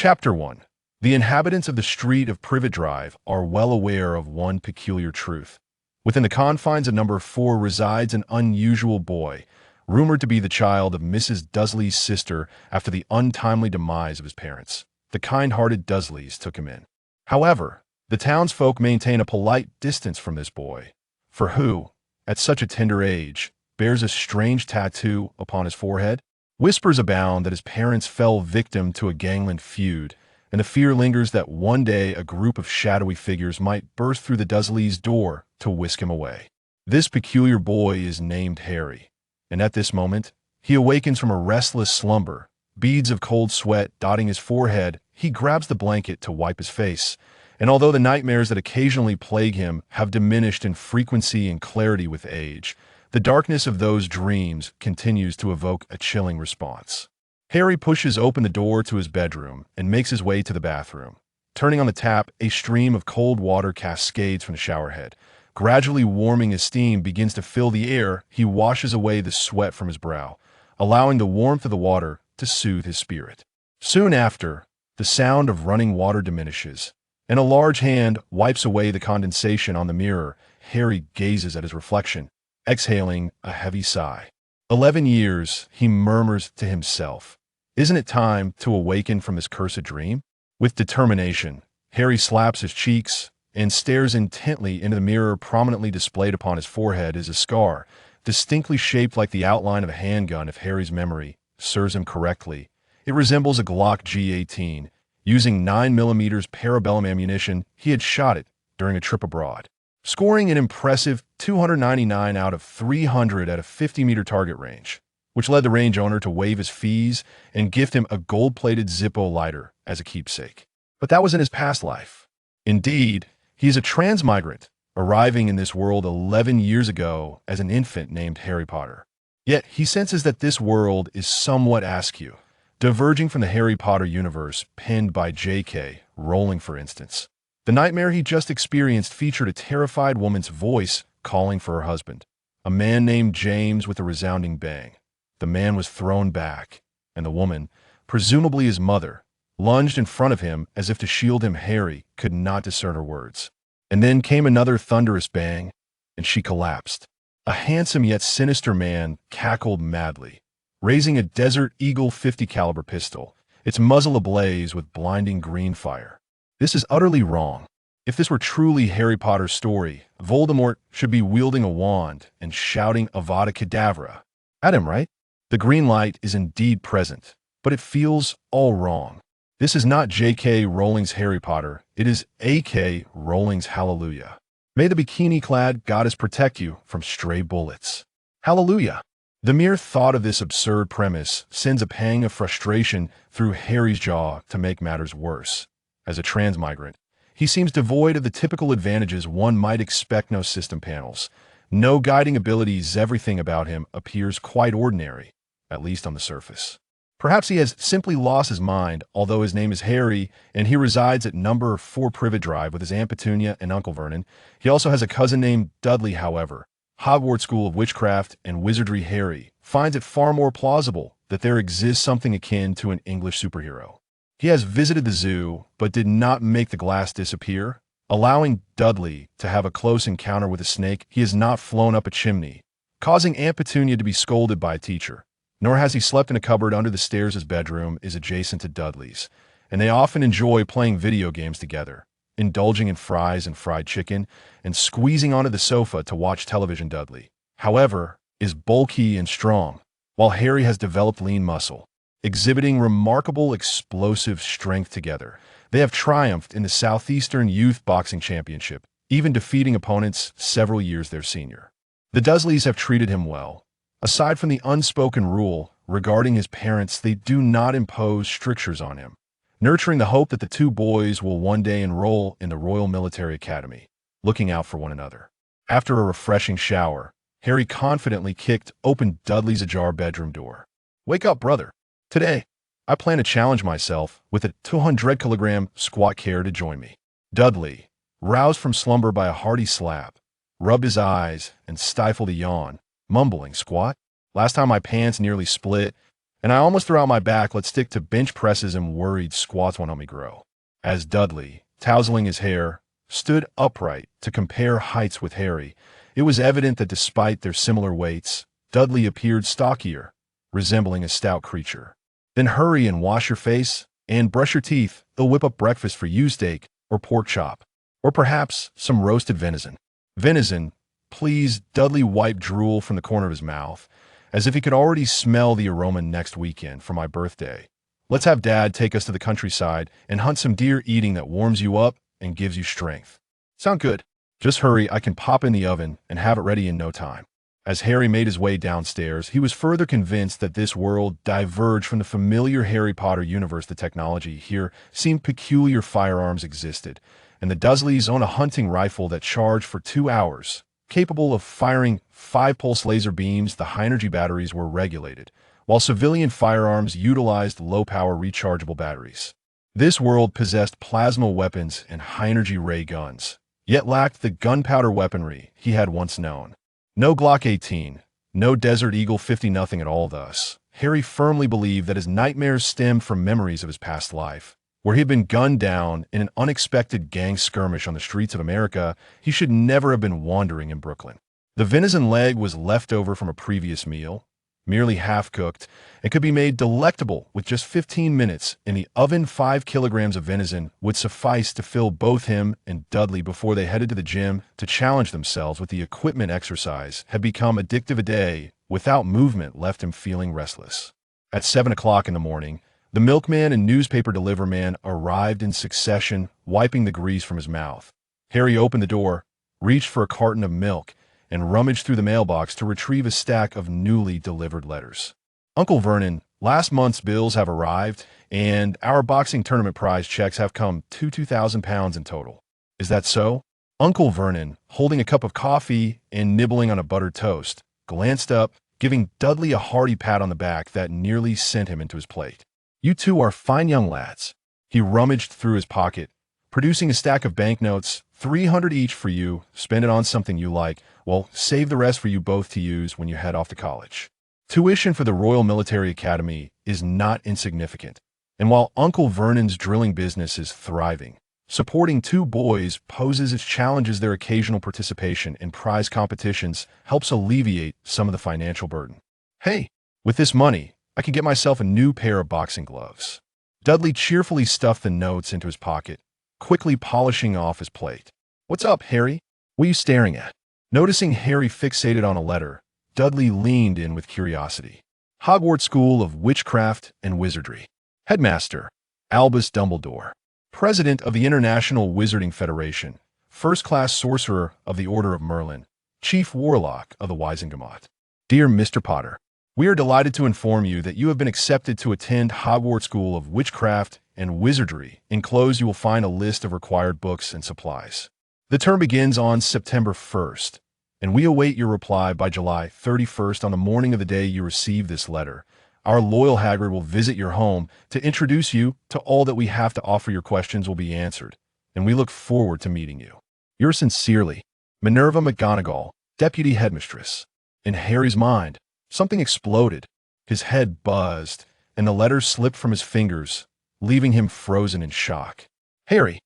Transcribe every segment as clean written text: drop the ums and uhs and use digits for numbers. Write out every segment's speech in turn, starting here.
Chapter 1. The inhabitants of the street of Privet Drive are well aware of one peculiar truth. Within the confines of number 4 resides an unusual boy, rumored to be the child of Mrs. Dursley's sister after the untimely demise of his parents. The kind-hearted Dursleys took him in. However, the townsfolk maintain a polite distance from this boy, for who, at such a tender age, bears a strange tattoo upon his forehead? Whispers abound that his parents fell victim to a gangland feud, and the fear lingers that one day a group of shadowy figures might burst through the Dursleys' door to whisk him away. This peculiar boy is named Harry, and at this moment, he awakens from a restless slumber. Beads of cold sweat dotting his forehead, he grabs the blanket to wipe his face, and although the nightmares that occasionally plague him have diminished in frequency and clarity with age, the darkness of those dreams continues to evoke a chilling response. Harry pushes open the door to his bedroom and makes his way to the bathroom. Turning on the tap, a stream of cold water cascades from the shower head. Gradually warming as steam begins to fill the air, he washes away the sweat from his brow, allowing the warmth of the water to soothe his spirit. Soon after, the sound of running water diminishes, and a large hand wipes away the condensation on the mirror. Harry gazes at his reflection, exhaling a heavy sigh. 11 years, he murmurs to himself. Isn't it time to awaken from this cursed dream? With determination, Harry slaps his cheeks and stares intently into the mirror. Prominently displayed upon his forehead is a scar, distinctly shaped like the outline of a handgun. If Harry's memory serves him correctly, it resembles a Glock G18. Using 9mm parabellum ammunition, he had shot it during a trip abroad, scoring an impressive 299 out of 300 at a 50-meter target range, which led the range owner to waive his fees and gift him a gold-plated Zippo lighter as a keepsake. But that was in his past life. Indeed, he is a transmigrant, arriving in this world 11 years ago as an infant named Harry Potter. Yet he senses that this world is somewhat askew, diverging from the Harry Potter universe penned by J.K. Rowling, for instance. The nightmare he just experienced featured a terrified woman's voice calling for her husband, a man named James, with a resounding bang. The man was thrown back, and the woman, presumably his mother, lunged in front of him as if to shield him. Harry could not discern her words. And then came another thunderous bang, and she collapsed. A handsome yet sinister man cackled madly, raising a Desert Eagle 50 caliber pistol, its muzzle ablaze with blinding green fire. This is utterly wrong. If this were truly Harry Potter's story, Voldemort should be wielding a wand and shouting Avada Kedavra at him, right? The green light is indeed present, but it feels all wrong. This is not J.K. Rowling's Harry Potter, it is A.K. Rowling's Hallelujah. May the bikini-clad goddess protect you from stray bullets. Hallelujah. The mere thought of this absurd premise sends a pang of frustration through Harry's jaw. To make matters worse, as a transmigrant, he seems devoid of the typical advantages one might expect. No system panels, no guiding abilities. Everything about him appears quite ordinary, at least on the surface. Perhaps he has simply lost his mind. Although his name is Harry and he resides at number 4 Privet Drive with his Aunt Petunia and Uncle Vernon, he also has a cousin named Dudley. However, Hogwarts School of Witchcraft and Wizardry Harry finds it far more plausible that there exists something akin to an English superhero. He has visited the zoo, but did not make the glass disappear, allowing Dudley to have a close encounter with a snake. He has not flown up a chimney, causing Aunt Petunia to be scolded by a teacher. Nor has he slept in a cupboard under the stairs. His bedroom is adjacent to Dudley's, and they often enjoy playing video games together, indulging in fries and fried chicken, and squeezing onto the sofa to watch television. Dudley, however, is bulky and strong, while Harry has developed lean muscle, exhibiting remarkable explosive strength. Together, they have triumphed in the Southeastern Youth Boxing Championship, even defeating opponents several years their senior. The Dursleys have treated him well. Aside from the unspoken rule regarding his parents, they do not impose strictures on him, nurturing the hope that the two boys will one day enroll in the Royal Military Academy, looking out for one another. After a refreshing shower, Harry confidently kicked open Dudley's ajar bedroom door. "Wake up, brother. Today, I plan to challenge myself with a 200-kilogram squat. Care to join me?" Dudley, roused from slumber by a hearty slap, rubbed his eyes and stifled a yawn, mumbling, "Squat? Last time my pants nearly split, And I almost threw out my back. Let's stick to bench presses and worried squats won't help me grow. As Dudley, tousling his hair, stood upright to compare heights with Harry, it was evident that despite their similar weights, Dudley appeared stockier, resembling a stout creature. Then hurry and wash your face and brush your teeth. They'll whip up breakfast for you, steak or pork chop, or perhaps some roasted venison. Venison, please. Dudley wiped drool from the corner of his mouth, as if he could already smell the aroma next weekend for my birthday. Let's have Dad take us to the countryside and hunt some deer, eating that warms you up and gives you strength. Sound good? Just hurry, I can pop in the oven and have it ready in no time. As Harry made his way downstairs, he was further convinced that this world diverged from the familiar Harry Potter universe. The technology here seemed peculiar. Firearms existed, and the Dursleys owned a hunting rifle that charged for 2 hours, capable of firing 5 pulse laser beams. The high-energy batteries were regulated, while civilian firearms utilized low-power rechargeable batteries. This world possessed plasma weapons and high-energy ray guns, yet lacked the gunpowder weaponry he had once known. No Glock 18, no Desert Eagle 50, nothing at all. Thus, Harry firmly believed that his nightmares stemmed from memories of his past life, where he had been gunned down in an unexpected gang skirmish on the streets of America. He should never have been wandering in Brooklyn. The venison leg was left over from a previous meal, merely half-cooked, and could be made delectable with just 15 minutes in the oven. 5 kilograms of venison would suffice to fill both him and Dudley before they headed to the gym to challenge themselves with the equipment. Exercise had become addictive. A day without movement left him feeling restless. At 7 o'clock in the morning, the milkman and newspaper deliverman arrived in succession, wiping the grease from his mouth. Harry opened the door, reached for a carton of milk, and rummaged through the mailbox to retrieve a stack of newly delivered letters. Uncle Vernon, last month's bills have arrived, and our boxing tournament prize checks have come to £2,000 in total. Is that so? Uncle Vernon, holding a cup of coffee and nibbling on a buttered toast, glanced up, giving Dudley a hearty pat on the back that nearly sent him into his plate. You two are fine young lads. He rummaged through his pocket, producing a stack of banknotes, 300 each for you. Spend it on something you like. Well, save the rest for you both to use when you head off to college. Tuition for the Royal Military Academy is not insignificant, and while Uncle Vernon's drilling business is thriving, supporting 2 boys poses its challenges. Their occasional participation in prize competitions helps alleviate some of the financial burden. Hey, with this money, I can get myself a new pair of boxing gloves. Dudley cheerfully stuffed the notes into his pocket, quickly polishing off his plate. What's up, Harry? What are you staring at? Noticing Harry fixated on a letter, Dudley leaned in with curiosity. Hogwarts School of Witchcraft and Wizardry. Headmaster, Albus Dumbledore. President of the International Wizarding Federation. First-class sorcerer of the Order of Merlin. Chief Warlock of the Wisengamot. Dear Mr. Potter, we are delighted to inform you that you have been accepted to attend Hogwarts School of Witchcraft and Wizardry. Enclosed you will find a list of required books and supplies. The term begins on September 1st, and we await your reply by July 31st. On the morning of the day you receive this letter, our loyal Hagrid will visit your home to introduce you to all that we have to offer. Your questions will be answered, and we look forward to meeting you. Yours sincerely, Minerva McGonagall, Deputy Headmistress. In Harry's mind, something exploded. His head buzzed, and the letter slipped from his fingers, leaving him frozen in shock. Harry,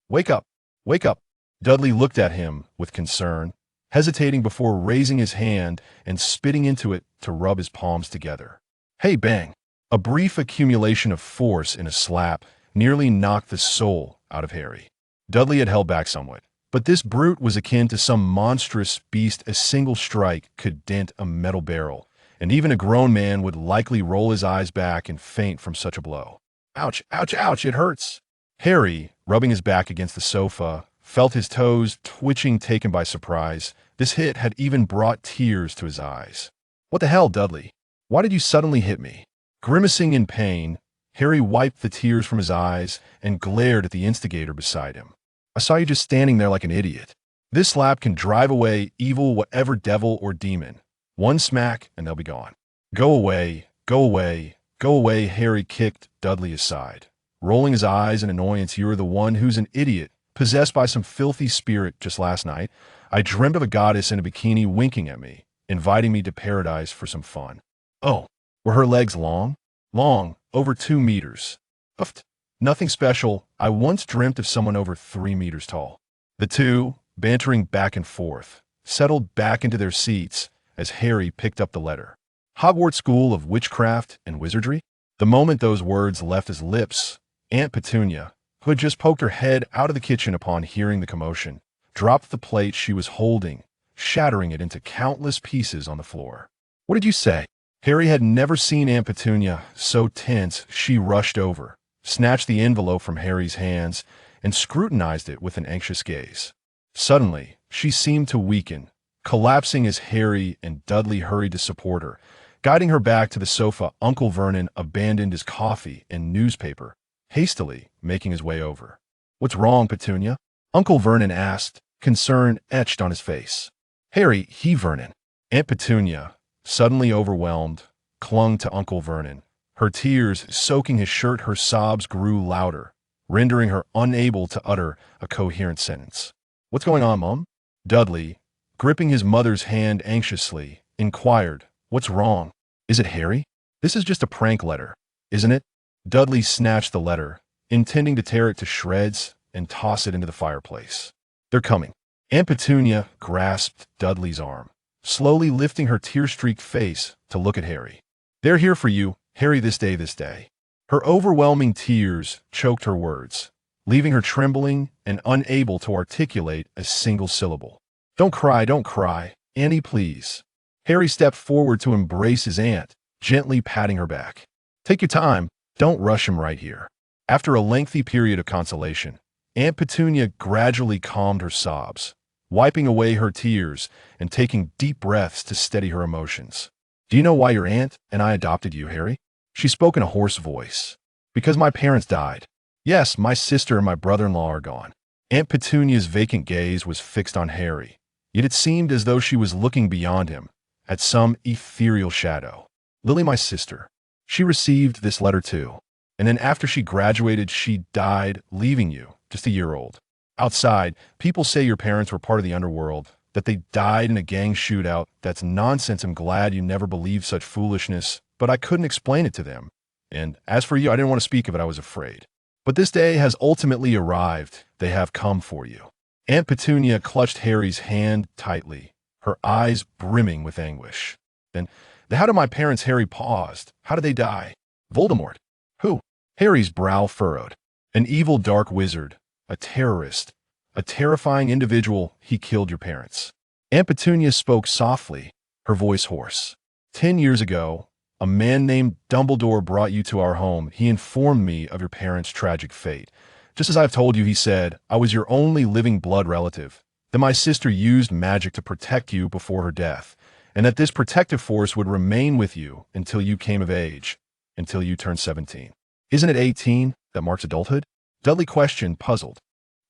wake up, wake up. Dudley looked at him with concern, hesitating before raising his hand and spitting into it to rub his palms together. Hey, bang! A brief accumulation of force in a slap nearly knocked the soul out of Harry. Dudley had held back somewhat, but this brute was akin to some monstrous beast. A single strike could dent a metal barrel, and even a grown man would likely roll his eyes back and faint from such a blow. Ouch, ouch, ouch, it hurts. Harry, rubbing his back against the sofa, felt his toes twitching, taken by surprise. This hit had even brought tears to his eyes. What the hell, Dudley? Why did you suddenly hit me? Grimacing in pain, Harry wiped the tears from his eyes and glared at the instigator beside him. I saw you just standing there like an idiot. This slap can drive away evil, whatever devil or demon. One smack and they'll be gone. Go away, go away, go away. Harry kicked Dudley aside, rolling his eyes in annoyance. You are the one who's an idiot, possessed by some filthy spirit. Just last night, I dreamt of a goddess in a bikini winking at me, inviting me to paradise for some fun. Oh, Were her legs long? Long, over 2 meters. Uffed. Nothing special. I once dreamt of someone over 3 meters tall. The two, bantering back and forth, settled back into their seats as Harry picked up the letter. Hogwarts School of Witchcraft and Wizardry? The moment those words left his lips, Aunt Petunia, who had just poked her head out of the kitchen upon hearing the commotion, dropped the plate she was holding, shattering it into countless pieces on the floor. What did you say? Harry had never seen Aunt Petunia so tense. She rushed over, snatched the envelope from Harry's hands, and scrutinized it with an anxious gaze. Suddenly, she seemed to weaken, collapsing as Harry and Dudley hurried to support her. Guiding her back to the sofa, Uncle Vernon abandoned his coffee and newspaper, hastily making his way over. "What's wrong, Petunia?" Uncle Vernon asked, concern etched on his face. "Harry, Vernon." Aunt Petunia, suddenly overwhelmed, clung to Uncle Vernon. Her tears soaking his shirt, her sobs grew louder, rendering her unable to utter a coherent sentence. "What's going on, Mom?" Dudley, gripping his mother's hand anxiously, inquired, "What's wrong? Is it Harry? This is just a prank letter, isn't it?" Dudley snatched the letter, intending to tear it to shreds and toss it into the fireplace. "They're coming." Aunt Petunia grasped Dudley's arm, slowly lifting her tear-streaked face to look at Harry. "They're here for you, Harry, this day." Her overwhelming tears choked her words, leaving her trembling and unable to articulate a single syllable. Don't cry, Annie, please." Harry stepped forward to embrace his aunt, gently patting her back. "Take your time. Don't rush him right here." After a lengthy period of consolation, Aunt Petunia gradually calmed her sobs, wiping away her tears and taking deep breaths to steady her emotions. "Do you know why your aunt and I adopted you, Harry?" She spoke in a hoarse voice. "Because my parents died. Yes, my sister and my brother-in-law are gone." Aunt Petunia's vacant gaze was fixed on Harry, yet it seemed as though she was looking beyond him, at some ethereal shadow. "Lily, my sister. She received this letter too. And then after she graduated, she died, leaving you, just a year old. Outside, people say your parents were part of the underworld, that they died in a gang shootout. That's nonsense. I'm glad you never believed such foolishness, but I couldn't explain it to them. And as for you, I didn't want to speak of it. I was afraid. But this day has ultimately arrived. They have come for you." Aunt Petunia clutched Harry's hand tightly, her eyes brimming with anguish. Then how did my parents?" Harry paused. "How did they die?" "Voldemort." "Who?" Harry's brow furrowed. "An evil dark wizard, a terrorist, a terrifying individual. He killed your parents." Aunt Petunia spoke softly, her voice hoarse. 10 years ago, a man named Dumbledore brought you to our home. He informed me of your parents' tragic fate. Just as I've told you, he said, I was your only living blood relative, that my sister used magic to protect you before her death, and that this protective force would remain with you until you came of age, until you turned 17. "Isn't it 18 that marks adulthood?" Dudley questioned, puzzled.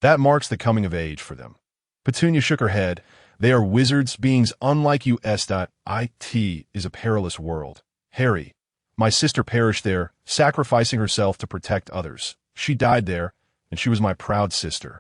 "That marks the coming of age for them." Petunia shook her head. "They are wizards, beings unlike you. It is a perilous world. Harry, my sister perished there, sacrificing herself to protect others. She died there, and she was my proud sister.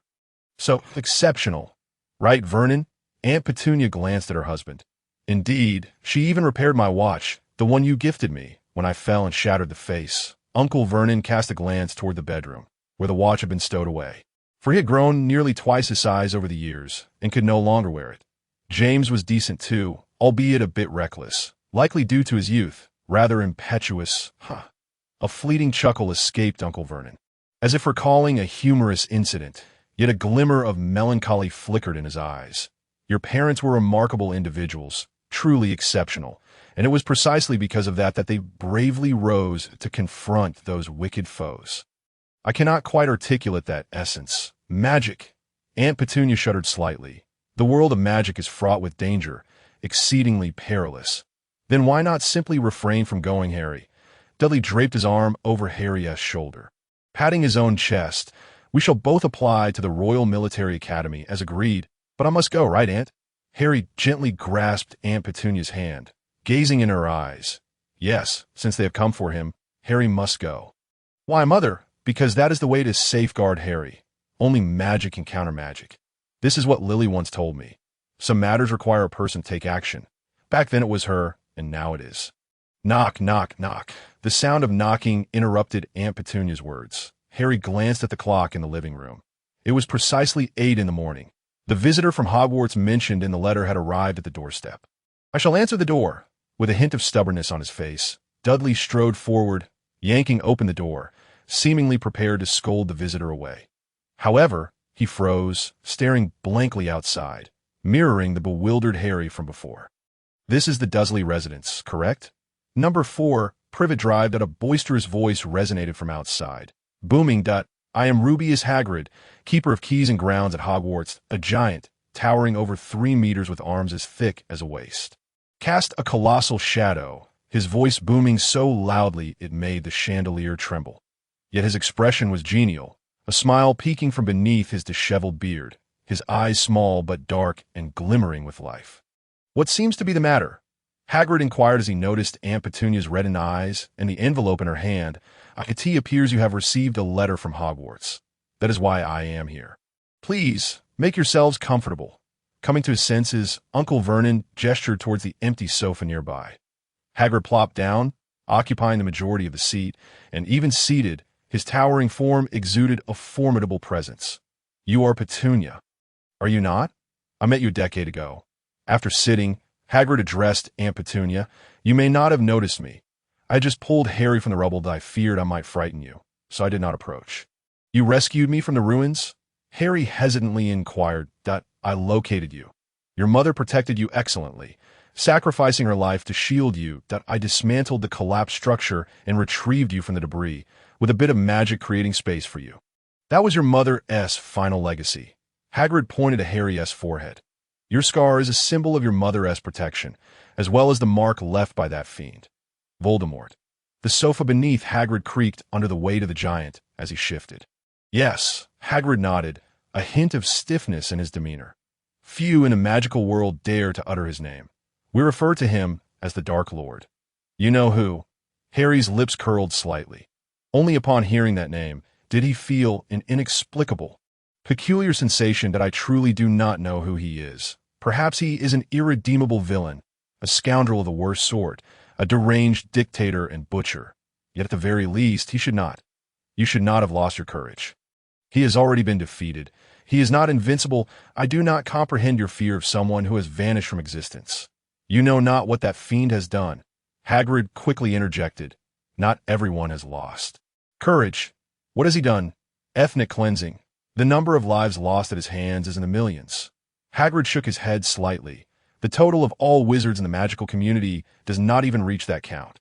So exceptional. Right, Vernon?" Aunt Petunia glanced at her husband. "Indeed, she even repaired my watch, the one you gifted me, when I fell and shattered the face." Uncle Vernon cast a glance toward the bedroom, where the watch had been stowed away, for he had grown nearly twice his size over the years and could no longer wear it. James was decent too, albeit a bit reckless, likely due to his youth, rather impetuous. A fleeting chuckle escaped Uncle Vernon, as if recalling a humorous incident, yet a glimmer of melancholy flickered in his eyes. "Your parents were remarkable individuals, truly exceptional, and it was precisely because of that they bravely rose to confront those wicked foes. I cannot quite articulate that essence. Magic." Aunt Petunia shuddered slightly. "The world of magic is fraught with danger, exceedingly perilous. Then why not simply refrain from going, Harry?" Dudley draped his arm over Harry's shoulder, patting his own chest. "We shall both apply to the Royal Military Academy, as agreed. But I must go, right, Aunt?" Harry gently grasped Aunt Petunia's hand, gazing in her eyes. Yes, since they have come for him, Harry must go. "Why, Mother?" "Because that is the way to safeguard Harry. Only magic can counter magic. This is what Lily once told me. Some matters require a person to take action. Back then it was her, and now it is." Knock, knock, knock. The sound of knocking interrupted Aunt Petunia's words. Harry glanced at the clock in the living room. It was precisely 8 in the morning. The visitor from Hogwarts mentioned in the letter had arrived at the doorstep. "I shall answer the door." With a hint of stubbornness on his face, Dudley strode forward, yanking open the door, seemingly prepared to scold the visitor away. However, he froze, staring blankly outside, mirroring the bewildered Harry from before. "This is the Dursley residence, correct?" Number 4, Privet Drive. A boisterous voice resonated from outside, booming. "I am Rubeus Hagrid, keeper of keys and grounds at Hogwarts, a giant, towering over 3 meters with arms as thick as a waist. Cast a colossal shadow," his voice booming so loudly it made the chandelier tremble. Yet his expression was genial, a smile peeking from beneath his disheveled beard, his eyes small but dark and glimmering with life. "What seems to be the matter?" Hagrid inquired as he noticed Aunt Petunia's reddened eyes and the envelope in her hand. "It appears you have received a letter from Hogwarts. That is why I am here. Please, make yourselves comfortable." Coming to his senses, Uncle Vernon gestured towards the empty sofa nearby. Hagrid plopped down, occupying the majority of the seat, and even seated, his towering form exuded a formidable presence. "You are Petunia, are you not? I met you a decade ago." After sitting, Hagrid addressed Aunt Petunia. "You may not have noticed me. I had just pulled Harry from the rubble that I feared I might frighten you, so I did not approach." "You rescued me from the ruins?" Harry hesitantly inquired. "I located you. Your mother protected you excellently, sacrificing her life to shield you. I dismantled the collapsed structure and retrieved you from the debris, with a bit of magic creating space for you. That was your mother's final legacy." Hagrid pointed to Harry's forehead. "Your scar is a symbol of your mother's protection, as well as the mark left by that fiend, Voldemort." The sofa beneath Hagrid creaked under the weight of the giant as he shifted. "Yes," Hagrid nodded, a hint of stiffness in his demeanor. "Few in a magical world dare to utter his name. We refer to him as the Dark Lord." "You know who?" Harry's lips curled slightly. Only upon hearing that name did he feel an inexplicable, peculiar sensation that I truly do not know who he is. Perhaps he is an irredeemable villain, a scoundrel of the worst sort, a deranged dictator and butcher. Yet at the very least, he should not. You should not have lost your courage. He has already been defeated. He is not invincible. I do not comprehend your fear of someone who has vanished from existence. You know not what that fiend has done." Hagrid quickly interjected. "Not everyone has lost courage. What has he done?" "Ethnic cleansing. The number of lives lost at his hands is in the millions." Hagrid shook his head slightly. "The total of all wizards in the magical community does not even reach that count.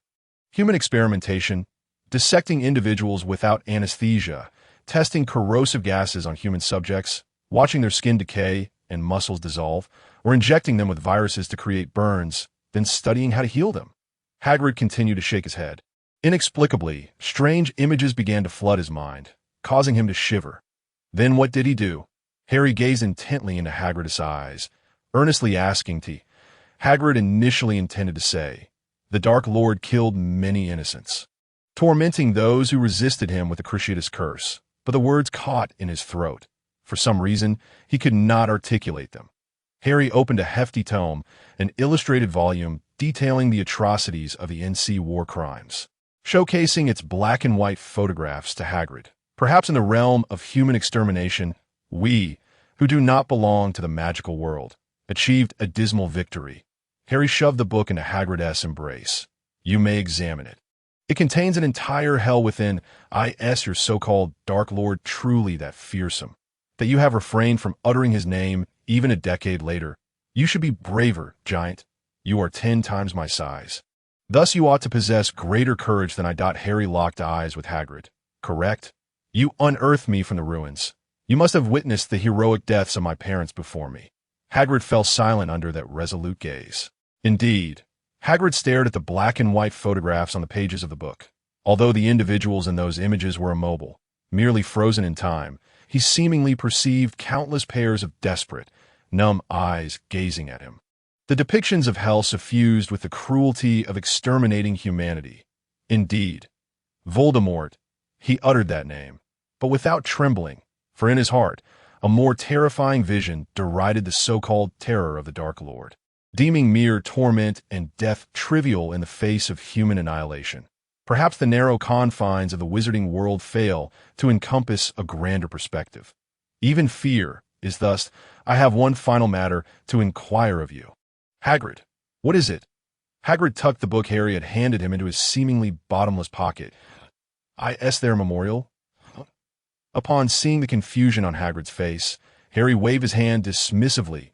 Human experimentation, dissecting individuals without anesthesia, testing corrosive gases on human subjects, watching their skin decay and muscles dissolve, or injecting them with viruses to create burns, then studying how to heal them." Hagrid continued to shake his head. Inexplicably, strange images began to flood his mind, causing him to shiver. "Then what did he do?" Harry gazed intently into Hagrid's eyes, earnestly asking to. Hagrid initially intended to say, "The Dark Lord killed many innocents, tormenting those who resisted him with the Cruciatus curse," but the words caught in his throat. For some reason, he could not articulate them. Harry opened a hefty tome, an illustrated volume detailing the atrocities of the NC war crimes, showcasing its black and white photographs to Hagrid. Perhaps in the realm of human extermination, we, who do not belong to the magical world, achieved a dismal victory. Harry shoved the book into Hagrid's embrace. "You may examine it. It contains an entire hell within. Is your so-called Dark Lord truly that fearsome, that you have refrained from uttering his name even a decade later? You should be braver, giant. You are 10 times my size. Thus you ought to possess greater courage than I." Harry locked eyes with Hagrid. "Correct? You unearthed me from the ruins. You must have witnessed the heroic deaths of my parents before me." Hagrid fell silent under that resolute gaze. Indeed, Hagrid stared at the black and white photographs on the pages of the book. Although the individuals in those images were immobile, merely frozen in time, he seemingly perceived countless pairs of desperate, numb eyes gazing at him. The depictions of hell suffused with the cruelty of exterminating humanity. Indeed, Voldemort, he uttered that name, but without trembling, for in his heart, a more terrifying vision derided the so-called terror of the Dark Lord. deeming mere torment and death trivial in the face of human annihilation. Perhaps the narrow confines of the wizarding world fail to encompass a grander perspective. Even fear is thus, I have one final matter to inquire of you. Hagrid, what is it? Hagrid tucked the book Harry had handed him into his seemingly bottomless pocket. Is there a memorial? Upon seeing the confusion on Hagrid's face, Harry waved his hand dismissively.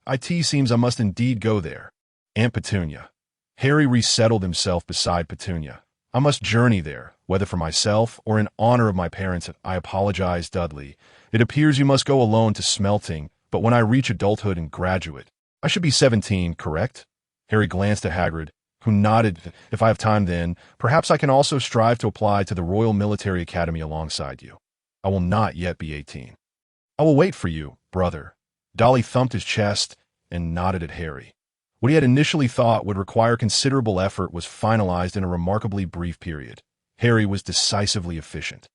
It seems I must indeed go there. Aunt Petunia. Harry resettled himself beside Petunia. I must journey there, whether for myself or in honor of my parents. I apologize, Dudley. It appears you must go alone to smelting, but when I reach adulthood and graduate, I should be 17, correct? Harry glanced at Hagrid, who nodded. If I have time then, perhaps I can also strive to apply to the Royal Military Academy alongside you. I will not yet be 18. I will wait for you, brother. Dolly thumped his chest and nodded at Harry. What he had initially thought would require considerable effort was finalized in a remarkably brief period. Harry was decisively efficient.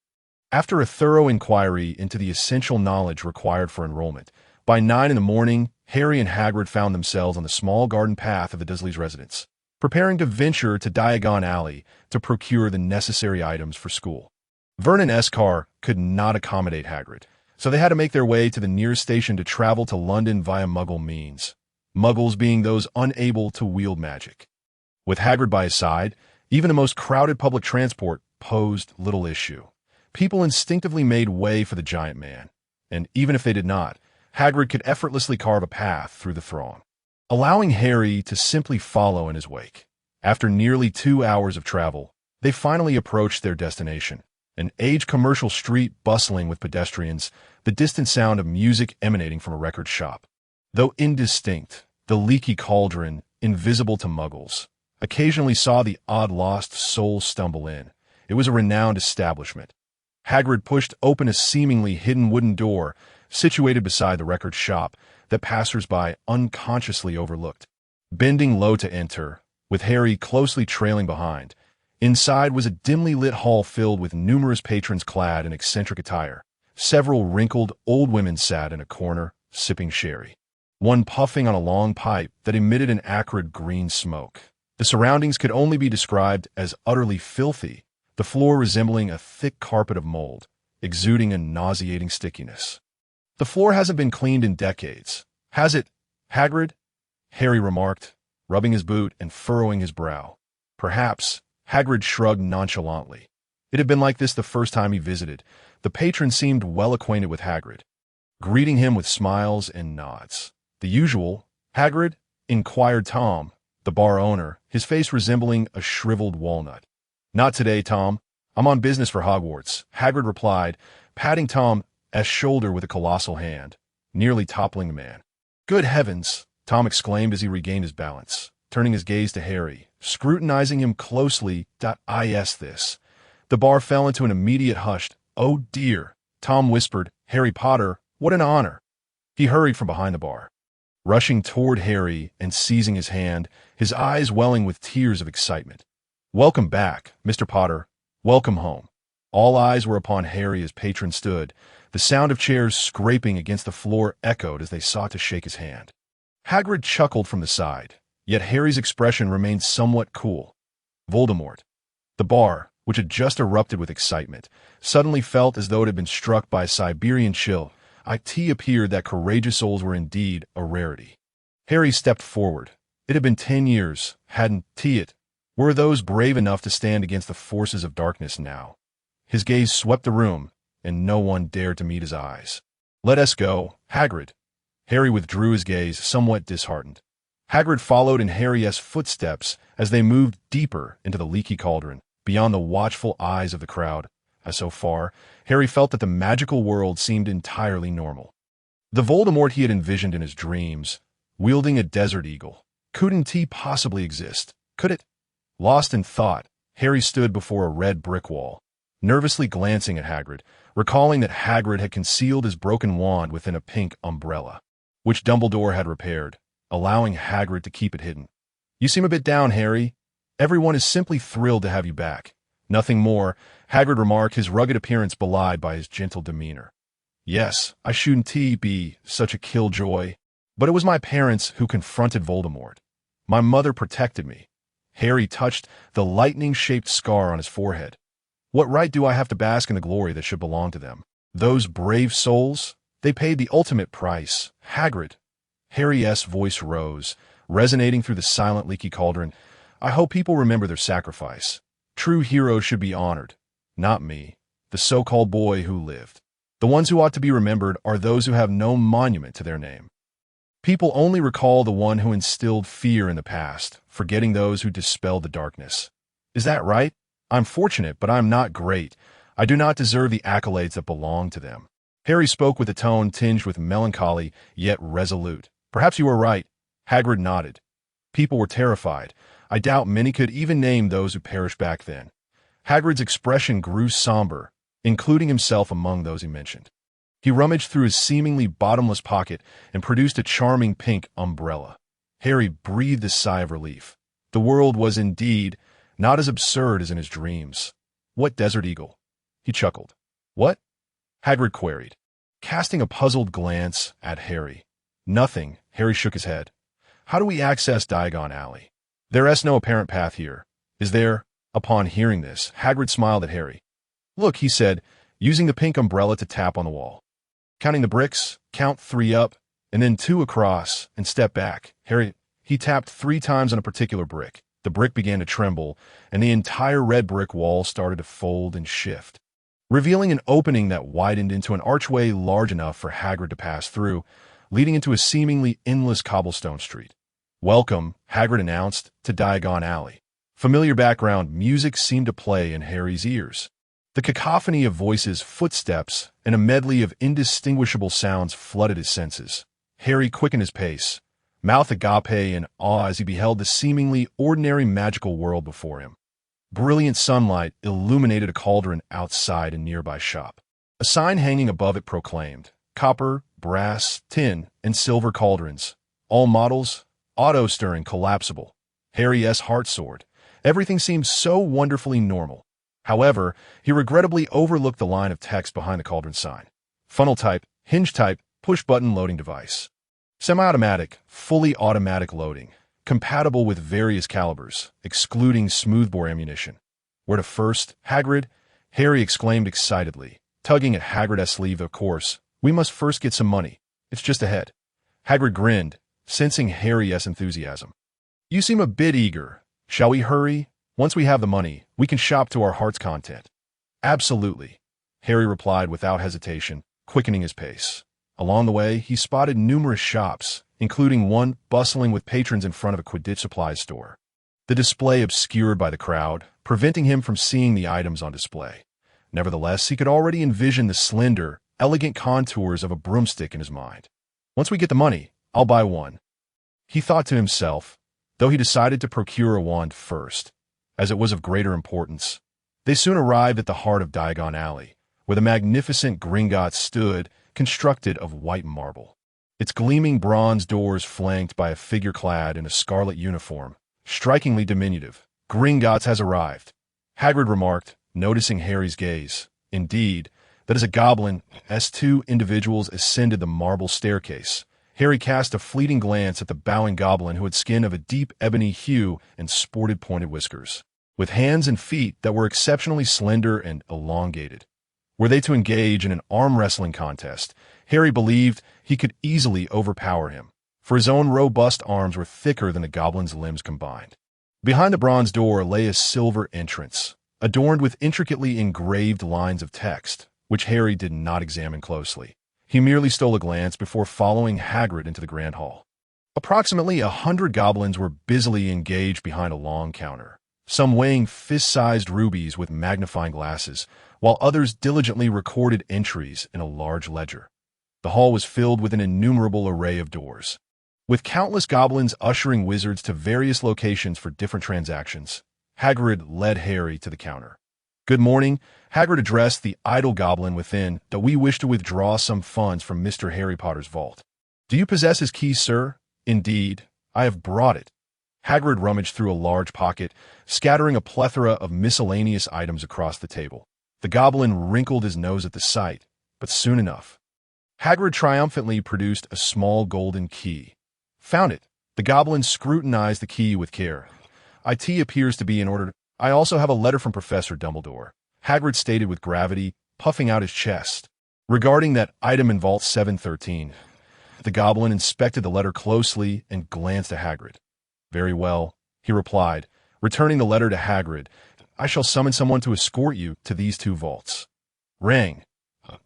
After a thorough inquiry into the essential knowledge required for enrollment, by 9 in the morning, Harry and Hagrid found themselves on the small garden path of the Dursley's residence, preparing to venture to Diagon Alley to procure the necessary items for school. Vernon's car could not accommodate Hagrid, so they had to make their way to the nearest station to travel to London via Muggle means. Muggles being those unable to wield magic. With Hagrid by his side, even the most crowded public transport posed little issue. People instinctively made way for the giant man, and even if they did not, Hagrid could effortlessly carve a path through the throng, allowing Harry to simply follow in his wake. After nearly 2 hours of travel, they finally approached their destination, an aged commercial street bustling with pedestrians, the distant sound of music emanating from a record shop. Though indistinct, the leaky cauldron, invisible to Muggles, occasionally saw the odd lost soul stumble in. It was a renowned establishment. Hagrid pushed open a seemingly hidden wooden door situated beside the record shop that passers-by unconsciously overlooked. Bending low to enter, with Harry closely trailing behind, inside was a dimly lit hall filled with numerous patrons clad in eccentric attire. Several wrinkled old women sat in a corner, sipping sherry, one puffing on a long pipe that emitted an acrid green smoke. The surroundings could only be described as utterly filthy, the floor resembling a thick carpet of mold, exuding a nauseating stickiness. The floor hasn't been cleaned in decades, has it, Hagrid? Harry remarked, rubbing his boot and furrowing his brow. Perhaps. Hagrid shrugged nonchalantly. It had been like this the first time he visited. The patron seemed well acquainted with Hagrid, greeting him with smiles and nods. The usual, Hagrid? Inquired Tom, the bar owner, his face resembling a shriveled walnut. Not today, Tom. I'm on business for Hogwarts, Hagrid replied, patting Tom's shoulder with a colossal hand, nearly toppling the man. Good heavens, Tom exclaimed as he regained his balance, turning his gaze to Harry, scrutinizing him closely. This. The bar fell into an immediate hush. Oh dear, Tom whispered, Harry Potter, what an honor. He hurried from behind the bar, rushing toward Harry and seizing his hand, his eyes welling with tears of excitement. Welcome back, Mr. Potter. Welcome home. All eyes were upon Harry as patron stood. The sound of chairs scraping against the floor echoed as they sought to shake his hand. Hagrid chuckled from the side, yet Harry's expression remained somewhat cool. Voldemort. The bar, which had just erupted with excitement, suddenly felt as though it had been struck by a Siberian chill. It appeared that courageous souls were indeed a rarity. Harry stepped forward. It had been 10 years, hadn't it? Were those brave enough to stand against the forces of darkness now? His gaze swept the room, and no one dared to meet his eyes. Let us go, Hagrid. Harry withdrew his gaze, somewhat disheartened. Hagrid followed in Harry's footsteps as they moved deeper into the leaky cauldron, beyond the watchful eyes of the crowd. As so far, Harry felt that the magical world seemed entirely normal. The Voldemort he had envisioned in his dreams, wielding a desert eagle, couldn't he possibly exist, could it? Lost in thought, Harry stood before a red brick wall, nervously glancing at Hagrid, recalling that Hagrid had concealed his broken wand within a pink umbrella, which Dumbledore had repaired, allowing Hagrid to keep it hidden. You seem a bit down, Harry. Everyone is simply thrilled to have you back. Nothing more, Hagrid remarked, his rugged appearance belied by his gentle demeanor. Yes, I shouldn't be such a killjoy. But it was my parents who confronted Voldemort. My mother protected me. Harry touched the lightning-shaped scar on his forehead. What right do I have to bask in the glory that should belong to them? Those brave souls? They paid the ultimate price. Hagrid. Harry's voice rose, resonating through the silent leaky cauldron. I hope people remember their sacrifice. True heroes should be honored. Not me, the so-called boy who lived. The ones who ought to be remembered are those who have no monument to their name. People only recall the one who instilled fear in the past, forgetting those who dispelled the darkness. Is that right? I'm fortunate, but I'm not great. I do not deserve the accolades that belong to them. Harry spoke with a tone tinged with melancholy, yet resolute. Perhaps you are right. Hagrid nodded. People were terrified. I doubt many could even name those who perished back then. Hagrid's expression grew somber, including himself among those he mentioned. He rummaged through his seemingly bottomless pocket and produced a charming pink umbrella. Harry breathed a sigh of relief. The world was indeed not as absurd as in his dreams. What desert eagle? He chuckled. What? Hagrid queried, casting a puzzled glance at Harry. Nothing. Harry shook his head. How do we access Diagon Alley? There is no apparent path here. Is there? Upon hearing this, Hagrid smiled at Harry. Look, he said, using the pink umbrella to tap on the wall. Counting the bricks, count 3 up, and then 2 across, and step back. Harry, he tapped 3 times on a particular brick. The brick began to tremble, and the entire red brick wall started to fold and shift, revealing an opening that widened into an archway large enough for Hagrid to pass through, leading into a seemingly endless cobblestone street. Welcome, Hagrid announced, to Diagon Alley. Familiar background music seemed to play in Harry's ears. The cacophony of voices, footsteps, and a medley of indistinguishable sounds flooded his senses. Harry quickened his pace, mouth agape in awe as he beheld the seemingly ordinary magical world before him. Brilliant sunlight illuminated a cauldron outside a nearby shop. A sign hanging above it proclaimed, copper, brass, tin, and silver cauldrons. All models, auto-stirring, collapsible. Harry's heart soared. Everything seemed so wonderfully normal. However, he regrettably overlooked the line of text behind the cauldron sign. Funnel type, hinge type, push-button loading device. Semi-automatic, fully automatic loading. Compatible with various calibers, excluding smoothbore ammunition. Where to first, Hagrid? Harry exclaimed excitedly, tugging at Hagrid's sleeve. Of course, we must first get some money. It's just ahead. Hagrid grinned, sensing Harry's enthusiasm. You seem a bit eager. Shall we hurry? Once we have the money, we can shop to our heart's content. Absolutely, Harry replied without hesitation, quickening his pace. Along the way, he spotted numerous shops, including one bustling with patrons in front of a Quidditch supplies store. The display obscured by the crowd, preventing him from seeing the items on display. Nevertheless, he could already envision the slender, elegant contours of a broomstick in his mind. Once we get the money, I'll buy one, he thought to himself, though he decided to procure a wand first, as it was of greater importance. They soon arrived at the heart of Diagon Alley, where the magnificent Gringotts stood, constructed of white marble. Its gleaming bronze doors flanked by a figure clad in a scarlet uniform, strikingly diminutive. Gringotts has arrived, Hagrid remarked, noticing Harry's gaze. Indeed, that is a goblin, as 2 individuals ascended the marble staircase. Harry cast a fleeting glance at the bowing goblin who had skin of a deep ebony hue and sported pointed whiskers, with hands and feet that were exceptionally slender and elongated. Were they to engage in an arm wrestling contest, Harry believed he could easily overpower him, for his own robust arms were thicker than the goblin's limbs combined. Behind the bronze door lay a silver entrance, adorned with intricately engraved lines of text, which Harry did not examine closely. He merely stole a glance before following Hagrid into the grand hall. Approximately 100 goblins were busily engaged behind a long counter, some weighing fist-sized rubies with magnifying glasses, while others diligently recorded entries in a large ledger. The hall was filled with an innumerable array of doors, with countless goblins ushering wizards to various locations for different transactions. Hagrid led Harry to the counter. Good morning, Hagrid addressed the idle goblin within, that we wish to withdraw some funds from Mr. Harry Potter's vault. Do you possess his key, sir? Indeed, I have brought it. Hagrid rummaged through a large pocket, scattering a plethora of miscellaneous items across the table. The goblin wrinkled his nose at the sight, but soon enough, Hagrid triumphantly produced a small golden key. Found it. The goblin scrutinized the key with care. It appears to be in order. I also have a letter from Professor Dumbledore, Hagrid stated with gravity, puffing out his chest. Regarding that item in Vault 713, the goblin inspected the letter closely and glanced at Hagrid. Very well, he replied, returning the letter to Hagrid. I shall summon someone to escort you to these two vaults. Rang.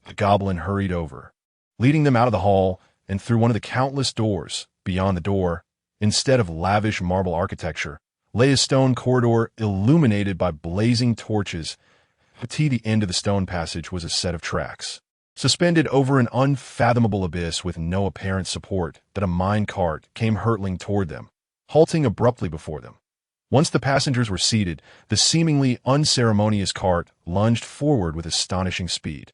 The goblin hurried over, leading them out of the hall and through one of the countless doors. Beyond the door, instead of lavish marble architecture, lay a stone corridor illuminated by blazing torches. At the end of the stone passage was a set of tracks, suspended over an unfathomable abyss with no apparent support that a mine cart came hurtling toward them, halting abruptly before them. Once the passengers were seated, the seemingly unceremonious cart lunged forward with astonishing speed,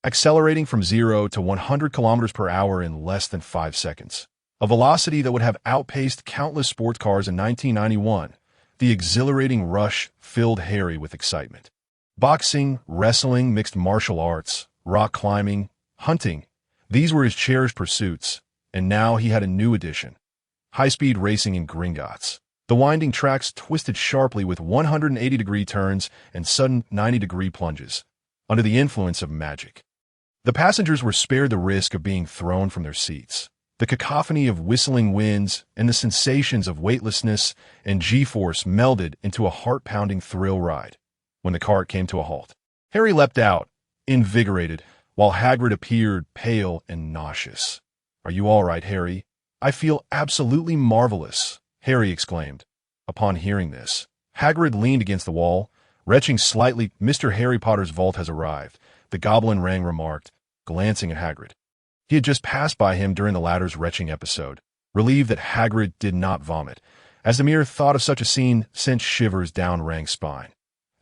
accelerating from 0 to 100 kilometers per hour in less than 5 seconds, a velocity that would have outpaced countless sports cars in 1991. The exhilarating rush filled Harry with excitement. Boxing, wrestling, mixed martial arts, rock climbing, hunting, these were his cherished pursuits, and now he had a new addition: high-speed racing in Gringotts. The winding tracks twisted sharply with 180-degree turns and sudden 90-degree plunges, under the influence of magic. The passengers were spared the risk of being thrown from their seats. The cacophony of whistling winds and the sensations of weightlessness and G-force melded into a heart-pounding thrill ride. When the cart came to a halt, Harry leapt out, invigorated, while Hagrid appeared pale and nauseous. "Are you all right, Harry?" "I feel absolutely marvelous," Harry exclaimed. Upon hearing this, Hagrid leaned against the wall, retching slightly. "Mr. Harry Potter's vault has arrived," the goblin Rang remarked, glancing at Hagrid. He had just passed by him during the latter's retching episode, relieved that Hagrid did not vomit, as the mere thought of such a scene sent shivers down Rang's spine.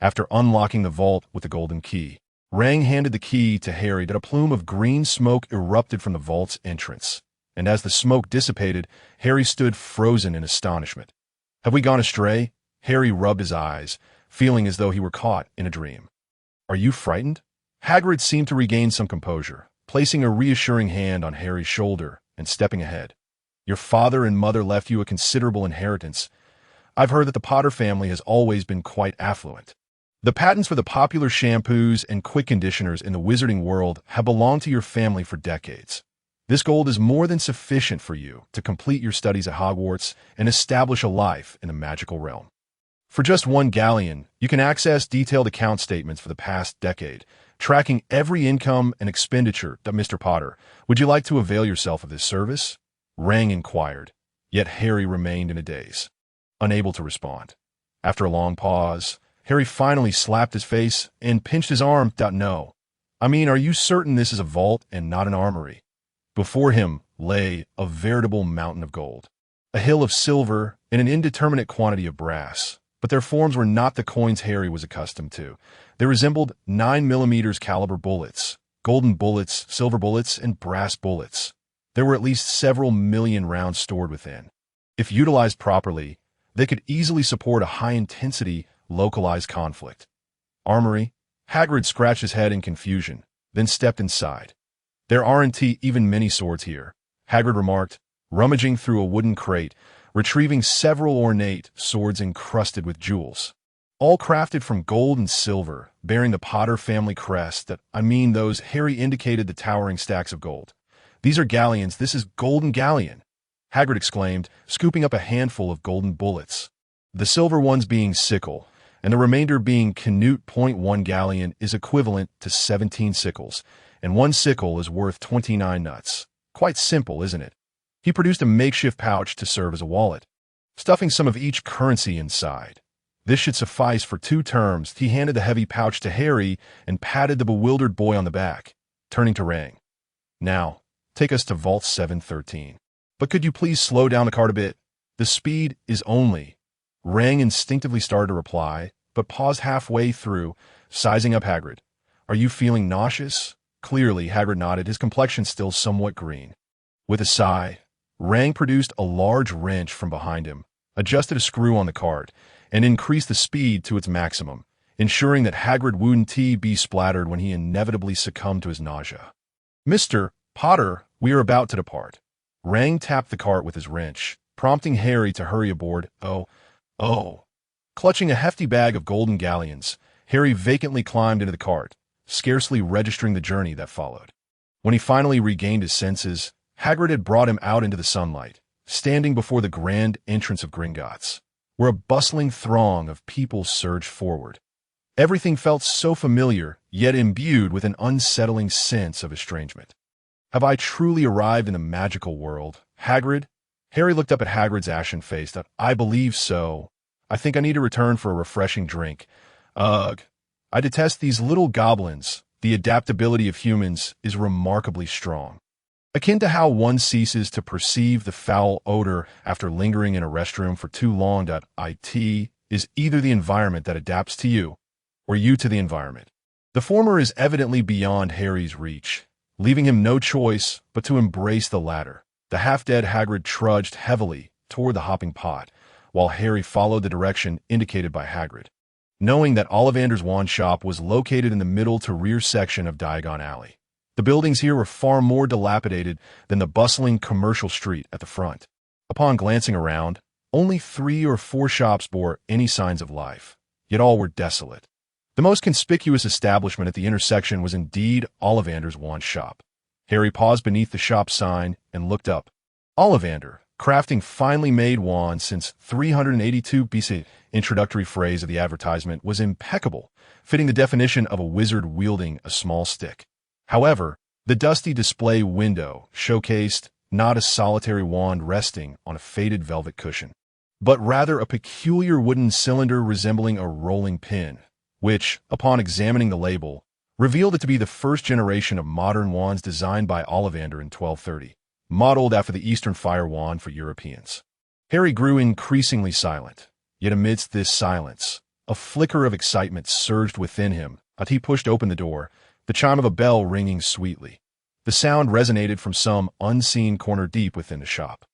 After unlocking the vault with the golden key, Rang handed the key to Harry. That a plume of green smoke erupted from the vault's entrance, and as the smoke dissipated, Harry stood frozen in astonishment. "Have we gone astray?" Harry rubbed his eyes, feeling as though he were caught in a dream. "Are you frightened?" Hagrid seemed to regain some composure, placing a reassuring hand on Harry's shoulder and stepping ahead. "Your father and mother left you a considerable inheritance. I've heard that the Potter family has always been quite affluent. The patents for the popular shampoos and quick conditioners in the wizarding world have belonged to your family for decades. This gold is more than sufficient for you to complete your studies at Hogwarts and establish a life in the magical realm. For just 1 galleon, you can access detailed account statements for the past decade, tracking every income and expenditure that Mr. Potter. Would you like to avail yourself of this service?" Rang inquired, yet Harry remained in a daze, unable to respond. After a long pause, Harry finally slapped his face and pinched his arm. "No. I mean, are you certain this is a vault and not an armory?" Before him lay a veritable mountain of gold, a hill of silver, and an indeterminate quantity of brass. But their forms were not the coins Harry was accustomed to. They resembled 9mm caliber bullets, golden bullets, silver bullets, and brass bullets. There were at least several million rounds stored within. If utilized properly, they could easily support a high-intensity, localized conflict. "Armory?" Hagrid scratched his head in confusion, then stepped inside. "There aren't even many swords here," Hagrid remarked, rummaging through a wooden crate, retrieving several ornate swords encrusted with jewels, all crafted from gold and silver, bearing the Potter family crest. Those Harry indicated the towering stacks of gold. "These are galleons. This is golden galleon," Hagrid exclaimed, scooping up a handful of golden bullets. "The silver ones being sickle, and the remainder being canute. 1 galleon is equivalent to 17 sickles, and 1 sickle is worth 29 nuts. Quite simple, isn't it?" He produced a makeshift pouch to serve as a wallet, stuffing some of each currency inside. "This should suffice for 2 terms." He handed the heavy pouch to Harry and patted the bewildered boy on the back, turning to Rang. "Now, take us to Vault 713. But could you please slow down the cart a bit? The speed is only—" Rang instinctively started to reply, but paused halfway through, sizing up Hagrid. "Are you feeling nauseous?" Clearly, Hagrid nodded, his complexion still somewhat green. With a sigh, Rang produced a large wrench from behind him, adjusted a screw on the cart, and increased the speed to its maximum, ensuring that Hagrid wouldn't be splattered when he inevitably succumbed to his nausea. "Mr. Potter, we are about to depart. Rang tapped the cart with his wrench, prompting Harry to hurry aboard. Oh. Clutching a hefty bag of golden galleons, Harry vacantly climbed into the cart, scarcely registering the journey that followed. When he finally regained his senses, Hagrid had brought him out into the sunlight, standing before the grand entrance of Gringotts, where a bustling throng of people surged forward. Everything felt so familiar, yet imbued with an unsettling sense of estrangement. Have I truly arrived in the magical world, Hagrid? Harry looked up at Hagrid's ashen face. I believe so. I think I need to return for a refreshing drink. Ugh. I detest these little goblins. The adaptability of humans is remarkably strong. Akin to how one ceases to perceive the foul odor after lingering in a restroom for too long. It is either the environment that adapts to you, or you to the environment. The former is evidently beyond Harry's reach, leaving him no choice but to embrace the latter. The half-dead Hagrid trudged heavily toward the hopping pot, while Harry followed the direction indicated by Hagrid, knowing that Ollivander's wand shop was located in the middle to rear section of Diagon Alley. The buildings here were far more dilapidated than the bustling commercial street at the front. Upon glancing around, only 3 or 4 shops bore any signs of life, yet all were desolate. The most conspicuous establishment at the intersection was indeed Ollivander's wand shop. Harry paused beneath the shop sign and looked up. Ollivander, crafting finely made wands since 382 BC. Introductory phrase of the advertisement was impeccable, fitting the definition of a wizard wielding a small stick. However, the dusty display window showcased not a solitary wand resting on a faded velvet cushion, but rather a peculiar wooden cylinder resembling a rolling pin, which, upon examining the label, revealed it to be the first generation of modern wands designed by Ollivander in 1230, modeled after the Eastern fire wand for Europeans. Harry grew increasingly silent, yet amidst this silence, a flicker of excitement surged within him as he pushed open the door, the chime of a bell ringing sweetly. The sound resonated from some unseen corner deep within the shop.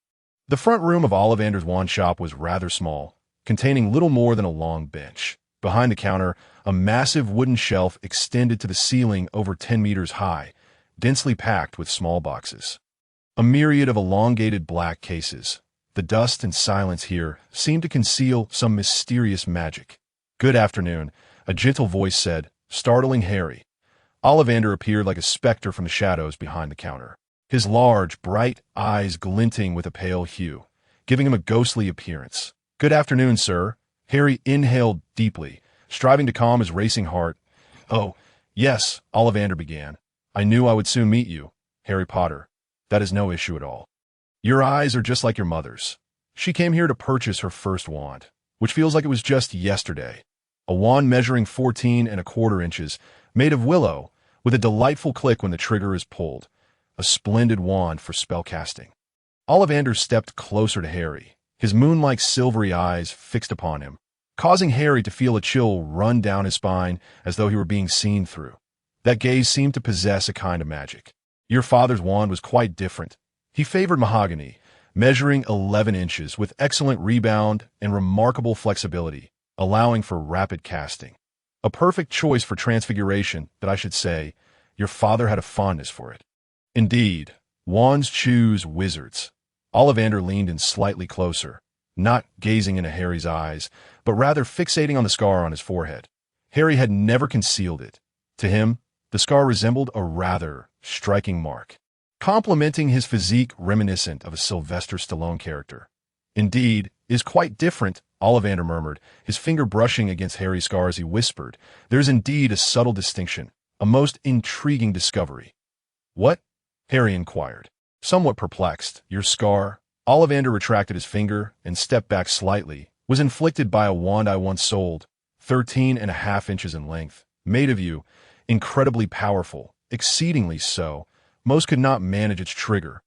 The front room of Ollivander's wand shop was rather small, containing little more than a long bench. Behind the counter, a massive wooden shelf extended to the ceiling over 10 meters high, densely packed with small boxes. A myriad of elongated black cases. The dust and silence here seemed to conceal some mysterious magic. "Good afternoon," a gentle voice said, startling Harry. Ollivander appeared like a specter from the shadows behind the counter, his large, bright eyes glinting with a pale hue, giving him a ghostly appearance. "Good afternoon, sir." Harry inhaled deeply, striving to calm his racing heart. "Oh, yes," Ollivander began. "I knew I would soon meet you, Harry Potter. That is no issue at all. Your eyes are just like your mother's. She came here to purchase her first wand, which feels like it was just yesterday. A wand measuring 14¼ inches, made of willow, with a delightful click when the trigger is pulled. A splendid wand for spellcasting." Ollivander stepped closer to Harry, his moon-like silvery eyes fixed upon him, causing Harry to feel a chill run down his spine as though he were being seen through. That gaze seemed to possess a kind of magic. "Your father's wand was quite different. He favored mahogany, measuring 11 inches with excellent rebound and remarkable flexibility, allowing for rapid casting. A perfect choice for transfiguration, that I should say. Your father had a fondness for it." "Indeed, wands choose wizards." Ollivander leaned in slightly closer, not gazing into Harry's eyes, but rather fixating on the scar on his forehead. Harry had never concealed it. To him, the scar resembled a rather striking mark, complementing his physique reminiscent of a Sylvester Stallone character. "Indeed, is quite different," Ollivander murmured, his finger brushing against Harry's scar as he whispered. "There's indeed a subtle distinction, a most intriguing discovery." "What?" Harry inquired, somewhat perplexed. "Your scar," Ollivander retracted his finger and stepped back slightly, "was inflicted by a wand I once sold, 13½ inches in length, made of you, incredibly powerful, exceedingly so. Most could not manage its trigger.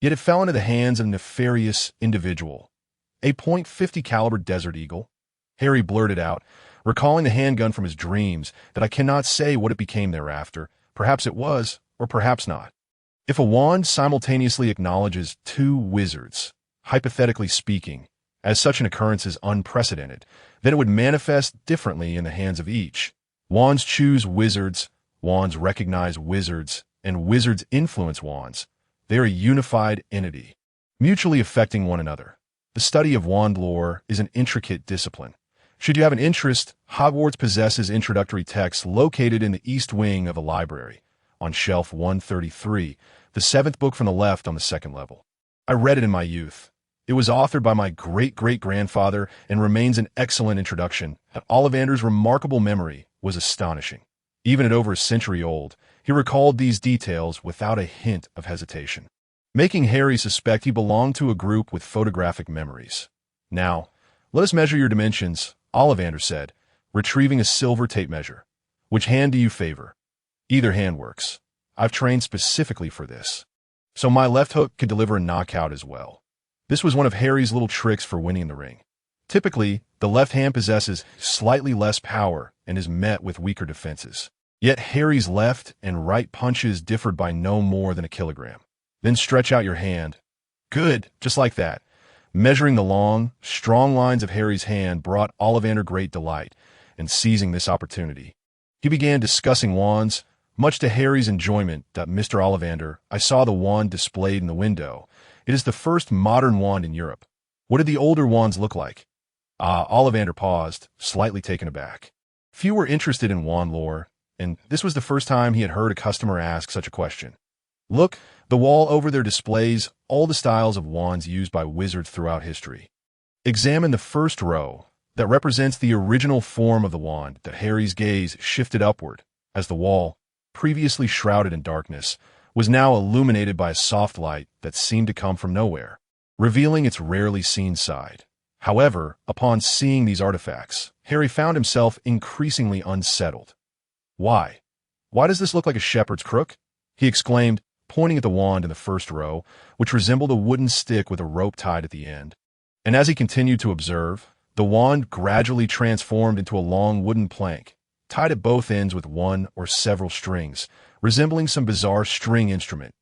Yet it fell into the hands of a nefarious individual. A .50 caliber Desert Eagle?" Harry blurted out, recalling the handgun from his dreams, that I cannot say what it became thereafter. Perhaps it was, or perhaps not. If a wand simultaneously acknowledges 2 wizards, hypothetically speaking, as such an occurrence is unprecedented, then it would manifest differently in the hands of each. Wands choose wizards, wands recognize wizards, and wizards' influence wands, they are a unified entity, mutually affecting one another. The study of wand lore is an intricate discipline. Should you have an interest, Hogwarts possesses introductory texts located in the east wing of a library, on shelf 133, the seventh book from the left on the second level. I read it in my youth. It was authored by my great-great-grandfather and remains an excellent introduction. Ollivander's remarkable memory was astonishing. Even at over a century old, he recalled these details without a hint of hesitation, making Harry suspect he belonged to a group with photographic memories. "Now, let us measure your dimensions," Ollivander said, retrieving a silver tape measure. "Which hand do you favor?" "Either hand works. I've trained specifically for this. So my left hook could deliver a knockout as well." This was one of Harry's little tricks for winning the ring. Typically, the left hand possesses slightly less power and is met with weaker defenses. Yet Harry's left and right punches differed by no more than a kilogram. "Then stretch out your hand." "Good, just like that." Measuring the long, strong lines of Harry's hand brought Ollivander great delight, and seizing this opportunity, he began discussing wands. Much to Harry's enjoyment, "Mr. Ollivander, I saw the wand displayed in the window. It is the first modern wand in Europe. What did the older wands look like?" Ollivander paused, slightly taken aback. Few were interested in wand lore, and this was the first time he had heard a customer ask such a question. "Look, the wall over there displays all the styles of wands used by wizards throughout history. Examine the first row that represents the original form of the wand." Harry's gaze shifted upward as the wall, previously shrouded in darkness, was now illuminated by a soft light that seemed to come from nowhere, revealing its rarely seen side. However, upon seeing these artifacts, Harry found himself increasingly unsettled. "Why? Why does this look like a shepherd's crook?" he exclaimed, pointing at the wand in the first row, which resembled a wooden stick with a rope tied at the end. And as he continued to observe, the wand gradually transformed into a long wooden plank, tied at both ends with one or several strings, resembling some bizarre string instrument.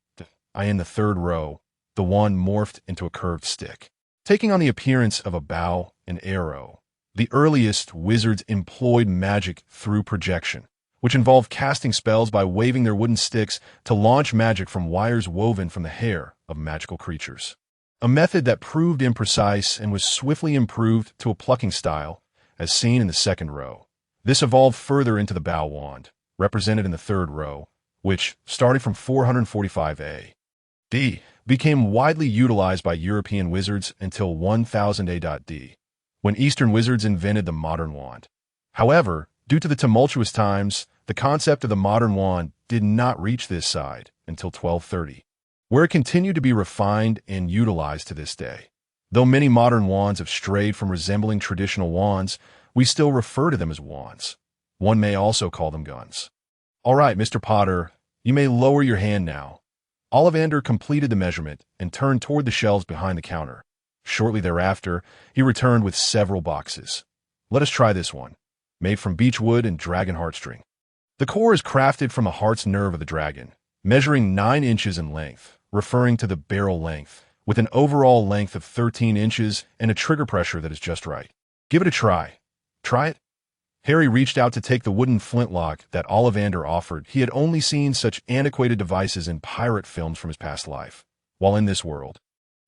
In the third row, the wand morphed into a curved stick, taking on the appearance of a bow and arrow. The earliest wizards employed magic through projection, which involved casting spells by waving their wooden sticks to launch magic from wires woven from the hair of magical creatures. A method that proved imprecise and was swiftly improved to a plucking style, as seen in the second row. This evolved further into the bow wand, represented in the third row, which, starting from 445 AD, became widely utilized by European wizards until 1000 AD, when Eastern wizards invented the modern wand. However, due to the tumultuous times, the concept of the modern wand did not reach this side until 1230, where it continued to be refined and utilized to this day. Though many modern wands have strayed from resembling traditional wands, we still refer to them as wands. One may also call them guns. "All right, Mr. Potter, you may lower your hand now." Ollivander completed the measurement and turned toward the shelves behind the counter. Shortly thereafter, he returned with several boxes. "Let us try this one, made from beechwood and dragon heartstring. The core is crafted from the heart's nerve of the dragon, measuring 9 inches in length, referring to the barrel length, with an overall length of 13 inches and a trigger pressure that is just right. Give it a try." "Try it?" Harry reached out to take the wooden flintlock that Ollivander offered. He had only seen such antiquated devices in pirate films from his past life. While in this world,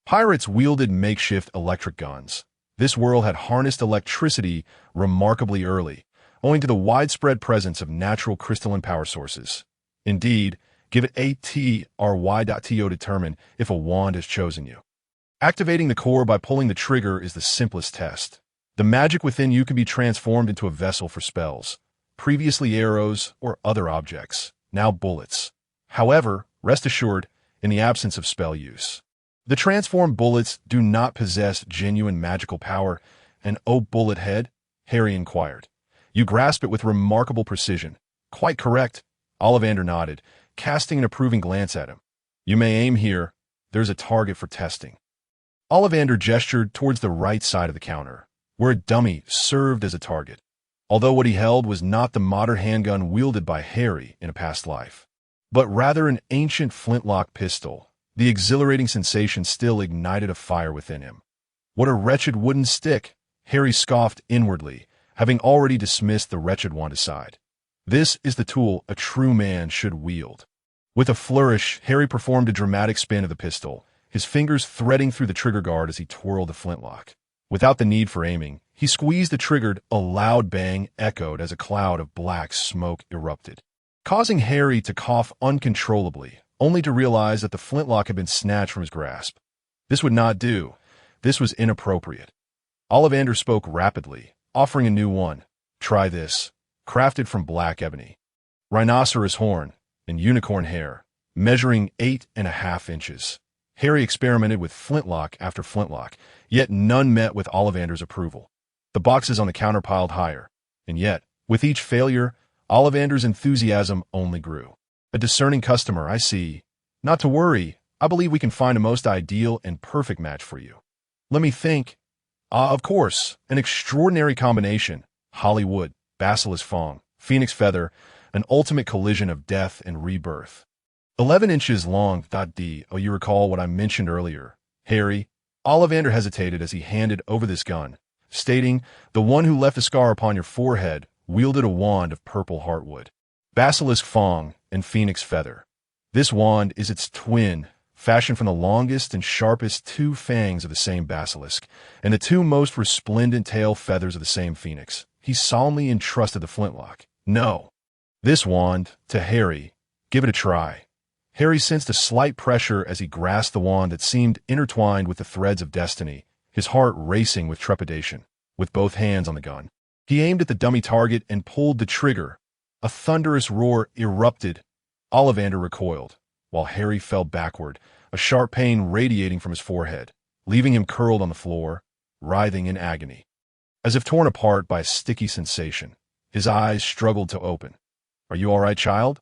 pirates wielded makeshift electric guns. This world had harnessed electricity remarkably early, owing to the widespread presence of natural crystalline power sources. Indeed, give it a try.to determine if a wand has chosen you. Activating the core by pulling the trigger is the simplest test. The magic within you can be transformed into a vessel for spells, previously arrows or other objects, now bullets. However, rest assured, in the absence of spell use, the transformed bullets do not possess genuine magical power. "And oh, bullet head?" Harry inquired. "You grasp it with remarkable precision." "Quite correct," Ollivander nodded, casting an approving glance at him. "You may aim here. There's a target for testing." Ollivander gestured towards the right side of the counter, where a dummy served as a target, although what he held was not the modern handgun wielded by Harry in a past life, but rather an ancient flintlock pistol. The exhilarating sensation still ignited a fire within him. "What a wretched wooden stick!" Harry scoffed inwardly, having already dismissed the wretched wand aside. "This is the tool a true man should wield." With a flourish, Harry performed a dramatic spin of the pistol, his fingers threading through the trigger guard as he twirled the flintlock. Without the need for aiming, he squeezed the trigger. A loud bang echoed as a cloud of black smoke erupted, causing Harry to cough uncontrollably, only to realize that the flintlock had been snatched from his grasp. This would not do. This was inappropriate. Ollivander spoke rapidly, offering a new one. Try this. Crafted from black ebony. Rhinoceros horn and unicorn hair, measuring 8.5 inches. Harry experimented with flintlock after flintlock, yet none met with Ollivander's approval. The boxes on the counter piled higher, and yet, with each failure, Ollivander's enthusiasm only grew. A discerning customer, I see. Not to worry, I believe we can find a most ideal and perfect match for you. Let me think. Of course, an extraordinary combination. Hollywood, basilisk fang, phoenix feather, an ultimate collision of death and rebirth. 11 inches long. Oh, you recall what I mentioned earlier. Harry, Ollivander hesitated as he handed over this gun, stating, the one who left a scar upon your forehead wielded a wand of purple heartwood, basilisk fang, and phoenix feather. This wand is its twin, fashioned from the longest and sharpest two fangs of the same basilisk, and the two most resplendent tail feathers of the same phoenix. He solemnly entrusted the flintlock. No. This wand, to Harry. Give it a try. Harry sensed a slight pressure as he grasped the wand that seemed intertwined with the threads of destiny, his heart racing with trepidation. With both hands on the gun, he aimed at the dummy target and pulled the trigger. A thunderous roar erupted. Ollivander recoiled, while Harry fell backward, a sharp pain radiating from his forehead, leaving him curled on the floor, writhing in agony. As if torn apart by a sticky sensation, his eyes struggled to open. Are you all right, child?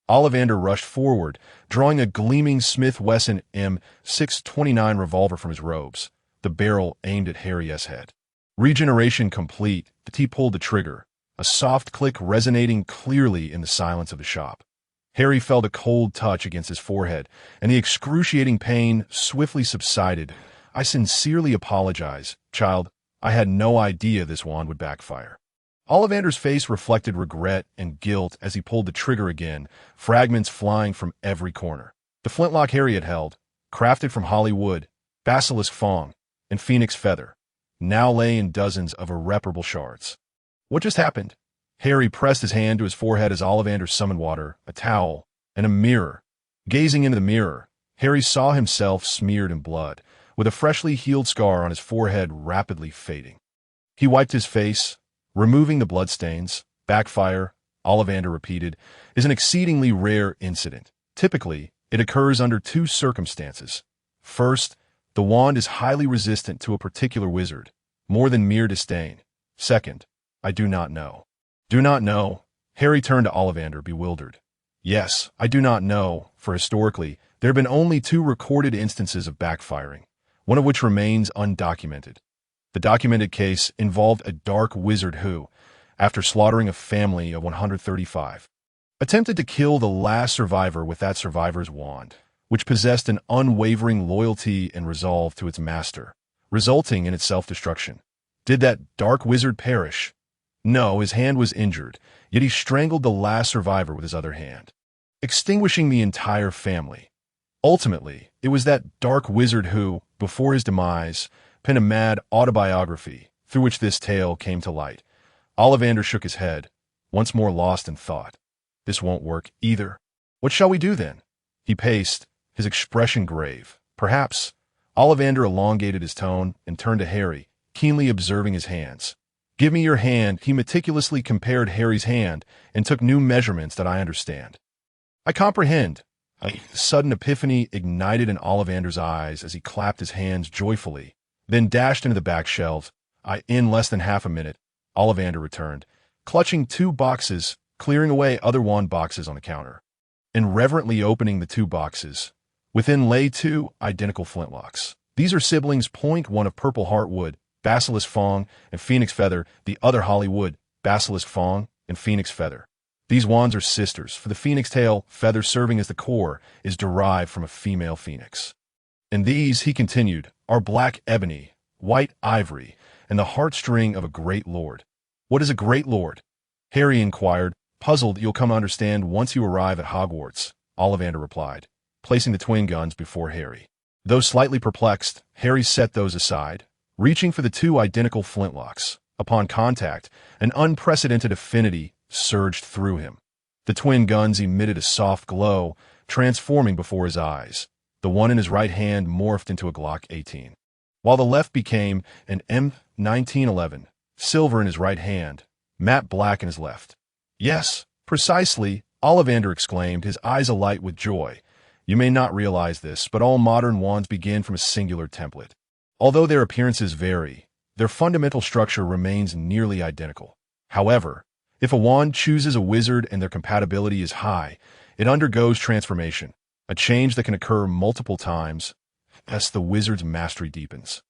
Ollivander rushed forward, drawing a gleaming Smith Wesson M629 revolver from his robes, the barrel aimed at Harry's head. Regeneration complete, he pulled the trigger, a soft click resonating clearly in the silence of the shop. Harry felt a cold touch against his forehead, and the excruciating pain swiftly subsided. I sincerely apologize, child. I had no idea this wand would backfire. Ollivander's face reflected regret and guilt as he pulled the trigger again, fragments flying from every corner. The flintlock Harry had held, crafted from Hollywood, basilisk fang, and phoenix feather, now lay in dozens of irreparable shards. What just happened? Harry pressed his hand to his forehead as Ollivander summoned water, a towel, and a mirror. Gazing into the mirror, Harry saw himself smeared in blood, with a freshly healed scar on his forehead rapidly fading. He wiped his face, removing the bloodstains. Backfire, Ollivander repeated, is an exceedingly rare incident. Typically, it occurs under two circumstances. First, the wand is highly resistant to a particular wizard, more than mere disdain. Second, I do not know. Do not know? Harry turned to Ollivander, bewildered. Yes, I do not know, for historically, there have been only 2 recorded instances of backfiring, one of which remains undocumented. The documented case involved a dark wizard who, after slaughtering a family of 135, attempted to kill the last survivor with that survivor's wand, which possessed an unwavering loyalty and resolve to its master, resulting in its self-destruction. Did that dark wizard perish? No, his hand was injured, yet he strangled the last survivor with his other hand, extinguishing the entire family. Ultimately, it was that dark wizard who, before his demise, penned a mad autobiography through which this tale came to light. Ollivander shook his head, once more lost in thought. This won't work either. What shall we do then? He paced, his expression grave. Perhaps. Ollivander elongated his tone and turned to Harry, keenly observing his hands. Give me your hand. He meticulously compared Harry's hand and took new measurements that I understand. I comprehend. A sudden epiphany ignited in Ollivander's eyes as he clapped his hands joyfully, then dashed into the back shelves. In less than half a minute, Ollivander returned, clutching 2 boxes, clearing away other wand boxes on the counter, and reverently opening the 2 boxes. Within lay 2 identical flintlocks. These are siblings. One of purple heartwood, basilisk fang, and phoenix feather, the other Hollywood, basilisk fang, and phoenix feather. These wands are sisters, for the phoenix tail, feather serving as the core, is derived from a female phoenix. And these, he continued, are black ebony, white ivory, and the heartstring of a great lord. What is a great lord? Harry inquired, puzzled. You'll come to understand once you arrive at Hogwarts, Ollivander replied, placing the twin guns before Harry. Though slightly perplexed, Harry set those aside, reaching for the two identical flintlocks. Upon contact, an unprecedented affinity surged through him. The twin guns emitted a soft glow, transforming before his eyes. The one in his right hand morphed into a Glock 18, while the left became an M1911, silver in his right hand, matte black in his left. "Yes, precisely," Ollivander exclaimed, his eyes alight with joy. "You may not realize this, but all modern wands begin from a singular template. Although their appearances vary, their fundamental structure remains nearly identical. However, if a wand chooses a wizard and their compatibility is high, it undergoes transformation, a change that can occur multiple times as the wizard's mastery deepens.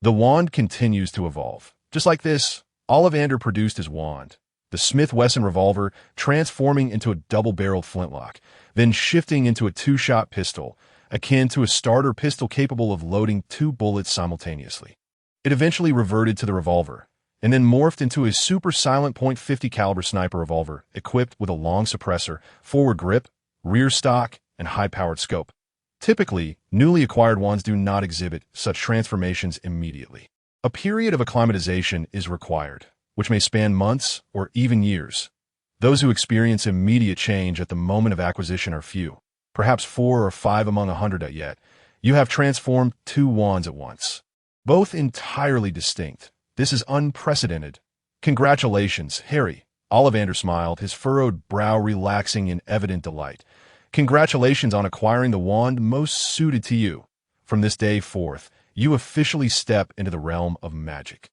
The wand continues to evolve. Just like this, Ollivander produced his wand, the Smith Wesson revolver, transforming into a double-barreled flintlock, then shifting into a two-shot pistol, akin to a starter pistol capable of loading 2 bullets simultaneously. It eventually reverted to the revolver, and then morphed into a super silent .50 caliber sniper revolver, equipped with a long suppressor, forward grip, rear stock, and high-powered scope. Typically, newly acquired wands do not exhibit such transformations immediately. A period of acclimatization is required, which may span months or even years. Those who experience immediate change at the moment of acquisition are few, perhaps 4 or 5 among 100 yet. You have transformed 2 wands at once, both entirely distinct. This is unprecedented. Congratulations, Harry. Ollivander smiled, his furrowed brow relaxing in evident delight. Congratulations on acquiring the wand most suited to you. From this day forth, you officially step into the realm of magic.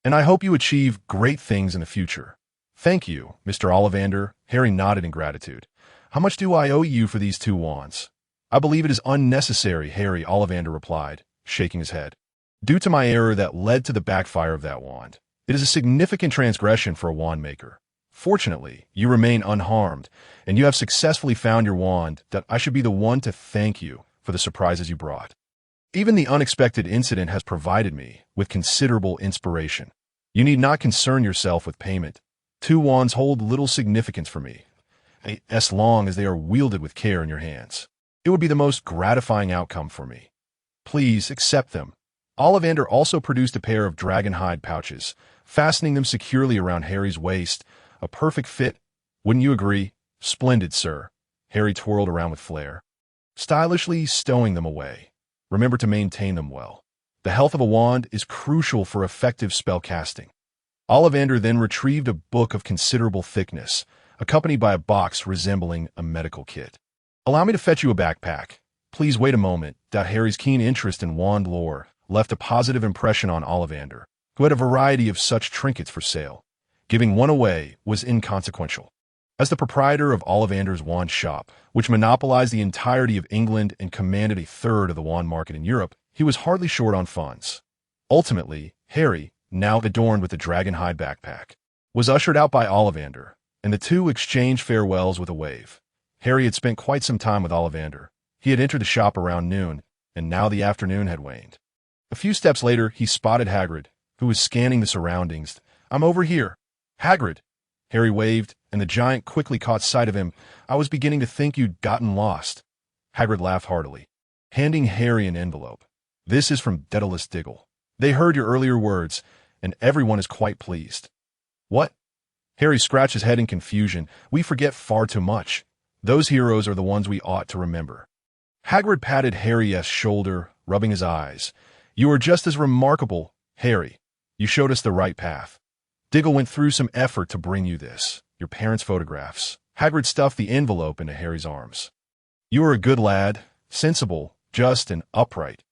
And I hope you achieve great things in the future. Thank you, Mr. Ollivander. Harry nodded in gratitude. How much do I owe you for these 2 wands? I believe it is unnecessary, Harry, Ollivander replied, shaking his head. Due to my error that led to the backfire of that wand. It is a significant transgression for a wand maker. Fortunately, you remain unharmed, and you have successfully found your wand that I should be the one to thank you for the surprises you brought. Even the unexpected incident has provided me with considerable inspiration. You need not concern yourself with payment. 2 wands hold little significance for me, as long as they are wielded with care in your hands. It would be the most gratifying outcome for me. Please accept them. Ollivander also produced a pair of dragon hide pouches, fastening them securely around Harry's waist. A perfect fit. Wouldn't you agree? Splendid, sir. Harry twirled around with flair, stylishly stowing them away. Remember to maintain them well. The health of a wand is crucial for effective spell casting. Ollivander then retrieved a book of considerable thickness, accompanied by a box resembling a medical kit. Allow me to fetch you a backpack. Please wait a moment. Harry's keen interest in wand lore left a positive impression on Ollivander, who had a variety of such trinkets for sale. Giving one away was inconsequential. As the proprietor of Ollivander's wand shop, which monopolized the entirety of England and commanded a third of the wand market in Europe, he was hardly short on funds. Ultimately, Harry, now adorned with the dragon hide backpack, was ushered out by Ollivander, and the two exchanged farewells with a wave. Harry had spent quite some time with Ollivander. He had entered the shop around noon, and now the afternoon had waned. A few steps later, he spotted Hagrid, who was scanning the surroundings. "I'm over here." "Hagrid." Harry waved, and the giant quickly caught sight of him. "I was beginning to think you'd gotten lost." Hagrid laughed heartily, handing Harry an envelope. "This is from Daedalus Diggle. They heard your earlier words, and everyone is quite pleased." "What?" Harry scratched his head in confusion. "We forget far too much. Those heroes are the ones we ought to remember." Hagrid patted Harry's shoulder, rubbing his eyes. "You are just as remarkable, Harry. You showed us the right path. Diggle went through some effort to bring you this, your parents' photographs." Hagrid stuffed the envelope into Harry's arms. "You are a good lad, sensible, just, and upright."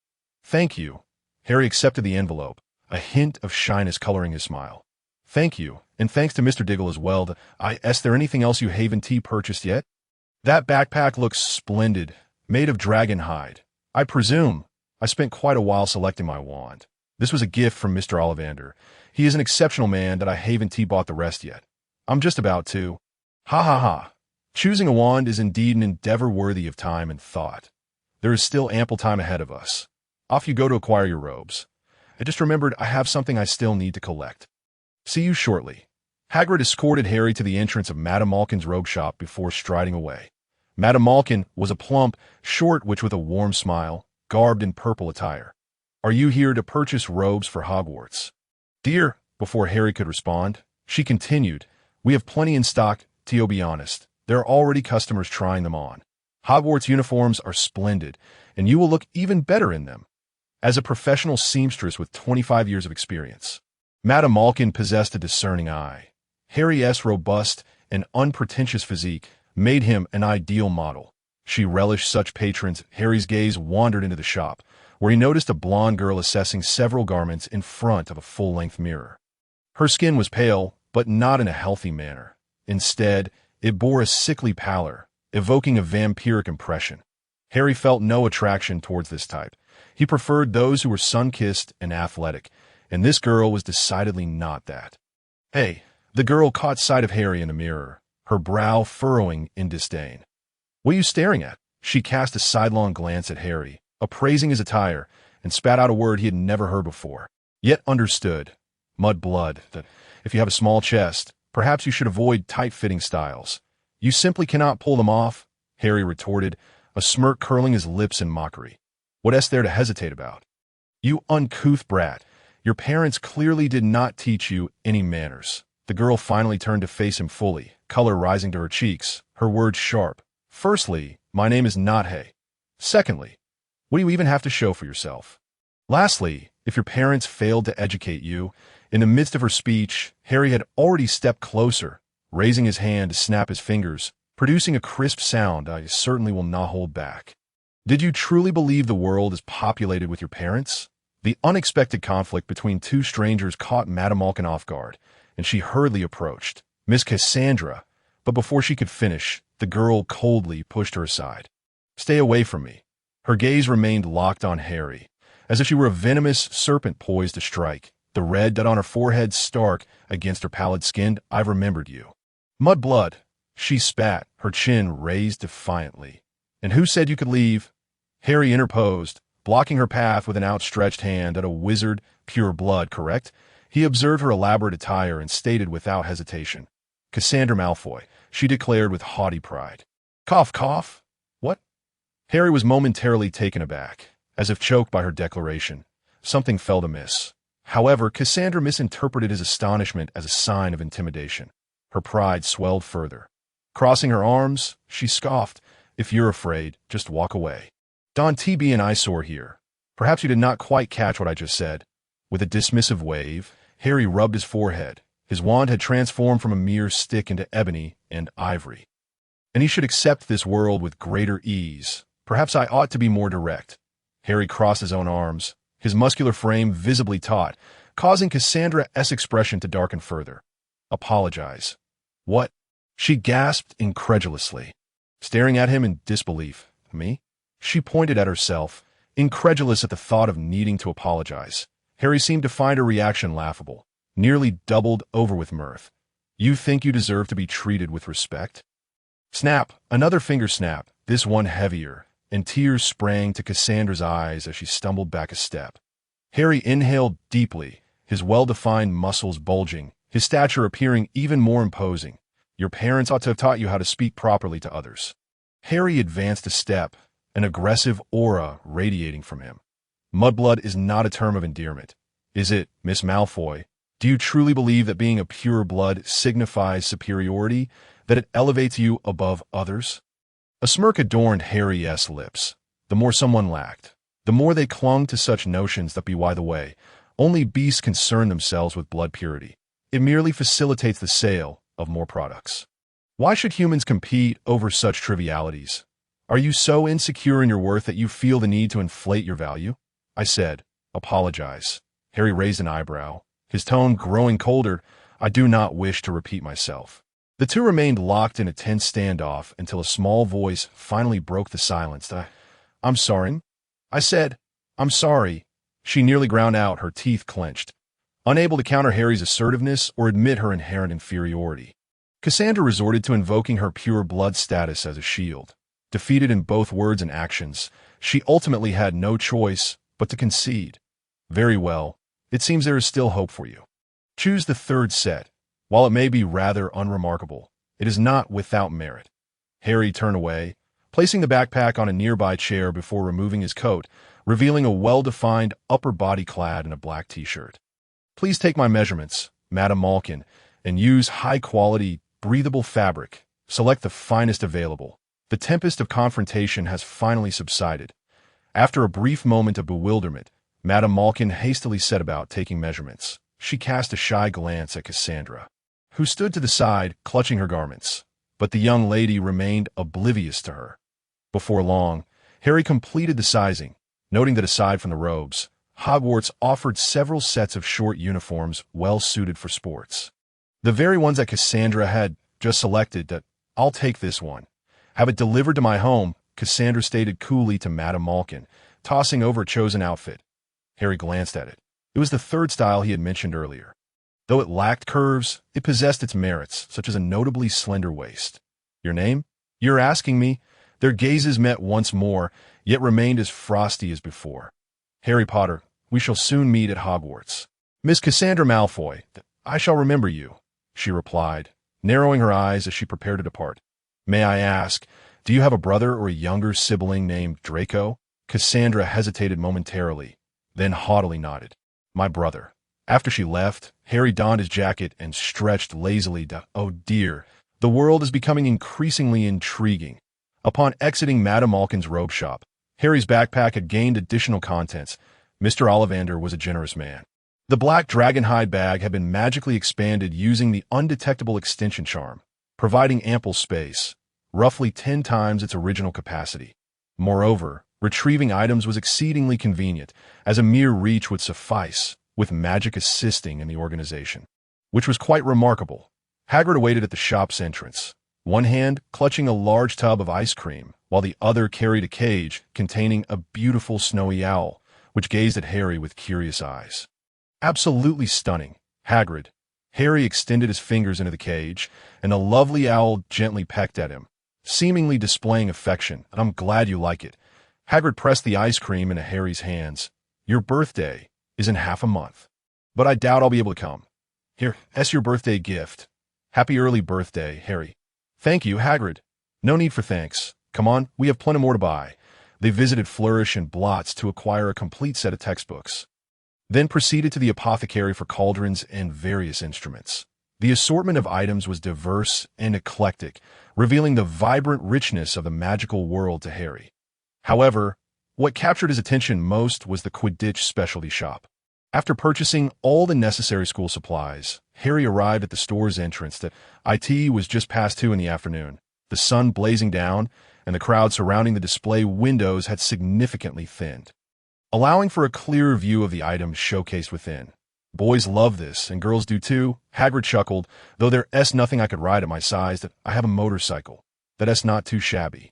"Thank you." Harry accepted the envelope, a hint of shyness coloring his smile. "Thank you, and thanks to Mr. Diggle as well. Is there anything else you haven't purchased yet?" "That backpack looks splendid, made of dragon hide. I presume I spent quite a while selecting my wand. This was a gift from Mr. Ollivander. He is an exceptional man that I haven't bought the rest yet. I'm just about to." "Ha ha ha. Choosing a wand is indeed an endeavor worthy of time and thought. There is still ample time ahead of us. Off you go to acquire your robes. I just remembered I have something I still need to collect. See you shortly." Hagrid escorted Harry to the entrance of Madame Malkin's robe shop before striding away. Madame Malkin was a plump, short witch with a warm smile, garbed in purple attire. "Are you here to purchase robes for Hogwarts?" "Dear," before Harry could respond, she continued, "we have plenty in stock, to be honest. There are already customers trying them on. Hogwarts uniforms are splendid, and you will look even better in them." As a professional seamstress with 25 years of experience, Madame Malkin possessed a discerning eye. Harry's robust and unpretentious physique made him an ideal model. She relished such patrons. Harry's gaze wandered into the shop, where he noticed a blonde girl assessing several garments in front of a full-length mirror. Her skin was pale, but not in a healthy manner. Instead, it bore a sickly pallor, evoking a vampiric impression. Harry felt no attraction towards this type. He preferred those who were sun-kissed and athletic, and this girl was decidedly not that. "Hey," the girl caught sight of Harry in the mirror, her brow furrowing in disdain. "What are you staring at?" She cast a sidelong glance at Harry, appraising his attire, and spat out a word he had never heard before, yet understood. "Mudblood, that if you have a small chest, perhaps you should avoid tight-fitting styles. You simply cannot pull them off," Harry retorted, a smirk curling his lips in mockery. "What's there to hesitate about? You uncouth brat, your parents clearly did not teach you any manners." The girl finally turned to face him fully, color rising to her cheeks, her words sharp. "Firstly, my name is not Hay. Secondly, what do you even have to show for yourself? Lastly, if your parents failed to educate you..." In the midst of her speech, Harry had already stepped closer, raising his hand to snap his fingers, producing a crisp sound I certainly will not hold back. "Did you truly believe the world is populated with your parents?" The unexpected conflict between two strangers caught Madame Malkin off guard, and she hurriedly approached Miss Cassandra, but before she could finish, the girl coldly pushed her aside. "Stay away from me." Her gaze remained locked on Harry, as if she were a venomous serpent poised to strike, the red dot on her forehead stark against her pallid skin. "I've remembered you." "Mudblood," she spat, her chin raised defiantly. "And who said you could leave?" Harry interposed, blocking her path with an outstretched hand. "At a wizard, pure blood, correct?" He observed her elaborate attire and stated without hesitation. "Cassandra Malfoy," she declared with haughty pride. Cough, cough. "What?" Harry was momentarily taken aback, as if choked by her declaration. Something felt amiss. However, Cassandra misinterpreted his astonishment as a sign of intimidation. Her pride swelled further. Crossing her arms, she scoffed, "If you're afraid, just walk away. Don't be an eyesore here. Perhaps you did not quite catch what I just said." With a dismissive wave, Harry rubbed his forehead. His wand had transformed from a mere stick into ebony and ivory. "And he should accept this world with greater ease. Perhaps I ought to be more direct." Harry crossed his own arms, his muscular frame visibly taut, causing Cassandra's expression to darken further. "Apologize." "What?" she gasped incredulously, staring at him in disbelief. "Me?" She pointed at herself, incredulous at the thought of needing to apologize. Harry seemed to find her reaction laughable, nearly doubled over with mirth. "You think you deserve to be treated with respect?" Snap, another finger snap, this one heavier, and tears sprang to Cassandra's eyes as she stumbled back a step. Harry inhaled deeply, his well-defined muscles bulging, his stature appearing even more imposing. "Your parents ought to have taught you how to speak properly to others." Harry advanced a step, an aggressive aura radiating from him. "Mudblood is not a term of endearment. Is it, Miss Malfoy? Do you truly believe that being a pure blood signifies superiority, that it elevates you above others?" A smirk adorned Harry's lips. The more someone lacked, the more they clung to such notions that, by the way, only beasts concern themselves with blood purity. It merely facilitates the sale of more products. Why should humans compete over such trivialities? Are you so insecure in your worth that you feel the need to inflate your value? I said, "Apologize." Harry raised an eyebrow, his tone growing colder. "I do not wish to repeat myself." The two remained locked in a tense standoff until a small voice finally broke the silence. I'm sorry." I said, "I'm sorry." She nearly ground out, her teeth clenched, unable to counter Harry's assertiveness or admit her inherent inferiority. Cassandra resorted to invoking her pure blood status as a shield. Defeated in both words and actions, she ultimately had no choice but to concede. "Very well. It seems there is still hope for you. Choose the third set. While it may be rather unremarkable, it is not without merit." Harry turned away, placing the backpack on a nearby chair before removing his coat, revealing a well-defined upper body clad in a black t-shirt. "Please take my measurements, Madam Malkin, and use high-quality, breathable fabric. Select the finest available." The tempest of confrontation has finally subsided. After a brief moment of bewilderment, Madam Malkin hastily set about taking measurements. She cast a shy glance at Cassandra, who stood to the side, clutching her garments. But the young lady remained oblivious to her. Before long, Harry completed the sizing, noting that aside from the robes, Hogwarts offered several sets of short uniforms well suited for sports. The very ones that Cassandra had just selected. "I'll take this one. Have it delivered to my home," Cassandra stated coolly to Madam Malkin, tossing over a chosen outfit. Harry glanced at it. It was the third style he had mentioned earlier. Though it lacked curves, it possessed its merits, such as a notably slender waist. "Your name? You're asking me?" Their gazes met once more, yet remained as frosty as before. "Harry Potter, we shall soon meet at Hogwarts." "Miss Cassandra Malfoy, I shall remember you," she replied, narrowing her eyes as she prepared to depart. "May I ask, do you have a brother or a younger sibling named Draco?" Cassandra hesitated momentarily, then haughtily nodded. "My brother." After she left, Harry donned his jacket and stretched lazily. Oh dear, the world is becoming increasingly intriguing. Upon exiting Madame Malkin's robe shop, Harry's backpack had gained additional contents. Mr. Ollivander was a generous man. The black dragonhide bag had been magically expanded using the undetectable extension charm, providing ample space, roughly 10 times its original capacity. Moreover, retrieving items was exceedingly convenient, as a mere reach would suffice, with magic assisting in the organization, which was quite remarkable. Hagrid awaited at the shop's entrance, one hand clutching a large tub of ice cream, while the other carried a cage containing a beautiful snowy owl, which gazed at Harry with curious eyes. "Absolutely stunning, Hagrid." Harry extended his fingers into the cage, and the lovely owl gently pecked at him, seemingly displaying affection. "I'm glad you like it." Hagrid pressed the ice cream into Harry's hands. "Your birthday is in half a month, but I doubt I'll be able to come. Here, that's your birthday gift. Happy early birthday, Harry." "Thank you, Hagrid." "No need for thanks. Come on, we have plenty more to buy." They visited Flourish and Blotts to acquire a complete set of textbooks, then proceeded to the apothecary for cauldrons and various instruments. The assortment of items was diverse and eclectic, revealing the vibrant richness of the magical world to Harry. However, what captured his attention most was the Quidditch specialty shop. After purchasing all the necessary school supplies, Harry arrived at the store's entrance. It was just past 2 in the afternoon, the sun blazing down, and the crowd surrounding the display windows had significantly thinned, allowing for a clearer view of the items showcased within. "Boys love this, and girls do too," Hagrid chuckled, "though there's nothing I could ride at my size. I have a motorcycle. That's not too shabby."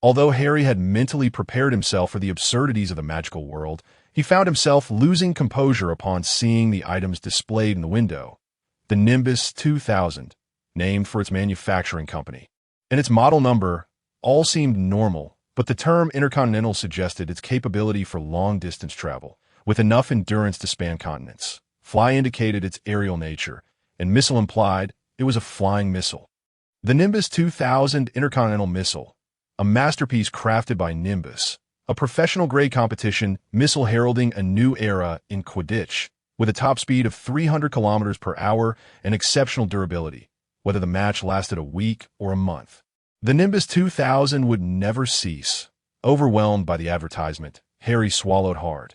Although Harry had mentally prepared himself for the absurdities of the magical world, he found himself losing composure upon seeing the items displayed in the window. The Nimbus 2000, named for its manufacturing company, and its model number all seemed normal, but the term intercontinental suggested its capability for long-distance travel, with enough endurance to span continents. Fly indicated its aerial nature, and missile implied it was a flying missile. The Nimbus 2000 Intercontinental Missile, a masterpiece crafted by Nimbus, a professional-grade competition missile heralding a new era in Quidditch, with a top speed of 300 kilometers per hour and exceptional durability, whether the match lasted a week or a month. The Nimbus 2000 would never cease. Overwhelmed by the advertisement, Harry swallowed hard.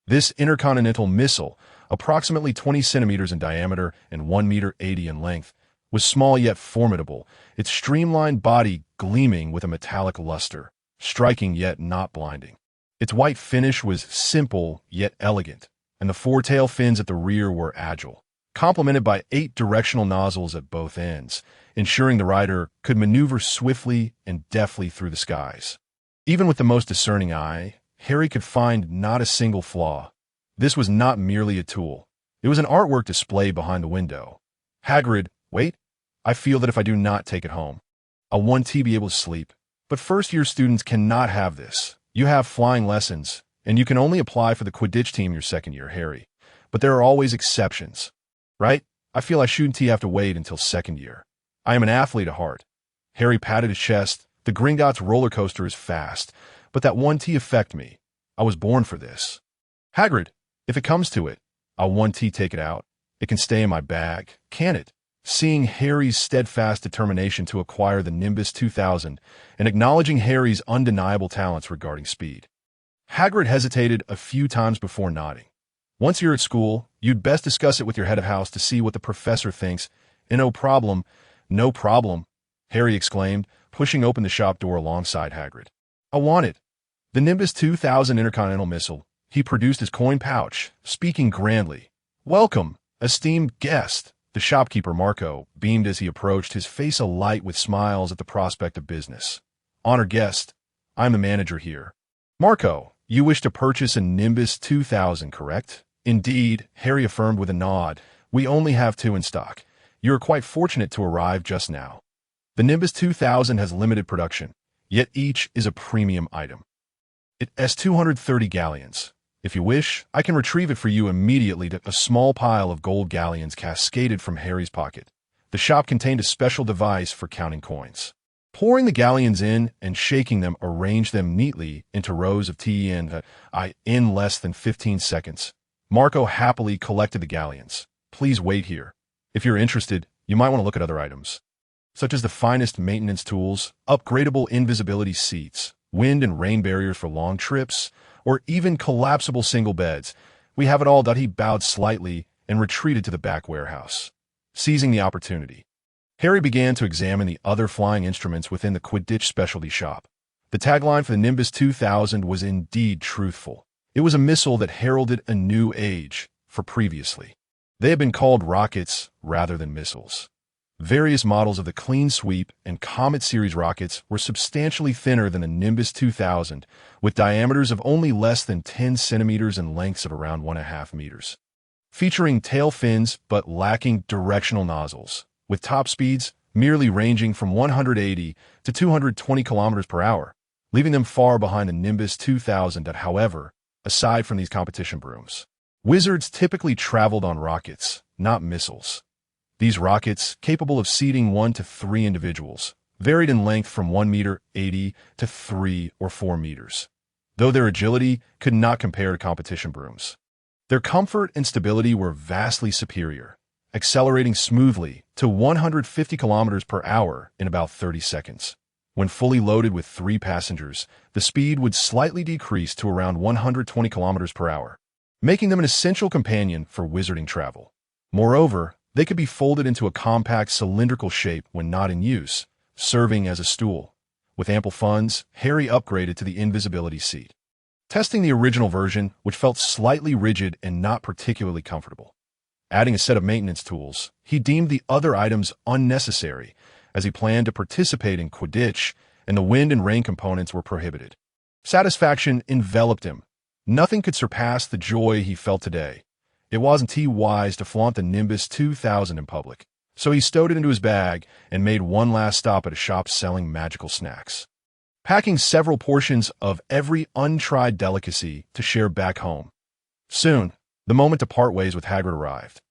This intercontinental missile, approximately 20 centimeters in diameter and 1 meter 80 in length, was small yet formidable, its streamlined body gleaming with a metallic luster, striking yet not blinding. Its white finish was simple yet elegant, and the 4 tail fins at the rear were agile, complemented by 8 directional nozzles at both ends, ensuring the rider could maneuver swiftly and deftly through the skies. Even with the most discerning eye, Harry could find not a single flaw. This was not merely a tool. It was an artwork display behind the window. "Hagrid, wait. I feel that if I do not take it home, I want to be able to sleep. But first-year students cannot have this. You have flying lessons, and you can only apply for the Quidditch team your second year, Harry. But there are always exceptions. Right? I feel I shouldn't have to wait until second year. I am an athlete at heart." Harry patted his chest, The Gringotts roller coaster is fast, but that one T affect me. I was born for this. Hagrid, if it comes to it, I'll one T take it out. It can stay in my bag, can it? Seeing Harry's steadfast determination to acquire the Nimbus 2000 and acknowledging Harry's undeniable talents regarding speed, Hagrid hesitated a few times before nodding. Once you're at school, you'd best discuss it with your head of house to see what the professor thinks. No problem, no problem, Harry exclaimed, pushing open the shop door alongside Hagrid. I want it. The Nimbus 2000 intercontinental missile. He produced his coin pouch, speaking grandly. Welcome, esteemed guest. The shopkeeper, Marco, beamed as he approached, his face alight with smiles at the prospect of business. Honored guest, I'm the manager here. Marco, you wish to purchase a Nimbus 2000, correct? Indeed, Harry affirmed with a nod. We only have 2 in stock. You are quite fortunate to arrive just now. The Nimbus 2000 has limited production, yet each is a premium item. It has 230 galleons. If you wish, I can retrieve it for you immediately. A small pile of gold galleons cascaded from Harry's pocket. The shop contained a special device for counting coins. Pouring the galleons in and shaking them arranged them neatly into rows of T and I in less than 15 seconds. Marco happily collected the galleons. Please wait here. If you're interested, you might want to look at other items, such as the finest maintenance tools, upgradable invisibility seats, wind and rain barriers for long trips, or even collapsible single beds. We have it all. He bowed slightly and retreated to the back warehouse. Seizing the opportunity, Harry began to examine the other flying instruments within the Quidditch specialty shop. The tagline for the Nimbus 2000 was indeed truthful. It was a missile that heralded a new age, for previously they had been called rockets rather than missiles. Various models of the Clean Sweep and Comet series rockets were substantially thinner than the Nimbus 2000, with diameters of only less than 10 centimeters and lengths of around 1.5 meters. Featuring tail fins but lacking directional nozzles, with top speeds merely ranging from 180 to 220 kilometers per hour, leaving them far behind the Nimbus 2000. However, aside from these competition brooms, wizards typically traveled on rockets, not missiles. These rockets, capable of seating 1 to 3 individuals, varied in length from 1 meter 80 to 3 or 4 meters, though their agility could not compare to competition brooms. Their comfort and stability were vastly superior, accelerating smoothly to 150 kilometers per hour in about 30 seconds. When fully loaded with 3 passengers, the speed would slightly decrease to around 120 kilometers per hour, making them an essential companion for wizarding travel. Moreover, they could be folded into a compact cylindrical shape when not in use, serving as a stool. With ample funds, Harry upgraded to the invisibility seat, testing the original version, which felt slightly rigid and not particularly comfortable. Adding a set of maintenance tools, he deemed the other items unnecessary, as he planned to participate in Quidditch, and the wind and rain components were prohibited. Satisfaction enveloped him. Nothing could surpass the joy he felt today. It wasn't wise to flaunt the Nimbus 2000 in public, so he stowed it into his bag and made one last stop at a shop selling magical snacks, packing several portions of every untried delicacy to share back home. Soon, the moment to part ways with Hagrid arrived.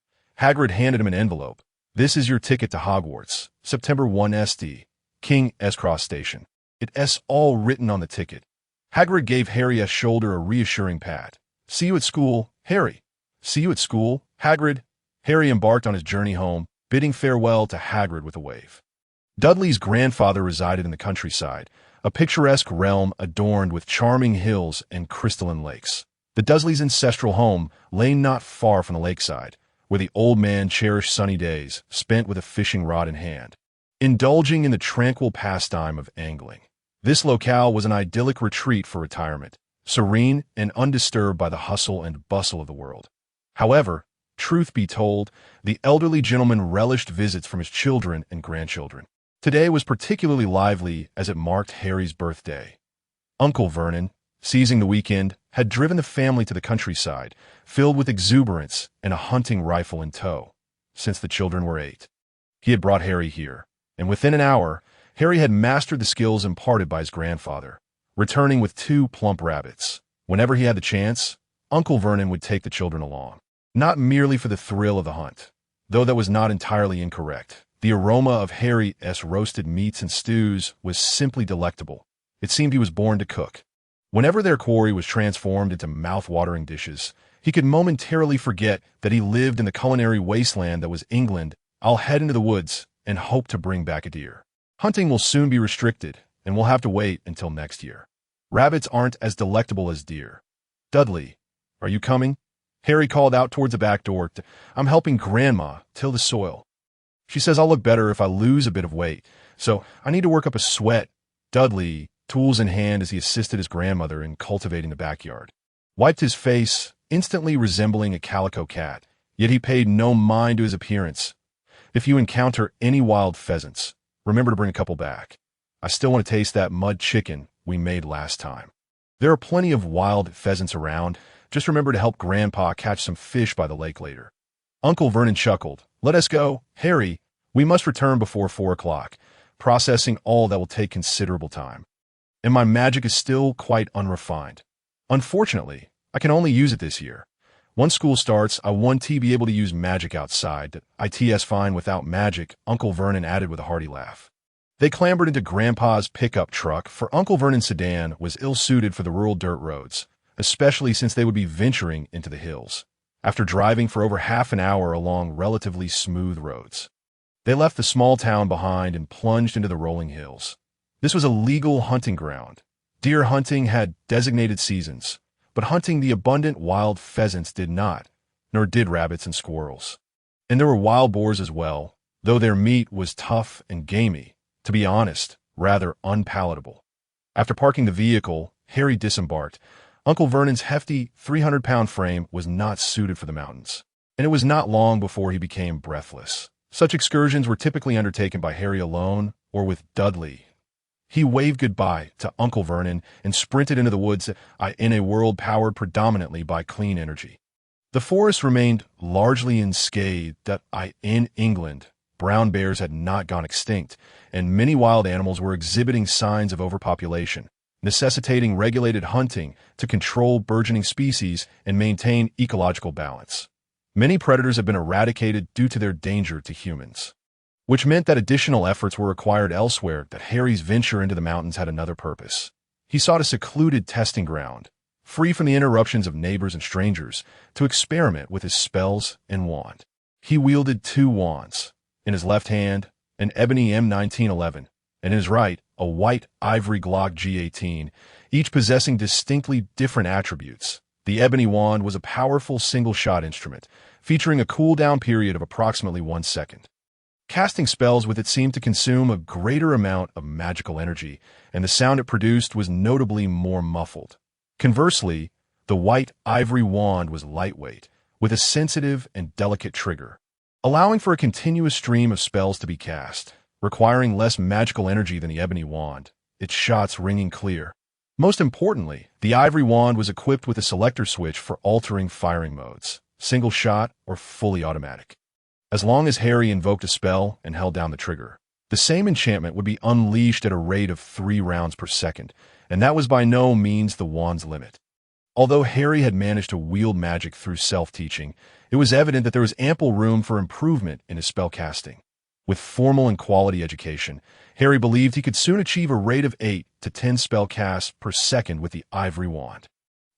Hagrid handed him an envelope. This is your ticket to Hogwarts, September 1 SD, King S. Cross Station. It's all written on the ticket. Hagrid gave Harry's shoulder a reassuring pat. See you at school, Harry. See you at school, Hagrid. Harry embarked on his journey home, bidding farewell to Hagrid with a wave. Dudley's grandfather resided in the countryside, a picturesque realm adorned with charming hills and crystalline lakes. The Dudleys' ancestral home lay not far from the lakeside, where the old man cherished sunny days spent with a fishing rod in hand, indulging in the tranquil pastime of angling. This locale was an idyllic retreat for retirement, serene and undisturbed by the hustle and bustle of the world. However, truth be told, the elderly gentleman relished visits from his children and grandchildren. Today was particularly lively as it marked Harry's birthday. Uncle Vernon, seizing the weekend, had driven the family to the countryside, filled with exuberance and a hunting rifle in tow. Since the children were 8, he had brought Harry here, and within an hour, Harry had mastered the skills imparted by his grandfather, returning with 2 plump rabbits. Whenever he had the chance, Uncle Vernon would take the children along, not merely for the thrill of the hunt, though that was not entirely incorrect. The aroma of Harry's roasted meats and stews was simply delectable. It seemed he was born to cook. Whenever their quarry was transformed into mouth-watering dishes, he could momentarily forget that he lived in the culinary wasteland that was England. I'll head into the woods and hope to bring back a deer. Hunting will soon be restricted, and we'll have to wait until next year. Rabbits aren't as delectable as deer. Dudley, are you coming? Harry called out towards the back door. I'm helping Grandma till the soil. She says I'll look better if I lose a bit of weight, so I need to work up a sweat. Dudley, tools in hand as he assisted his grandmother in cultivating the backyard, wiped his face, instantly resembling a calico cat, yet he paid no mind to his appearance. If you encounter any wild pheasants, remember to bring a couple back. I still want to taste that mud chicken we made last time. There are plenty of wild pheasants around. Just remember to help Grandpa catch some fish by the lake later. Uncle Vernon chuckled. Let us go. Harry, we must return before 4 o'clock. Processing all that will take considerable time. And my magic is still quite unrefined. Unfortunately, I can only use it this year. Once school starts, I want to be able to use magic outside. It's fine without magic, Uncle Vernon added with a hearty laugh. They clambered into Grandpa's pickup truck, for Uncle Vernon's sedan was ill-suited for the rural dirt roads, especially since they would be venturing into the hills. After driving for over half an hour along relatively smooth roads, they left the small town behind and plunged into the rolling hills. This was a legal hunting ground. Deer hunting had designated seasons, but hunting the abundant wild pheasants did not, nor did rabbits and squirrels. And there were wild boars as well, though their meat was tough and gamey, to be honest, rather unpalatable. After parking the vehicle, Harry disembarked. Uncle Vernon's hefty 300-pound frame was not suited for the mountains, and it was not long before he became breathless. Such excursions were typically undertaken by Harry alone or with Dudley. He waved goodbye to Uncle Vernon and sprinted into the woods in a world powered predominantly by clean energy. The forest remained largely unscathed. In England, brown bears had not gone extinct, and many wild animals were exhibiting signs of overpopulation, necessitating regulated hunting to control burgeoning species and maintain ecological balance. Many predators have been eradicated due to their danger to humans, which meant that additional efforts were required elsewhere. That Harry's venture into the mountains had another purpose. He sought a secluded testing ground, free from the interruptions of neighbors and strangers, to experiment with his spells and wand. He wielded 2 wands. In his left hand, an Ebony M1911, and in his right, a white ivory Glock G18, each possessing distinctly different attributes. The Ebony wand was a powerful single-shot instrument, featuring a cooldown period of approximately 1 second. Casting spells with it seemed to consume a greater amount of magical energy, and the sound it produced was notably more muffled. Conversely, the white ivory wand was lightweight, with a sensitive and delicate trigger, allowing for a continuous stream of spells to be cast, requiring less magical energy than the Ebony wand, its shots ringing clear. Most importantly, the ivory wand was equipped with a selector switch for altering firing modes, single shot or fully automatic. As long as Harry invoked a spell and held down the trigger, the same enchantment would be unleashed at a rate of 3 rounds per second, and that was by no means the wand's limit. Although Harry had managed to wield magic through self-teaching, it was evident that there was ample room for improvement in his spellcasting. With formal and quality education, Harry believed he could soon achieve a rate of 8 to 10 spell casts per second with the ivory wand.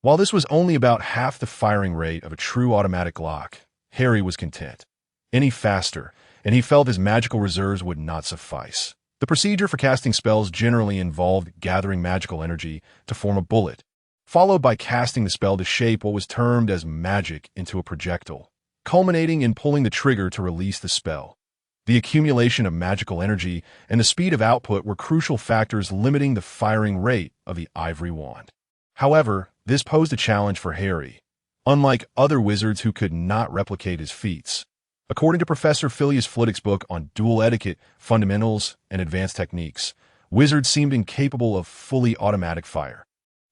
While this was only about half the firing rate of a true automatic Glock, Harry was content. Any faster, and he felt his magical reserves would not suffice. The procedure for casting spells generally involved gathering magical energy to form a bullet, followed by casting the spell to shape what was termed as magic into a projectile, culminating in pulling the trigger to release the spell. The accumulation of magical energy and the speed of output were crucial factors limiting the firing rate of the ivory wand. However, this posed a challenge for Harry, unlike other wizards who could not replicate his feats. According to Professor Phileas Flitwick's book on duel etiquette, fundamentals, and advanced techniques, wizards seemed incapable of fully automatic fire.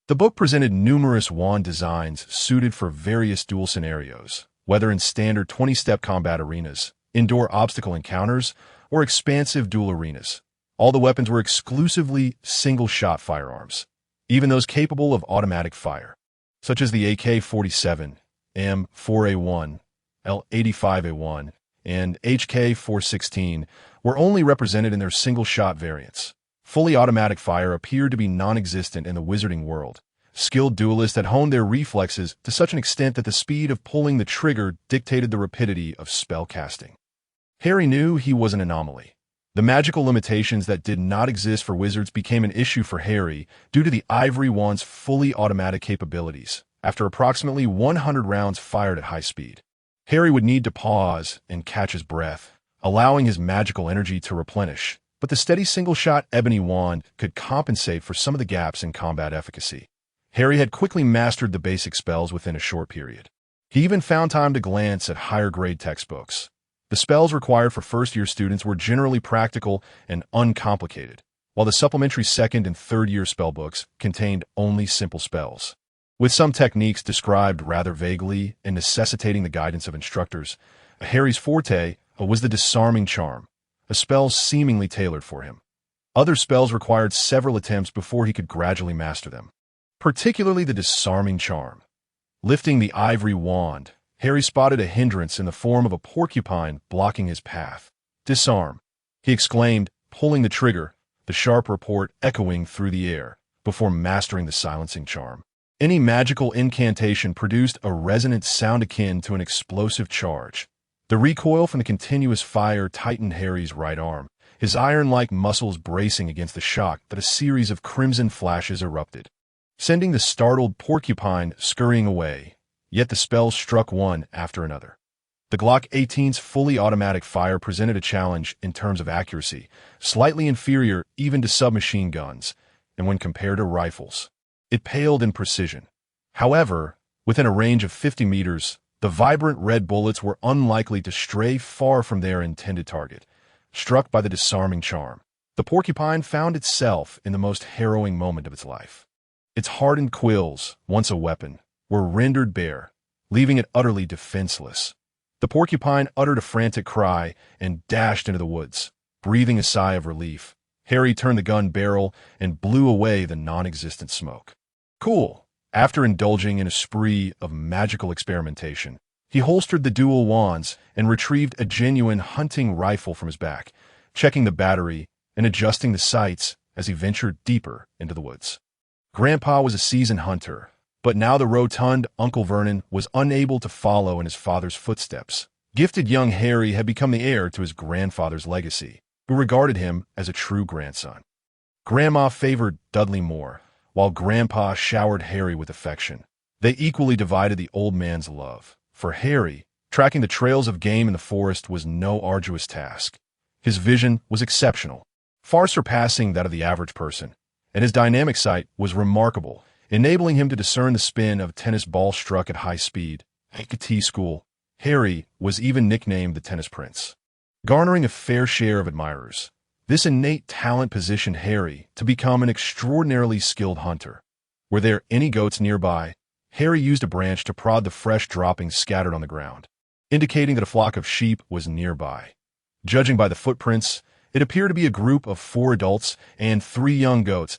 The book presented numerous wand designs suited for various duel scenarios, whether in standard 20-step combat arenas, indoor obstacle encounters, or expansive duel arenas. All the weapons were exclusively single-shot firearms, even those capable of automatic fire, such as the AK-47, M4A1, L85A1, and HK-416 were only represented in their single-shot variants. Fully automatic fire appeared to be non-existent in the wizarding world. Skilled duelists had honed their reflexes to such an extent that the speed of pulling the trigger dictated the rapidity of spell casting. Harry knew he was an anomaly. The magical limitations that did not exist for wizards became an issue for Harry due to the ivory wand's fully automatic capabilities. After approximately 100 rounds fired at high speed, Harry would need to pause and catch his breath, allowing his magical energy to replenish. But the steady single-shot ebony wand could compensate for some of the gaps in combat efficacy. Harry had quickly mastered the basic spells within a short period. He even found time to glance at higher-grade textbooks. The spells required for first-year students were generally practical and uncomplicated, while the supplementary second- and third-year spellbooks contained only simple spells. With some techniques described rather vaguely and necessitating the guidance of instructors, Harry's forte was the disarming charm, a spell seemingly tailored for him. Other spells required several attempts before he could gradually master them, particularly the disarming charm. Lifting the ivory wand, Harry spotted a hindrance in the form of a porcupine blocking his path. "Disarm," he exclaimed, pulling the trigger, the sharp report echoing through the air, before mastering the silencing charm. Any magical incantation produced a resonant sound akin to an explosive charge. The recoil from the continuous fire tightened Harry's right arm, his iron-like muscles bracing against the shock that a series of crimson flashes erupted, sending the startled porcupine scurrying away. Yet the spells struck one after another. The Glock 18's fully automatic fire presented a challenge in terms of accuracy, slightly inferior even to submachine guns, and when compared to rifles, it paled in precision. However, within a range of 50 meters, the vibrant red bullets were unlikely to stray far from their intended target. Struck by the disarming charm, the porcupine found itself in the most harrowing moment of its life. Its hardened quills, once a weapon, were rendered bare, leaving it utterly defenseless. The porcupine uttered a frantic cry and dashed into the woods. Breathing a sigh of relief, Harry turned the gun barrel and blew away the non-existent smoke. Cool. After indulging in a spree of magical experimentation, he holstered the dual wands and retrieved a genuine hunting rifle from his back, checking the battery and adjusting the sights as he ventured deeper into the woods. Grandpa was a seasoned hunter, but now the rotund Uncle Vernon was unable to follow in his father's footsteps. Gifted young Harry had become the heir to his grandfather's legacy, who regarded him as a true grandson. Grandma favored Dudley more, while Grandpa showered Harry with affection. They equally divided the old man's love. For Harry, tracking the trails of game in the forest was no arduous task. His vision was exceptional, far surpassing that of the average person, and his dynamic sight was remarkable, enabling him to discern the spin of a tennis ball struck at high speed. At T school, Harry was even nicknamed the Tennis Prince, garnering a fair share of admirers. This innate talent positioned Harry to become an extraordinarily skilled hunter. Were there any goats nearby, Harry used a branch to prod the fresh droppings scattered on the ground, indicating that a flock of sheep was nearby. Judging by the footprints, it appeared to be a group of 4 adults and 3 young goats,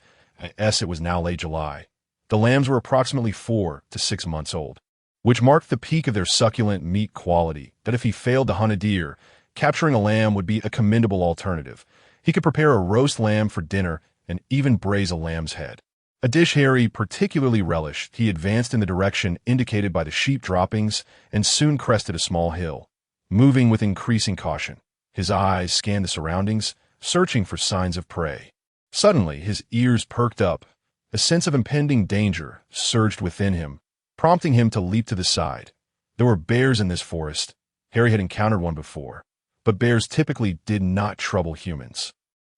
as it was now late July. The lambs were approximately 4 to 6 months old, which marked the peak of their succulent meat quality, that if he failed to hunt a deer, capturing a lamb would be a commendable alternative. He could prepare a roast lamb for dinner and even braise a lamb's head. A dish Harry particularly relished. He advanced in the direction indicated by the sheep droppings and soon crested a small hill. Moving with increasing caution, his eyes scanned the surroundings, searching for signs of prey. Suddenly, his ears perked up. A sense of impending danger surged within him, prompting him to leap to the side. There were bears in this forest. Harry had encountered one before, but bears typically did not trouble humans.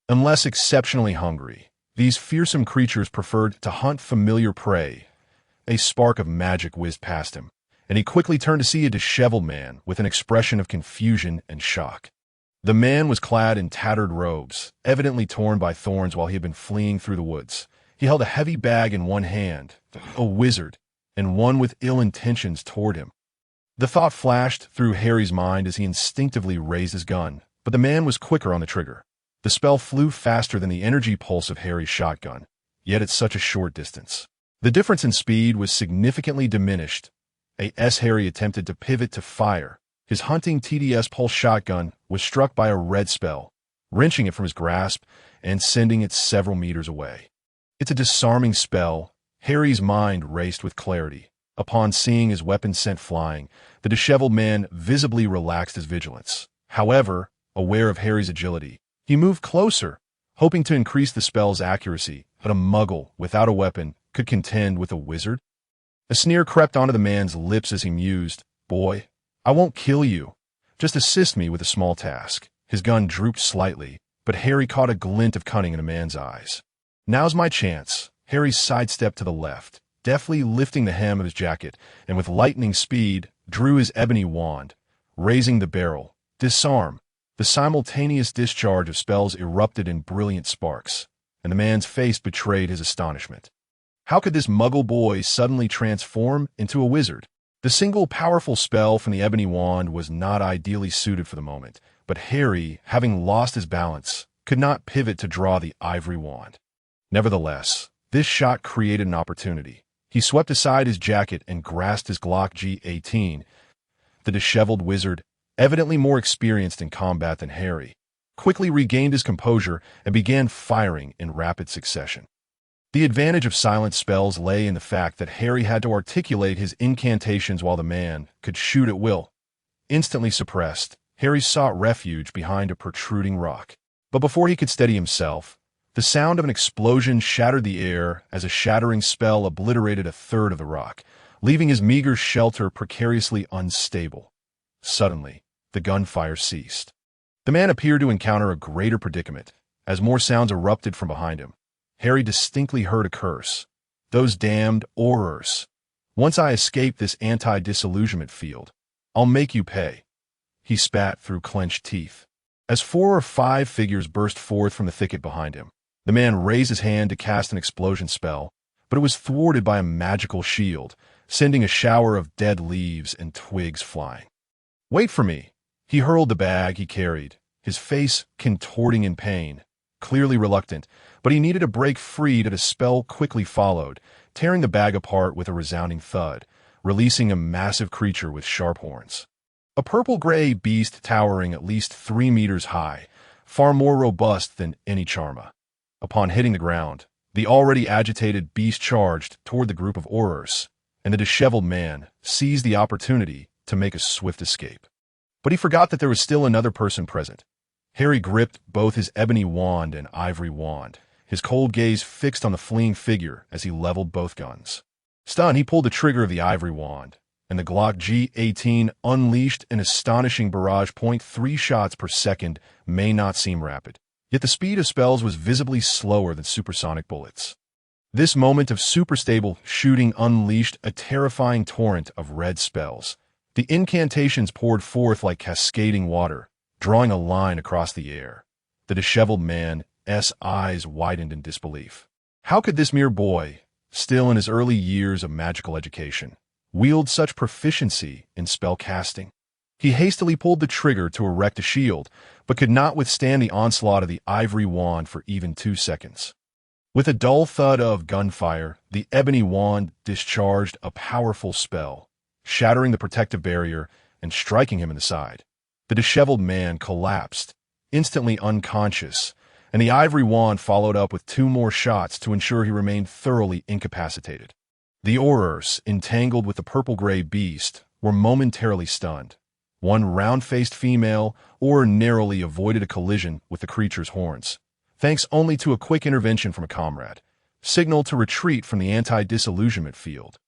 Unless exceptionally hungry, these fearsome creatures preferred to hunt familiar prey. A spark of magic whizzed past him, and he quickly turned to see a disheveled man with an expression of confusion and shock. The man was clad in tattered robes, evidently torn by thorns while he had been fleeing through the woods. He held a heavy bag in one hand, a wizard, and one with ill intentions toward him. The thought flashed through Harry's mind as he instinctively raised his gun, but the man was quicker on the trigger. The spell flew faster than the energy pulse of Harry's shotgun, yet at such a short distance. The difference in speed was significantly diminished. As Harry attempted to pivot to fire, His hunting TDS pulse shotgun was struck by a red spell, wrenching it from his grasp and sending it several meters away. It's a disarming spell. Harry's mind raced with clarity. Upon seeing his weapon sent flying, the disheveled man visibly relaxed his vigilance. However, aware of Harry's agility, he moved closer, hoping to increase the spell's accuracy, but a muggle without a weapon could contend with a wizard? A sneer crept onto the man's lips as he mused, "Boy, I won't kill you. Just assist me with a small task." His gun drooped slightly, but Harry caught a glint of cunning in the man's eyes. "Now's my chance." Harry sidestepped to the left, deftly lifting the hem of his jacket, and with lightning speed, drew his ebony wand, raising the barrel. Disarm. The simultaneous discharge of spells erupted in brilliant sparks, and the man's face betrayed his astonishment. How could this muggle boy suddenly transform into a wizard? The single powerful spell from the ebony wand was not ideally suited for the moment, but Harry, having lost his balance, could not pivot to draw the ivory wand. Nevertheless, this shot created an opportunity. He swept aside his jacket and grasped his Glock G18. The disheveled wizard, evidently more experienced in combat than Harry, quickly regained his composure and began firing in rapid succession. The advantage of silent spells lay in the fact that Harry had to articulate his incantations while the man could shoot at will. Instantly suppressed, Harry sought refuge behind a protruding rock. But before he could steady himself, the sound of an explosion shattered the air as a shattering spell obliterated a third of the rock, leaving his meager shelter precariously unstable. Suddenly, the gunfire ceased. The man appeared to encounter a greater predicament, as more sounds erupted from behind him. Harry distinctly heard a curse. "Those damned aurors. Once I escape this anti-disillusionment field, I'll make you pay." He spat through clenched teeth. As 4 or 5 figures burst forth from the thicket behind him, the man raised his hand to cast an explosion spell, but it was thwarted by a magical shield, sending a shower of dead leaves and twigs flying. "Wait for me." He hurled the bag he carried, his face contorting in pain, clearly reluctant, but he needed to break free that a spell quickly followed, tearing the bag apart with a resounding thud, releasing a massive creature with sharp horns. A purple-gray beast towering at least 3 meters high, far more robust than any charma. Upon hitting the ground, the already agitated beast charged toward the group of aurors, and the disheveled man seized the opportunity to make a swift escape. But he forgot that there was still another person present. Harry gripped both his ebony wand and ivory wand, his cold gaze fixed on the fleeing figure as he leveled both guns. Stunned, he pulled the trigger of the ivory wand, and the Glock G18 unleashed an astonishing barrage. 3 shots per second may not seem rapid, yet the speed of spells was visibly slower than supersonic bullets. This moment of superstable shooting unleashed a terrifying torrent of red spells. The incantations poured forth like cascading water, drawing a line across the air. The disheveled man's eyes widened in disbelief. How could this mere boy, still in his early years of magical education, wield such proficiency in spell casting? He hastily pulled the trigger to erect a shield, but could not withstand the onslaught of the ivory wand for even 2 seconds. With a dull thud of gunfire, the ebony wand discharged a powerful spell, shattering the protective barrier and striking him in the side. The disheveled man collapsed, instantly unconscious, and the ivory wand followed up with 2 more shots to ensure he remained thoroughly incapacitated. The aurors, entangled with the purple-gray beast, were momentarily stunned. One round-faced female auror narrowly avoided a collision with the creature's horns, thanks only to a quick intervention from a comrade, signaled to retreat from the anti-disillusionment field.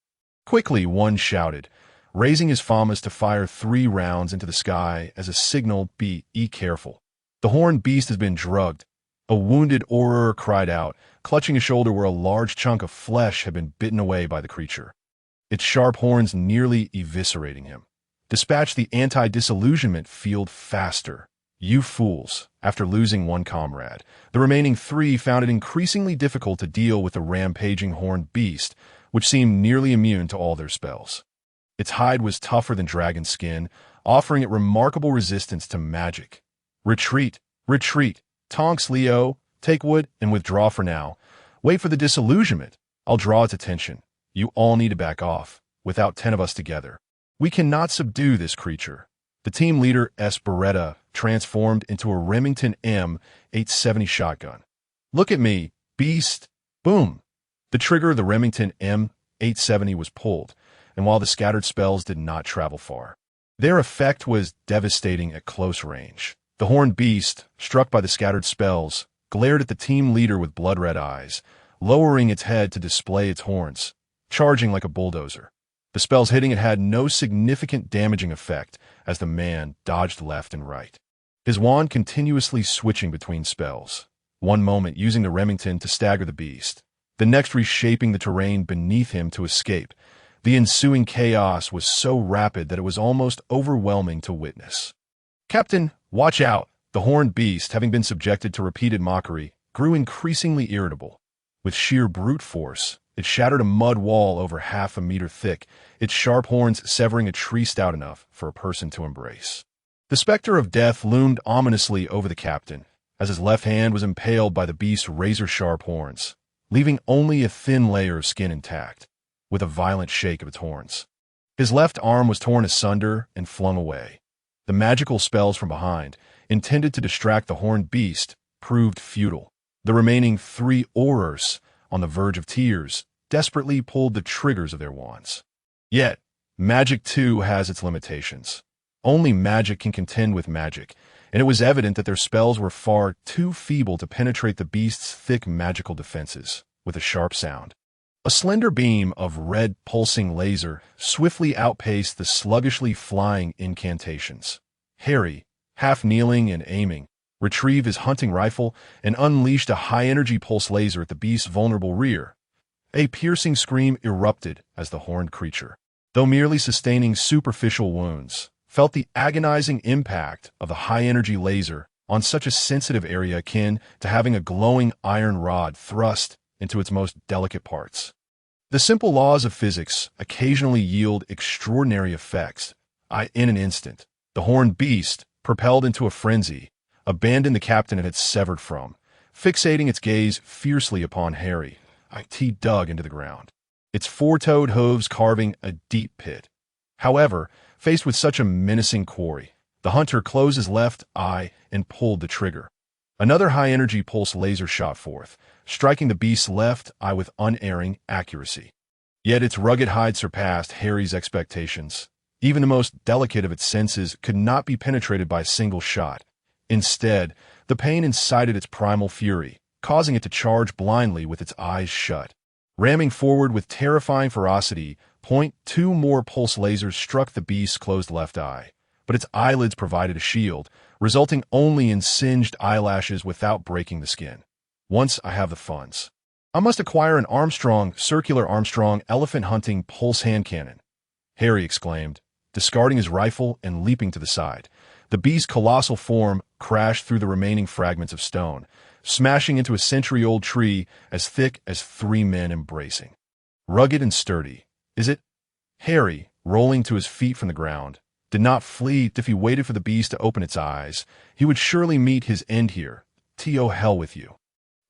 Quickly, one shouted, raising his famas to fire 3 rounds into the sky as a signal, "Be careful. The horned beast has been drugged." A wounded auror cried out, clutching a shoulder where a large chunk of flesh had been bitten away by the creature, its sharp horns nearly eviscerating him. "Dispatch the anti-disillusionment field faster, you fools." After losing 1 comrade, the remaining 3 found it increasingly difficult to deal with the rampaging horned beast, which seemed nearly immune to all their spells. Its hide was tougher than dragon skin, offering it remarkable resistance to magic. "Retreat! Retreat! Tonks, Leo! Take wood and withdraw for now. Wait for the disillusionment. I'll draw its attention. You all need to back off, without 10 of us together. We cannot subdue this creature." The team leader's Beretta transformed into a Remington M870 shotgun. "Look at me, beast!" Boom! The trigger of the Remington M870 was pulled, and while the scattered spells did not travel far, their effect was devastating at close range. The horned beast, struck by the scattered spells, glared at the team leader with blood-red eyes, lowering its head to display its horns, charging like a bulldozer. The spells hitting it had no significant damaging effect as the man dodged left and right, his wand continuously switching between spells, one moment using the Remington to stagger the beast, the next reshaping the terrain beneath him to escape. The ensuing chaos was so rapid that it was almost overwhelming to witness. "Captain, watch out!" The horned beast, having been subjected to repeated mockery, grew increasingly irritable. With sheer brute force, it shattered a mud wall over half a meter thick, its sharp horns severing a tree stout enough for a person to embrace. The specter of death loomed ominously over the captain, as his left hand was impaled by the beast's razor-sharp horns, leaving only a thin layer of skin intact, with a violent shake of its horns. His left arm was torn asunder and flung away. The magical spells from behind, intended to distract the horned beast, proved futile. The remaining 3 aurors, on the verge of tears, desperately pulled the triggers of their wands. Yet, magic too has its limitations. Only magic can contend with magic, and it was evident that their spells were far too feeble to penetrate the beast's thick magical defenses. With a sharp sound, a slender beam of red pulsing laser swiftly outpaced the sluggishly flying incantations. Harry, half kneeling and aiming, retrieved his hunting rifle and unleashed a high-energy pulse laser at the beast's vulnerable rear. A piercing scream erupted as the horned creature, though merely sustaining superficial wounds, felt the agonizing impact of the high-energy laser on such a sensitive area akin to having a glowing iron rod thrust into its most delicate parts. The simple laws of physics occasionally yield extraordinary effects. In an instant, the horned beast, propelled into a frenzy, abandoned the captain it had severed from, fixating its gaze fiercely upon Harry. It dug into the ground, its 4-toed hooves carving a deep pit. However, faced with such a menacing quarry, the hunter closed his left eye and pulled the trigger. Another high-energy pulse laser shot forth, striking the beast's left eye with unerring accuracy. Yet its rugged hide surpassed Harry's expectations. Even the most delicate of its senses could not be penetrated by a single shot. Instead, the pain incited its primal fury, causing it to charge blindly with its eyes shut. Ramming forward with terrifying ferocity, 2 more pulse lasers struck the beast's closed left eye, but its eyelids provided a shield, resulting only in singed eyelashes without breaking the skin. "Once I have the funds, I must acquire an circular Armstrong elephant-hunting pulse hand cannon," Harry exclaimed, discarding his rifle and leaping to the side. The beast's colossal form crashed through the remaining fragments of stone, smashing into a century-old tree as thick as 3 men embracing. Rugged and sturdy, is it? Harry, rolling to his feet from the ground, did not flee. If he waited for the beast to open its eyes, he would surely meet his end here. "To hell with you."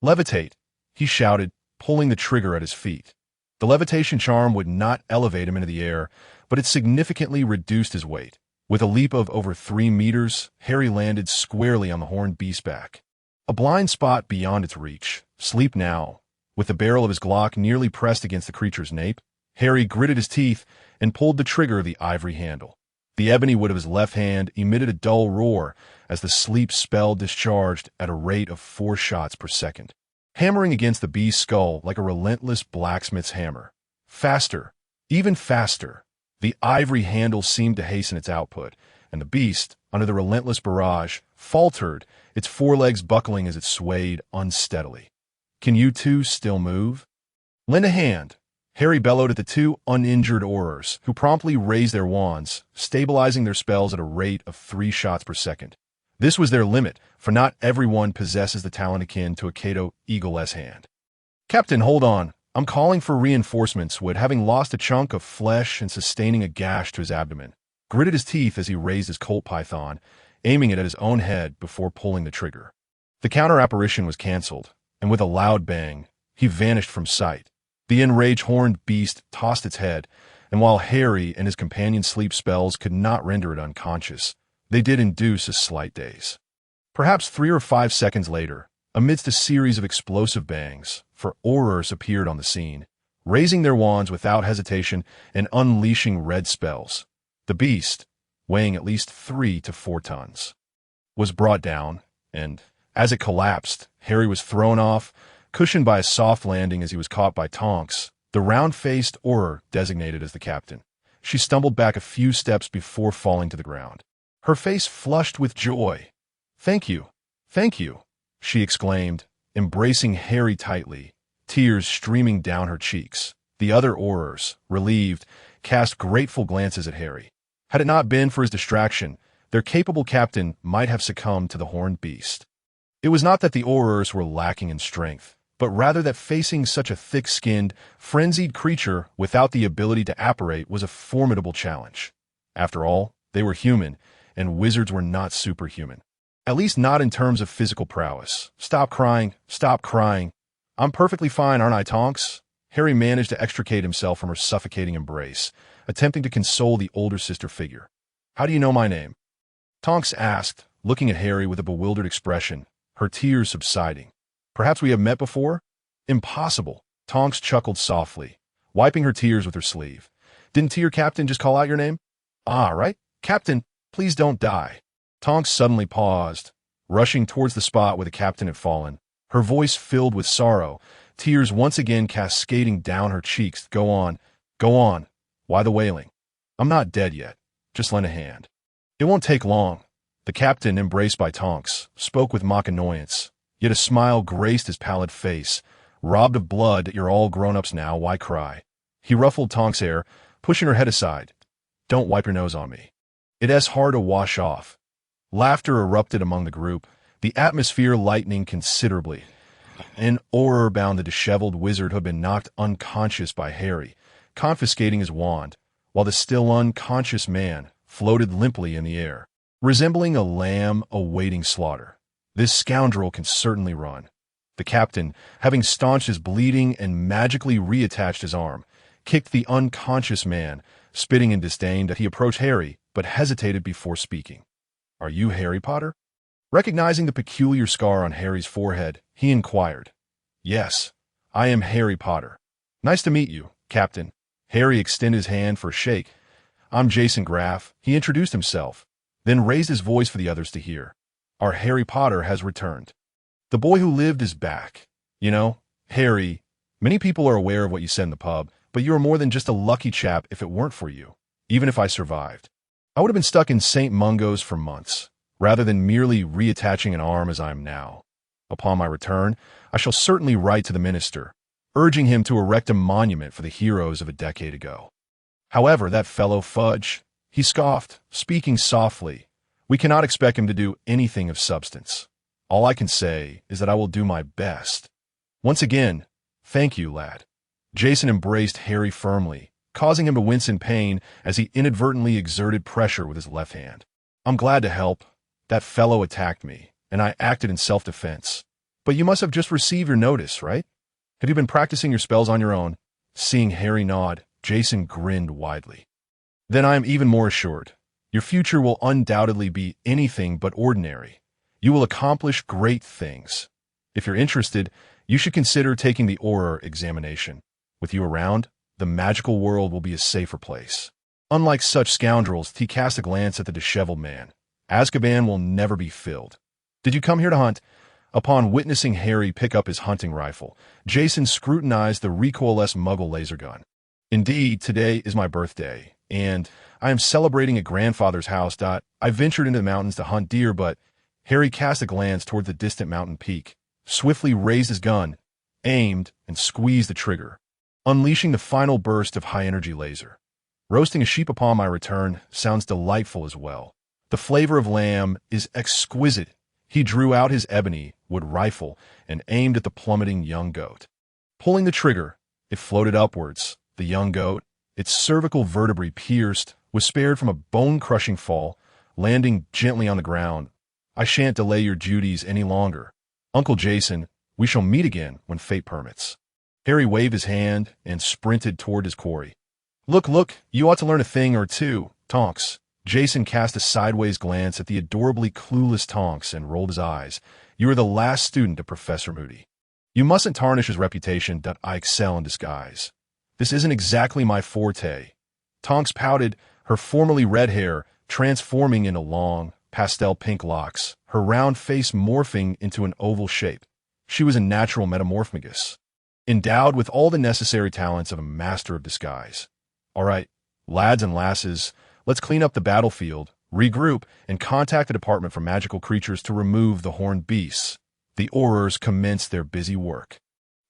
"Levitate," he shouted, pulling the trigger at his feet. The levitation charm would not elevate him into the air, but it significantly reduced his weight. With a leap of over 3 meters, Harry landed squarely on the horned beast's back. A blind spot beyond its reach. Sleep now. With the barrel of his Glock nearly pressed against the creature's nape, Harry gritted his teeth and pulled the trigger of the ivory handle. The ebony wood of his left hand emitted a dull roar as the sleep spell discharged at a rate of 4 shots per second, hammering against the beast's skull like a relentless blacksmith's hammer. Faster, even faster. The ivory handle seemed to hasten its output, and the beast, under the relentless barrage, faltered, its forelegs buckling as it swayed unsteadily. "Can you two still move? Lend a hand," Harry bellowed at the 2 uninjured aurors, who promptly raised their wands, stabilizing their spells at a rate of 3 shots per second. This was their limit, for not everyone possesses the talent akin to a Cato Eagle's hand. "Captain, hold on. I'm calling for reinforcements." Wood, having lost a chunk of flesh and sustaining a gash to his abdomen, gritted his teeth as he raised his Colt Python, aiming it at his own head before pulling the trigger. The counter-apparition was cancelled, and with a loud bang, he vanished from sight. The enraged horned beast tossed its head, and while Harry and his companion's sleep spells could not render it unconscious, they did induce a slight daze. Perhaps 3 or 5 seconds later, amidst a series of explosive bangs, four aurors appeared on the scene, raising their wands without hesitation and unleashing red spells. The beast, weighing at least 3 to 4 tons, was brought down, and, as it collapsed, Harry was thrown off, cushioned by a soft landing as he was caught by Tonks, the round-faced auror designated as the captain. She stumbled back a few steps before falling to the ground. Her face flushed with joy. "Thank you, she exclaimed, embracing Harry tightly, tears streaming down her cheeks. The other aurors, relieved, cast grateful glances at Harry. Had it not been for his distraction, their capable captain might have succumbed to the horned beast. It was not that the aurors were lacking in strength, but rather that facing such a thick-skinned, frenzied creature without the ability to apparate was a formidable challenge. After all, they were human, and wizards were not superhuman. At least not in terms of physical prowess. Stop crying. I'm perfectly fine, aren't I, Tonks?" Harry managed to extricate himself from her suffocating embrace, attempting to console the older sister figure. "How do you know my name?" Tonks asked, looking at Harry with a bewildered expression, her tears subsiding. "Perhaps we have met before?" "Impossible." Tonks chuckled softly, wiping her tears with her sleeve. "Didn't your captain just call out your name?" "Ah, right. Captain, please don't die." Tonks suddenly paused, rushing towards the spot where the captain had fallen, her voice filled with sorrow, tears once again cascading down her cheeks. Go on. Why the wailing?" "I'm not dead yet. Just lend a hand." "It won't take long." The captain, embraced by Tonks, spoke with mock annoyance, yet a smile graced his pallid face. "Robbed of blood, you're all grown-ups now, why cry?" He ruffled Tonks' hair, pushing her head aside. "Don't wipe your nose on me. It's hard to wash off." Laughter erupted among the group, the atmosphere lightening considerably. In horror bound the disheveled wizard who had been knocked unconscious by Harry, confiscating his wand, while the still unconscious man floated limply in the air, resembling a lamb awaiting slaughter. "This scoundrel can certainly run." The captain, having staunched his bleeding and magically reattached his arm, kicked the unconscious man, spitting in disdain that he approached Harry, but hesitated before speaking. "Are you Harry Potter?" Recognizing the peculiar scar on Harry's forehead, he inquired. "Yes, I am Harry Potter." "Nice to meet you, Captain." Harry extended his hand for a shake. "I'm Jason Graff." He introduced himself, then raised his voice for the others to hear. "Our Harry Potter has returned. The boy who lived is back. You know, Harry, many people are aware of what you said in the pub, but you are more than just a lucky chap if it weren't for you. Even if I survived, I would have been stuck in St. Mungo's for months, rather than merely reattaching an arm as I am now. Upon my return, I shall certainly write to the minister, urging him to erect a monument for the heroes of a decade ago. However, that fellow Fudge," he scoffed, speaking softly, "we cannot expect him to do anything of substance. All I can say is that I will do my best. Once again, thank you, lad." Jason embraced Harry firmly, causing him to wince in pain as he inadvertently exerted pressure with his left hand. "I'm glad to help. That fellow attacked me, and I acted in self-defense. But you must have just received your notice, right? Have you been practicing your spells on your own?" Seeing Harry nod, Jason grinned widely. "Then I am even more assured. Your future will undoubtedly be anything but ordinary. You will accomplish great things. If you're interested, you should consider taking the Auror examination. With you around, the magical world will be a safer place. Unlike such scoundrels," he cast a glance at the disheveled man, "Azkaban will never be filled. Did you come here to hunt?" Upon witnessing Harry pick up his hunting rifle, Jason scrutinized the recoilless Muggle laser gun. "Indeed, today is my birthday, and I am celebrating at grandfather's house. I ventured into the mountains to hunt deer, but..." Harry cast a glance toward the distant mountain peak, swiftly raised his gun, aimed, and squeezed the trigger, unleashing the final burst of high-energy laser. "Roasting a sheep upon my return sounds delightful as well. The flavor of lamb is exquisite." He drew out his ebony wood rifle and aimed at the plummeting young goat. Pulling the trigger, it floated upwards. The young goat, its cervical vertebrae pierced, was spared from a bone-crushing fall, landing gently on the ground. "I shan't delay your duties any longer. Uncle Jason, we shall meet again when fate permits." Harry waved his hand and sprinted toward his quarry. Look, you ought to learn a thing or two, Tonks," Jason cast a sideways glance at the adorably clueless Tonks and rolled his eyes. You are the last student of Professor Moody. You mustn't tarnish his reputation that I excel in disguise. This isn't exactly my forte. Tonks pouted, her formerly red hair transforming into long, pastel pink locks, her round face morphing into an oval shape. She was a natural metamorphagus, endowed with all the necessary talents of a master of disguise. All right, lads and lasses, let's clean up the battlefield, regroup, and contact the Department for Magical Creatures to remove the horned beasts. The Aurors commenced their busy work.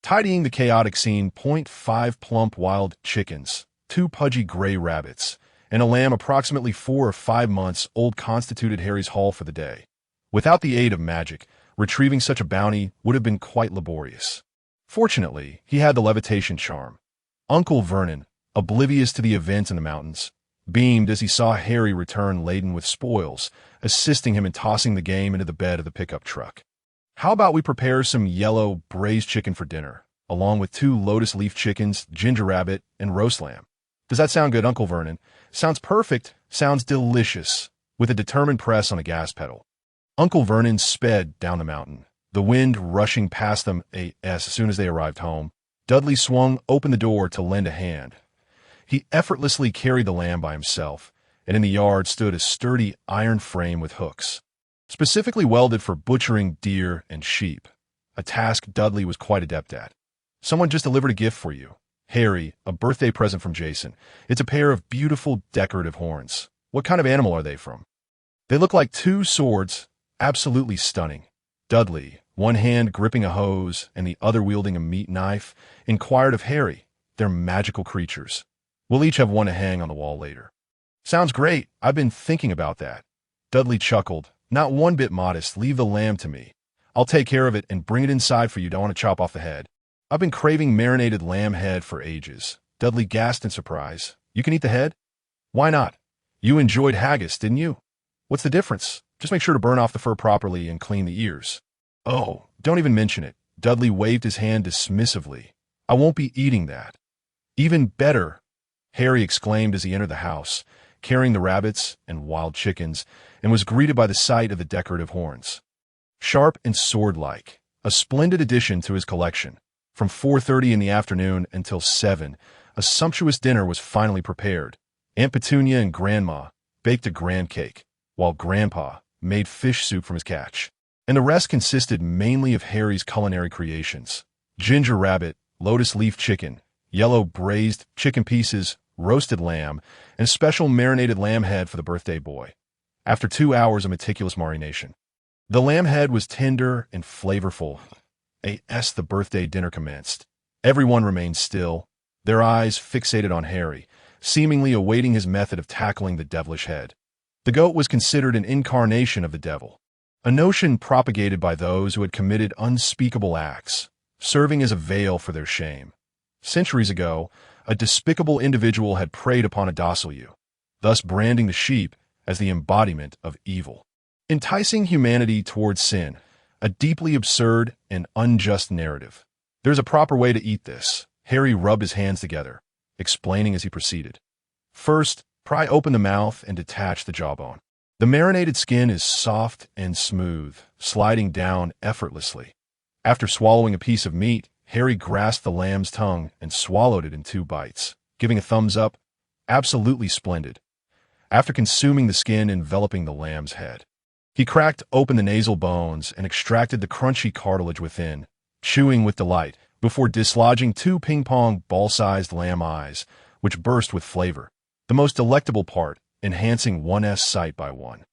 Tidying the chaotic scene, 5 plump wild chickens, 2 pudgy gray rabbits, and a lamb approximately 4 or 5 months old constituted Harry's haul for the day. Without the aid of magic, retrieving such a bounty would have been quite laborious. Fortunately, he had the levitation charm. Uncle Vernon, oblivious to the events in the mountains, beamed as he saw Harry return laden with spoils, assisting him in tossing the game into the bed of the pickup truck. How about we prepare some yellow braised chicken for dinner, along with 2 lotus leaf chickens, ginger rabbit, and roast lamb? Does that sound good, Uncle Vernon? Sounds perfect, sounds delicious, with a determined press on the gas pedal. Uncle Vernon sped down the mountain, the wind rushing past them as soon as they arrived home. Dudley swung open the door to lend a hand. He effortlessly carried the lamb by himself, and in the yard stood a sturdy iron frame with hooks, specifically welded for butchering deer and sheep, a task Dudley was quite adept at. Someone just delivered a gift for you. Harry, a birthday present from Jason. It's a pair of beautiful decorative horns. What kind of animal are they from? They look like 2 swords, absolutely stunning. Dudley, one hand gripping a hose and the other wielding a meat knife, inquired of Harry. They're magical creatures. We'll each have one to hang on the wall later. Sounds great. I've been thinking about that. Dudley chuckled, not one bit modest. Leave the lamb to me. I'll take care of it and bring it inside for you. Don't want to chop off the head. I've been craving marinated lamb head for ages. Dudley gasped in surprise. You can eat the head? Why not? You enjoyed haggis, didn't you? What's the difference? Just make sure to burn off the fur properly and clean the ears. Oh, don't even mention it. Dudley waved his hand dismissively. I won't be eating that. Even better, Harry exclaimed as he entered the house, carrying the rabbits and wild chickens, and was greeted by the sight of the decorative horns. Sharp and sword-like, a splendid addition to his collection. From 4:30 in the afternoon until 7, a sumptuous dinner was finally prepared. Aunt Petunia and Grandma baked a grand cake, while Grandpa made fish soup from his catch. And the rest consisted mainly of Harry's culinary creations. Ginger rabbit, lotus leaf chicken, yellow braised chicken pieces, roasted lamb, and special marinated lamb head for the birthday boy. After 2 hours of meticulous marination, the lamb head was tender and flavorful. As the birthday dinner commenced, everyone remained still, their eyes fixated on Harry, seemingly awaiting his method of tackling the devilish head. The goat was considered an incarnation of the devil, a notion propagated by those who had committed unspeakable acts, serving as a veil for their shame. Centuries ago, a despicable individual had preyed upon a docile ewe, thus branding the sheep as the embodiment of evil, enticing humanity towards sin, a deeply absurd and unjust narrative. There's a proper way to eat this. Harry rubbed his hands together, explaining as he proceeded. First, pry open the mouth and detach the jawbone. The marinated skin is soft and smooth, sliding down effortlessly. After swallowing a piece of meat, Harry grasped the lamb's tongue and swallowed it in 2 bites, giving a thumbs up. Absolutely splendid. After consuming the skin enveloping the lamb's head, he cracked open the nasal bones and extracted the crunchy cartilage within, chewing with delight, before dislodging 2 ping-pong ball-sized lamb eyes, which burst with flavor, the most delectable part, enhancing one's sight by one.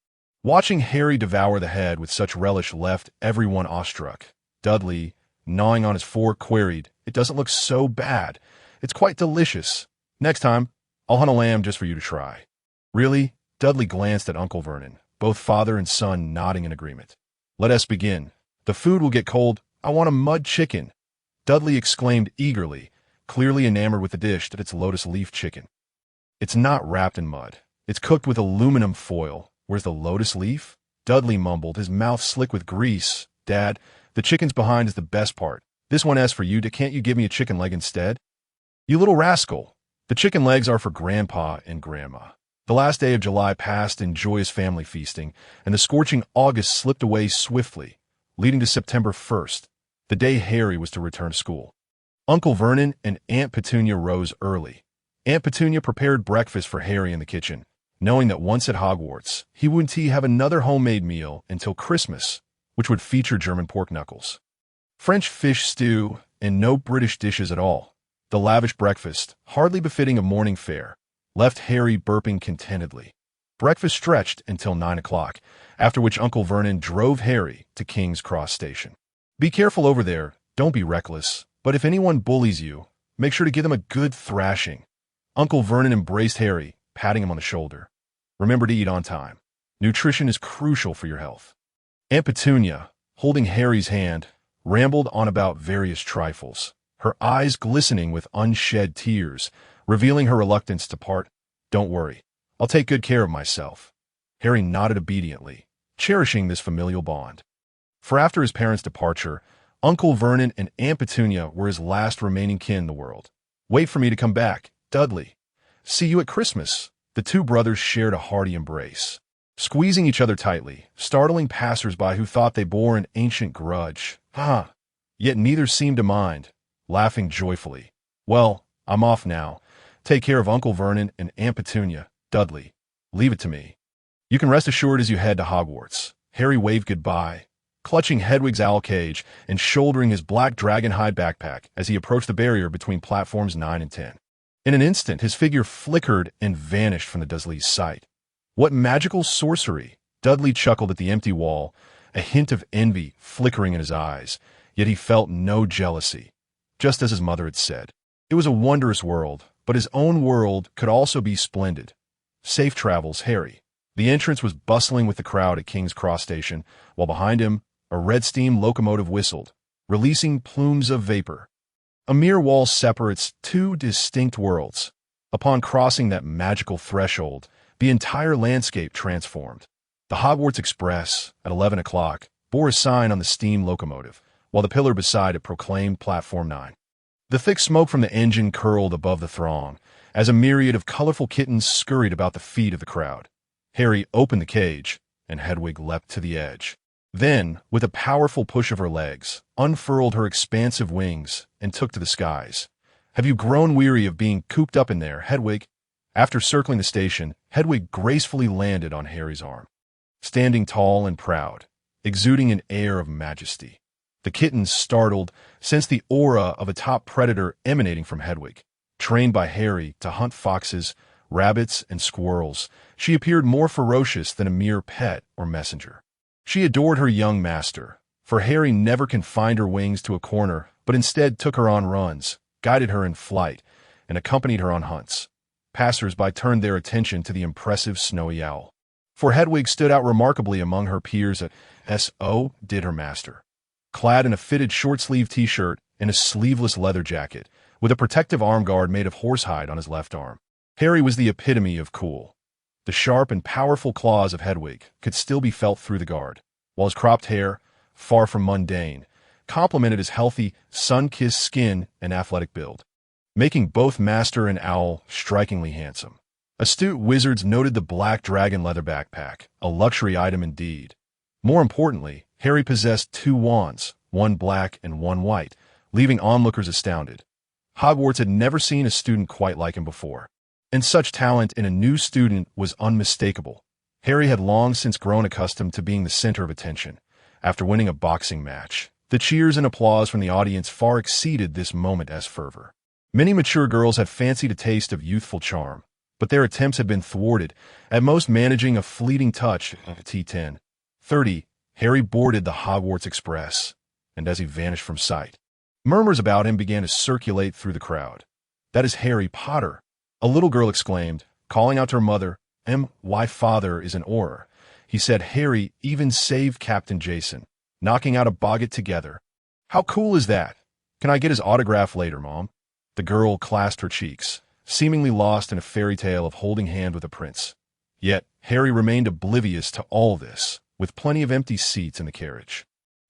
Watching Harry devour the head with such relish left everyone awestruck. Dudley, gnawing on his fork, queried, "It doesn't look so bad. It's quite delicious. Next time, I'll hunt a lamb just for you to try." Really? Dudley glanced at Uncle Vernon, both father and son nodding in agreement. "Let us begin. The food will get cold. I want a mud chicken." Dudley exclaimed eagerly, clearly enamored with the dish that it's lotus leaf chicken. "It's not wrapped in mud. It's cooked with aluminum foil. Where's the lotus leaf?" Dudley mumbled, his mouth slick with grease. "Dad, the chicken's behind is the best part. This one asks for you. Can't you give me a chicken leg instead?" "You little rascal. The chicken legs are for Grandpa and Grandma. The last day of July passed in joyous family feasting, and the scorching August slipped away swiftly, leading to September 1st, the day Harry was to return to school. Uncle Vernon and Aunt Petunia rose early. Aunt Petunia prepared breakfast for Harry in the kitchen, knowing that once at Hogwarts, he wouldn't have another homemade meal until Christmas, which would feature German pork knuckles, French fish stew, and no British dishes at all. The lavish breakfast, hardly befitting a morning fare, left Harry burping contentedly. Breakfast stretched until 9 o'clock, after which Uncle Vernon drove Harry to King's Cross Station. Be careful over there, don't be reckless, but if anyone bullies you, make sure to give them a good thrashing. Uncle Vernon embraced Harry, patting him on the shoulder. Remember to eat on time. Nutrition is crucial for your health. Aunt Petunia, holding Harry's hand, rambled on about various trifles, her eyes glistening with unshed tears, revealing her reluctance to part. Don't worry, I'll take good care of myself. Harry nodded obediently, cherishing this familial bond. For after his parents' departure, Uncle Vernon and Aunt Petunia were his last remaining kin in the world. Wait for me to come back, Dudley. See you at Christmas. The two brothers shared a hearty embrace, squeezing each other tightly, startling passers-by who thought they bore an ancient grudge. Yet neither seemed to mind, laughing joyfully. Well, I'm off now. Take care of Uncle Vernon and Aunt Petunia, Dudley. Leave it to me. You can rest assured as you head to Hogwarts. Harry waved goodbye, clutching Hedwig's owl cage and shouldering his black dragon-hide backpack as he approached the barrier between platforms 9 and 10. In an instant, his figure flickered and vanished from the Dursleys' sight. What magical sorcery! Dudley chuckled at the empty wall, a hint of envy flickering in his eyes, yet he felt no jealousy, just as his mother had said. It was a wondrous world, but his own world could also be splendid. Safe travels, Harry. The entrance was bustling with the crowd at King's Cross Station, while behind him, a red steam locomotive whistled, releasing plumes of vapor. A mere wall separates two distinct worlds. Upon crossing that magical threshold, the entire landscape transformed. The Hogwarts Express, at 11 o'clock, bore a sign on the steam locomotive, while the pillar beside it proclaimed Platform 9. The thick smoke from the engine curled above the throng, as a myriad of colorful kittens scurried about the feet of the crowd. Harry opened the cage, and Hedwig leapt to the edge. Then, with a powerful push of her legs, unfurled her expansive wings and took to the skies. Have you grown weary of being cooped up in there, Hedwig? After circling the station, Hedwig gracefully landed on Harry's arm, standing tall and proud, exuding an air of majesty. The kittens, startled, sensed the aura of a top predator emanating from Hedwig. Trained by Harry to hunt foxes, rabbits, and squirrels, she appeared more ferocious than a mere pet or messenger. She adored her young master, for Harry never confined her wings to a corner, but instead took her on runs, guided her in flight, and accompanied her on hunts. Passers-by turned their attention to the impressive snowy owl, for Hedwig stood out remarkably among her peers as so did her master. Clad in a fitted short-sleeved t-shirt and a sleeveless leather jacket, with a protective arm guard made of horsehide on his left arm, Harry was the epitome of cool. The sharp and powerful claws of Hedwig could still be felt through the guard, while his cropped hair, far from mundane, complemented his healthy, sun-kissed skin and athletic build, making both master and owl strikingly handsome. Astute wizards noted the black dragon leather backpack, a luxury item indeed. More importantly, Harry possessed 2 wands, one black and one white, leaving onlookers astounded. Hogwarts had never seen a student quite like him before, and such talent in a new student was unmistakable. Harry had long since grown accustomed to being the center of attention. After winning a boxing match, the cheers and applause from the audience far exceeded this moment as fervor. Many mature girls had fancied a taste of youthful charm, but their attempts had been thwarted, at most managing a fleeting touch at T10:30. Harry boarded the Hogwarts Express, and as he vanished from sight, murmurs about him began to circulate through the crowd. "That is Harry Potter," a little girl exclaimed, calling out to her mother. "My father is an Auror. He said Harry even saved Captain Jason, knocking out a boggart together. How cool is that? Can I get his autograph later, Mom?" The girl clasped her cheeks, seemingly lost in a fairy tale of holding hand with a prince. Yet Harry remained oblivious to all this, with plenty of empty seats in the carriage.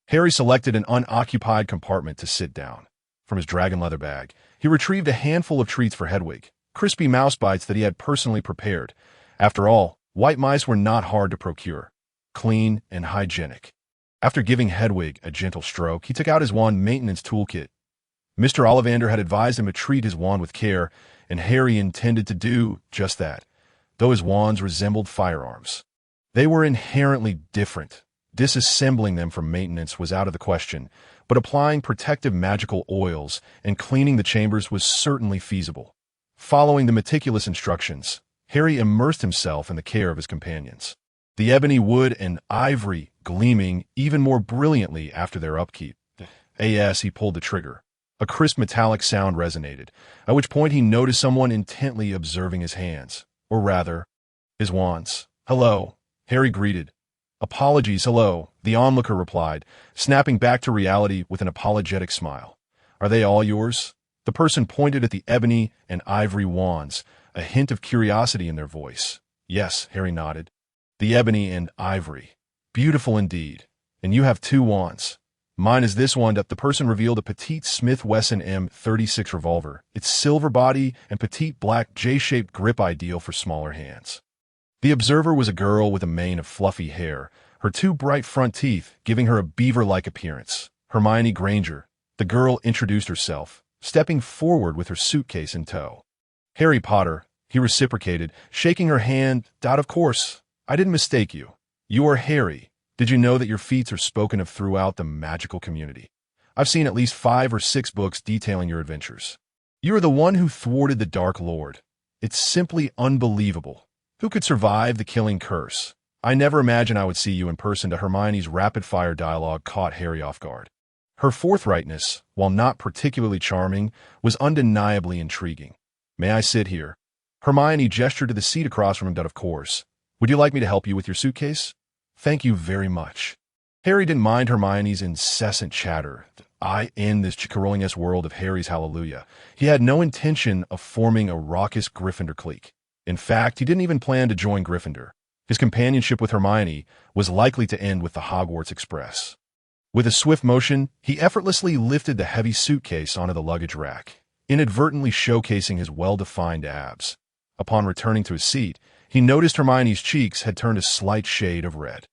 Harry selected an unoccupied compartment to sit down. From his dragon leather bag, he retrieved a handful of treats for Hedwig, crispy mouse bites that he had personally prepared, After all, white mice were not hard to procure, clean and hygienic. After giving Hedwig a gentle stroke, he took out his wand maintenance toolkit. Mr. Ollivander had advised him to treat his wand with care, and Harry intended to do just that, though his wands resembled firearms. They were inherently different. Disassembling them from maintenance was out of the question, but applying protective magical oils and cleaning the chambers was certainly feasible. Following the meticulous instructions, Harry immersed himself in the care of his companions. The ebony wood and ivory gleaming even more brilliantly after their upkeep. As he pulled the trigger, a crisp metallic sound resonated, at which point he noticed someone intently observing his hands, or rather, his wands. "Hello," Harry greeted. "Apologies, hello," the onlooker replied, snapping back to reality with an apologetic smile. "Are they all yours?" The person pointed at the ebony and ivory wands, a hint of curiosity in their voice. "Yes," Harry nodded. "The ebony and ivory. Beautiful indeed. And you have 2 wands. Mine is this one." The person revealed a petite Smith Wesson M36 revolver, its silver body and petite black J-shaped grip ideal for smaller hands. The observer was a girl with a mane of fluffy hair, her 2 bright front teeth giving her a beaver-like appearance. Hermione Granger. The girl introduced herself, stepping forward with her suitcase in tow. "Harry Potter," he reciprocated, shaking her hand. "Of course, I didn't mistake you. You are Harry. Did you know that your feats are spoken of throughout the magical community? I've seen at least 5 or 6 books detailing your adventures. You are the one who thwarted the Dark Lord. It's simply unbelievable. Who could survive the killing curse? I never imagined I would see you in person." To Hermione's rapid-fire dialogue caught Harry off guard. Her forthrightness, while not particularly charming, was undeniably intriguing. "May I sit here?" Hermione gestured to the seat across from him. "Of course. Would you like me to help you with your suitcase?" "Thank you very much." Harry didn't mind Hermione's incessant chatter. In this Chicaroling-esque world of Harry's Hallelujah, he had no intention of forming a raucous Gryffindor clique. In fact, he didn't even plan to join Gryffindor. His companionship with Hermione was likely to end with the Hogwarts Express. With a swift motion, he effortlessly lifted the heavy suitcase onto the luggage rack, inadvertently showcasing his well-defined abs. Upon returning to his seat, he noticed Hermione's cheeks had turned a slight shade of red.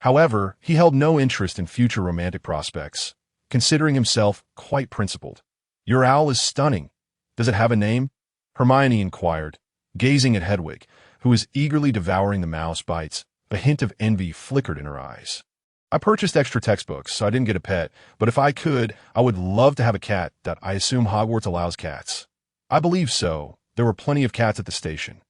However, he held no interest in future romantic prospects, considering himself quite principled. "Your owl is stunning. Does it have a name?" Hermione inquired, gazing at Hedwig, who was eagerly devouring the mouse bites. A hint of envy flickered in her eyes. "I purchased extra textbooks, so I didn't get a pet, but if I could, I would love to have a cat. I assume Hogwarts allows cats." "I believe so. There were plenty of cats at the station.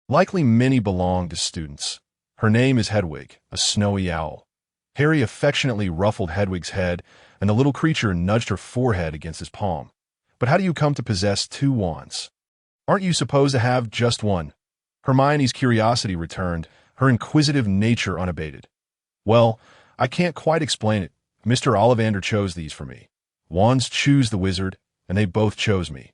Likely many belonged to students. Her name is Hedwig, a snowy owl." Harry affectionately ruffled Hedwig's head, and the little creature nudged her forehead against his palm. "But how do you come to possess 2 wands? Aren't you supposed to have just one?" Hermione's curiosity returned, her inquisitive nature unabated. "Well, I can't quite explain it. Mr. Ollivander chose these for me. Wands choose the wizard, and they both chose me."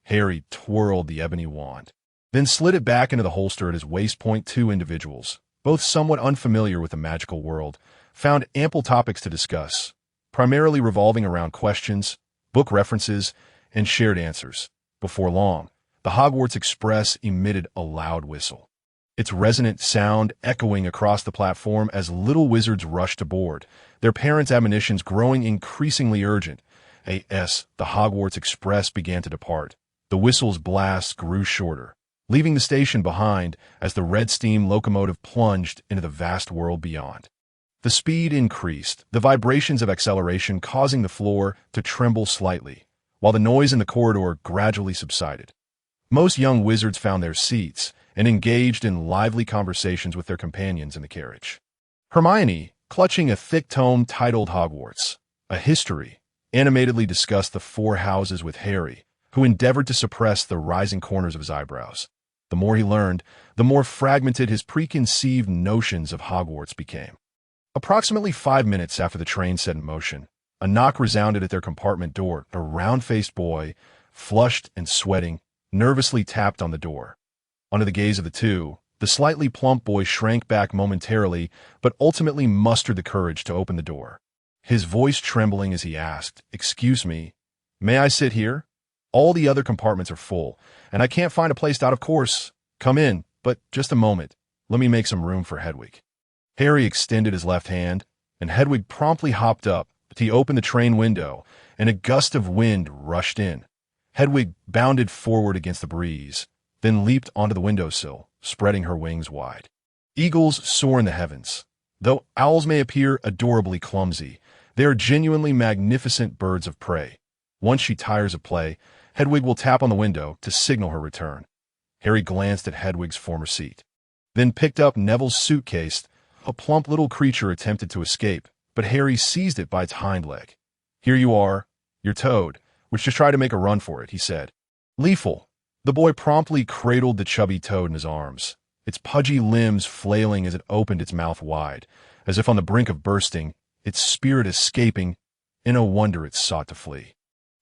Harry twirled the ebony wand, then slid it back into the holster at his waist. 2 individuals, both somewhat unfamiliar with the magical world, found ample topics to discuss, primarily revolving around questions, book references, and shared answers. Before long, the Hogwarts Express emitted a loud whistle, its resonant sound echoing across the platform as little wizards rushed aboard, their parents' admonitions growing increasingly urgent. The Hogwarts Express began to depart. The whistle's blast grew shorter, leaving the station behind as the red steam locomotive plunged into the vast world beyond. The speed increased, the vibrations of acceleration causing the floor to tremble slightly, while the noise in the corridor gradually subsided. Most young wizards found their seats and engaged in lively conversations with their companions in the carriage. Hermione, clutching a thick tome titled Hogwarts, a History, animatedly discussed the 4 houses with Harry, who endeavored to suppress the rising corners of his eyebrows. The more he learned, the more fragmented his preconceived notions of Hogwarts became. Approximately 5 minutes after the train set in motion, a knock resounded at their compartment door. A round-faced boy, flushed and sweating, nervously tapped on the door. Under the gaze of the 2, the slightly plump boy shrank back momentarily, but ultimately mustered the courage to open the door, his voice trembling as he asked, "Excuse me, may I sit here? All the other compartments are full, and I can't find a place out. Of course, come in," But just a moment. Let me make some room for Hedwig. Harry extended his left hand, and Hedwig promptly hopped up. He opened the train window, and a gust of wind rushed in. Hedwig bounded forward against the breeze, then leaped onto the windowsill, spreading her wings wide. Eagles soar in the heavens. Though owls may appear adorably clumsy, they are genuinely magnificent birds of prey. Once she tires of play, Hedwig will tap on the window to signal her return. Harry glanced at Hedwig's former seat, then picked up Neville's suitcase. A plump little creature attempted to escape, but Harry seized it by its hind leg. "Here you are, your toad, which just tried to make a run for it," he said. "Lethal." The boy promptly cradled the chubby toad in his arms, its pudgy limbs flailing as it opened its mouth wide, as if on the brink of bursting, its spirit escaping, and no wonder it sought to flee.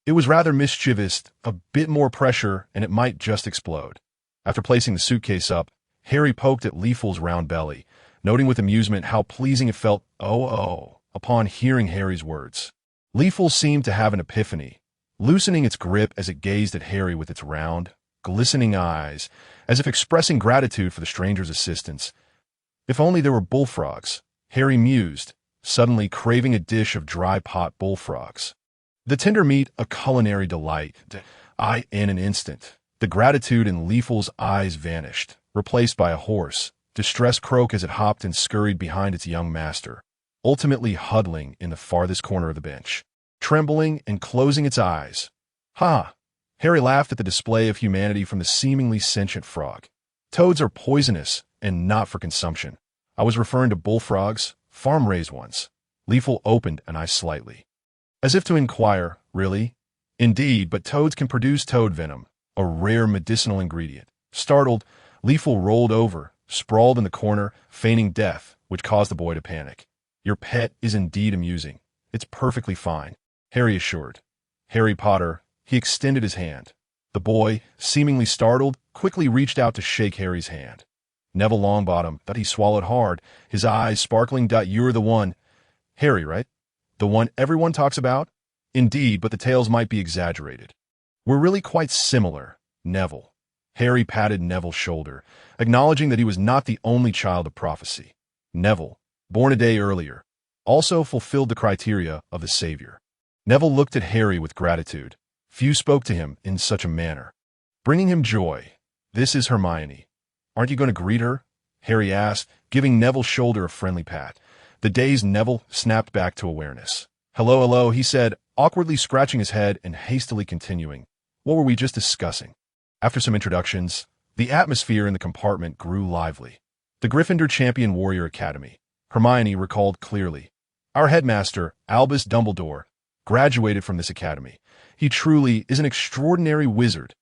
It was rather mischievous, a bit more pressure, and it might just explode. After placing the suitcase up, Harry poked at Lethal's round belly, noting with amusement how pleasing it felt, upon hearing Harry's words. Lethal seemed to have an epiphany, loosening its grip as it gazed at Harry with its round, glistening eyes, as if expressing gratitude for the stranger's assistance. If only there were bullfrogs, Harry mused, suddenly craving a dish of dry pot bullfrogs. The tender meat, a culinary delight. In an instant, the gratitude in Lethal's eyes vanished, replaced by a hoarse, distressed croak as it hopped and scurried behind its young master, ultimately huddling in the farthest corner of the bench, trembling and closing its eyes. "Ha!" Harry laughed at the display of humanity from the seemingly sentient frog. "Toads are poisonous and not for consumption. I was referring to bullfrogs, farm-raised ones." Lethal opened an eye slightly, as if to inquire, "Really?" "Indeed, but toads can produce toad venom, a rare medicinal ingredient." Startled, Lethal rolled over, sprawled in the corner, feigning death, which caused the boy to panic. "Your pet is indeed amusing. It's perfectly fine," Harry assured. "Harry Potter," he extended his hand. The boy, seemingly startled, quickly reached out to shake Harry's hand. Neville Longbottom thought he swallowed hard, his eyes sparkling. "You're the one." "Harry, right? The one everyone talks about?" "Indeed, but the tales might be exaggerated." "We're really quite similar, Neville." Harry patted Neville's shoulder, acknowledging that he was not the only child of prophecy. Neville, born a day earlier, also fulfilled the criteria of the Savior. Neville looked at Harry with gratitude. Few spoke to him in such a manner, bringing him joy. "This is Hermione. Aren't you going to greet her?" Harry asked, giving Neville's shoulder a friendly pat. The dazed Neville snapped back to awareness. "Hello, hello," he said, awkwardly scratching his head and hastily continuing. "What were we just discussing?" After some introductions, the atmosphere in the compartment grew lively. The Gryffindor Champion Warrior Academy. Hermione recalled clearly. "Our headmaster, Albus Dumbledore, graduated from this academy. He truly is an extraordinary wizard."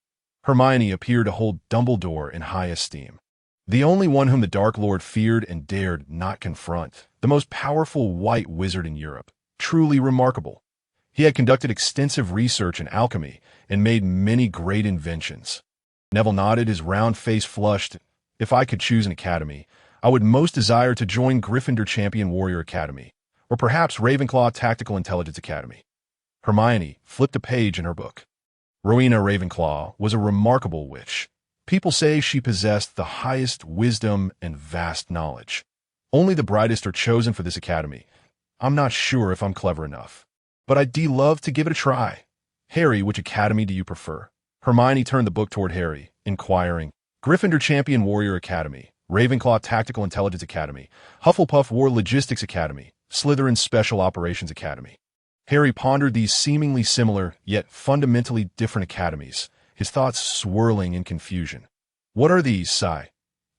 Hermione appeared to hold Dumbledore in high esteem. The only one whom the Dark Lord feared and dared not confront. The most powerful white wizard in Europe. Truly remarkable. He had conducted extensive research in alchemy and made many great inventions. Neville nodded, his round face flushed. "If I could choose an academy, I would most desire to join Gryffindor Champion Warrior Academy, or perhaps Ravenclaw Tactical Intelligence Academy." Hermione flipped a page in her book. Rowena Ravenclaw was a remarkable witch. People say she possessed the highest wisdom and vast knowledge. Only the brightest are chosen for this academy. I'm not sure if I'm clever enough, but I'd love to give it a try. Harry, which academy do you prefer? Hermione turned the book toward Harry, inquiring. Gryffindor Champion Warrior Academy, Ravenclaw Tactical Intelligence Academy, Hufflepuff War Logistics Academy, Slytherin Special Operations Academy. Harry pondered these seemingly similar, yet fundamentally different academies, his thoughts swirling in confusion. "What are these, Sai?"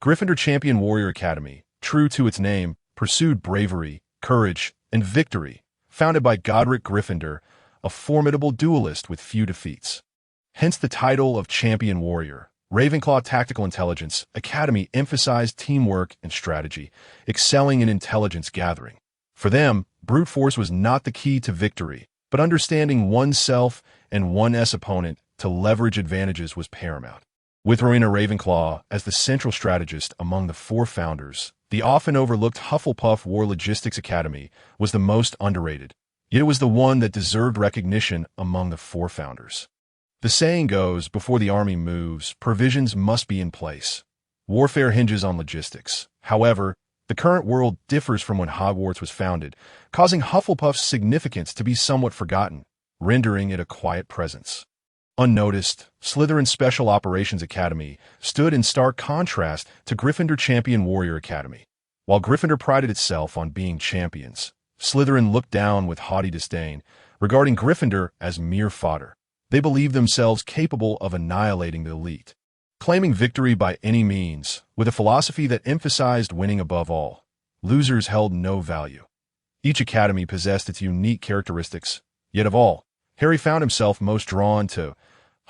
Gryffindor Champion Warrior Academy, true to its name, pursued bravery, courage, and victory, founded by Godric Gryffindor, a formidable duelist with few defeats. Hence the title of Champion Warrior. Ravenclaw Tactical Intelligence Academy emphasized teamwork and strategy, excelling in intelligence gathering. For them, brute force was not the key to victory, but understanding oneself and one's opponent to leverage advantages was paramount. With Rowena Ravenclaw as the central strategist among the four founders, the often overlooked Hufflepuff War Logistics Academy was the most underrated, yet it was the one that deserved recognition among the four founders. The saying goes, before the army moves, provisions must be in place. Warfare hinges on logistics. However, the current world differs from when Hogwarts was founded, causing Hufflepuff's significance to be somewhat forgotten, rendering it a quiet presence. Unnoticed, Slytherin's Special Operations Academy stood in stark contrast to Gryffindor Champion Warrior Academy. While Gryffindor prided itself on being champions, Slytherin looked down with haughty disdain, regarding Gryffindor as mere fodder. They believed themselves capable of annihilating the elite, claiming victory by any means, with a philosophy that emphasized winning above all. Losers held no value. Each academy possessed its unique characteristics, yet of all, Harry found himself most drawn to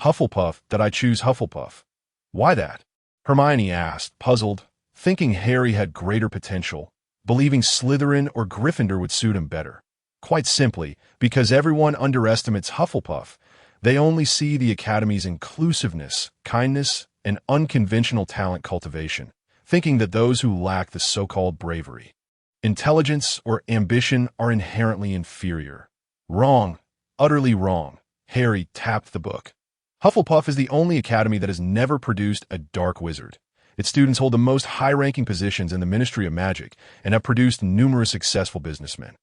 Hufflepuff. Did I choose Hufflepuff? Why that? Hermione asked, puzzled, thinking Harry had greater potential, believing Slytherin or Gryffindor would suit him better. Quite simply, because everyone underestimates Hufflepuff, they only see the academy's inclusiveness, kindness, and unconventional talent cultivation, thinking that those who lack the so-called bravery, intelligence, or ambition are inherently inferior. Wrong. Utterly wrong. Harry tapped the book. Hufflepuff is the only academy that has never produced a dark wizard. Its students hold the most high-ranking positions in the Ministry of Magic and have produced numerous successful businessmen.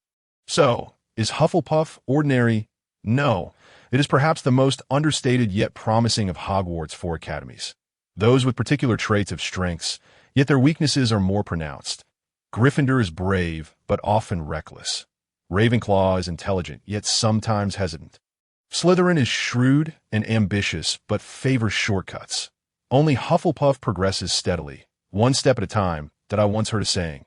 So, is Hufflepuff ordinary? No. It is perhaps the most understated yet promising of Hogwarts' four academies. Those with particular traits of strengths, yet their weaknesses are more pronounced. Gryffindor is brave, but often reckless. Ravenclaw is intelligent, yet sometimes hesitant. Slytherin is shrewd and ambitious, but favors shortcuts. Only Hufflepuff progresses steadily, one step at a time, that I once heard a saying.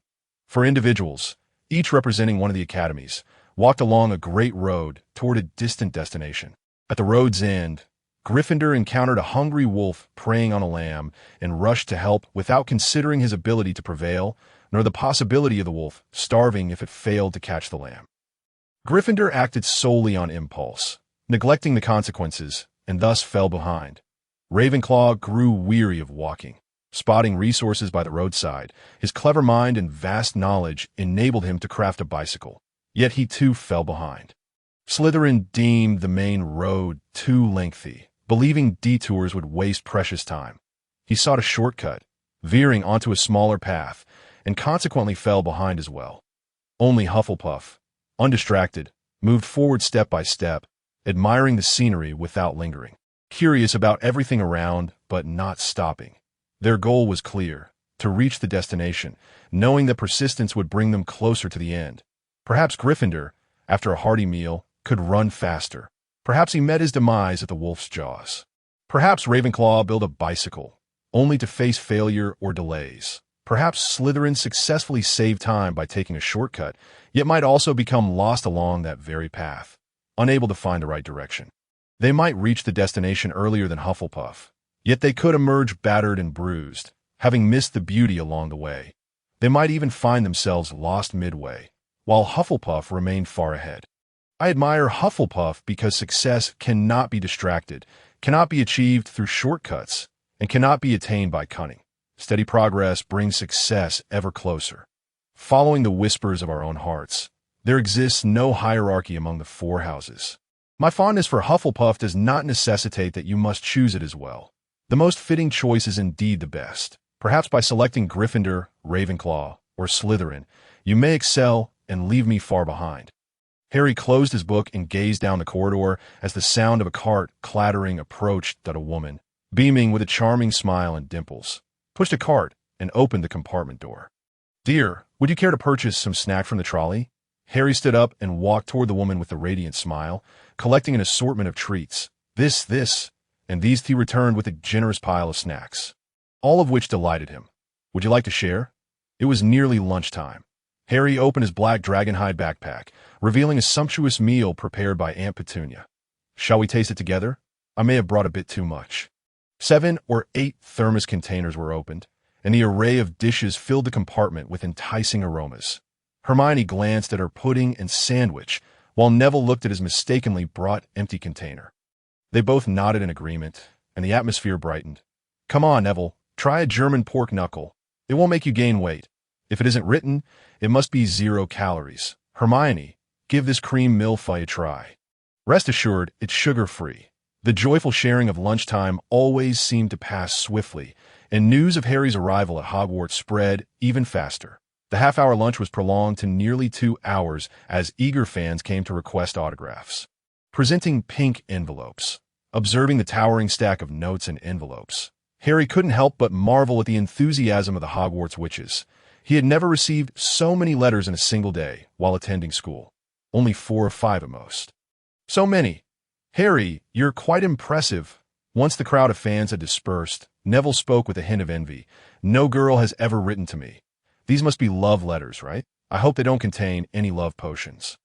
For individuals, each representing one of the academies, walked along a great road toward a distant destination. At the road's end, Gryffindor encountered a hungry wolf preying on a lamb and rushed to help without considering his ability to prevail, nor the possibility of the wolf starving if it failed to catch the lamb. Gryffindor acted solely on impulse, neglecting the consequences, and thus fell behind. Ravenclaw grew weary of walking. Spotting resources by the roadside, his clever mind and vast knowledge enabled him to craft a bicycle. Yet he too fell behind. Slytherin deemed the main road too lengthy, believing detours would waste precious time. He sought a shortcut, veering onto a smaller path, and consequently fell behind as well. Only Hufflepuff, undistracted, moved forward step by step, admiring the scenery without lingering, curious about everything around, but not stopping. Their goal was clear, to reach the destination, knowing that persistence would bring them closer to the end. Perhaps Gryffindor, after a hearty meal, could run faster. Perhaps he met his demise at the wolf's jaws. Perhaps Ravenclaw built a bicycle, only to face failure or delays. Perhaps Slytherin successfully saved time by taking a shortcut, yet might also become lost along that very path, unable to find the right direction. They might reach the destination earlier than Hufflepuff, yet they could emerge battered and bruised, having missed the beauty along the way. They might even find themselves lost midway, while Hufflepuff remained far ahead. I admire Hufflepuff because success cannot be distracted, cannot be achieved through shortcuts, and cannot be attained by cunning. Steady progress brings success ever closer. Following the whispers of our own hearts, there exists no hierarchy among the four houses. My fondness for Hufflepuff does not necessitate that you must choose it as well. The most fitting choice is indeed the best. Perhaps by selecting Gryffindor, Ravenclaw, or Slytherin, you may excel and leave me far behind. Harry closed his book and gazed down the corridor as the sound of a cart clattering approached. A woman, beaming with a charming smile and dimples, pushed a cart and opened the compartment door. "Dear, would you care to purchase some snack from the trolley?" Harry stood up and walked toward the woman with the radiant smile, collecting an assortment of treats. This, and these he returned with a generous pile of snacks, all of which delighted him. "Would you like to share?" It was nearly lunchtime. Harry opened his black dragonhide backpack, revealing a sumptuous meal prepared by Aunt Petunia. "Shall we taste it together? I may have brought a bit too much." 7 or 8 thermos containers were opened, and the array of dishes filled the compartment with enticing aromas. Hermione glanced at her pudding and sandwich, while Neville looked at his mistakenly brought empty container. They both nodded in agreement, and the atmosphere brightened. "Come on, Neville, try a German pork knuckle. It won't make you gain weight. If it isn't written, it must be 0 calories. Hermione, give this cream millefeuille a try. Rest assured, it's sugar-free." The joyful sharing of lunchtime always seemed to pass swiftly, and news of Harry's arrival at Hogwarts spread even faster. The half-hour lunch was prolonged to nearly 2 hours as eager fans came to request autographs. Presenting pink envelopes. Observing the towering stack of notes and envelopes, Harry couldn't help but marvel at the enthusiasm of the Hogwarts witches. He had never received so many letters in a single day while attending school. Only 4 or 5 at most. So many. Harry, you're quite impressive. Once the crowd of fans had dispersed, Neville spoke with a hint of envy. No girl has ever written to me. These must be love letters, right? I hope they don't contain any love potions.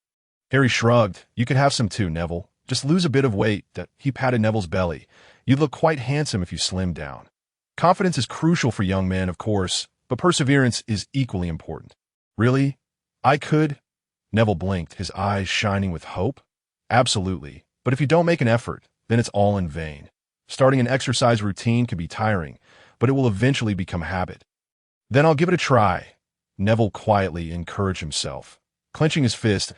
Harry shrugged. You could have some too, Neville. Just lose a bit of weight. He patted Neville's belly. You'd look quite handsome if you slimmed down. Confidence is crucial for young men, of course, but perseverance is equally important. Really? I could? Neville blinked, his eyes shining with hope. Absolutely. But if you don't make an effort, then it's all in vain. Starting an exercise routine can be tiring, but it will eventually become habit. Then I'll give it a try. Neville quietly encouraged himself. Clenching his fist,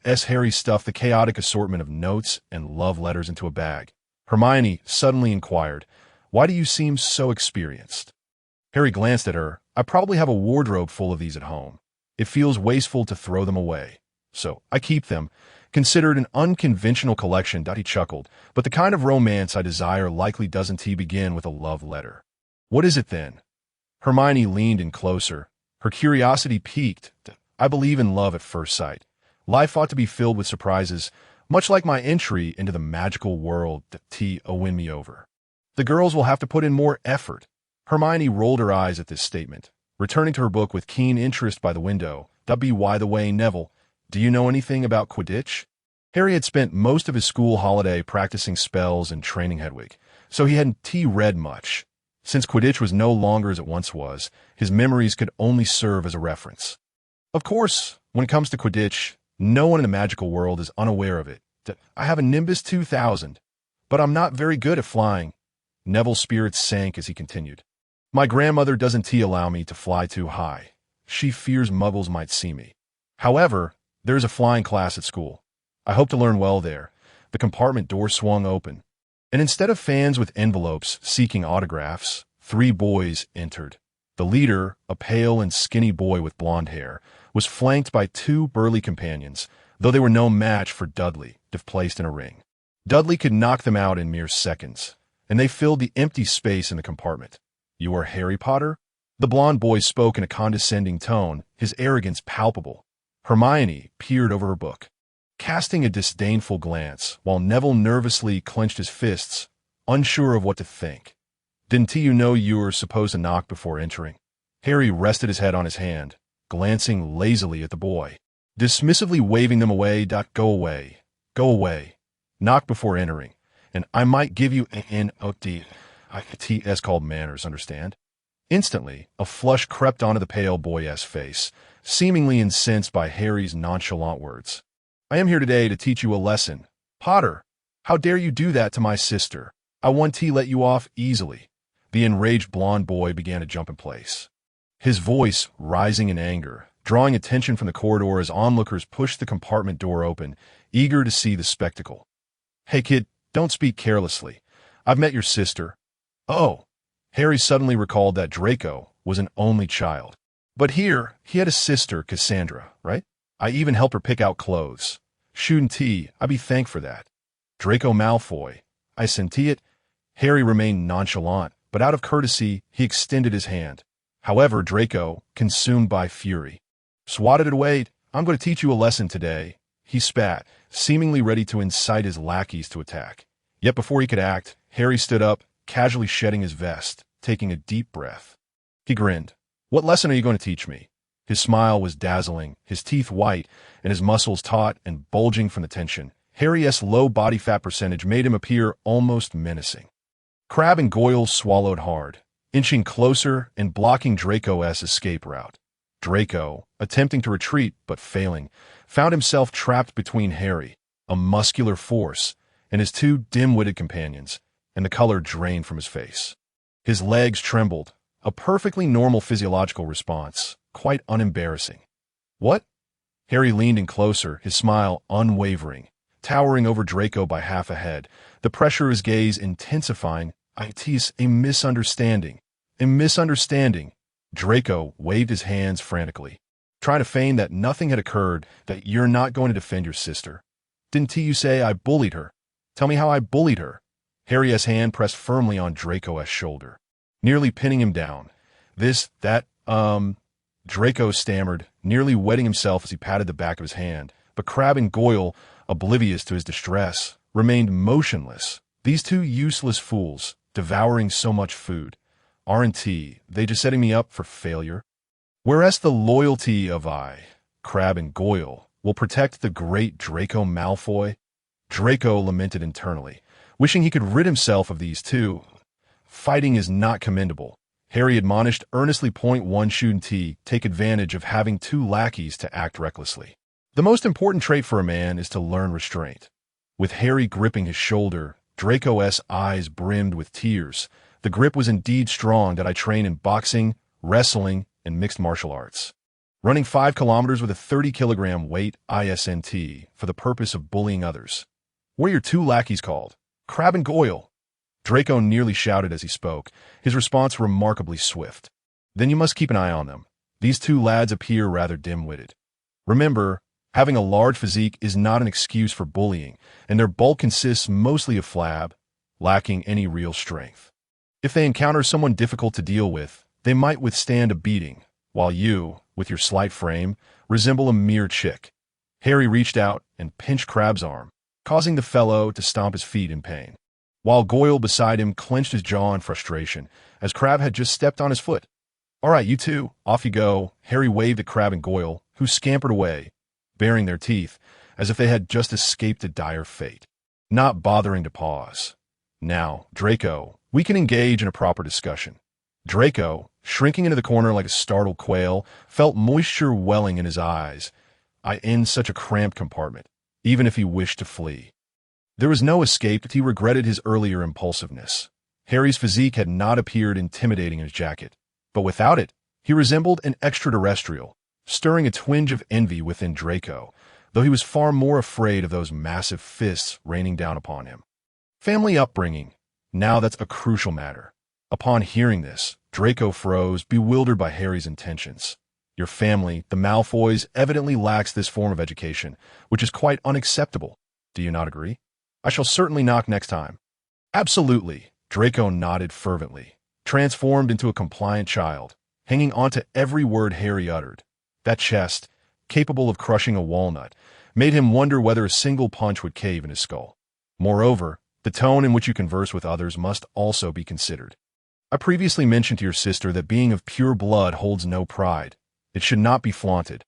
Harry stuffed the chaotic assortment of notes and love letters into a bag. Hermione suddenly inquired, "Why do you seem so experienced?" Harry glanced at her. "I probably have a wardrobe full of these at home. It feels wasteful to throw them away. So I keep them. Considered an unconventional collection," he chuckled, "but the kind of romance I desire likely doesn't begin with a love letter." "What is it then?" Hermione leaned in closer. Her curiosity piqued. "I believe in love at first sight. Life ought to be filled with surprises, much like my entry into the magical world win me over. The girls will have to put in more effort." Hermione rolled her eyes at this statement, returning to her book with keen interest by the window. By the way, Neville, do you know anything about Quidditch? Harry had spent most of his school holiday practicing spells and training Hedwig, so he hadn't read much. Since Quidditch was no longer as it once was, his memories could only serve as a reference. Of course, when it comes to Quidditch, no one in the magical world is unaware of it. I have a Nimbus 2000, but I'm not very good at flying. Neville's spirits sank as he continued. My grandmother doesn't allow me to fly too high. She fears muggles might see me. However, there's a flying class at school. I hope to learn well there. The compartment door swung open, and instead of fans with envelopes seeking autographs, 3 boys entered. The leader, a pale and skinny boy with blonde hair, was flanked by 2 burly companions, though they were no match for Dudley, if placed in a ring. Dudley could knock them out in mere seconds, and they filled the empty space in the compartment. "You are Harry Potter?" The blonde boy spoke in a condescending tone, his arrogance palpable. Hermione peered over her book, casting a disdainful glance, while Neville nervously clenched his fists, unsure of what to think. "Didn't you know you were supposed to knock before entering?" Harry rested his head on his hand, glancing lazily at the boy, dismissively waving them away. "Go away. Go away. Knock before entering, and I might give you an OTS called manners, understand?" Instantly, a flush crept onto the pale boy's face, seemingly incensed by Harry's nonchalant words. "I am here today to teach you a lesson. Potter, how dare you do that to my sister? I want to let you off easily." The enraged blonde boy began to jump in place, his voice rising in anger, drawing attention from the corridor as onlookers pushed the compartment door open, eager to see the spectacle. "Hey kid, don't speak carelessly. I've met your sister." "Oh." Harry suddenly recalled that Draco was an only child. But here, he had a sister, Cassandra, right? "I even helped her pick out clothes. Shouldn't I be thanked for that?" "Draco Malfoy. I senti it." Harry remained nonchalant, but out of courtesy, he extended his hand. However, Draco, consumed by fury, swatted it away. "I'm going to teach you a lesson today." He spat, seemingly ready to incite his lackeys to attack. Yet before he could act, Harry stood up, casually shedding his vest, taking a deep breath. He grinned. "What lesson are you going to teach me?" His smile was dazzling, his teeth white, and his muscles taut and bulging from the tension. Harry's low body fat percentage made him appear almost menacing. Crabbe and Goyle swallowed hard, inching closer and blocking Draco's escape route. Draco, attempting to retreat but failing, found himself trapped between Harry, a muscular force, and his 2 dim-witted companions, and the color drained from his face. His legs trembled, a perfectly normal physiological response, quite unembarrassing. "What?" Harry leaned in closer, his smile unwavering, towering over Draco by half a head, the pressure of his gaze intensifying. "It's a misunderstanding." A misunderstanding. Draco waved his hands frantically, trying to feign that nothing had occurred, that you're not going to defend your sister. Didn't you say I bullied her? Tell me how I bullied her. Harry's hand pressed firmly on Draco's shoulder, nearly pinning him down. Draco stammered, nearly wetting himself as he patted the back of his hand. But Crabbe and Goyle, oblivious to his distress, remained motionless. These two useless fools, devouring so much food. Aren't they just setting me up for failure? Whereas the loyalty of Crabbe and Goyle, will protect the great Draco Malfoy? Draco lamented internally, wishing he could rid himself of these two. Fighting is not commendable. Harry admonished earnestly. One shouldn't take advantage of having two lackeys to act recklessly. The most important trait for a man is to learn restraint. With Harry gripping his shoulder, Draco's eyes brimmed with tears. The grip was indeed strong. That I train in boxing, wrestling, and mixed martial arts. Running 5 kilometers with a 30-kilogram weight ISNT for the purpose of bullying others. What are your two lackeys called? Crabbe and Goyle. Draco nearly shouted as he spoke, his response remarkably swift. Then you must keep an eye on them. These two lads appear rather dim-witted. Remember, having a large physique is not an excuse for bullying, and their bulk consists mostly of flab, lacking any real strength. If they encounter someone difficult to deal with, they might withstand a beating, while you, with your slight frame, resemble a mere chick. Harry reached out and pinched Crabbe's arm, causing the fellow to stomp his feet in pain, while Goyle beside him clenched his jaw in frustration, as Crabbe had just stepped on his foot. All right, you two, off you go. Harry waved at Crabbe and Goyle, who scampered away, baring their teeth, as if they had just escaped a dire fate, not bothering to pause. Now, Draco, we can engage in a proper discussion. Draco, shrinking into the corner like a startled quail, felt moisture welling in his eyes. In such a cramped compartment, even if he wished to flee. There was no escape. He regretted his earlier impulsiveness. Harry's physique had not appeared intimidating in his jacket, but without it, he resembled an extraterrestrial, stirring a twinge of envy within Draco, though he was far more afraid of those massive fists raining down upon him. Family upbringing. Now that's a crucial matter. Upon hearing this, Draco froze, bewildered by Harry's intentions. Your family, the Malfoys, evidently lacks this form of education, which is quite unacceptable. Do you not agree? I shall certainly knock next time. Absolutely. Draco nodded fervently, transformed into a compliant child, hanging on to every word Harry uttered. That chest, capable of crushing a walnut, made him wonder whether a single punch would cave in his skull. Moreover, the tone in which you converse with others must also be considered. I previously mentioned to your sister that being of pure blood holds no pride. It should not be flaunted.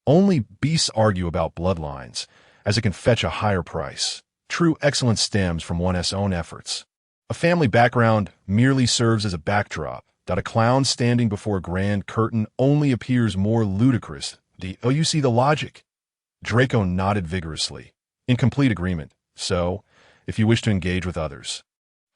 Only beasts argue about bloodlines, as it can fetch a higher price. True excellence stems from one's own efforts. A family background merely serves as a backdrop. That a clown standing before a grand curtain only appears more ludicrous. You see the logic? Draco nodded vigorously, in complete agreement. So, if you wish to engage with others,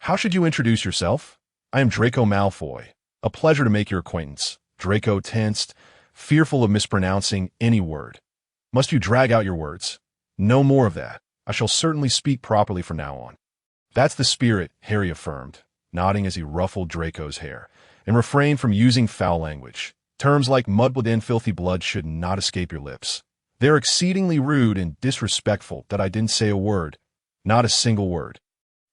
how should you introduce yourself? I am Draco Malfoy. A pleasure to make your acquaintance. Draco tensed, fearful of mispronouncing any word. Must you drag out your words? No more of that. I shall certainly speak properly from now on. That's the spirit, Harry affirmed, nodding as he ruffled Draco's hair, and refrained from using foul language. Terms like mudblood and filthy blood should not escape your lips. They're exceedingly rude and disrespectful. That I didn't say a word. Not a single word.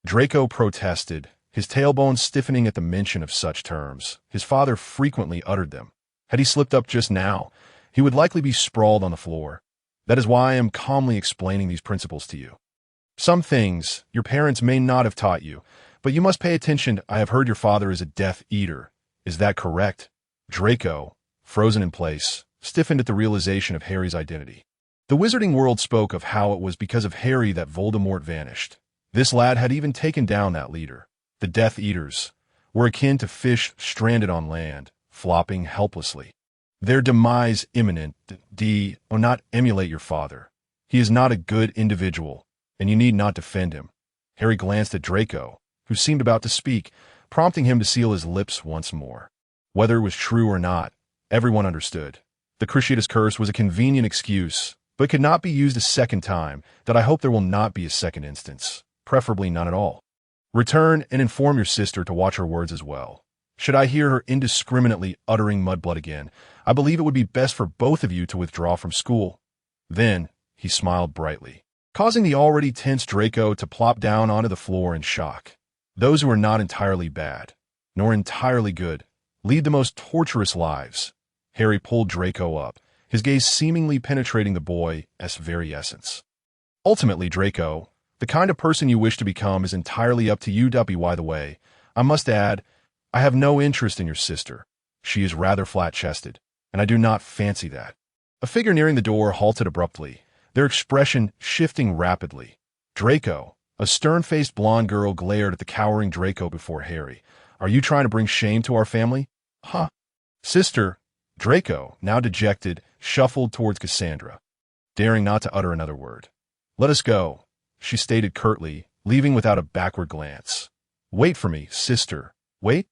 Draco protested, his tailbone stiffening at the mention of such terms. His father frequently uttered them. Had he slipped up just now, he would likely be sprawled on the floor. That is why I am calmly explaining these principles to you. Some things your parents may not have taught you, but you must pay attention. I have heard your father is a Death Eater. Is that correct? Draco, frozen in place, stiffened at the realization of Harry's identity. The wizarding world spoke of how it was because of Harry that Voldemort vanished. This lad had even taken down that leader. The Death Eaters were akin to fish stranded on land, flopping helplessly. Their demise imminent. Not emulate your father. He is not a good individual, and you need not defend him. Harry glanced at Draco, who seemed about to speak, prompting him to seal his lips once more. Whether it was true or not, everyone understood. The Cruciatus curse was a convenient excuse, but could not be used a second time. That I hope there will not be a second instance, preferably none at all. Return and inform your sister to watch her words as well. Should I hear her indiscriminately uttering mudblood again, I believe it would be best for both of you to withdraw from school. Then, he smiled brightly, causing the already tense Draco to plop down onto the floor in shock. Those who are not entirely bad, nor entirely good, lead the most torturous lives. Harry pulled Draco up, his gaze seemingly penetrating the boy's very essence. Ultimately, Draco, the kind of person you wish to become is entirely up to you. By the way, I must add, I have no interest in your sister. She is rather flat-chested, and I do not fancy that. A figure nearing the door halted abruptly, their expression shifting rapidly. Draco, a stern-faced blonde girl, glared at the cowering Draco before Harry. Are you trying to bring shame to our family? Huh? Sister, Draco, now dejected, shuffled towards Cassandra, daring not to utter another word. Let us go, she stated curtly, leaving without a backward glance. Wait for me, sister. Wait?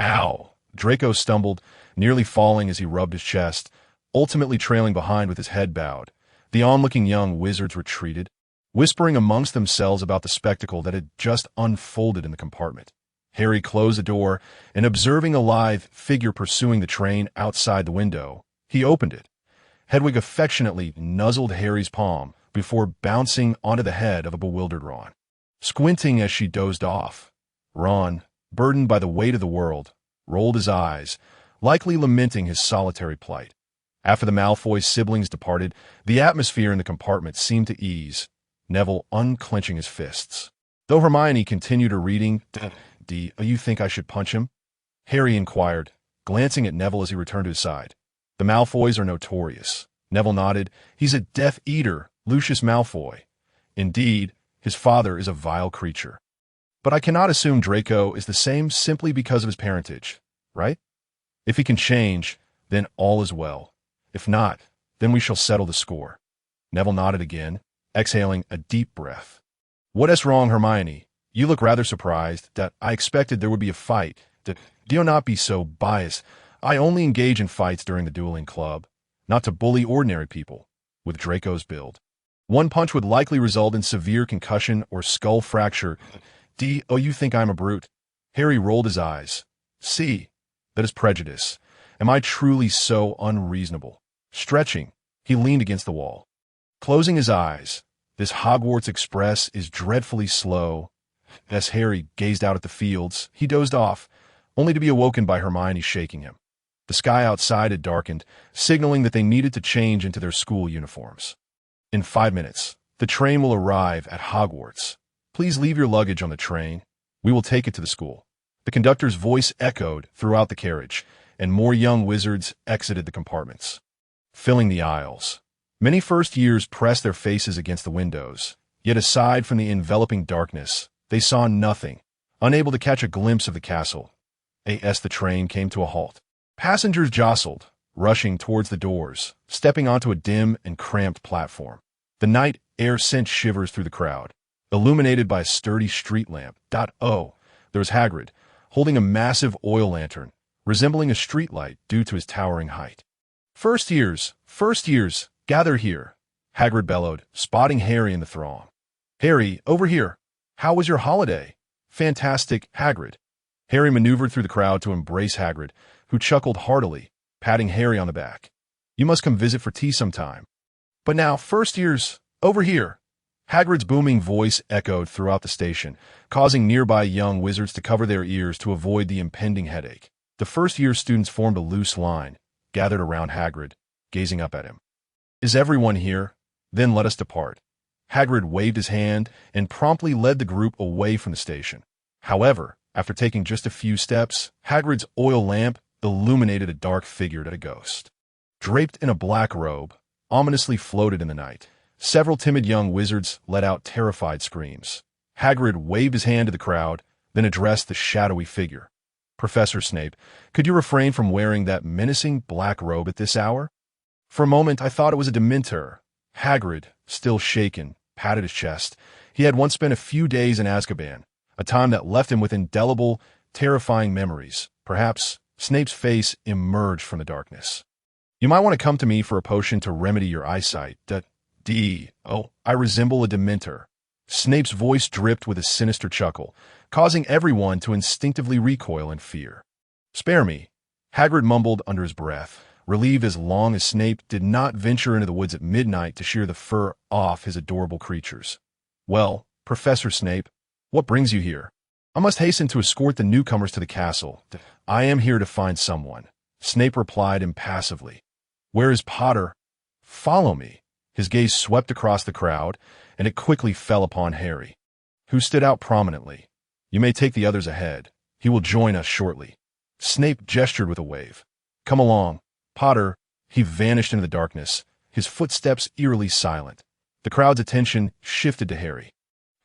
Ow! Draco stumbled, nearly falling as he rubbed his chest, ultimately trailing behind with his head bowed. The onlooking young wizards retreated, whispering amongst themselves about the spectacle that had just unfolded in the compartment. Harry closed the door, and observing a lithe figure pursuing the train outside the window, he opened it. Hedwig affectionately nuzzled Harry's palm before bouncing onto the head of a bewildered Ron. Squinting as she dozed off, Ron, burdened by the weight of the world, rolled his eyes, likely lamenting his solitary plight. After the Malfoy siblings departed, the atmosphere in the compartment seemed to ease, Neville unclenching his fists. Though Hermione continued her reading, you think I should punch him? Harry inquired, glancing at Neville as he returned to his side. The Malfoys are notorious. Neville nodded. He's a Death Eater, Lucius Malfoy. Indeed, his father is a vile creature. But I cannot assume Draco is the same simply because of his parentage, right? If he can change, then all is well. If not, then we shall settle the score. Neville nodded again, exhaling a deep breath. What is wrong, Hermione? You look rather surprised. That I expected there would be a fight. Do not be so biased. I only engage in fights during the dueling club, not to bully ordinary people, with Draco's build. One punch would likely result in severe concussion or skull fracture. You think I'm a brute? Harry rolled his eyes. See, that is prejudice. Am I truly so unreasonable? Stretching, he leaned against the wall. Closing his eyes, this Hogwarts express is dreadfully slow. As Harry gazed out at the fields, he dozed off, only to be awoken by Hermione shaking him. The sky outside had darkened, signaling that they needed to change into their school uniforms. In 5 minutes, the train will arrive at Hogwarts. Please leave your luggage on the train. We will take it to the school. The conductor's voice echoed throughout the carriage, and more young wizards exited the compartments, filling the aisles. Many first years pressed their faces against the windows, yet aside from the enveloping darkness, they saw nothing, unable to catch a glimpse of the castle. As the train came to a halt, passengers jostled, rushing towards the doors, stepping onto a dim and cramped platform. The night air sent shivers through the crowd, illuminated by a sturdy street lamp. There was Hagrid, holding a massive oil lantern, resembling a streetlight due to his towering height. First years, gather here, Hagrid bellowed, spotting Harry in the throng. Harry, over here. How was your holiday? Fantastic, Hagrid. Harry maneuvered through the crowd to embrace Hagrid, who chuckled heartily, patting Harry on the back. You must come visit for tea sometime. But now, first years, over here. Hagrid's booming voice echoed throughout the station, causing nearby young wizards to cover their ears to avoid the impending headache. The first-year students formed a loose line, gathered around Hagrid, gazing up at him. Is everyone here? Then let us depart. Hagrid waved his hand and promptly led the group away from the station. However, after taking just a few steps, Hagrid's oil lamp illuminated a dark figure like a ghost. Draped in a black robe, ominously floated in the night. Several timid young wizards let out terrified screams. Hagrid waved his hand to the crowd, then addressed the shadowy figure. Professor Snape, could you refrain from wearing that menacing black robe at this hour? For a moment, I thought it was a Dementor. Hagrid, still shaken, patted his chest. He had once spent a few days in Azkaban, a time that left him with indelible, terrifying memories. Perhaps Snape's face emerged from the darkness. You might want to come to me for a potion to remedy your eyesight. I resemble a Dementor. Snape's voice dripped with a sinister chuckle, causing everyone to instinctively recoil in fear. Spare me, Hagrid mumbled under his breath, relieved as long as Snape did not venture into the woods at midnight to shear the fur off his adorable creatures. Well, Professor Snape, what brings you here? I must hasten to escort the newcomers to the castle. I am here to find someone, Snape replied impassively. Where is Potter? Follow me. His gaze swept across the crowd, and it quickly fell upon Harry, who stood out prominently. You may take the others ahead. He will join us shortly. Snape gestured with a wave. Come along, Potter. He vanished into the darkness, his footsteps eerily silent. The crowd's attention shifted to Harry,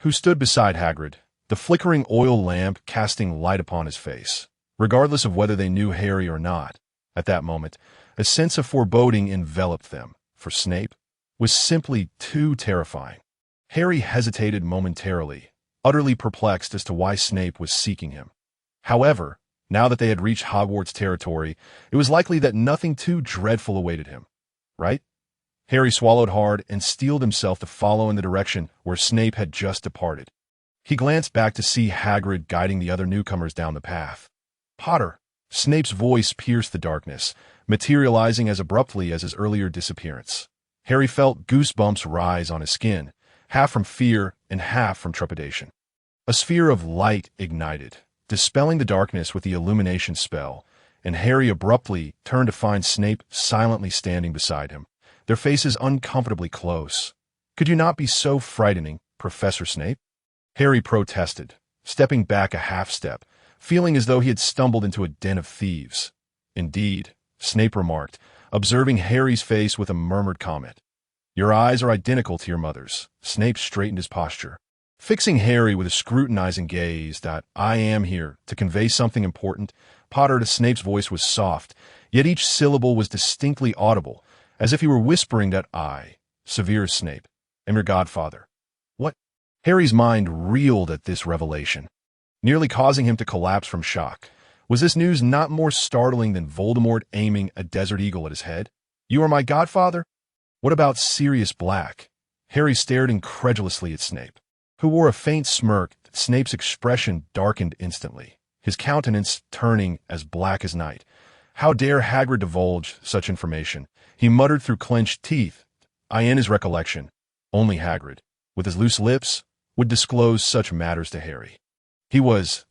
who stood beside Hagrid, the flickering oil lamp casting light upon his face. Regardless of whether they knew Harry or not, at that moment, a sense of foreboding enveloped them, for Snape was simply too terrifying. Harry hesitated momentarily, utterly perplexed as to why Snape was seeking him. However, now that they had reached Hogwarts territory, it was likely that nothing too dreadful awaited him, right? Harry swallowed hard and steeled himself to follow in the direction where Snape had just departed. He glanced back to see Hagrid guiding the other newcomers down the path. Potter! Snape's voice pierced the darkness, materializing as abruptly as his earlier disappearance. Harry felt goosebumps rise on his skin, half from fear and half from trepidation. A sphere of light ignited, dispelling the darkness with the illumination spell, and Harry abruptly turned to find Snape silently standing beside him, their faces uncomfortably close. Could you not be so frightening, Professor Snape? Harry protested, stepping back a half step, feeling as though he had stumbled into a den of thieves. Indeed, Snape remarked, observing Harry's face with a murmured comment. Your eyes are identical to your mother's. Snape straightened his posture, fixing Harry with a scrutinizing gaze. I am here to convey something important. Potter, to Snape's voice was soft, yet each syllable was distinctly audible, as if he were whispering that I, Severus Snape, am your godfather. What? Harry's mind reeled at this revelation, nearly causing him to collapse from shock. Was this news not more startling than Voldemort aiming a desert eagle at his head? You are my godfather? What about Sirius Black? Harry stared incredulously at Snape, who wore a faint smirk. Snape's expression darkened instantly, his countenance turning as black as night. How dare Hagrid divulge such information? He muttered through clenched teeth. In his recollection, only Hagrid, with his loose lips, would disclose such matters to Harry.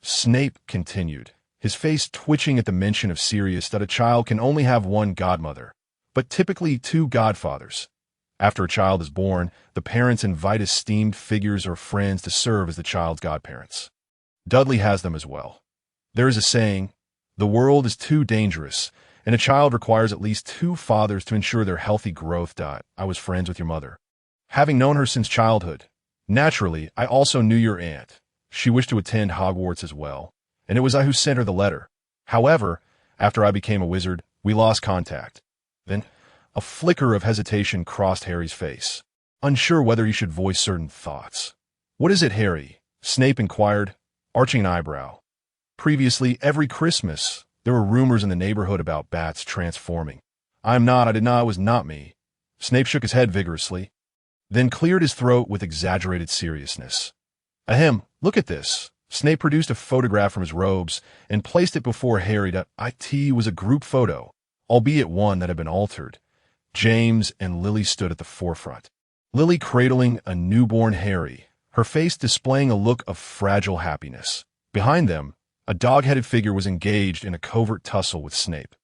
Snape continued, his face twitching at the mention of Sirius, that a child can only have one godmother, but typically two godfathers. After a child is born, the parents invite esteemed figures or friends to serve as the child's godparents. Dudley has them as well. There is a saying, the world is too dangerous, and a child requires at least two fathers to ensure their healthy growth. I was friends with your mother, having known her since childhood. Naturally, I also knew your aunt. She wished to attend Hogwarts as well, and it was I who sent her the letter. However, after I became a wizard, we lost contact. Then, a flicker of hesitation crossed Harry's face, unsure whether he should voice certain thoughts. What is it, Harry? Snape inquired, arching an eyebrow. Previously, every Christmas, there were rumors in the neighborhood about bats transforming. I did not, it was not me. Snape shook his head vigorously, then cleared his throat with exaggerated seriousness. Ahem, look at this. Snape produced a photograph from his robes and placed it before Harry. It was a group photo, albeit one that had been altered. James and Lily stood at the forefront, Lily cradling a newborn Harry, her face displaying a look of fragile happiness. Behind them, a dog-headed figure was engaged in a covert tussle with Snape.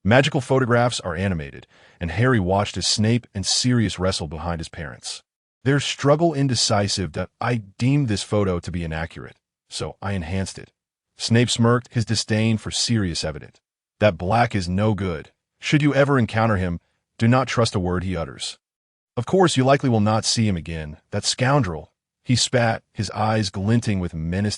Magical photographs are animated, and Harry watched as Snape and Sirius wrestled behind his parents. Their struggle indecisive. I deemed this photo to be inaccurate, so I enhanced it. Snape smirked, his disdain for Sirius evident. That Black is no good. Should you ever encounter him, do not trust a word he utters. Of course, you likely will not see him again. That scoundrel. He spat, his eyes glinting with menace.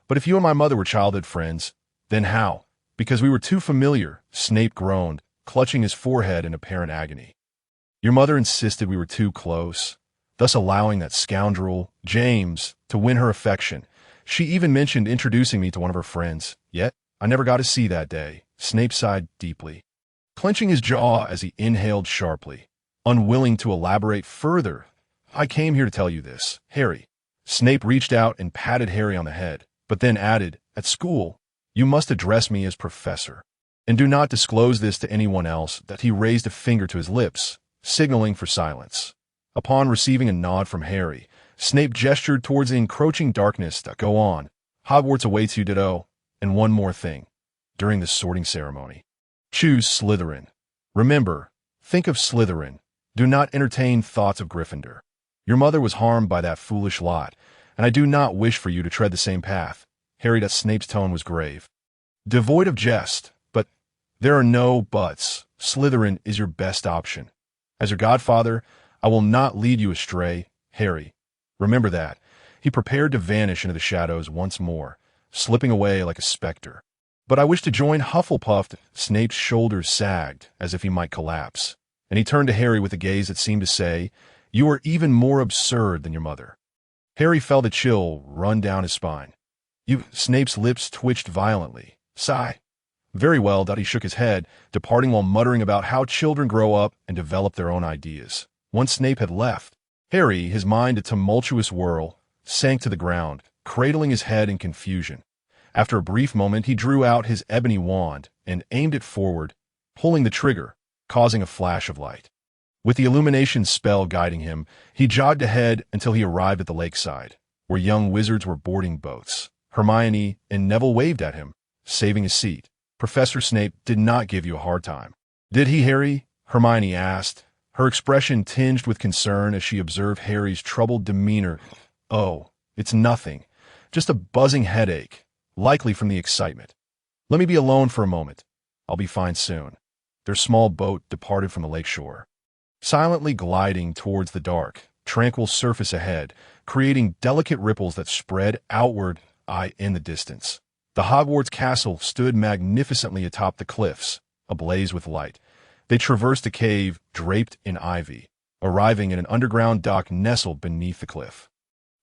But if you and my mother were childhood friends, then how? Because we were too familiar, Snape groaned, clutching his forehead in apparent agony. Your mother insisted we were too close, thus allowing that scoundrel, James, to win her affection. She even mentioned introducing me to one of her friends, yet I never got to see that day. Snape sighed deeply, clenching his jaw as he inhaled sharply, unwilling to elaborate further. I came here to tell you this, Harry. Snape reached out and patted Harry on the head, but then added, at school, You must address me as Professor. And do not disclose this to anyone else." That he raised a finger to his lips, signaling for silence. Upon receiving a nod from Harry, Snape gestured towards the encroaching darkness. "Go on. Hogwarts awaits you, Ditto. And one more thing. During the sorting ceremony, choose Slytherin. Remember, think of Slytherin. Do not entertain thoughts of Gryffindor. Your mother was harmed by that foolish lot, and I do not wish for you to tread the same path." Snape's tone was grave, devoid of jest, but there are no buts. Slytherin is your best option. As your godfather, I will not lead you astray, Harry. Remember that. He prepared to vanish into the shadows once more, slipping away like a specter. "But I wish to join Hufflepuff." Snape's shoulders sagged, as if he might collapse, and he turned to Harry with a gaze that seemed to say, "You are even more absurd than your mother." Harry felt a chill run down his spine. "You—" Snape's lips twitched violently. "Sigh." "Very well." He shook his head, departing while muttering about how children grow up and develop their own ideas. Once Snape had left, Harry, his mind a tumultuous whirl, sank to the ground, cradling his head in confusion. After a brief moment, he drew out his ebony wand and aimed it forward, pulling the trigger, causing a flash of light. With the illumination spell guiding him, he jogged ahead until he arrived at the lakeside, where young wizards were boarding boats. Hermione and Neville waved at him, saving his seat. "Professor Snape did not give you a hard time, did he, Harry?" Hermione asked, her expression tinged with concern as she observed Harry's troubled demeanor. "Oh, it's nothing. Just a buzzing headache, likely from the excitement. Let me be alone for a moment. I'll be fine soon." Their small boat departed from the lakeshore, silently gliding towards the dark, tranquil surface ahead, creating delicate ripples that spread outward in the distance. The Hogwarts castle stood magnificently atop the cliffs, ablaze with light. They traversed a cave draped in ivy, arriving at an underground dock nestled beneath the cliff.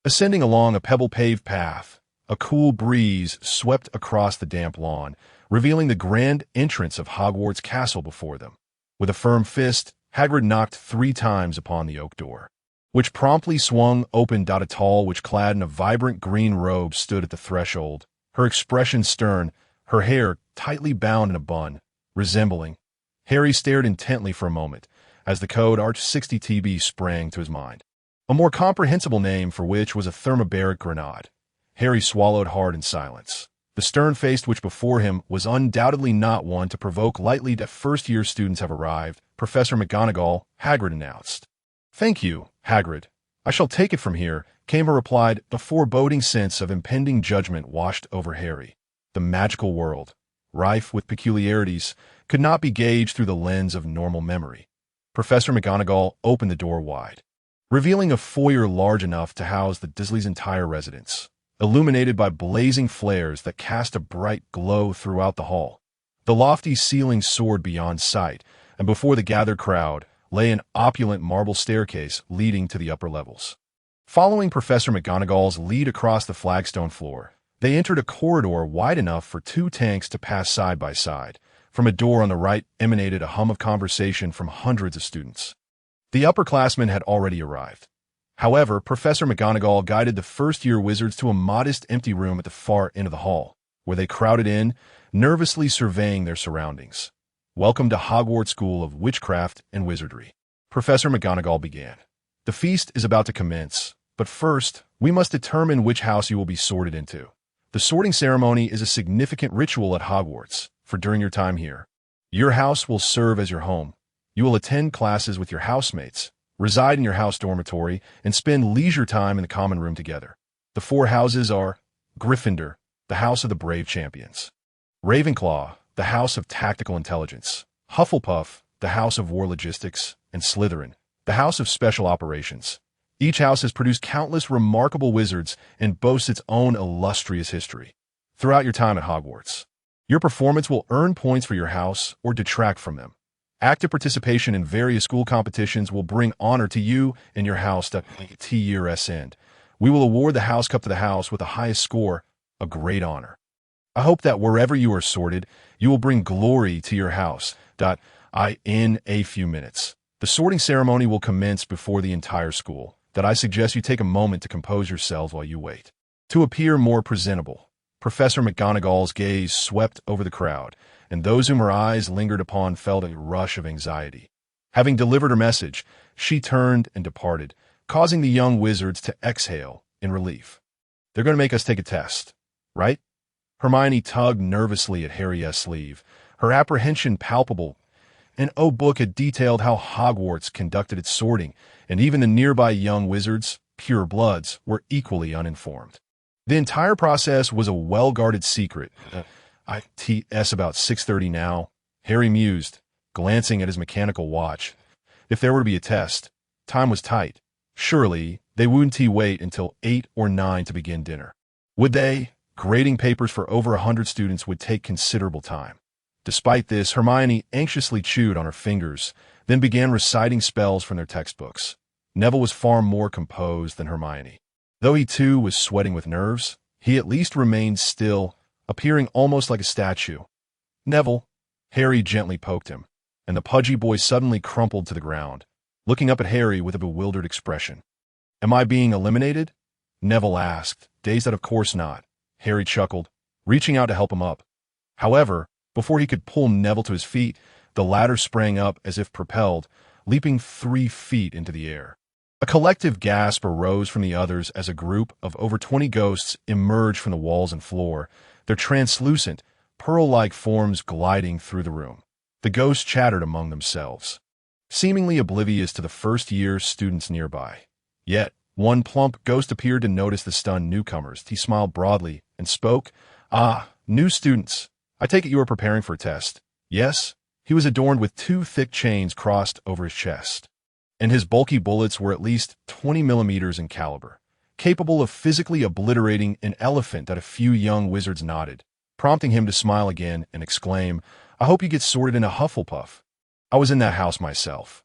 Ascending along a pebble-paved path, a cool breeze swept across the damp lawn, revealing the grand entrance of Hogwarts Castle before them. With a firm fist, Hagrid knocked 3 times upon the oak door, which promptly swung open. A tall witch clad in a vibrant green robe stood at the threshold, her expression stern, her hair tightly bound in a bun, resembling. Harry stared intently for a moment, as the code Arch 60 TB sprang to his mind. A more comprehensible name for which was a thermobaric grenade. Harry swallowed hard in silence. The stern-faced witch before him was undoubtedly not one to provoke lightly. That first-year students have arrived, Professor McGonagall, Hagrid announced. "Thank you, Hagrid. I shall take it from here," came a reply. A foreboding sense of impending judgment washed over Harry. The magical world, rife with peculiarities, could not be gauged through the lens of normal memory. Professor McGonagall opened the door wide, revealing a foyer large enough to house the Dursley's entire residence, illuminated by blazing flares that cast a bright glow throughout the hall. The lofty ceiling soared beyond sight, and before the gathered crowd lay an opulent marble staircase leading to the upper levels. Following Professor McGonagall's lead across the flagstone floor, they entered a corridor wide enough for 2 tanks to pass side by side. From a door on the right emanated a hum of conversation from hundreds of students. The upperclassmen had already arrived. However, Professor McGonagall guided the first-year wizards to a modest empty room at the far end of the hall, where they crowded in, nervously surveying their surroundings. "Welcome to Hogwarts School of Witchcraft and Wizardry," Professor McGonagall began. "The feast is about to commence, but first, we must determine which house you will be sorted into. The sorting ceremony is a significant ritual at Hogwarts, for during your time here, your house will serve as your home. You will attend classes with your housemates, reside in your house dormitory, and spend leisure time in the common room together. The 4 houses are Gryffindor, the house of the brave champions; Ravenclaw, the house of tactical intelligence; Hufflepuff, the house of war logistics; and Slytherin, the house of special operations. Each house has produced countless remarkable wizards and boasts its own illustrious history. Throughout your time at Hogwarts, your performance will earn points for your house or detract from them. Active participation in various school competitions will bring honor to you and your house to year's end. We will award the House Cup to the house with the highest score, a great honor. I hope that wherever you are sorted, you will bring glory to your house. In a few minutes, the sorting ceremony will commence before the entire school. I suggest you take a moment to compose yourselves while you wait. To appear more presentable, Professor McGonagall's gaze swept over the crowd, and those whom her eyes lingered upon felt a rush of anxiety. Having delivered her message, she turned and departed, causing the young wizards to exhale in relief. They're going to make us take a test, right? Hermione tugged nervously at Harry's sleeve, her apprehension palpable. An book had detailed how Hogwarts conducted its sorting, and even the nearby young wizards, pure bloods, were equally uninformed. The entire process was a well-guarded secret. It's about 6:30 now, Harry mused, glancing at his mechanical watch. If there were to be a test, time was tight. Surely, they wouldn't wait until 8 or 9 to begin dinner. Would they? Grading papers for over 100 students would take considerable time. Despite this, Hermione anxiously chewed on her fingers, then began reciting spells from their textbooks. Neville was far more composed than Hermione. Though he too was sweating with nerves, he at least remained still, appearing almost like a statue. "Neville," Harry gently poked him, and the pudgy boy suddenly crumpled to the ground, looking up at Harry with a bewildered expression. "Am I being eliminated?" Neville asked, dazed that of course not. Harry chuckled, reaching out to help him up. However, before he could pull Neville to his feet, the latter sprang up as if propelled, leaping 3 feet into the air. A collective gasp arose from the others as a group of over 20 ghosts emerged from the walls and floor, their translucent, pearl-like forms gliding through the room. The ghosts chattered among themselves, seemingly oblivious to the first-year students nearby. Yet, one plump ghost appeared to notice the stunned newcomers. He smiled broadly and spoke. "Ah, new students. I take it you are preparing for a test." "Yes." He was adorned with 2 thick chains crossed over his chest, and his bulky bullets were at least 20 millimeters in caliber, capable of physically obliterating an elephant. That a few young wizards nodded, prompting him to smile again and exclaim, "I hope you get sorted in a Hufflepuff. I was in that house myself."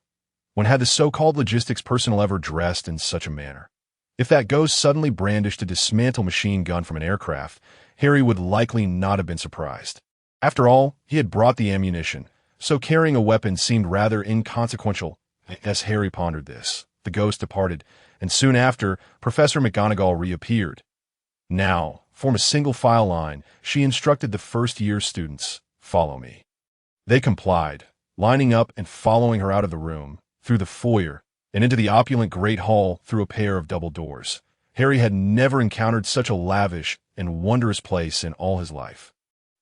When had the so-called logistics personnel ever dressed in such a manner? If that ghost suddenly brandished a dismantle machine gun from an aircraft, Harry would likely not have been surprised. After all, he had brought the ammunition, so carrying a weapon seemed rather inconsequential. As Harry pondered this, the ghost departed, and soon after, Professor McGonagall reappeared. "Now, form a single file line," she instructed the first-year students. "Follow me." They complied, lining up and following her out of the room, through the foyer, and into the opulent Great Hall through a pair of double doors. Harry had never encountered such a lavish and wondrous place in all his life.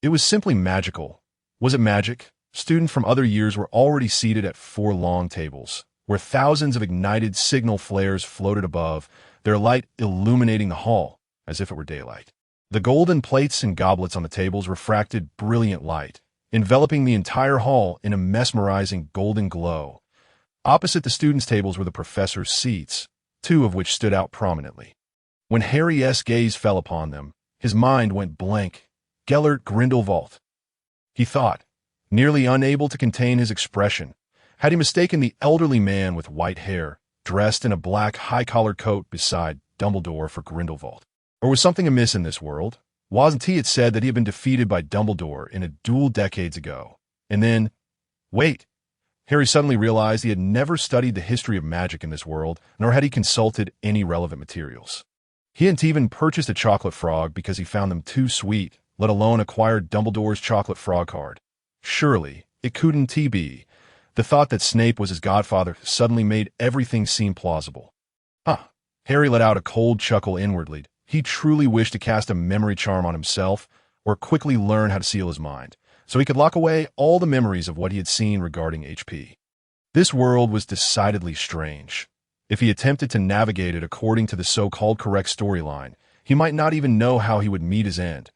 It was simply magical. Was it magic? Students from other years were already seated at 4 long tables, where thousands of ignited signal flares floated above, their light illuminating the hall as if it were daylight. The golden plates and goblets on the tables refracted brilliant light, enveloping the entire hall in a mesmerizing golden glow. Opposite the students' tables were the professors' seats, 2 of which stood out prominently. When Harry's gaze fell upon them, his mind went blank. Gellert Grindelwald, he thought, nearly unable to contain his expression. Had he mistaken the elderly man with white hair, dressed in a black high-collared coat beside Dumbledore for Grindelwald? Or was something amiss in this world? Wasn't he had said that he had been defeated by Dumbledore in a duel decades ago? And then, wait. Harry suddenly realized he had never studied the history of magic in this world, nor had he consulted any relevant materials. He hadn't even purchased a chocolate frog because he found them too sweet, let alone acquired Dumbledore's chocolate frog card. Surely, it couldn't be. The thought that Snape was his godfather suddenly made everything seem plausible. Harry let out a cold chuckle inwardly. He truly wished to cast a memory charm on himself, or quickly learn how to seal his mind, so he could lock away all the memories of what he had seen regarding HP. This world was decidedly strange. If he attempted to navigate it according to the so-called correct storyline, he might not even know how he would meet his end.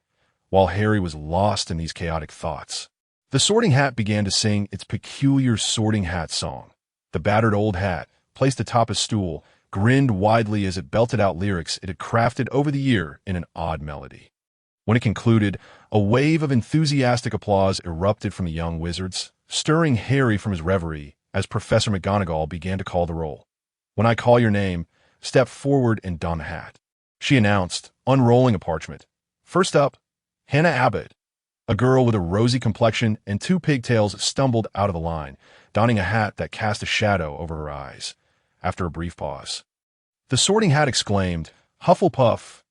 While Harry was lost in these chaotic thoughts, the Sorting Hat began to sing its peculiar Sorting Hat song. The battered old hat, placed atop a stool, grinned widely as it belted out lyrics it had crafted over the year in an odd melody. When it concluded, a wave of enthusiastic applause erupted from the young wizards, stirring Harry from his reverie as Professor McGonagall began to call the roll. "When I call your name, step forward and don the hat," she announced, unrolling a parchment. "First up, Hannah Abbott." A girl with a rosy complexion and 2 pigtails stumbled out of the line, donning a hat that cast a shadow over her eyes. After a brief pause, the Sorting Hat exclaimed, "Hufflepuff."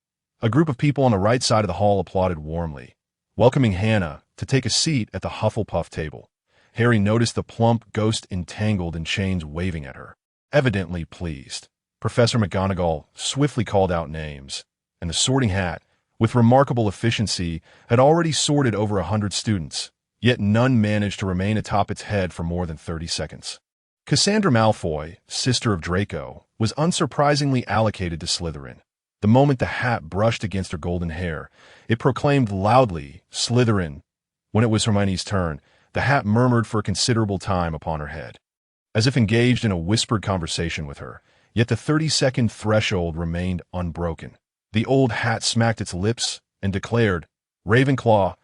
A group of people on the right side of the hall applauded warmly, welcoming Hannah to take a seat at the Hufflepuff table. Harry noticed the plump ghost entangled in chains waving at her, evidently pleased. Professor McGonagall swiftly called out names, and the Sorting Hat, with remarkable efficiency, had already sorted over 100 students, yet none managed to remain atop its head for more than 30 seconds. Cassandra Malfoy, sister of Draco, was unsurprisingly allocated to Slytherin. The moment the hat brushed against her golden hair, it proclaimed loudly, "Slytherin." When it was Hermione's turn, the hat murmured for a considerable time upon her head, as if engaged in a whispered conversation with her, yet the 30-second threshold remained unbroken. The old hat smacked its lips and declared, "Ravenclaw."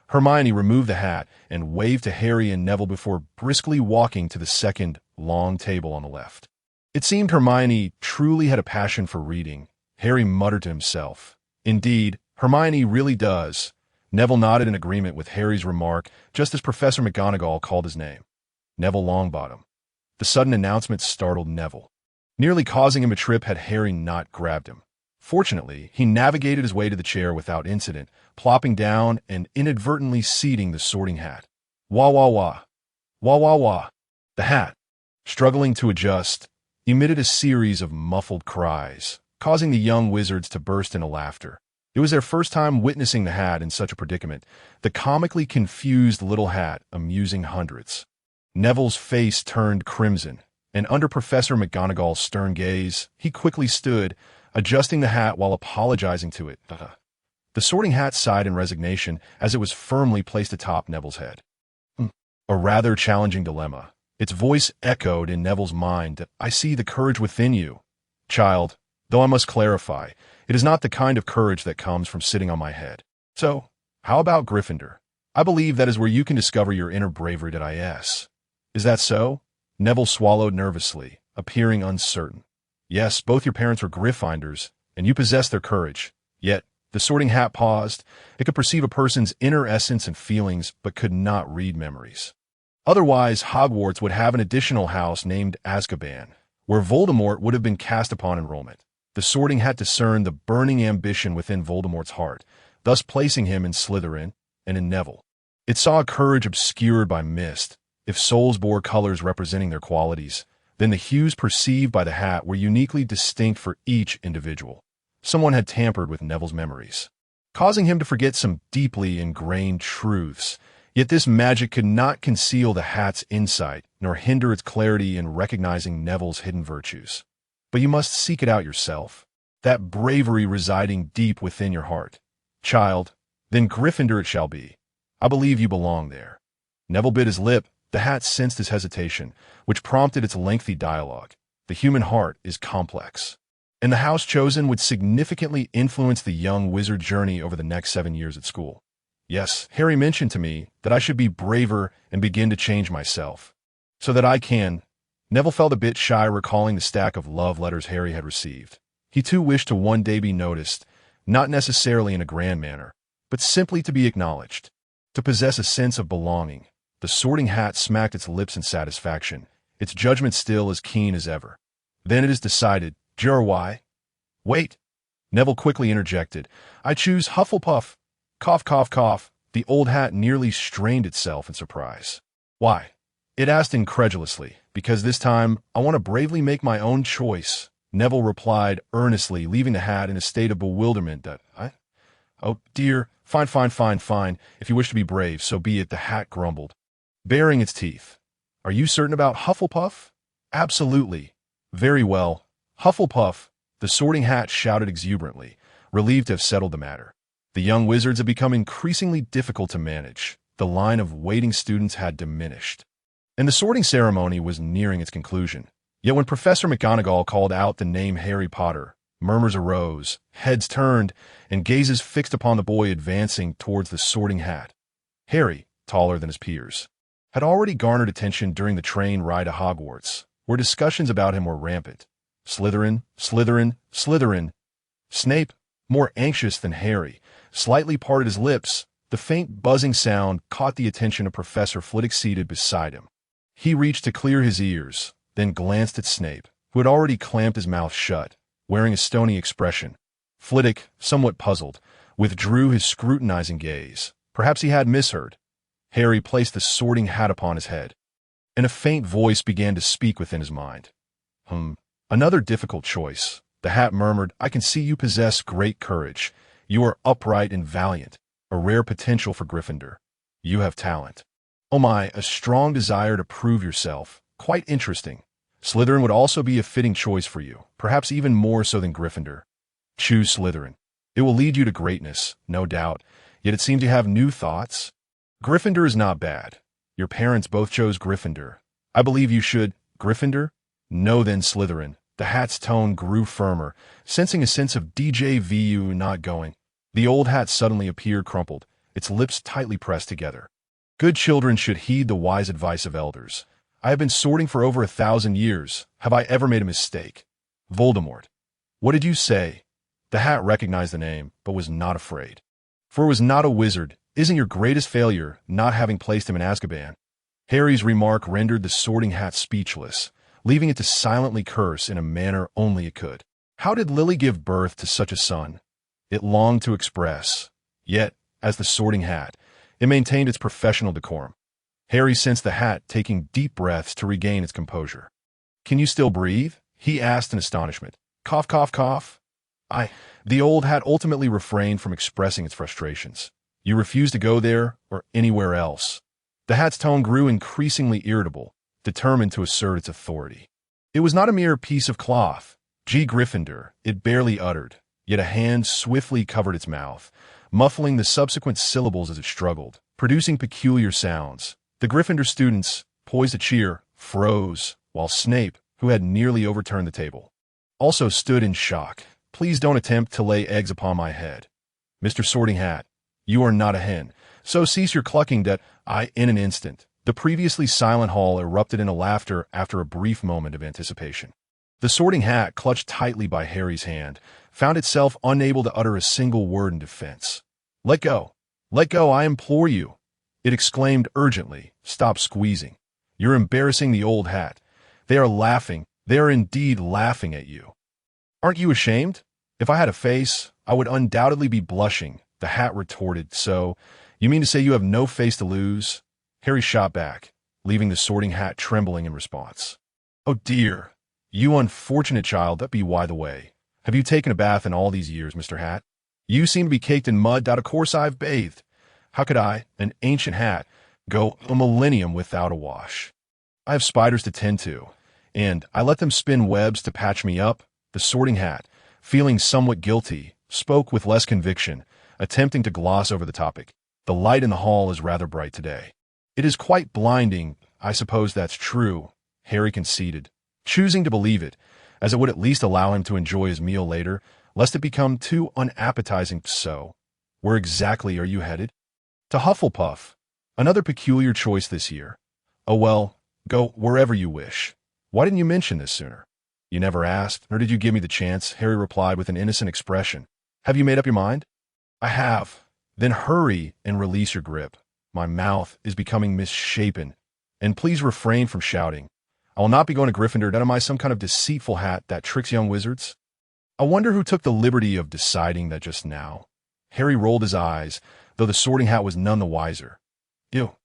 Hermione removed the hat and waved to Harry and Neville before briskly walking to the second, long table on the left. It seemed Hermione truly had a passion for reading. Harry muttered to himself, "Indeed, Hermione really does." Neville nodded in agreement with Harry's remark just as Professor McGonagall called his name. Neville Longbottom. The sudden announcement startled Neville, nearly causing him a trip had Harry not grabbed him. Fortunately, he navigated his way to the chair without incident, plopping down and inadvertently seating the Sorting Hat. Wah wah wah. Wah wah wah. The hat, struggling to adjust, emitted a series of muffled cries, causing the young wizards to burst into laughter. It was their first time witnessing the hat in such a predicament, the comically confused little hat amusing hundreds. Neville's face turned crimson, and under Professor McGonagall's stern gaze, he quickly stood, adjusting the hat while apologizing to it. The Sorting Hat sighed in resignation as it was firmly placed atop Neville's head. A rather challenging dilemma. Its voice echoed in Neville's mind. "I see the courage within you, child, though I must clarify, it is not the kind of courage that comes from sitting on my head. So, how about Gryffindor? I believe that is where you can discover your inner bravery. Is that so?" Neville swallowed nervously, appearing uncertain. "Yes, both your parents were Gryffindors, and you possess their courage. Yet, the Sorting Hat paused. It could perceive a person's inner essence and feelings, but could not read memories. Otherwise, Hogwarts would have an additional house named Azkaban, where Voldemort would have been cast upon enrollment. The Sorting Hat discerned the burning ambition within Voldemort's heart, thus placing him in Slytherin and in Neville. It saw a courage obscured by mist. If souls bore colors representing their qualities, then the hues perceived by the hat were uniquely distinct for each individual. Someone had tampered with Neville's memories, causing him to forget some deeply ingrained truths. Yet this magic could not conceal the hat's insight, nor hinder its clarity in recognizing Neville's hidden virtues. But you must seek it out yourself, that bravery residing deep within your heart. Child, then Gryffindor it shall be. I believe you belong there." Neville bit his lip. The hat sensed his hesitation, which prompted its lengthy dialogue. The human heart is complex, and the house chosen would significantly influence the young wizard's journey over the next 7 years at school. Yes, Harry mentioned to me that I should be braver and begin to change myself, so that I can. Neville felt a bit shy recalling the stack of love letters Harry had received. He too wished to one day be noticed, not necessarily in a grand manner, but simply to be acknowledged, to possess a sense of belonging. The Sorting Hat smacked its lips in satisfaction, its judgment still as keen as ever. "Then it is decided. Why?" "Wait." Neville quickly interjected. "I choose Hufflepuff." Cough, cough, cough. The old hat nearly strained itself in surprise. "Why?" it asked incredulously. "Because this time, I want to bravely make my own choice," Neville replied earnestly, leaving the hat in a state of bewilderment. "Oh, dear. Fine. If you wish to be brave, so be it," the hat grumbled, baring its teeth. "Are you certain about Hufflepuff?" "Absolutely." "Very well. Hufflepuff," the Sorting Hat shouted exuberantly, relieved to have settled the matter. The young wizards had become increasingly difficult to manage. The line of waiting students had diminished, and the sorting ceremony was nearing its conclusion. Yet when Professor McGonagall called out the name Harry Potter, murmurs arose, heads turned, and gazes fixed upon the boy advancing towards the Sorting Hat. Harry, taller than his peers, had already garnered attention during the train ride to Hogwarts, where discussions about him were rampant. Slytherin, Slytherin, Slytherin. Snape, more anxious than Harry, slightly parted his lips. The faint buzzing sound caught the attention of Professor Flitwick seated beside him. He reached to clear his ears, then glanced at Snape, who had already clamped his mouth shut, wearing a stony expression. Flitwick, somewhat puzzled, withdrew his scrutinizing gaze. Perhaps he had misheard. Harry placed the sorting hat upon his head, and a faint voice began to speak within his mind. Another difficult choice. The hat murmured, I can see you possess great courage. You are upright and valiant, a rare potential for Gryffindor. You have talent. Oh my, a strong desire to prove yourself. Quite interesting. Slytherin would also be a fitting choice for you, perhaps even more so than Gryffindor. Choose Slytherin. It will lead you to greatness, no doubt, yet it seems you have new thoughts. Gryffindor is not bad. Your parents both chose Gryffindor. I believe you should. Gryffindor? No, then Slytherin. The hat's tone grew firmer, sensing a sense of DJVU not going. The old hat suddenly appeared crumpled, its lips tightly pressed together. Good children should heed the wise advice of elders. I have been sorting for over 1,000 years. Have I ever made a mistake? Voldemort. What did you say? The hat recognized the name, but was not afraid. For it was not a wizard. Isn't your greatest failure not having placed him in Azkaban? Harry's remark rendered the sorting hat speechless, leaving it to silently curse in a manner only it could. How did Lily give birth to such a son? It longed to express. Yet, as the sorting hat, it maintained its professional decorum. Harry sensed the hat taking deep breaths to regain its composure. Can you still breathe? He asked in astonishment. Cough, cough, cough. The old hat ultimately refrained from expressing its frustrations. You refuse to go there or anywhere else. The hat's tone grew increasingly irritable, determined to assert its authority. It was not a mere piece of cloth. G. Gryffindor, it barely uttered, yet a hand swiftly covered its mouth, muffling the subsequent syllables as it struggled, producing peculiar sounds. The Gryffindor students, poised to cheer, froze, while Snape, who had nearly overturned the table, also stood in shock. Please don't attempt to lay eggs upon my head. Mr. Sorting Hat, you are not a hen, so cease your clucking in an instant. The previously silent hall erupted into laughter after a brief moment of anticipation. The sorting hat, clutched tightly by Harry's hand, found itself unable to utter a single word in defense. Let go. Let go, I implore you. It exclaimed urgently. Stop squeezing. You're embarrassing the old hat. They are laughing. They are indeed laughing at you. Aren't you ashamed? If I had a face, I would undoubtedly be blushing, the hat retorted. So, you mean to say you have no face to lose? Harry shot back, leaving the sorting hat trembling in response. Oh dear, you unfortunate child, that be why the way. Have you taken a bath in all these years, Mr. Hat? You seem to be caked in mud. Of course I've bathed. How could I, an ancient hat, go a millennium without a wash? I have spiders to tend to, and I let them spin webs to patch me up. The sorting hat, feeling somewhat guilty, spoke with less conviction, attempting to gloss over the topic. The light in the hall is rather bright today. It is quite blinding. I suppose that's true, Harry conceded, choosing to believe it, as it would at least allow him to enjoy his meal later, lest it become too unappetizing. So, where exactly are you headed? To Hufflepuff. Another peculiar choice this year. Oh well, go wherever you wish. Why didn't you mention this sooner? You never asked, nor did you give me the chance, Harry replied with an innocent expression. Have you made up your mind? I have. Then hurry and release your grip. My mouth is becoming misshapen, and please refrain from shouting. I will not be going to Gryffindor. Am I some kind of deceitful hat that tricks young wizards? I wonder who took the liberty of deciding that just now. Harry rolled his eyes, though the sorting hat was none the wiser. Ew.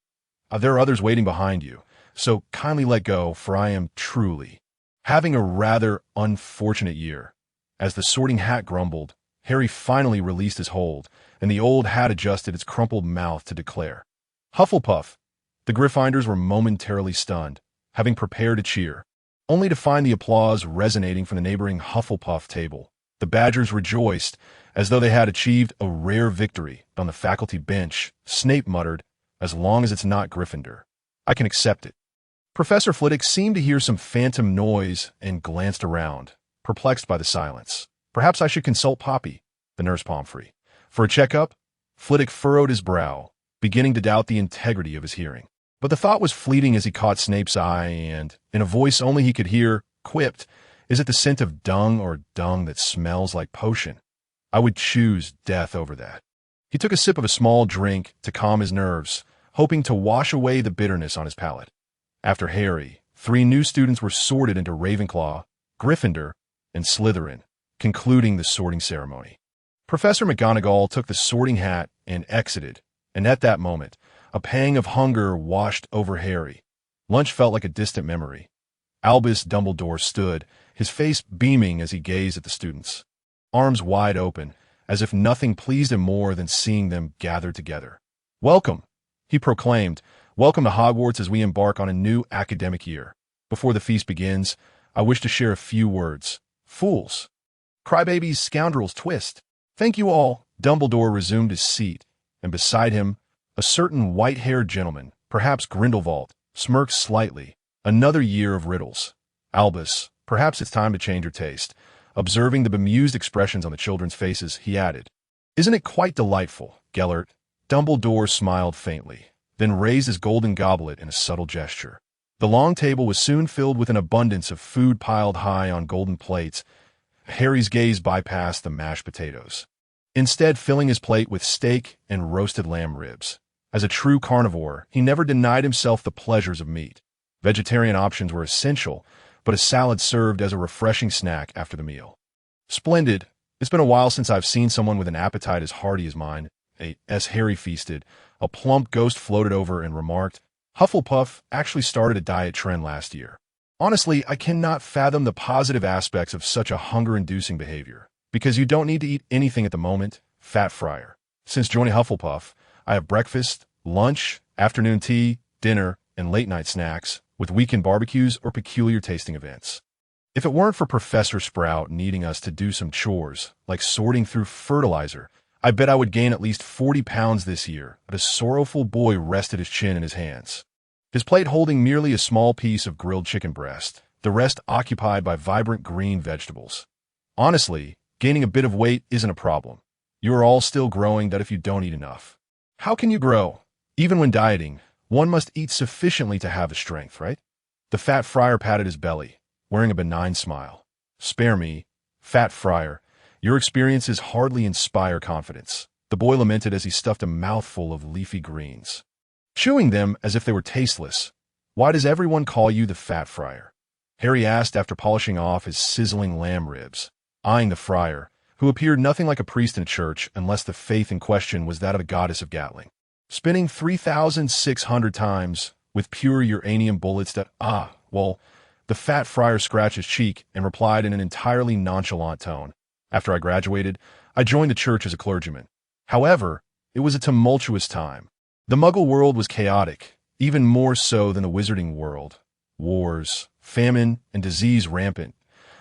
There are others waiting behind you, so kindly let go, for I am truly having a rather unfortunate year. As the sorting hat grumbled, Harry finally released his hold, and the old hat adjusted its crumpled mouth to declare, Hufflepuff. The Gryffindors were momentarily stunned, having prepared to cheer, only to find the applause resonating from the neighboring Hufflepuff table. The Badgers rejoiced, as though they had achieved a rare victory. On the faculty bench, Snape muttered, as long as it's not Gryffindor, I can accept it. Professor Flitwick seemed to hear some phantom noise and glanced around, perplexed by the silence. Perhaps I should consult Poppy, the nurse Pomfrey. For a checkup, Flitwick furrowed his brow, beginning to doubt the integrity of his hearing. But the thought was fleeting as he caught Snape's eye and, in a voice only he could hear, quipped, Is it the scent of dung or dung that smells like potion? I would choose death over that. He took a sip of a small drink to calm his nerves, hoping to wash away the bitterness on his palate. After Harry, 3 new students were sorted into Ravenclaw, Gryffindor, and Slytherin, concluding the sorting ceremony. Professor McGonagall took the sorting hat and exited, and at that moment, a pang of hunger washed over Harry. Lunch felt like a distant memory. Albus Dumbledore stood, his face beaming as he gazed at the students, arms wide open, as if nothing pleased him more than seeing them gathered together. "Welcome," he proclaimed. "Welcome to Hogwarts as we embark on a new academic year. Before the feast begins, I wish to share a few words. Fools. Crybabies, scoundrels, twist. Thank you all." Dumbledore resumed his seat, and beside him, a certain white-haired gentleman, perhaps Grindelwald, smirked slightly. "Another year of riddles. Albus, perhaps it's time to change your taste." Observing the bemused expressions on the children's faces, he added, "Isn't it quite delightful, Gellert?" Dumbledore smiled faintly, then raised his golden goblet in a subtle gesture. The long table was soon filled with an abundance of food piled high on golden plates. Harry's gaze bypassed the mashed potatoes, instead filling his plate with steak and roasted lamb ribs. As a true carnivore, he never denied himself the pleasures of meat. Vegetarian options were essential, but a salad served as a refreshing snack after the meal. "Splendid. It's been a while since I've seen someone with an appetite as hearty as mine." As Harry feasted, a plump ghost floated over and remarked, "Hufflepuff actually started a diet trend last year. Honestly, I cannot fathom the positive aspects of such a hunger-inducing behavior. Because you don't need to eat anything at the moment, Fat Friar. Since joining Hufflepuff, I have breakfast, lunch, afternoon tea, dinner, and late-night snacks, with weekend barbecues or peculiar-tasting events. If it weren't for Professor Sprout needing us to do some chores, like sorting through fertilizer, I bet I would gain at least 40 pounds this year." A sorrowful boy rested his chin in his hands, his plate holding merely a small piece of grilled chicken breast, the rest occupied by vibrant green vegetables. "Honestly, gaining a bit of weight isn't a problem. You are all still growing that if you don't eat enough. How can you grow? Even when dieting, one must eat sufficiently to have the strength, right?" The Fat Friar patted his belly, wearing a benign smile. "Spare me, Fat Friar. Your experiences hardly inspire confidence," the boy lamented as he stuffed a mouthful of leafy greens, chewing them as if they were tasteless. "Why does everyone call you the Fat Friar?" Harry asked after polishing off his sizzling lamb ribs, eyeing the friar, who appeared nothing like a priest in a church unless the faith in question was that of a goddess of Gatling. "Spinning 3,600 times with pure uranium bullets that— well," the Fat Friar scratched his cheek and replied in an entirely nonchalant tone. "After I graduated, I joined the church as a clergyman. However, it was a tumultuous time. The Muggle world was chaotic, even more so than the wizarding world. Wars, famine, and disease rampant.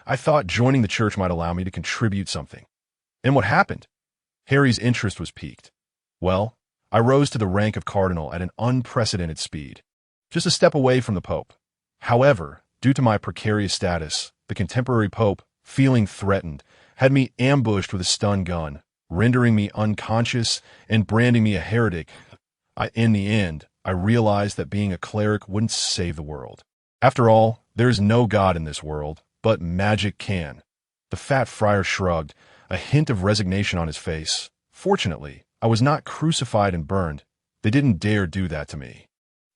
I thought joining the church might allow me to contribute something. And what happened?" Harry's interest was piqued. "Well, I rose to the rank of cardinal at an unprecedented speed, just a step away from the Pope. However, due to my precarious status, the contemporary Pope, feeling threatened, had me ambushed with a stun gun, rendering me unconscious and branding me a heretic. In the end, I realized that being a cleric wouldn't save the world. After all, there is no God in this world, but magic can." The Fat Friar shrugged, a hint of resignation on his face. "Fortunately, I was not crucified and burned. They didn't dare do that to me.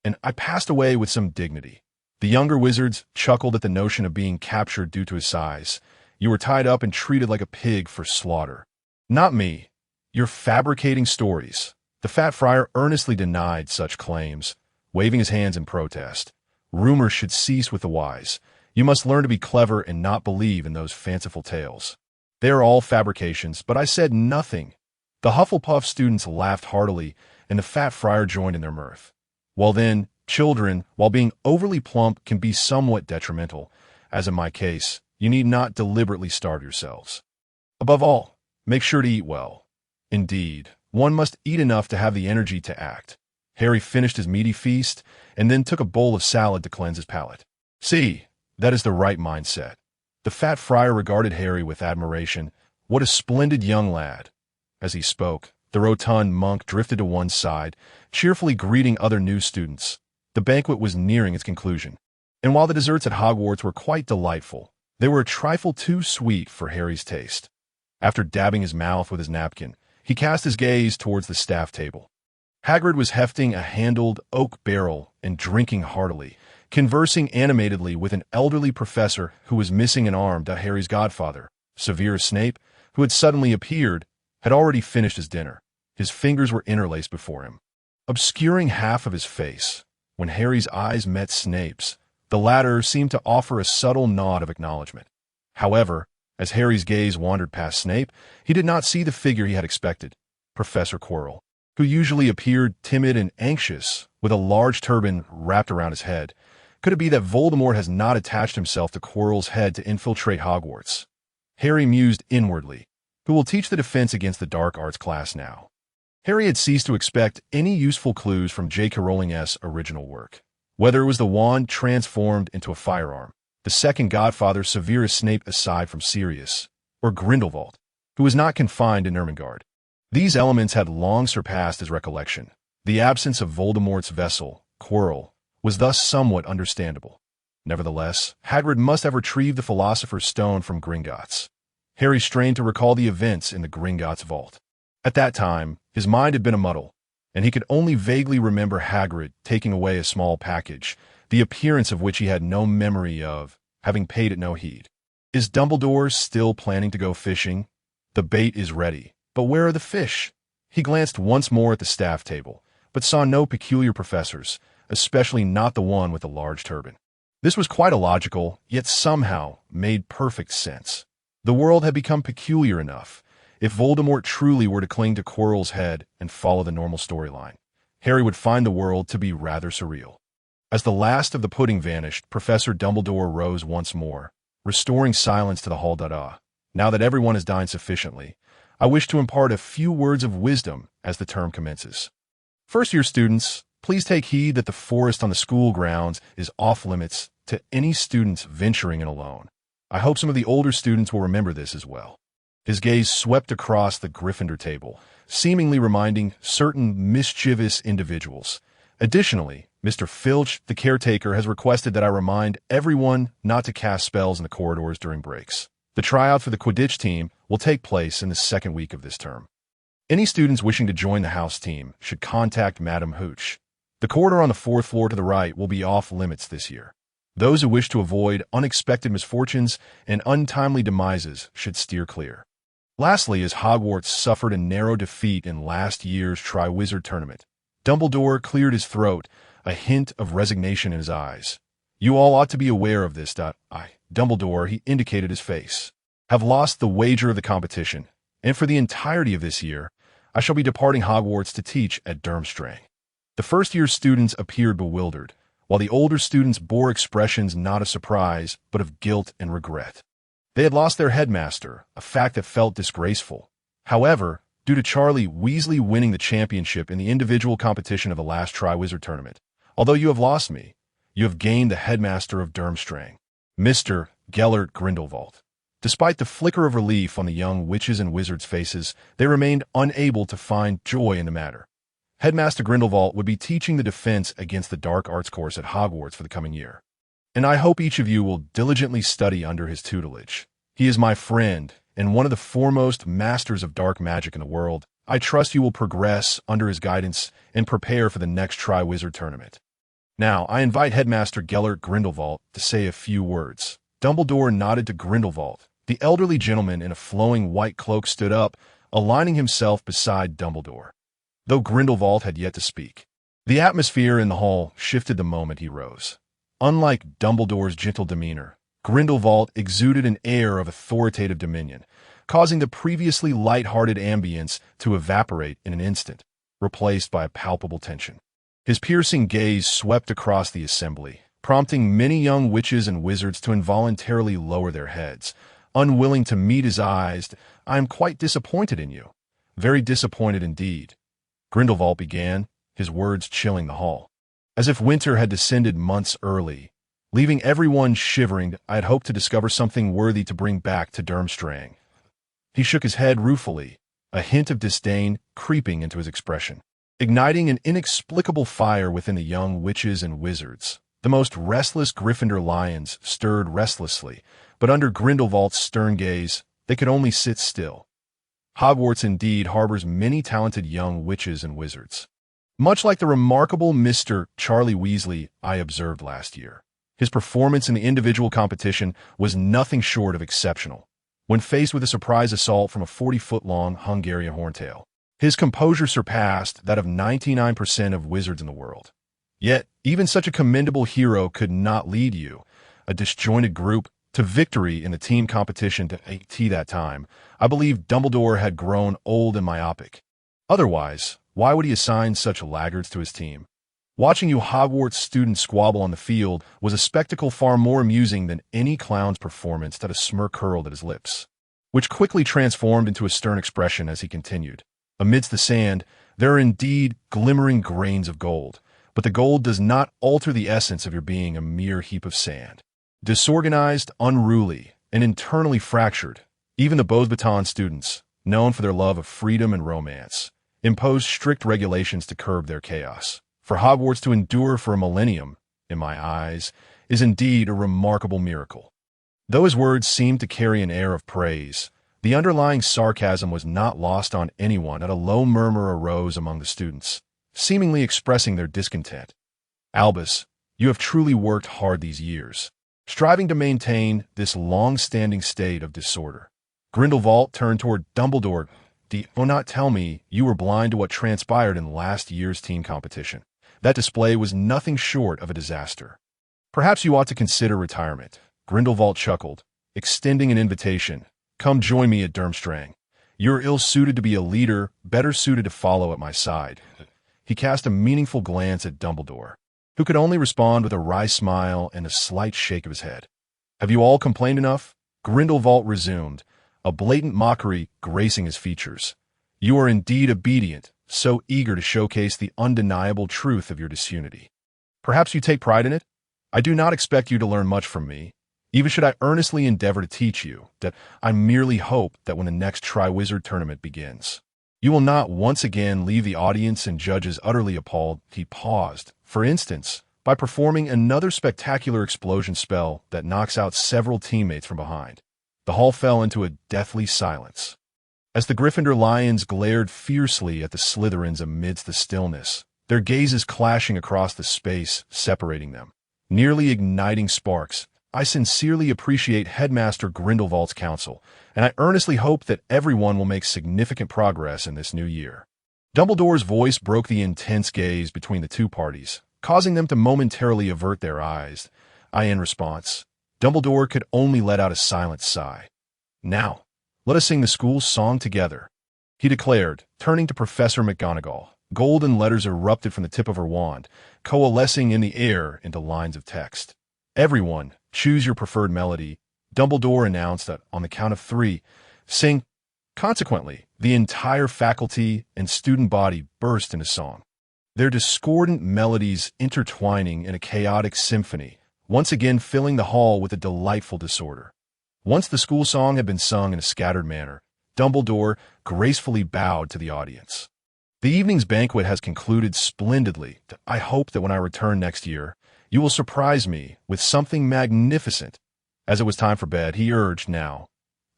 And I passed away with some dignity." The younger wizards chuckled at the notion of being captured due to his size. "You were tied up and treated like a pig for slaughter." "Not me. You're fabricating stories." The Fat Friar earnestly denied such claims, waving his hands in protest. "Rumors should cease with the wise. You must learn to be clever and not believe in those fanciful tales. They are all fabrications, but I said nothing." The Hufflepuff students laughed heartily, and the Fat Friar joined in their mirth. "Well then, children, while being overly plump can be somewhat detrimental, as in my case, you need not deliberately starve yourselves. Above all, make sure to eat well. Indeed, one must eat enough to have the energy to act." Harry finished his meaty feast and then took a bowl of salad to cleanse his palate. "See, that is the right mindset." The Fat Friar regarded Harry with admiration. "What a splendid young lad." As he spoke, the rotund monk drifted to one side, cheerfully greeting other new students. The banquet was nearing its conclusion, and while the desserts at Hogwarts were quite delightful, they were a trifle too sweet for Harry's taste. After dabbing his mouth with his napkin, he cast his gaze towards the staff table. Hagrid was hefting a handled oak barrel and drinking heartily, conversing animatedly with an elderly professor who was missing an arm. Harry's godfather, Severus Snape, who had suddenly appeared, had already finished his dinner. His fingers were interlaced before him, obscuring half of his face. When Harry's eyes met Snape's, the latter seemed to offer a subtle nod of acknowledgement. However, as Harry's gaze wandered past Snape, he did not see the figure he had expected, Professor Quirrell, who usually appeared timid and anxious, with a large turban wrapped around his head. Could it be that Voldemort has not attached himself to Quirrell's head to infiltrate Hogwarts? Harry mused inwardly. Who will teach the defense against the dark arts class now? Harry had ceased to expect any useful clues from J.K. Rowling's original work. Whether it was the wand transformed into a firearm, the second godfather Severus Snape aside from Sirius, or Grindelwald, who was not confined in Ermengarde. These elements had long surpassed his recollection. The absence of Voldemort's vessel, Quirrell, was thus somewhat understandable. Nevertheless, Hagrid must have retrieved the Philosopher's Stone from Gringotts. Harry strained to recall the events in the Gringotts vault. At that time, his mind had been a muddle, and he could only vaguely remember Hagrid taking away a small package, the appearance of which he had no memory of, having paid it no heed. Is Dumbledore still planning to go fishing? The bait is ready, but where are the fish? He glanced once more at the staff table, but saw no peculiar professors, especially not the one with the large turban. This was quite illogical, yet somehow made perfect sense. The world had become peculiar enough. If Voldemort truly were to cling to Quirrell's head and follow the normal storyline, Harry would find the world to be rather surreal. As the last of the pudding vanished, Professor Dumbledore rose once more, restoring silence to the hall. Now that everyone has dined sufficiently, I wish to impart a few words of wisdom as the term commences. First-year students, please take heed that the forest on the school grounds is off-limits to any students venturing in alone. I hope some of the older students will remember this as well. His gaze swept across the Gryffindor table, seemingly reminding certain mischievous individuals. Additionally, Mr. Filch, the caretaker, has requested that I remind everyone not to cast spells in the corridors during breaks. The tryout for the Quidditch team will take place in the second week of this term. Any students wishing to join the house team should contact Madam Hooch. The corridor on the fourth floor to the right will be off limits this year. Those who wish to avoid unexpected misfortunes and untimely demises should steer clear. Lastly, as Hogwarts suffered a narrow defeat in last year's Triwizard Tournament, Dumbledore cleared his throat, a hint of resignation in his eyes. You all ought to be aware of this. Dumbledore, he indicated his face, have lost the wager of the competition, and for the entirety of this year, I shall be departing Hogwarts to teach at Durmstrang. The first-year students appeared bewildered, while the older students bore expressions not of surprise, but of guilt and regret. They had lost their headmaster, a fact that felt disgraceful. However, due to Charlie Weasley winning the championship in the individual competition of the last Triwizard Tournament, although you have lost me, you have gained the headmaster of Durmstrang, Mr. Gellert Grindelwald. Despite the flicker of relief on the young witches' and wizards' faces, they remained unable to find joy in the matter. Headmaster Grindelwald would be teaching the defense against the dark arts course at Hogwarts for the coming year, and I hope each of you will diligently study under his tutelage. He is my friend, and one of the foremost masters of dark magic in the world. I trust you will progress under his guidance and prepare for the next Triwizard Tournament. Now, I invite Headmaster Gellert Grindelwald to say a few words. Dumbledore nodded to Grindelwald. The elderly gentleman in a flowing white cloak stood up, aligning himself beside Dumbledore, though Grindelwald had yet to speak. The atmosphere in the hall shifted the moment he rose. Unlike Dumbledore's gentle demeanor, Grindelwald exuded an air of authoritative dominion, causing the previously light-hearted ambience to evaporate in an instant, replaced by a palpable tension. His piercing gaze swept across the assembly, prompting many young witches and wizards to involuntarily lower their heads. Unwilling to meet his eyes, I am quite disappointed in you. Very disappointed indeed. Grindelwald began, his words chilling the hall. As if winter had descended months early, leaving everyone shivering, I had hoped to discover something worthy to bring back to Durmstrang. He shook his head ruefully, a hint of disdain creeping into his expression, igniting an inexplicable fire within the young witches and wizards. The most restless Gryffindor lions stirred restlessly, but under Grindelwald's stern gaze, they could only sit still. Hogwarts indeed harbors many talented young witches and wizards, much like the remarkable Mr. Charlie Weasley I observed last year. His performance in the individual competition was nothing short of exceptional. when faced with a surprise assault from a 40-foot-long Hungarian horntail. His composure surpassed that of 99% of wizards in the world. Yet, even such a commendable hero could not lead you, a disjointed group, to victory in the team competition to AT that time. I believe Dumbledore had grown old and myopic. Otherwise, why would he assign such laggards to his team? Watching you Hogwarts students squabble on the field was a spectacle far more amusing than any clown's performance that a smirk curled at his lips, which quickly transformed into a stern expression as he continued. Amidst the sand, there are indeed glimmering grains of gold, but the gold does not alter the essence of your being a mere heap of sand. Disorganized, unruly, and internally fractured, even the Beauxbatons students, known for their love of freedom and romance, imposed strict regulations to curb their chaos. For Hogwarts to endure for a millennium, in my eyes, is indeed a remarkable miracle. Though his words seemed to carry an air of praise, the underlying sarcasm was not lost on anyone, and a low murmur arose among the students, seemingly expressing their discontent. Albus, you have truly worked hard these years, striving to maintain this long-standing state of disorder. Grindelwald turned toward Dumbledore. Do not tell me you were blind to what transpired in last year's team competition. That display was nothing short of a disaster. Perhaps you ought to consider retirement. Grindelwald chuckled, extending an invitation. Come join me at Durmstrang. You're ill-suited to be a leader, better suited to follow at my side. He cast a meaningful glance at Dumbledore, who could only respond with a wry smile and a slight shake of his head. Have you all complained enough? Grindelwald resumed, a blatant mockery gracing his features. You are indeed obedient, so eager to showcase the undeniable truth of your disunity. Perhaps you take pride in it? I do not expect you to learn much from me, even should I earnestly endeavor to teach you, that I merely hope that when the next Triwizard Tournament begins, you will not once again leave the audience and judges utterly appalled. He paused, for instance, by performing another spectacular explosion spell that knocks out several teammates from behind. The hall fell into a deathly silence, as the Gryffindor lions glared fiercely at the Slytherins amidst the stillness, their gazes clashing across the space separating them, nearly igniting sparks. I sincerely appreciate Headmaster Grindelwald's counsel, and I earnestly hope that everyone will make significant progress in this new year. Dumbledore's voice broke the intense gaze between the two parties, causing them to momentarily avert their eyes. In response, Dumbledore could only let out a silent sigh. Now, let us sing the school song together, he declared, turning to Professor McGonagall. Golden letters erupted from the tip of her wand, coalescing in the air into lines of text. Everyone, choose your preferred melody, Dumbledore announced that on the count of 3, sing. Consequently, the entire faculty and student body burst into song, their discordant melodies intertwining in a chaotic symphony, once again filling the hall with a delightful disorder. Once the school song had been sung in a scattered manner, Dumbledore gracefully bowed to the audience. The evening's banquet has concluded splendidly. I hope that when I return next year, you will surprise me with something magnificent. As it was time for bed, he urged, now,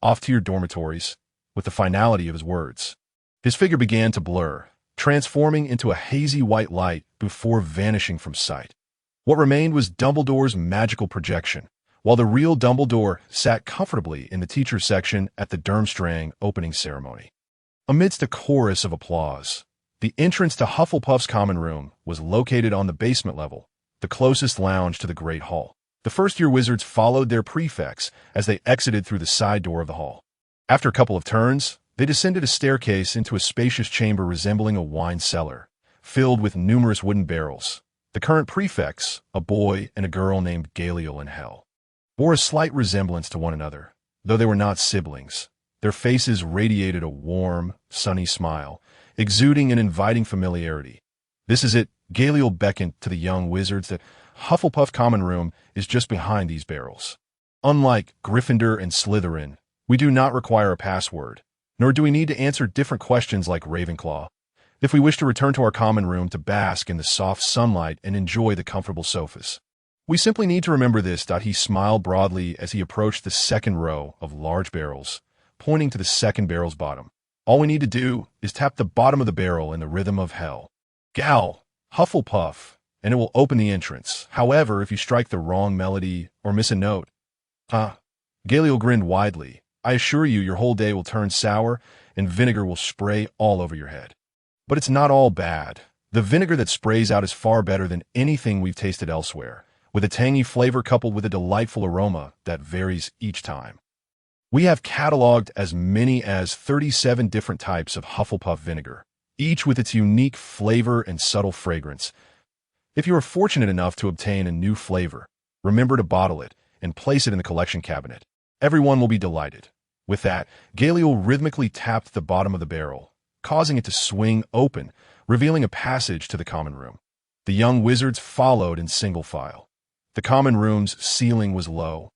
off to your dormitories, with the finality of his words. His figure began to blur, transforming into a hazy white light before vanishing from sight. What remained was Dumbledore's magical projection, while the real Dumbledore sat comfortably in the teacher's section at the Durmstrang opening ceremony. Amidst a chorus of applause, the entrance to Hufflepuff's common room was located on the basement level, the closest lounge to the Great Hall. The first-year wizards followed their prefects as they exited through the side door of the hall. After a couple of turns, they descended a staircase into a spacious chamber resembling a wine cellar, filled with numerous wooden barrels. The current prefects, a boy and a girl named Galil and Hel, bore a slight resemblance to one another, though they were not siblings. Their faces radiated a warm, sunny smile, exuding an inviting familiarity. This is it, Galil beckoned to the young wizards. That Hufflepuff common room is just behind these barrels. Unlike Gryffindor and Slytherin, we do not require a password, nor do we need to answer different questions like Ravenclaw, if we wish to return to our common room to bask in the soft sunlight and enjoy the comfortable sofas. We simply need to remember this. He smiled broadly as he approached the second row of large barrels, pointing to the second barrel's bottom. All we need to do is tap the bottom of the barrel in the rhythm of Hel. Gal, Hufflepuff, and it will open the entrance. However, if you strike the wrong melody or miss a note... Galil grinned widely. I assure you your whole day will turn sour and vinegar will spray all over your head. But it's not all bad. The vinegar that sprays out is far better than anything we've tasted elsewhere, with a tangy flavor coupled with a delightful aroma that varies each time. We have cataloged as many as 37 different types of Hufflepuff vinegar, each with its unique flavor and subtle fragrance. If you are fortunate enough to obtain a new flavor, remember to bottle it and place it in the collection cabinet. Everyone will be delighted. With that, Galil rhythmically tapped the bottom of the barrel, causing it to swing open, revealing a passage to the common room. The young wizards followed in single file. The common room's ceiling was low,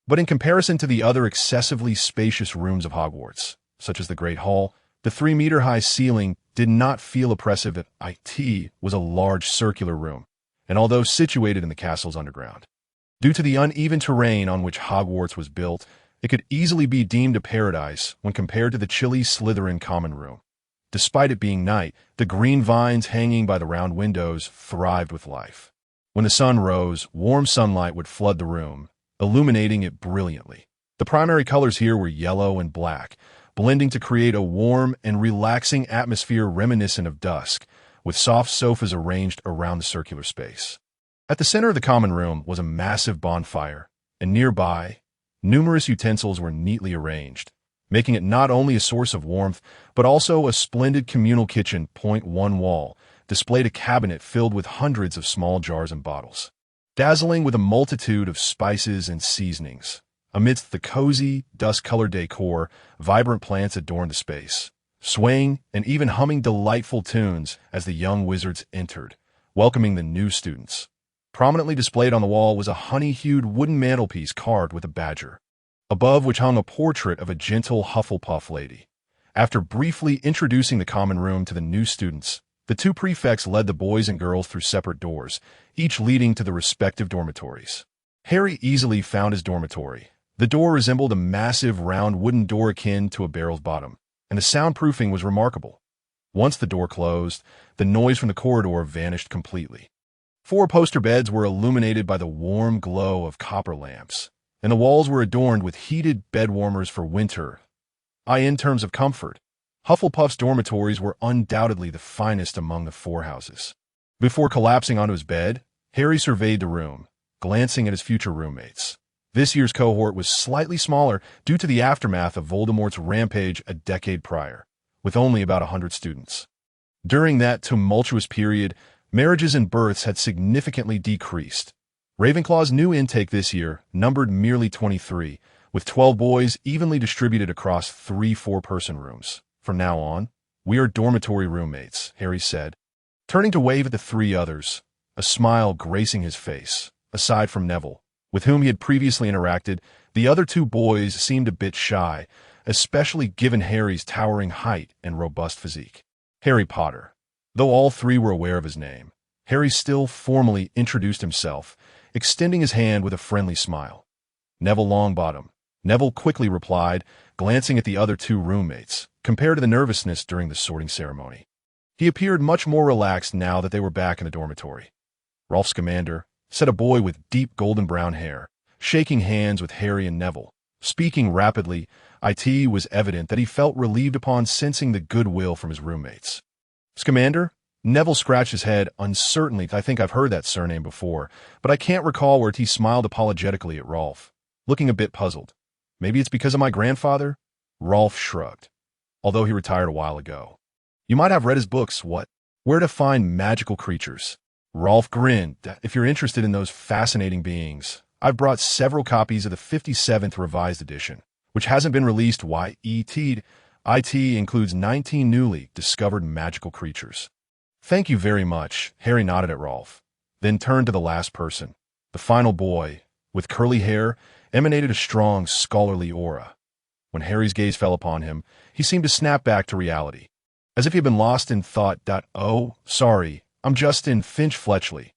but in comparison to the other excessively spacious rooms of Hogwarts, such as the Great Hall, the 3-meter-high ceiling did not feel oppressive. It was a large circular room, and although situated in the castle's underground, due to the uneven terrain on which Hogwarts was built, it could easily be deemed a paradise when compared to the chilly Slytherin common room. Despite it being night, the green vines hanging by the round windows thrived with life. When the sun rose, warm sunlight would flood the room, illuminating it brilliantly. The primary colors here were yellow and black, blending to create a warm and relaxing atmosphere reminiscent of dusk, with soft sofas arranged around the circular space. At the center of the common room was a massive bonfire, and nearby, numerous utensils were neatly arranged, making it not only a source of warmth, but also a splendid communal kitchen. One wall displayed a cabinet filled with hundreds of small jars and bottles, dazzling with a multitude of spices and seasonings. Amidst the cozy, dust-colored decor, vibrant plants adorned the space, swaying and even humming delightful tunes as the young wizards entered, welcoming the new students. Prominently displayed on the wall was a honey-hued wooden mantelpiece carved with a badger, above which hung a portrait of a gentle Hufflepuff lady. After briefly introducing the common room to the new students, the two prefects led the boys and girls through separate doors, each leading to the respective dormitories. Harry easily found his dormitory. The door resembled a massive round wooden door akin to a barrel's bottom, and the soundproofing was remarkable. Once the door closed, the noise from the corridor vanished completely. 4 poster beds were illuminated by the warm glow of copper lamps, and the walls were adorned with heated bed warmers for winter. In terms of comfort, Hufflepuff's dormitories were undoubtedly the finest among the 4 houses. Before collapsing onto his bed, Harry surveyed the room, glancing at his future roommates. This year's cohort was slightly smaller due to the aftermath of Voldemort's rampage a decade prior, with only about 100 students. During that tumultuous period, marriages and births had significantly decreased. Ravenclaw's new intake this year numbered merely 23, with 12 boys evenly distributed across 3 4-person rooms. From now on, we are dormitory roommates, Harry said, turning to wave at the 3 others, a smile gracing his face. Aside from Neville, with whom he had previously interacted, the other 2 boys seemed a bit shy, especially given Harry's towering height and robust physique. Harry Potter. Though all 3 were aware of his name, Harry still formally introduced himself, extending his hand with a friendly smile. Neville Longbottom. Neville quickly replied, glancing at the other 2 roommates, compared to the nervousness during the sorting ceremony. He appeared much more relaxed now that they were back in the dormitory. Rolf Scamander, said a boy with deep golden brown hair, shaking hands with Harry and Neville. Speaking rapidly, it was evident that he felt relieved upon sensing the goodwill from his roommates. Scamander? Neville scratched his head uncertainly. I think I've heard that surname before, but I can't recall where he smiled apologetically at Rolf, looking a bit puzzled. Maybe it's because of my grandfather? Rolf shrugged, although he retired a while ago. You might have read his books, what? Where to Find Magical Creatures. Rolf grinned. If you're interested in those fascinating beings, I've brought several copies of the 57th revised edition, which hasn't been released yet. It includes 19 newly discovered magical creatures. Thank you very much, Harry nodded at Rolf, then turned to the last person. The final boy, with curly hair, emanated a strong, scholarly aura. When Harry's gaze fell upon him, he seemed to snap back to reality, as if he had been lost in thought. Oh, sorry, I'm Justin Finch-Fletchley.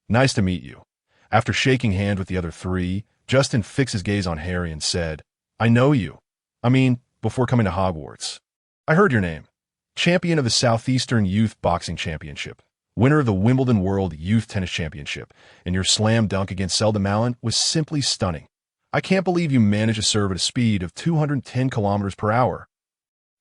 Nice to meet you. After shaking hands with the other 3, Justin fixed his gaze on Harry and said, I know you. Before coming to Hogwarts. I heard your name. Champion of the Southeastern Youth Boxing Championship, winner of the Wimbledon World Youth Tennis Championship, and your slam dunk against Zelda Malin was simply stunning. I can't believe you managed to serve at a speed of 210 kilometers per hour.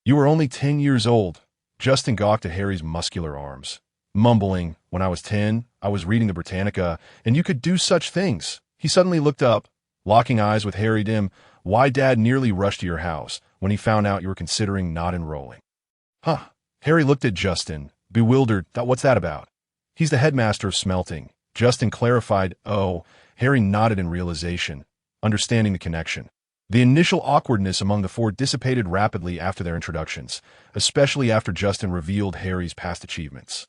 You were only 10 years old. Justin gawked at Harry's muscular arms, mumbling, "When I was 10, I was reading the Britannica, and you could do such things." He suddenly looked up, locking eyes with Harry Dim. "Why Dad nearly rushed to your house when he found out you were considering not enrolling." Huh. Harry looked at Justin, bewildered. What's that about? He's the headmaster of smelting. Justin clarified. Oh, Harry nodded in realization, understanding the connection. The initial awkwardness among the four dissipated rapidly after their introductions, especially after Justin revealed Harry's past achievements.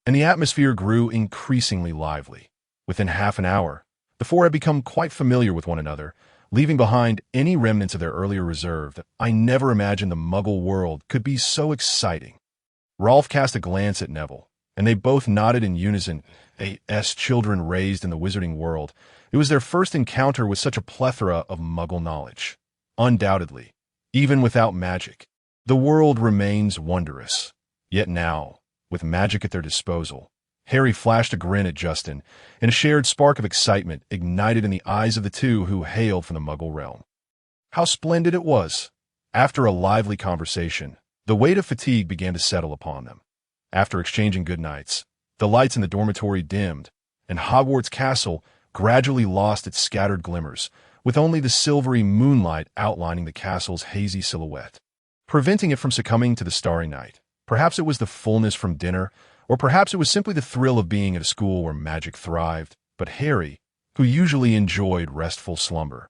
And the atmosphere grew increasingly lively. Within half an hour, the four had become quite familiar with one another, leaving behind any remnants of their earlier reserve. I never imagined the Muggle world could be so exciting. Rolf cast a glance at Neville, and they both nodded in unison. As children raised in the wizarding world, it was their first encounter with such a plethora of Muggle knowledge. Undoubtedly, even without magic, the world remains wondrous. Yet now, with magic at their disposal, Harry flashed a grin at Justin, and a shared spark of excitement ignited in the eyes of the two who hailed from the Muggle realm. How splendid it was! After a lively conversation, the weight of fatigue began to settle upon them. After exchanging goodnights, the lights in the dormitory dimmed, and Hogwarts Castle gradually lost its scattered glimmers, with only the silvery moonlight outlining the castle's hazy silhouette, preventing it from succumbing to the starry night. Perhaps it was the fullness from dinner, or perhaps it was simply the thrill of being at a school where magic thrived. But Harry, who usually enjoyed restful slumber,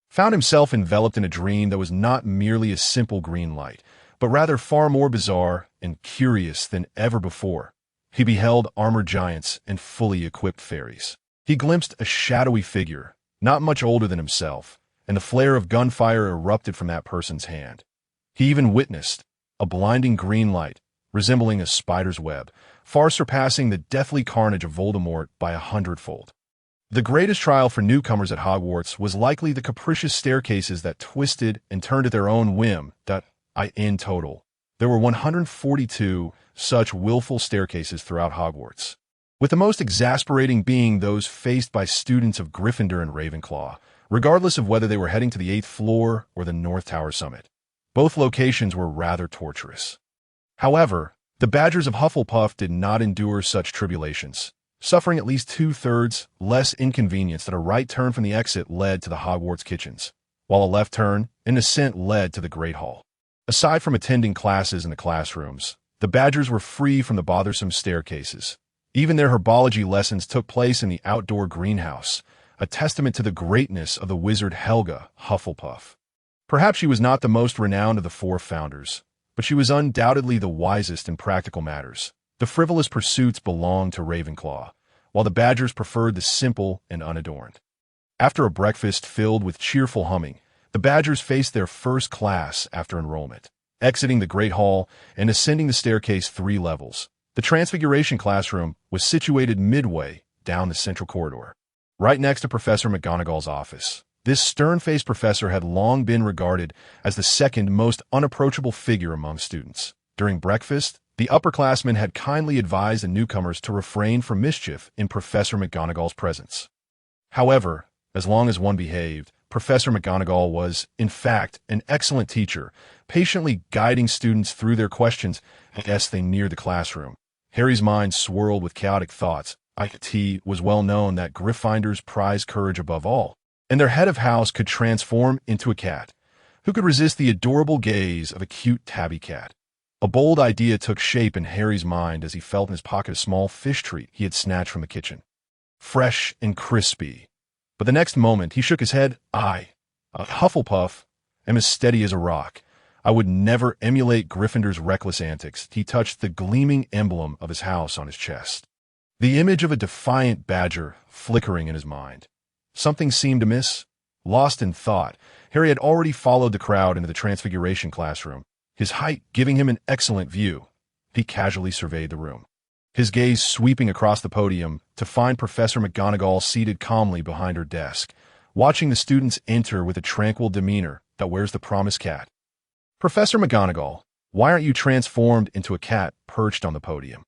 found himself enveloped in a dream that was not merely a simple green light, but rather far more bizarre and curious than ever before. He beheld armored giants and fully equipped fairies. He glimpsed a shadowy figure, not much older than himself, and the flare of gunfire erupted from that person's hand. He even witnessed a blinding green light, resembling a spider's web, far surpassing the deathly carnage of Voldemort by 100-fold. The greatest trial for newcomers at Hogwarts was likely the capricious staircases that twisted and turned at their own whim. In total, there were 142 such willful staircases throughout Hogwarts, with the most exasperating being those faced by students of Gryffindor and Ravenclaw, regardless of whether they were heading to the 8th floor or the North Tower summit. Both locations were rather torturous. However, the Badgers of Hufflepuff did not endure such tribulations, suffering at least 2/3 less inconvenience that a right turn from the exit led to the Hogwarts kitchens, while a left turn, an ascent led to the Great Hall. Aside from attending classes in the classrooms, the Badgers were free from the bothersome staircases. Even their herbology lessons took place in the outdoor greenhouse, a testament to the greatness of the wizard Helga Hufflepuff. Perhaps she was not the most renowned of the four founders, but she was undoubtedly the wisest in practical matters. The frivolous pursuits belonged to Ravenclaw, while the Badgers preferred the simple and unadorned. After a breakfast filled with cheerful humming, the Badgers faced their first class after enrollment, exiting the Great Hall and ascending the staircase 3 levels. The Transfiguration classroom was situated midway down the central corridor, right next to Professor McGonagall's office. This stern-faced professor had long been regarded as the second most unapproachable figure among students. During breakfast, the upperclassmen had kindly advised the newcomers to refrain from mischief in Professor McGonagall's presence. However, as long as one behaved, Professor McGonagall was, in fact, an excellent teacher, patiently guiding students through their questions as they neared the classroom. Harry's mind swirled with chaotic thoughts. It was well known that Gryffindors prize courage above all, and their head of house could transform into a cat. Who could resist the adorable gaze of a cute tabby cat? A bold idea took shape in Harry's mind as he felt in his pocket a small fish treat he had snatched from the kitchen. Fresh and crispy. But the next moment, he shook his head. I, a Hufflepuff, am as steady as a rock. I would never emulate Gryffindor's reckless antics. He touched the gleaming emblem of his house on his chest, the image of a defiant badger flickering in his mind. Something seemed amiss. Lost in thought, Harry had already followed the crowd into the Transfiguration classroom, his height giving him an excellent view. He casually surveyed the room, his gaze sweeping across the podium to find Professor McGonagall seated calmly behind her desk, watching the students enter with a tranquil demeanor. Where's the promised cat? Professor McGonagall, why aren't you transformed into a cat perched on the podium?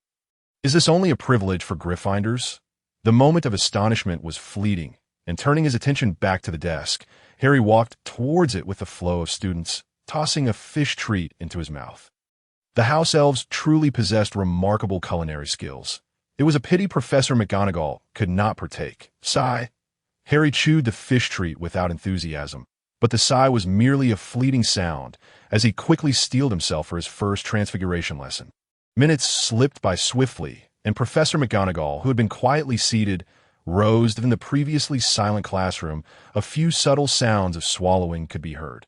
Is this only a privilege for Gryffindors? The moment of astonishment was fleeting, and turning his attention back to the desk, Harry walked towards it with the flow of students, tossing a fish treat into his mouth. The house elves truly possessed remarkable culinary skills. It was a pity Professor McGonagall could not partake. Sigh. Harry chewed the fish treat without enthusiasm, but the sigh was merely a fleeting sound as he quickly steeled himself for his first transfiguration lesson. Minutes slipped by swiftly, and Professor McGonagall, who had been quietly seated, rose. In the previously silent classroom, a few subtle sounds of swallowing could be heard.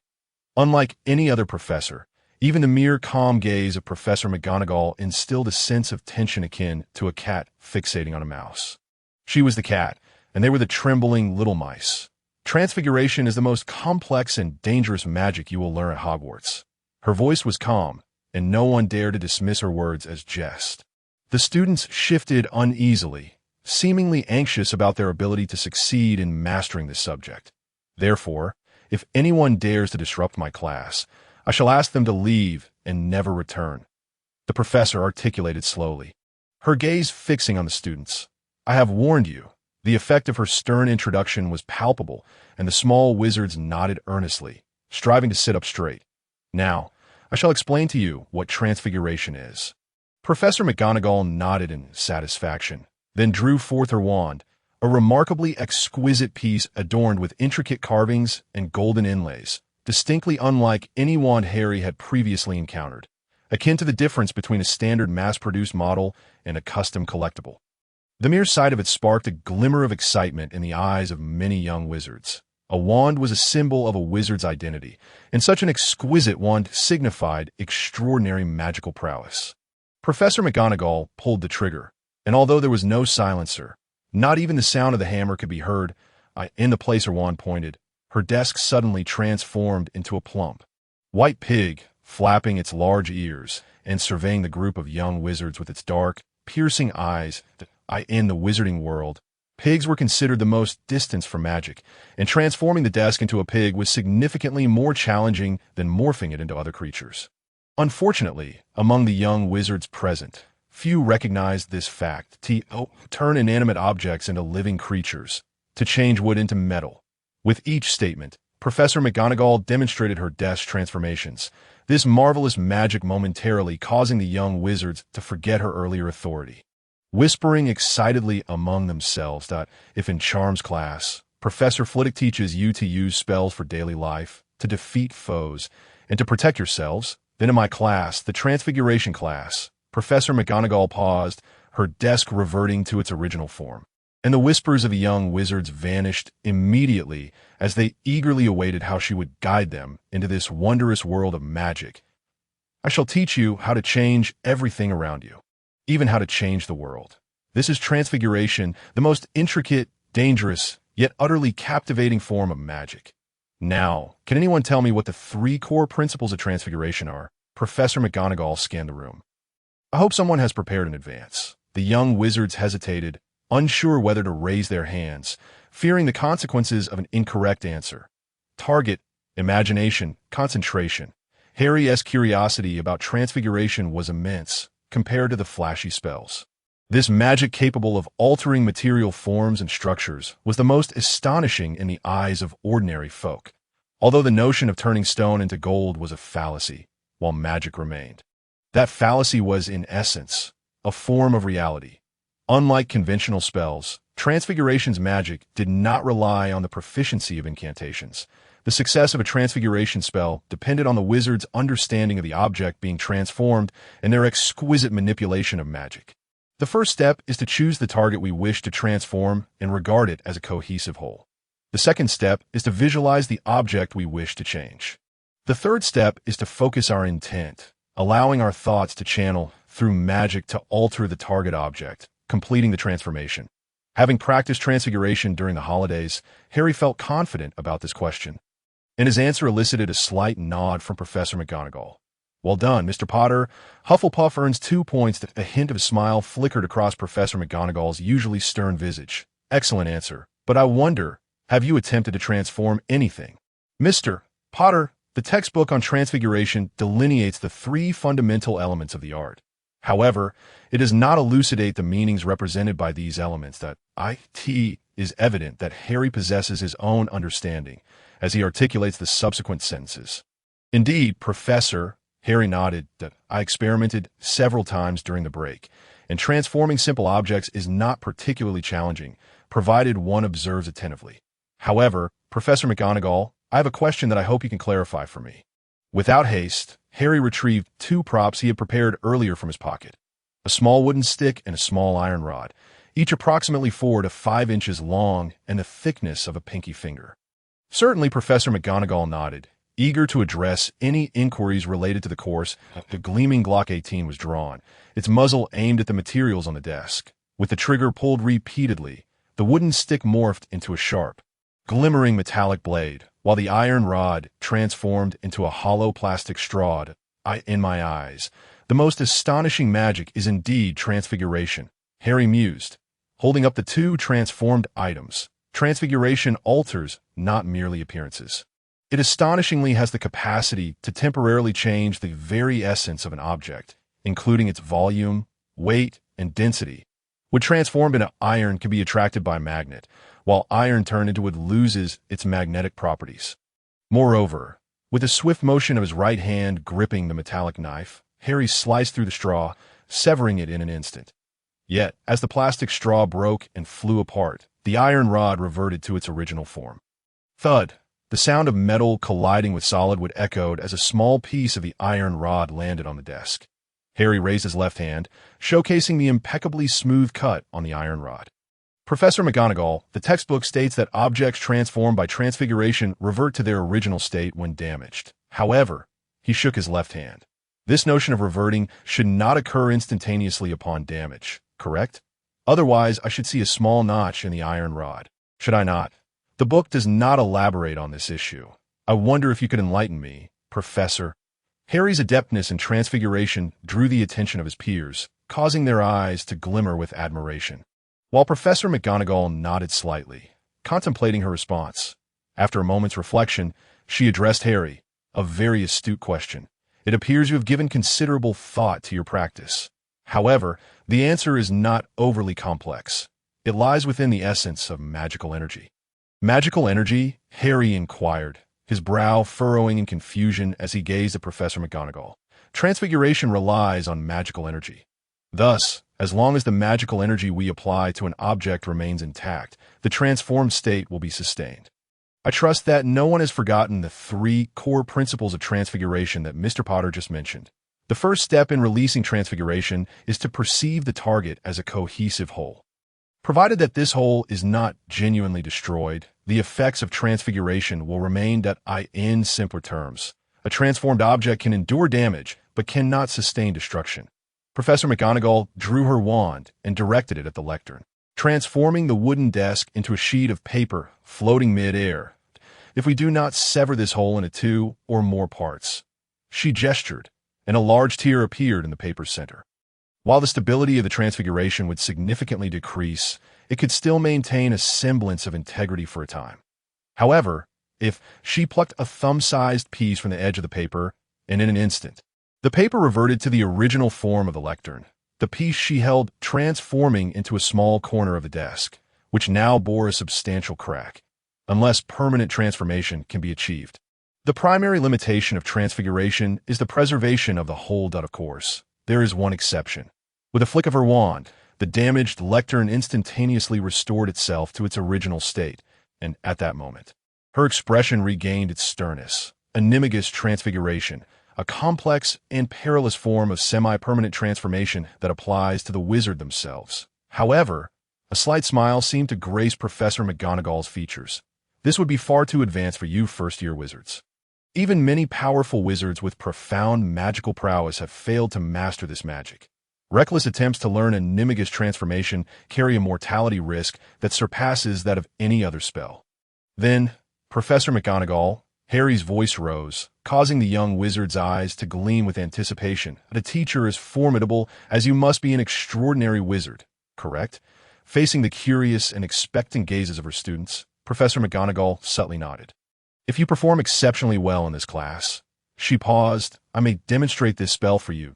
Unlike any other professor, even the mere calm gaze of Professor McGonagall instilled a sense of tension akin to a cat fixating on a mouse. She was the cat, and they were the trembling little mice. Transfiguration is the most complex and dangerous magic you will learn at Hogwarts. Her voice was calm, and no one dared to dismiss her words as jest. The students shifted uneasily, seemingly anxious about their ability to succeed in mastering this subject. Therefore, if anyone dares to disrupt my class, I shall ask them to leave and never return. The professor articulated slowly, her gaze fixing on the students. I have warned you. The effect of her stern introduction was palpable, and the small wizards nodded earnestly, striving to sit up straight. Now, I shall explain to you what transfiguration is. Professor McGonagall nodded in satisfaction, then drew forth her wand, a remarkably exquisite piece adorned with intricate carvings and golden inlays, distinctly unlike any wand Harry had previously encountered, akin to the difference between a standard mass-produced model and a custom collectible. The mere sight of it sparked a glimmer of excitement in the eyes of many young wizards. A wand was a symbol of a wizard's identity, and such an exquisite wand signified extraordinary magical prowess. Professor McGonagall pulled the trigger, and although there was no silencer, not even the sound of the hammer could be heard, in the place her wand pointed, her desk suddenly transformed into a plump white pig, flapping its large ears and surveying the group of young wizards with its dark, piercing eyes. In the wizarding world, pigs were considered the most distant from magic, and transforming the desk into a pig was significantly more challenging than morphing it into other creatures. Unfortunately, among the young wizards present, few recognized this fact. To turn inanimate objects into living creatures, to change wood into metal. With each statement, Professor McGonagall demonstrated her desk transformations, this marvelous magic momentarily causing the young wizards to forget her earlier authority. Whispering excitedly among themselves that, if in Charms class, Professor Flitwick teaches you to use spells for daily life, to defeat foes, and to protect yourselves, then in my class, the Transfiguration class, Professor McGonagall paused, her desk reverting to its original form, and the whispers of the young wizards vanished immediately as they eagerly awaited how she would guide them into this wondrous world of magic. I shall teach you how to change everything around you, even how to change the world. This is Transfiguration, the most intricate, dangerous, yet utterly captivating form of magic. Now, can anyone tell me what the 3 core principles of Transfiguration are? Professor McGonagall scanned the room. I hope someone has prepared in advance. The young wizards hesitated, unsure whether to raise their hands, fearing the consequences of an incorrect answer. Target, imagination, concentration. Harry's curiosity about Transfiguration was immense, compared to the flashy spells. This magic capable of altering material forms and structures was the most astonishing in the eyes of ordinary folk, although the notion of turning stone into gold was a fallacy, while magic remained. That fallacy was, in essence, a form of reality. Unlike conventional spells, Transfiguration's magic did not rely on the proficiency of incantations. The success of a transfiguration spell depended on the wizard's understanding of the object being transformed and their exquisite manipulation of magic. The first step is to choose the target we wish to transform and regard it as a cohesive whole. The second step is to visualize the object we wish to change. The third step is to focus our intent, allowing our thoughts to channel through magic to alter the target object, completing the transformation. Having practiced Transfiguration during the holidays, Harry felt confident about this question, and his answer elicited a slight nod from Professor McGonagall. Well done, Mr. Potter. Hufflepuff earns 2 points. A hint of a smile flickered across Professor McGonagall's usually stern visage. Excellent answer. But I wonder, have you attempted to transform anything? Mr. Potter, the textbook on Transfiguration delineates the 3 fundamental elements of the art. However, it does not elucidate the meanings represented by these elements. That it is evident that Harry possesses his own understanding, as he articulates the subsequent sentences. Indeed, Professor, Harry nodded, that I experimented several times during the break, and transforming simple objects is not particularly challenging, provided one observes attentively. However, Professor McGonagall, I have a question that I hope you can clarify for me. Without haste, Harry retrieved two props he had prepared earlier from his pocket. A small wooden stick and a small iron rod, each approximately 4 to 5 inches long and the thickness of a pinky finger. Certainly, Professor McGonagall nodded, eager to address any inquiries related to the course. The gleaming Glock 18 was drawn, its muzzle aimed at the materials on the desk. With the trigger pulled repeatedly, the wooden stick morphed into a sharp, glimmering metallic blade, while the iron rod transformed into a hollow plastic straw. In my eyes, the most astonishing magic is indeed transfiguration, Harry mused, holding up the two transformed items. Transfiguration alters, not merely appearances. It astonishingly has the capacity to temporarily change the very essence of an object, including its volume, weight, and density. Wood transformed into iron can be attracted by a magnet, while iron turned into wood loses its magnetic properties. Moreover, with a swift motion of his right hand gripping the metallic knife, Harry sliced through the straw, severing it in an instant. Yet, as the plastic straw broke and flew apart, the iron rod reverted to its original form. Thud! The sound of metal colliding with solid wood echoed as a small piece of the iron rod landed on the desk. Harry raised his left hand, showcasing the impeccably smooth cut on the iron rod. Professor McGonagall, the textbook states that objects transformed by transfiguration revert to their original state when damaged. However, he shook his left hand. This notion of reverting should not occur instantaneously upon damage, correct? Otherwise, I should see a small notch in the iron rod. Should I not? The book does not elaborate on this issue. I wonder if you could enlighten me, Professor. Harry's adeptness in transfiguration drew the attention of his peers, causing their eyes to glimmer with admiration. While Professor McGonagall nodded slightly, contemplating her response. After a moment's reflection, she addressed Harry, a very astute question. It appears you have given considerable thought to your practice. However, the answer is not overly complex. It lies within the essence of magical energy. Magical energy? Harry inquired, his brow furrowing in confusion as he gazed at Professor McGonagall. Transfiguration relies on magical energy. Thus, as long as the magical energy we apply to an object remains intact, the transformed state will be sustained. I trust that no one has forgotten the 3 core principles of transfiguration that Mr. Potter just mentioned. The first step in releasing transfiguration is to perceive the target as a cohesive whole. Provided that this whole is not genuinely destroyed, the effects of transfiguration will remain. In simpler terms, a transformed object can endure damage but cannot sustain destruction. Professor McGonagall drew her wand and directed it at the lectern, transforming the wooden desk into a sheet of paper floating mid-air. If we do not sever this hole into 2 or more parts. She gestured, and a large tear appeared in the paper's center. While the stability of the transfiguration would significantly decrease, it could still maintain a semblance of integrity for a time. However, if she plucked a thumb-sized piece from the edge of the paper, and in an instant, the paper reverted to the original form of the lectern, the piece she held transforming into a small corner of the desk, which now bore a substantial crack, unless permanent transformation can be achieved. The primary limitation of transfiguration is the preservation of the whole. Of course, there is one exception. With a flick of her wand, the damaged lectern instantaneously restored itself to its original state, and at that moment, her expression regained its sternness. Animagus transfiguration, a complex and perilous form of semi-permanent transformation that applies to the wizard themselves. However, a slight smile seemed to grace Professor McGonagall's features. This would be far too advanced for you first-year wizards. Even many powerful wizards with profound magical prowess have failed to master this magic. Reckless attempts to learn Animagus transformation carry a mortality risk that surpasses that of any other spell. Then, Professor McGonagall, Harry's voice rose, causing the young wizard's eyes to gleam with anticipation. The teacher is formidable, as you must be an extraordinary wizard, correct? Facing the curious and expectant gazes of her students, Professor McGonagall subtly nodded. If you perform exceptionally well in this class, she paused, I may demonstrate this spell for you.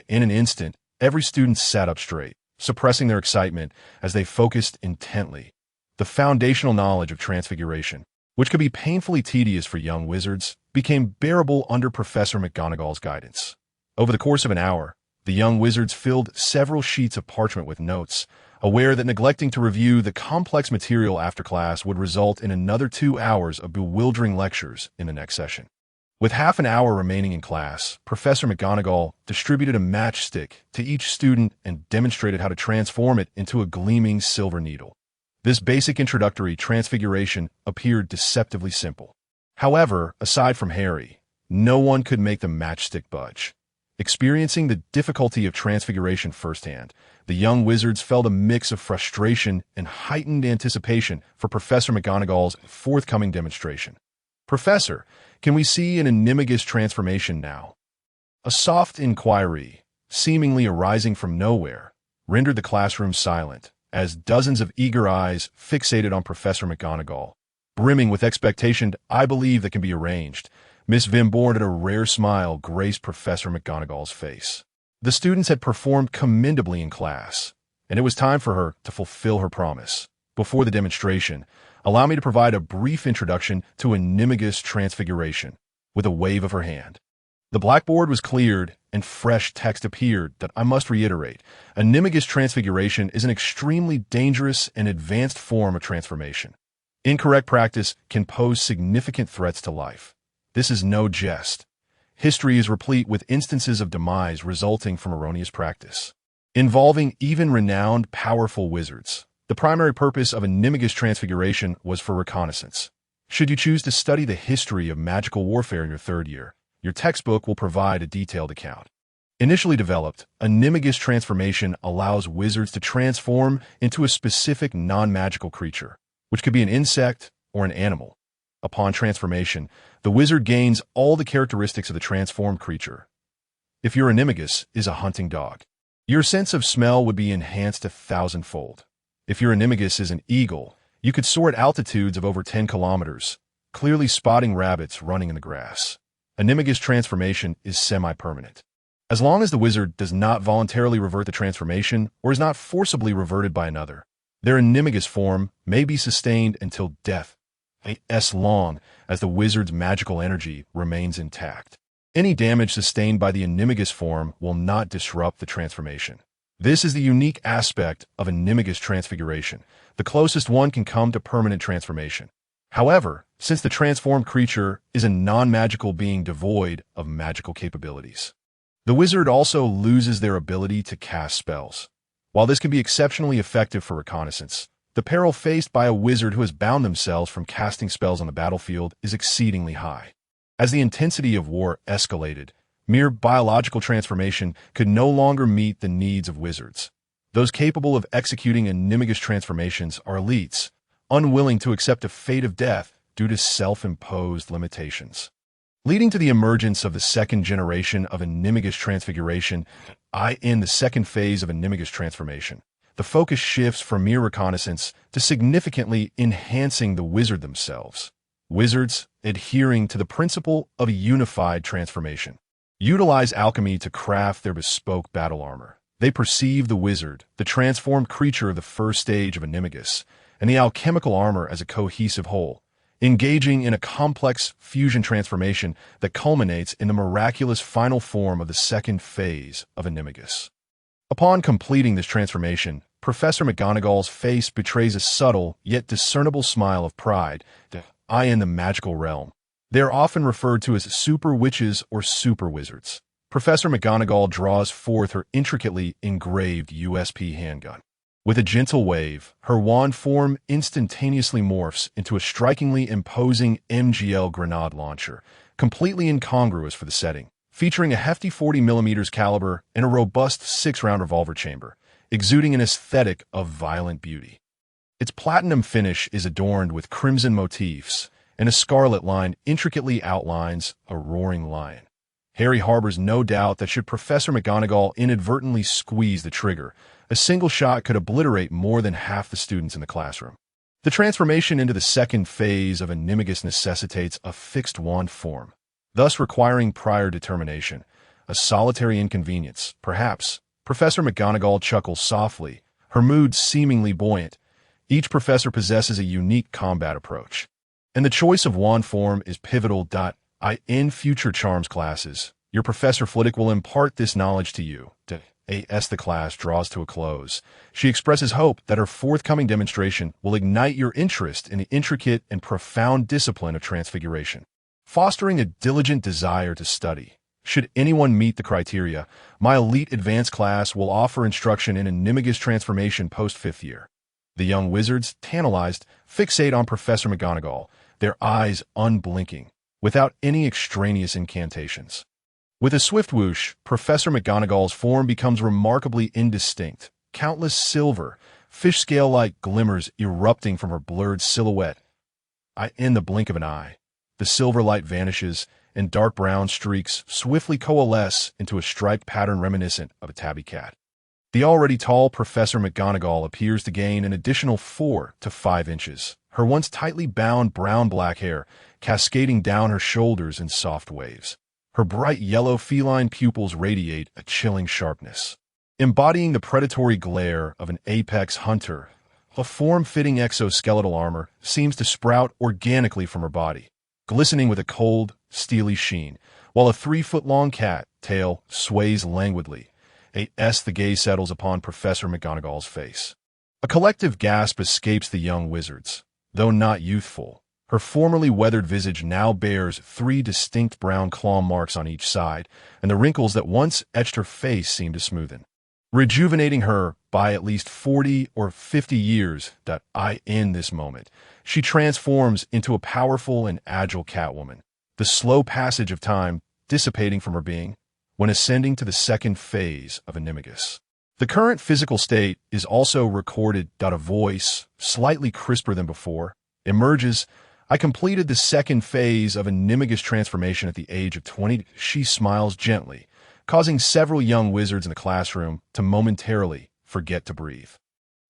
In an instant, every student sat up straight, suppressing their excitement as they focused intently. The foundational knowledge of transfiguration. which could be painfully tedious for young wizards, became bearable under Professor McGonagall's guidance. Over the course of an hour, the young wizards filled several sheets of parchment with notes, aware that neglecting to review the complex material after class would result in another 2 hours of bewildering lectures in the next session. With half an hour remaining in class, Professor McGonagall distributed a matchstick to each student and demonstrated how to transform it into a gleaming silver needle. This basic introductory transfiguration appeared deceptively simple. However, aside from Harry, no one could make the matchstick budge. Experiencing the difficulty of transfiguration firsthand, the young wizards felt a mix of frustration and heightened anticipation for Professor McGonagall's forthcoming demonstration. "Professor, can we see an Animagus transformation now?" A soft inquiry, seemingly arising from nowhere, rendered the classroom silent, as dozens of eager eyes fixated on Professor McGonagall. Brimming with expectation, "I believe that can be arranged." Miss Vimborn and a rare smile graced Professor McGonagall's face. The students had performed commendably in class, and it was time for her to fulfill her promise. Before the demonstration, allow me to provide a brief introduction to Animagus transfiguration, with a wave of her hand. The blackboard was cleared, and fresh text appeared that I must reiterate. Animagus transfiguration is an extremely dangerous and advanced form of transformation. Incorrect practice can pose significant threats to life. This is no jest. History is replete with instances of demise resulting from erroneous practice, involving even renowned, powerful wizards. The primary purpose of Animagus transfiguration was for reconnaissance. Should you choose to study the history of magical warfare in your third year, your textbook will provide a detailed account. Initially developed, Animagus transformation allows wizards to transform into a specific non-magical creature, which could be an insect or an animal. Upon transformation, the wizard gains all the characteristics of the transformed creature. If your Animagus is a hunting dog, your sense of smell would be enhanced 1,000-fold. If your Animagus is an eagle, you could soar at altitudes of over 10 kilometers, clearly spotting rabbits running in the grass. Animagus transformation is semi-permanent. As long as the wizard does not voluntarily revert the transformation or is not forcibly reverted by another, their Animagus form may be sustained until death, as long as the wizard's magical energy remains intact. Any damage sustained by the Animagus form will not disrupt the transformation. This is the unique aspect of Animagus transfiguration. The closest one can come to permanent transformation. However, since the transformed creature is a non-magical being devoid of magical capabilities, the wizard also loses their ability to cast spells. While this can be exceptionally effective for reconnaissance, the peril faced by a wizard who has bound themselves from casting spells on the battlefield is exceedingly high. As the intensity of war escalated, mere biological transformation could no longer meet the needs of wizards. Those capable of executing Animagus transformations are elites, unwilling to accept a fate of death due to self-imposed limitations, leading to the emergence of the second generation of Animagus transfiguration. In the second phase of Animagus transformation, the focus shifts from mere reconnaissance to significantly enhancing the wizard themselves. Wizards, adhering to the principle of a unified transformation, utilize alchemy to craft their bespoke battle armor. They perceive the wizard, the transformed creature of the first stage of Animagus, and the alchemical armor as a cohesive whole, engaging in a complex fusion transformation that culminates in the miraculous final form of the second phase of Animagus. Upon completing this transformation, Professor McGonagall's face betrays a subtle yet discernible smile of pride. In the magical realm, they are often referred to as super witches or super wizards. Professor McGonagall draws forth her intricately engraved USP handgun. With a gentle wave, her wand form instantaneously morphs into a strikingly imposing MGL grenade launcher, completely incongruous for the setting, featuring a hefty 40mm caliber and a robust 6-round revolver chamber, exuding an aesthetic of violent beauty. Its platinum finish is adorned with crimson motifs, and a scarlet line intricately outlines a roaring lion. Harry harbors no doubt that should Professor McGonagall inadvertently squeeze the trigger, a single shot could obliterate more than half the students in the classroom. The transformation into the second phase of Animagus necessitates a fixed wand form, thus requiring prior determination, a solitary inconvenience, perhaps. Professor McGonagall chuckles softly, her mood seemingly buoyant. Each professor possesses a unique combat approach. And the choice of wand form is pivotal. In future charms classes, your Professor Flitwick will impart this knowledge to you. As the class draws to a close, she expresses hope that her forthcoming demonstration will ignite your interest in the intricate and profound discipline of transfiguration, fostering a diligent desire to study. Should anyone meet the criteria, my elite advanced class will offer instruction in Animagus transformation post-5th year. The young wizards, tantalized, fixate on Professor McGonagall, their eyes unblinking, without any extraneous incantations. With a swift whoosh, Professor McGonagall's form becomes remarkably indistinct, countless silver, fish-scale-like glimmers erupting from her blurred silhouette. In the blink of an eye, the silver light vanishes, and dark brown streaks swiftly coalesce into a striped pattern reminiscent of a tabby cat. The already tall Professor McGonagall appears to gain an additional 4 to 5 inches, her once tightly bound brown-black hair cascading down her shoulders in soft waves. Her bright yellow feline pupils radiate a chilling sharpness. Embodying the predatory glare of an apex hunter, a form-fitting exoskeletal armor seems to sprout organically from her body, glistening with a cold, steely sheen, while a 3-foot-long cat tail sways languidly. The gaze settles upon Professor McGonagall's face. A collective gasp escapes the young wizards. Though not youthful, her formerly weathered visage now bears 3 distinct brown claw marks on each side, and the wrinkles that once etched her face seem to smoothen, rejuvenating her by at least 40 or 50 years. In this moment, she transforms into a powerful and agile Catwoman, the slow passage of time dissipating from her being when ascending to the second phase of Animagus. The current physical state is also recorded. A voice, slightly crisper than before, emerges. I completed the second phase of Animagus transformation at the age of 20. She smiles gently, causing several young wizards in the classroom to momentarily forget to breathe.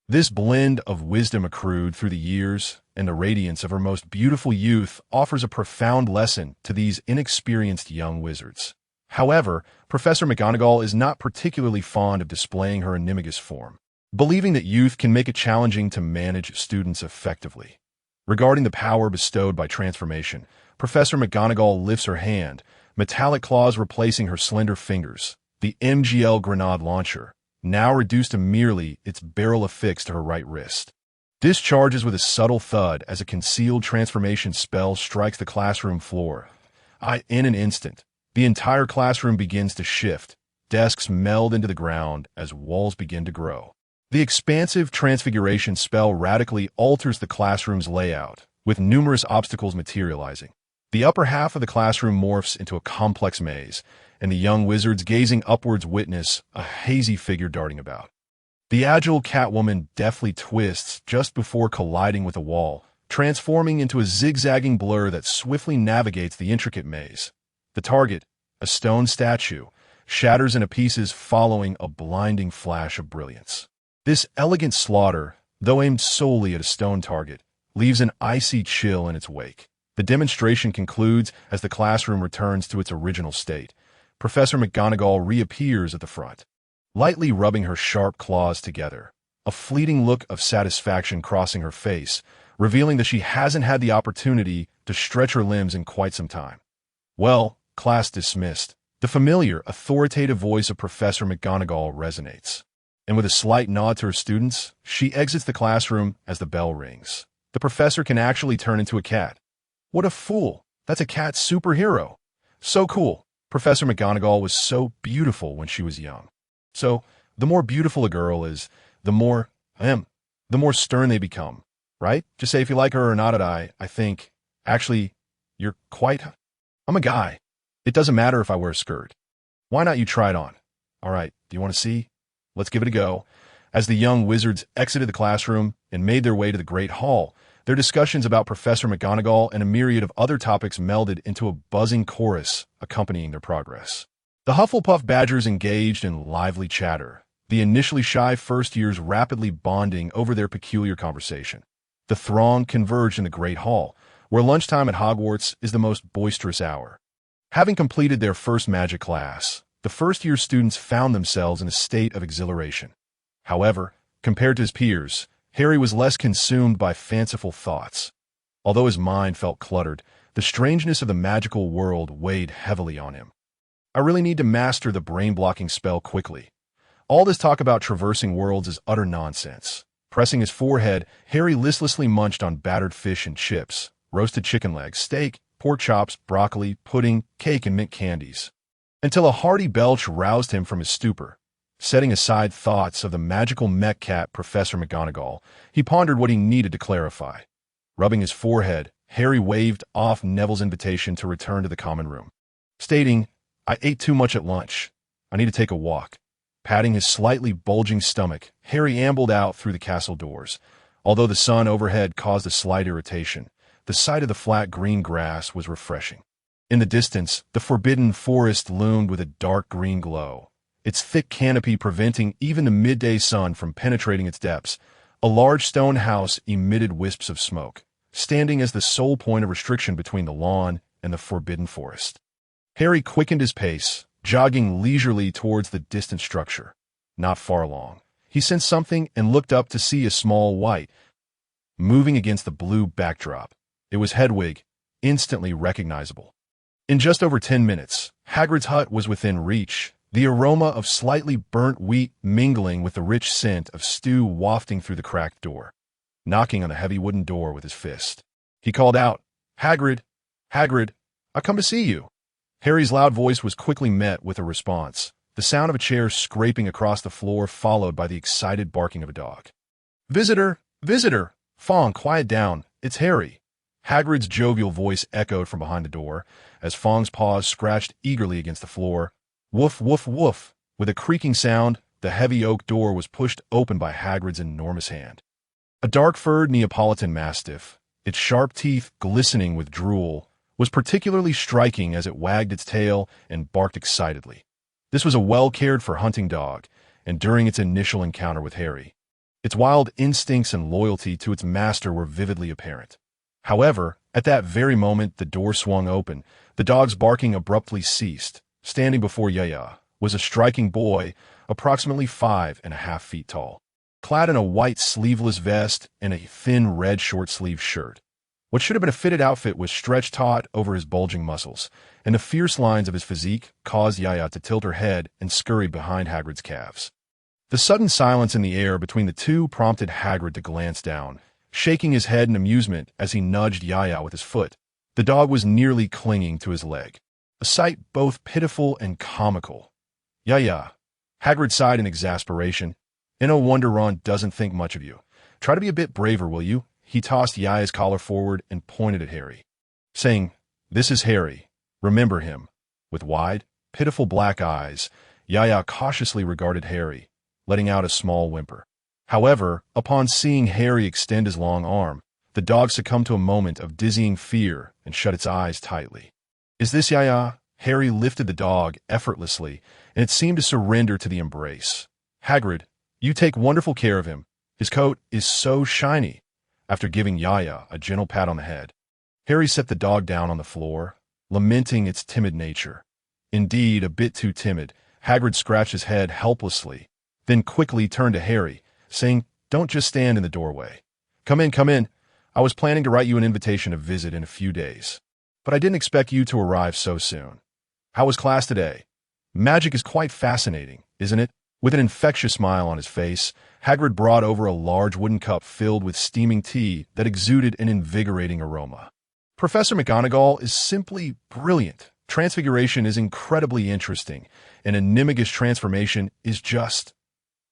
This blend of wisdom accrued through the years and the radiance of her most beautiful youth offers a profound lesson to these inexperienced young wizards. However, Professor McGonagall is not particularly fond of displaying her Animagus form, believing that youth can make it challenging to manage students effectively. Regarding the power bestowed by transformation, Professor McGonagall lifts her hand, metallic claws replacing her slender fingers. The MGL grenade launcher, now reduced to merely its barrel affixed to her right wrist, discharges with a subtle thud as a concealed transformation spell strikes the classroom floor. In an instant, the entire classroom begins to shift. Desks meld into the ground as walls begin to grow. The expansive transfiguration spell radically alters the classroom's layout, with numerous obstacles materializing. The upper half of the classroom morphs into a complex maze, and the young wizards gazing upwards witness a hazy figure darting about. The agile Catwoman deftly twists just before colliding with a wall, transforming into a zigzagging blur that swiftly navigates the intricate maze. The target, a stone statue, shatters into pieces following a blinding flash of brilliance. This elegant slaughter, though aimed solely at a stone target, leaves an icy chill in its wake. The demonstration concludes as the classroom returns to its original state. Professor McGonagall reappears at the front, lightly rubbing her sharp claws together, a fleeting look of satisfaction crossing her face, revealing that she hasn't had the opportunity to stretch her limbs in quite some time. Well, class dismissed. The familiar, authoritative voice of Professor McGonagall resonates, and with a slight nod to her students, she exits the classroom as the bell rings. The professor can actually turn into a cat. What a fool! That's a cat superhero! So cool! Professor McGonagall was so beautiful when she was young. So, the more beautiful a girl is, the more stern they become, right? Just say if you like her or not. I think, actually, you're quite... I'm a guy. It doesn't matter if I wear a skirt. Why not you try it on? All right, do you want to see? Let's give it a go. As the young wizards exited the classroom and made their way to the Great Hall, their discussions about Professor McGonagall and a myriad of other topics melded into a buzzing chorus accompanying their progress. The Hufflepuff Badgers engaged in lively chatter, the initially shy first years rapidly bonding over their peculiar conversation. The throng converged in the Great Hall, where lunchtime at Hogwarts is the most boisterous hour. Having completed their first magic class, the first-year students found themselves in a state of exhilaration. However, compared to his peers, Harry was less consumed by fanciful thoughts. Although his mind felt cluttered, the strangeness of the magical world weighed heavily on him. I really need to master the brain-blocking spell quickly. All this talk about traversing worlds is utter nonsense. Pressing his forehead, Harry listlessly munched on battered fish and chips, roasted chicken legs, steak, pork chops, broccoli, pudding, cake, and mint candies, until a hearty belch roused him from his stupor. Setting aside thoughts of the magical mech cat Professor McGonagall, he pondered what he needed to clarify. Rubbing his forehead, Harry waved off Neville's invitation to return to the common room, stating, "I ate too much at lunch. I need to take a walk." Patting his slightly bulging stomach, Harry ambled out through the castle doors. Although the sun overhead caused a slight irritation, the sight of the flat green grass was refreshing. In the distance, the forbidden forest loomed with a dark green glow, its thick canopy preventing even the midday sun from penetrating its depths. A large stone house emitted wisps of smoke, standing as the sole point of restriction between the lawn and the forbidden forest. Harry quickened his pace, jogging leisurely towards the distant structure. Not far along, he sensed something and looked up to see a small white moving against the blue backdrop. It was Hedwig, instantly recognizable. In just over 10 minutes, Hagrid's hut was within reach, the aroma of slightly burnt wheat mingling with the rich scent of stew wafting through the cracked door. Knocking on the heavy wooden door with his fist, he called out, "Hagrid! Hagrid! I come to see you!" Harry's loud voice was quickly met with a response, the sound of a chair scraping across the floor followed by the excited barking of a dog. "Visitor! Visitor! Fang, quiet down. It's Harry." Hagrid's jovial voice echoed from behind the door, as Fang's paws scratched eagerly against the floor. Woof, woof, woof. With a creaking sound, the heavy oak door was pushed open by Hagrid's enormous hand. A dark-furred Neapolitan Mastiff, its sharp teeth glistening with drool, was particularly striking as it wagged its tail and barked excitedly. This was a well-cared-for hunting dog, and during its initial encounter with Harry, its wild instincts and loyalty to its master were vividly apparent. However, at that very moment the door swung open, the dog's barking abruptly ceased. Standing before Yaya was a striking boy, approximately 5.5 feet tall, clad in a white sleeveless vest and a thin red short-sleeved shirt. What should have been a fitted outfit was stretched taut over his bulging muscles, and the fierce lines of his physique caused Yaya to tilt her head and scurry behind Hagrid's calves. The sudden silence in the air between the two prompted Hagrid to glance down, shaking his head in amusement as he nudged Yaya with his foot. The dog was nearly clinging to his leg, a sight both pitiful and comical. "Yaya," Hagrid sighed in exasperation. "No wonder Ron doesn't think much of you. Try to be a bit braver, will you?" He tossed Yaya's collar forward and pointed at Harry, saying, "This is Harry. Remember him." With wide, pitiful black eyes, Yaya cautiously regarded Harry, letting out a small whimper. However, upon seeing Harry extend his long arm, the dog succumbed to a moment of dizzying fear and shut its eyes tightly. "Is this Yaya?" Harry lifted the dog effortlessly, and it seemed to surrender to the embrace. "Hagrid, you take wonderful care of him. His coat is so shiny." After giving Yaya a gentle pat on the head, Harry set the dog down on the floor, lamenting its timid nature. Indeed, a bit too timid, Hagrid scratched his head helplessly, then quickly turned to Harry, saying, "Don't just stand in the doorway. Come in, come in. I was planning to write you an invitation to visit in a few days, but I didn't expect you to arrive so soon. How was class today? Magic is quite fascinating, isn't it?" With an infectious smile on his face, Hagrid brought over a large wooden cup filled with steaming tea that exuded an invigorating aroma. "Professor McGonagall is simply brilliant. Transfiguration is incredibly interesting, and Animagus transformation is just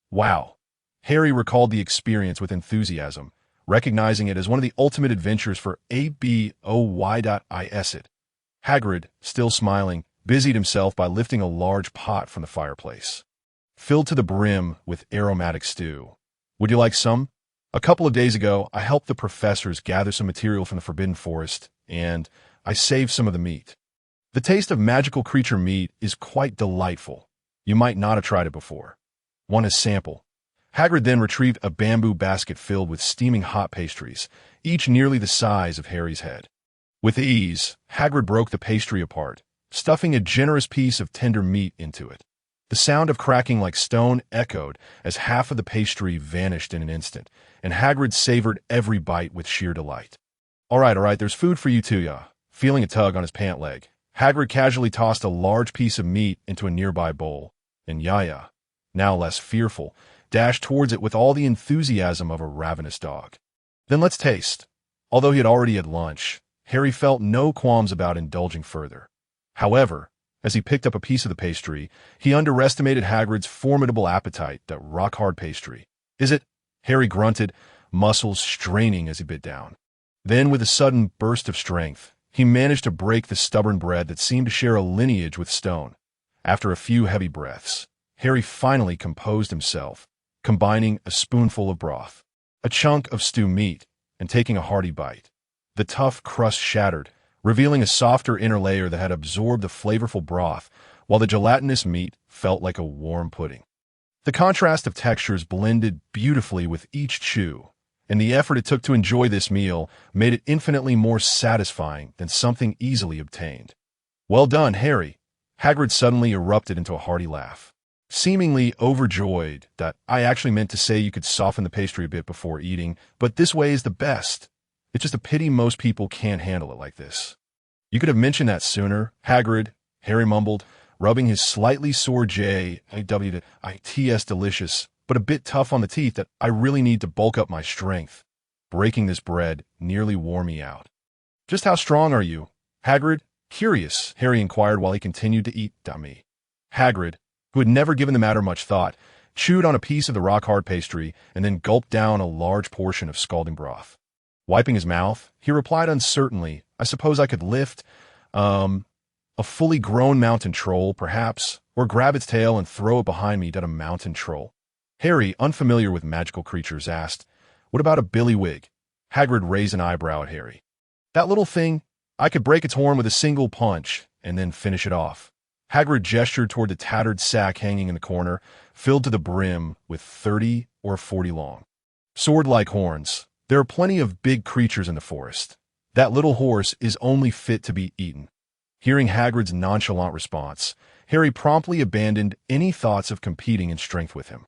wow." Harry recalled the experience with enthusiasm, recognizing it as one of the ultimate adventures for ABOY.is. Hagrid, still smiling, busied himself by lifting a large pot from the fireplace, filled to the brim with aromatic stew. "Would you like some? A couple of days ago, I helped the professors gather some material from the Forbidden Forest, and I saved some of the meat. The taste of magical creature meat is quite delightful. You might not have tried it before. Want a sample?" Hagrid then retrieved a bamboo basket filled with steaming hot pastries, each nearly the size of Harry's head. With ease, Hagrid broke the pastry apart, stuffing a generous piece of tender meat into it. The sound of cracking like stone echoed as half of the pastry vanished in an instant, and Hagrid savored every bite with sheer delight. All right, there's food for you too, ya. Feeling a tug on his pant leg, Hagrid casually tossed a large piece of meat into a nearby bowl, and Yaya, now less fearful, dashed towards it with all the enthusiasm of a ravenous dog. Then let's taste. Although he had already had lunch, Harry felt no qualms about indulging further. However, as he picked up a piece of the pastry, he underestimated Hagrid's formidable appetite, that rock-hard pastry. Is it? Harry grunted, muscles straining as he bit down. Then, with a sudden burst of strength, he managed to break the stubborn bread that seemed to share a lineage with stone. After a few heavy breaths, Harry finally composed himself, combining a spoonful of broth, a chunk of stew meat, and taking a hearty bite. The tough crust shattered, revealing a softer inner layer that had absorbed the flavorful broth, while the gelatinous meat felt like a warm pudding. The contrast of textures blended beautifully with each chew, and the effort it took to enjoy this meal made it infinitely more satisfying than something easily obtained. Well done, Harry! Hagrid suddenly erupted into a hearty laugh, seemingly overjoyed. That I actually meant to say you could soften the pastry a bit before eating, but this way is the best. It's just a pity most people can't handle it like this. You could have mentioned that sooner, Hagrid, Harry mumbled, rubbing his slightly sore It's delicious, but a bit tough on the teeth. That I really need to bulk up my strength. Breaking this bread nearly wore me out. Just how strong are you, Hagrid? Curious, Harry inquired while he continued to eat. Dummy. Hagrid, who had never given the matter much thought, chewed on a piece of the rock-hard pastry and then gulped down a large portion of scalding broth. Wiping his mouth, he replied uncertainly, I suppose I could lift, a fully grown mountain troll, perhaps, or grab its tail and throw it behind me. A mountain troll. Harry, unfamiliar with magical creatures, asked, What about a billywig? Hagrid raised an eyebrow at Harry. That little thing, I could break its horn with a single punch and then finish it off. Hagrid gestured toward the tattered sack hanging in the corner, filled to the brim with 30 or 40 long, sword-like horns. There are plenty of big creatures in the forest. That little horse is only fit to be eaten. Hearing Hagrid's nonchalant response, Harry promptly abandoned any thoughts of competing in strength with him.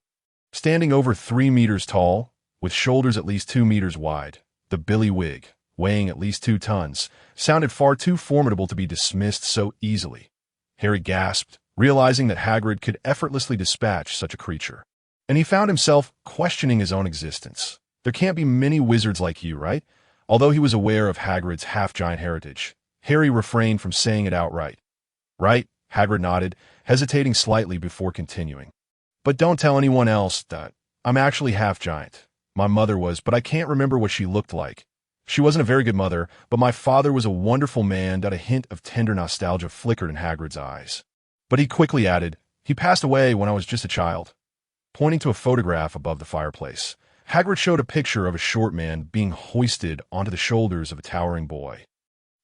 Standing over 3 meters tall, with shoulders at least 2 meters wide, the billywig, weighing at least 2 tons, sounded far too formidable to be dismissed so easily. Harry gasped, realizing that Hagrid could effortlessly dispatch such a creature. And he found himself questioning his own existence. There can't be many wizards like you, right? Although he was aware of Hagrid's half-giant heritage, Harry refrained from saying it outright. Right? Hagrid nodded, hesitating slightly before continuing. But don't tell anyone else that I'm actually half-giant. My mother was, but I can't remember what she looked like. She wasn't a very good mother, but my father was a wonderful man. A hint of tender nostalgia flickered in Hagrid's eyes. But he quickly added, he passed away when I was just a child. Pointing to a photograph above the fireplace, Hagrid showed a picture of a short man being hoisted onto the shoulders of a towering boy,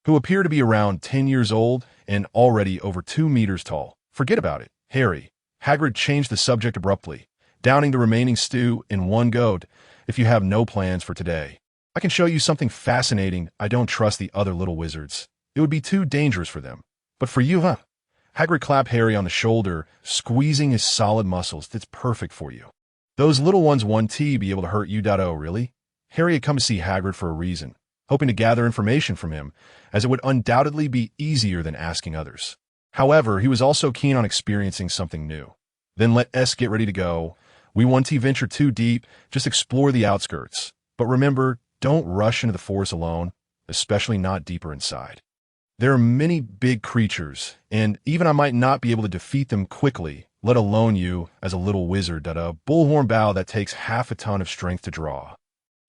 who appeared to be around 10 years old and already over 2 meters tall. Forget about it, Harry. Hagrid changed the subject abruptly, downing the remaining stew in one go. If you have no plans for today, I can show you something fascinating. I don't trust the other little wizards. It would be too dangerous for them. But for you, huh? Hagrid clapped Harry on the shoulder, squeezing his solid muscles. That's perfect for you. Those little ones won't be able to hurt you. Oh, really? Harry had come to see Hagrid for a reason, hoping to gather information from him, as it would undoubtedly be easier than asking others. However, he was also keen on experiencing something new. Then let us get ready to go. We won't venture too deep, just explore the outskirts. But remember, don't rush into the forest alone, especially not deeper inside. There are many big creatures, and even I might not be able to defeat them quickly, let alone you, as a little wizard. A bullhorn bow that takes half a ton of strength to draw.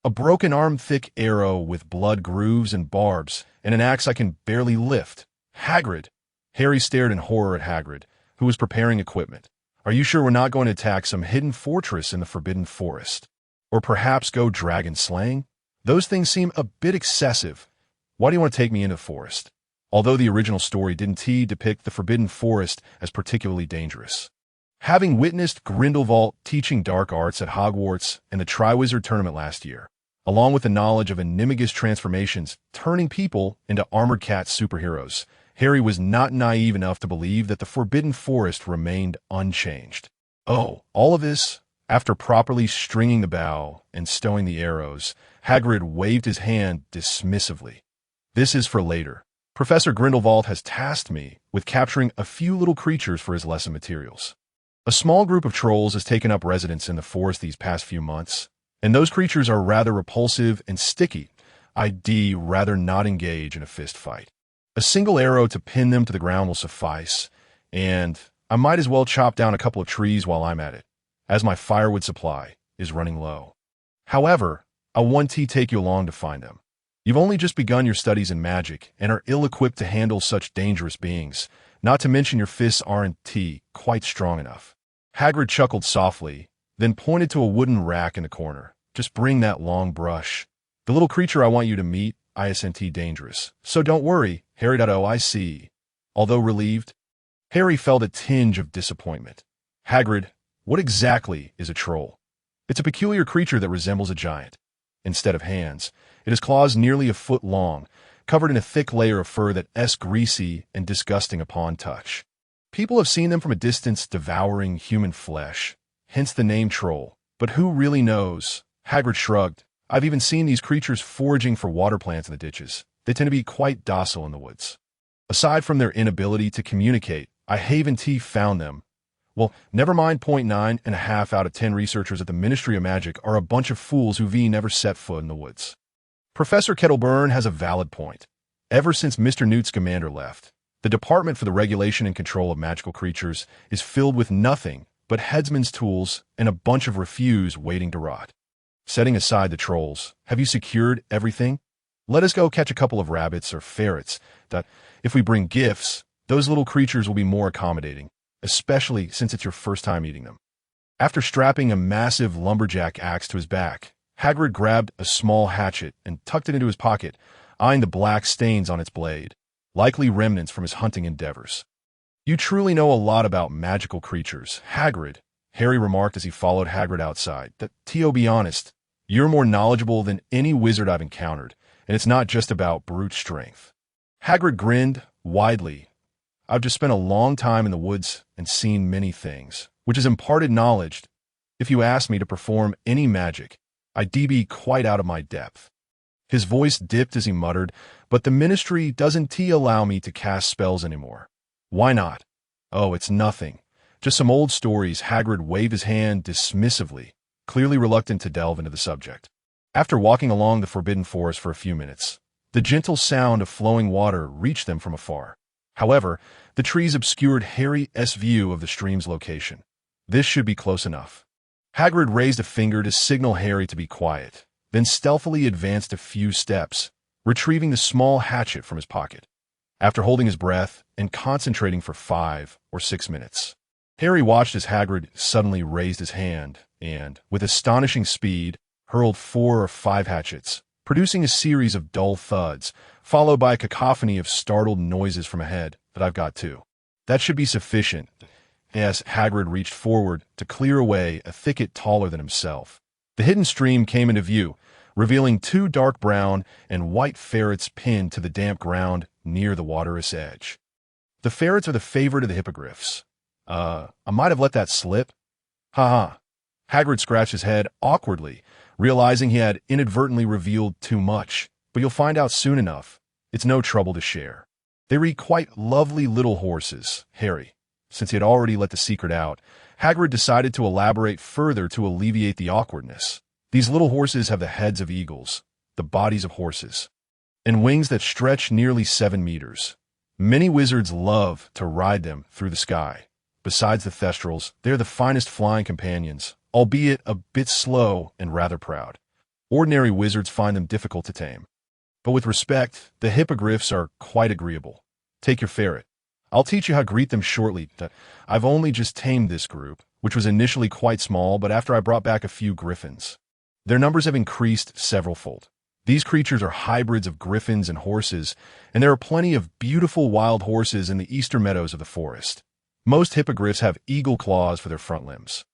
A broken arm-thick arrow with blood grooves and barbs, and an axe I can barely lift. Hagrid! Harry stared in horror at Hagrid, who was preparing equipment. Are you sure we're not going to attack some hidden fortress in the Forbidden Forest? Or perhaps go dragon slaying? Those things seem a bit excessive. Why do you want to take me into the forest? Although the original story didn't depict the Forbidden Forest as particularly dangerous. Having witnessed Grindelwald teaching dark arts at Hogwarts and the Triwizard Tournament last year, along with the knowledge of Animagus transformations turning people into armored cat superheroes, Harry was not naive enough to believe that the Forbidden Forest remained unchanged. Oh, all of this? After properly stringing the bow and stowing the arrows, Hagrid waved his hand dismissively. This is for later. Professor Grindelwald has tasked me with capturing a few little creatures for his lesson materials. A small group of trolls has taken up residence in the forest these past few months, and those creatures are rather repulsive and sticky. I'd rather not engage in a fist fight. A single arrow to pin them to the ground will suffice, and I might as well chop down a couple of trees while I'm at it, as my firewood supply is running low. However, I want to take you along to find them. You've only just begun your studies in magic and are ill-equipped to handle such dangerous beings, not to mention your fists aren't quite strong enough. Hagrid chuckled softly, then pointed to a wooden rack in the corner. Just bring that long brush. The little creature I want you to meet isn't dangerous, so don't worry, Harry.OIC. Although relieved, Harry felt a tinge of disappointment. Hagrid, what exactly is a troll? It's a peculiar creature that resembles a giant. Instead of hands, it has claws nearly a foot long, covered in a thick layer of fur that's greasy and disgusting upon touch. People have seen them from a distance devouring human flesh, hence the name troll. But who really knows? Hagrid shrugged. I've even seen these creatures foraging for water plants in the ditches. They tend to be quite docile in the woods. Aside from their inability to communicate, I haven't found them. Well, never mind. 9.5 out of 10 researchers at the Ministry of Magic are a bunch of fools who never set foot in the woods. Professor Kettleburn has a valid point. Ever since Mr. Newt Scamander left, the Department for the Regulation and Control of Magical Creatures is filled with nothing but headsman's tools and a bunch of refuse waiting to rot. Setting aside the trolls, have you secured everything? Let us go catch a couple of rabbits or ferrets. If we bring gifts, those little creatures will be more accommodating, especially since it's your first time eating them. After strapping a massive lumberjack axe to his back, Hagrid grabbed a small hatchet and tucked it into his pocket, eyeing the black stains on its blade, likely remnants from his hunting endeavors. You truly know a lot about magical creatures, Hagrid, Harry remarked as he followed Hagrid outside. To be honest, you're more knowledgeable than any wizard I've encountered, and it's not just about brute strength. Hagrid grinned widely. I've just spent a long time in the woods and seen many things, which is imparted knowledge. If you asked me to perform any magic, I'd be quite out of my depth. His voice dipped as he muttered, but the ministry doesn't allow me to cast spells anymore. Why not? Oh, it's nothing. Just some old stories. Hagrid waved his hand dismissively, clearly reluctant to delve into the subject. After walking along the forbidden forest for a few minutes, the gentle sound of flowing water reached them from afar. However, the trees obscured Harry's view of the stream's location. This should be close enough. Hagrid raised a finger to signal Harry to be quiet, then stealthily advanced a few steps, retrieving the small hatchet from his pocket. After holding his breath and concentrating for 5 or 6 minutes, Harry watched as Hagrid suddenly raised his hand and, with astonishing speed, hurled 4 or 5 hatchets, producing a series of dull thuds, followed by a cacophony of startled noises from ahead. I've got 2. That should be sufficient. As Hagrid reached forward to clear away a thicket taller than himself, the hidden stream came into view, revealing 2 dark brown and white ferrets pinned to the damp ground near the water's edge. The ferrets are the favorite of the hippogriffs. I might have let that slip. Ha. Hagrid scratched his head awkwardly, realizing he had inadvertently revealed too much, but you'll find out soon enough. It's no trouble to share. They were quite lovely little horses, Harry. Since he had already let the secret out, Hagrid decided to elaborate further to alleviate the awkwardness. These little horses have the heads of eagles, the bodies of horses, and wings that stretch nearly 7 meters. Many wizards love to ride them through the sky. Besides the thestrals, they're the finest flying companions, albeit a bit slow and rather proud. Ordinary wizards find them difficult to tame. But with respect, the hippogriffs are quite agreeable. Take your ferret. I'll teach you how to greet them shortly. I've only just tamed this group, which was initially quite small, but after I brought back a few griffins, their numbers have increased severalfold. These creatures are hybrids of griffins and horses, and there are plenty of beautiful wild horses in the eastern meadows of the forest. Most hippogriffs have eagle claws for their front limbs.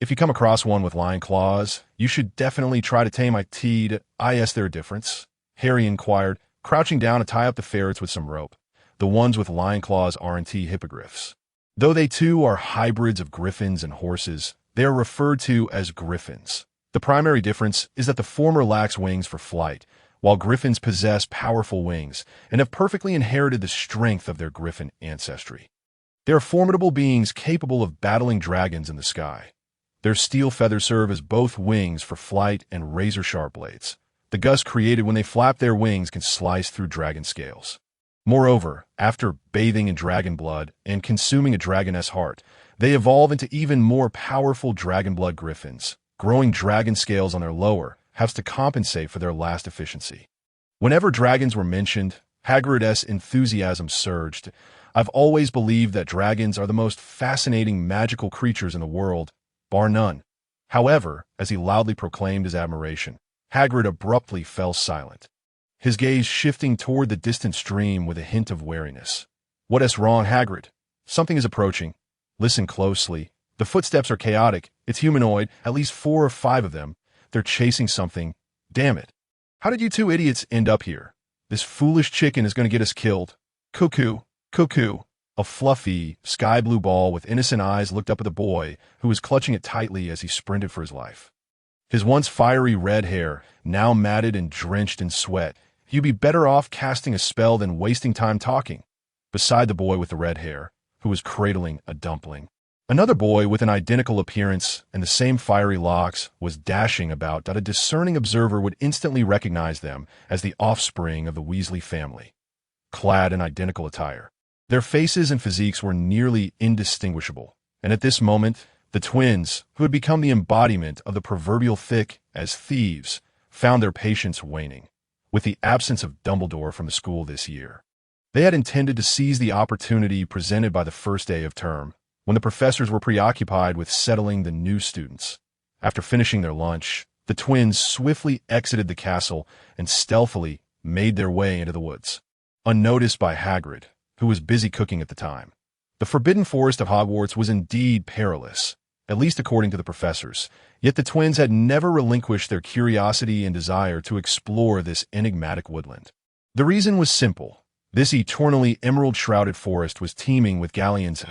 If you come across one with lion claws, you should definitely try to tame is there a difference? Harry inquired, crouching down to tie up the ferrets with some rope. The ones with lion claws aren't hippogriffs. Though they too are hybrids of griffins and horses, They are referred to as griffins. The primary difference is that the former lacks wings for flight, while griffins possess powerful wings and have perfectly inherited the strength of their griffin ancestry. They are formidable beings capable of battling dragons in the sky. Their steel feathers serve as both wings for flight and razor-sharp blades. The gusts created when they flap their wings can slice through dragon scales. Moreover, after bathing in dragon blood and consuming a dragoness heart, they evolve into even more powerful dragon blood griffins. Growing dragon scales on their lower halves to compensate for their last efficiency. Whenever dragons were mentioned, Hagrid's enthusiasm surged. I've always believed that dragons are the most fascinating magical creatures in the world, bar none. However, as he loudly proclaimed his admiration, Hagrid abruptly fell silent, his gaze shifting toward the distant stream with a hint of wariness. What is wrong, Hagrid? Something is approaching. Listen closely. The footsteps are chaotic. It's humanoid, at least 4 or 5 of them. They're chasing something. Damn it. How did you two idiots end up here? This foolish chicken is going to get us killed. Cuckoo, cuckoo. A fluffy, sky-blue ball with innocent eyes looked up at the boy, who was clutching it tightly as he sprinted for his life. His once fiery red hair, now matted and drenched in sweat. You'd be better off casting a spell than wasting time talking. Beside the boy with the red hair, who was cradling a dumpling, another boy with an identical appearance and the same fiery locks was dashing about that a discerning observer would instantly recognize them as the offspring of the Weasley family. Clad in identical attire, their faces and physiques were nearly indistinguishable, and at this moment, the twins, who had become the embodiment of the proverbial thick as thieves, found their patience waning. With the absence of Dumbledore from the school this year, they had intended to seize the opportunity presented by the first day of term, when the professors were preoccupied with settling the new students. After finishing their lunch, the twins swiftly exited the castle and stealthily made their way into the woods, unnoticed by Hagrid, who was busy cooking at the time. The forbidden forest of Hogwarts was indeed perilous, at least according to the professors, yet the twins had never relinquished their curiosity and desire to explore this enigmatic woodland. The reason was simple. This eternally emerald-shrouded forest was teeming with galleons,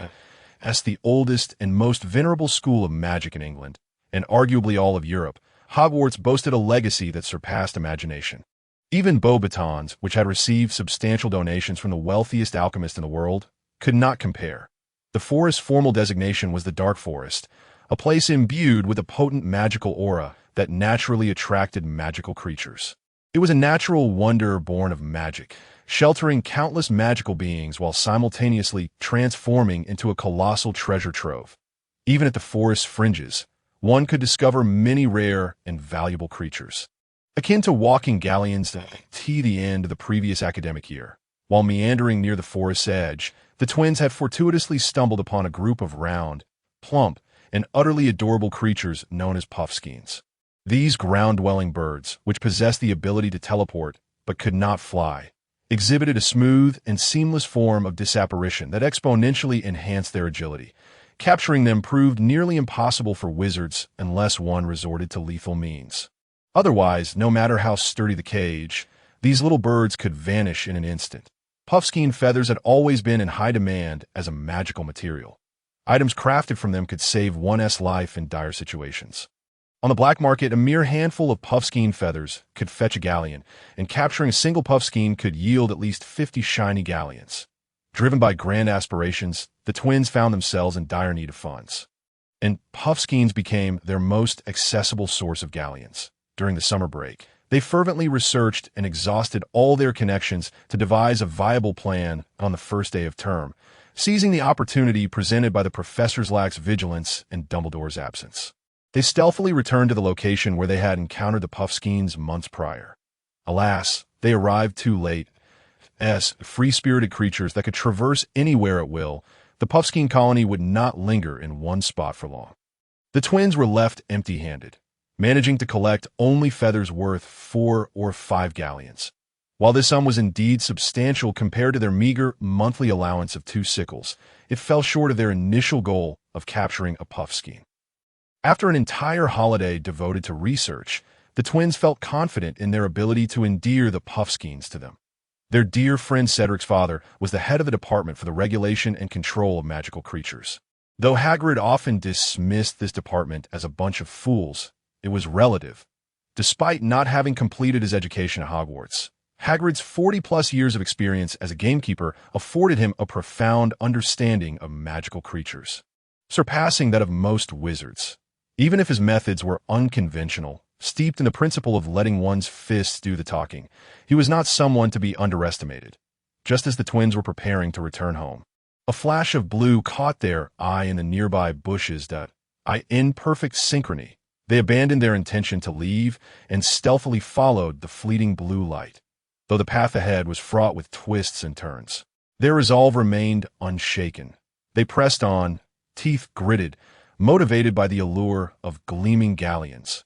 as the oldest and most venerable school of magic in England, and arguably all of Europe. Hogwarts boasted a legacy that surpassed imagination. Even Beauxbatons, which had received substantial donations from the wealthiest alchemist in the world, could not compare. The forest's formal designation was the Dark Forest, a place imbued with a potent magical aura that naturally attracted magical creatures. It was a natural wonder born of magic, sheltering countless magical beings while simultaneously transforming into a colossal treasure trove. Even at the forest's fringes, one could discover many rare and valuable creatures. Akin to walking galleons to the end of the previous academic year, while meandering near the forest's edge, the twins had fortuitously stumbled upon a group of round, plump, and utterly adorable creatures known as puffskeins. These ground-dwelling birds, which possessed the ability to teleport but could not fly, exhibited a smooth and seamless form of disapparition that exponentially enhanced their agility. Capturing them proved nearly impossible for wizards unless one resorted to lethal means. Otherwise, no matter how sturdy the cage, these little birds could vanish in an instant. Puffskein feathers had always been in high demand as a magical material. Items crafted from them could save one's life in dire situations. On the black market, a mere handful of puffskein feathers could fetch a galleon, and capturing a single puffskein could yield at least 50 shiny galleons. Driven by grand aspirations, the twins found themselves in dire need of funds, and puffskeins became their most accessible source of galleons. During the summer break, they fervently researched and exhausted all their connections to devise a viable plan on the first day of term, seizing the opportunity presented by the professor's lax vigilance and Dumbledore's absence. They stealthily returned to the location where they had encountered the puffskeins months prior. Alas, they arrived too late. As free-spirited creatures that could traverse anywhere at will, the puffskein colony would not linger in one spot for long. The twins were left empty-handed, managing to collect only feathers worth 4 or 5 galleons. While this sum was indeed substantial compared to their meager monthly allowance of 2 sickles, it fell short of their initial goal of capturing a puffskein. After an entire holiday devoted to research, the twins felt confident in their ability to endear the puffskeins to them. Their dear friend Cedric's father was the head of the department for the regulation and control of magical creatures. Though Hagrid often dismissed this department as a bunch of fools, it was relative. Despite not having completed his education at Hogwarts, Hagrid's 40-plus years of experience as a gamekeeper afforded him a profound understanding of magical creatures, surpassing that of most wizards. Even if his methods were unconventional, steeped in the principle of letting one's fists do the talking, he was not someone to be underestimated. Just as the twins were preparing to return home, a flash of blue caught their eye in the nearby bushes in perfect synchrony. They abandoned their intention to leave and stealthily followed the fleeting blue light. Though the path ahead was fraught with twists and turns, their resolve remained unshaken. They pressed on, teeth gritted, motivated by the allure of gleaming galleons.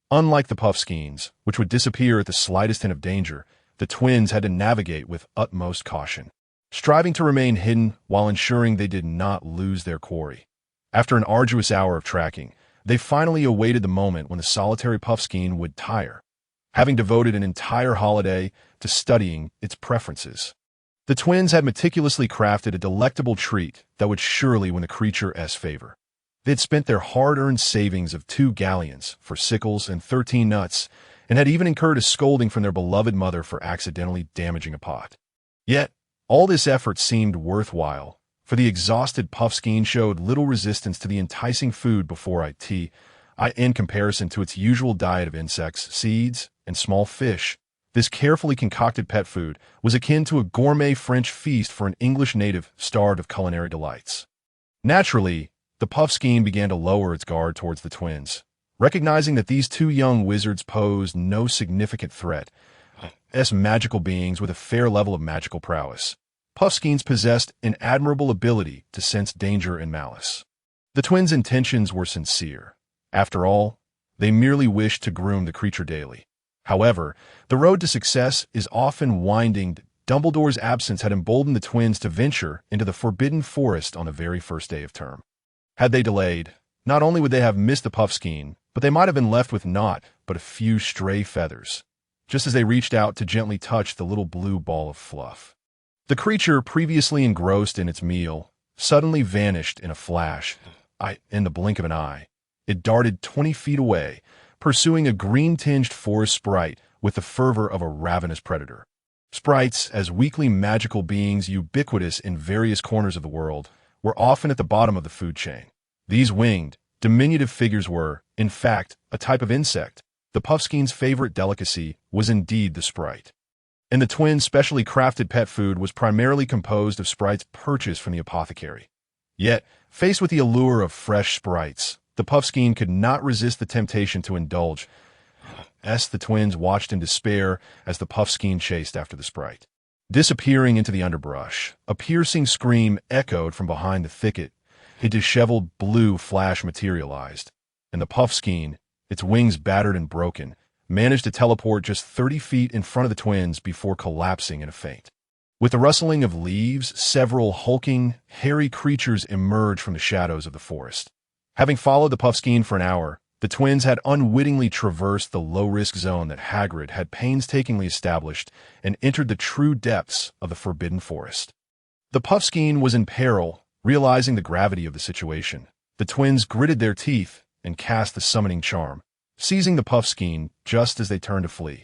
Unlike the Puffskeins, which would disappear at the slightest hint of danger, the twins had to navigate with utmost caution, striving to remain hidden while ensuring they did not lose their quarry. After an arduous hour of tracking, they finally awaited the moment when the solitary Puffskein would tire, having devoted an entire holiday to studying its preferences. The twins had meticulously crafted a delectable treat that would surely win the creature's favor. They had spent their hard-earned savings of 2 galleons for sickles and 13 nuts, and had even incurred a scolding from their beloved mother for accidentally damaging a pot. Yet, all this effort seemed worthwhile, for the exhausted Puffskein showed little resistance to the enticing food before it, in comparison to its usual diet of insects, seeds, and small fish. This carefully concocted pet food was akin to a gourmet French feast for an English native starved of culinary delights. Naturally, the Puffskein began to lower its guard towards the twins, recognizing that these 2 young wizards posed no significant threat as magical beings with a fair level of magical prowess. Puffskeins possessed an admirable ability to sense danger and malice. The twins' intentions were sincere. After all, they merely wished to groom the creature daily. However, the road to success is often winding. Dumbledore's absence had emboldened the twins to venture into the Forbidden Forest on the very first day of term. Had they delayed, not only would they have missed the Puffskein, but they might have been left with naught but a few stray feathers, just as they reached out to gently touch the little blue ball of fluff. The creature, previously engrossed in its meal, suddenly vanished in a flash. In the blink of an eye, it darted 20 feet away, pursuing a green-tinged forest sprite with the fervor of a ravenous predator. Sprites, as weakly magical beings ubiquitous in various corners of the world, were often at the bottom of the food chain. These winged, diminutive figures were, in fact, a type of insect. The Puffskein's favorite delicacy was indeed the sprite. And the twins' specially crafted pet food was primarily composed of sprites purchased from the apothecary. Yet, faced with the allure of fresh sprites, the Puffskein could not resist the temptation to indulge. The twins watched in despair as the Puffskein chased after the sprite. Disappearing into the underbrush, a piercing scream echoed from behind the thicket. A disheveled blue flash materialized, and the Puffskein, its wings battered and broken, managed to teleport just 30 feet in front of the twins before collapsing in a faint. With the rustling of leaves, several hulking, hairy creatures emerged from the shadows of the forest. Having followed the Puffskein for an hour, the twins had unwittingly traversed the low-risk zone that Hagrid had painstakingly established and entered the true depths of the Forbidden Forest. The Puffskein was in peril. Realizing the gravity of the situation, the twins gritted their teeth and cast the summoning charm, seizing the Puffskein just as they turned to flee,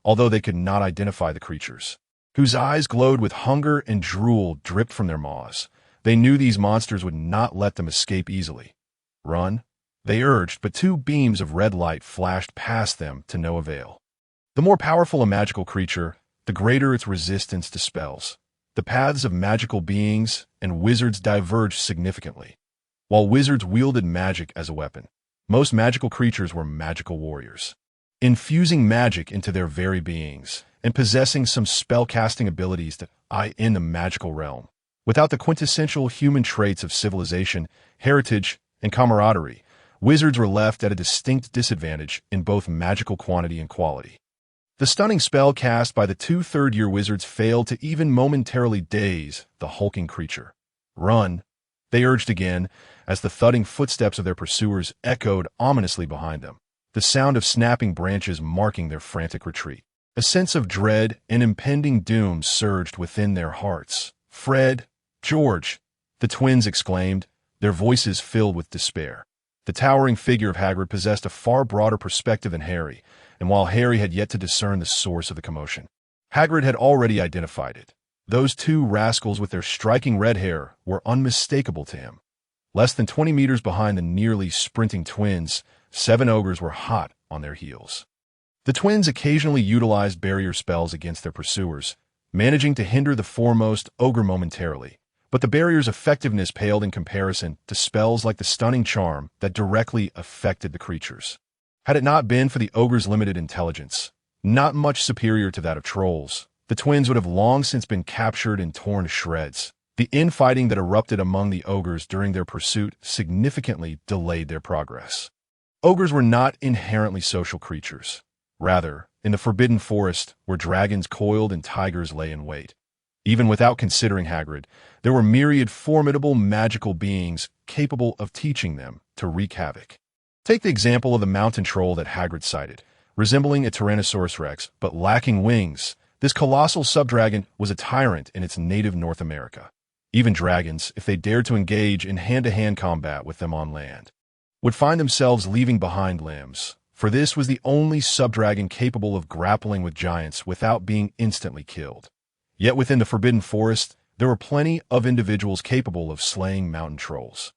although they could not identify the creatures, whose eyes glowed with hunger and drool dripped from their maws. They knew these monsters would not let them escape easily. Run, they urged, but 2 beams of red light flashed past them to no avail. The more powerful a magical creature, the greater its resistance to spells. The paths of magical beings and wizards diverged significantly. While wizards wielded magic as a weapon, most magical creatures were magical warriors, infusing magic into their very beings and possessing some spell-casting abilities in the magical realm. Without the quintessential human traits of civilization, heritage, and camaraderie, wizards were left at a distinct disadvantage in both magical quantity and quality. The stunning spell cast by the 2 third-year wizards failed to even momentarily daze the hulking creature. Run, they urged again, as the thudding footsteps of their pursuers echoed ominously behind them, the sound of snapping branches marking their frantic retreat. A sense of dread and impending doom surged within their hearts. "Fred, George," the twins exclaimed, their voices filled with despair. The towering figure of Hagrid possessed a far broader perspective than Harry, and while Harry had yet to discern the source of the commotion, Hagrid had already identified it. Those two rascals with their striking red hair were unmistakable to him. Less than 20 meters behind the nearly sprinting twins, 7 ogres were hot on their heels. The twins occasionally utilized barrier spells against their pursuers, managing to hinder the foremost ogre momentarily, but the barrier's effectiveness paled in comparison to spells like the stunning charm that directly affected the creatures. Had it not been for the ogre's limited intelligence, not much superior to that of trolls, the twins would have long since been captured and torn to shreds. The infighting that erupted among the ogres during their pursuit significantly delayed their progress. Ogres were not inherently social creatures. Rather, in the Forbidden Forest, where dragons coiled and tigers lay in wait. Even without considering Hagrid, there were myriad formidable magical beings capable of teaching them to wreak havoc. Take the example of the mountain troll that Hagrid cited. Resembling a Tyrannosaurus Rex, but lacking wings, this colossal subdragon was a tyrant in its native North America. Even dragons, if they dared to engage in hand-to-hand combat with them on land, would find themselves leaving behind limbs, for this was the only subdragon capable of grappling with giants without being instantly killed. Yet within the Forbidden Forest, there were plenty of individuals capable of slaying mountain trolls.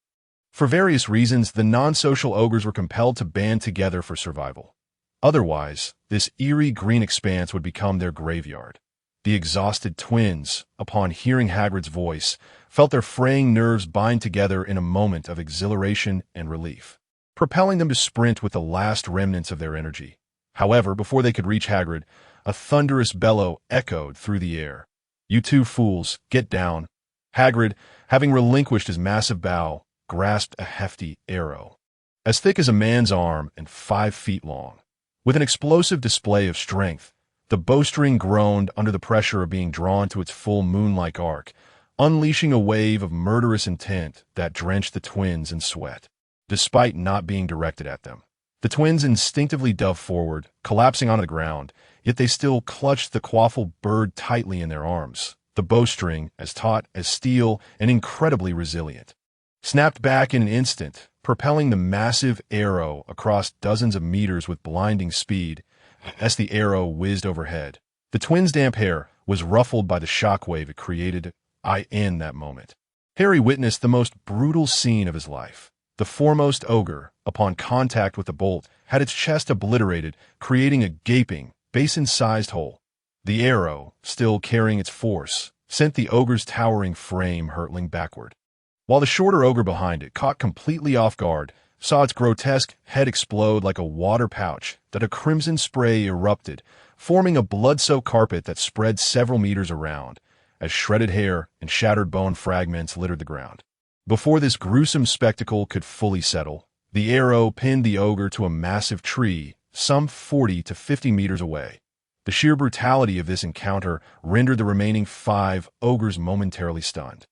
For various reasons, the non-social ogres were compelled to band together for survival. Otherwise, this eerie green expanse would become their graveyard. The exhausted twins, upon hearing Hagrid's voice, felt their fraying nerves bind together in a moment of exhilaration and relief, propelling them to sprint with the last remnants of their energy. However, before they could reach Hagrid, a thunderous bellow echoed through the air. "You two fools, get down." Hagrid, having relinquished his massive bow, grasped a hefty arrow, as thick as a man's arm and 5 feet long. With an explosive display of strength, the bowstring groaned under the pressure of being drawn to its full moon-like arc, unleashing a wave of murderous intent that drenched the twins in sweat. Despite not being directed at them, the twins instinctively dove forward, collapsing onto the ground, yet they still clutched the quaffle bird tightly in their arms, the bowstring, as taut as steel and incredibly resilient, snapped back in an instant, propelling the massive arrow across dozens of meters with blinding speed. As the arrow whizzed overhead, the twins' damp hair was ruffled by the shockwave it created in that moment. Harry witnessed the most brutal scene of his life. The foremost ogre, upon contact with the bolt, had its chest obliterated, creating a gaping, basin-sized hole. The arrow, still carrying its force, sent the ogre's towering frame hurtling backward, while the shorter ogre behind it, caught completely off guard, saw its grotesque head explode like a water pouch that a crimson spray erupted, forming a blood-soaked carpet that spread several meters around, as shredded hair and shattered bone fragments littered the ground. Before this gruesome spectacle could fully settle, the arrow pinned the ogre to a massive tree some 40 to 50 meters away. The sheer brutality of this encounter rendered the remaining 5 ogres momentarily stunned.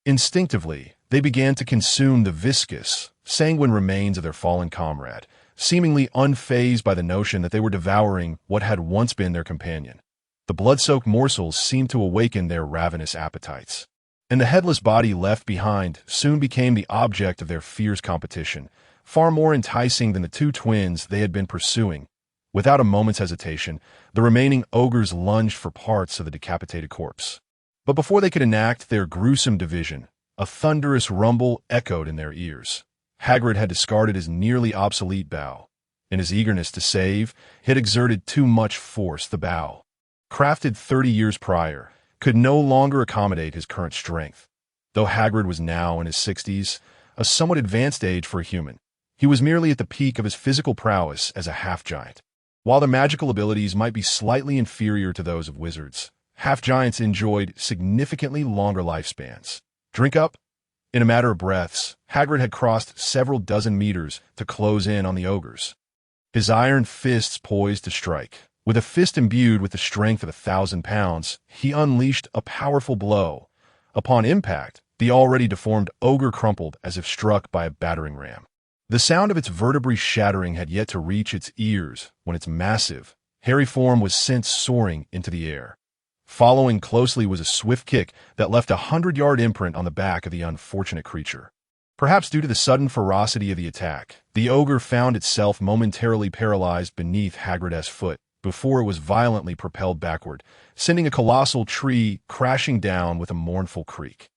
Instinctively, they began to consume the viscous, sanguine remains of their fallen comrade, seemingly unfazed by the notion that they were devouring what had once been their companion. The blood-soaked morsels seemed to awaken their ravenous appetites, and the headless body left behind soon became the object of their fierce competition, far more enticing than the 2 twins they had been pursuing. Without a moment's hesitation, the remaining ogres lunged for parts of the decapitated corpse. But before they could enact their gruesome division, a thunderous rumble echoed in their ears. Hagrid had discarded his nearly obsolete bow. In his eagerness to save, he had exerted too much force. The bow, crafted 30 years prior, could no longer accommodate his current strength. Though Hagrid was now in his 60s, a somewhat advanced age for a human, he was merely at the peak of his physical prowess as a half-giant. While their magical abilities might be slightly inferior to those of wizards, half-giants enjoyed significantly longer lifespans. Drink up? In a matter of breaths, Hagrid had crossed several dozen meters to close in on the ogres, his iron fists poised to strike. With a fist imbued with the strength of 1,000 pounds, he unleashed a powerful blow. Upon impact, the already deformed ogre crumpled as if struck by a battering ram. The sound of its vertebrae shattering had yet to reach its ears when its massive, hairy form was sent soaring into the air. Following closely was a swift kick that left a 100-yard imprint on the back of the unfortunate creature. Perhaps due to the sudden ferocity of the attack, the ogre found itself momentarily paralyzed beneath Hagrid's foot before it was violently propelled backward, sending a colossal tree crashing down with a mournful creak.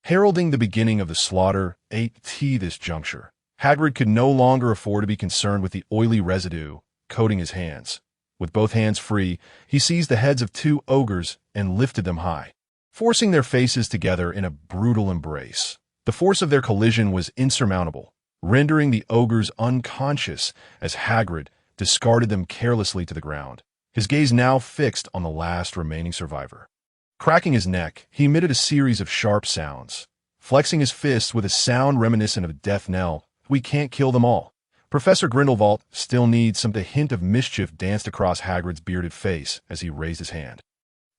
Heralding the beginning of the slaughter, at this juncture, Hagrid could no longer afford to be concerned with the oily residue coating his hands. With both hands free, he seized the heads of two ogres and lifted them high, forcing their faces together in a brutal embrace. The force of their collision was insurmountable, rendering the ogres unconscious as Hagrid discarded them carelessly to the ground, his gaze now fixed on the last remaining survivor. Cracking his neck, he emitted a series of sharp sounds, flexing his fists with a sound reminiscent of a death knell. We can't kill them all. Professor Grindelwald still needs some. The hint of mischief danced across Hagrid's bearded face as he raised his hand.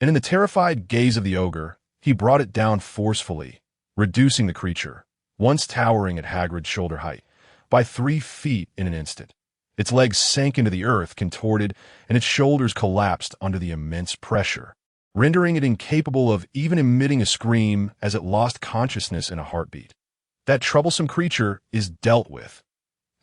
And in the terrified gaze of the ogre, he brought it down forcefully, reducing the creature, once towering at Hagrid's shoulder height, by 3 feet in an instant. Its legs sank into the earth, contorted, and its shoulders collapsed under the immense pressure, rendering it incapable of even emitting a scream as it lost consciousness in a heartbeat. That troublesome creature is dealt with.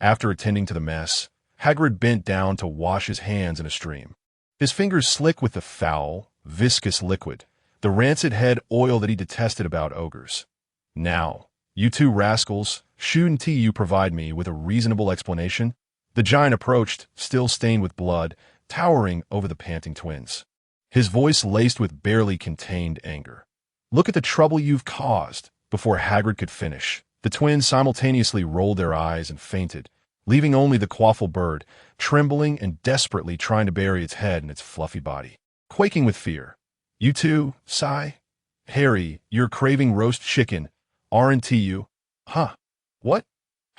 After attending to the mess, Hagrid bent down to wash his hands in a stream, his fingers slick with the foul, viscous liquid, the rancid head oil that he detested about ogres. Now, you two rascals, shouldn't you provide me with a reasonable explanation? The giant approached, still stained with blood, towering over the panting twins, his voice laced with barely contained anger. Look at the trouble you've caused. Before Hagrid could finish, the twins simultaneously rolled their eyes and fainted, leaving only the quaffle bird, trembling and desperately trying to bury its head in its fluffy body, quaking with fear. You two, sigh. Harry, you're craving roast chicken, aren't you? Huh? What?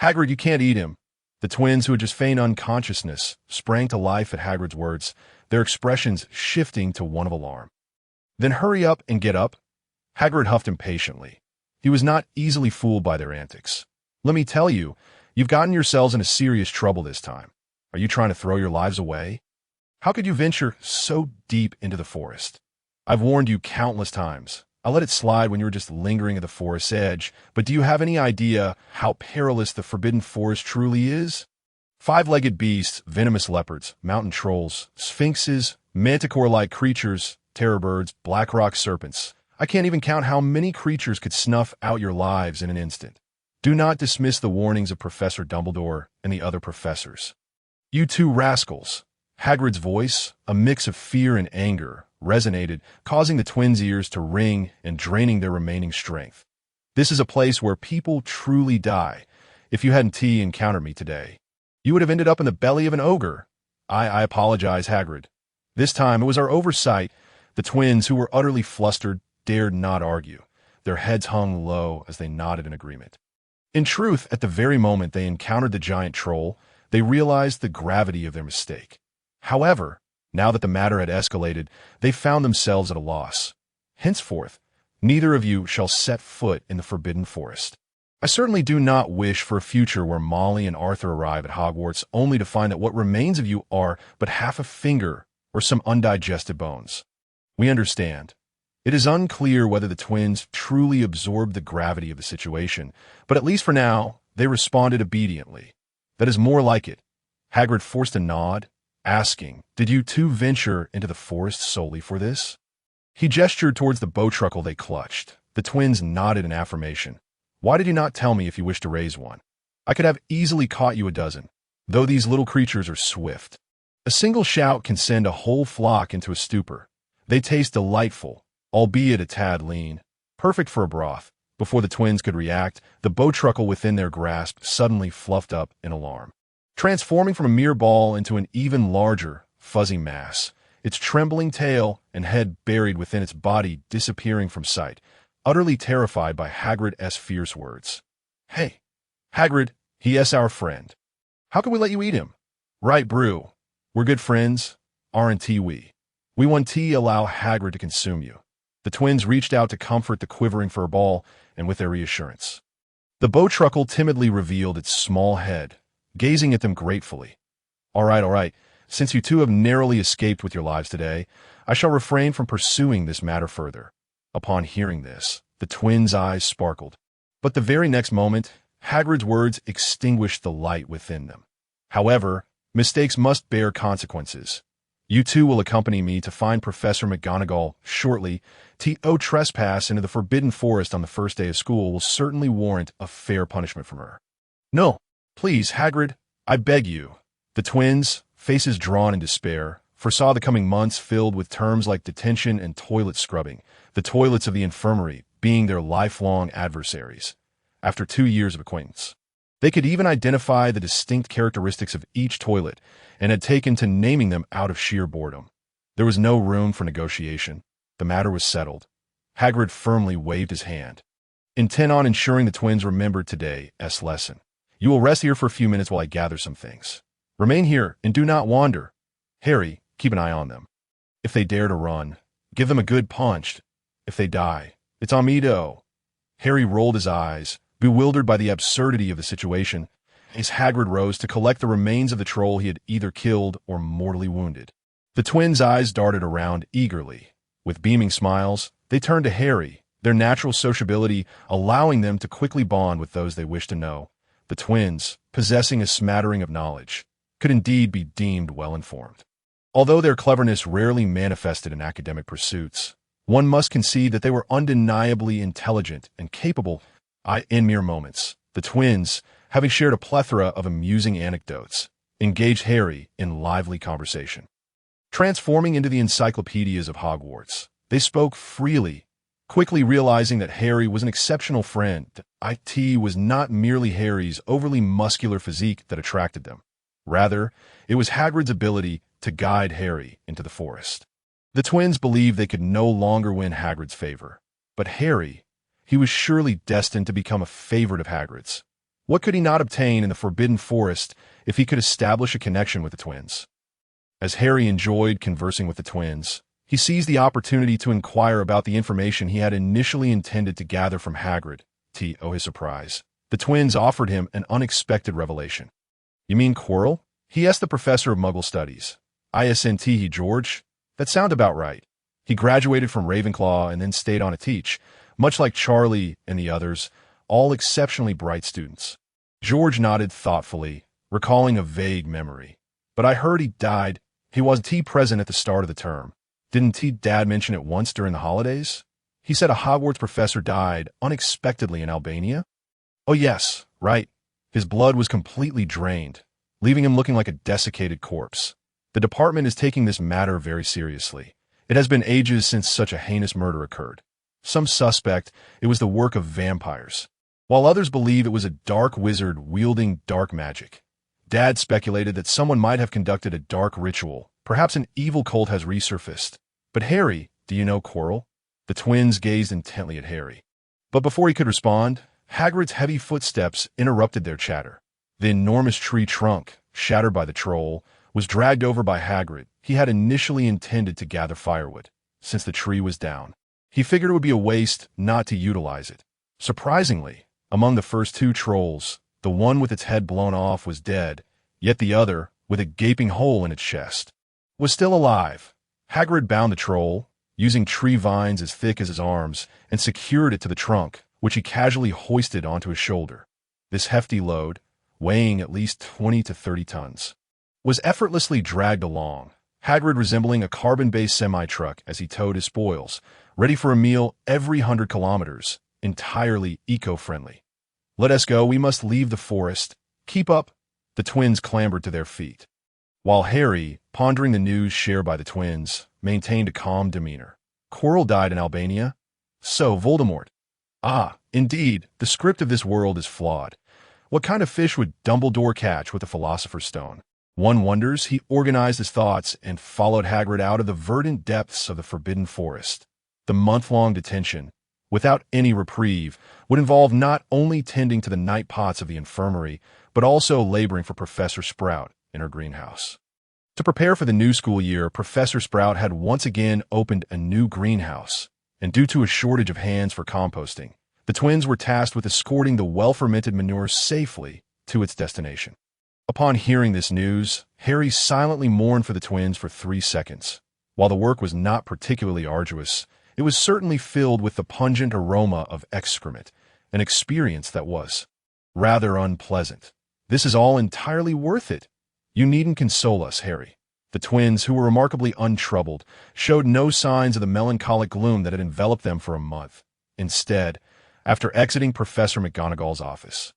Hagrid, you can't eat him. The twins, who had just feigned unconsciousness, sprang to life at Hagrid's words, their expressions shifting to one of alarm. Then hurry up and get up. Hagrid huffed impatiently. He was not easily fooled by their antics. Let me tell you, you've gotten yourselves into serious trouble this time. Are you trying to throw your lives away? How could you venture so deep into the forest? I've warned you countless times. I let it slide when you were just lingering at the forest's edge, but do you have any idea how perilous the forbidden forest truly is? 5-legged beasts, venomous leopards, mountain trolls, sphinxes, manticore-like creatures, terror birds, black rock serpents. I can't even count how many creatures could snuff out your lives in an instant. Do not dismiss the warnings of Professor Dumbledore and the other professors. You two rascals. Hagrid's voice, a mix of fear and anger, resonated, causing the twins' ears to ring and draining their remaining strength. This is a place where people truly die. If you hadn't encountered me today, you would have ended up in the belly of an ogre. I apologize, Hagrid. This time it was our oversight. The twins, who were utterly flustered, dared not argue. Their heads hung low as they nodded in agreement. In truth, at the very moment they encountered the giant troll, they realized the gravity of their mistake. However, now that the matter had escalated, they found themselves at a loss. Henceforth, neither of you shall set foot in the Forbidden Forest. I certainly do not wish for a future where Molly and Arthur arrive at Hogwarts only to find that what remains of you are but half a finger or some undigested bones. We understand. It is unclear whether the twins truly absorbed the gravity of the situation, but at least for now, they responded obediently. That is more like it. Hagrid forced a nod, asking, did you two venture into the forest solely for this? He gestured towards the bowtruckle they clutched. The twins nodded in affirmation. Why did you not tell me if you wished to raise one? I could have easily caught you a dozen, though these little creatures are swift. A single shout can send a whole flock into a stupor. They taste delightful, albeit a tad lean, perfect for a broth. Before the twins could react, the bowtruckle within their grasp suddenly fluffed up in alarm, transforming from a mere ball into an even larger, fuzzy mass, its trembling tail and head buried within its body disappearing from sight, utterly terrified by Hagrid's fierce words. Hey, Hagrid, he is our friend. How can we let you eat him? Right, Brew. We're good friends, aren't we? We want to allow Hagrid to consume you. The twins reached out to comfort the quivering furball, and with their reassurance, the bowtruckle timidly revealed its small head, gazing at them gratefully. All right. Since you two have narrowly escaped with your lives today, I shall refrain from pursuing this matter further. Upon hearing this, the twins' eyes sparkled. But the very next moment, Hagrid's words extinguished the light within them. However, mistakes must bear consequences. You two will accompany me to find Professor McGonagall shortly. To trespass into the Forbidden Forest on the first day of school will certainly warrant a fair punishment from her. No, please, Hagrid, I beg you. The twins, faces drawn in despair, foresaw the coming months filled with terms like detention and toilet scrubbing, the toilets of the infirmary being their lifelong adversaries. After 2 years of acquaintance, they could even identify the distinct characteristics of each toilet and had taken to naming them out of sheer boredom. There was no room for negotiation. The matter was settled. Hagrid firmly waved his hand, intent on ensuring the twins remembered today's lesson. You will rest here for a few minutes while I gather some things. Remain here and do not wander. Harry, keep an eye on them. If they dare to run, give them a good punch. If they die, it's on me to. Harry rolled his eyes, bewildered by the absurdity of the situation, as Hagrid rose to collect the remains of the troll he had either killed or mortally wounded. The twins' eyes darted around eagerly. With beaming smiles, they turned to Harry, their natural sociability allowing them to quickly bond with those they wished to know. The twins, possessing a smattering of knowledge, could indeed be deemed well-informed. Although their cleverness rarely manifested in academic pursuits, one must concede that they were undeniably intelligent and capable. In mere moments, the twins, having shared a plethora of amusing anecdotes, engaged Harry in lively conversation. Transforming into the encyclopedias of Hogwarts, they spoke freely, quickly realizing that Harry was an exceptional friend. It was not merely Harry's overly muscular physique that attracted them. Rather, it was Hagrid's ability to guide Harry into the forest. The twins believed they could no longer win Hagrid's favor, but Harry, he was surely destined to become a favorite of Hagrid's. What could he not obtain in the Forbidden Forest if he could establish a connection with the twins? As Harry enjoyed conversing with the twins, he seized the opportunity to inquire about the information he had initially intended to gather from Hagrid. To his surprise, the twins offered him an unexpected revelation. You mean Quirrell? He asked the professor of Muggle Studies. Isn't George? That sound about right. He graduated from Ravenclaw and then stayed on to teach, much like Charlie and the others, all exceptionally bright students. George nodded thoughtfully, recalling a vague memory. But I heard he died. He wasn't present at the start of the term. Didn't Dad mention it once during the holidays? He said a Hogwarts professor died unexpectedly in Albania? Oh yes, right. His blood was completely drained, leaving him looking like a desiccated corpse. The department is taking this matter very seriously. It has been ages since such a heinous murder occurred. Some suspect it was the work of vampires, while others believe it was a dark wizard wielding dark magic. Dad speculated that someone might have conducted a dark ritual. Perhaps an evil cult has resurfaced. But Harry, do you know Quirrell? The twins gazed intently at Harry. But before he could respond, Hagrid's heavy footsteps interrupted their chatter. The enormous tree trunk, shattered by the troll, was dragged over by Hagrid. He had initially intended to gather firewood. Since the tree was down, he figured it would be a waste not to utilize it. Surprisingly, among the first 2 trolls, the one with its head blown off was dead, yet the other, with a gaping hole in its chest, was still alive. Hagrid bound the troll, using tree vines as thick as his arms, and secured it to the trunk, which he casually hoisted onto his shoulder. This hefty load, weighing at least 20 to 30 tons, was effortlessly dragged along, Hagrid resembling a carbon-based semi-truck as he towed his spoils, ready for a meal every 100 kilometers, entirely eco-friendly. Let us go, we must leave the forest. Keep up. The twins clambered to their feet, while Harry, pondering the news shared by the twins, maintained a calm demeanor. Quirrell died in Albania? So, Voldemort. Ah, indeed, the script of this world is flawed. What kind of fish would Dumbledore catch with the Philosopher's Stone? One wonders. He organized his thoughts and followed Hagrid out of the verdant depths of the Forbidden Forest. The month-long detention, without any reprieve, would involve not only tending to the night pots of the infirmary, but also laboring for Professor Sprout in her greenhouse. To prepare for the new school year, Professor Sprout had once again opened a new greenhouse, and due to a shortage of hands for composting, the twins were tasked with escorting the well-fermented manure safely to its destination. Upon hearing this news, Harry silently mourned for the twins for 3 seconds. While the work was not particularly arduous, it was certainly filled with the pungent aroma of excrement, an experience that was. rather unpleasant. This is all entirely worth it. You needn't console us, Harry. The twins, who were remarkably untroubled, showed no signs of the melancholic gloom that had enveloped them for a month. Instead, after exiting Professor McGonagall's office,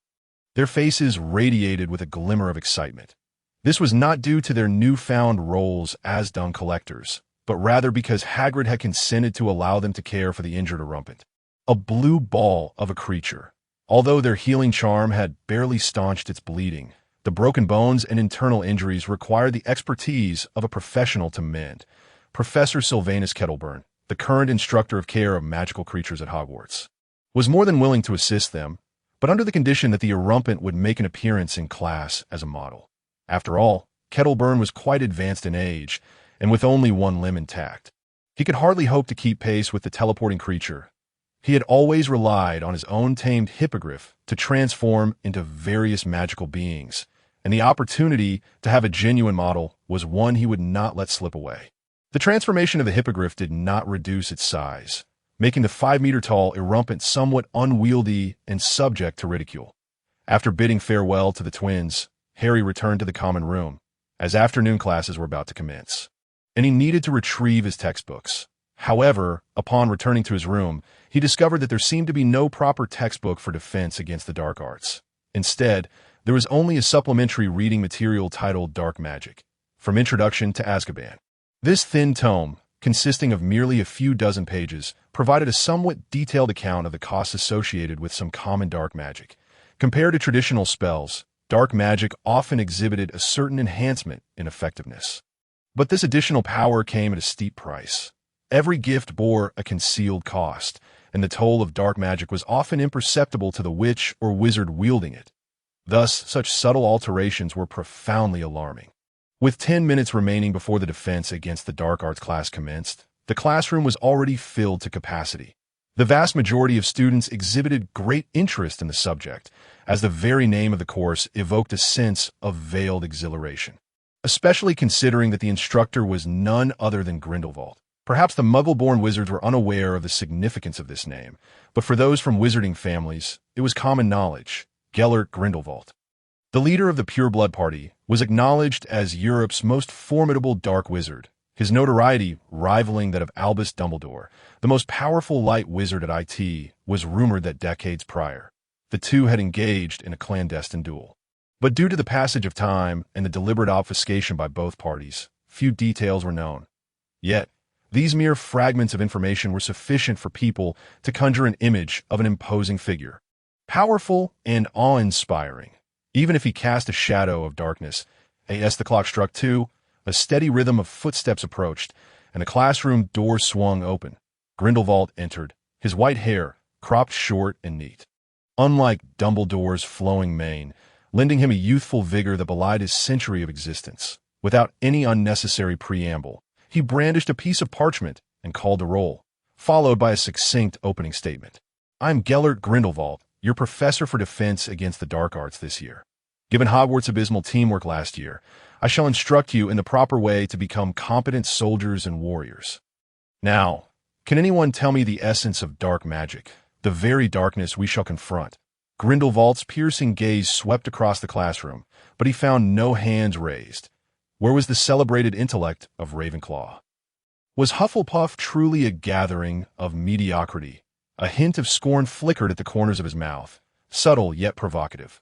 their faces radiated with a glimmer of excitement. This was not due to their newfound roles as dung collectors, but rather because Hagrid had consented to allow them to care for the injured Erumpent, a blue ball of a creature. Although their healing charm had barely staunched its bleeding, the broken bones and internal injuries required the expertise of a professional to mend. Professor Sylvanus Kettleburn, the current instructor of care of magical creatures at Hogwarts, was more than willing to assist them, but under the condition that the Erumpent would make an appearance in class as a model. After all, Kettleburn was quite advanced in age, and with only one limb intact. He could hardly hope to keep pace with the teleporting creature. He had always relied on his own tamed hippogriff to transform into various magical beings, and the opportunity to have a genuine model was one he would not let slip away. The transformation of the hippogriff did not reduce its size, making the 5-meter-tall Erumpent somewhat unwieldy and subject to ridicule. After bidding farewell to the twins, Harry returned to the common room, as afternoon classes were about to commence, and he needed to retrieve his textbooks. However, upon returning to his room, he discovered that there seemed to be no proper textbook for defense against the dark arts. Instead, there was only a supplementary reading material titled Dark Magic, From Introduction to Azkaban. This thin tome, consisting of merely a few dozen pages, provided a somewhat detailed account of the costs associated with some common dark magic. Compared to traditional spells, dark magic often exhibited a certain enhancement in effectiveness. But this additional power came at a steep price. Every gift bore a concealed cost, and the toll of dark magic was often imperceptible to the witch or wizard wielding it. Thus, such subtle alterations were profoundly alarming. With 10 minutes remaining before the defense against the dark arts class commenced, the classroom was already filled to capacity. The vast majority of students exhibited great interest in the subject, as the very name of the course evoked a sense of veiled exhilaration, especially considering that the instructor was none other than Grindelwald. Perhaps the Muggle-born wizards were unaware of the significance of this name, but for those from wizarding families, it was common knowledge: Gellert Grindelwald. The leader of the Pureblood Party was acknowledged as Europe's most formidable dark wizard, his notoriety rivaling that of Albus Dumbledore, the most powerful light wizard at IT. Was rumored that decades prior, the two had engaged in a clandestine duel. But due to the passage of time and the deliberate obfuscation by both parties, few details were known. Yet, these mere fragments of information were sufficient for people to conjure an image of an imposing figure, powerful and awe-inspiring. Even if he cast a shadow of darkness, as the clock struck 2, a steady rhythm of footsteps approached, and the classroom door swung open. Grindelwald entered, his white hair cropped short and neat. Unlike Dumbledore's flowing mane, lending him a youthful vigor that belied his century of existence. Without any unnecessary preamble, he brandished a piece of parchment and called the roll, followed by a succinct opening statement. "I'm Gellert Grindelwald, your professor for defense against the dark arts this year. Given Hogwarts' abysmal teamwork last year, I shall instruct you in the proper way to become competent soldiers and warriors. Now, can anyone tell me the essence of dark magic, the very darkness we shall confront?" Grindelwald's piercing gaze swept across the classroom, but he found no hands raised. Where was the celebrated intellect of Ravenclaw? Was Hufflepuff truly a gathering of mediocrity? A hint of scorn flickered at the corners of his mouth, subtle yet provocative.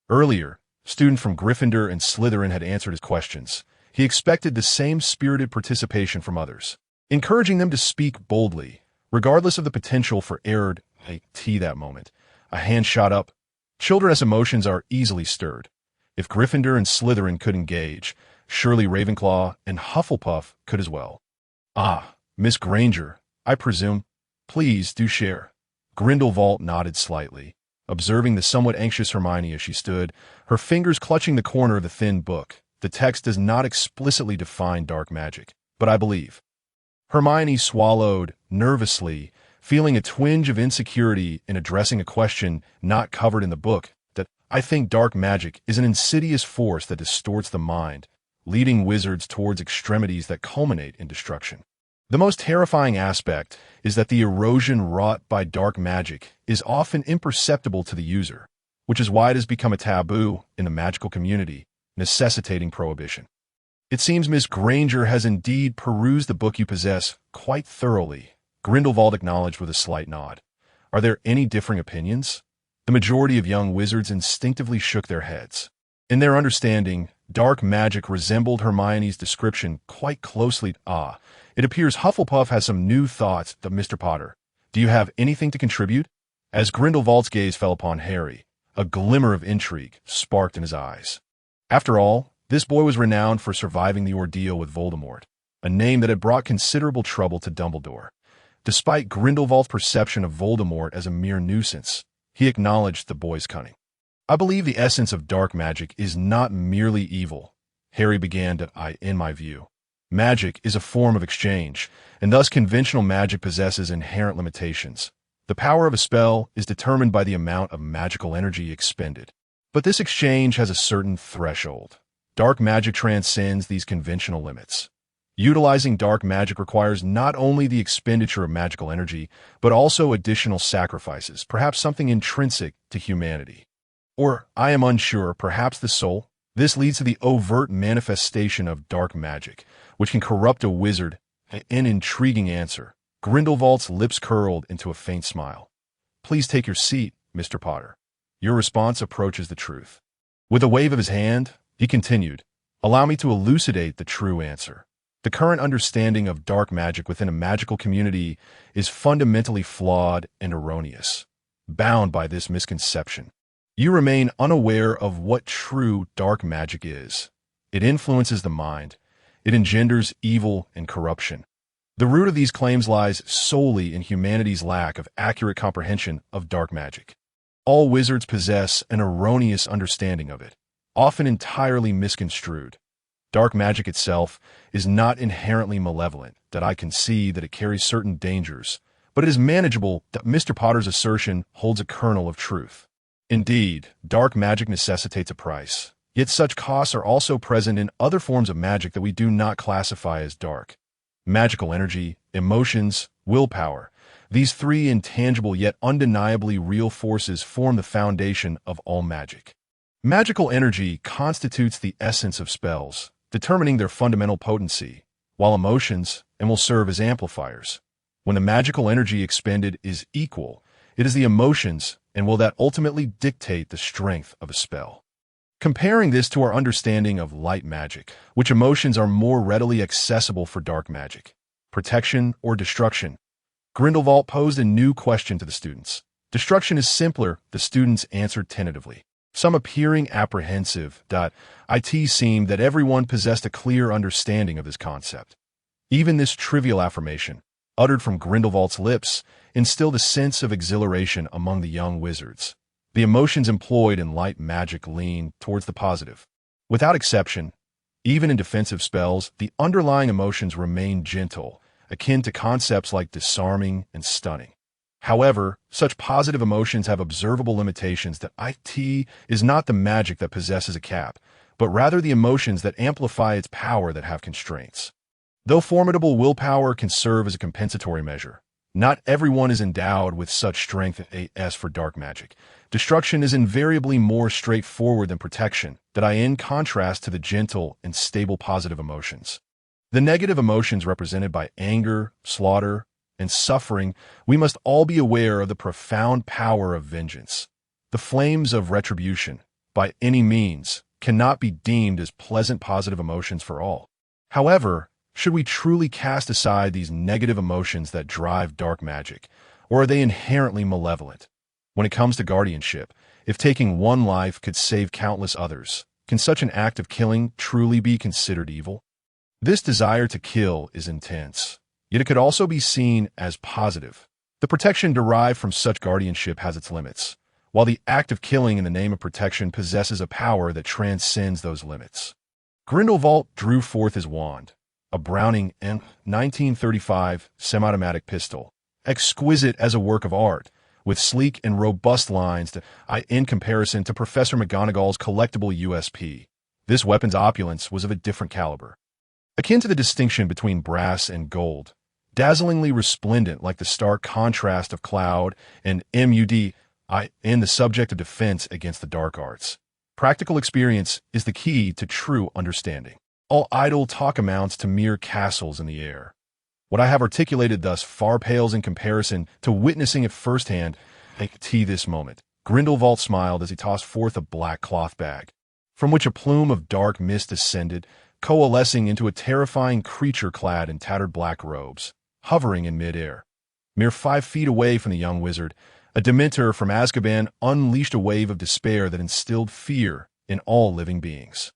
Earlier, students from Gryffindor and Slytherin had answered his questions. He expected the same spirited participation from others, encouraging them to speak boldly, regardless of the potential for error. That moment, a hand shot up. Children's emotions are easily stirred. If Gryffindor and Slytherin could engage, surely Ravenclaw and Hufflepuff could as well. "Ah, Miss Granger, I presume. Please do share." Grindelwald nodded slightly, observing the somewhat anxious Hermione as she stood, her fingers clutching the corner of the thin book. "The text does not explicitly define dark magic, but I believe." Hermione swallowed nervously, feeling a twinge of insecurity in addressing a question not covered in the book. "That I think dark magic is an insidious force that distorts the mind, leading wizards towards extremities that culminate in destruction. The most terrifying aspect is that the erosion wrought by dark magic is often imperceptible to the user. which is why it has become a taboo in the magical community, necessitating prohibition. It seems Miss Granger has indeed perused the book you possess quite thoroughly, Grindelwald acknowledged with a slight nod. Are there any differing opinions? The majority of young wizards instinctively shook their heads. In their understanding, dark magic resembled Hermione's description quite closely. It appears Hufflepuff has some new thoughts, Mr. Potter. Do you have anything to contribute? As Grindelwald's gaze fell upon Harry, a glimmer of intrigue sparked in his eyes. After all, this boy was renowned for surviving the ordeal with Voldemort, a name that had brought considerable trouble to Dumbledore. Despite Grindelwald's perception of Voldemort as a mere nuisance, he acknowledged the boy's cunning. I believe the essence of dark magic is not merely evil, Harry began to, in my view. Magic is a form of exchange, and thus conventional magic possesses inherent limitations. The power of a spell is determined by the amount of magical energy expended. But this exchange has a certain threshold. Dark magic transcends these conventional limits. Utilizing dark magic requires not only the expenditure of magical energy, but also additional sacrifices, perhaps something intrinsic to humanity. Or, I am unsure, perhaps the soul? This leads to the overt manifestation of dark magic, which can corrupt a wizard. An intriguing answer. Grindelwald's lips curled into a faint smile. Please take your seat, Mr. Potter. Your response approaches the truth. With a wave of his hand, he continued, allow me to elucidate the true answer. The current understanding of dark magic within a magical community is fundamentally flawed and erroneous. Bound by this misconception, you remain unaware of what true dark magic is. It influences the mind. It engenders evil and corruption. The root of these claims lies solely in humanity's lack of accurate comprehension of dark magic. All wizards possess an erroneous understanding of it, often entirely misconstrued. Dark magic itself is not inherently malevolent, that I can see that it carries certain dangers, but it is manageable. That Mr. Potter's assertion holds a kernel of truth. Indeed, dark magic necessitates a price, yet such costs are also present in other forms of magic that we do not classify as dark. Magical energy, emotions, willpower, these three intangible yet undeniably real forces form the foundation of all magic. Magical energy constitutes the essence of spells, determining their fundamental potency, while emotions will serve as amplifiers. When the magical energy expended is equal, it is the emotions will that ultimately dictate the strength of a spell. Comparing this to our understanding of light magic, which emotions are more readily accessible for dark magic, protection or destruction, Grindelwald posed a new question to the students. Destruction is simpler, the students answered tentatively. Some appearing apprehensive. It seemed that everyone possessed a clear understanding of this concept. Even this trivial affirmation, uttered from Grindelwald's lips, instilled a sense of exhilaration among the young wizards. The emotions employed in light magic leaned towards the positive. Without exception, even in defensive spells, the underlying emotions remain gentle, akin to concepts like disarming and stunning. However, such positive emotions have observable limitations. That it is not the magic that possesses a cap, but rather the emotions that amplify its power that have constraints. Though formidable willpower can serve as a compensatory measure, not everyone is endowed with such strength as for dark magic. Destruction is invariably more straightforward than protection, in contrast to the gentle and stable positive emotions. The negative emotions represented by anger, slaughter, and suffering, we must all be aware of the profound power of vengeance. The flames of retribution, by any means, cannot be deemed as pleasant positive emotions for all. However, should we truly cast aside these negative emotions that drive dark magic, or are they inherently malevolent? When it comes to guardianship, if taking one life could save countless others, can such an act of killing truly be considered evil? This desire to kill is intense, yet it could also be seen as positive. The protection derived from such guardianship has its limits, while the act of killing in the name of protection possesses a power that transcends those limits. Grindelwald drew forth his wand, a Browning M1935 semi-automatic pistol, exquisite as a work of art, with sleek and robust lines in comparison to Professor McGonagall's collectible USP. This weapon's opulence was of a different caliber. Akin to the distinction between brass and gold, dazzlingly resplendent like the stark contrast of cloud and mud, and the subject of defense against the dark arts. Practical experience is the key to true understanding. All idle talk amounts to mere castles in the air. What I have articulated thus far pales in comparison to witnessing it firsthand at this moment. Grindelwald smiled as he tossed forth a black cloth bag, from which a plume of dark mist ascended, coalescing into a terrifying creature clad in tattered black robes, hovering in mid-air. Mere 5 feet away from the young wizard, a Dementor from Azkaban unleashed a wave of despair that instilled fear in all living beings.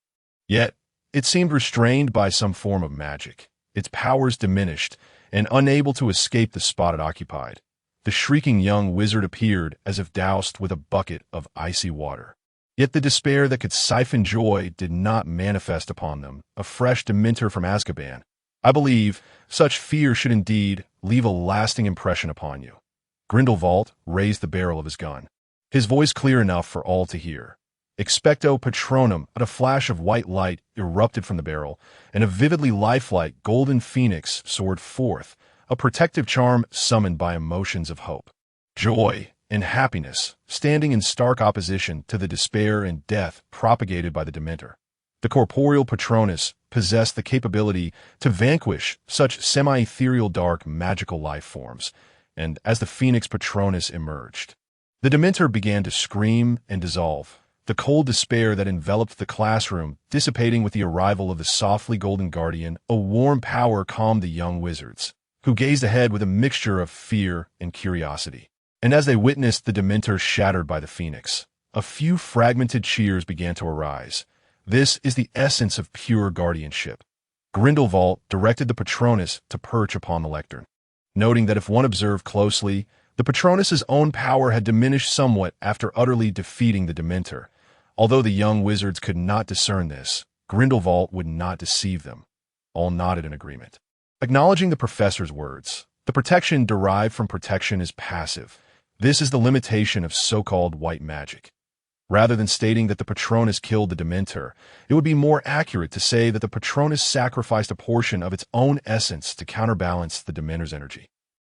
Yet, it seemed restrained by some form of magic, its powers diminished, and unable to escape the spot it occupied. The shrieking young wizard appeared as if doused with a bucket of icy water. Yet the despair that could siphon joy did not manifest upon them, a fresh Dementor from Azkaban. I believe such fear should indeed leave a lasting impression upon you. Grindelwald raised the barrel of his gun, his voice clear enough for all to hear. Expecto Patronum, but a flash of white light erupted from the barrel, and a vividly lifelike golden phoenix soared forth, a protective charm summoned by emotions of hope, joy, and happiness, standing in stark opposition to the despair and death propagated by the Dementor. The corporeal Patronus possessed the capability to vanquish such semi-ethereal dark magical life forms, and as the Phoenix Patronus emerged, the Dementor began to scream and dissolve, the cold despair that enveloped the classroom dissipating with the arrival of the softly golden guardian. A warm power calmed the young wizards, who gazed ahead with a mixture of fear and curiosity. And as they witnessed the Dementor shattered by the Phoenix, a few fragmented cheers began to arise. This is the essence of pure guardianship. Grindelwald directed the Patronus to perch upon the lectern, noting that if one observed closely, the Patronus's own power had diminished somewhat after utterly defeating the Dementor. Although the young wizards could not discern this, Grindelwald would not deceive them. All nodded in agreement. Acknowledging the professor's words, the protection derived from protection is passive. This is the limitation of so-called white magic. Rather than stating that the Patronus killed the Dementor, it would be more accurate to say that the Patronus sacrificed a portion of its own essence to counterbalance the Dementor's energy.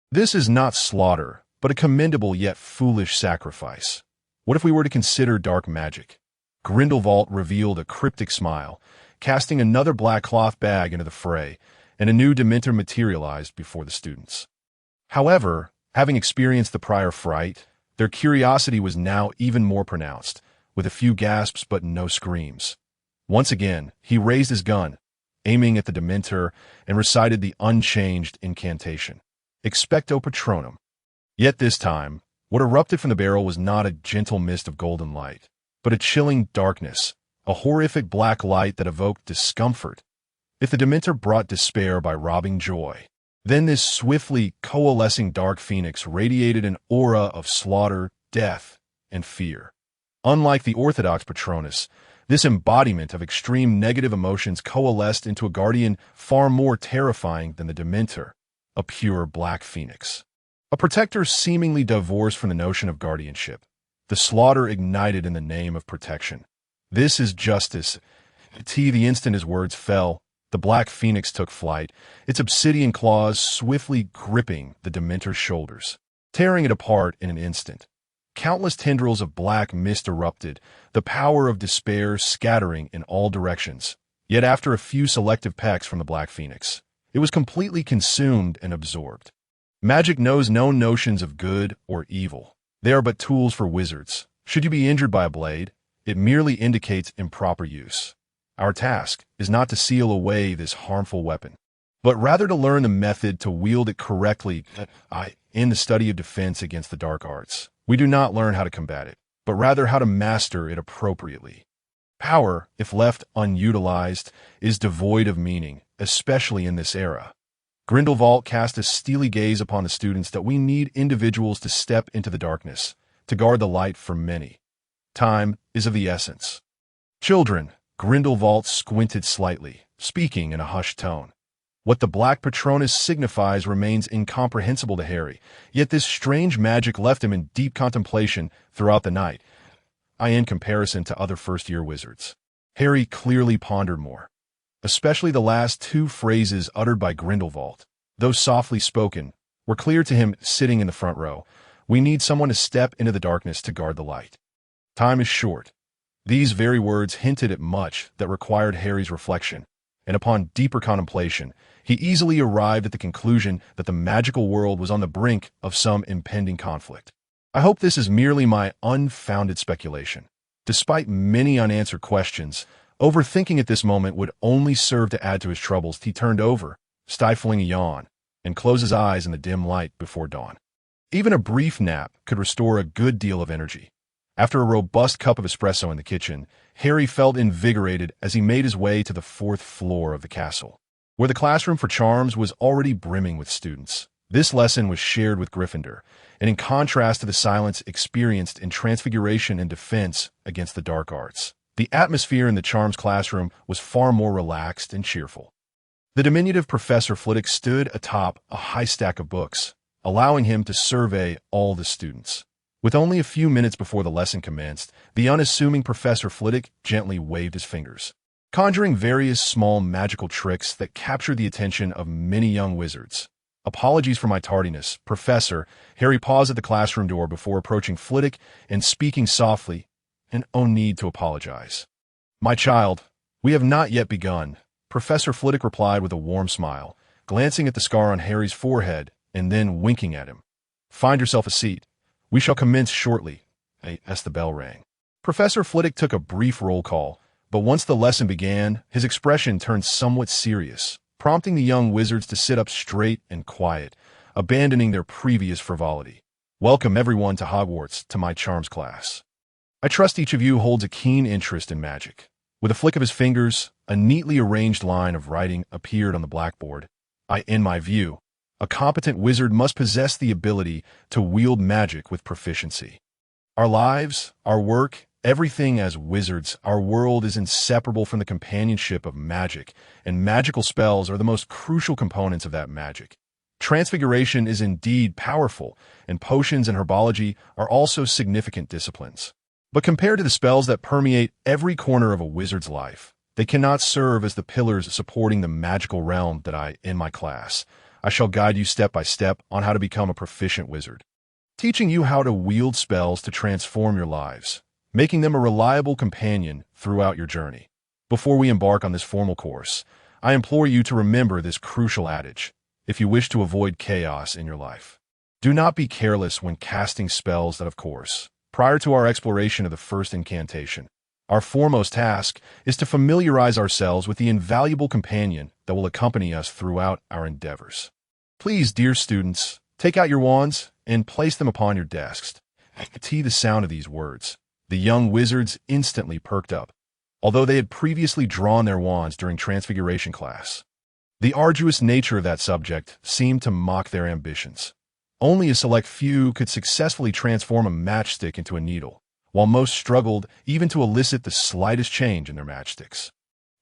This is not slaughter, but a commendable yet foolish sacrifice. What if we were to consider dark magic? Grindelwald revealed a cryptic smile, casting another black cloth bag into the fray, and a new Dementor materialized before the students. However, having experienced the prior fright, their curiosity was now even more pronounced, with a few gasps but no screams. Once again, he raised his gun, aiming at the Dementor, and recited the unchanged incantation, Expecto Patronum. Yet this time, what erupted from the barrel was not a gentle mist of golden light, but a chilling darkness, a horrific black light that evoked discomfort. If the Dementor brought despair by robbing joy, then this swiftly coalescing dark phoenix radiated an aura of slaughter, death, and fear. Unlike the orthodox Patronus, this embodiment of extreme negative emotions coalesced into a guardian far more terrifying than the Dementor, a pure black phoenix. A protector seemingly divorced from the notion of guardianship. The slaughter ignited in the name of protection. This is justice. The instant his words fell, the black phoenix took flight, its obsidian claws swiftly gripping the Dementor's shoulders, tearing it apart in an instant. Countless tendrils of black mist erupted, the power of despair scattering in all directions. Yet after a few selective pecks from the black phoenix, it was completely consumed and absorbed. Magic knows no notions of good or evil. They are but tools for wizards. Should you be injured by a blade, it merely indicates improper use. Our task is not to seal away this harmful weapon, but rather to learn the method to wield it correctly. In the study of defense against the dark arts, we do not learn how to combat it, but rather how to master it appropriately. Power, if left unutilized, is devoid of meaning, especially in this era. Grindelwald cast a steely gaze upon the students that we need individuals to step into the darkness, to guard the light for many. Time is of the essence. Children, Grindelwald squinted slightly, speaking in a hushed tone. What the Black Patronus signifies remains incomprehensible to Harry, yet this strange magic left him in deep contemplation throughout the night. In comparison to other first-year wizards, Harry clearly pondered more, especially the last two phrases uttered by Grindelwald. Though softly spoken, were clear to him sitting in the front row, We need someone to step into the darkness to guard the light. Time is short. These very words hinted at much that required Harry's reflection, and upon deeper contemplation, he easily arrived at the conclusion that the magical world was on the brink of some impending conflict. I hope this is merely my unfounded speculation. Despite many unanswered questions, overthinking at this moment would only serve to add to his troubles. He turned over, stifling a yawn, and closed his eyes in the dim light before dawn. Even a brief nap could restore a good deal of energy. After a robust cup of espresso in the kitchen, Harry felt invigorated as he made his way to the 4th floor of the castle, where the classroom for charms was already brimming with students. This lesson was shared with Gryffindor, and in contrast to the silence experienced in Transfiguration and Defense against the dark arts, the atmosphere in the charms classroom was far more relaxed and cheerful. The diminutive Professor Flitwick stood atop a high stack of books, allowing him to survey all the students. With only a few minutes before the lesson commenced, the unassuming Professor Flitwick gently waved his fingers, conjuring various small magical tricks that captured the attention of many young wizards. Apologies for my tardiness, Professor. Harry paused at the classroom door before approaching Flitwick and speaking softly, and no need to apologize. My child, we have not yet begun, Professor Flitwick replied with a warm smile, glancing at the scar on Harry's forehead and then winking at him. Find yourself a seat. We shall commence shortly, as the bell rang. Professor Flitwick took a brief roll call, but once the lesson began, his expression turned somewhat serious, prompting the young wizards to sit up straight and quiet, abandoning their previous frivolity. Welcome everyone to Hogwarts, to my charms class. I trust each of you holds a keen interest in magic. With a flick of his fingers, a neatly arranged line of writing appeared on the blackboard. In my view, a competent wizard must possess the ability to wield magic with proficiency. Our lives, our work, everything as wizards, our world is inseparable from the companionship of magic, and magical spells are the most crucial components of that magic. Transfiguration is indeed powerful, and potions and herbology are also significant disciplines. But compared to the spells that permeate every corner of a wizard's life, they cannot serve as the pillars supporting the magical realm that in my class, I shall guide you step by step on how to become a proficient wizard, teaching you how to wield spells to transform your lives, making them a reliable companion throughout your journey. Before we embark on this formal course, I implore you to remember this crucial adage, if you wish to avoid chaos in your life. Do not be careless when casting spells that, of course, prior to our exploration of the first incantation, our foremost task is to familiarize ourselves with the invaluable companion that will accompany us throughout our endeavors. Please, dear students, take out your wands and place them upon your desks. At the sound of these words, the young wizards instantly perked up, although they had previously drawn their wands during Transfiguration class. The arduous nature of that subject seemed to mock their ambitions. Only a select few could successfully transform a matchstick into a needle, while most struggled even to elicit the slightest change in their matchsticks.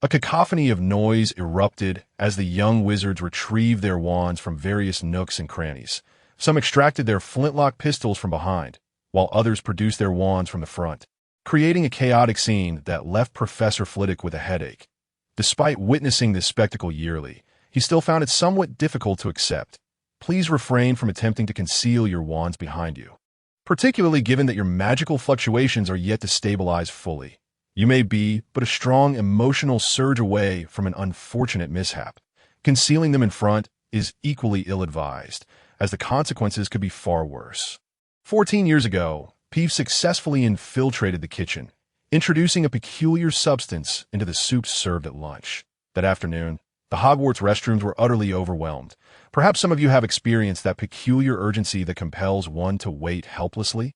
A cacophony of noise erupted as the young wizards retrieved their wands from various nooks and crannies. Some extracted their flintlock pistols from behind, while others produced their wands from the front, creating a chaotic scene that left Professor Flitwick with a headache. Despite witnessing this spectacle yearly, he still found it somewhat difficult to accept. Please refrain from attempting to conceal your wands behind you, particularly given that your magical fluctuations are yet to stabilize fully. You may be but a strong emotional surge away from an unfortunate mishap. Concealing them in front is equally ill-advised, as the consequences could be far worse. 14 years ago, Peeves successfully infiltrated the kitchen, introducing a peculiar substance into the soups served at lunch. That afternoon, the Hogwarts restrooms were utterly overwhelmed. Perhaps some of you have experienced that peculiar urgency that compels one to wait helplessly.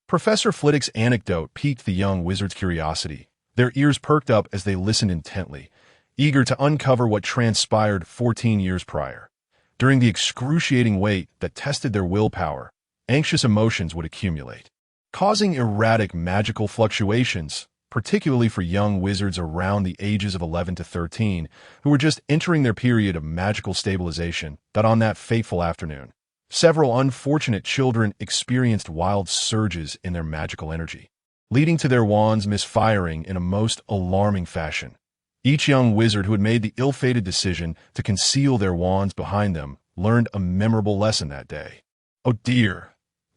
Professor Flitwick's anecdote piqued the young wizard's curiosity. Their ears perked up as they listened intently, eager to uncover what transpired 14 years prior. During the excruciating wait that tested their willpower, anxious emotions would accumulate, causing erratic magical fluctuations, particularly for young wizards around the ages of 11 to 13, who were just entering their period of magical stabilization. That on that fateful afternoon, several unfortunate children experienced wild surges in their magical energy, leading to their wands misfiring in a most alarming fashion. Each young wizard who had made the ill-fated decision to conceal their wands behind them learned a memorable lesson that day. Oh dear,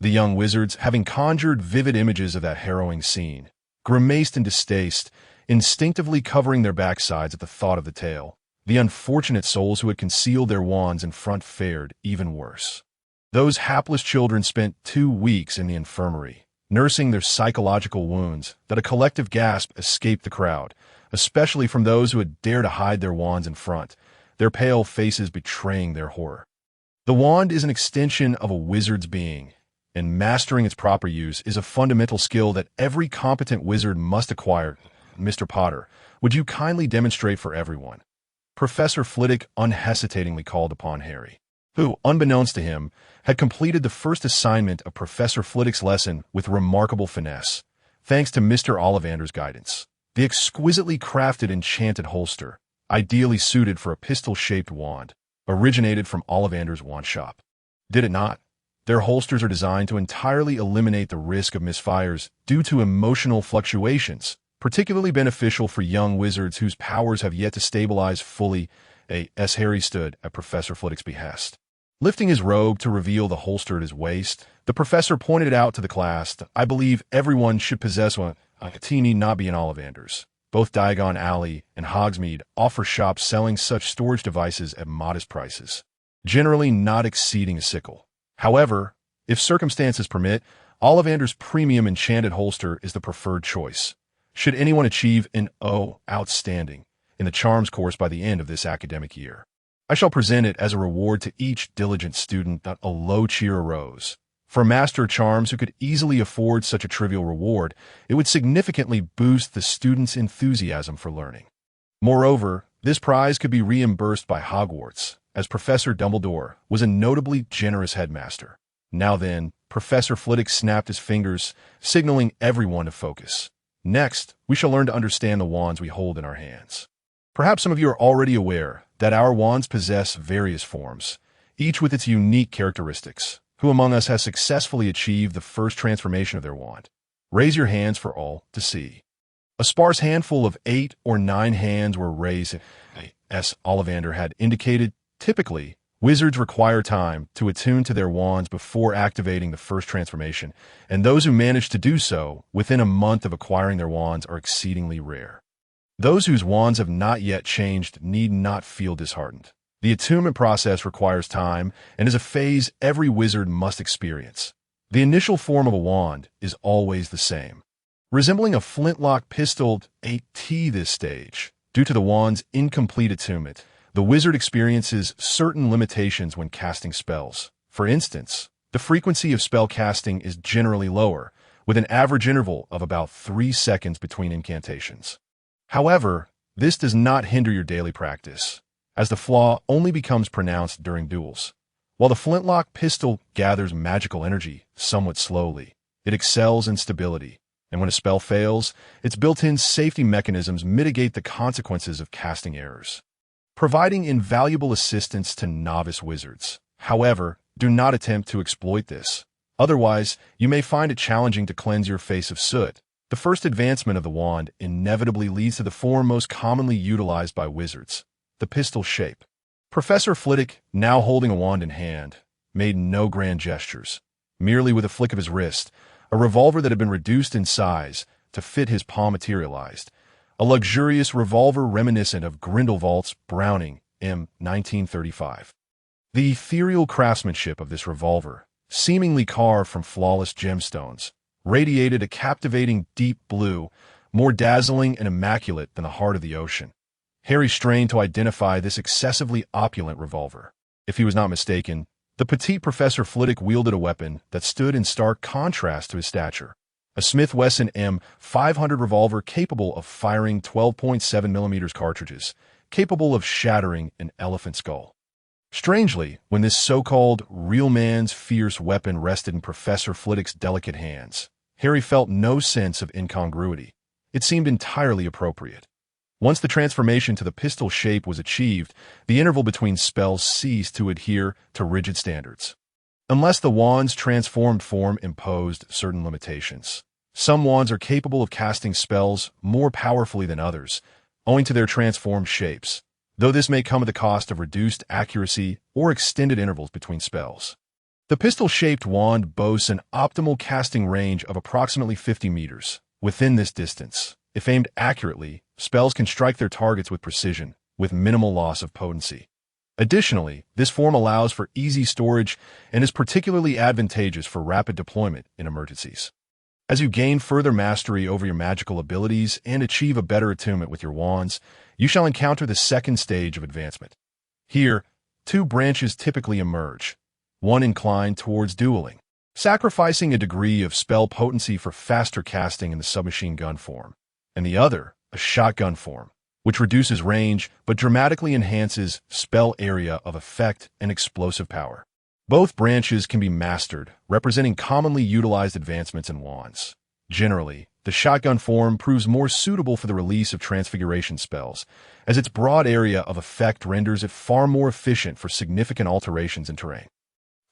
The young wizards, having conjured vivid images of that harrowing scene, grimaced in distaste, instinctively covering their backsides at the thought of the tale. The unfortunate souls who had concealed their wands in front fared even worse. Those hapless children spent 2 weeks in the infirmary, nursing their psychological wounds, that a collective gasp escaped the crowd, especially from those who had dared to hide their wands in front, their pale faces betraying their horror. The wand is an extension of a wizard's being, and mastering its proper use is a fundamental skill that every competent wizard must acquire. Mr. Potter, would you kindly demonstrate for everyone? Professor Flitwick unhesitatingly called upon Harry, who, unbeknownst to him, had completed the first assignment of Professor Flitwick's lesson with remarkable finesse, thanks to Mr. Ollivander's guidance. The exquisitely crafted enchanted holster, ideally suited for a pistol-shaped wand, originated from Ollivander's wand shop. Did it not? Their holsters are designed to entirely eliminate the risk of misfires due to emotional fluctuations, particularly beneficial for young wizards whose powers have yet to stabilize fully. As Harry stood at Professor Flitwick's behest, lifting his robe to reveal the holster at his waist, the professor pointed it out to the class. I believe everyone should possess one. It need not be in Ollivander's. Both Diagon Alley and Hogsmeade offer shops selling such storage devices at modest prices, generally not exceeding a sickle. However, if circumstances permit, Ollivander's premium enchanted holster is the preferred choice, should anyone achieve an outstanding in the charms course by the end of this academic year. I shall present it as a reward to each diligent student. A low cheer arose. For a master of charms who could easily afford such a trivial reward, it would significantly boost the student's enthusiasm for learning. Moreover, this prize could be reimbursed by Hogwarts, as Professor Dumbledore was a notably generous headmaster. Now then, Professor Flitwick snapped his fingers, signaling everyone to focus. Next, we shall learn to understand the wands we hold in our hands. Perhaps some of you are already aware that our wands possess various forms, each with its unique characteristics. Who among us has successfully achieved the first transformation of their wand? Raise your hands for all to see. A sparse handful of 8 or 9 hands were raised. As Ollivander had indicated, typically, wizards require time to attune to their wands before activating the first transformation, and those who manage to do so within a month of acquiring their wands are exceedingly rare. Those whose wands have not yet changed need not feel disheartened. The attunement process requires time and is a phase every wizard must experience. The initial form of a wand is always the same, resembling a flintlock pistol at this stage. Due to the wand's incomplete attunement, the wizard experiences certain limitations when casting spells. For instance, the frequency of spell casting is generally lower, with an average interval of about 3 seconds between incantations. However, this does not hinder your daily practice, as the flaw only becomes pronounced during duels. While the flintlock pistol gathers magical energy somewhat slowly, it excels in stability, and when a spell fails, its built-in safety mechanisms mitigate the consequences of casting errors, providing invaluable assistance to novice wizards. However, do not attempt to exploit this. Otherwise, you may find it challenging to cleanse your face of soot. The first advancement of the wand inevitably leads to the form most commonly utilized by wizards, the pistol shape. Professor Flitwick, now holding a wand in hand, made no grand gestures. Merely with a flick of his wrist, a revolver that had been reduced in size to fit his palm materialized, a luxurious revolver reminiscent of Grindelwald's Browning M. 1935. The ethereal craftsmanship of this revolver, seemingly carved from flawless gemstones, radiated a captivating deep blue, more dazzling and immaculate than the heart of the ocean. Harry strained to identify this excessively opulent revolver. If he was not mistaken, the petite Professor Flitwick wielded a weapon that stood in stark contrast to his stature. A Smith Wesson M500 revolver capable of firing 12.7mm cartridges, capable of shattering an elephant skull. Strangely, when this so-called real man's fierce weapon rested in Professor Flitwick's delicate hands, Harry felt no sense of incongruity. It seemed entirely appropriate. Once the transformation to the pistol shape was achieved, the interval between spells ceased to adhere to rigid standards, unless the wand's transformed form imposed certain limitations. Some wands are capable of casting spells more powerfully than others, owing to their transformed shapes, though this may come at the cost of reduced accuracy or extended intervals between spells. The pistol-shaped wand boasts an optimal casting range of approximately 50 meters. Within this distance, if aimed accurately, spells can strike their targets with precision, with minimal loss of potency. Additionally, this form allows for easy storage and is particularly advantageous for rapid deployment in emergencies. As you gain further mastery over your magical abilities and achieve a better attunement with your wands, you shall encounter the second stage of advancement. Here, two branches typically emerge, one inclined towards dueling, sacrificing a degree of spell potency for faster casting in the submachine gun form, and the other, a shotgun form, which reduces range but dramatically enhances spell area of effect and explosive power. Both branches can be mastered, representing commonly utilized advancements in wands. Generally, the shotgun form proves more suitable for the release of transfiguration spells, as its broad area of effect renders it far more efficient for significant alterations in terrain.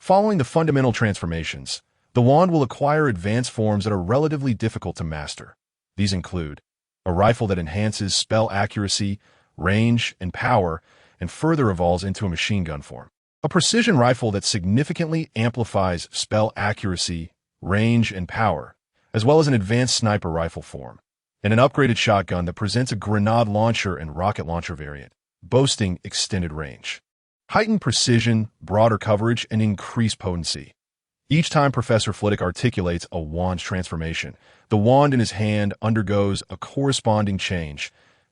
Following the fundamental transformations, the wand will acquire advanced forms that are relatively difficult to master. These include a rifle that enhances spell accuracy, range, and power, and further evolves into a machine gun form. A precision rifle that significantly amplifies spell accuracy, range, and power, as well as an advanced sniper rifle form, and an upgraded shotgun that presents a grenade launcher and rocket launcher variant, boasting extended range, heightened precision, broader coverage, and increased potency. Each time Professor Flitwick articulates a wand's transformation, the wand in his hand undergoes a corresponding change.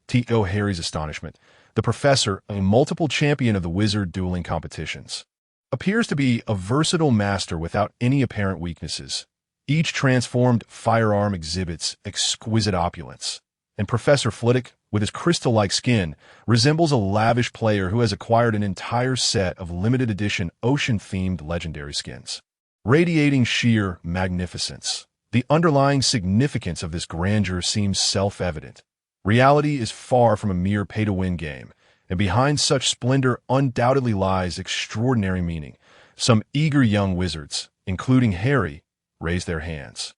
To Harry's astonishment, the professor, a multiple champion of the wizard dueling competitions, appears to be a versatile master without any apparent weaknesses. Each transformed firearm exhibits exquisite opulence, and Professor Flitwick, with his crystal-like skin, resembles a lavish player who has acquired an entire set of limited-edition ocean-themed legendary skins. Radiating sheer magnificence, the underlying significance of this grandeur seems self-evident. Reality is far from a mere pay-to-win game, and behind such splendor undoubtedly lies extraordinary meaning. Some eager young wizards, including Harry, raise their hands,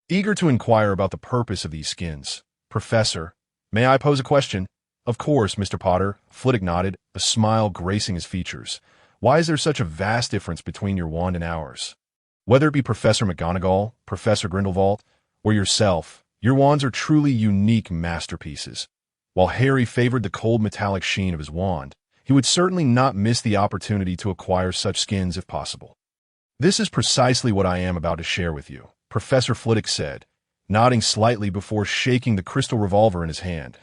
eager to inquire about the purpose of these skins. "Professor, may I pose a question?" "Of course, Mr. Potter," Flitwick nodded, a smile gracing his features. "Why is there such a vast difference between your wand and ours? Whether it be Professor McGonagall, Professor Grindelwald, or yourself, your wands are truly unique masterpieces." While Harry favored the cold metallic sheen of his wand, he would certainly not miss the opportunity to acquire such skins if possible. "This is precisely what I am about to share with you," Professor Flitwick said, nodding slightly before shaking the crystal revolver in his hand.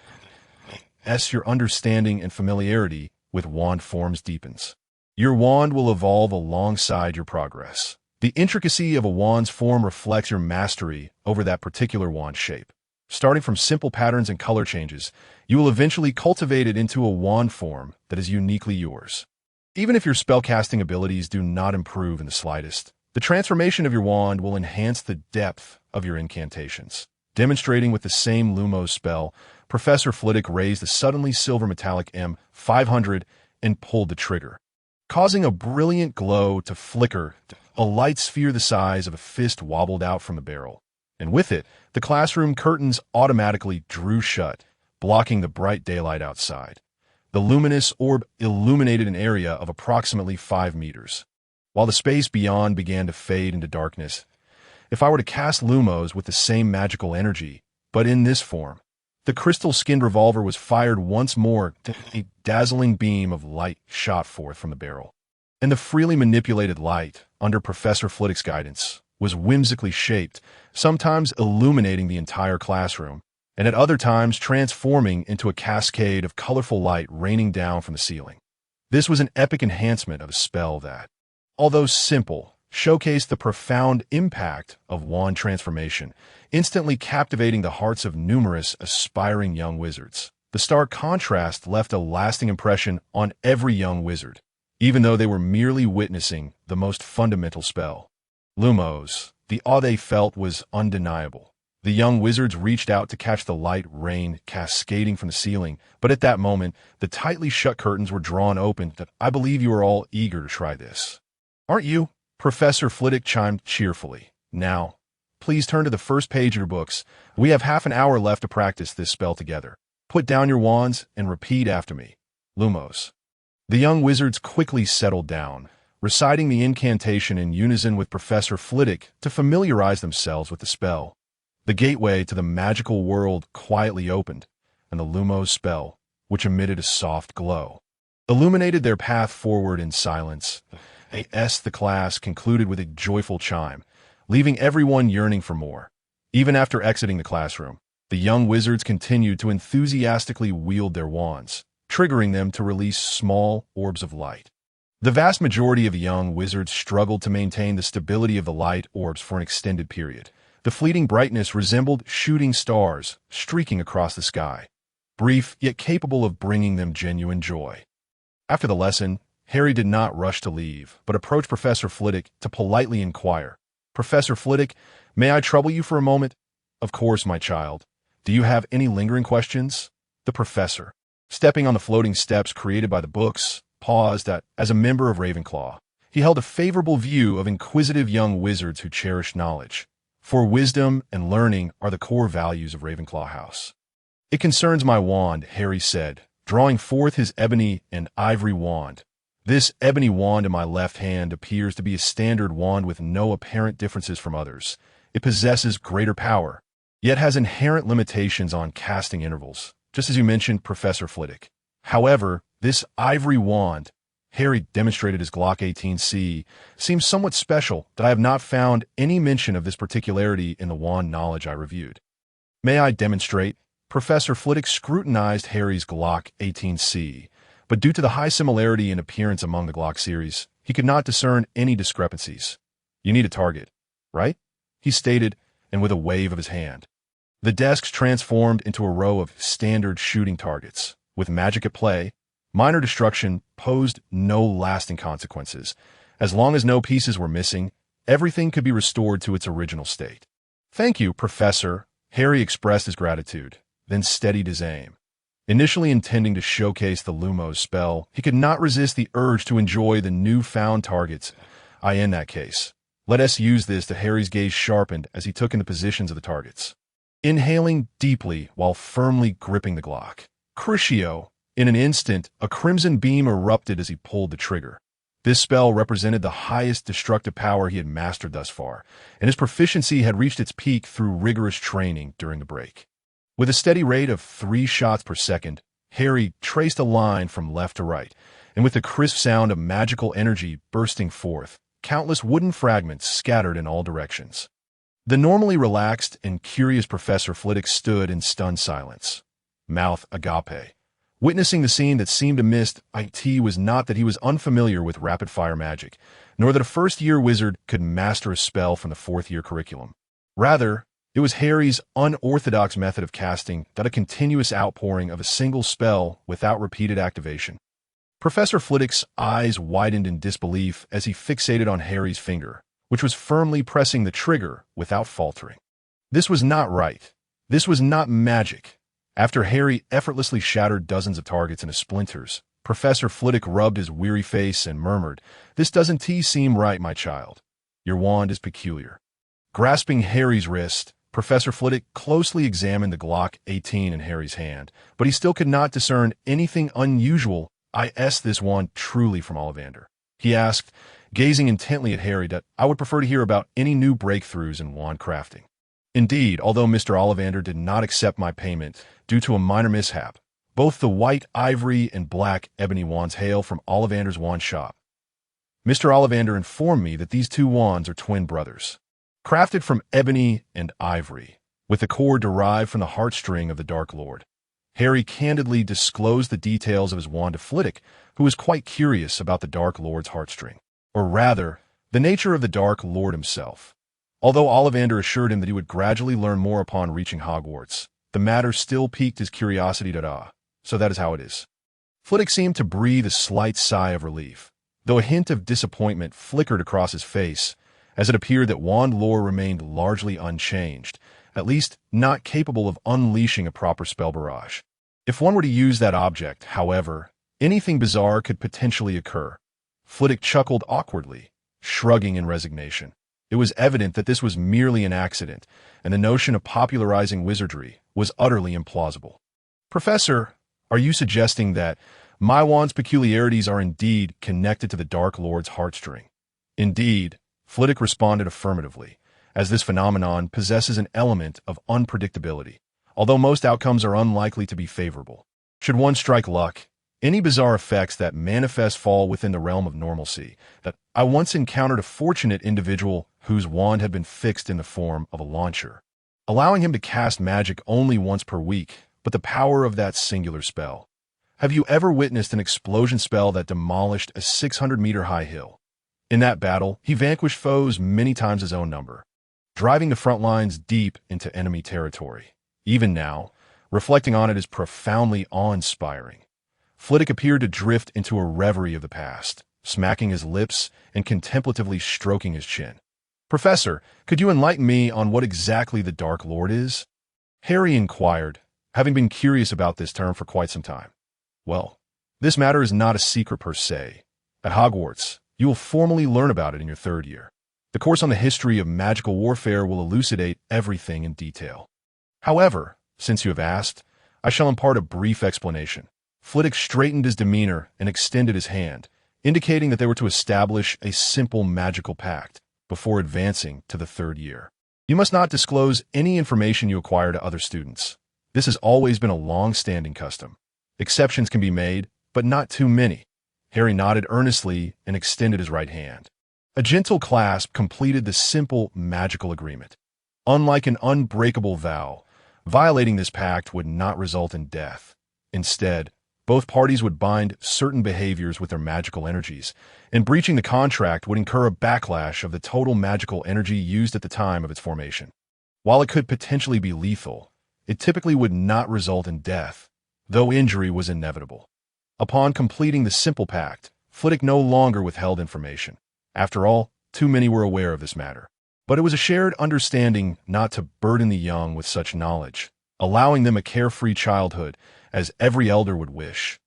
"As your understanding and familiarity with wand forms deepens, your wand will evolve alongside your progress. The intricacy of a wand's form reflects your mastery over that particular wand shape. Starting from simple patterns and color changes, you will eventually cultivate it into a wand form that is uniquely yours. Even if your spellcasting abilities do not improve in the slightest, the transformation of your wand will enhance the depth of your incantations." Demonstrating with the same Lumos spell, Professor Flitwick raised the suddenly silver metallic M500 and pulled the trigger, causing a brilliant glow to flicker. A light sphere the size of a fist wobbled out from the barrel, and with it, the classroom curtains automatically drew shut, blocking the bright daylight outside. The luminous orb illuminated an area of approximately 5 meters, while the space beyond began to fade into darkness. If I were to cast Lumos with the same magical energy, but in this form, the crystal-skinned revolver was fired once more. A dazzling beam of light shot forth from the barrel, and the freely manipulated light, under Professor Flitwick's guidance, was whimsically shaped, sometimes illuminating the entire classroom, and at other times transforming into a cascade of colorful light raining down from the ceiling. This was an epic enhancement of a spell that, although simple, showcased the profound impact of wand transformation, instantly captivating the hearts of numerous aspiring young wizards. The stark contrast left a lasting impression on every young wizard, even though they were merely witnessing the most fundamental spell. Lumos, the awe they felt was undeniable. The young wizards reached out to catch the light rain cascading from the ceiling, but at that moment, the tightly shut curtains were drawn open. "I believe you are all eager to try this, aren't you?" Professor Flitwick chimed cheerfully. "Now, please turn to the first page of your books. We have half an hour left to practice this spell together. Put down your wands and repeat after me. Lumos." The young wizards quickly settled down, reciting the incantation in unison with Professor Flitwick to familiarize themselves with the spell. The gateway to the magical world quietly opened, and the Lumos spell, which emitted a soft glow, illuminated their path forward in silence. The class concluded with a joyful chime, leaving everyone yearning for more. Even after exiting the classroom, the young wizards continued to enthusiastically wield their wands, triggering them to release small orbs of light. The vast majority of the young wizards struggled to maintain the stability of the light orbs for an extended period. The fleeting brightness resembled shooting stars streaking across the sky, brief yet capable of bringing them genuine joy. After the lesson, Harry did not rush to leave, but approached Professor Flitwick to politely inquire, "Professor Flitwick, may I trouble you for a moment?" "Of course, my child. Do you have any lingering questions?" The professor, stepping on the floating steps created by the books, paused as a member of Ravenclaw. He held a favorable view of inquisitive young wizards who cherished knowledge. For wisdom and learning are the core values of Ravenclaw House. "It concerns my wand," Harry said, drawing forth his ebony and ivory wand. This ebony wand in my left hand appears to be a standard wand with no apparent differences from others. It possesses greater power, yet has inherent limitations on casting intervals, just as you mentioned, Professor Flitwick. However, this ivory wand, Harry demonstrated his Glock 18C, seems somewhat special that I have not found any mention of this particularity in the wand knowledge I reviewed. "May I demonstrate?" Professor Flitwick scrutinized Harry's Glock 18C, but due to the high similarity in appearance among the Glock series, he could not discern any discrepancies. "You need a target, right?" he stated, and with a wave of his hand, the desks transformed into a row of standard shooting targets. With magic at play, minor destruction posed no lasting consequences. As long as no pieces were missing, everything could be restored to its original state. "Thank you, Professor." Harry expressed his gratitude, then steadied his aim. Initially intending to showcase the Lumos spell, he could not resist the urge to enjoy the newfound targets. In that case, let us use this. To Harry's gaze sharpened as he took in the positions of the targets, inhaling deeply while firmly gripping the Glock. Crucio. In an instant, a crimson beam erupted as he pulled the trigger. This spell represented the highest destructive power he had mastered thus far, and his proficiency had reached its peak through rigorous training during the break. With a steady rate of 3 shots per second, Harry traced a line from left to right, and with the crisp sound of magical energy bursting forth, countless wooden fragments scattered in all directions. The normally relaxed and curious Professor Flitwick stood in stunned silence, mouth agape. Witnessing the scene that seemed amiss, it was not that he was unfamiliar with rapid-fire magic, nor that a first-year wizard could master a spell from the fourth-year curriculum. Rather, it was Harry's unorthodox method of casting that a continuous outpouring of a single spell without repeated activation. Professor Flitwick's eyes widened in disbelief as he fixated on Harry's finger, which was firmly pressing the trigger without faltering. This was not right. This was not magic. After Harry effortlessly shattered dozens of targets into splinters, Professor Flitwick rubbed his weary face and murmured, "This doesn't seem right, my child. Your wand is peculiar." Grasping Harry's wrist, Professor Flitwick closely examined the Glock 18 in Harry's hand, but he still could not discern anything unusual. "Is this wand truly from Ollivander?" he asked, gazing intently at Harry. "I would prefer to hear about any new breakthroughs in wand crafting." "Indeed, although Mr. Ollivander did not accept my payment due to a minor mishap, both the white ivory and black ebony wands hail from Ollivander's wand shop. Mr. Ollivander informed me that these two wands are twin brothers, crafted from ebony and ivory, with the core derived from the heartstring of the Dark Lord." Harry candidly disclosed the details of his wand to Flitwick, who was quite curious about the Dark Lord's heartstring, or rather, the nature of the Dark Lord himself. Although Ollivander assured him that he would gradually learn more upon reaching Hogwarts, the matter still piqued his curiosity. So that is how it is. Flitwick seemed to breathe a slight sigh of relief, though a hint of disappointment flickered across his face, as it appeared that wand lore remained largely unchanged, at least not capable of unleashing a proper spell barrage. If one were to use that object, however, anything bizarre could potentially occur. Flitwick chuckled awkwardly, shrugging in resignation. It was evident that this was merely an accident, and the notion of popularizing wizardry was utterly implausible. "Professor, are you suggesting that My wand's peculiarities are indeed connected to the Dark Lord's heartstring. Indeed, Flitwick responded affirmatively, as this phenomenon possesses an element of unpredictability, although most outcomes are unlikely to be favorable. Should one strike luck, any bizarre effects that manifest fall within the realm of normalcy. That I once encountered a fortunate individual whose wand had been fixed in the form of a launcher, allowing him to cast magic only once per week, but the power of that singular spell. Have you ever witnessed an explosion spell that demolished a 600-meter high hill? In that battle, he vanquished foes many times his own number, driving the front lines deep into enemy territory. Even now, reflecting on it is profoundly awe-inspiring. Flitwick appeared to drift into a reverie of the past, smacking his lips and contemplatively stroking his chin. "Professor, could you enlighten me on what exactly the Dark Lord is?" Harry inquired, having been curious about this term for quite some time. "Well, this matter is not a secret per se. At Hogwarts, you will formally learn about it in your third year. The course on the history of magical warfare will elucidate everything in detail. However, since you have asked, I shall impart a brief explanation." Flitwick straightened his demeanor and extended his hand, indicating that they were to establish a simple magical pact before advancing to the third year. "You must not disclose any information you acquire to other students. This has always been a long-standing custom. Exceptions can be made, but not too many." Harry nodded earnestly and extended his right hand. A gentle clasp completed the simple magical agreement. Unlike an unbreakable vow, violating this pact would not result in death. Instead, both parties would bind certain behaviors with their magical energies, and breaching the contract would incur a backlash of the total magical energy used at the time of its formation. While it could potentially be lethal, it typically would not result in death, though injury was inevitable. Upon completing the simple pact, Flitwick no longer withheld information. After all, too many were aware of this matter. But it was a shared understanding not to burden the young with such knowledge, allowing them a carefree childhood, as every elder would wish.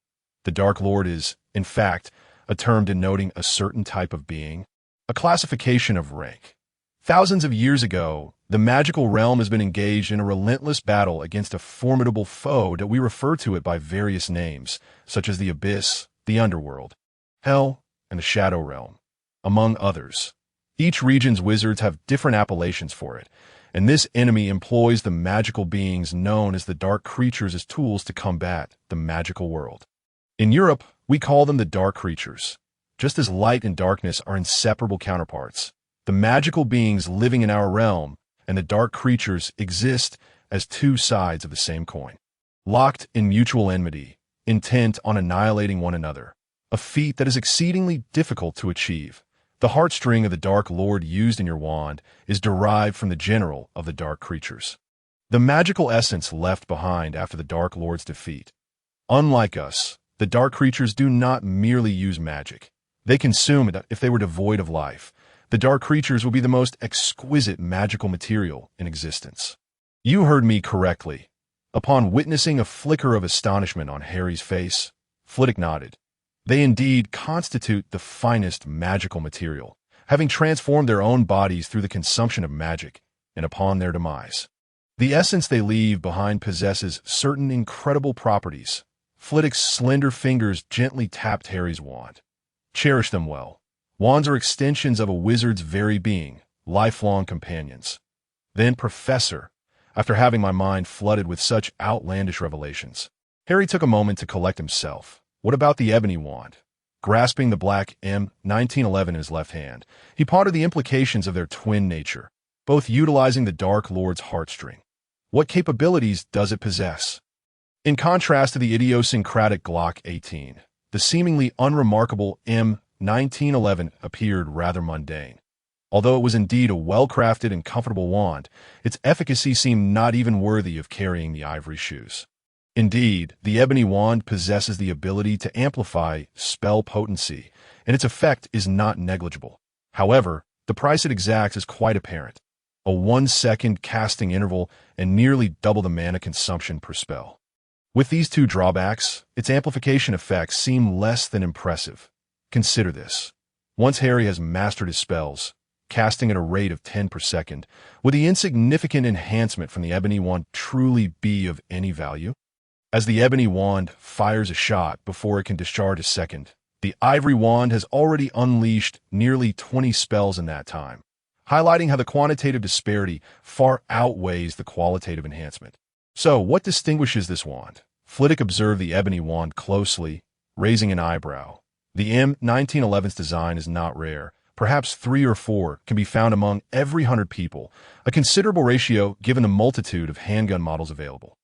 The Dark Lord is, in fact, a term denoting a certain type of being, a classification of rank. Thousands of years ago, the magical realm has been engaged in a relentless battle against a formidable foe that we refer to it by various names, such as the Abyss, the Underworld, Hell, and the Shadow Realm, among others. Each region's wizards have different appellations for it, and this enemy employs the magical beings known as the dark creatures as tools to combat the magical world. In Europe, we call them the dark creatures. Just as light and darkness are inseparable counterparts, the magical beings living in our realm and the dark creatures exist as two sides of the same coin, locked in mutual enmity, intent on annihilating one another, a feat that is exceedingly difficult to achieve. The heartstring of the Dark Lord used in your wand is derived from the general of the dark creatures, the magical essence left behind after the Dark Lord's defeat. Unlike us, the dark creatures do not merely use magic. They consume it. If they were devoid of life, the dark creatures would be the most exquisite magical material in existence. You heard me correctly. Upon witnessing a flicker of astonishment on Harry's face, Flitwick nodded. They indeed constitute the finest magical material, having transformed their own bodies through the consumption of magic, and upon their demise. The essence they leave behind possesses certain incredible properties. Flitwick's slender fingers gently tapped Harry's wand. Cherish them well. Wands are extensions of a wizard's very being, lifelong companions. Then, Professor, after having my mind flooded with such outlandish revelations, Harry took a moment to collect himself. What about the ebony wand? Grasping the black M1911 in his left hand, he pondered the implications of their twin nature, both utilizing the Dark Lord's heartstring. What capabilities does it possess? In contrast to the idiosyncratic Glock 18, the seemingly unremarkable M1911 appeared rather mundane. Although it was indeed a well-crafted and comfortable wand, its efficacy seemed not even worthy of carrying the ivory shoes. Indeed, the ebony wand possesses the ability to amplify spell potency, and its effect is not negligible. However, the price it exacts is quite apparent: a 1-second casting interval and nearly double the mana consumption per spell. With these two drawbacks, its amplification effects seem less than impressive. Consider this. Once Harry has mastered his spells, casting at a rate of 10 per second, would the insignificant enhancement from the ebony wand truly be of any value? As the ebony wand fires a shot before it can discharge a second, the ivory wand has already unleashed nearly 20 spells in that time, highlighting how the quantitative disparity far outweighs the qualitative enhancement. So, what distinguishes this wand? Flitwick observed the ebony wand closely, raising an eyebrow. The M1911's design is not rare. Perhaps 3 or 4 can be found among every 100 people, a considerable ratio given the multitude of handgun models available.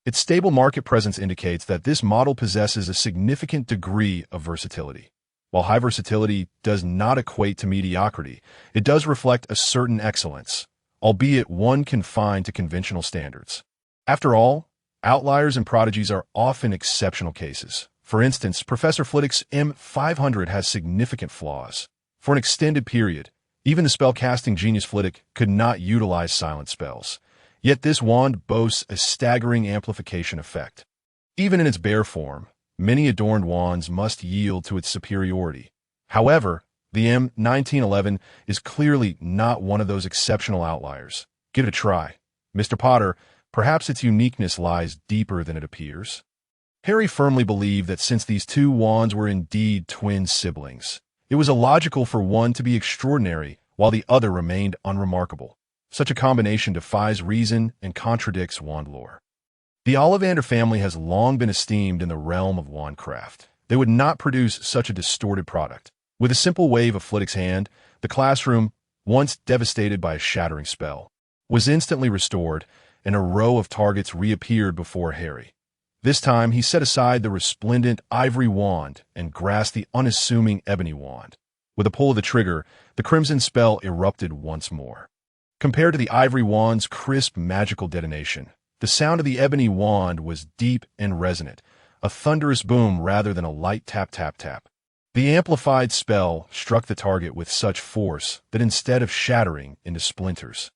Its stable market presence indicates that this model possesses a significant degree of versatility. While high versatility does not equate to mediocrity, it does reflect a certain excellence, albeit one confined to conventional standards. After all, outliers and prodigies are often exceptional cases. For instance, Professor Flitwick's M500 has significant flaws. For an extended period, even the spell-casting genius Flitwick could not utilize silent spells. Yet this wand boasts a staggering amplification effect. Even in its bare form, many adorned wands must yield to its superiority. However, the M1911 is clearly not one of those exceptional outliers. Give it a try. Mr. Potter, perhaps its uniqueness lies deeper than it appears. Harry firmly believed that since these two wands were indeed twin siblings, it was illogical for one to be extraordinary while the other remained unremarkable. Such a combination defies reason and contradicts wand lore. The Ollivander family has long been esteemed in the realm of wandcraft. They would not produce such a distorted product. With a simple wave of Flitwick's hand, the classroom, once devastated by a shattering spell, was instantly restored, and a row of targets reappeared before Harry. This time, he set aside the resplendent ivory wand and grasped the unassuming ebony wand. With a pull of the trigger, the crimson spell erupted once more. Compared to the ivory wand's crisp magical detonation, the sound of the ebony wand was deep and resonant, a thunderous boom rather than a light tap-tap-tap. The amplified spell struck the target with such force that instead of shattering into splinters,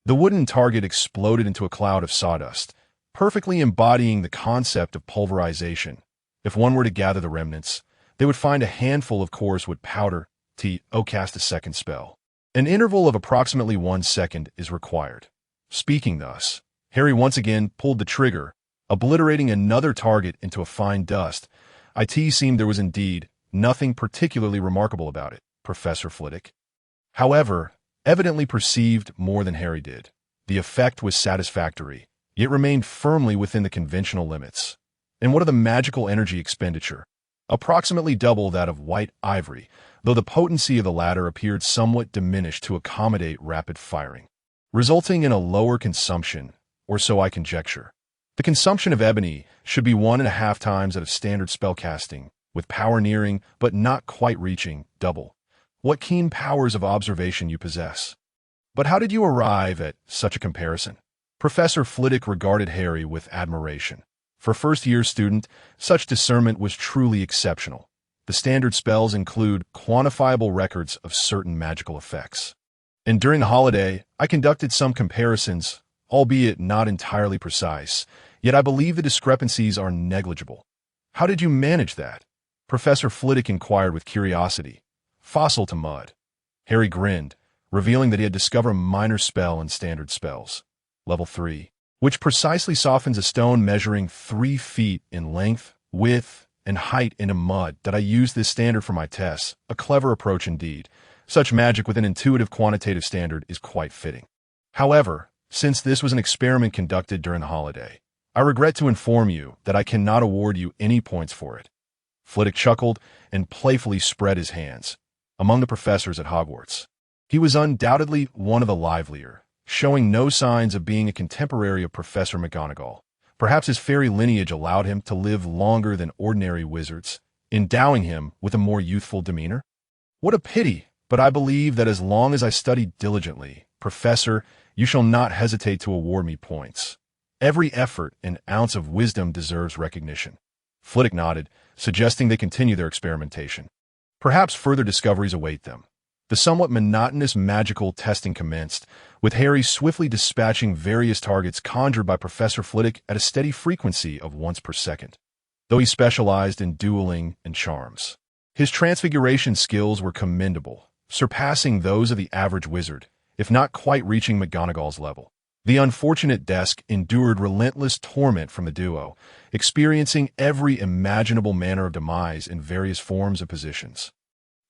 the wooden target exploded into a cloud of sawdust, perfectly embodying the concept of pulverization. If one were to gather the remnants, they would find a handful, of course, would powder to cast a second spell. An interval of approximately 1 second is required. Speaking thus, Harry once again pulled the trigger, obliterating another target into a fine dust. It seemed there was indeed nothing particularly remarkable about it, Professor Flitwick, however, evidently perceived more than Harry did. The effect was satisfactory, yet remained firmly within the conventional limits. And what of the magical energy expenditure? Approximately double that of white ivory, though the potency of the latter appeared somewhat diminished to accommodate rapid firing, resulting in a lower consumption, or so I conjecture. The consumption of ebony should be 1.5 times that of standard spellcasting, with power nearing, but not quite reaching, double. What keen powers of observation you possess. But how did you arrive at such a comparison? Professor Flitwick regarded Harry with admiration. For a first-year student, such discernment was truly exceptional. The standard spells include quantifiable records of certain magical effects. And during the holiday, I conducted some comparisons, albeit not entirely precise, yet I believe the discrepancies are negligible. How did you manage that? Professor Flitwick inquired with curiosity. Fossil to mud. Harry grinned, revealing that he had discovered a minor spell in standard spells. Level 3, which precisely softens a stone measuring 3 feet in length, width, and height into mud that I used this standard for my tests. A clever approach indeed. Such magic with an intuitive quantitative standard is quite fitting. However, since this was an experiment conducted during the holiday, I regret to inform you that I cannot award you any points for it. Flitwick chuckled and playfully spread his hands. Among the professors at Hogwarts, he was undoubtedly one of the livelier, showing no signs of being a contemporary of Professor McGonagall. Perhaps his fairy lineage allowed him to live longer than ordinary wizards, endowing him with a more youthful demeanor. What a pity, but I believe that as long as I study diligently, Professor, you shall not hesitate to award me points. Every effort and ounce of wisdom deserves recognition. Flitwick nodded, suggesting they continue their experimentation. Perhaps further discoveries await them. The somewhat monotonous magical testing commenced, with Harry swiftly dispatching various targets conjured by Professor Flitwick at a steady frequency of once per second. Though he specialized in dueling and charms, his transfiguration skills were commendable, surpassing those of the average wizard, if not quite reaching McGonagall's level. The unfortunate desk endured relentless torment from the duo, experiencing every imaginable manner of demise in various forms and positions.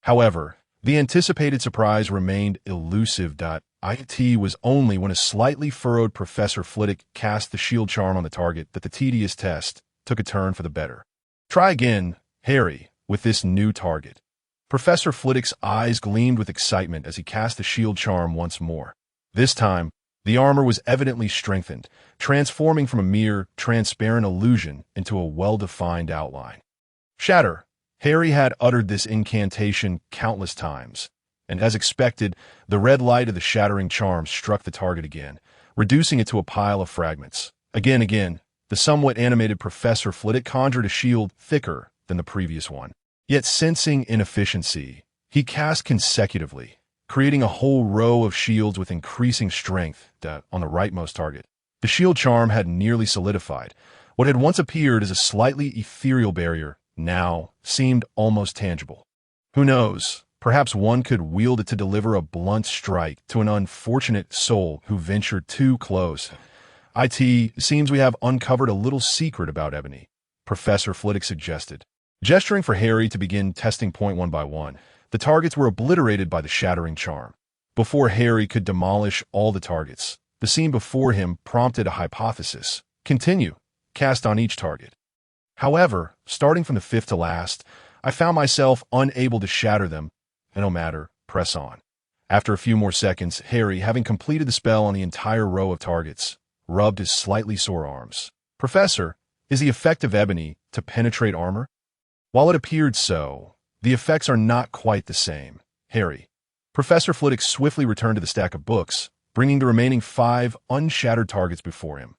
However, the anticipated surprise remained elusive. It was only when a slightly furrowed Professor Flitwick cast the shield charm on the target that the tedious test took a turn for the better. "Try again, Harry, with this new target." Professor Flitwick's eyes gleamed with excitement as he cast the shield charm once more. This time, the armor was evidently strengthened, transforming from a mere transparent illusion into a well-defined outline. "Shatter!" Harry had uttered this incantation countless times, and as expected, the red light of the shattering charm struck the target again, reducing it to a pile of fragments. Again, the somewhat animated Professor Flitwick conjured a shield thicker than the previous one. Yet sensing inefficiency, he cast consecutively, creating a whole row of shields with increasing strength on the rightmost target. The shield charm had nearly solidified. What had once appeared as a slightly ethereal barrier now seemed almost tangible. Who knows, perhaps one could wield it to deliver a blunt strike to an unfortunate soul who ventured too close. "It seems we have uncovered a little secret about Ebony," Professor Flitwick suggested. Gesturing for Harry to begin testing point one by one, the targets were obliterated by the shattering charm. Before Harry could demolish all the targets, the scene before him prompted a hypothesis. "Continue. Cast on each target." However, starting from the fifth to last, I found myself unable to shatter them. No matter, press on. After a few more seconds, Harry, having completed the spell on the entire row of targets, rubbed his slightly sore arms. "Professor, is the effect of Ebony to penetrate armor?" While it appeared so, the effects are not quite the same. "Harry." Professor Flitwick swiftly returned to the stack of books, bringing the remaining 5 unshattered targets before him.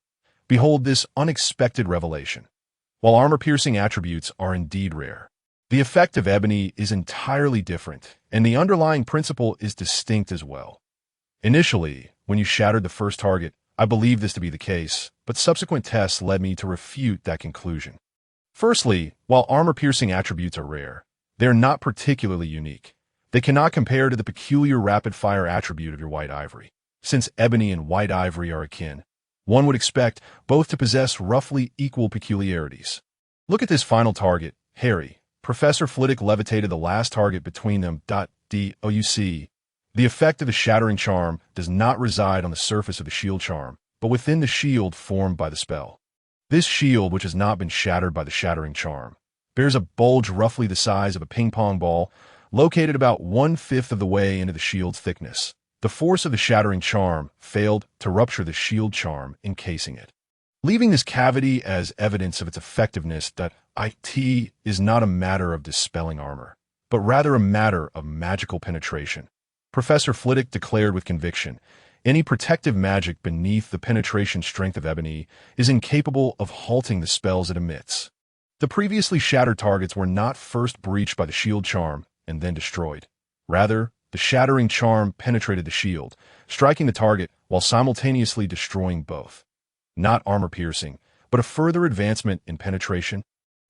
Behold this unexpected revelation. While armor-piercing attributes are indeed rare, the effect of Ebony is entirely different, and the underlying principle is distinct as well. Initially, when you shattered the first target, I believed this to be the case, but subsequent tests led me to refute that conclusion. Firstly, while armor-piercing attributes are rare, they are not particularly unique. They cannot compare to the peculiar rapid-fire attribute of your white ivory. Since Ebony and white ivory are akin, one would expect both to possess roughly equal peculiarities. Look at this final target, Harry. Professor Flitwick levitated the last target between them. The effect of the shattering charm does not reside on the surface of the shield charm, but within the shield formed by the spell. This shield, which has not been shattered by the shattering charm, bears a bulge roughly the size of a ping-pong ball, located about 1/5 of the way into the shield's thickness. The force of the shattering charm failed to rupture the shield charm encasing it, leaving this cavity as evidence of its effectiveness. It is not a matter of dispelling armor, but rather a matter of magical penetration. Professor Flitwick declared with conviction, any protective magic beneath the penetration strength of Ebony is incapable of halting the spells it emits. The previously shattered targets were not first breached by the shield charm and then destroyed. Rather, the shattering charm penetrated the shield, striking the target while simultaneously destroying both. Not armor-piercing, but a further advancement in penetration?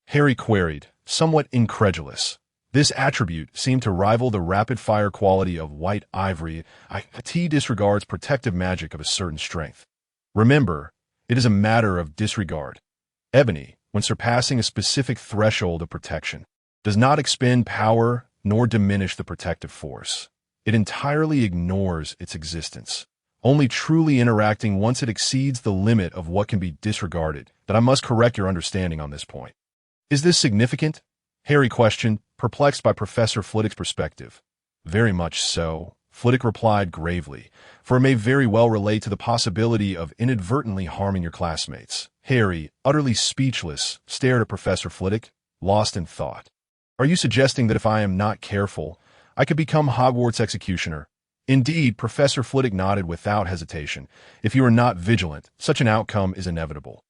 Harry queried, somewhat incredulous. This attribute seemed to rival the rapid-fire quality of white ivory. It disregards protective magic of a certain strength. Remember, it is a matter of disregard. Ebony, when surpassing a specific threshold of protection, does not expend power nor diminish the protective force. It entirely ignores its existence, only truly interacting once it exceeds the limit of what can be disregarded. That I must correct your understanding on this point. Is this significant? Harry questioned, perplexed by Professor Flitwick's perspective. Very much so, Flitwick replied gravely, for it may very well relate to the possibility of inadvertently harming your classmates. Harry, utterly speechless, stared at Professor Flitwick, lost in thought. Are you suggesting that if I am not careful, I could become Hogwarts executioner? Indeed, Professor Flitwick nodded without hesitation. If you are not vigilant, such an outcome is inevitable.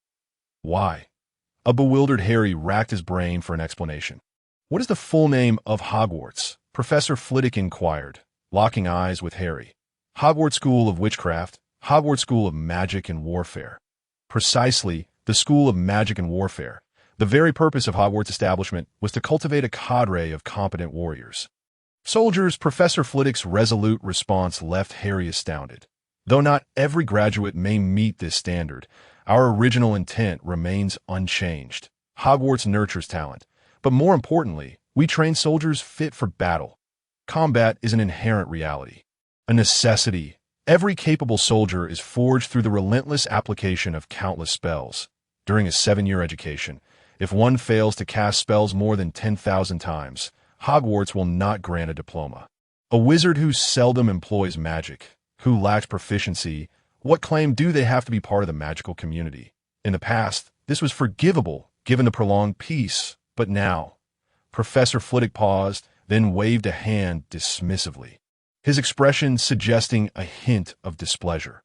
Why? A bewildered Harry racked his brain for an explanation. What is the full name of Hogwarts? Professor Flitwick inquired, locking eyes with Harry. Hogwarts School of Witchcraft, Hogwarts School of Magic and Warfare. Precisely, the School of Magic and Warfare. The very purpose of Hogwarts' establishment was to cultivate a cadre of competent warriors. Soldiers. Professor Flitwick's resolute response left Harry astounded. Though not every graduate may meet this standard, our original intent remains unchanged. Hogwarts nurtures talent, but more importantly, we train soldiers fit for battle. Combat is an inherent reality, a necessity. Every capable soldier is forged through the relentless application of countless spells. During a 7-year education, if one fails to cast spells more than 10,000 times, Hogwarts will not grant a diploma. A wizard who seldom employs magic, who lacks proficiency, what claim do they have to be part of the magical community? In the past, this was forgivable, given the prolonged peace, but now... Professor Flitwick paused, then waved a hand dismissively, his expression suggesting a hint of displeasure.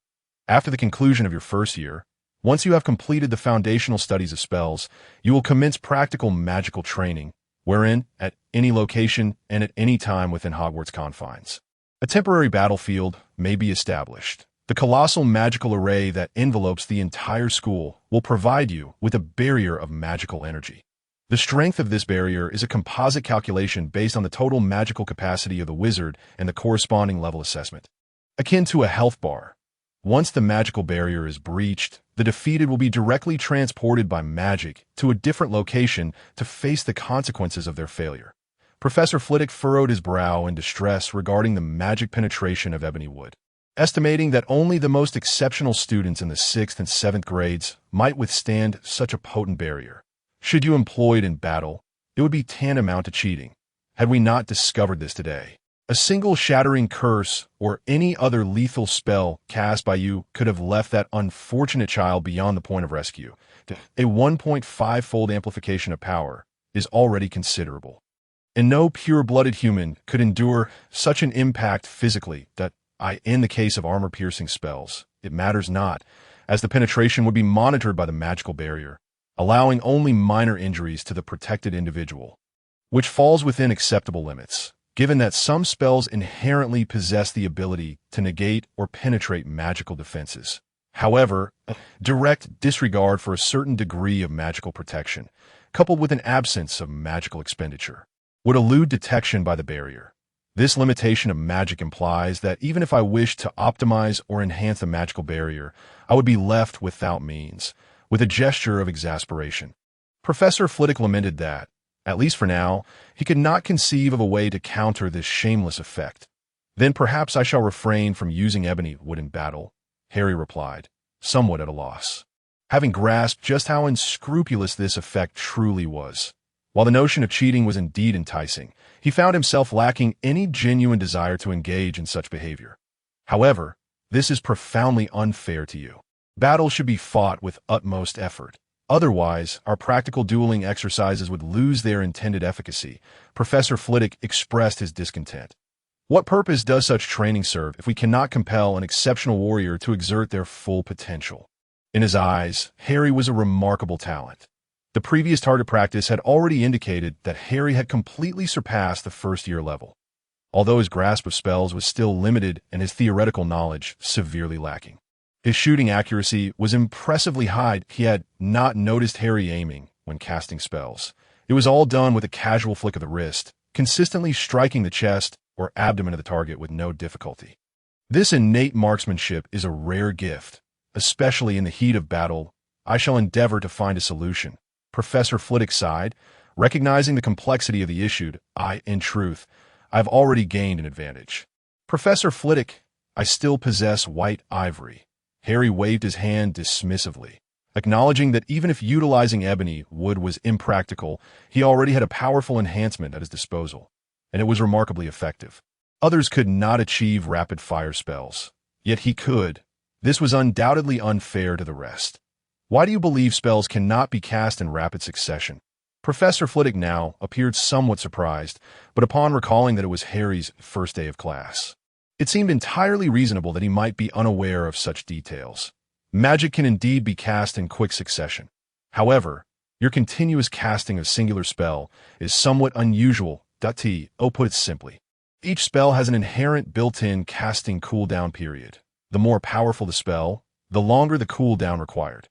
After the conclusion of your first year, once you have completed the foundational studies of spells, you will commence practical magical training, wherein, at any location and at any time within Hogwarts confines, a temporary battlefield may be established. The colossal magical array that envelopes the entire school will provide you with a barrier of magical energy. The strength of this barrier is a composite calculation based on the total magical capacity of the wizard and the corresponding level assessment, akin to a health bar. Once the magical barrier is breached, the defeated will be directly transported by magic to a different location to face the consequences of their failure. Professor Flitwick furrowed his brow in distress regarding the magic penetration of Ebony wood, estimating that only the most exceptional students in the 6th and 7th grades might withstand such a potent barrier. Should you employ it in battle, it would be tantamount to cheating. Had we not discovered this today, a single shattering curse or any other lethal spell cast by you could have left that unfortunate child beyond the point of rescue. A 1.5-fold amplification of power is already considerable, and no pure-blooded human could endure such an impact physically that, in the case of armor-piercing spells, it matters not, as the penetration would be monitored by the magical barrier, allowing only minor injuries to the protected individual, which falls within acceptable limits, given that some spells inherently possess the ability to negate or penetrate magical defenses. However, a direct disregard for a certain degree of magical protection, coupled with an absence of magical expenditure, would elude detection by the barrier. This limitation of magic implies that even if I wished to optimize or enhance the magical barrier, I would be left without means, with a gesture of exasperation. Professor Flitwick lamented that, at least for now, he could not conceive of a way to counter this shameless effect. Then perhaps I shall refrain from using ebony wood in battle, Harry replied, somewhat at a loss, having grasped just how unscrupulous this effect truly was. While the notion of cheating was indeed enticing, he found himself lacking any genuine desire to engage in such behavior. However, this is profoundly unfair to you. Battles should be fought with utmost effort. Otherwise, our practical dueling exercises would lose their intended efficacy. Professor Flitwick expressed his discontent. What purpose does such training serve if we cannot compel an exceptional warrior to exert their full potential? In his eyes, Harry was a remarkable talent. The previous target practice had already indicated that Harry had completely surpassed the first-year level, although his grasp of spells was still limited and his theoretical knowledge severely lacking. His shooting accuracy was impressively high. He had not noticed Harry aiming when casting spells. It was all done with a casual flick of the wrist, consistently striking the chest or abdomen of the target with no difficulty. This innate marksmanship is a rare gift, especially in the heat of battle. I shall endeavor to find a solution. Professor Flitwick sighed, recognizing the complexity of the issue. In truth, I've already gained an advantage. Professor Flitwick, I still possess white ivory. Harry waved his hand dismissively, acknowledging that even if utilizing ebony wood was impractical, he already had a powerful enhancement at his disposal, and it was remarkably effective. Others could not achieve rapid-fire spells, yet he could. This was undoubtedly unfair to the rest. Why do you believe spells cannot be cast in rapid succession? Professor Flitwick now appeared somewhat surprised, but upon recalling that it was Harry's first day of class, it seemed entirely reasonable that he might be unaware of such details. Magic can indeed be cast in quick succession. However, your continuous casting of singular spell is somewhat unusual. Put it simply, each spell has an inherent built-in casting cooldown period. The more powerful the spell, the longer the cooldown required.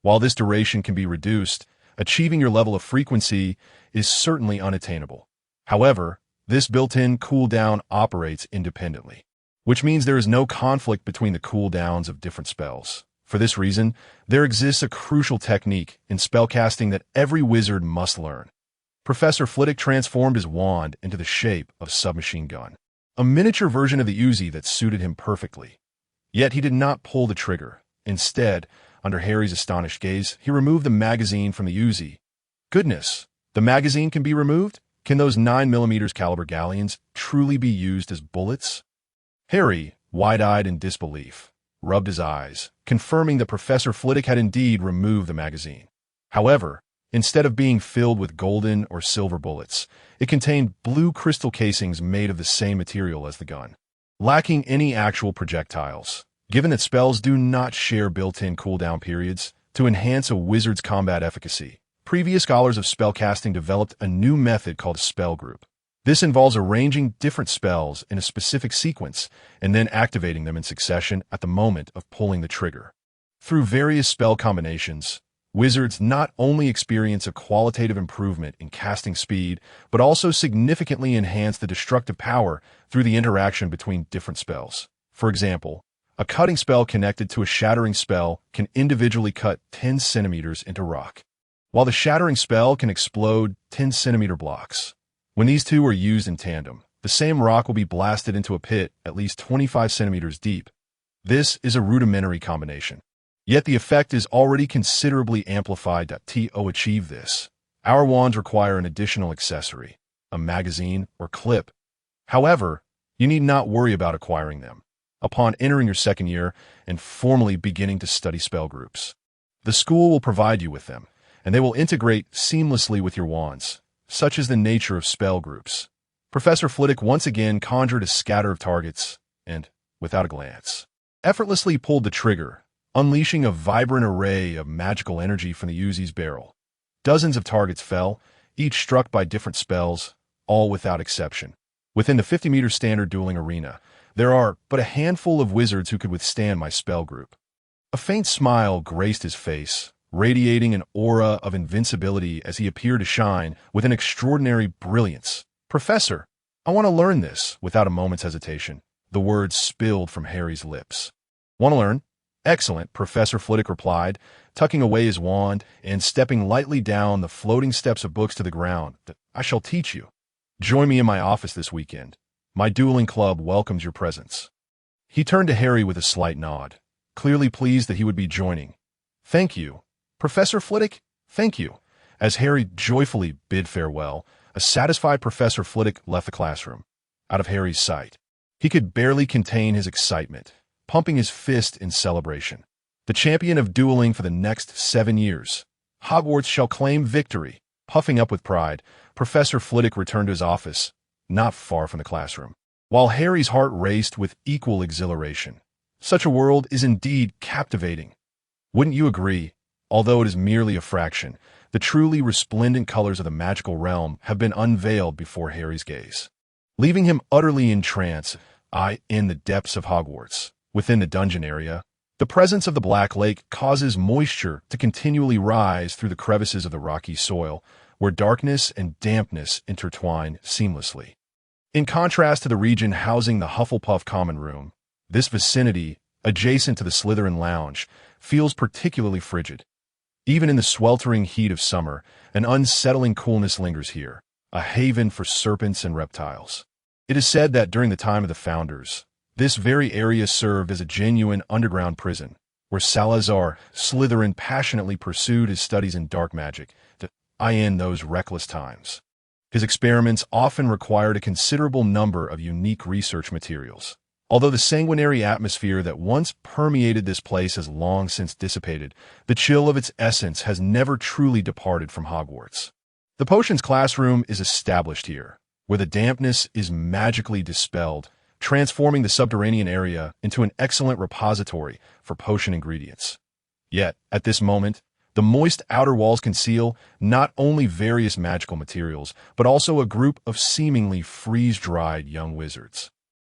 While this duration can be reduced, achieving your level of frequency is certainly unattainable. However, this built-in cooldown operates independently. which means there is no conflict between the cooldowns of different spells. For this reason, there exists a crucial technique in spellcasting that every wizard must learn. Professor Flitwick transformed his wand into the shape of a submachine gun, a miniature version of the Uzi that suited him perfectly. Yet he did not pull the trigger. Instead, under Harry's astonished gaze, he removed the magazine from the Uzi. Goodness, the magazine can be removed? Can those 9mm caliber galleons truly be used as bullets? Harry, wide-eyed in disbelief, rubbed his eyes, confirming that Professor Flitwick had indeed removed the magazine. However, instead of being filled with golden or silver bullets, it contained blue crystal casings made of the same material as the gun, lacking any actual projectiles. Given that spells do not share built-in cooldown periods, to enhance a wizard's combat efficacy, previous scholars of spellcasting developed a new method called a spell group. This involves arranging different spells in a specific sequence and then activating them in succession at the moment of pulling the trigger. Through various spell combinations, wizards not only experience a qualitative improvement in casting speed, but also significantly enhance the destructive power through the interaction between different spells. For example, a cutting spell connected to a shattering spell can individually cut 10 centimeters into rock, while the shattering spell can explode 10-centimeter blocks. When these two are used in tandem, the same rock will be blasted into a pit at least 25 centimeters deep. This is a rudimentary combination. Yet the effect is already considerably amplified. To achieve this, our wands require an additional accessory, a magazine or clip. However, you need not worry about acquiring them upon entering your second year and formally beginning to study spell groups. The school will provide you with them, and they will integrate seamlessly with your wands. Such is the nature of spell groups. Professor Flitwick once again conjured a scatter of targets and, without a glance, effortlessly pulled the trigger, unleashing a vibrant array of magical energy from the Uzi's barrel. Dozens of targets fell, each struck by different spells, all without exception. Within the 50-meter standard dueling arena, there are but a handful of wizards who could withstand my spell group. A faint smile graced his face, radiating an aura of invincibility as he appeared to shine with an extraordinary brilliance. "Professor, I want to learn this." Without a moment's hesitation, the words spilled from Harry's lips. "Want to learn? Excellent," Professor Flitwick replied, tucking away his wand and stepping lightly down the floating steps of books to the ground. "I shall teach you. Join me in my office this weekend. My dueling club welcomes your presence." He turned to Harry with a slight nod, clearly pleased that he would be joining. "Thank you, Professor Flitwick, thank you." As Harry joyfully bid farewell, a satisfied Professor Flitwick left the classroom, out of Harry's sight. He could barely contain his excitement, pumping his fist in celebration. The champion of dueling for the next 7 years. Hogwarts shall claim victory. Puffing up with pride, Professor Flitwick returned to his office, not far from the classroom, while Harry's heart raced with equal exhilaration. Such a world is indeed captivating. Wouldn't you agree? Although it is merely a fraction, the truly resplendent colors of the magical realm have been unveiled before Harry's gaze, leaving him utterly entranced. In the depths of Hogwarts, within the dungeon area, the presence of the Black Lake causes moisture to continually rise through the crevices of the rocky soil, where darkness and dampness intertwine seamlessly. In contrast to the region housing the Hufflepuff common room, this vicinity, adjacent to the Slytherin lounge, feels particularly frigid. Even in the sweltering heat of summer, an unsettling coolness lingers here, a haven for serpents and reptiles. It is said that during the time of the Founders, this very area served as a genuine underground prison, where Salazar Slytherin passionately pursued his studies in dark magic, in those reckless times. His experiments often required a considerable number of unique research materials. Although the sanguinary atmosphere that once permeated this place has long since dissipated, the chill of its essence has never truly departed from Hogwarts. The potions classroom is established here, where the dampness is magically dispelled, transforming the subterranean area into an excellent repository for potion ingredients. Yet, at this moment, the moist outer walls conceal not only various magical materials, but also a group of seemingly freeze-dried young wizards.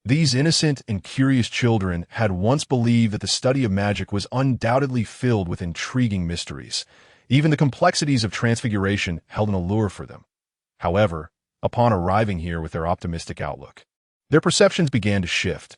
These innocent and curious children had once believed that the study of magic was undoubtedly filled with intriguing mysteries. Even the complexities of transfiguration held an allure for them. However, upon arriving here with their optimistic outlook, their perceptions began to shift.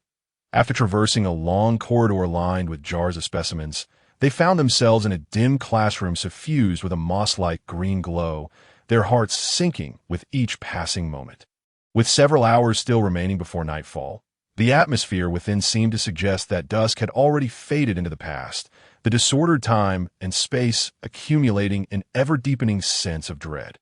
After traversing a long corridor lined with jars of specimens, they found themselves in a dim classroom suffused with a moss-like green glow, their hearts sinking with each passing moment. With several hours still remaining before nightfall, the atmosphere within seemed to suggest that dusk had already faded into the past, the disordered time and space accumulating an ever-deepening sense of dread.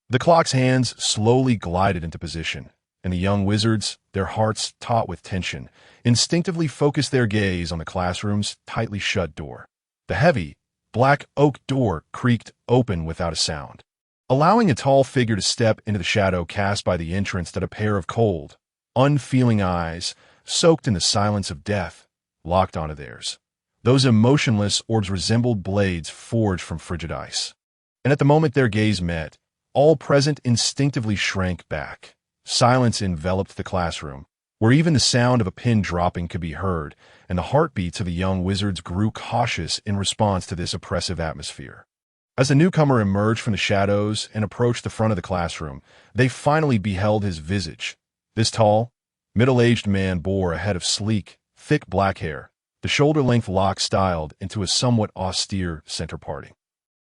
The clock's hands slowly glided into position, and the young wizards, their hearts taut with tension, instinctively focused their gaze on the classroom's tightly shut door. The heavy, black oak door creaked open without a sound, allowing a tall figure to step into the shadow cast by the entrance that a pair of cold, unfeeling eyes, soaked in the silence of death, locked onto theirs. Those emotionless orbs resembled blades forged from frigid ice. And at the moment their gaze met, all present instinctively shrank back. Silence enveloped the classroom, where even the sound of a pin dropping could be heard, and the heartbeats of the young wizards grew cautious in response to this oppressive atmosphere. As the newcomer emerged from the shadows and approached the front of the classroom, they finally beheld his visage. This tall, middle-aged man bore a head of sleek, thick black hair, the shoulder-length locks styled into a somewhat austere center parting.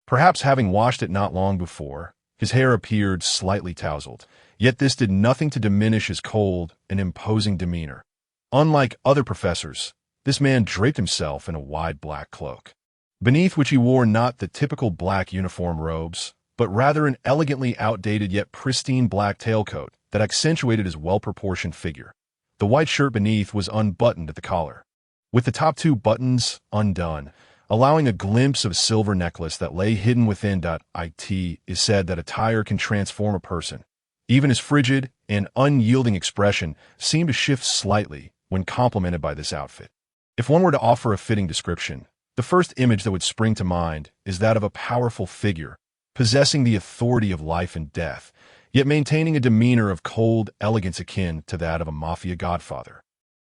Perhaps having washed it not long before, his hair appeared slightly tousled, yet this did nothing to diminish his cold and imposing demeanor. Unlike other professors, this man draped himself in a wide black cloak, beneath which he wore not the typical black uniform robes, but rather an elegantly outdated yet pristine black tailcoat that accentuated his well-proportioned figure. The white shirt beneath was unbuttoned at the collar, with the top two buttons undone, allowing a glimpse of a silver necklace that lay hidden within. It is said that attire can transform a person. Even his frigid and unyielding expression seemed to shift slightly when complimented by this outfit. If one were to offer a fitting description, the first image that would spring to mind is that of a powerful figure, possessing the authority of life and death, yet maintaining a demeanor of cold elegance akin to that of a mafia godfather.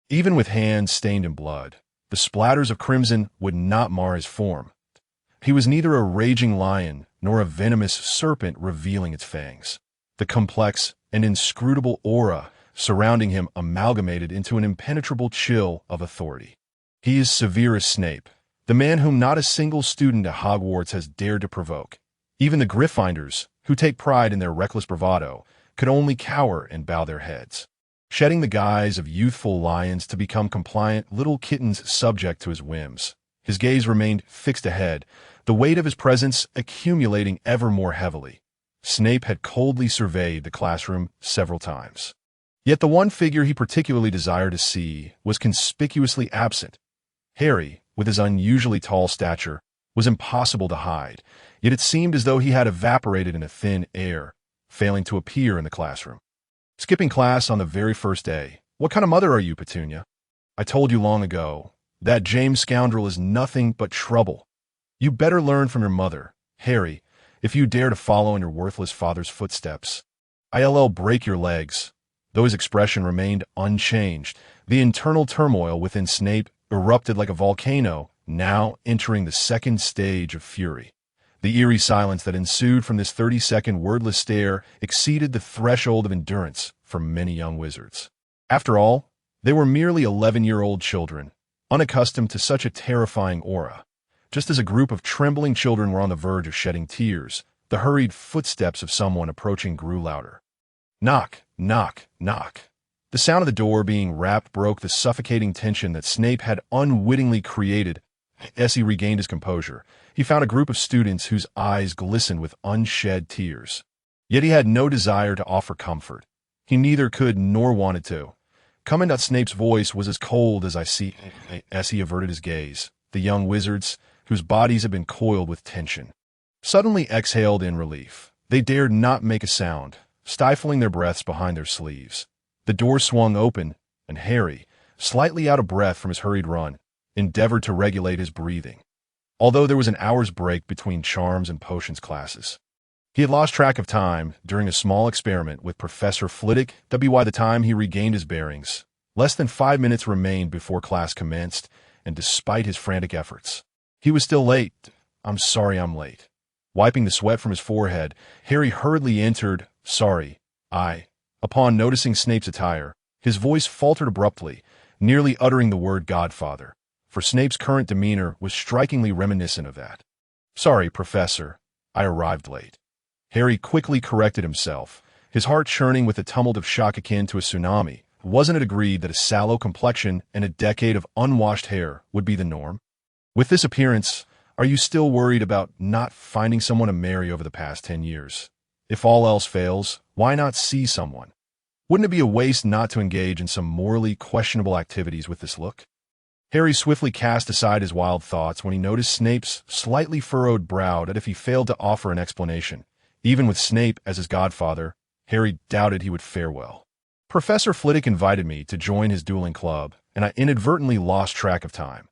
Even with hands stained in blood, the splatters of crimson would not mar his form. He was neither a raging lion nor a venomous serpent revealing its fangs. The complex and inscrutable aura surrounding him amalgamated into an impenetrable chill of authority. He is Severus Snape, the man whom not a single student at Hogwarts has dared to provoke. Even the Gryffindors, who take pride in their reckless bravado, could only cower and bow their heads, shedding the guise of youthful lions to become compliant little kittens subject to his whims. His gaze remained fixed ahead, the weight of his presence accumulating ever more heavily. Snape had coldly surveyed the classroom several times. Yet the one figure he particularly desired to see was conspicuously absent. Harry, with his unusually tall stature, was impossible to hide, yet it seemed as though he had evaporated in a thin air, failing to appear in the classroom. Skipping class on the very first day. What kind of mother are you, Petunia? I told you long ago. That James scoundrel is nothing but trouble. You better learn from your mother, Harry, if you dare to follow in your worthless father's footsteps. I'll break your legs. Though his expression remained unchanged, the internal turmoil within Snape erupted like a volcano, now entering the second stage of fury. The eerie silence that ensued from this 30-second wordless stare exceeded the threshold of endurance for many young wizards. After all, they were merely 11-year-old children, unaccustomed to such a terrifying aura. Just as a group of trembling children were on the verge of shedding tears, the hurried footsteps of someone approaching grew louder. Knock, knock, knock. The sound of the door being rapped broke the suffocating tension that Snape had unwittingly created. As he regained his composure, he found a group of students whose eyes glistened with unshed tears. Yet he had no desire to offer comfort. He neither could nor wanted to. Commandant Snape's voice was as cold as I see. As he averted his gaze, the young wizards, whose bodies had been coiled with tension, suddenly exhaled in relief. They dared not make a sound, stifling their breaths behind their sleeves. The door swung open, and Harry, slightly out of breath from his hurried run, endeavored to regulate his breathing. Although there was an hour's break between charms and potions classes, he had lost track of time during a small experiment with Professor Flitwick. By the time he regained his bearings, less than 5 minutes remained before class commenced, and despite his frantic efforts, he was still late. I'm sorry I'm late. Wiping the sweat from his forehead, Harry hurriedly entered. Sorry, Upon noticing Snape's attire, his voice faltered abruptly, nearly uttering the word Godfather, for Snape's current demeanor was strikingly reminiscent of that. "Sorry, Professor, I arrived late." Harry quickly corrected himself, his heart churning with a tumult of shock akin to a tsunami. Wasn't it agreed that a sallow complexion and a decade of unwashed hair would be the norm? With this appearance, are you still worried about not finding someone to marry over the past 10 years? If all else fails, why not see someone? Wouldn't it be a waste not to engage in some morally questionable activities with this look? Harry swiftly cast aside his wild thoughts when he noticed Snape's slightly furrowed brow as if he failed to offer an explanation. Even with Snape as his godfather, Harry doubted he would fare well. "Professor Flitwick invited me to join his dueling club, and I inadvertently lost track of time."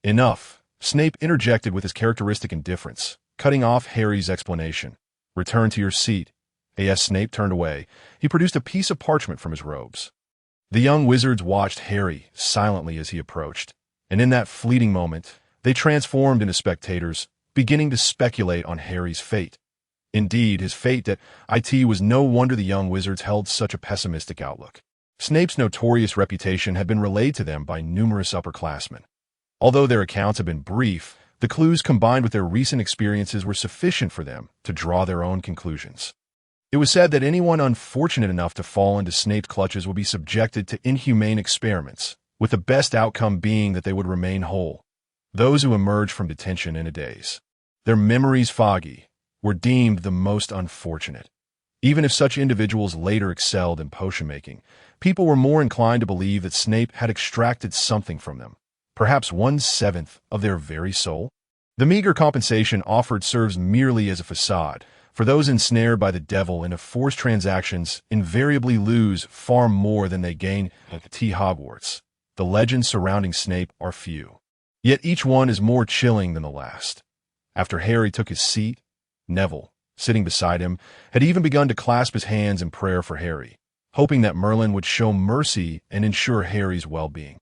"Enough," Snape interjected with his characteristic indifference, cutting off Harry's explanation. "Return to your seat." As Snape turned away, he produced a piece of parchment from his robes. The young wizards watched Harry silently as he approached, and in that fleeting moment, they transformed into spectators, beginning to speculate on Harry's fate. Indeed, his fate at IT was no wonder the young wizards held such a pessimistic outlook. Snape's notorious reputation had been relayed to them by numerous upperclassmen. Although their accounts had been brief, the clues combined with their recent experiences were sufficient for them to draw their own conclusions. It was said that anyone unfortunate enough to fall into Snape's clutches would be subjected to inhumane experiments, with the best outcome being that they would remain whole. Those who emerged from detention in a daze, their memories foggy, were deemed the most unfortunate. Even if such individuals later excelled in potion-making, people were more inclined to believe that Snape had extracted something from them, perhaps 1/7 of their very soul. The meager compensation offered serves merely as a facade, for those ensnared by the devil into forced transactions invariably lose far more than they gain at Hogwarts. The legends surrounding Snape are few, yet each one is more chilling than the last. After Harry took his seat, Neville, sitting beside him, had even begun to clasp his hands in prayer for Harry, hoping that Merlin would show mercy and ensure Harry's well-being.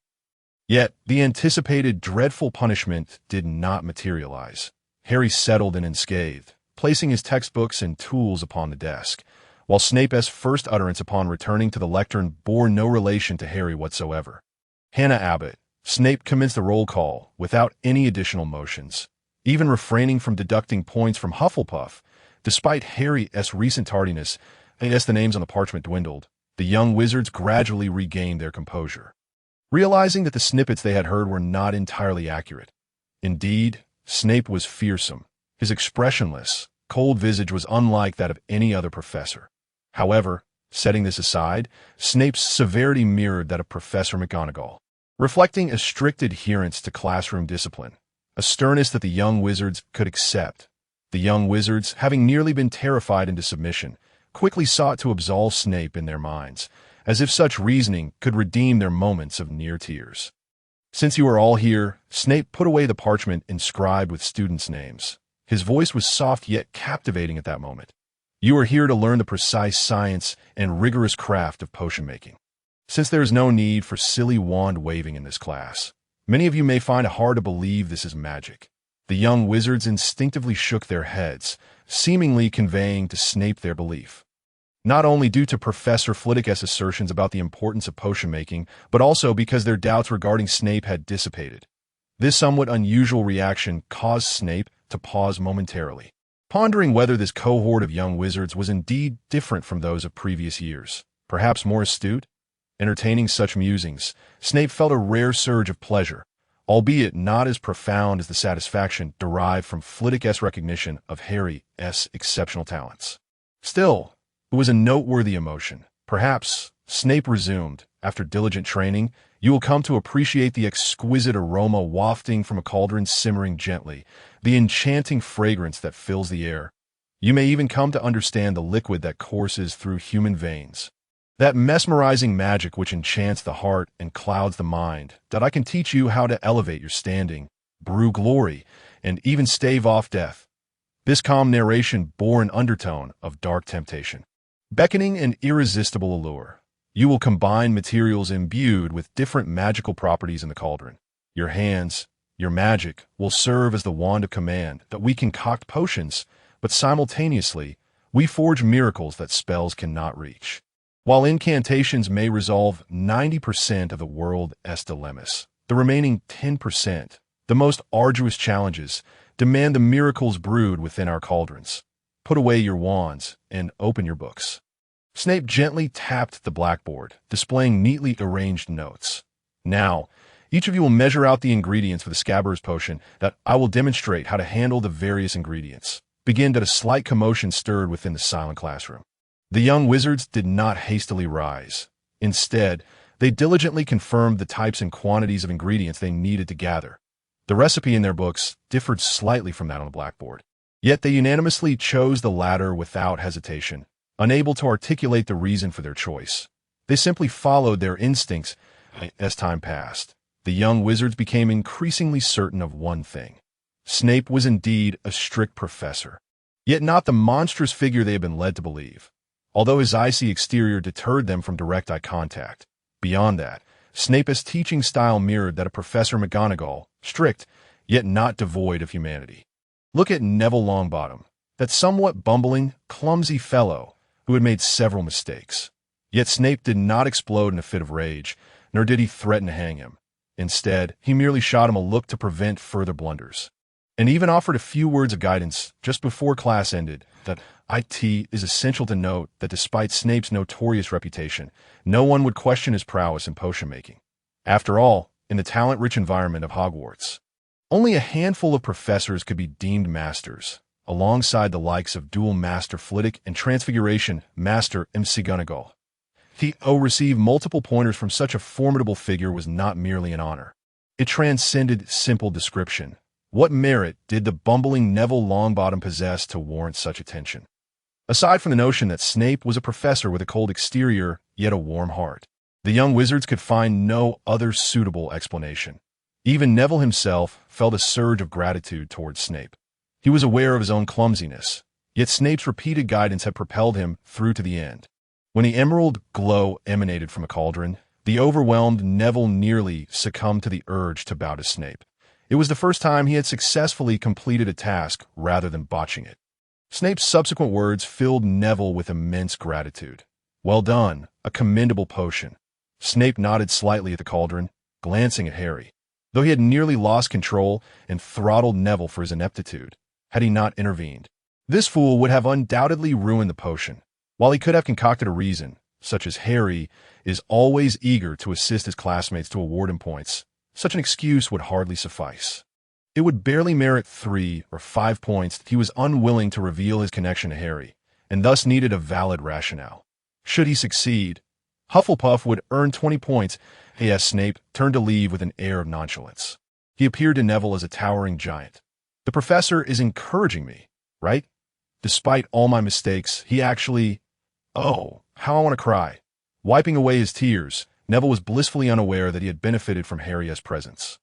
Yet, the anticipated dreadful punishment did not materialize. Harry settled in unscathed, placing his textbooks and tools upon the desk, while Snape's first utterance upon returning to the lectern bore no relation to Harry whatsoever. "Hannah Abbott," Snape commenced the roll call without any additional motions, even refraining from deducting points from Hufflepuff. Despite Harry's recent tardiness, as the names on the parchment dwindled, the young wizards gradually regained their composure, realizing that the snippets they had heard were not entirely accurate. Indeed, Snape was fearsome. His expressionless, cold visage was unlike that of any other professor. However, setting this aside, Snape's severity mirrored that of Professor McGonagall, reflecting a strict adherence to classroom discipline, a sternness that the young wizards could accept. The young wizards, having nearly been terrified into submission, quickly sought to absolve Snape in their minds, as if such reasoning could redeem their moments of near tears. "Since you are all here," Snape put away the parchment inscribed with students' names. His voice was soft yet captivating at that moment. "You are here to learn the precise science and rigorous craft of potion-making. Since there is no need for silly wand-waving in this class, many of you may find it hard to believe this is magic." The young wizards instinctively shook their heads, seemingly conveying to Snape their belief. Not only due to Professor Flitwick's assertions about the importance of potion-making, but also because their doubts regarding Snape had dissipated. This somewhat unusual reaction caused Snape to pause momentarily, pondering whether this cohort of young wizards was indeed different from those of previous years, perhaps more astute. Entertaining such musings, Snape felt a rare surge of pleasure, albeit not as profound as the satisfaction derived from Flitwick's recognition of Harry's exceptional talents. Still, it was a noteworthy emotion. "Perhaps," Snape resumed, "after diligent training, you will come to appreciate the exquisite aroma wafting from a cauldron simmering gently, the enchanting fragrance that fills the air. You may even come to understand the liquid that courses through human veins. That mesmerizing magic which enchants the heart and clouds the mind, that I can teach you how to elevate your standing, brew glory, and even stave off death." This calm narration bore an undertone of dark temptation, beckoning an irresistible allure. "You will combine materials imbued with different magical properties in the cauldron. Your hands, your magic, will serve as the wand of command that we concoct potions, but simultaneously, we forge miracles that spells cannot reach. While incantations may resolve 90% of the world's dilemmas, the remaining 10%, the most arduous challenges, demand the miracles brewed within our cauldrons. Put away your wands and open your books. Snape gently tapped the blackboard, displaying neatly arranged notes. Now, each of you will measure out the ingredients for the Scabbers potion that I will demonstrate how to handle the various ingredients. Begin that a slight commotion stirred within the silent classroom. The young wizards did not hastily rise. Instead, they diligently confirmed the types and quantities of ingredients they needed to gather. The recipe in their books differed slightly from that on the blackboard. Yet they unanimously chose the latter without hesitation, unable to articulate the reason for their choice. They simply followed their instincts. As time passed, the young wizards became increasingly certain of one thing. Snape was indeed a strict professor, yet not the monstrous figure they had been led to believe. Although his icy exterior deterred them from direct eye contact, beyond that, Snape's teaching style mirrored that of Professor McGonagall, strict, yet not devoid of humanity. Look at Neville Longbottom, that somewhat bumbling, clumsy fellow who had made several mistakes. Yet Snape did not explode in a fit of rage, nor did he threaten to hang him. Instead, he merely shot him a look to prevent further blunders, and even offered a few words of guidance just before class ended that it is essential to note that despite Snape's notorious reputation, no one would question his prowess in potion-making. After all, in the talent-rich environment of Hogwarts, only a handful of professors could be deemed masters, alongside the likes of Dual Master Flitwick and Transfiguration Master McGonagall. To receive multiple pointers from such a formidable figure was not merely an honor. It transcended simple description. What merit did the bumbling Neville Longbottom possess to warrant such attention? Aside from the notion that Snape was a professor with a cold exterior, yet a warm heart, the young wizards could find no other suitable explanation. Even Neville himself felt a surge of gratitude towards Snape. He was aware of his own clumsiness, yet Snape's repeated guidance had propelled him through to the end. When the emerald glow emanated from a cauldron, the overwhelmed Neville nearly succumbed to the urge to bow to Snape. It was the first time he had successfully completed a task rather than botching it. Snape's subsequent words filled Neville with immense gratitude. Well done, a commendable potion. Snape nodded slightly at the cauldron, glancing at Harry, though he had nearly lost control and throttled Neville for his ineptitude, had he not intervened. This fool would have undoubtedly ruined the potion. While he could have concocted a reason, such as Harry is always eager to assist his classmates to award him points, such an excuse would hardly suffice. It would barely merit 3 or 5 points. He was unwilling to reveal his connection to Harry, and thus needed a valid rationale. Should he succeed, Hufflepuff would earn 20 points. As Snape turned to leave with an air of nonchalance. He appeared to Neville as a towering giant. The professor is encouraging me, right? Despite all my mistakes, he actually... Oh, how I want to cry. Wiping away his tears, Neville was blissfully unaware that he had benefited from Harry's presence.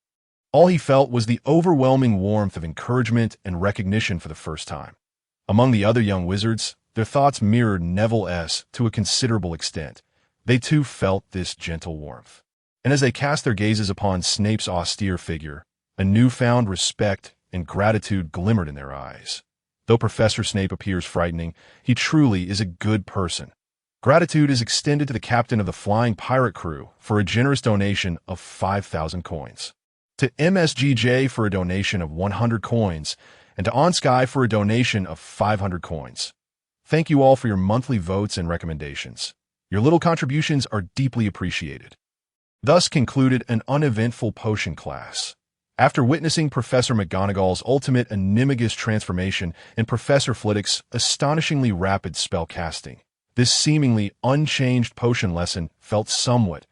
All he felt was the overwhelming warmth of encouragement and recognition for the first time. Among the other young wizards, their thoughts mirrored Neville's to a considerable extent. They too felt this gentle warmth. And as they cast their gazes upon Snape's austere figure, a newfound respect and gratitude glimmered in their eyes. Though Professor Snape appears frightening, he truly is a good person. Gratitude is extended to the captain of the flying pirate crew for a generous donation of 5,000 coins, to MSGJ for a donation of 100 coins, and to OnSky for a donation of 500 coins. Thank you all for your monthly votes and recommendations. Your little contributions are deeply appreciated. Thus concluded an uneventful potion class. After witnessing Professor McGonagall's ultimate Animagus transformation and Professor Flitwick's astonishingly rapid spell casting, this seemingly unchanged potion lesson felt somewhat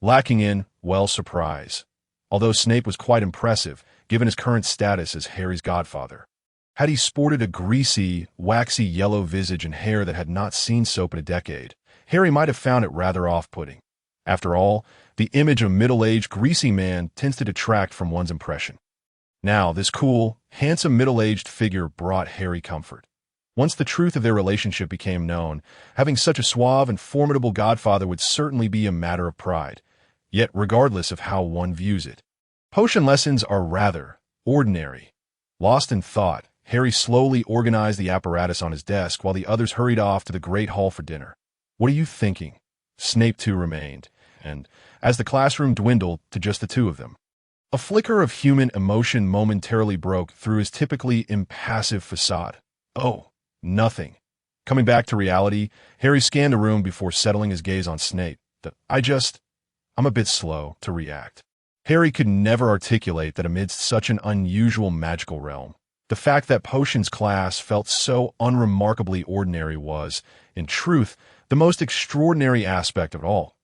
lacking in, well, surprise. Although Snape was quite impressive, given his current status as Harry's godfather. Had he sported a greasy, waxy yellow visage and hair that had not seen soap in a decade, Harry might have found it rather off-putting. After all, the image of a middle-aged, greasy man tends to detract from one's impression. Now, this cool, handsome middle-aged figure brought Harry comfort. Once the truth of their relationship became known, having such a suave and formidable godfather would certainly be a matter of pride, yet regardless of how one views it. Potion lessons are rather ordinary. Lost in thought, Harry slowly organized the apparatus on his desk while the others hurried off to the Great Hall for dinner. What are you thinking? Snape too remained, and as the classroom dwindled to just the two of them, a flicker of human emotion momentarily broke through his typically impassive facade. Oh, nothing. Coming back to reality, Harry scanned the room before settling his gaze on Snape. I'm a bit slow to react. Harry could never articulate that amidst such an unusual magical realm, the fact that potions class felt so unremarkably ordinary was, in truth, the most extraordinary aspect of it all,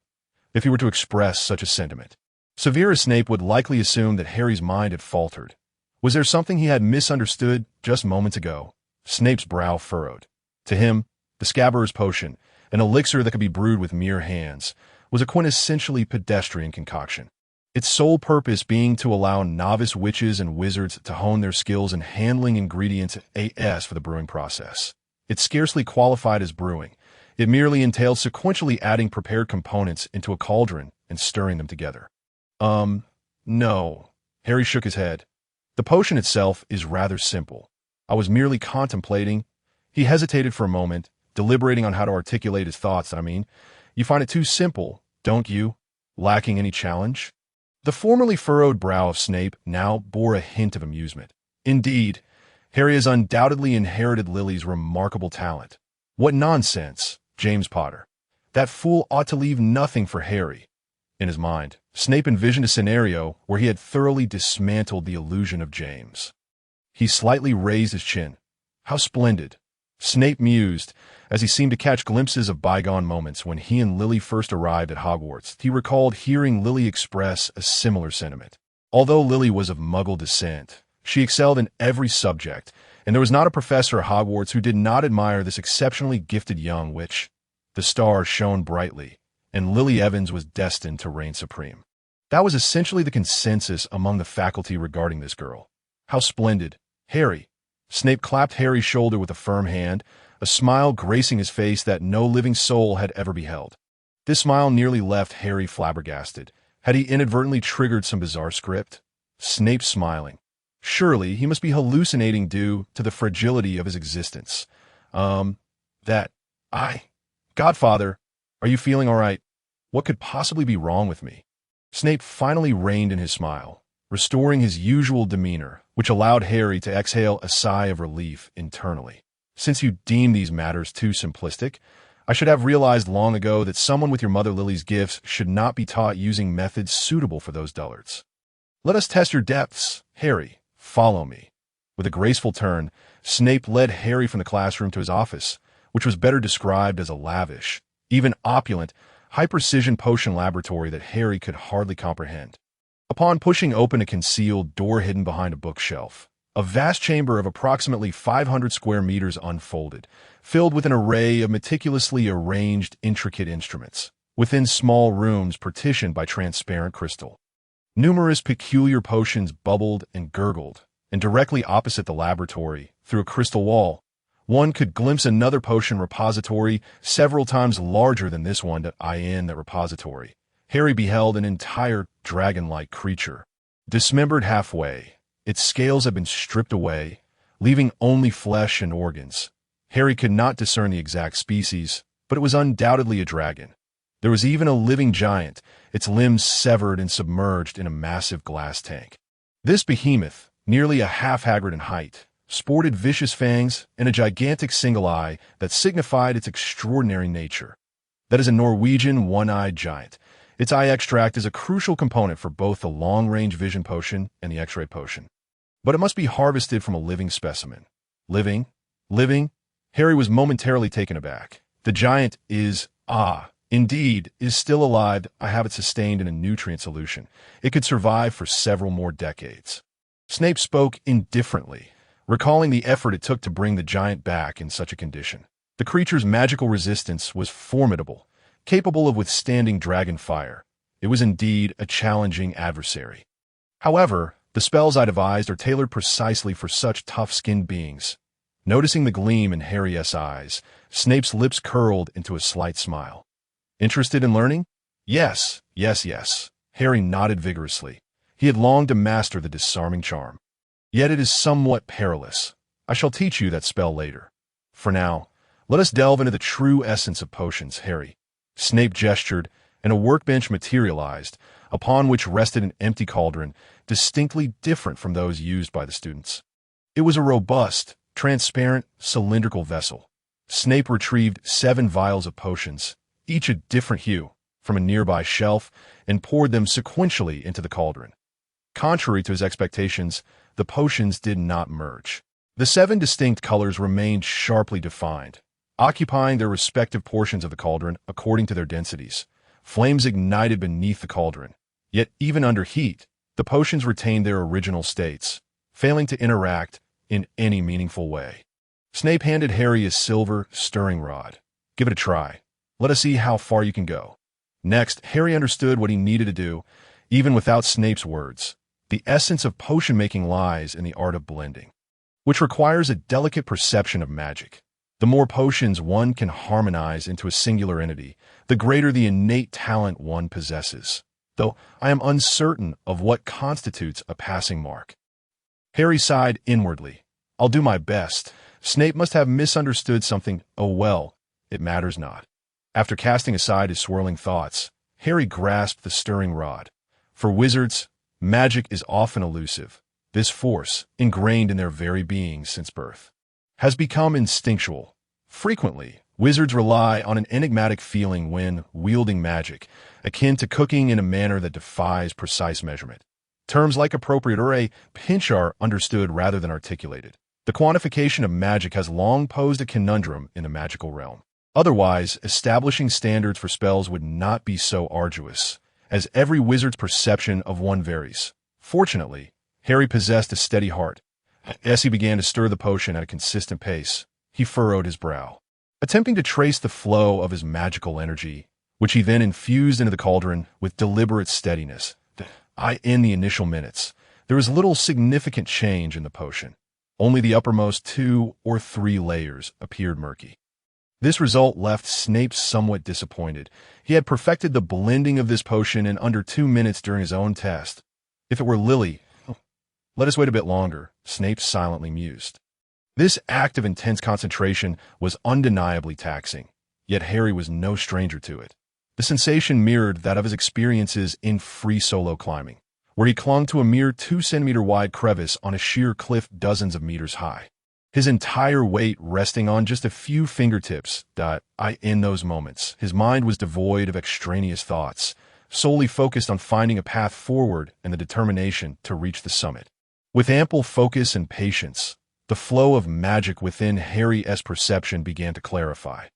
if he were to express such a sentiment. Severus Snape would likely assume that Harry's mind had faltered. Was there something he had misunderstood just moments ago? Snape's brow furrowed. To him, the Scabbers potion, an elixir that could be brewed with mere hands, was a quintessentially pedestrian concoction. Its sole purpose being to allow novice witches and wizards to hone their skills in handling ingredients AS for the brewing process. It scarcely qualified as brewing. It merely entailed sequentially adding prepared components into a cauldron and stirring them together. No. Harry shook his head. The potion itself is rather simple. I was merely contemplating. He hesitated for a moment, deliberating on how to articulate his thoughts. You find it too simple, don't you? Lacking any challenge? The formerly furrowed brow of Snape now bore a hint of amusement. Indeed, Harry has undoubtedly inherited Lily's remarkable talent. What nonsense, James Potter. That fool ought to leave nothing for Harry. In his mind, Snape envisioned a scenario where he had thoroughly dismantled the illusion of James. He slightly raised his chin. How splendid. Snape mused, as he seemed to catch glimpses of bygone moments when he and Lily first arrived at Hogwarts. He recalled hearing Lily express a similar sentiment. Although Lily was of Muggle descent, she excelled in every subject, and there was not a professor at Hogwarts who did not admire this exceptionally gifted young witch. The stars shone brightly, and Lily Evans was destined to reign supreme. That was essentially the consensus among the faculty regarding this girl. How splendid. Harry. Snape clapped Harry's shoulder with a firm hand, a smile gracing his face that no living soul had ever beheld. This smile nearly left Harry flabbergasted. Had he inadvertently triggered some bizarre script? Snape smiling. Surely he must be hallucinating due to the fragility of his existence. Godfather, are you feeling all right? What could possibly be wrong with me? Snape finally reined in his smile, restoring his usual demeanor, which allowed Harry to exhale a sigh of relief internally. Since you deem these matters too simplistic, I should have realized long ago that someone with your mother Lily's gifts should not be taught using methods suitable for those dullards. Let us test your depths, Harry. Follow me. With a graceful turn, Snape led Harry from the classroom to his office, which was better described as a lavish, even opulent, high-precision potion laboratory that Harry could hardly comprehend. Upon pushing open a concealed door hidden behind a bookshelf, a vast chamber of approximately 500 square meters unfolded, filled with an array of meticulously arranged, intricate instruments, within small rooms partitioned by transparent crystal. Numerous peculiar potions bubbled and gurgled, and directly opposite the laboratory, through a crystal wall, one could glimpse another potion repository several times larger than this one in that repository. Harry beheld an entire dragon-like creature, dismembered halfway. Its scales had been stripped away, leaving only flesh and organs. Harry could not discern the exact species, but it was undoubtedly a dragon. There was even a living giant, its limbs severed and submerged in a massive glass tank. This behemoth, nearly a half-hagrid in height, sported vicious fangs and a gigantic single eye that signified its extraordinary nature. That is a Norwegian one-eyed giant. Its eye extract is a crucial component for both the long-range vision potion and the X-ray potion. But it must be harvested from a living specimen. Living? Harry was momentarily taken aback. The giant indeed, is still alive. I have it sustained in a nutrient solution. It could survive for several more decades. Snape spoke indifferently, recalling the effort it took to bring the giant back in such a condition. The creature's magical resistance was formidable, capable of withstanding dragon fire. It was indeed a challenging adversary. However, the spells I devised are tailored precisely for such tough-skinned beings. Noticing the gleam in Harry's eyes, Snape's lips curled into a slight smile. Interested in learning? Yes. Harry nodded vigorously. He had longed to master the disarming charm. Yet it is somewhat perilous. I shall teach you that spell later. For now, let us delve into the true essence of potions, Harry. Snape gestured, and a workbench materialized, upon which rested an empty cauldron, distinctly different from those used by the students. It was a robust, transparent, cylindrical vessel. Snape retrieved 7 vials of potions, each a different hue, from a nearby shelf, and poured them sequentially into the cauldron. Contrary to his expectations, the potions did not merge. The 7 distinct colors remained sharply defined, occupying their respective portions of the cauldron according to their densities. Flames ignited beneath the cauldron. Yet even under heat, the potions retained their original states, failing to interact in any meaningful way. Snape handed Harry a silver stirring rod. "Give it a try. Let us see how far you can go." Next, Harry understood what he needed to do, even without Snape's words. The essence of potion-making lies in the art of blending, which requires a delicate perception of magic. The more potions one can harmonize into a singular entity, the greater the innate talent one possesses, though I am uncertain of what constitutes a passing mark. Harry sighed inwardly. "I'll do my best." Snape must have misunderstood something. Oh well, it matters not. After casting aside his swirling thoughts, Harry grasped the stirring rod. For wizards, magic is often elusive. This force, ingrained in their very beings since birth, has become instinctual. Frequently, wizards rely on an enigmatic feeling when wielding magic, akin to cooking in a manner that defies precise measurement. Terms like appropriate or a pinch are understood rather than articulated. The quantification of magic has long posed a conundrum in the magical realm. Otherwise, establishing standards for spells would not be so arduous, as every wizard's perception of one varies. Fortunately, Harry possessed a steady heart. As he began to stir the potion at a consistent pace, he furrowed his brow, attempting to trace the flow of his magical energy, which he then infused into the cauldron with deliberate steadiness. In the initial minutes, there was little significant change in the potion. Only the uppermost 2 or 3 layers appeared murky. This result left Snape somewhat disappointed. He had perfected the blending of this potion in under 2 minutes during his own test. If it were Lily, let us wait a bit longer, Snape silently mused. This act of intense concentration was undeniably taxing, yet Harry was no stranger to it. The sensation mirrored that of his experiences in free solo climbing, where he clung to a mere 2-centimeter wide crevice on a sheer cliff dozens of meters high, his entire weight resting on just a few fingertips. In those moments, his mind was devoid of extraneous thoughts, solely focused on finding a path forward and the determination to reach the summit. With ample focus and patience, the flow of magic within Harry's perception began to clarify.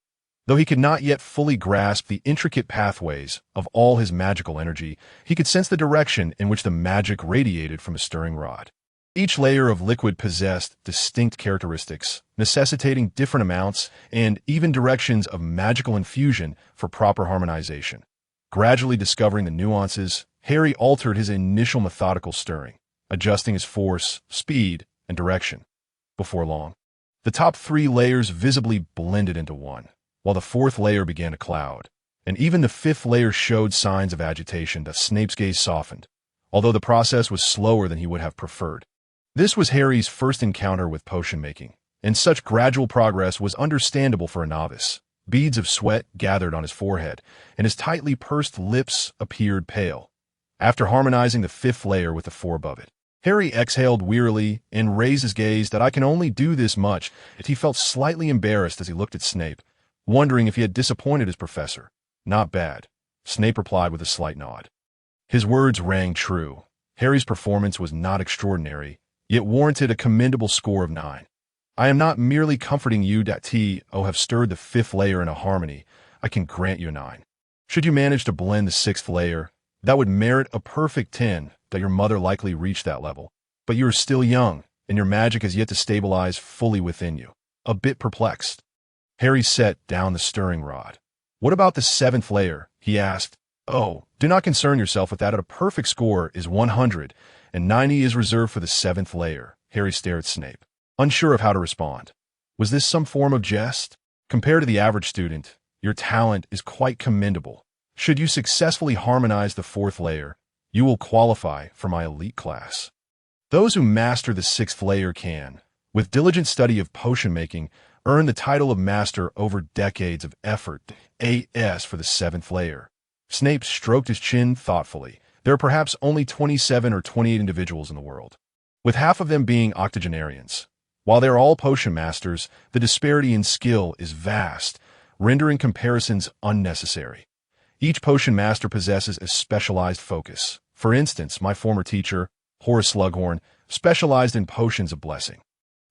Though he could not yet fully grasp the intricate pathways of all his magical energy, he could sense the direction in which the magic radiated from a stirring rod. Each layer of liquid possessed distinct characteristics, necessitating different amounts and even directions of magical infusion for proper harmonization. Gradually discovering the nuances, Harry altered his initial methodical stirring, adjusting his force, speed, and direction. Before long, the top 3 layers visibly blended into one, while the 4th layer began to cloud, and even the 5th layer showed signs of agitation. That Snape's gaze softened, although the process was slower than he would have preferred. This was Harry's first encounter with potion making, and such gradual progress was understandable for a novice. Beads of sweat gathered on his forehead, and his tightly pursed lips appeared pale. After harmonizing the 5th layer with the 4 above it, Harry exhaled wearily and raised his gaze. That I can only do this much. He felt slightly embarrassed as he looked at Snape, wondering if he had disappointed his professor. "Not bad," Snape replied with a slight nod. His words rang true. Harry's performance was not extraordinary, yet warranted a commendable score of 9. "I am not merely comforting you that have stirred the 5th layer in a harmony. I can grant you a 9. Should you manage to blend the 6th layer, that would merit a perfect 10. That your mother likely reached that level. But you are still young, and your magic has yet to stabilize fully within you." A bit perplexed, Harry set down the stirring rod. "What about the 7th layer?" he asked. "Oh, do not concern yourself with that. A perfect score is 100, and 90 is reserved for the 7th layer." Harry stared at Snape, unsure of how to respond. Was this some form of jest? Compared to the average student, your talent is quite commendable. Should you successfully harmonize the 4th layer, you will qualify for my elite class. Those who master the 6th layer can, with diligent study of potion making, earned the title of master over decades of effort. AS for the seventh layer. Snape stroked his chin thoughtfully. There are perhaps only 27 or 28 individuals in the world, with half of them being octogenarians. While they are all potion masters, the disparity in skill is vast, rendering comparisons unnecessary. Each potion master possesses a specialized focus. For instance, my former teacher, Horace Slughorn, specialized in potions of blessing.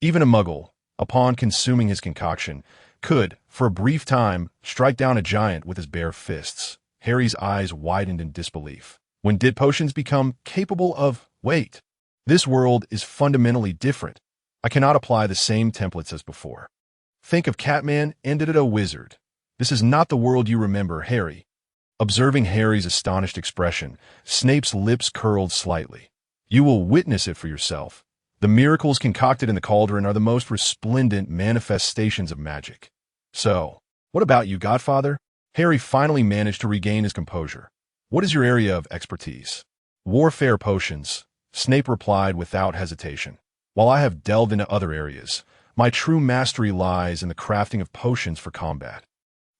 Even a muggle, upon consuming his concoction, could, for a brief time, strike down a giant with his bare fists. Harry's eyes widened in disbelief. When did potions become capable of, wait, this world is fundamentally different. I cannot apply the same templates as before. Think of Catman and Ditto Wizard. This is not the world you remember, Harry. Observing Harry's astonished expression, Snape's lips curled slightly. You will witness it for yourself. The miracles concocted in the cauldron are the most resplendent manifestations of magic. So, what about you, Godfather? Harry finally managed to regain his composure. What is your area of expertise? Warfare potions, Snape replied without hesitation. While I have delved into other areas, my true mastery lies in the crafting of potions for combat.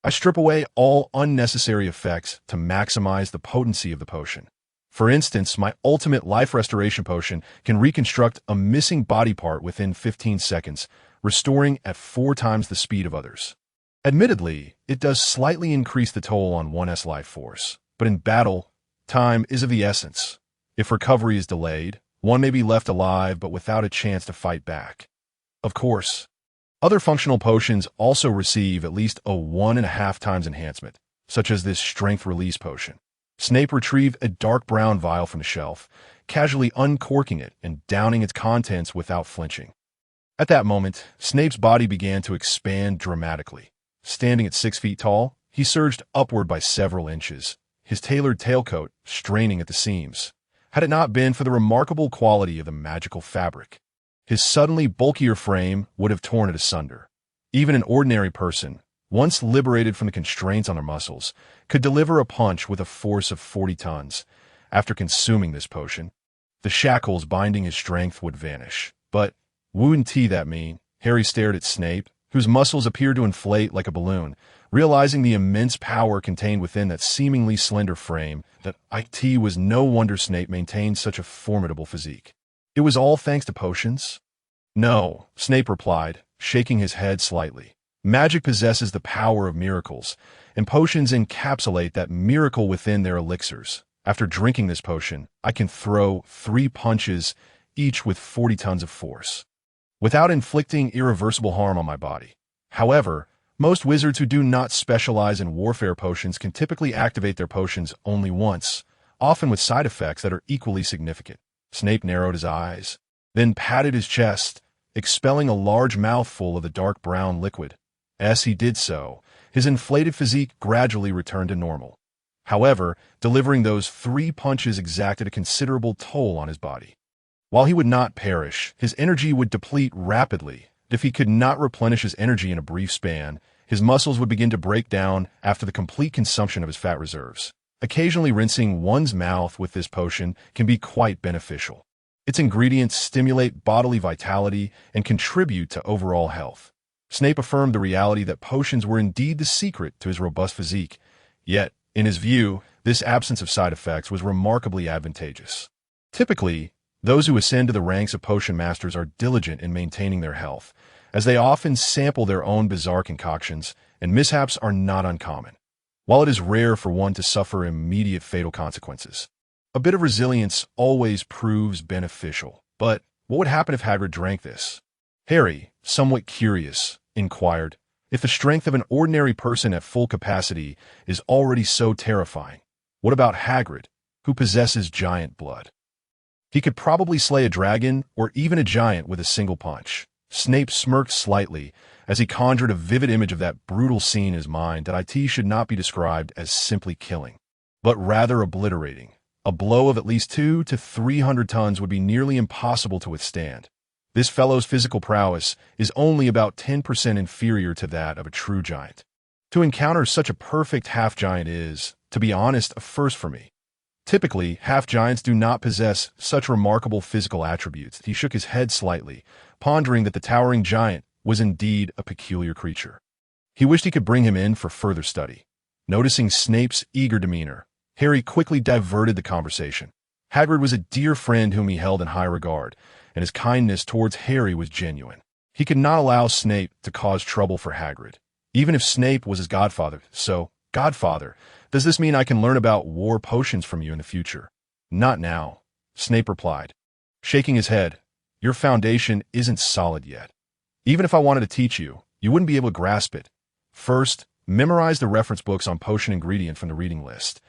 I strip away all unnecessary effects to maximize the potency of the potion. For instance, my ultimate life restoration potion can reconstruct a missing body part within 15 seconds, restoring at 4 times the speed of others. Admittedly, it does slightly increase the toll on one's life force, but in battle, time is of the essence. If recovery is delayed, one may be left alive but without a chance to fight back. Of course, other functional potions also receive at least a 1.5 times enhancement, such as this strength release potion. Snape retrieved a dark brown vial from the shelf, casually uncorking it and downing its contents without flinching. At that moment, Snape's body began to expand dramatically. Standing at 6 feet tall, he surged upward by several inches, his tailored tailcoat straining at the seams. Had it not been for the remarkable quality of the magical fabric, his suddenly bulkier frame would have torn it asunder. Even an ordinary person, once liberated from the constraints on their muscles, could deliver a punch with a force of 40 tons. After consuming this potion, the shackles binding his strength would vanish. But wouldn't that mean? Harry stared at Snape, whose muscles appeared to inflate like a balloon, realizing the immense power contained within that seemingly slender frame. That it was no wonder Snape maintained such a formidable physique. It was all thanks to potions? No, Snape replied, shaking his head slightly. Magic possesses the power of miracles, and potions encapsulate that miracle within their elixirs. After drinking this potion, I can throw 3 punches, each with 40 tons of force, without inflicting irreversible harm on my body. However, most wizards who do not specialize in warfare potions can typically activate their potions only once, often with side effects that are equally significant. Snape narrowed his eyes, then patted his chest, expelling a large mouthful of the dark brown liquid. As he did so, his inflated physique gradually returned to normal. However, delivering those 3 punches exacted a considerable toll on his body. While he would not perish, his energy would deplete rapidly. If he could not replenish his energy in a brief span, his muscles would begin to break down after the complete consumption of his fat reserves. Occasionally rinsing one's mouth with this potion can be quite beneficial. Its ingredients stimulate bodily vitality and contribute to overall health. Snape affirmed the reality that potions were indeed the secret to his robust physique. Yet, in his view, this absence of side effects was remarkably advantageous. Typically, those who ascend to the ranks of potion masters are diligent in maintaining their health, as they often sample their own bizarre concoctions, and mishaps are not uncommon. While it is rare for one to suffer immediate fatal consequences, a bit of resilience always proves beneficial. But what would happen if Hagrid drank this? Harry, somewhat curious, inquired, if the strength of an ordinary person at full capacity is already so terrifying, what about Hagrid, who possesses giant blood? He could probably slay a dragon or even a giant with a single punch. Snape smirked slightly as he conjured a vivid image of that brutal scene in his mind. That it should not be described as simply killing, but rather obliterating. A blow of at least 200 to 300 tons would be nearly impossible to withstand. This fellow's physical prowess is only about 10% inferior to that of a true giant. To encounter such a perfect half-giant is, to be honest, a first for me. Typically, half-giants do not possess such remarkable physical attributes. He shook his head slightly, pondering that the towering giant was indeed a peculiar creature. He wished he could bring him in for further study. Noticing Snape's eager demeanor, Harry quickly diverted the conversation. Hagrid was a dear friend whom he held in high regard, and his kindness towards Harry was genuine. He could not allow Snape to cause trouble for Hagrid, even if Snape was his godfather. So, Godfather, does this mean I can learn about war potions from you in the future? Not now, Snape replied, shaking his head. Your foundation isn't solid yet. Even if I wanted to teach you, you wouldn't be able to grasp it. First, memorize the reference books on potion ingredient from the reading list.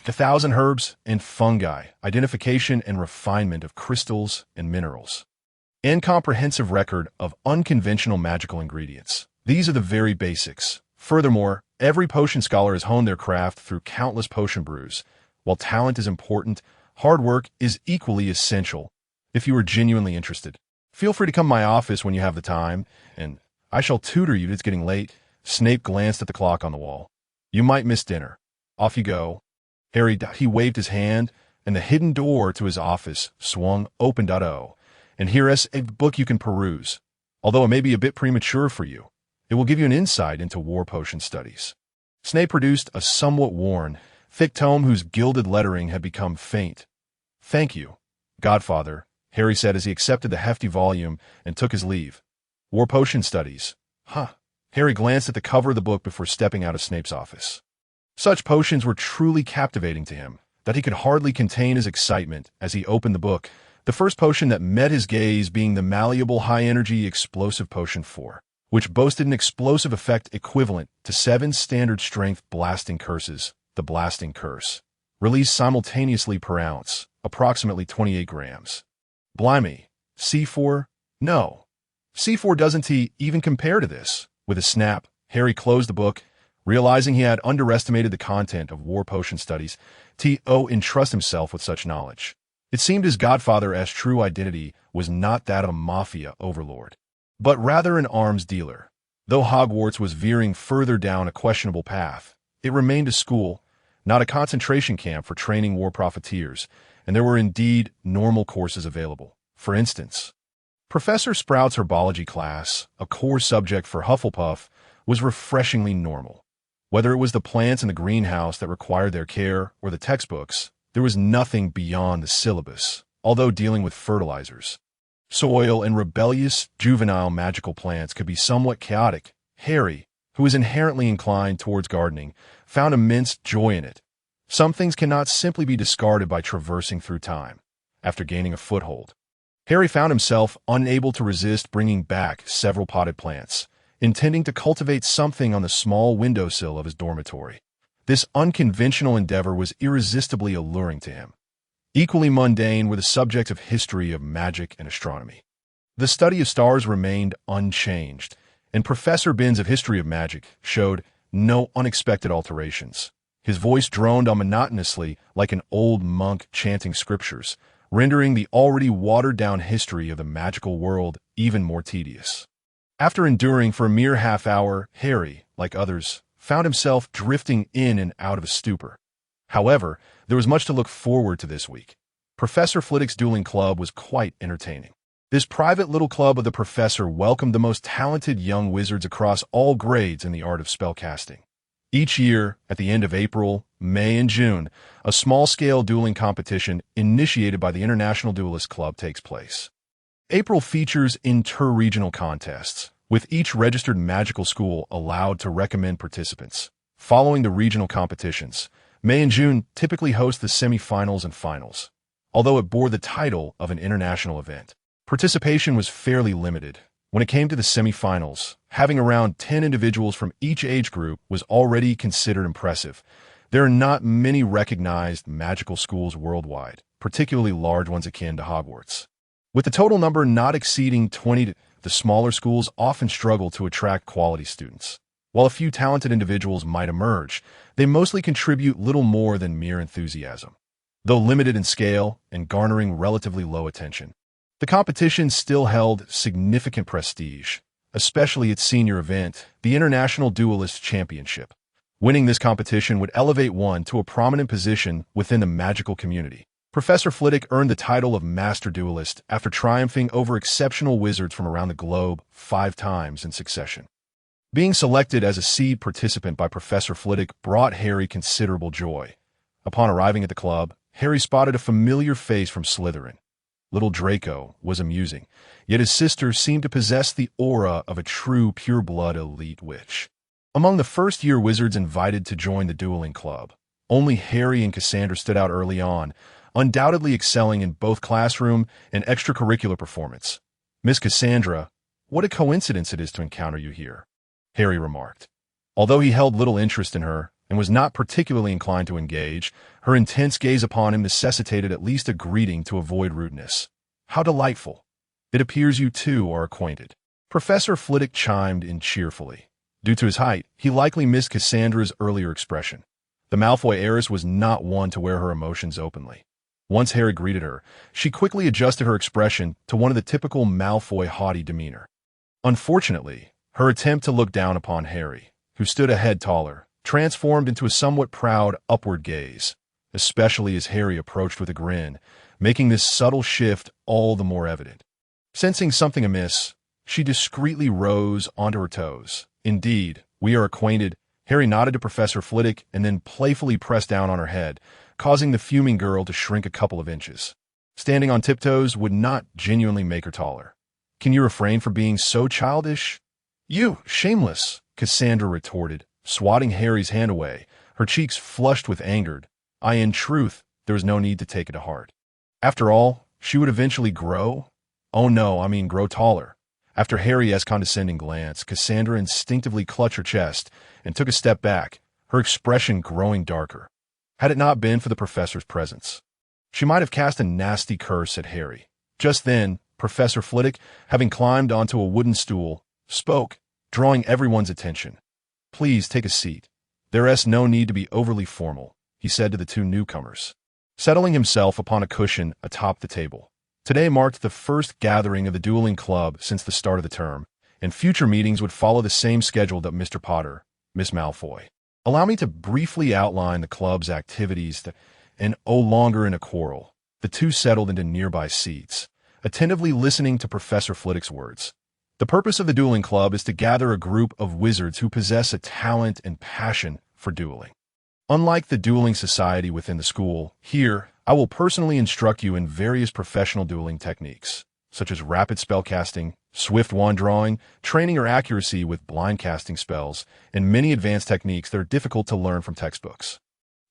The 1,000 herbs and fungi, identification and refinement of crystals and minerals. And comprehensive record of unconventional magical ingredients. These are the very basics. Furthermore, every potion scholar has honed their craft through countless potion brews. While talent is important, hard work is equally essential. If you are genuinely interested, feel free to come to my office when you have the time, and I shall tutor you. It's getting late. Snape glanced at the clock on the wall. You might miss dinner. Off you go. Harry, he waved his hand, and the hidden door to his office swung open. And here is a book you can peruse. Although it may be a bit premature for you, it will give you an insight into war potion studies. Snape produced a somewhat worn, thick tome whose gilded lettering had become faint. Thank you, Godfather, Harry said as he accepted the hefty volume and took his leave. War potion studies. Huh. Harry glanced at the cover of the book before stepping out of Snape's office. Such potions were truly captivating to him that he could hardly contain his excitement as he opened the book, the first potion that met his gaze being the malleable high-energy explosive potion 4, which boasted an explosive effect equivalent to 7 standard strength blasting curses, the Blasting Curse, released simultaneously per ounce, approximately 28 grams. Blimey, C4? No. C4 doesn't even compare to this. With a snap, Harry closed the book, realizing he had underestimated the content of war potion studies. To entrust himself with such knowledge. It seemed his godfather's true identity was not that of a mafia overlord, but rather an arms dealer. Though Hogwarts was veering further down a questionable path, it remained a school, not a concentration camp for training war profiteers, and there were indeed normal courses available. For instance, Professor Sprout's herbology class, a core subject for Hufflepuff, was refreshingly normal. Whether it was the plants in the greenhouse that required their care or the textbooks, there was nothing beyond the syllabus, although dealing with fertilizers, soil, and rebellious, juvenile magical plants could be somewhat chaotic. Harry, who was inherently inclined towards gardening, found immense joy in it. Some things cannot simply be discarded by traversing through time. After gaining a foothold, Harry found himself unable to resist bringing back several potted plants, intending to cultivate something on the small windowsill of his dormitory. This unconventional endeavor was irresistibly alluring to him. Equally mundane were the subjects of history of magic and astronomy. The study of stars remained unchanged, and Professor Binns of History of Magic showed no unexpected alterations. His voice droned on monotonously like an old monk chanting scriptures, rendering the already watered-down history of the magical world even more tedious. After enduring for a mere half hour, Harry, like others, found himself drifting in and out of a stupor. However, there was much to look forward to this week. Professor Flitwick's dueling club was quite entertaining. This private little club of the professor welcomed the most talented young wizards across all grades in the art of spellcasting. Each year, at the end of April, May, and June, a small-scale dueling competition initiated by the International Duelist Club takes place. April features inter-regional contests, with each registered magical school allowed to recommend participants. Following the regional competitions, May and June typically host the semi-finals and finals. Although it bore the title of an international event, participation was fairly limited. When it came to the semi-finals, having around 10 individuals from each age group was already considered impressive. There are not many recognized magical schools worldwide, particularly large ones akin to Hogwarts. With the total number not exceeding 20, the smaller schools often struggle to attract quality students. While a few talented individuals might emerge, they mostly contribute little more than mere enthusiasm. Though limited in scale and garnering relatively low attention, the competition still held significant prestige, especially its senior event, the International Duelist Championship. Winning this competition would elevate one to a prominent position within the magical community. Professor Flitwick earned the title of Master Duelist after triumphing over exceptional wizards from around the globe 5 times in succession. Being selected as a seed participant by Professor Flitwick brought Harry considerable joy. Upon arriving at the club, Harry spotted a familiar face from Slytherin. Little Draco was amusing, yet his sister seemed to possess the aura of a true pure-blood elite witch. Among the first-year wizards invited to join the dueling club, only Harry and Cassandra stood out early on, undoubtedly excelling in both classroom and extracurricular performance. "Miss Cassandra, what a coincidence it is to encounter you here," Harry remarked. Although he held little interest in her and was not particularly inclined to engage, her intense gaze upon him necessitated at least a greeting to avoid rudeness. "How delightful. It appears you two are acquainted." Professor Flitwick chimed in cheerfully. Due to his height, he likely missed Cassandra's earlier expression. The Malfoy heiress was not one to wear her emotions openly. Once Harry greeted her, she quickly adjusted her expression to one of the typical Malfoy haughty demeanor. Unfortunately, her attempt to look down upon Harry, who stood a head taller, transformed into a somewhat proud upward gaze, especially as Harry approached with a grin, making this subtle shift all the more evident. Sensing something amiss, she discreetly rose onto her toes. "Indeed, we are acquainted." Harry nodded to Professor Flitwick and then playfully pressed down on her head, causing the fuming girl to shrink a couple of inches. Standing on tiptoes would not genuinely make her taller. "Can you refrain from being so childish?" "You, shameless," Cassandra retorted, swatting Harry's hand away, her cheeks flushed with anger. In truth, there was no need to take it to heart. After all, she would eventually grow. Oh no, grow taller. After Harry's condescending glance, Cassandra instinctively clutched her chest and took a step back, her expression growing darker. Had it not been for the professor's presence, she might have cast a nasty curse at Harry. Just then, Professor Flitwick, having climbed onto a wooden stool, spoke, drawing everyone's attention. "Please take a seat. There is no need to be overly formal," he said to the two newcomers, settling himself upon a cushion atop the table. Today marked the first gathering of the dueling club since the start of the term, and future meetings would follow the same schedule that Mr. Potter, Miss Malfoy. Allow me to briefly outline the club's activities and no longer in a quarrel. The two settled into nearby seats, attentively listening to Professor Flitwick's words. The purpose of the dueling club is to gather a group of wizards who possess a talent and passion for dueling. Unlike the dueling society within the school, here, I will personally instruct you in various professional dueling techniques, such as rapid spellcasting, swift wand drawing, training your accuracy with blind casting spells, and many advanced techniques that are difficult to learn from textbooks.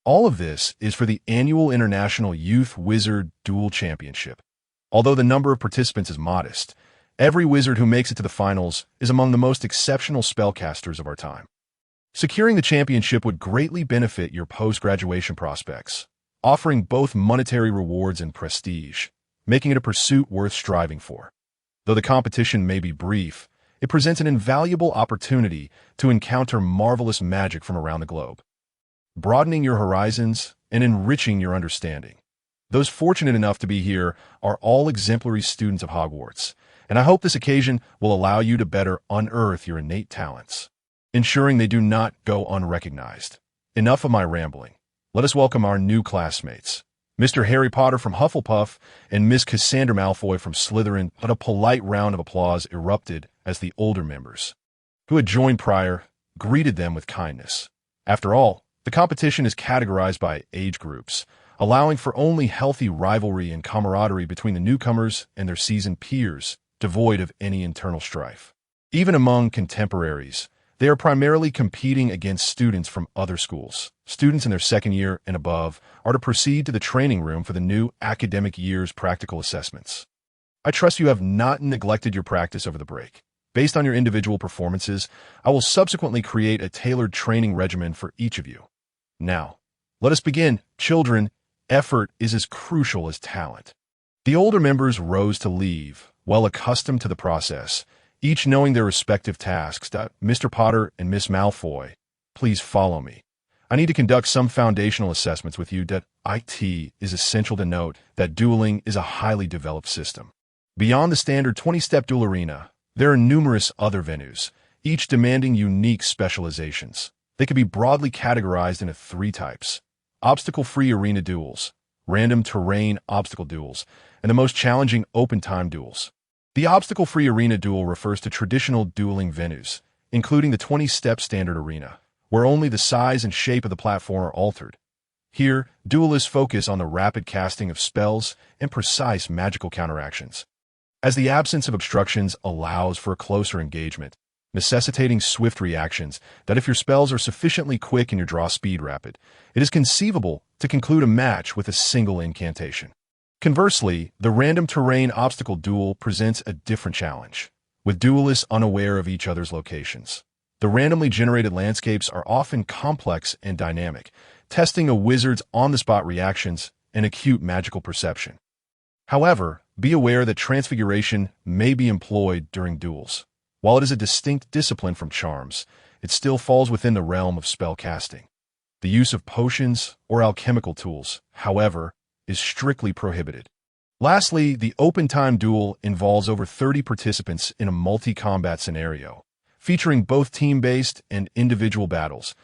All of this is for the annual International Youth Wizard Duel Championship. Although the number of participants is modest, every wizard who makes it to the finals is among the most exceptional spellcasters of our time. Securing the championship would greatly benefit your post-graduation prospects, offering both monetary rewards and prestige, making it a pursuit worth striving for. Though the competition may be brief, it presents an invaluable opportunity to encounter marvelous magic from around the globe, broadening your horizons and enriching your understanding. Those fortunate enough to be here are all exemplary students of Hogwarts, and I hope this occasion will allow you to better unearth your innate talents, ensuring they do not go unrecognized. Enough of my rambling. Let us welcome our new classmates, Mr. Harry Potter from Hufflepuff and Miss Cassandra Malfoy from Slytherin. But a polite round of applause erupted as the older members, who had joined prior, greeted them with kindness. After all, the competition is categorized by age groups, allowing for only healthy rivalry and camaraderie between the newcomers and their seasoned peers, devoid of any internal strife. Even among contemporaries, they are primarily competing against students from other schools. Students in their second year and above are to proceed to the training room for the new academic year's practical assessments. I trust you have not neglected your practice over the break. Based on your individual performances, I will subsequently create a tailored training regimen for each of you. Now, let us begin. Children, effort is as crucial as talent. The older members rose to leave, well accustomed to the process, each knowing their respective tasks. Mr. Potter and Miss Malfoy, please follow me. I need to conduct some foundational assessments with you. It is essential to note that dueling is a highly developed system. Beyond the standard 20-step duel arena, there are numerous other venues, each demanding unique specializations. They can be broadly categorized into 3 types: obstacle-free arena duels, random terrain obstacle duels, and the most challenging open-time duels. The obstacle-free arena duel refers to traditional dueling venues, including the 20-step standard arena, where only the size and shape of the platform are altered. Here, duelists focus on the rapid casting of spells and precise magical counteractions, as the absence of obstructions allows for a closer engagement, necessitating swift reactions that if your spells are sufficiently quick and your draw speed rapid, it is conceivable to conclude a match with a single incantation. Conversely, the random terrain obstacle duel presents a different challenge, with duelists unaware of each other's locations. The randomly generated landscapes are often complex and dynamic, testing a wizard's on-the-spot reactions and acute magical perception. However, be aware that transfiguration may be employed during duels. While it is a distinct discipline from charms, it still falls within the realm of spell casting. The use of potions or alchemical tools, however, is strictly prohibited. Lastly, the open-time duel involves over 30 participants in a multi-combat scenario, featuring both team-based and individual battles.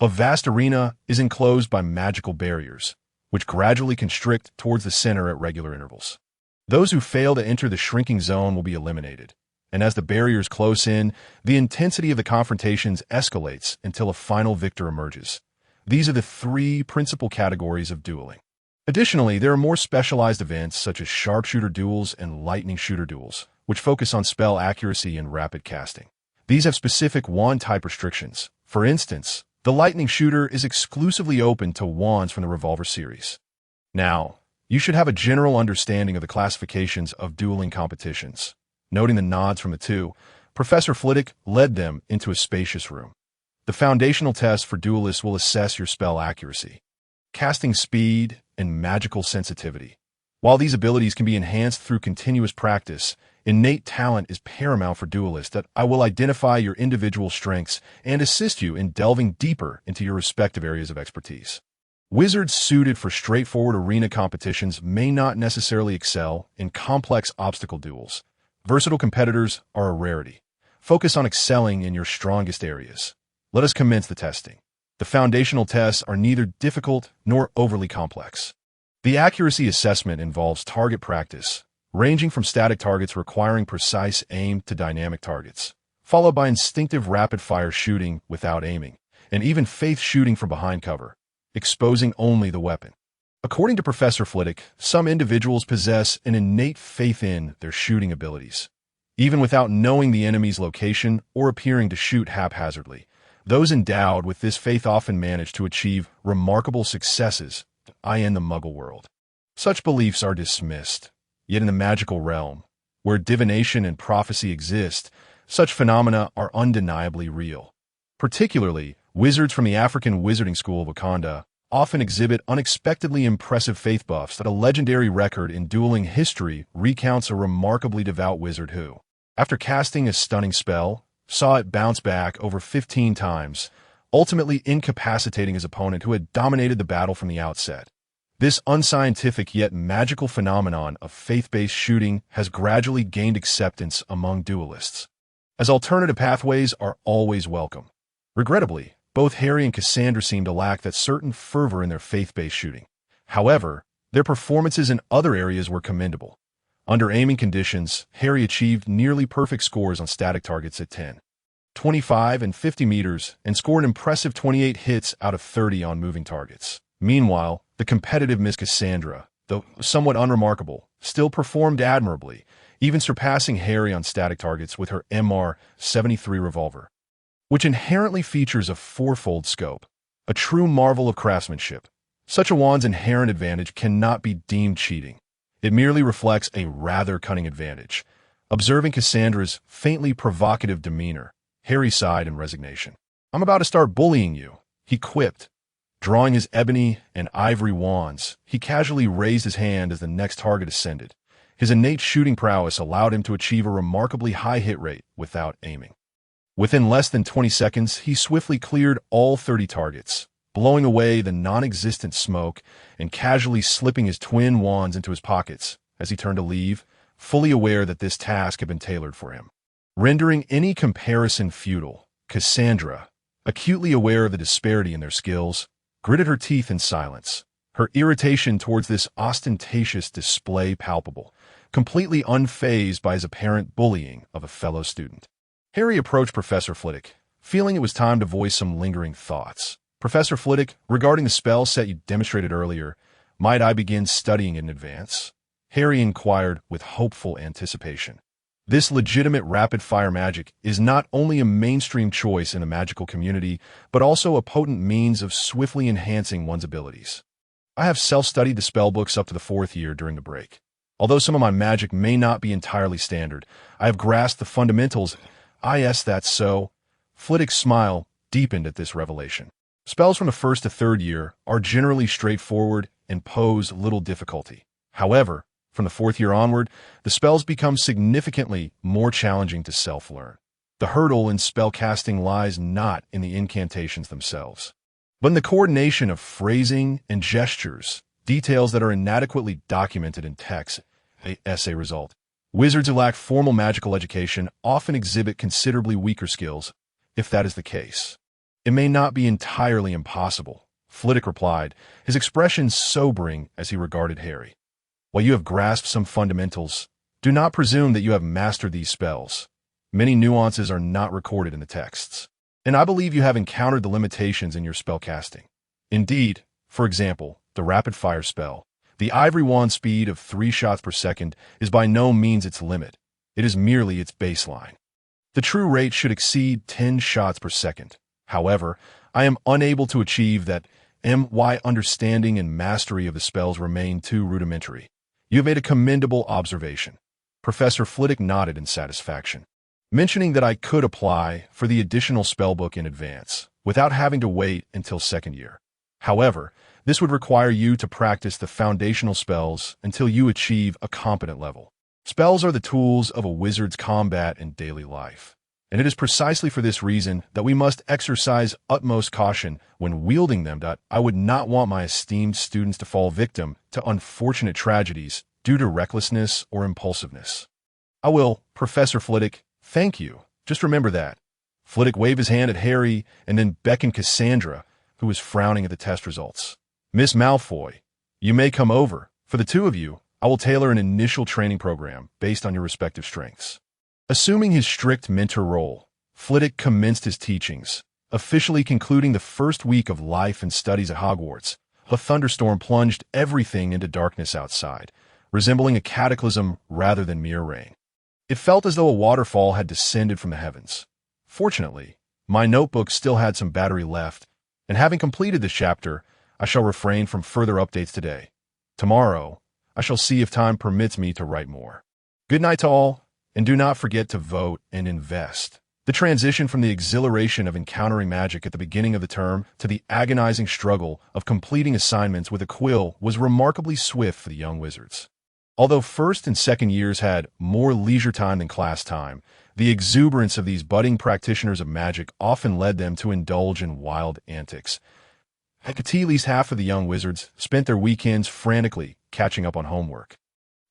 A vast arena is enclosed by magical barriers, which gradually constrict towards the center at regular intervals. Those who fail to enter the shrinking zone will be eliminated, and as the barriers close in, the intensity of the confrontations escalates until a final victor emerges. These are the three principal categories of dueling. Additionally, there are more specialized events such as sharpshooter duels and lightning shooter duels, which focus on spell accuracy and rapid casting. These have specific wand-type restrictions. For instance, the lightning shooter is exclusively open to wands from the revolver series. Now, you should have a general understanding of the classifications of dueling competitions. Noting the nods from the two, Professor Flitwick led them into a spacious room. The foundational test for duelists will assess your spell accuracy, casting speed, and magical sensitivity. While these abilities can be enhanced through continuous practice, innate talent is paramount for duelists. That I will identify your individual strengths and assist you in delving deeper into your respective areas of expertise. Wizards suited for straightforward arena competitions may not necessarily excel in complex obstacle duels. Versatile competitors are a rarity. Focus on excelling in your strongest areas. Let us commence the testing. The foundational tests are neither difficult nor overly complex. The accuracy assessment involves target practice, ranging from static targets requiring precise aim to dynamic targets, followed by instinctive rapid-fire shooting without aiming, and even faith shooting from behind cover, exposing only the weapon. According to Professor Flitwick, some individuals possess an innate faith in their shooting abilities. Even without knowing the enemy's location or appearing to shoot haphazardly, those endowed with this faith often manage to achieve remarkable successes in the Muggle world. Such beliefs are dismissed, yet in the magical realm, where divination and prophecy exist, such phenomena are undeniably real. Particularly, wizards from the African wizarding school of Wakanda often exhibit unexpectedly impressive faith buffs. That a legendary record in dueling history recounts a remarkably devout wizard who, after casting a stunning spell, saw it bounce back over 15 times, ultimately incapacitating his opponent who had dominated the battle from the outset. This unscientific yet magical phenomenon of faith-based shooting has gradually gained acceptance among duelists, as alternative pathways are always welcome. Regrettably, both Harry and Cassandra seem to lack that certain fervor in their faith-based shooting. However, their performances in other areas were commendable. Under aiming conditions, Harry achieved nearly perfect scores on static targets at 10, 25, and 50 meters, and scored an impressive 28 hits out of 30 on moving targets. Meanwhile, the competitive Miss Cassandra, though somewhat unremarkable, still performed admirably, even surpassing Harry on static targets with her MR-73 revolver, which inherently features a fourfold scope, a true marvel of craftsmanship. Such a wand's inherent advantage cannot be deemed cheating. It merely reflects a rather cunning advantage. Observing Cassandra's faintly provocative demeanor, Harry sighed in resignation. "I'm about to start bullying you," he quipped. Drawing his ebony and ivory wands, he casually raised his hand as the next target ascended. His innate shooting prowess allowed him to achieve a remarkably high hit rate without aiming. Within less than 20 seconds, he swiftly cleared all 30 targets, blowing away the non-existent smoke and casually slipping his twin wands into his pockets as he turned to leave, fully aware that this task had been tailored for him. Rendering any comparison futile, Cassandra, acutely aware of the disparity in their skills, gritted her teeth in silence, her irritation towards this ostentatious display palpable, completely unfazed by his apparent bullying of a fellow student. Harry approached Professor Flitwick, feeling it was time to voice some lingering thoughts. Professor Flitwick, regarding the spell set you demonstrated earlier, might I begin studying it in advance? Harry inquired with hopeful anticipation. This legitimate rapid-fire magic is not only a mainstream choice in the magical community, but also a potent means of swiftly enhancing one's abilities. I have self-studied the spellbooks up to the 4th year during the break. Although some of my magic may not be entirely standard, I have grasped the fundamentals. Yes, that's so. Flitwick's smile deepened at this revelation. Spells from the 1st to 3rd year are generally straightforward and pose little difficulty. However, from the 4th year onward, the spells become significantly more challenging to self-learn. The hurdle in spellcasting lies not in the incantations themselves, but in the coordination of phrasing and gestures, details that are inadequately documented in text. As a result, wizards who lack formal magical education often exhibit considerably weaker skills. If that is the case, it may not be entirely impossible, Flitwick replied, his expression sobering as he regarded Harry. While you have grasped some fundamentals, do not presume that you have mastered these spells. Many nuances are not recorded in the texts, and I believe you have encountered the limitations in your spellcasting. Indeed, for example, the rapid-fire spell, the ivory wand speed of 3 shots per second is by no means its limit. It is merely its baseline. The true rate should exceed 10 shots per second. However, I am unable to achieve that. My understanding and mastery of the spells remain too rudimentary. You have made a commendable observation. Professor Flitwick nodded in satisfaction, mentioning that I could apply for the additional spellbook in advance, without having to wait until 2nd year. However, this would require you to practice the foundational spells until you achieve a competent level. Spells are the tools of a wizard's combat and daily life, and it is precisely for this reason that we must exercise utmost caution when wielding them. I would not want my esteemed students to fall victim to unfortunate tragedies due to recklessness or impulsiveness. I will, Professor Flitwick, thank you. Just remember that. Flitwick waved his hand at Harry and then beckoned Cassandra, who was frowning at the test results. Miss Malfoy, you may come over. For the 2 of you, I will tailor an initial training program based on your respective strengths. Assuming his strict mentor role, Flitwick commenced his teachings, officially concluding the first week of life and studies at Hogwarts. A thunderstorm plunged everything into darkness outside, resembling a cataclysm rather than mere rain. It felt as though a waterfall had descended from the heavens. Fortunately, my notebook still had some battery left, and having completed this chapter, I shall refrain from further updates today. Tomorrow, I shall see if time permits me to write more. Good night to all, and do not forget to vote and invest. The transition from the exhilaration of encountering magic at the beginning of the term to the agonizing struggle of completing assignments with a quill was remarkably swift for the young wizards. Although 1st and 2nd years had more leisure time than class time, the exuberance of these budding practitioners of magic often led them to indulge in wild antics. At least half of the young wizards spent their weekends frantically catching up on homework.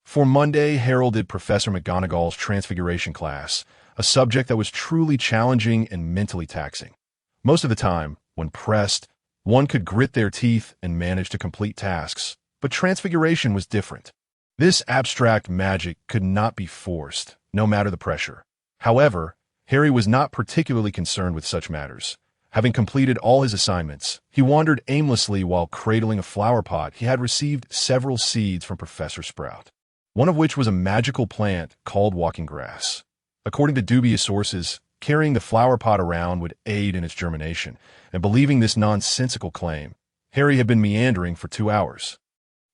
For Monday heralded Professor McGonagall's Transfiguration class, a subject that was truly challenging and mentally taxing. Most of the time, when pressed, one could grit their teeth and manage to complete tasks, but Transfiguration was different. This abstract magic could not be forced, no matter the pressure. However, Harry was not particularly concerned with such matters. Having completed all his assignments, he wandered aimlessly while cradling a flower pot he had received several seeds from Professor Sprout, one of which was a magical plant called walking grass. According to dubious sources, carrying the flower pot around would aid in its germination, and believing this nonsensical claim, Harry had been meandering for 2 hours.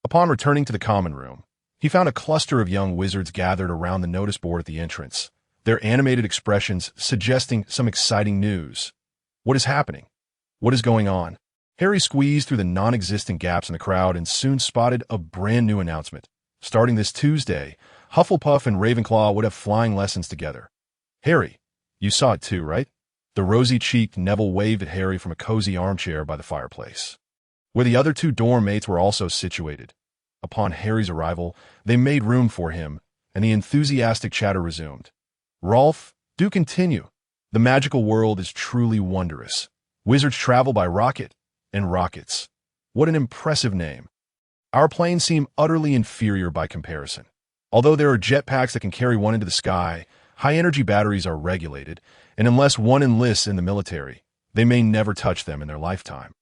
Upon returning to the common room, he found a cluster of young wizards gathered around the notice board at the entrance, their animated expressions suggesting some exciting news. What is happening? What is going on? Harry squeezed through the non-existent gaps in the crowd and soon spotted a brand new announcement. Starting this Tuesday, Hufflepuff and Ravenclaw would have flying lessons together. Harry, you saw it too, right? The rosy-cheeked Neville waved at Harry from a cozy armchair by the fireplace, where the other 2 dorm mates were also situated. Upon Harry's arrival, they made room for him, and the enthusiastic chatter resumed. Rolf, do continue. The magical world is truly wondrous. Wizards travel by rocket, and rockets. What an impressive name. Our planes seem utterly inferior by comparison. Although there are jetpacks that can carry one into the sky, high-energy batteries are regulated, and unless one enlists in the military, they may never touch them in their lifetime.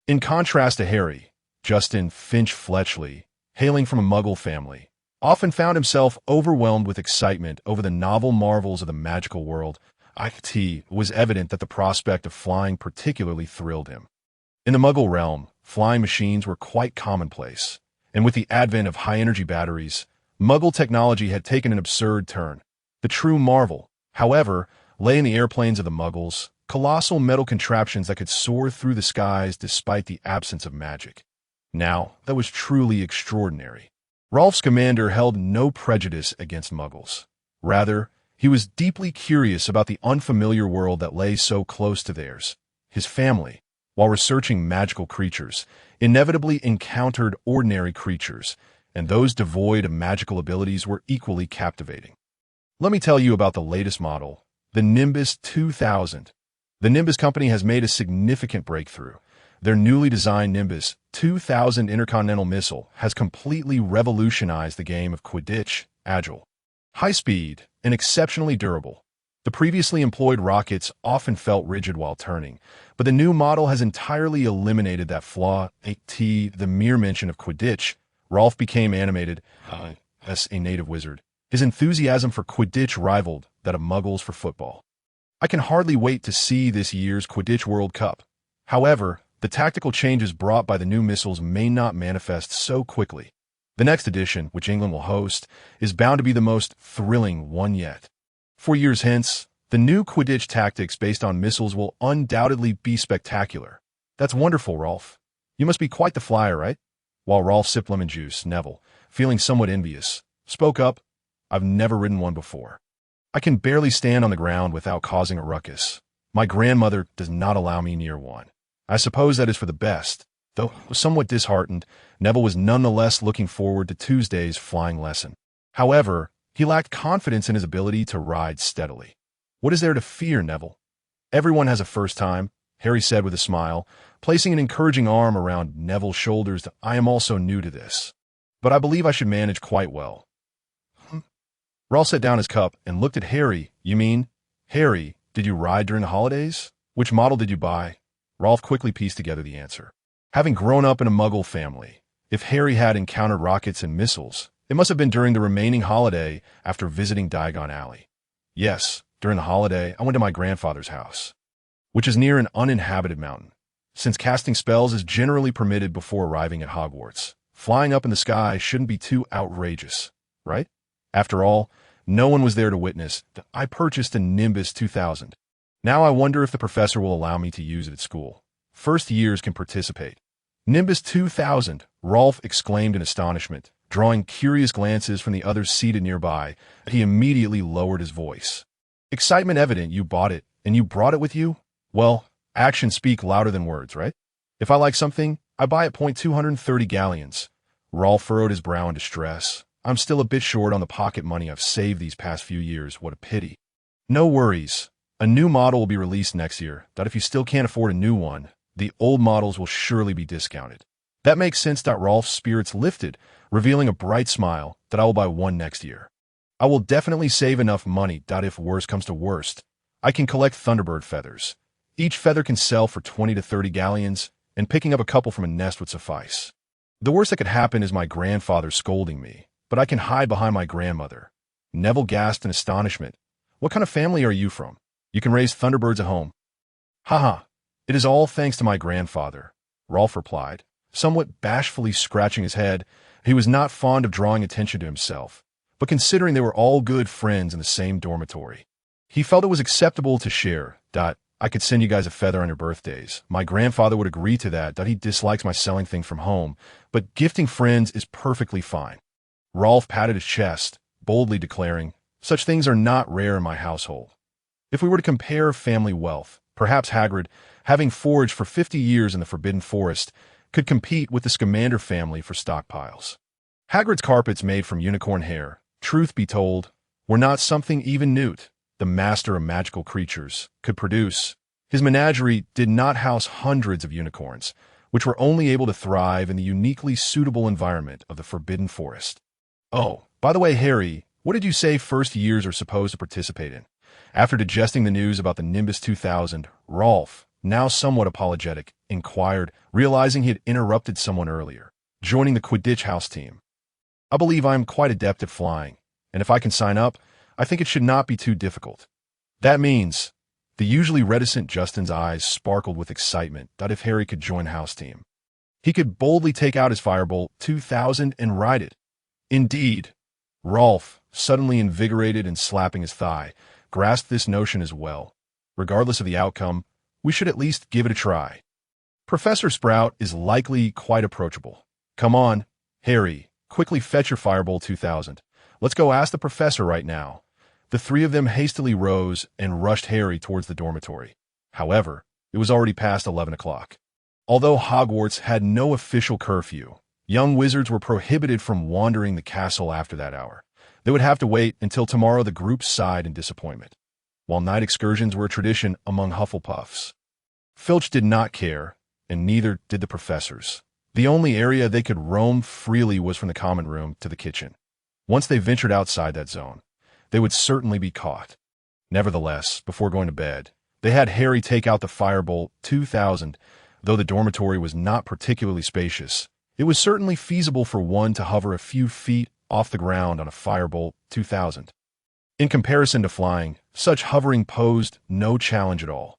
In contrast to Harry, Justin Finch Fletchley, hailing from a Muggle family, often found himself overwhelmed with excitement over the novel marvels of the magical world. It was evident that the prospect of flying particularly thrilled him. In the Muggle realm, flying machines were quite commonplace, and with the advent of high-energy batteries, Muggle technology had taken an absurd turn. The true marvel, however, lay in the airplanes of the Muggles, colossal metal contraptions that could soar through the skies despite the absence of magic. Now, that was truly extraordinary. Rolf's commander held no prejudice against Muggles. Rather, he was deeply curious about the unfamiliar world that lay so close to theirs. His family, while researching magical creatures, inevitably encountered ordinary creatures, and those devoid of magical abilities were equally captivating. Let me tell you about the latest model, the Nimbus 2000. The Nimbus company has made a significant breakthrough. Their newly designed Nimbus 2000 intercontinental missile has completely revolutionized the game of Quidditch, agile, high-speed, and exceptionally durable. The previously employed rockets often felt rigid while turning, but the new model has entirely eliminated that flaw. The mere mention of Quidditch, Rolf became animated as a native wizard. His enthusiasm for Quidditch rivaled that of Muggles for football. I can hardly wait to see this year's Quidditch World Cup. However, the tactical changes brought by the new missiles may not manifest so quickly. The next edition, which England will host, is bound to be the most thrilling one yet. 4 years hence, the new Quidditch tactics based on missiles will undoubtedly be spectacular. That's wonderful, Rolf. You must be quite the flyer, right? While Rolf sipped lemon juice, Neville, feeling somewhat envious, spoke up, I've never ridden one before. I can barely stand on the ground without causing a ruckus. My grandmother does not allow me near one. I suppose that is for the best. Though somewhat disheartened, Neville was nonetheless looking forward to Tuesday's flying lesson. However, he lacked confidence in his ability to ride steadily. What is there to fear, Neville? Everyone has a first time, Harry said with a smile, placing an encouraging arm around Neville's shoulders. I am also new to this, but I believe I should manage quite well. Rolf set down his cup and looked at Harry. You mean, Harry, did you ride during the holidays? Which model did you buy? Rolf quickly pieced together the answer. Having grown up in a Muggle family, if Harry had encountered rockets and missiles, it must have been during the remaining holiday after visiting Diagon Alley. Yes, during the holiday, I went to my grandfather's house, which is near an uninhabited mountain. Since casting spells is generally permitted before arriving at Hogwarts, flying up in the sky shouldn't be too outrageous, right? After all, no one was there to witness that I purchased a Nimbus 2000. Now I wonder if the professor will allow me to use it at school. First years can participate. Nimbus 2000, Rolf exclaimed in astonishment, drawing curious glances from the others seated nearby. He immediately lowered his voice. Excitement evident. You bought it, and you brought it with you? Well, actions speak louder than words, right? If I like something, I buy it. 230 galleons. Rolf furrowed his brow in distress. I'm still a bit short on the pocket money I've saved these past few years. What a pity. No worries. A new model will be released next year. That if you still can't afford a new one, the old models will surely be discounted. That makes sense. Rolf's spirits lifted, revealing a bright smile. That I will buy one next year. I will definitely save enough money. If worse comes to worst, I can collect Thunderbird feathers. Each feather can sell for 20 to 30 galleons, and picking up a couple from a nest would suffice. The worst that could happen is my grandfather scolding me, but I can hide behind my grandmother. Neville gasped in astonishment. What kind of family are you from? You can raise Thunderbirds at home. Haha, it is all thanks to my grandfather, Rolf replied, somewhat bashfully scratching his head. He was not fond of drawing attention to himself, but considering they were all good friends in the same dormitory, he felt it was acceptable to share. I could send you guys a feather on your birthdays. My grandfather would agree to that. He dislikes my selling things from home, but gifting friends is perfectly fine. Rolf patted his chest, boldly declaring, such things are not rare in my household. If we were to compare family wealth, perhaps Hagrid, having foraged for 50 years in the Forbidden Forest, could compete with the Scamander family for stockpiles. Hagrid's carpets made from unicorn hair, truth be told, were not something even Newt, the master of magical creatures, could produce. His menagerie did not house hundreds of unicorns, which were only able to thrive in the uniquely suitable environment of the Forbidden Forest. Oh, by the way, Harry, what did you say first years are supposed to participate in? After digesting the news about the Nimbus 2000, Rolf, now somewhat apologetic, inquired, realizing he had interrupted someone earlier, joining the Quidditch house team. I believe I'm quite adept at flying, and if I can sign up, I think it should not be too difficult. That means, the usually reticent Justin's eyes sparkled with excitement that if Harry could join house team, he could boldly take out his Firebolt 2000 and ride it. Indeed, Rolf, suddenly invigorated and slapping his thigh, grasped this notion as well. Regardless of the outcome, we should at least give it a try. Professor Sprout is likely quite approachable. Come on, Harry, quickly fetch your Firebolt 2000. Let's go ask the professor right now. The three of them hastily rose and rushed Harry towards the dormitory. However, it was already past 11 o'clock. Although Hogwarts had no official curfew, young wizards were prohibited from wandering the castle after that hour. They would have to wait until tomorrow. The group sighed in disappointment. While night excursions were a tradition among Hufflepuffs, Filch did not care, and neither did the professors. The only area they could roam freely was from the common room to the kitchen. Once they ventured outside that zone, they would certainly be caught. Nevertheless, before going to bed, they had Harry take out the Firebolt 2000. Though the dormitory was not particularly spacious, it was certainly feasible for one to hover a few feet off the ground on a Firebolt 2000. In comparison to flying, such hovering posed no challenge at all.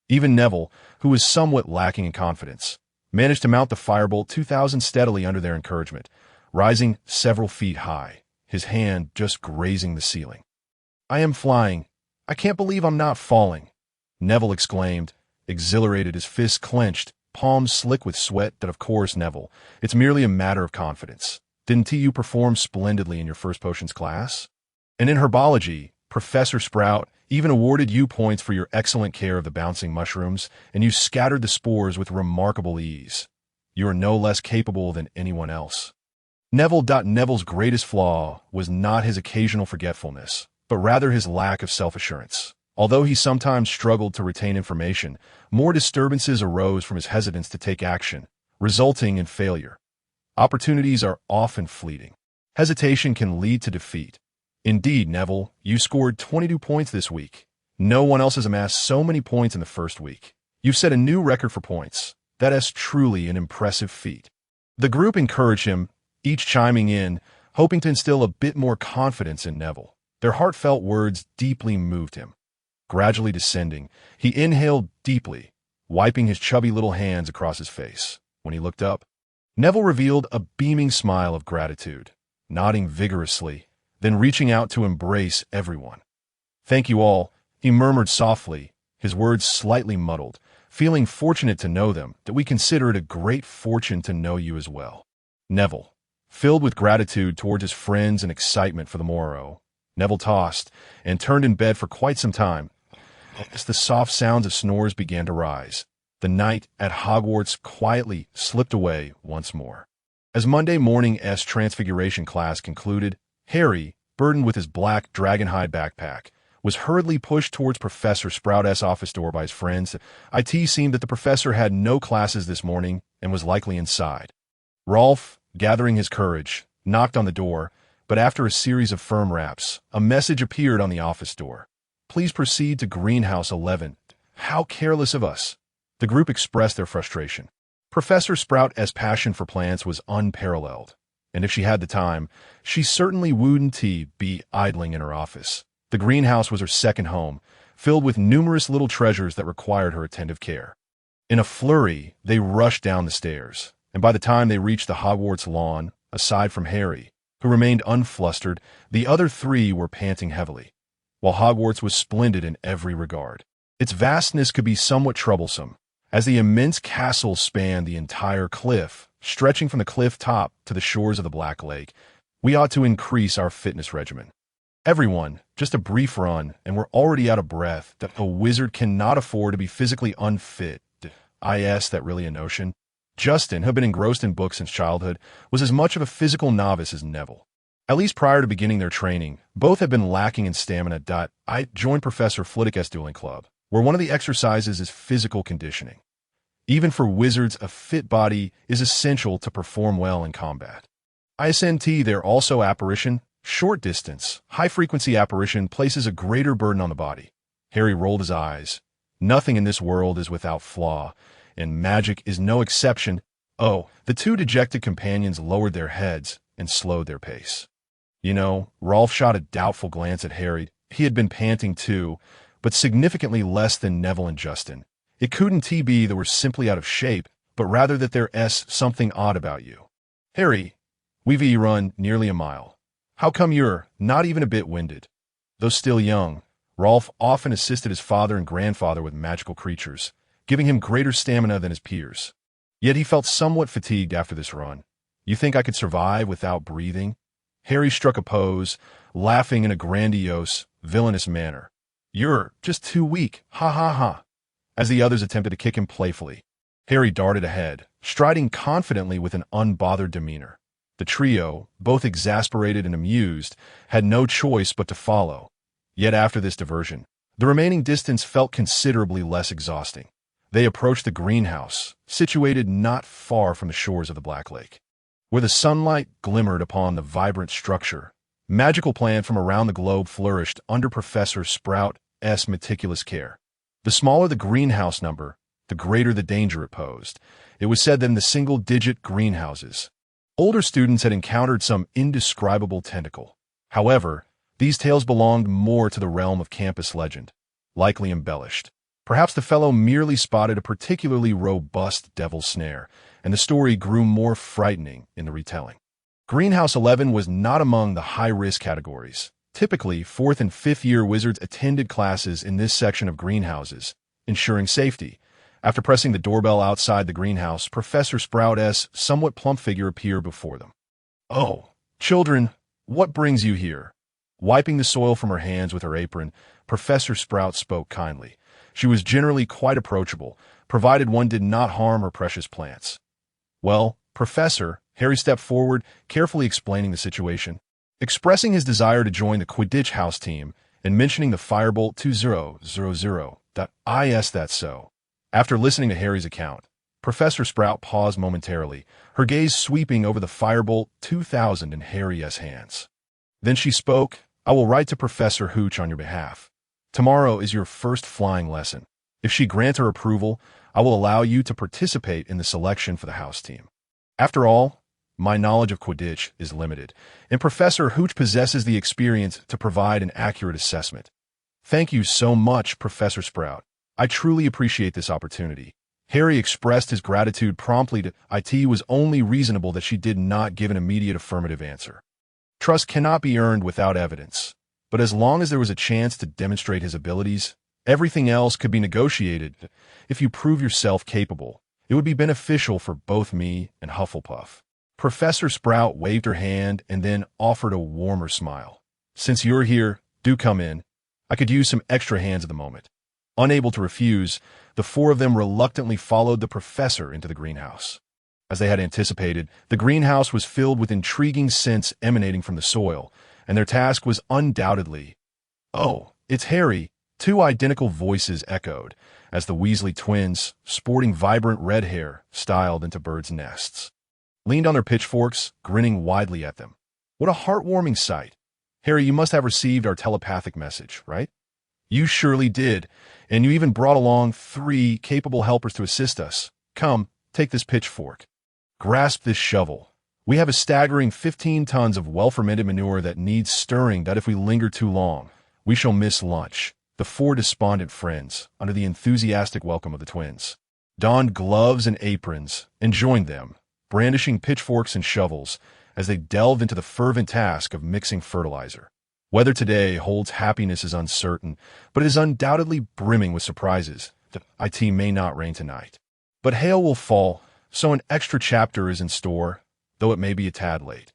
Even Neville, who was somewhat lacking in confidence, managed to mount the Firebolt 2000 steadily under their encouragement, rising several feet high, his hand just grazing the ceiling. I am flying. I can't believe I'm not falling, Neville exclaimed, exhilarated, his fists clenched, palms slick with sweat. That of course, Neville, it's merely a matter of confidence. Didn't you perform splendidly in your first potions class? And in herbology, Professor Sprout even awarded you points for your excellent care of the bouncing mushrooms, and you scattered the spores with remarkable ease. You are no less capable than anyone else. Neville's greatest flaw was not his occasional forgetfulness, but rather his lack of self-assurance. Although he sometimes struggled to retain information, more disturbances arose from his hesitance to take action, resulting in failure. Opportunities are often fleeting. Hesitation can lead to defeat. Indeed, Neville, you scored 22 points this week. No one else has amassed so many points in the first week. You've set a new record for points. That is truly an impressive feat. The group encouraged him, each chiming in, hoping to instill a bit more confidence in Neville. Their heartfelt words deeply moved him. Gradually descending, he inhaled deeply, wiping his chubby little hands across his face. When he looked up, Neville revealed a beaming smile of gratitude, nodding vigorously, then reaching out to embrace everyone. Thank you all, he murmured softly, his words slightly muddled, feeling fortunate to know them, that we consider it a great fortune to know you as well. Neville, filled with gratitude towards his friends and excitement for the morrow, Neville tossed and turned in bed for quite some time. As the soft sounds of snores began to rise, the night at Hogwarts quietly slipped away once more. As Monday morning's Transfiguration class concluded, Harry, burdened with his black dragonhide backpack, was hurriedly pushed towards Professor Sprout's office door by his friends. It seemed that the professor had no classes this morning and was likely inside. Rolf, gathering his courage, knocked on the door, but after a series of firm raps, a message appeared on the office door. Please proceed to Greenhouse 11. How careless of us. The group expressed their frustration. Professor Sprout's passion for plants was unparalleled, and if she had the time, she certainly wouldn't be idling in her office. The greenhouse was her second home, filled with numerous little treasures that required her attentive care. In a flurry, they rushed down the stairs, and by the time they reached the Hogwarts lawn, aside from Harry, who remained unflustered, the other three were panting heavily. While Hogwarts was splendid in every regard, its vastness could be somewhat troublesome, as the immense castle spanned the entire cliff, stretching from the cliff top to the shores of the Black Lake. We ought to increase our fitness regimen. Everyone, just a brief run, and we're already out of breath. That a wizard cannot afford to be physically unfit. That really a notion? Justin, who had been engrossed in books since childhood, was as much of a physical novice as Neville. At least prior to beginning their training, both had been lacking in stamina. I joined Professor Flitwick's dueling club, where one of the exercises is physical conditioning. Even for wizards, a fit body is essential to perform well in combat. ISNT, they're also apparition, short distance, high-frequency apparition places a greater burden on the body. Harry rolled his eyes. Nothing in this world is without flaw, and magic is no exception. Oh, the two dejected companions lowered their heads and slowed their pace. Rolf shot a doubtful glance at Harry. He had been panting too, but significantly less than Neville and Justin. It couldn't be they were simply out of shape, but rather that there's something odd about you. Harry, we've run nearly a mile. How come you're not even a bit winded? Though still young, Rolf often assisted his father and grandfather with magical creatures, giving him greater stamina than his peers. Yet he felt somewhat fatigued after this run. You think I could survive without breathing? Harry struck a pose, laughing in a grandiose, villainous manner. You're just too weak, ha ha ha. As the others attempted to kick him playfully, Harry darted ahead, striding confidently with an unbothered demeanor. The trio, both exasperated and amused, had no choice but to follow. Yet after this diversion, the remaining distance felt considerably less exhausting. They approached the greenhouse, situated not far from the shores of the Black Lake. Where the sunlight glimmered upon the vibrant structure, magical plants from around the globe flourished under Professor Sprout's meticulous care. The smaller the greenhouse number, the greater the danger it posed. It was said that in the single-digit greenhouses, older students had encountered some indescribable tentacle. However, these tales belonged more to the realm of campus legend, likely embellished. Perhaps the fellow merely spotted a particularly robust devil's snare, and the story grew more frightening in the retelling. Greenhouse 11 was not among the high-risk categories. Typically, 4th and 5th year wizards attended classes in this section of greenhouses, ensuring safety. After pressing the doorbell outside the greenhouse, Professor Sprout's somewhat plump figure appeared before them. Oh, children, what brings you here? Wiping the soil from her hands with her apron, Professor Sprout spoke kindly. She was generally quite approachable, provided one did not harm her precious plants. Well, Professor, Harry stepped forward, carefully explaining the situation. Expressing his desire to join the Quidditch house team and mentioning the Firebolt 2000. That's so. After listening to Harry's account, Professor Sprout paused momentarily, her gaze sweeping over the Firebolt 2000 in Harry's hands. Then she spoke, I will write to Professor Hooch on your behalf. Tomorrow is your first flying lesson. If she grants her approval, I will allow you to participate in the selection for the house team. After all, my knowledge of Quidditch is limited, and Professor Hooch possesses the experience to provide an accurate assessment. Thank you so much, Professor Sprout. I truly appreciate this opportunity. Harry expressed his gratitude promptly to it was only reasonable that she did not give an immediate affirmative answer. Trust cannot be earned without evidence, but as long as there was a chance to demonstrate his abilities, everything else could be negotiated. If you prove yourself capable, it would be beneficial for both me and Hufflepuff. Professor Sprout waved her hand and then offered a warmer smile. Since you're here, do come in. I could use some extra hands at the moment. Unable to refuse, the four of them reluctantly followed the professor into the greenhouse. As they had anticipated, the greenhouse was filled with intriguing scents emanating from the soil, and their task was undoubtedly, "Oh, it's Harry," two identical voices echoed, as the Weasley twins, sporting vibrant red hair, styled into birds' nests, leaned on their pitchforks, grinning widely at them. What a heartwarming sight. Harry, you must have received our telepathic message, right? You surely did, and you even brought along 3 capable helpers to assist us. Come, take this pitchfork. Grasp this shovel. We have a staggering 15 tons of well-fermented manure that needs stirring that if we linger too long, we shall miss lunch. The 4 despondent friends, under the enthusiastic welcome of the twins, donned gloves and aprons and joined them, brandishing pitchforks and shovels as they delved into the fervent task of mixing fertilizer. Weather today holds happiness is uncertain, but it is undoubtedly brimming with surprises. The IT may not rain tonight, but hail will fall, so an extra chapter is in store, though it may be a tad late.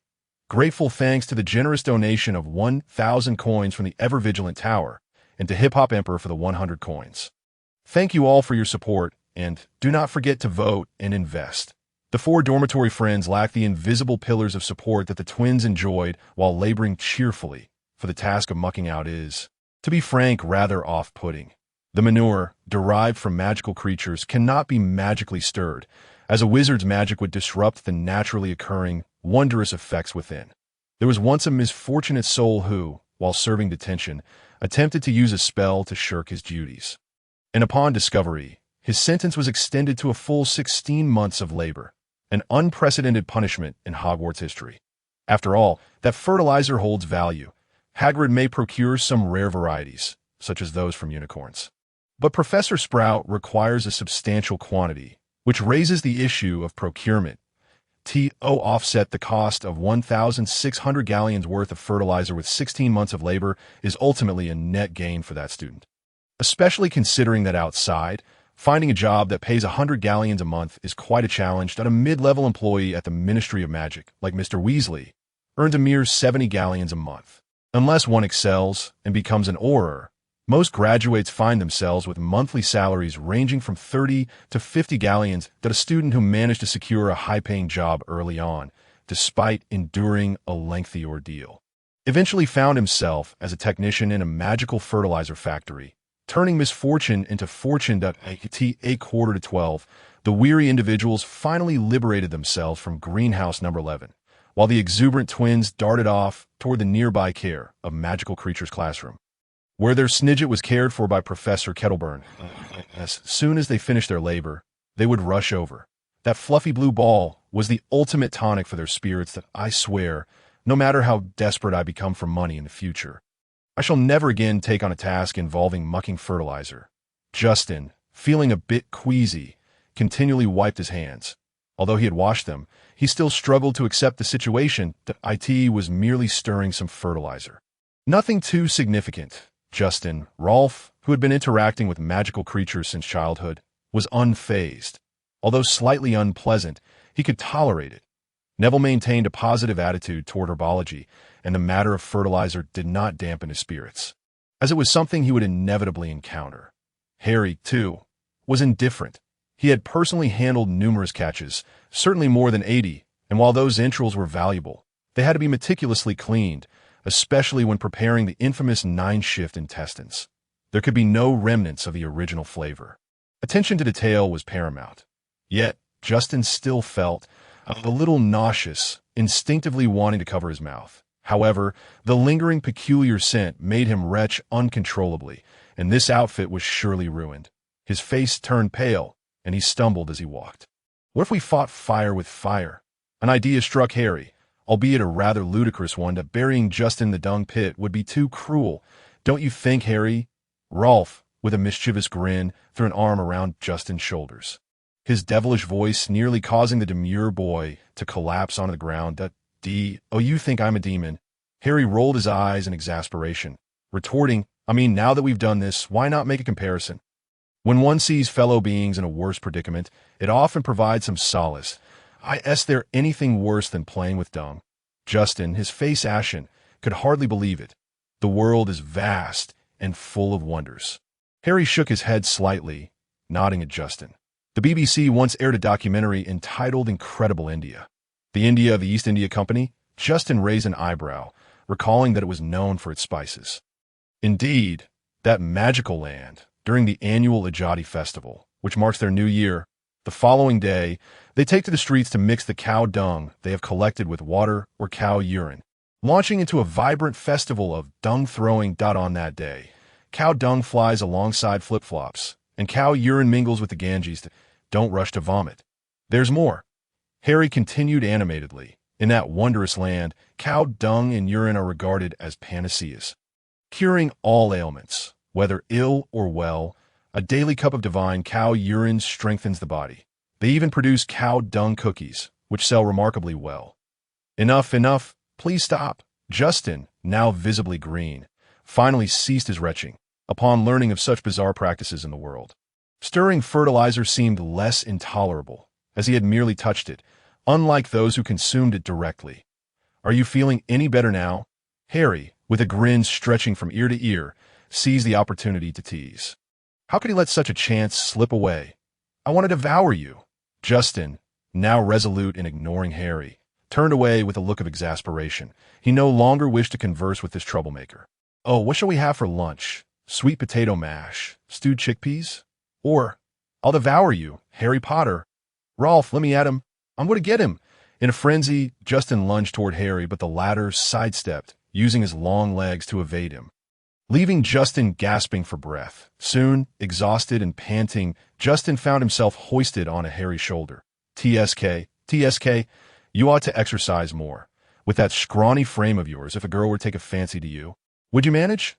Grateful thanks to the generous donation of 1,000 coins from the ever-vigilant tower, and to Hip Hop Emperor for the 100 coins. Thank you all for your support, and do not forget to vote and invest. The 4 dormitory friends lacked the invisible pillars of support that the twins enjoyed while laboring cheerfully, for the task of mucking out is, to be frank, rather off-putting. The manure, derived from magical creatures, cannot be magically stirred, as a wizard's magic would disrupt the naturally occurring, wondrous effects within. There was once a misfortunate soul who, while serving detention, attempted to use a spell to shirk his duties. And upon discovery, his sentence was extended to a full 16 months of labor, an unprecedented punishment in Hogwarts history. After all, that fertilizer holds value. Hagrid may procure some rare varieties, such as those from unicorns. But Professor Sprout requires a substantial quantity, which raises the issue of procurement. To offset the cost of 1,600 galleons worth of fertilizer with 16 months of labor is ultimately a net gain for that student. Especially considering that outside, finding a job that pays 100 galleons a month is quite a challenge that a mid-level employee at the Ministry of Magic, like Mr. Weasley, earns a mere 70 galleons a month. Unless one excels and becomes an Auror, most graduates find themselves with monthly salaries ranging from 30 to 50 galleons that a student who managed to secure a high-paying job early on, despite enduring a lengthy ordeal, eventually found himself as a technician in a magical fertilizer factory, turning misfortune into fortune. At 8:45, the weary individuals finally liberated themselves from greenhouse number 11, while the exuberant twins darted off toward the nearby care of magical creatures classroom, where their snidget was cared for by Professor Kettleburn. As soon as they finished their labor, they would rush over. That fluffy blue ball was the ultimate tonic for their spirits that, I swear, no matter how desperate I become for money in the future, I shall never again take on a task involving mucking fertilizer. Justin, feeling a bit queasy, continually wiped his hands. Although he had washed them, he still struggled to accept the situation that it was merely stirring some fertilizer. Nothing too significant. Justin, Rolf, who had been interacting with magical creatures since childhood, was unfazed. Although slightly unpleasant, he could tolerate it. Neville maintained a positive attitude toward herbology, and the matter of fertilizer did not dampen his spirits, as it was something he would inevitably encounter. Harry, too, was indifferent. He had personally handled numerous catches, certainly more than 80, and while those entrails were valuable, they had to be meticulously cleaned, especially when preparing the infamous 9-shift intestines. There could be no remnants of the original flavor. Attention to detail was paramount. Yet, Justin still felt a little nauseous, instinctively wanting to cover his mouth. However, the lingering peculiar scent made him retch uncontrollably, and this outfit was surely ruined. His face turned pale, and he stumbled as he walked. What if we fought fire with fire? An idea struck Harry, albeit a rather ludicrous one, that burying Justin in the dung pit would be too cruel. Don't you think, Harry? Rolf, with a mischievous grin, threw an arm around Justin's shoulders, his devilish voice nearly causing the demure boy to collapse onto the ground. Oh, you think I'm a demon? Harry rolled his eyes in exasperation, retorting, now that we've done this, why not make a comparison? When one sees fellow beings in a worse predicament, it often provides some solace. Is there anything worse than playing with dung? Justin, his face ashen, could hardly believe it. The world is vast and full of wonders. Harry shook his head slightly, nodding at Justin. The BBC once aired a documentary entitled Incredible India. The India of the East India Company? Justin raised an eyebrow, recalling that it was known for its spices. Indeed, that magical land, during the annual Ajati festival, which marks their new year, the following day, they take to the streets to mix the cow dung they have collected with water or cow urine, launching into a vibrant festival of dung throwing. On that day, cow dung flies alongside flip-flops, and cow urine mingles with the Ganges. Don't rush to vomit. There's more. Harry continued animatedly. In that wondrous land, cow dung and urine are regarded as panaceas, curing all ailments, whether ill or well. A daily cup of divine cow urine strengthens the body. They even produce cow dung cookies, which sell remarkably well. Enough, please stop. Justin, now visibly green, finally ceased his retching, upon learning of such bizarre practices in the world. Stirring fertilizer seemed less intolerable, as he had merely touched it, unlike those who consumed it directly. Are you feeling any better now? Harry, with a grin stretching from ear to ear, seized the opportunity to tease. How could he let such a chance slip away? I want to devour you. Justin, now resolute in ignoring Harry, turned away with a look of exasperation. He no longer wished to converse with this troublemaker. Oh, what shall we have for lunch? sweet potato mash, stewed chickpeas? Or, I'll devour you, Harry Potter. Rolf, let me at him. I'm going to get him. In a frenzy, Justin lunged toward Harry, but the latter sidestepped, using his long legs to evade him, leaving Justin gasping for breath. Soon, exhausted and panting, Justin found himself hoisted on a Harry's shoulder. TSK, you ought to exercise more. With that scrawny frame of yours, if a girl were to take a fancy to you, would you manage?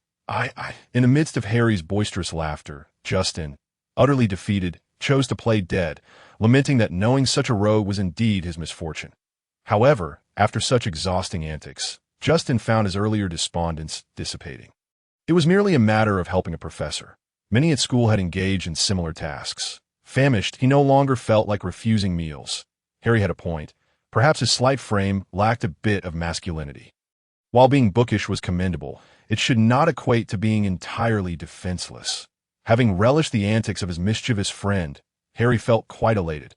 In the midst of Harry's boisterous laughter, Justin, utterly defeated, chose to play dead, lamenting that knowing such a rogue was indeed his misfortune. However, after such exhausting antics, Justin found his earlier despondence dissipating. It was merely a matter of helping a professor. Many at school had engaged in similar tasks. Famished, he no longer felt like refusing meals. Harry had a point. Perhaps his slight frame lacked a bit of masculinity. While being bookish was commendable, it should not equate to being entirely defenseless. Having relished the antics of his mischievous friend, Harry felt quite elated.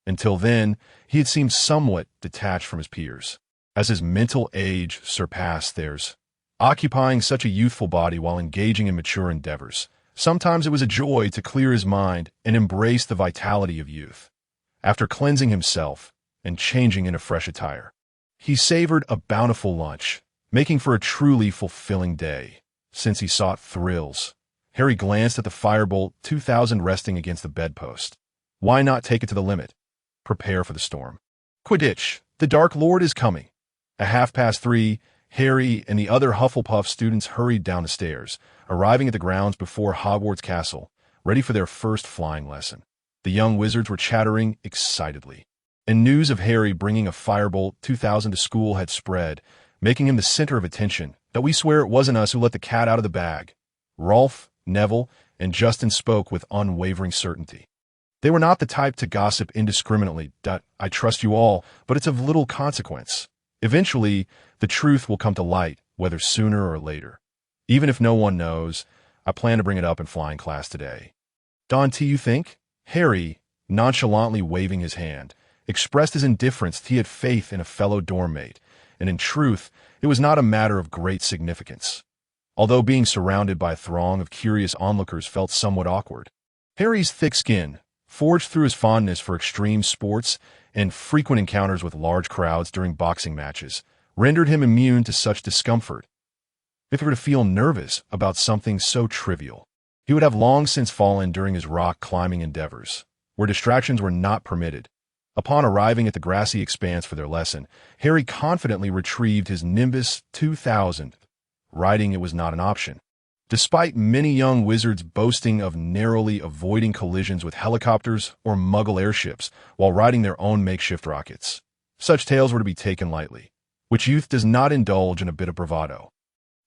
Until then, he had seemed somewhat detached from his peers, as his mental age surpassed theirs. Occupying such a youthful body while engaging in mature endeavors, sometimes it was a joy to clear his mind and embrace the vitality of youth. After cleansing himself and changing into fresh attire, he savored a bountiful lunch, making for a truly fulfilling day. Since he sought thrills, Harry glanced at the Firebolt 2000 resting against the bedpost. Why not take it to the limit? Prepare for the storm. Quidditch, the Dark Lord is coming. At 3:30, Harry and the other Hufflepuff students hurried down the stairs, arriving at the grounds before Hogwarts Castle, ready for their first flying lesson. The young wizards were chattering excitedly, and news of Harry bringing a Firebolt 2000 to school had spread, making him the center of attention. That we swear it wasn't us who let the cat out of the bag. Rolf, Neville, and Justin spoke with unwavering certainty. They were not the type to gossip indiscriminately. I trust you all, but it's of little consequence. Eventually, the truth will come to light, whether sooner or later. Even if no one knows, I plan to bring it up in flying class today. Dante, you think? Harry, nonchalantly waving his hand, expressed his indifference that he had faith in a fellow dorm mate, and in truth, it was not a matter of great significance. Although being surrounded by a throng of curious onlookers felt somewhat awkward. Harry's thick skin, forged through his fondness for extreme sports and frequent encounters with large crowds during boxing matches, rendered him immune to such discomfort. If he were to feel nervous about something so trivial, he would have long since fallen during his rock climbing endeavors, where distractions were not permitted. Upon arriving at the grassy expanse for their lesson, Harry confidently retrieved his Nimbus 2000. Riding it was not an option. Despite many young wizards boasting of narrowly avoiding collisions with helicopters or Muggle airships while riding their own makeshift rockets, such tales were to be taken lightly, which youth does not indulge in a bit of bravado.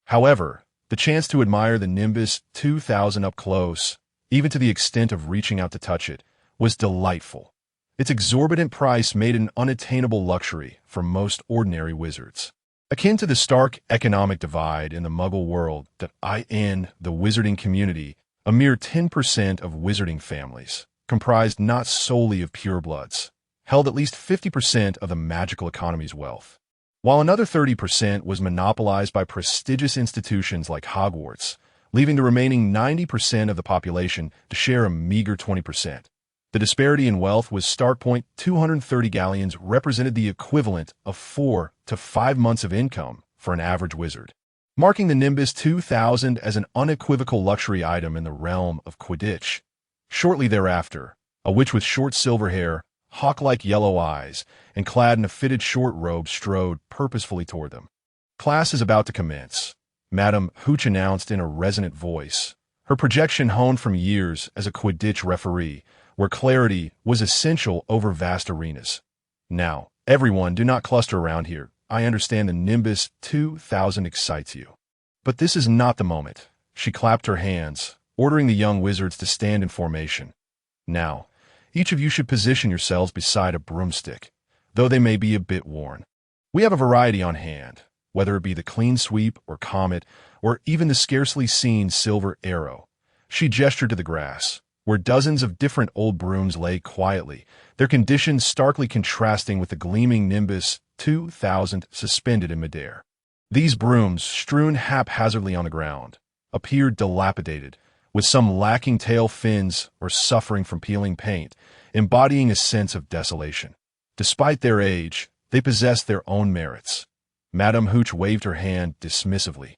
However, the chance to admire the Nimbus 2000 up close, even to the extent of reaching out to touch it, was delightful. Its exorbitant price made it an unattainable luxury for most ordinary wizards. Akin to the stark economic divide in the Muggle world that in the wizarding community, a mere 10% of wizarding families, comprised not solely of purebloods, held at least 50% of the magical economy's wealth, while another 30% was monopolized by prestigious institutions like Hogwarts, leaving the remaining 90% of the population to share a meager 20%. The disparity in wealth was stark. 230 galleons represented the equivalent of 4 to 5 months of income for an average wizard, marking the Nimbus 2000 as an unequivocal luxury item in the realm of Quidditch. Shortly thereafter, a witch with short silver hair, hawk-like yellow eyes, and clad in a fitted short robe strode purposefully toward them. Class is about to commence, Madame Hooch announced in a resonant voice, her projection honed from years as a Quidditch referee, where clarity was essential over vast arenas. Now, everyone, do not cluster around here. I understand the Nimbus 2000 excites you. But this is not the moment. She clapped her hands, ordering the young wizards to stand in formation. Now, each of you should position yourselves beside a broomstick, though they may be a bit worn. We have a variety on hand, whether it be the clean sweep or comet, or even the scarcely seen silver arrow. She gestured to the grass, where dozens of different old brooms lay quietly, their conditions starkly contrasting with the gleaming Nimbus 2000 suspended in midair. These brooms, strewn haphazardly on the ground, appeared dilapidated, with some lacking tail fins or suffering from peeling paint, embodying a sense of desolation. Despite their age, they possessed their own merits. Madame Hooch waved her hand dismissively.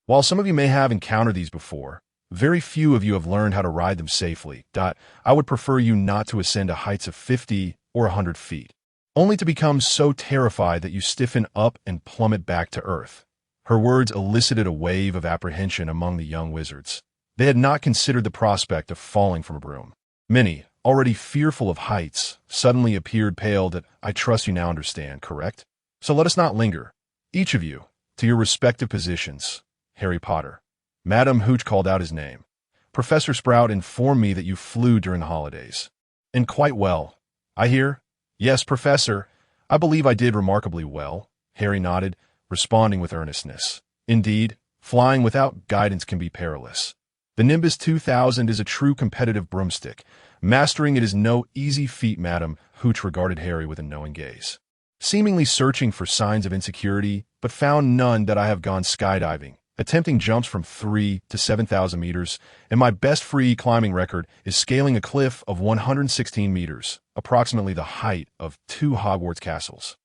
While some of you may have encountered these before, very few of you have learned how to ride them safely. I would prefer you not to ascend to heights of 50 or 100 feet, only to become so terrified that you stiffen up and plummet back to earth. Her words elicited a wave of apprehension among the young wizards. They had not considered the prospect of falling from a broom. Many, already fearful of heights, suddenly appeared pale. I trust you now understand, correct? So let us not linger. Each of you, to your respective positions. Harry Potter. Madame Hooch called out his name. Professor Sprout informed me that you flew during the holidays. And quite well. I hear? Yes, Professor. I believe I did remarkably well. Harry nodded, responding with earnestness. Indeed, flying without guidance can be perilous. The Nimbus 2000 is a true competitive broomstick. Mastering it is no easy feat. Madame Hooch regarded Harry with a knowing gaze, seemingly searching for signs of insecurity, but found none. I have gone skydiving, attempting jumps from 3 to 7,000 meters, and my best free climbing record is scaling a cliff of 116 meters, approximately the height of 2 Hogwarts castles.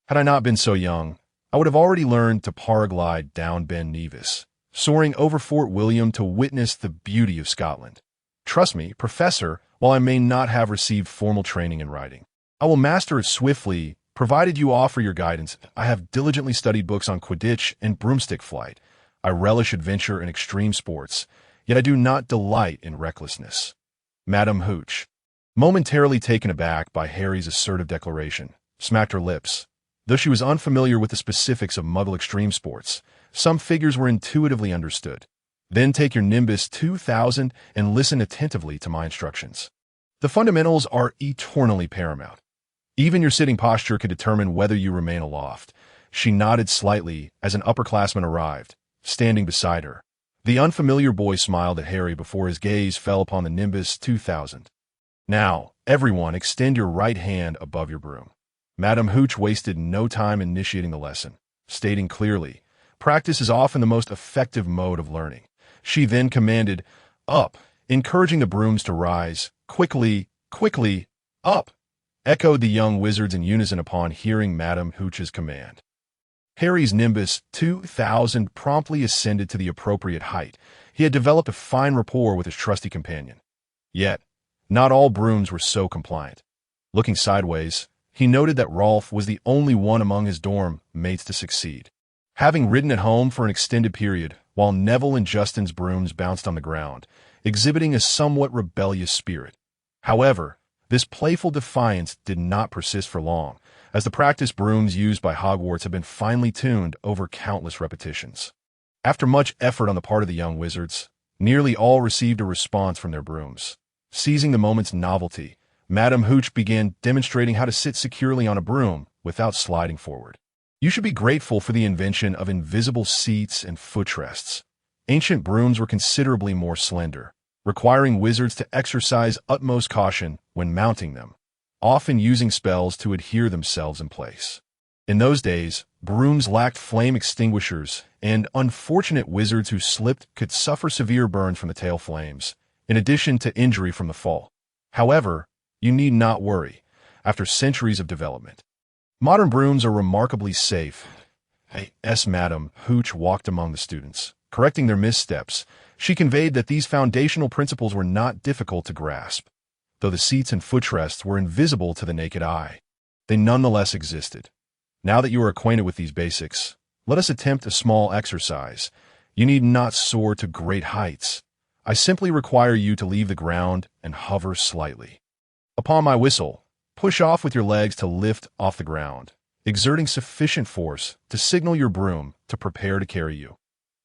Had I not been so young, I would have already learned to paraglide down Ben Nevis, soaring over Fort William to witness the beauty of Scotland. Trust me, Professor, while I may not have received formal training in riding, I will master it swiftly, provided you offer your guidance. I have diligently studied books on Quidditch and broomstick flight. I relish adventure and extreme sports, yet I do not delight in recklessness. Madame Hooch, momentarily taken aback by Harry's assertive declaration, smacked her lips. Though she was unfamiliar with the specifics of Muggle extreme sports, some figures were intuitively understood. Then take your Nimbus 2000 and listen attentively to my instructions. The fundamentals are eternally paramount. Even your sitting posture can determine whether you remain aloft. She nodded slightly as an upperclassman arrived, standing beside her. The unfamiliar boy smiled at Harry before his gaze fell upon the Nimbus 2000. Now, everyone, extend your right hand above your broom. Madame Hooch wasted no time initiating the lesson, stating clearly, practice is often the most effective mode of learning. She then commanded, up, encouraging the brooms to rise. Quickly, quickly, up, echoed the young wizards in unison upon hearing Madame Hooch's command. Harry's Nimbus 2000 promptly ascended to the appropriate height. He had developed a fine rapport with his trusty companion. Yet, not all brooms were so compliant. Looking sideways, he noted that Rolf was the only one among his dorm mates to succeed, having ridden at home for an extended period, while Neville and Justin's brooms bounced on the ground, exhibiting a somewhat rebellious spirit. However, this playful defiance did not persist for long, as the practice brooms used by Hogwarts had been finely tuned over countless repetitions. After much effort on the part of the young wizards, nearly all received a response from their brooms. Seizing the moment's novelty, Madame Hooch began demonstrating how to sit securely on a broom without sliding forward. You should be grateful for the invention of invisible seats and footrests. Ancient brooms were considerably more slender, requiring wizards to exercise utmost caution when mounting them, often using spells to adhere themselves in place. In those days, brooms lacked flame extinguishers, and unfortunate wizards who slipped could suffer severe burns from the tail flames, in addition to injury from the fall. However, you need not worry. After centuries of development, modern brooms are remarkably safe. Madame Hooch walked among the students, correcting their missteps. She conveyed that these foundational principles were not difficult to grasp. Though the seats and footrests were invisible to the naked eye, they nonetheless existed. Now that you are acquainted with these basics, let us attempt a small exercise. You need not soar to great heights. I simply require you to leave the ground and hover slightly. Upon my whistle, push off with your legs to lift off the ground, exerting sufficient force to signal your broom to prepare to carry you.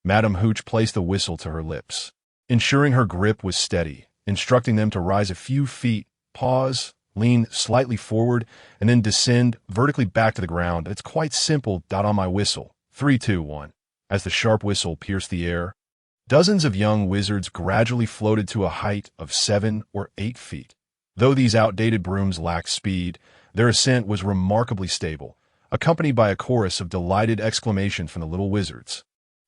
Madame Hooch placed the whistle to her lips, ensuring her grip was steady, instructing them to rise a few feet, pause, lean slightly forward, and then descend vertically back to the ground. It's quite simple. On my whistle. 3, 2, 1. As the sharp whistle pierced the air, dozens of young wizards gradually floated to a height of 7 or 8 feet. Though these outdated brooms lacked speed, their ascent was remarkably stable, accompanied by a chorus of delighted exclamations from the little wizards,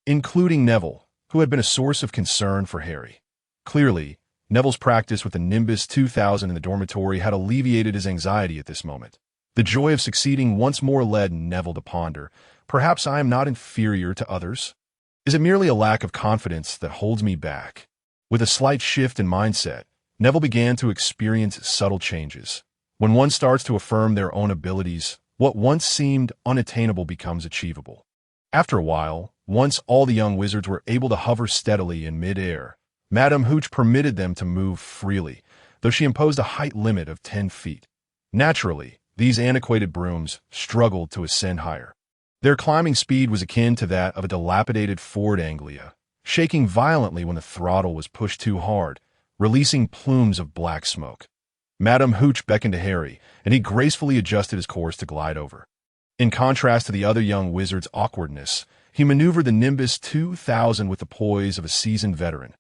including Neville, who had been a source of concern for Harry. Clearly, Neville's practice with the Nimbus 2000 in the dormitory had alleviated his anxiety at this moment. The joy of succeeding once more led Neville to ponder, perhaps I am not inferior to others? Is it merely a lack of confidence that holds me back? With a slight shift in mindset, Neville began to experience subtle changes. When one starts to affirm their own abilities, what once seemed unattainable becomes achievable. After a while, once all the young wizards were able to hover steadily in mid-air, Madame Hooch permitted them to move freely, though she imposed a height limit of 10 feet. Naturally, these antiquated brooms struggled to ascend higher. Their climbing speed was akin to that of a dilapidated Ford Anglia, shaking violently when the throttle was pushed too hard, releasing plumes of black smoke. Madame Hooch beckoned to Harry, and he gracefully adjusted his course to glide over. In contrast to the other young wizard's awkwardness, he maneuvered the Nimbus 2000 with the poise of a seasoned veteran.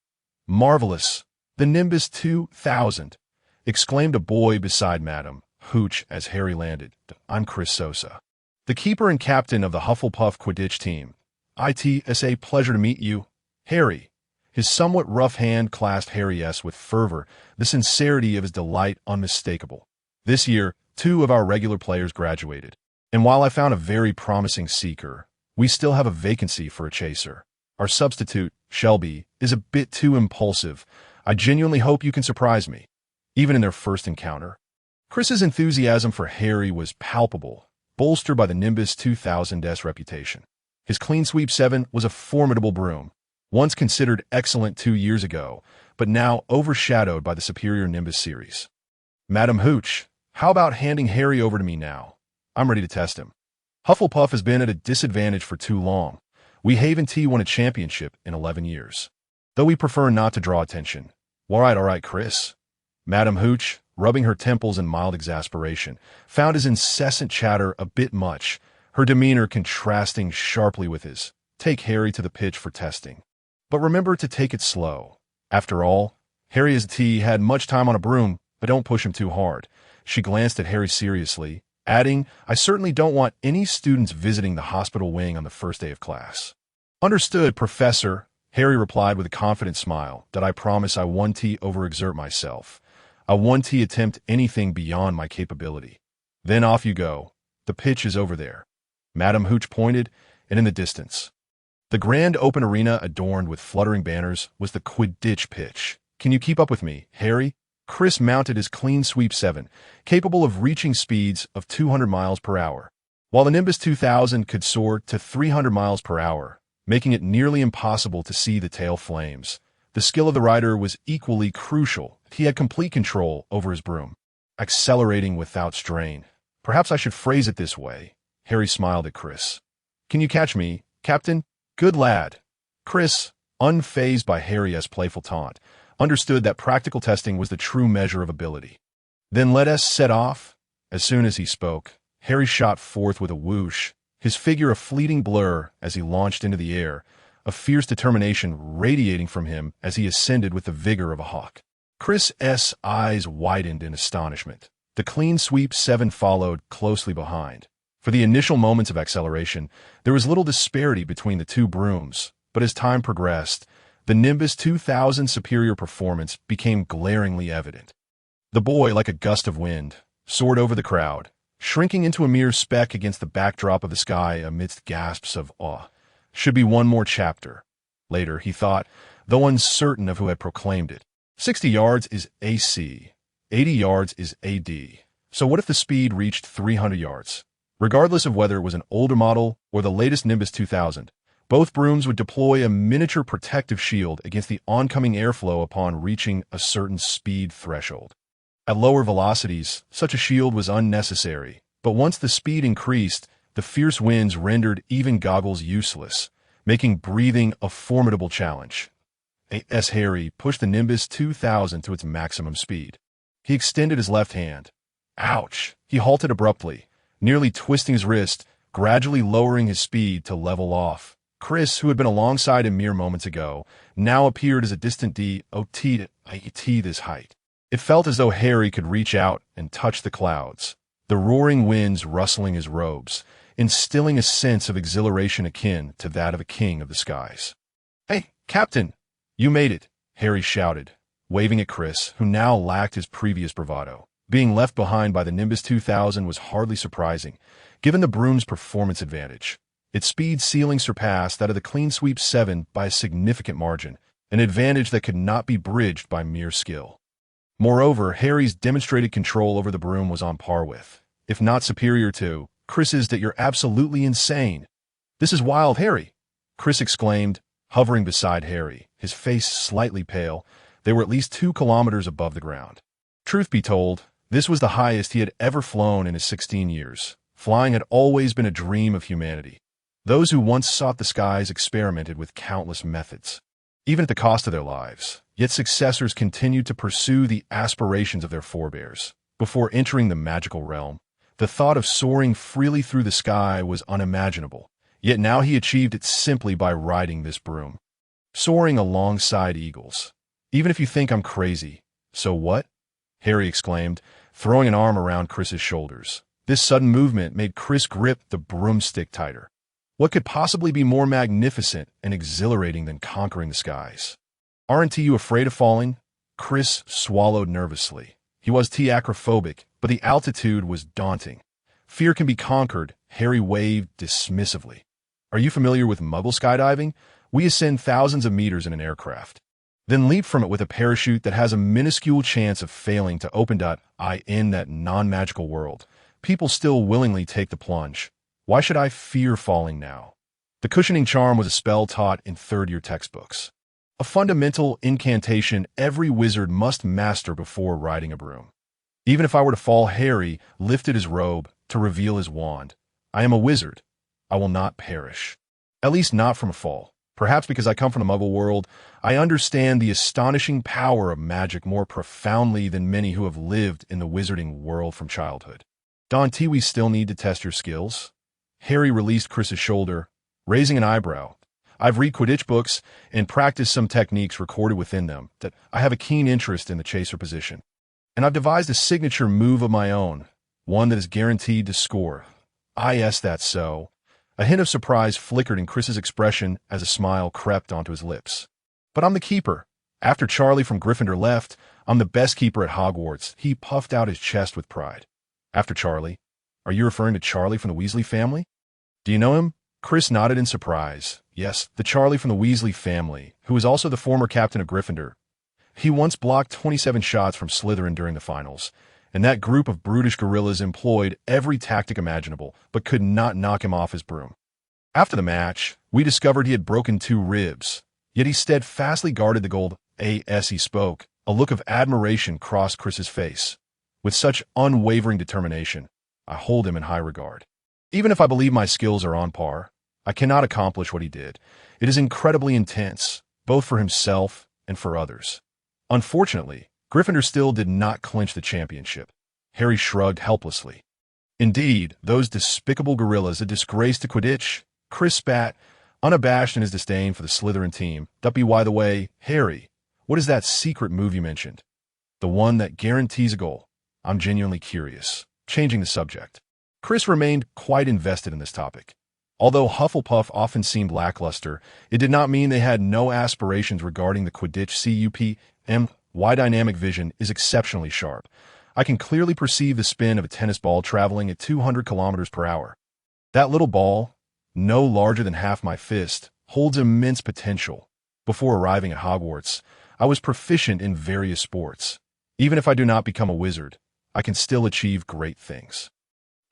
"Marvelous! The Nimbus 2000!" exclaimed a boy beside Madame Hooch as Harry landed. "I'm Chris Sosa, the keeper and captain of the Hufflepuff Quidditch team. It's a pleasure to meet you, Harry." His somewhat rough hand clasped Harry's with fervor, the sincerity of his delight unmistakable. "This year, 2 of our regular players graduated, and while I found a very promising seeker, we still have a vacancy for a chaser. Our substitute, Shelby, is a bit too impulsive. I genuinely hope you can surprise me." Even in their first encounter, Chris's enthusiasm for Harry was palpable, bolstered by the Nimbus 2000's reputation. His Clean Sweep 7 was a formidable broom, once considered excellent 2 years ago, but now overshadowed by the superior Nimbus series. "Madame Hooch, how about handing Harry over to me now? I'm ready to test him. Hufflepuff has been at a disadvantage for too long. We Haven T won a championship in 11 years. Though we prefer not to draw attention." All right, Chris." Madame Hooch, rubbing her temples in mild exasperation, found his incessant chatter a bit much, her demeanor contrasting sharply with his. "Take Harry to the pitch for testing. But remember to take it slow. After all, Harry as T had much time on a broom, but don't push him too hard." She glanced at Harry seriously, adding, "I certainly don't want any students visiting the hospital wing on the first day of class." "Understood, Professor," Harry replied with a confident smile. "That I promise I won't overexert myself. I won't attempt anything beyond my capability." "Then off you go. The pitch is over there." Madame Hooch pointed, and in the distance, the grand open arena adorned with fluttering banners, was the Quidditch pitch. "Can you keep up with me, Harry?" Chris mounted his Clean Sweep 7, capable of reaching speeds of 200 miles per hour, while the Nimbus 2000 could soar to 300 miles per hour, making it nearly impossible to see the tail flames. The skill of the rider was equally crucial. He had complete control over his broom, accelerating without strain. "Perhaps I should phrase it this way." Harry smiled at Chris. "Can you catch me, Captain? Good lad." Chris, unfazed by Harry's playful taunt, understood that practical testing was the true measure of ability. "Then let us set off." As soon as he spoke, Harry shot forth with a whoosh, his figure a fleeting blur as he launched into the air, a fierce determination radiating from him as he ascended with the vigor of a hawk. Chris's eyes widened in astonishment. The Clean Sweep 7 followed closely behind. For the initial moments of acceleration, there was little disparity between the two brooms, but as time progressed, the Nimbus 2000's superior performance became glaringly evident. The boy, like a gust of wind, soared over the crowd, shrinking into a mere speck against the backdrop of the sky amidst gasps of awe. Should be one more chapter. Later, he thought, though uncertain of who had proclaimed it. 60 yards is AC. 80 yards is AD. So what if the speed reached 300 yards? Regardless of whether it was an older model or the latest Nimbus 2000, both brooms would deploy a miniature protective shield against the oncoming airflow upon reaching a certain speed threshold. At lower velocities, such a shield was unnecessary, but once the speed increased, the fierce winds rendered even goggles useless, making breathing a formidable challenge. Harry pushed the Nimbus 2000 to its maximum speed. He extended his left hand. Ouch! He halted abruptly, nearly twisting his wrist, gradually lowering his speed to level off. Chris, who had been alongside him mere moments ago, now appeared as a distant dot this height. It felt as though Harry could reach out and touch the clouds, the roaring winds rustling his robes, instilling a sense of exhilaration akin to that of a king of the skies. "Hey, "Captain, you made it," Harry shouted, waving at Chris, who now lacked his previous bravado. Being left behind by the Nimbus 2000 was hardly surprising, given the broom's performance advantage. Its speed ceiling surpassed that of the Clean Sweep 7 by a significant margin, an advantage that could not be bridged by mere skill. Moreover, Harry's demonstrated control over the broom was on par with, if not superior to, Chris's. "That you're absolutely insane. This is wild, Harry," Chris exclaimed, hovering beside Harry, his face slightly pale. They were at least 2 kilometers above the ground. Truth be told, this was the highest he had ever flown in his 16 years. Flying had always been a dream of humanity. Those who once sought the skies experimented with countless methods, even at the cost of their lives. Yet successors continued to pursue the aspirations of their forebears. Before entering the magical realm, the thought of soaring freely through the sky was unimaginable. Yet now he achieved it simply by riding this broom. Soaring alongside eagles. "Even if you think I'm crazy, so what?" Harry exclaimed, throwing an arm around Chris's shoulders. This sudden movement made Chris grip the broomstick tighter. What could possibly be more magnificent and exhilarating than conquering the skies? "Aren't you afraid of falling?" Chris swallowed nervously. He was acrophobic, but the altitude was daunting. "Fear can be conquered," Harry waved dismissively. "Are you familiar with Muggle skydiving? We ascend thousands of meters in an aircraft, then leap from it with a parachute that has a minuscule chance of failing to open. In that non-magical world, people still willingly take the plunge. Why should I fear falling now?" The cushioning charm was a spell taught in third-year textbooks. A fundamental incantation every wizard must master before riding a broom. "Even if I were to fall," Harry lifted his robe to reveal his wand. "I am a wizard. I will not perish. At least not from a fall. Perhaps because I come from the Muggle world, I understand the astonishing power of magic more profoundly than many who have lived in the wizarding world from childhood." "Don't we still need to test your skills?" Harry released Chris's shoulder, raising an eyebrow. "I've read Quidditch books and practiced some techniques recorded within them. That I have a keen interest in the chaser position. And I've devised a signature move of my own, one that is guaranteed to score." "Yes, that's so." A hint of surprise flickered in Chris's expression as a smile crept onto his lips. "But I'm the keeper. After Charlie from Gryffindor left, I'm the best keeper at Hogwarts." He puffed out his chest with pride. "After Charlie? Are you referring to Charlie from the Weasley family?" "Do you know him?" Chris nodded in surprise. "Yes, the Charlie from the Weasley family, who was also the former captain of Gryffindor. He once blocked 27 shots from Slytherin during the finals, and that group of brutish gorillas employed every tactic imaginable, but could not knock him off his broom. After the match, we discovered he had broken 2 ribs, yet he steadfastly guarded the gold." As he spoke, a look of admiration crossed Chris's face. "With such unwavering determination, I hold him in high regard. Even if I believe my skills are on par, I cannot accomplish what he did. It is incredibly intense, both for himself and for others." Unfortunately, Gryffindor still did not clinch the championship. Harry shrugged helplessly. "Indeed, those despicable gorillas, a disgrace to Quidditch." Chris spat, unabashed in his disdain for the Slytherin team. "By the way, Harry, what is that secret move you mentioned? The one that guarantees a goal? I'm genuinely curious." Changing the subject, Chris remained quite invested in this topic. Although Hufflepuff often seemed lackluster, it did not mean they had no aspirations regarding the Quidditch. "My dynamic vision is exceptionally sharp. I can clearly perceive the spin of a tennis ball traveling at 200 kilometers per hour. That little ball, no larger than half my fist, holds immense potential. Before arriving at Hogwarts, I was proficient in various sports. Even if I do not become a wizard, I can still achieve great things.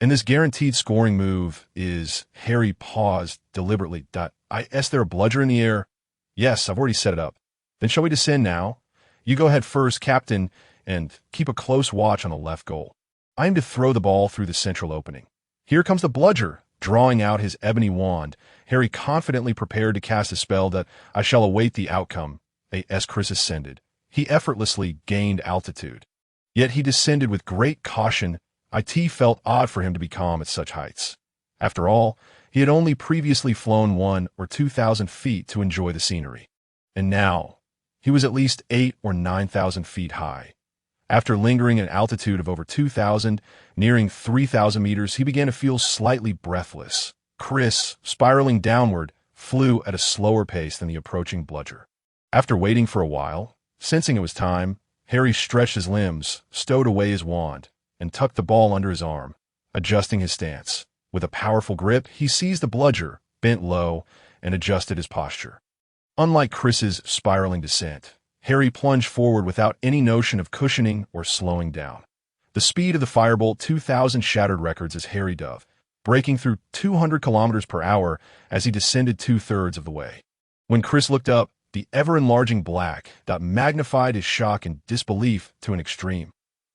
And this guaranteed scoring move is..." Harry paused deliberately. "Is there a bludger in the air?" "Yes, I've already set it up." "Then shall we descend now? You go ahead first, Captain, and keep a close watch on the left goal. I aim to throw the ball through the central opening. Here comes the bludger." Drawing out his ebony wand, Harry confidently prepared to cast a spell that I shall await the outcome. As Chris ascended, he effortlessly gained altitude. Yet he descended with great caution. It felt odd for him to be calm at such heights. After all, he had only previously flown 1,000 or 2,000 feet to enjoy the scenery. And now, he was at least 8,000 or 9,000 feet high. After lingering at an altitude of over 2,000, nearing 3,000 meters, he began to feel slightly breathless. Chris, spiraling downward, flew at a slower pace than the approaching bludger. After waiting for a while, sensing it was time, Harry stretched his limbs, stowed away his wand, and tucked the ball under his arm, adjusting his stance. With a powerful grip, he seized the bludger, bent low, and adjusted his posture. Unlike Chris's spiraling descent, Harry plunged forward without any notion of cushioning or slowing down. The speed of the Firebolt 2000 shattered records as Harry dove, breaking through 200 kilometers per hour as he descended 2/3 of the way. When Chris looked up, the ever-enlarging black dot magnified his shock and disbelief to an extreme.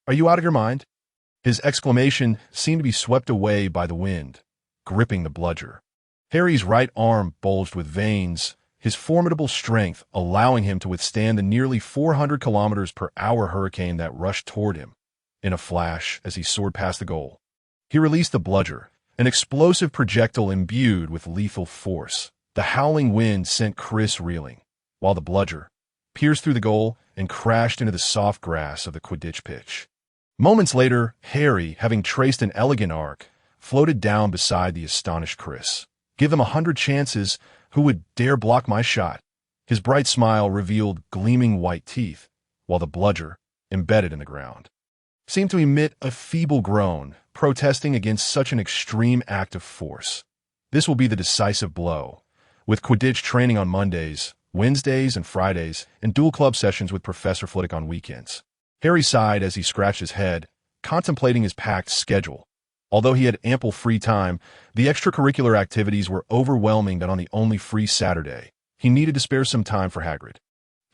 "Are you out of your mind?" His exclamation seemed to be swept away by the wind, gripping the bludger. Harry's right arm bulged with veins, his formidable strength allowing him to withstand the nearly 400 kilometers per hour hurricane that rushed toward him. In a flash, as he soared past the goal, he released the bludger, an explosive projectile imbued with lethal force. The howling wind sent Chris reeling, while the bludger pierced through the goal and crashed into the soft grass of the Quidditch pitch. Moments later, Harry, having traced an elegant arc, floated down beside the astonished Chris. "Give them 100 chances. Who would dare block my shot?" His bright smile revealed gleaming white teeth, while the bludger, embedded in the ground, seemed to emit a feeble groan, protesting against such an extreme act of force. This will be the decisive blow. With Quidditch training on Mondays, Wednesdays, and Fridays, and dual club sessions with Professor Flitwick on weekends, Harry sighed as he scratched his head, contemplating his packed schedule. Although he had ample free time, the extracurricular activities were overwhelming that on the only free Saturday, he needed to spare some time for Hagrid.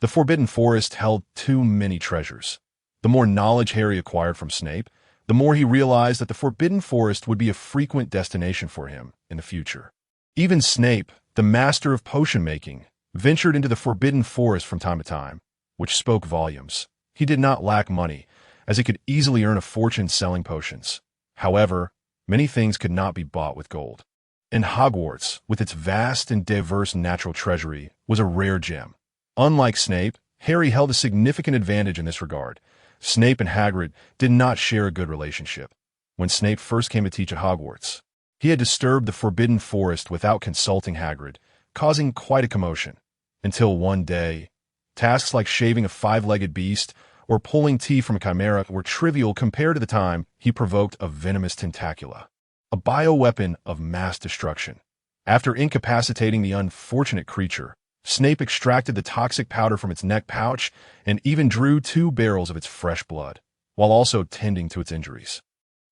The Forbidden Forest held too many treasures. The more knowledge Harry acquired from Snape, the more he realized that the Forbidden Forest would be a frequent destination for him in the future. Even Snape, the master of potion-making, ventured into the Forbidden Forest from time to time, which spoke volumes. He did not lack money, as he could easily earn a fortune selling potions. However, many things could not be bought with gold. And Hogwarts, with its vast and diverse natural treasury, was a rare gem. Unlike Snape, Harry held a significant advantage in this regard. Snape and Hagrid did not share a good relationship. When Snape first came to teach at Hogwarts, he had disturbed the Forbidden Forest without consulting Hagrid, causing quite a commotion. Until one day, tasks like shaving a 5-legged beast or pulling teeth from a chimera were trivial compared to the time he provoked a venomous tentacula, a bioweapon of mass destruction. After incapacitating the unfortunate creature, Snape extracted the toxic powder from its neck pouch and even drew 2 barrels of its fresh blood, while also tending to its injuries.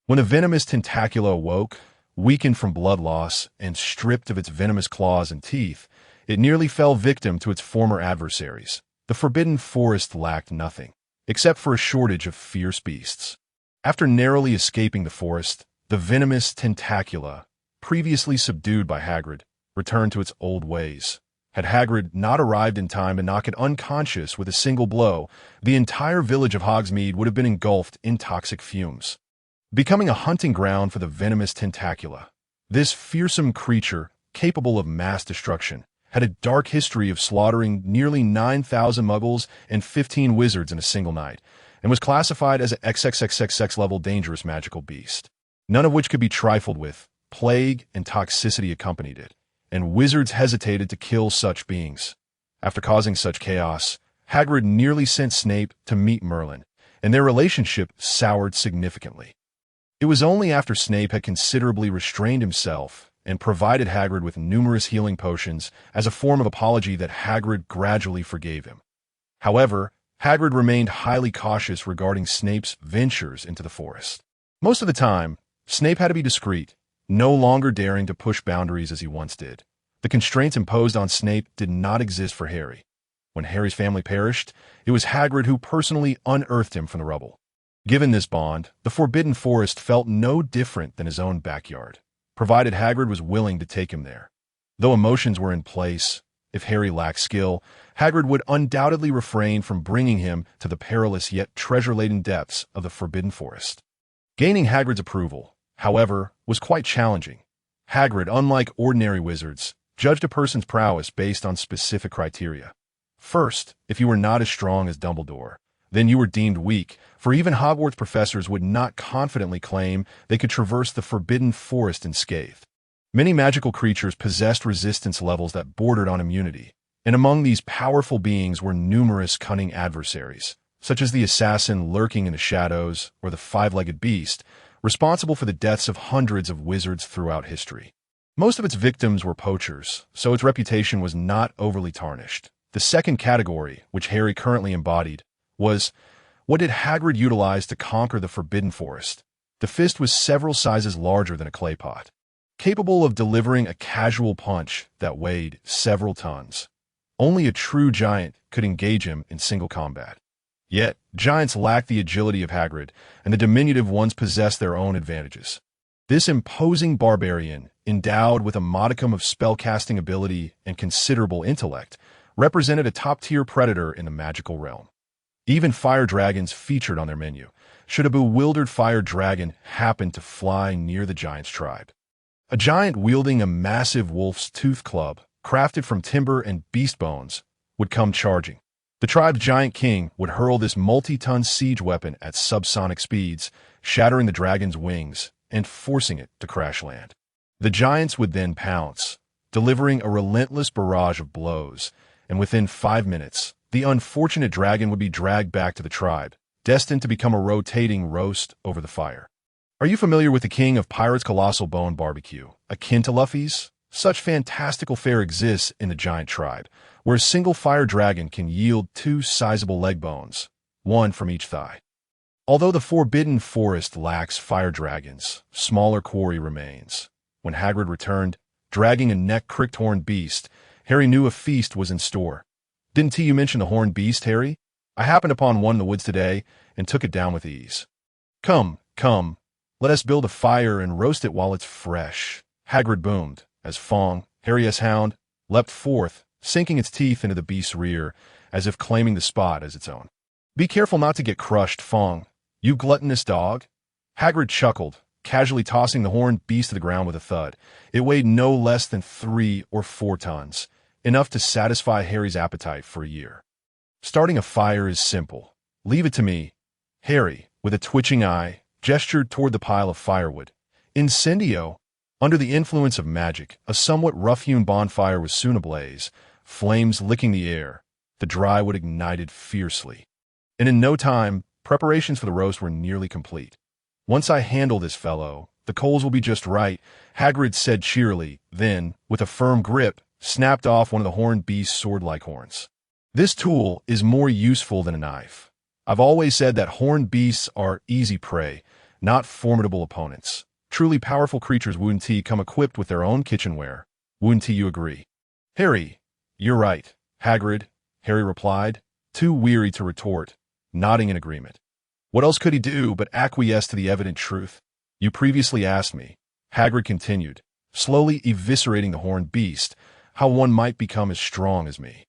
When the venomous tentacula awoke, weakened from blood loss and stripped of its venomous claws and teeth, it nearly fell victim to its former adversaries. The Forbidden Forest lacked nothing, except for a shortage of fierce beasts. After narrowly escaping the forest, the venomous tentacula, previously subdued by Hagrid, returned to its old ways. Had Hagrid not arrived in time to knock it unconscious with a single blow, the entire village of Hogsmeade would have been engulfed in toxic fumes, becoming a hunting ground for the venomous tentacula. This fearsome creature, capable of mass destruction, had a dark history of slaughtering nearly 9,000 muggles and 15 wizards in a single night, and was classified as an XXXXX-level dangerous magical beast, none of which could be trifled with. Plague and toxicity accompanied it, and wizards hesitated to kill such beings. After causing such chaos, Hagrid nearly sent Snape to meet Merlin, and their relationship soured significantly. It was only after Snape had considerably restrained himself and provided Hagrid with numerous healing potions as a form of apology that Hagrid gradually forgave him. However, Hagrid remained highly cautious regarding Snape's ventures into the forest. Most of the time, Snape had to be discreet, no longer daring to push boundaries as he once did. The constraints imposed on Snape did not exist for Harry. When Harry's family perished, it was Hagrid who personally unearthed him from the rubble. Given this bond, the Forbidden Forest felt no different than his own backyard, provided Hagrid was willing to take him there. Though emotions were in place, if Harry lacked skill, Hagrid would undoubtedly refrain from bringing him to the perilous yet treasure-laden depths of the Forbidden Forest. Gaining Hagrid's approval, however, was quite challenging. Hagrid, unlike ordinary wizards, judged a person's prowess based on specific criteria. First, if you were not as strong as Dumbledore, then you were deemed weak, for even Hogwarts professors would not confidently claim they could traverse the Forbidden Forest unscathed. Many magical creatures possessed resistance levels that bordered on immunity, and among these powerful beings were numerous cunning adversaries, such as the assassin lurking in the shadows or the five-legged beast, responsible for the deaths of hundreds of wizards throughout history. Most of its victims were poachers, so its reputation was not overly tarnished. The second category, which Harry currently embodied, was, what did Hagrid utilize to conquer the Forbidden Forest? The fist was several sizes larger than a clay pot, capable of delivering a casual punch that weighed several tons. Only a true giant could engage him in single combat. Yet, giants lacked the agility of Hagrid, and the diminutive ones possessed their own advantages. This imposing barbarian, endowed with a modicum of spellcasting ability and considerable intellect, represented a top-tier predator in the magical realm. Even fire dragons featured on their menu, should a bewildered fire dragon happen to fly near the giant's tribe. A giant wielding a massive wolf's tooth club, crafted from timber and beast bones, would come charging. The tribe's giant king would hurl this multi-ton siege weapon at subsonic speeds, shattering the dragon's wings and forcing it to crash land. The giants would then pounce, delivering a relentless barrage of blows, and within 5 minutes, the unfortunate dragon would be dragged back to the tribe, destined to become a rotating roast over the fire. Are you familiar with the king of Pirates' colossal bone barbecue, akin to Luffy's? Such fantastical fare exists in the giant tribe, where a single fire dragon can yield 2 sizable leg bones, one from each thigh. Although the Forbidden Forest lacks fire dragons, smaller quarry remains. When Hagrid returned, dragging a neck-cricked horned beast, Harry knew a feast was in store. Didn't you mention the horned beast, Harry? I happened upon one in the woods today and took it down with ease. Come, let us build a fire and roast it while it's fresh, Hagrid boomed, as Fang, Harry's hound, leapt forth, sinking its teeth into the beast's rear, as if claiming the spot as its own. Be careful not to get crushed, Fang, you gluttonous dog. Hagrid chuckled, casually tossing the horned beast to the ground with a thud. It weighed no less than 3 or 4 tons, enough to satisfy Harry's appetite for a year. Starting a fire is simple. Leave it to me. Harry, with a twitching eye, gestured toward the pile of firewood. Incendio! Under the influence of magic, a somewhat rough-hewn bonfire was soon ablaze, flames licking the air. The dry wood ignited fiercely. And in no time, preparations for the roast were nearly complete. Once I handle this fellow, the coals will be just right, Hagrid said cheerily, then, with a firm grip, snapped off one of the horned beast's sword-like horns. This tool is more useful than a knife. I've always said that horned beasts are easy prey, not formidable opponents. Truly powerful creatures wouldn't come equipped with their own kitchenware. Wouldn't you agree? Harry, you're right, Hagrid, Harry replied, too weary to retort, nodding in agreement. What else could he do but acquiesce to the evident truth? You previously asked me, Hagrid continued, slowly eviscerating the horned beast, how one might become as strong as me.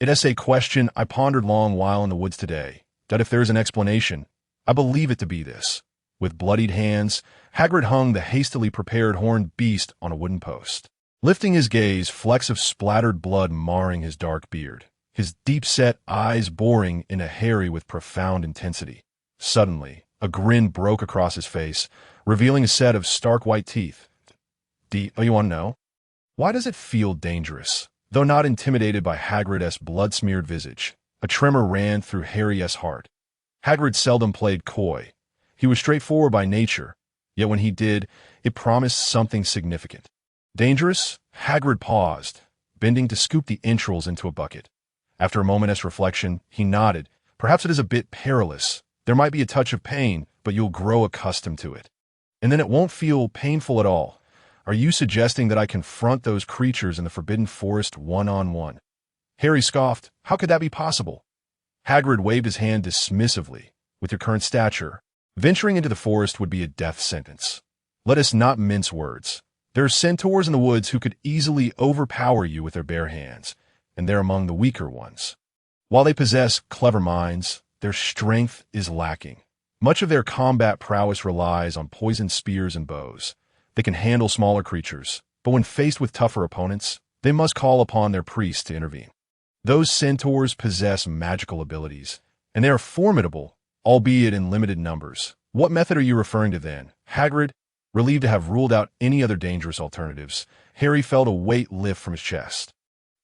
It is a question I pondered long while in the woods today, that if there is an explanation, I believe it to be this. With bloodied hands, Hagrid hung the hastily prepared horned beast on a wooden post. Lifting his gaze, flecks of splattered blood marring his dark beard, his deep-set eyes boring into Harry with profound intensity. Suddenly, a grin broke across his face, revealing a set of stark white teeth. Oh, you want to know? Why does it feel dangerous? Though not intimidated by Hagrid's blood-smeared visage, a tremor ran through Harry's heart. Hagrid seldom played coy. He was straightforward by nature, yet when he did, it promised something significant. Dangerous? Hagrid paused, bending to scoop the entrails into a bucket. After a moment's reflection, he nodded. Perhaps it is a bit perilous. There might be a touch of pain, but you'll grow accustomed to it. And then it won't feel painful at all. Are you suggesting that I confront those creatures in the Forbidden Forest one-on-one? Harry scoffed. How could that be possible? Hagrid waved his hand dismissively. With your current stature, venturing into the forest would be a death sentence. Let us not mince words. There are centaurs in the woods who could easily overpower you with their bare hands, and they're among the weaker ones. While they possess clever minds, their strength is lacking. Much of their combat prowess relies on poisoned spears and bows. They can handle smaller creatures, but when faced with tougher opponents, they must call upon their priests to intervene. Those centaurs possess magical abilities, and they are formidable, albeit in limited numbers. What method are you referring to then, Hagrid? Relieved to have ruled out any other dangerous alternatives, Harry felt a weight lift from his chest.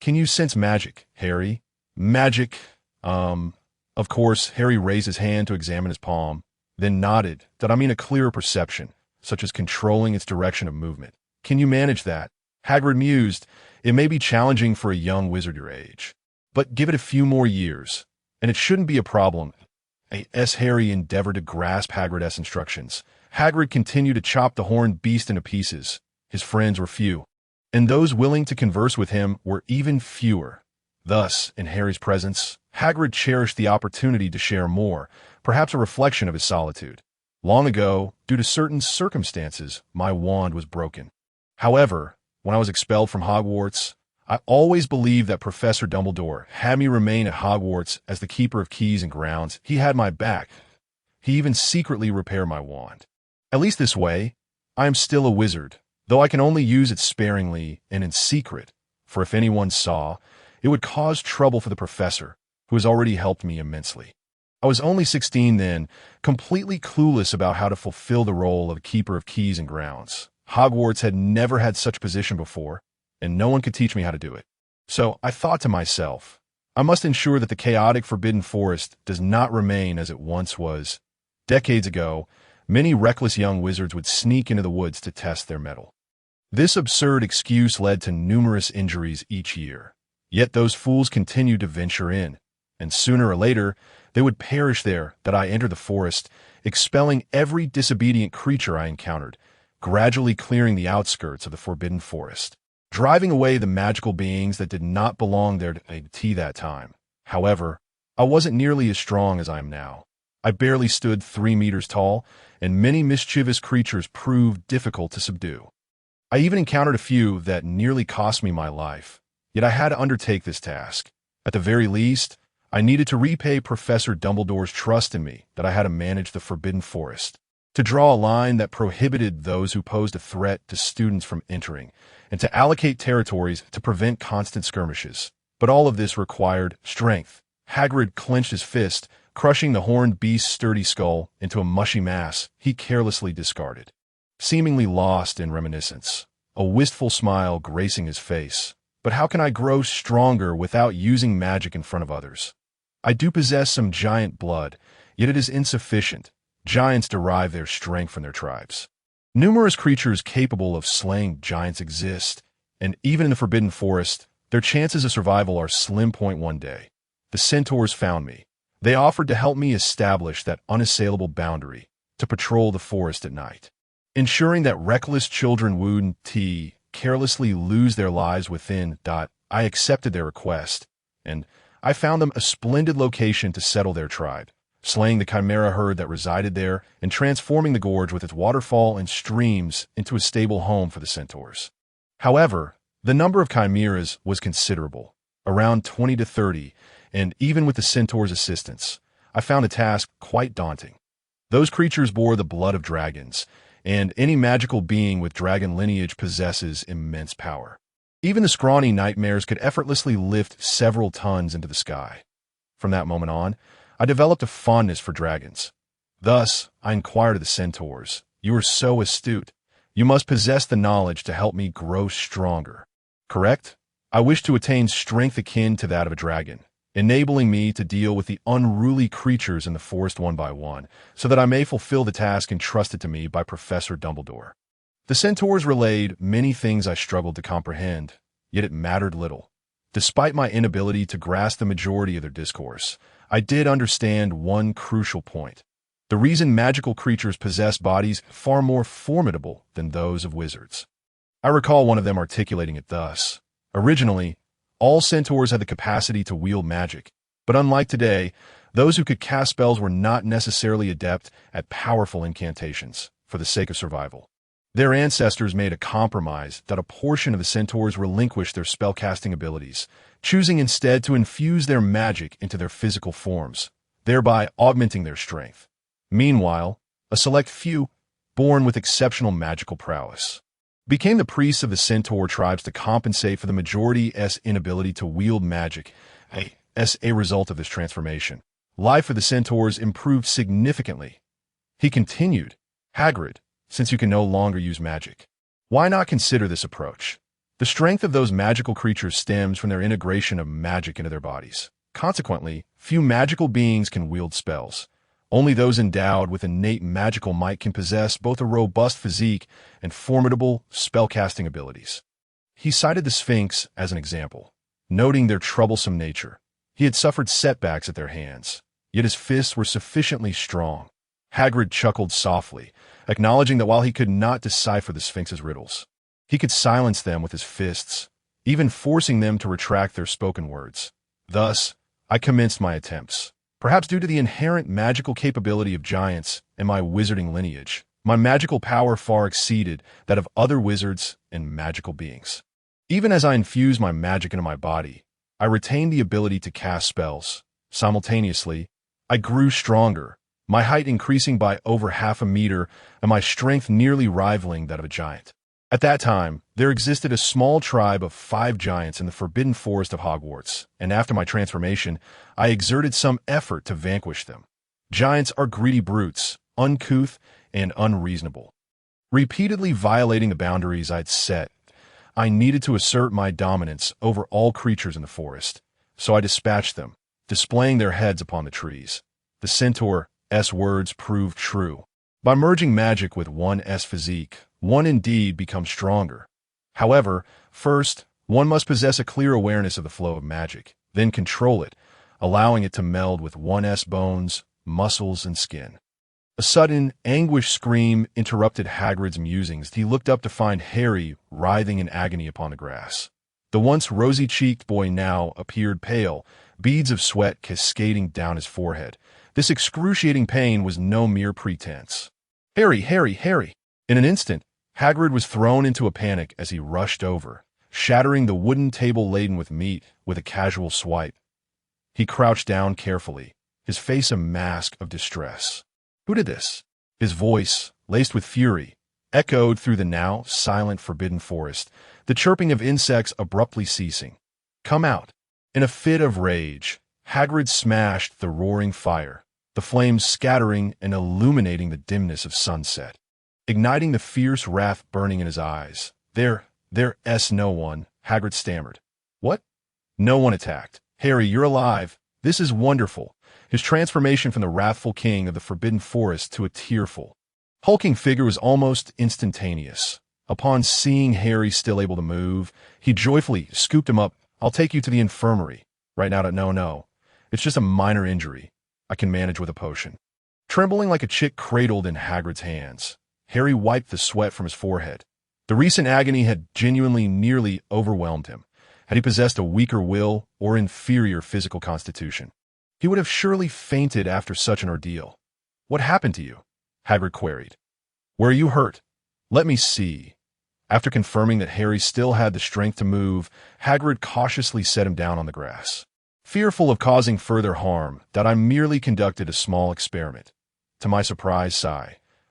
Can you sense magic, Harry? Magic? Of course, Harry raised his hand to examine his palm, then nodded. Did I mean a clearer perception, such as controlling its direction of movement? Can you manage that? Hagrid mused. It may be challenging for a young wizard your age, but give it a few more years, and it shouldn't be a problem. As Harry endeavored to grasp Hagrid's instructions, Hagrid continued to chop the horned beast into pieces. His friends were few, and those willing to converse with him were even fewer. Thus, in Harry's presence, Hagrid cherished the opportunity to share more, perhaps a reflection of his solitude. Long ago, due to certain circumstances, my wand was broken. However, when I was expelled from Hogwarts, I always believed that Professor Dumbledore had me remain at Hogwarts as the keeper of keys and grounds. He had my back. He even secretly repaired my wand. At least this way, I am still a wizard, though I can only use it sparingly and in secret, for if anyone saw, it would cause trouble for the professor, who has already helped me immensely. I was only 16 then, completely clueless about how to fulfill the role of keeper of keys and grounds. Hogwarts had never had such a position before, and no one could teach me how to do it. So I thought to myself, I must ensure that the chaotic Forbidden Forest does not remain as it once was. Decades ago, many reckless young wizards would sneak into the woods to test their mettle. This absurd excuse led to numerous injuries each year. Yet those fools continued to venture in, and sooner or later, they would perish there that I entered the forest, expelling every disobedient creature I encountered, gradually clearing the outskirts of the Forbidden Forest, driving away the magical beings that did not belong there to that time. However, I wasn't nearly as strong as I am now. I barely stood 3 meters tall, and many mischievous creatures proved difficult to subdue. I even encountered a few that nearly cost me my life, yet I had to undertake this task. At the very least, I needed to repay Professor Dumbledore's trust in me that I had to manage the Forbidden Forest, to draw a line that prohibited those who posed a threat to students from entering, and to allocate territories to prevent constant skirmishes. But all of this required strength. Hagrid clenched his fist, crushing the horned beast's sturdy skull into a mushy mass he carelessly discarded. Seemingly lost in reminiscence, a wistful smile gracing his face. But how can I grow stronger without using magic in front of others? I do possess some giant blood, yet it is insufficient. Giants derive their strength from their tribes. Numerous creatures capable of slaying giants exist, and even in the Forbidden Forest, their chances of survival are slim. One day, the centaurs found me. They offered to help me establish that unassailable boundary, to patrol the forest at night, ensuring that reckless children wouldn't carelessly lose their lives within. I accepted their request, and I found them a splendid location to settle their tribe, slaying the chimera herd that resided there and transforming the gorge with its waterfall and streams into a stable home for the centaurs. However, the number of chimeras was considerable, around 20 to 30, and even with the centaurs' assistance, I found the task quite daunting. Those creatures bore the blood of dragons, and any magical being with dragon lineage possesses immense power. Even the scrawny nightmares could effortlessly lift several tons into the sky. From that moment on, I developed a fondness for dragons. Thus, I inquired of the centaurs, "You are so astute. You must possess the knowledge to help me grow stronger. Correct? I wish to attain strength akin to that of a dragon, enabling me to deal with the unruly creatures in the forest one by one, so that I may fulfill the task entrusted to me by Professor Dumbledore." The centaurs relayed many things I struggled to comprehend, yet it mattered little. Despite my inability to grasp the majority of their discourse, I did understand one crucial point. The reason magical creatures possess bodies far more formidable than those of wizards. I recall one of them articulating it thus: originally, all centaurs had the capacity to wield magic, but unlike today, those who could cast spells were not necessarily adept at powerful incantations for the sake of survival. Their ancestors made a compromise that a portion of the centaurs relinquished their spellcasting abilities, choosing instead to infuse their magic into their physical forms, thereby augmenting their strength. Meanwhile, a select few, born with exceptional magical prowess, became the priests of the centaur tribes to compensate for the majority's inability to wield magic. As a result of this transformation, life for the centaurs improved significantly. He continued, "Hagrid, since you can no longer use magic. Why not consider this approach? The strength of those magical creatures stems from their integration of magic into their bodies. Consequently, few magical beings can wield spells. Only those endowed with innate magical might can possess both a robust physique and formidable spellcasting abilities. He cited the Sphinx as an example, noting their troublesome nature. He had suffered setbacks at their hands, yet his fists were sufficiently strong. Hagrid chuckled softly, acknowledging that while he could not decipher the Sphinx's riddles, he could silence them with his fists, even forcing them to retract their spoken words. Thus, I commenced my attempts. Perhaps due to the inherent magical capability of giants and my wizarding lineage, my magical power far exceeded that of other wizards and magical beings. Even as I infused my magic into my body, I retained the ability to cast spells. Simultaneously, I grew stronger, my height increasing by over half a meter and my strength nearly rivaling that of a giant. At that time, there existed a small tribe of 5 giants in the forbidden forest of Hogwarts, and after my transformation, I exerted some effort to vanquish them. Giants are greedy brutes, uncouth, and unreasonable. Repeatedly violating the boundaries I'd set, I needed to assert my dominance over all creatures in the forest, so I dispatched them, displaying their heads upon the trees. The centaur's words proved true. By merging magic with one's physique, one indeed becomes stronger. However, first, one must possess a clear awareness of the flow of magic, then control it, allowing it to meld with one's bones, muscles, and skin. A sudden, anguished scream interrupted Hagrid's musings. He looked up to find Harry writhing in agony upon the grass. The once rosy-cheeked boy now appeared pale, beads of sweat cascading down his forehead. This excruciating pain was no mere pretense. Harry! In an instant, Hagrid was thrown into a panic as he rushed over, shattering the wooden table laden with meat with a casual swipe. He crouched down carefully, his face a mask of distress. Who did this? His voice, laced with fury, echoed through the now silent forbidden forest, the chirping of insects abruptly ceasing. Come out! In a fit of rage, Hagrid smashed the roaring fire, the flames scattering and illuminating the dimness of sunset, igniting the fierce wrath burning in his eyes. There's no one, Hagrid stammered. What? No one attacked. Harry, you're alive. This is wonderful. His transformation from the wrathful king of the forbidden forest to a tearful, hulking figure was almost instantaneous. Upon seeing Harry still able to move, he joyfully scooped him up. I'll take you to the infirmary. Right now, no. It's just a minor injury. I can manage with a potion. Trembling like a chick cradled in Hagrid's hands, Harry wiped the sweat from his forehead. The recent agony had genuinely nearly overwhelmed him. Had he possessed a weaker will or inferior physical constitution, he would have surely fainted after such an ordeal. What happened to you? Hagrid queried. Where are you hurt? Let me see. After confirming that Harry still had the strength to move, Hagrid cautiously set him down on the grass. Fearful of causing further harm, that I merely conducted a small experiment. To my surprise,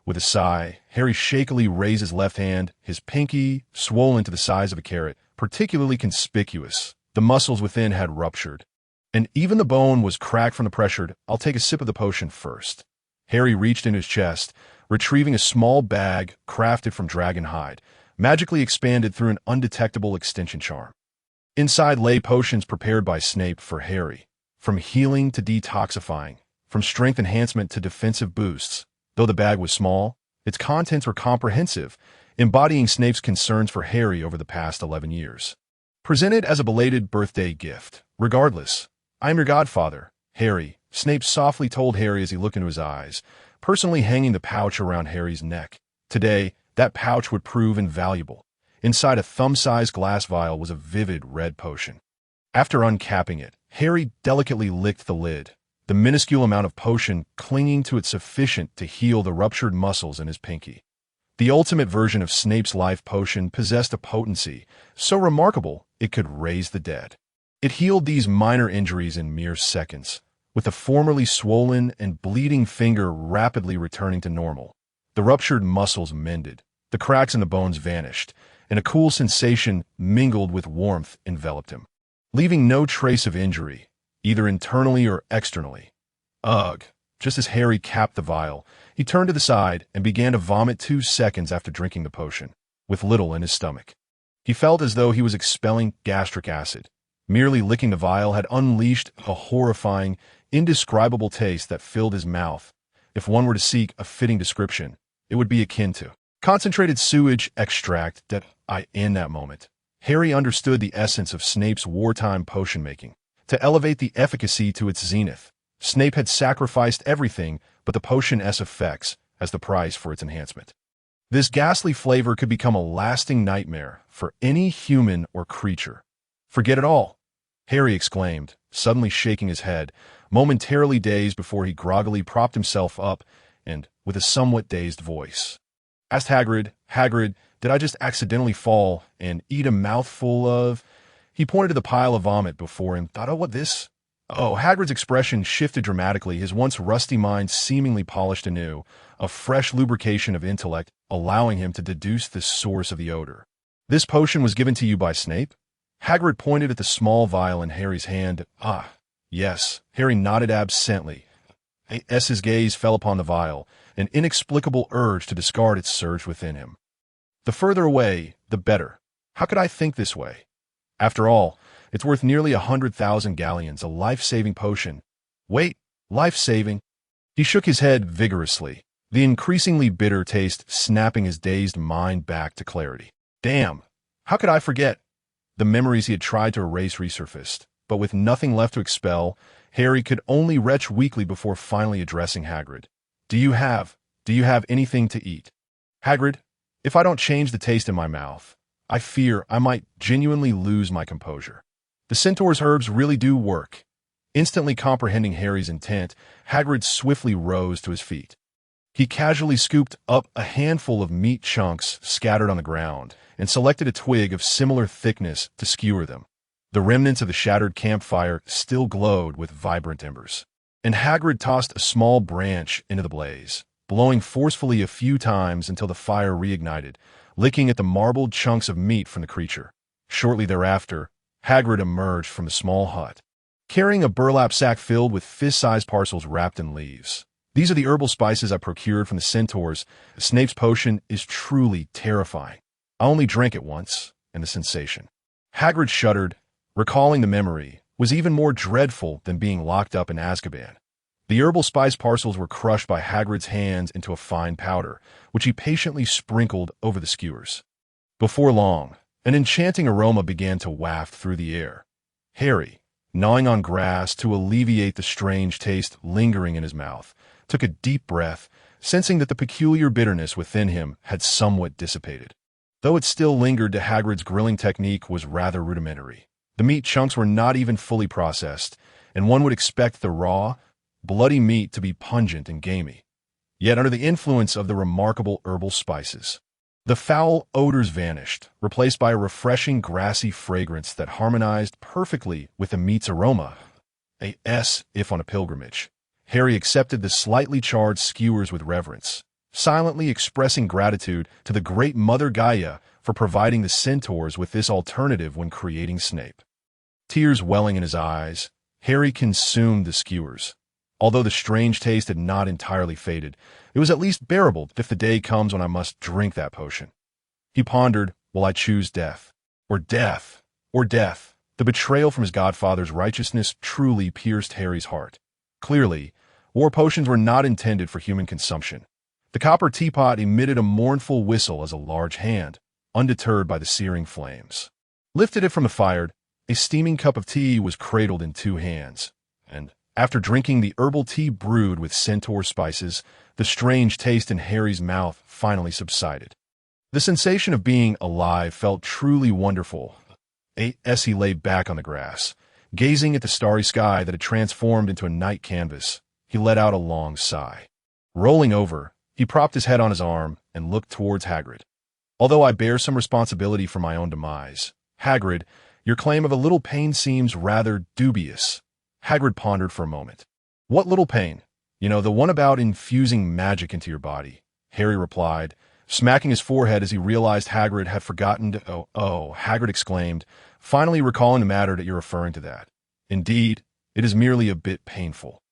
with a sigh, Harry shakily raised his left hand, his pinky, swollen to the size of a carrot, particularly conspicuous. The muscles within had ruptured, and even the bone was cracked from the pressure. I'll take a sip of the potion first. Harry reached into his chest, retrieving a small bag crafted from dragon hide, magically expanded through an undetectable extension charm. Inside lay potions prepared by Snape for Harry, from healing to detoxifying, from strength enhancement to defensive boosts. Though the bag was small, its contents were comprehensive, embodying Snape's concerns for Harry over the past 11 years. Presented as a belated birthday gift. Regardless, I am your godfather, Harry, Snape softly told Harry as he looked into his eyes, personally hanging the pouch around Harry's neck. Today, that pouch would prove invaluable. Inside a thumb-sized glass vial was a vivid red potion. After uncapping it, Harry delicately licked the lid, the minuscule amount of potion clinging to it sufficient to heal the ruptured muscles in his pinky. The ultimate version of Snape's life potion possessed a potency so remarkable it could raise the dead. It healed these minor injuries in mere seconds, with the formerly swollen and bleeding finger rapidly returning to normal. The ruptured muscles mended, the cracks in the bones vanished, and a cool sensation mingled with warmth enveloped him, leaving no trace of injury, either internally or externally. Ugh, Just as Harry capped the vial, he turned to the side and began to vomit 2 seconds after drinking the potion, with little in his stomach. He felt as though he was expelling gastric acid. Merely licking the vial had unleashed a horrifying, indescribable taste that filled his mouth. If one were to seek a fitting description, it would be akin to concentrated sewage extract. In that moment, Harry understood the essence of Snape's wartime potion making. To elevate the efficacy to its zenith, Snape had sacrificed everything but the potion's effects as the price for its enhancement. This ghastly flavor could become a lasting nightmare for any human or creature. "Forget it all," Harry exclaimed, suddenly shaking his head, momentarily dazed before he groggily propped himself up and, with a somewhat dazed voice, asked Hagrid, "Hagrid, did I just accidentally fall and eat a mouthful of—" He pointed to the pile of vomit before him. "Thought, oh, what this?" Oh, Hagrid's expression shifted dramatically, his once rusty mind seemingly polished anew, a fresh lubrication of intellect allowing him to deduce the source of the odor. "This potion was given to you by Snape?" Hagrid pointed at the small vial in Harry's hand. "Ah, yes." Harry nodded absently. His gaze fell upon the vial. An inexplicable urge to discard it surged within him. The further away, the better. How could I think this way? After all, it's worth nearly 100,000 galleons, a life-saving potion. Wait, life-saving? He shook his head vigorously, the increasingly bitter taste snapping his dazed mind back to clarity. Damn, how could I forget? The memories he had tried to erase resurfaced, but with nothing left to expel, Harry could only retch weakly before finally addressing Hagrid. Do you have anything to eat? Hagrid, if I don't change the taste in my mouth, I fear I might genuinely lose my composure. The centaur's herbs really do work. Instantly comprehending Harry's intent, Hagrid swiftly rose to his feet. He casually scooped up a handful of meat chunks scattered on the ground and selected a twig of similar thickness to skewer them. The remnants of the shattered campfire still glowed with vibrant embers, and Hagrid tossed a small branch into the blaze, blowing forcefully a few times until the fire reignited, licking at the marbled chunks of meat from the creature. Shortly thereafter, Hagrid emerged from the small hut, carrying a burlap sack filled with fist-sized parcels wrapped in leaves. These are the herbal spices I procured from the centaurs. Snape's potion is truly terrifying. I only drank it once, and the sensation. Hagrid shuddered, recalling the memory, was even more dreadful than being locked up in Azkaban. The herbal spice parcels were crushed by Hagrid's hands into a fine powder, which he patiently sprinkled over the skewers. Before long, an enchanting aroma began to waft through the air. Harry, gnawing on grass to alleviate the strange taste lingering in his mouth, took a deep breath, sensing that the peculiar bitterness within him had somewhat dissipated. Though it still lingered, Hagrid's grilling technique was rather rudimentary. The meat chunks were not even fully processed, and one would expect the raw, bloody meat to be pungent and gamey. Yet under the influence of the remarkable herbal spices, the foul odors vanished, replaced by a refreshing grassy fragrance that harmonized perfectly with the meat's aroma. If on a pilgrimage, Harry accepted the slightly charred skewers with reverence, silently expressing gratitude to the great Mother Gaia for providing the centaurs with this alternative when creating Snape. Tears welling in his eyes, Harry consumed the skewers. Although the strange taste had not entirely faded, it was at least bearable if the day comes when I must drink that potion. He pondered, will I choose death? Or death? Or death? The betrayal from his godfather's righteousness truly pierced Harry's heart. Clearly, war potions were not intended for human consumption. The copper teapot emitted a mournful whistle as a large hand, undeterred by the searing flames, lifted it from the fire. A steaming cup of tea was cradled in 2 hands, and after drinking the herbal tea brewed with centaur spices, the strange taste in Harry's mouth finally subsided. The sensation of being alive felt truly wonderful. As he lay back on the grass, gazing at the starry sky that had transformed into a night canvas, he let out a long sigh. Rolling over, he propped his head on his arm and looked towards Hagrid. Although I bear some responsibility for my own demise, Hagrid, your claim of a little pain seems rather dubious. Hagrid pondered for a moment. What little pain? You know, the one about infusing magic into your body, Harry replied, smacking his forehead as he realized Hagrid had forgotten to— Oh, Hagrid exclaimed, finally recalling the matter that you're referring to that. Indeed, it is merely a bit painful.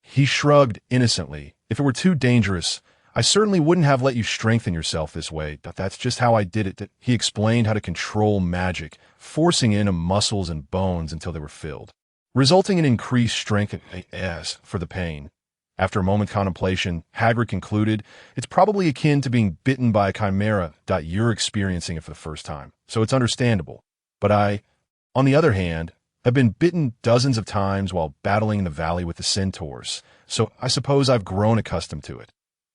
He shrugged innocently. If it were too dangerous, I certainly wouldn't have let you strengthen yourself this way. That's just how I did it. He explained how to control magic, forcing in muscles and bones until they were filled, resulting in increased strength for the pain. After a moment's contemplation, Hagrid concluded, it's probably akin to being bitten by a chimera. You're experiencing it for the first time, so it's understandable. But I, on the other hand, have been bitten dozens of times while battling in the valley with the centaurs, so I suppose I've grown accustomed to it.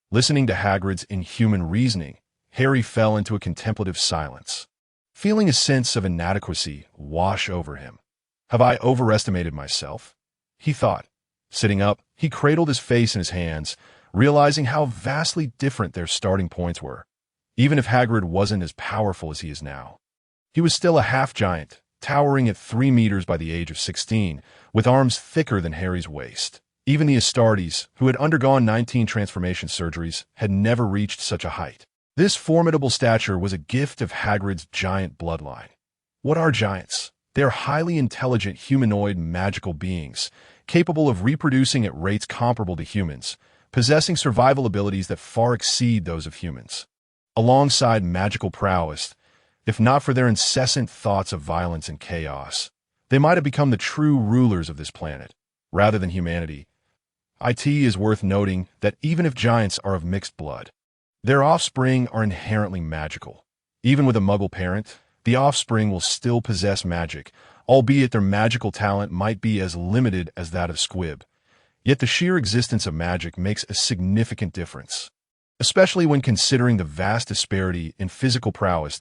Listening to Hagrid's inhuman reasoning, Harry fell into a contemplative silence, feeling a sense of inadequacy wash over him. Have I overestimated myself? He thought. Sitting up, he cradled his face in his hands, realizing how vastly different their starting points were. Even if Hagrid wasn't as powerful as he is now, he was still a half-giant, towering at 3 meters by the age of 16, with arms thicker than Harry's waist. Even the Astartes, who had undergone 19 transformation surgeries, had never reached such a height. This formidable stature was a gift of Hagrid's giant bloodline. What are giants? They are highly intelligent humanoid magical beings, capable of reproducing at rates comparable to humans, possessing survival abilities that far exceed those of humans. Alongside magical prowess, if not for their incessant thoughts of violence and chaos, they might have become the true rulers of this planet, rather than humanity. It is worth noting that even if giants are of mixed blood, their offspring are inherently magical. Even with a Muggle parent, the offspring will still possess magic, albeit their magical talent might be as limited as that of Squib. Yet the sheer existence of magic makes a significant difference, especially when considering the vast disparity in physical prowess.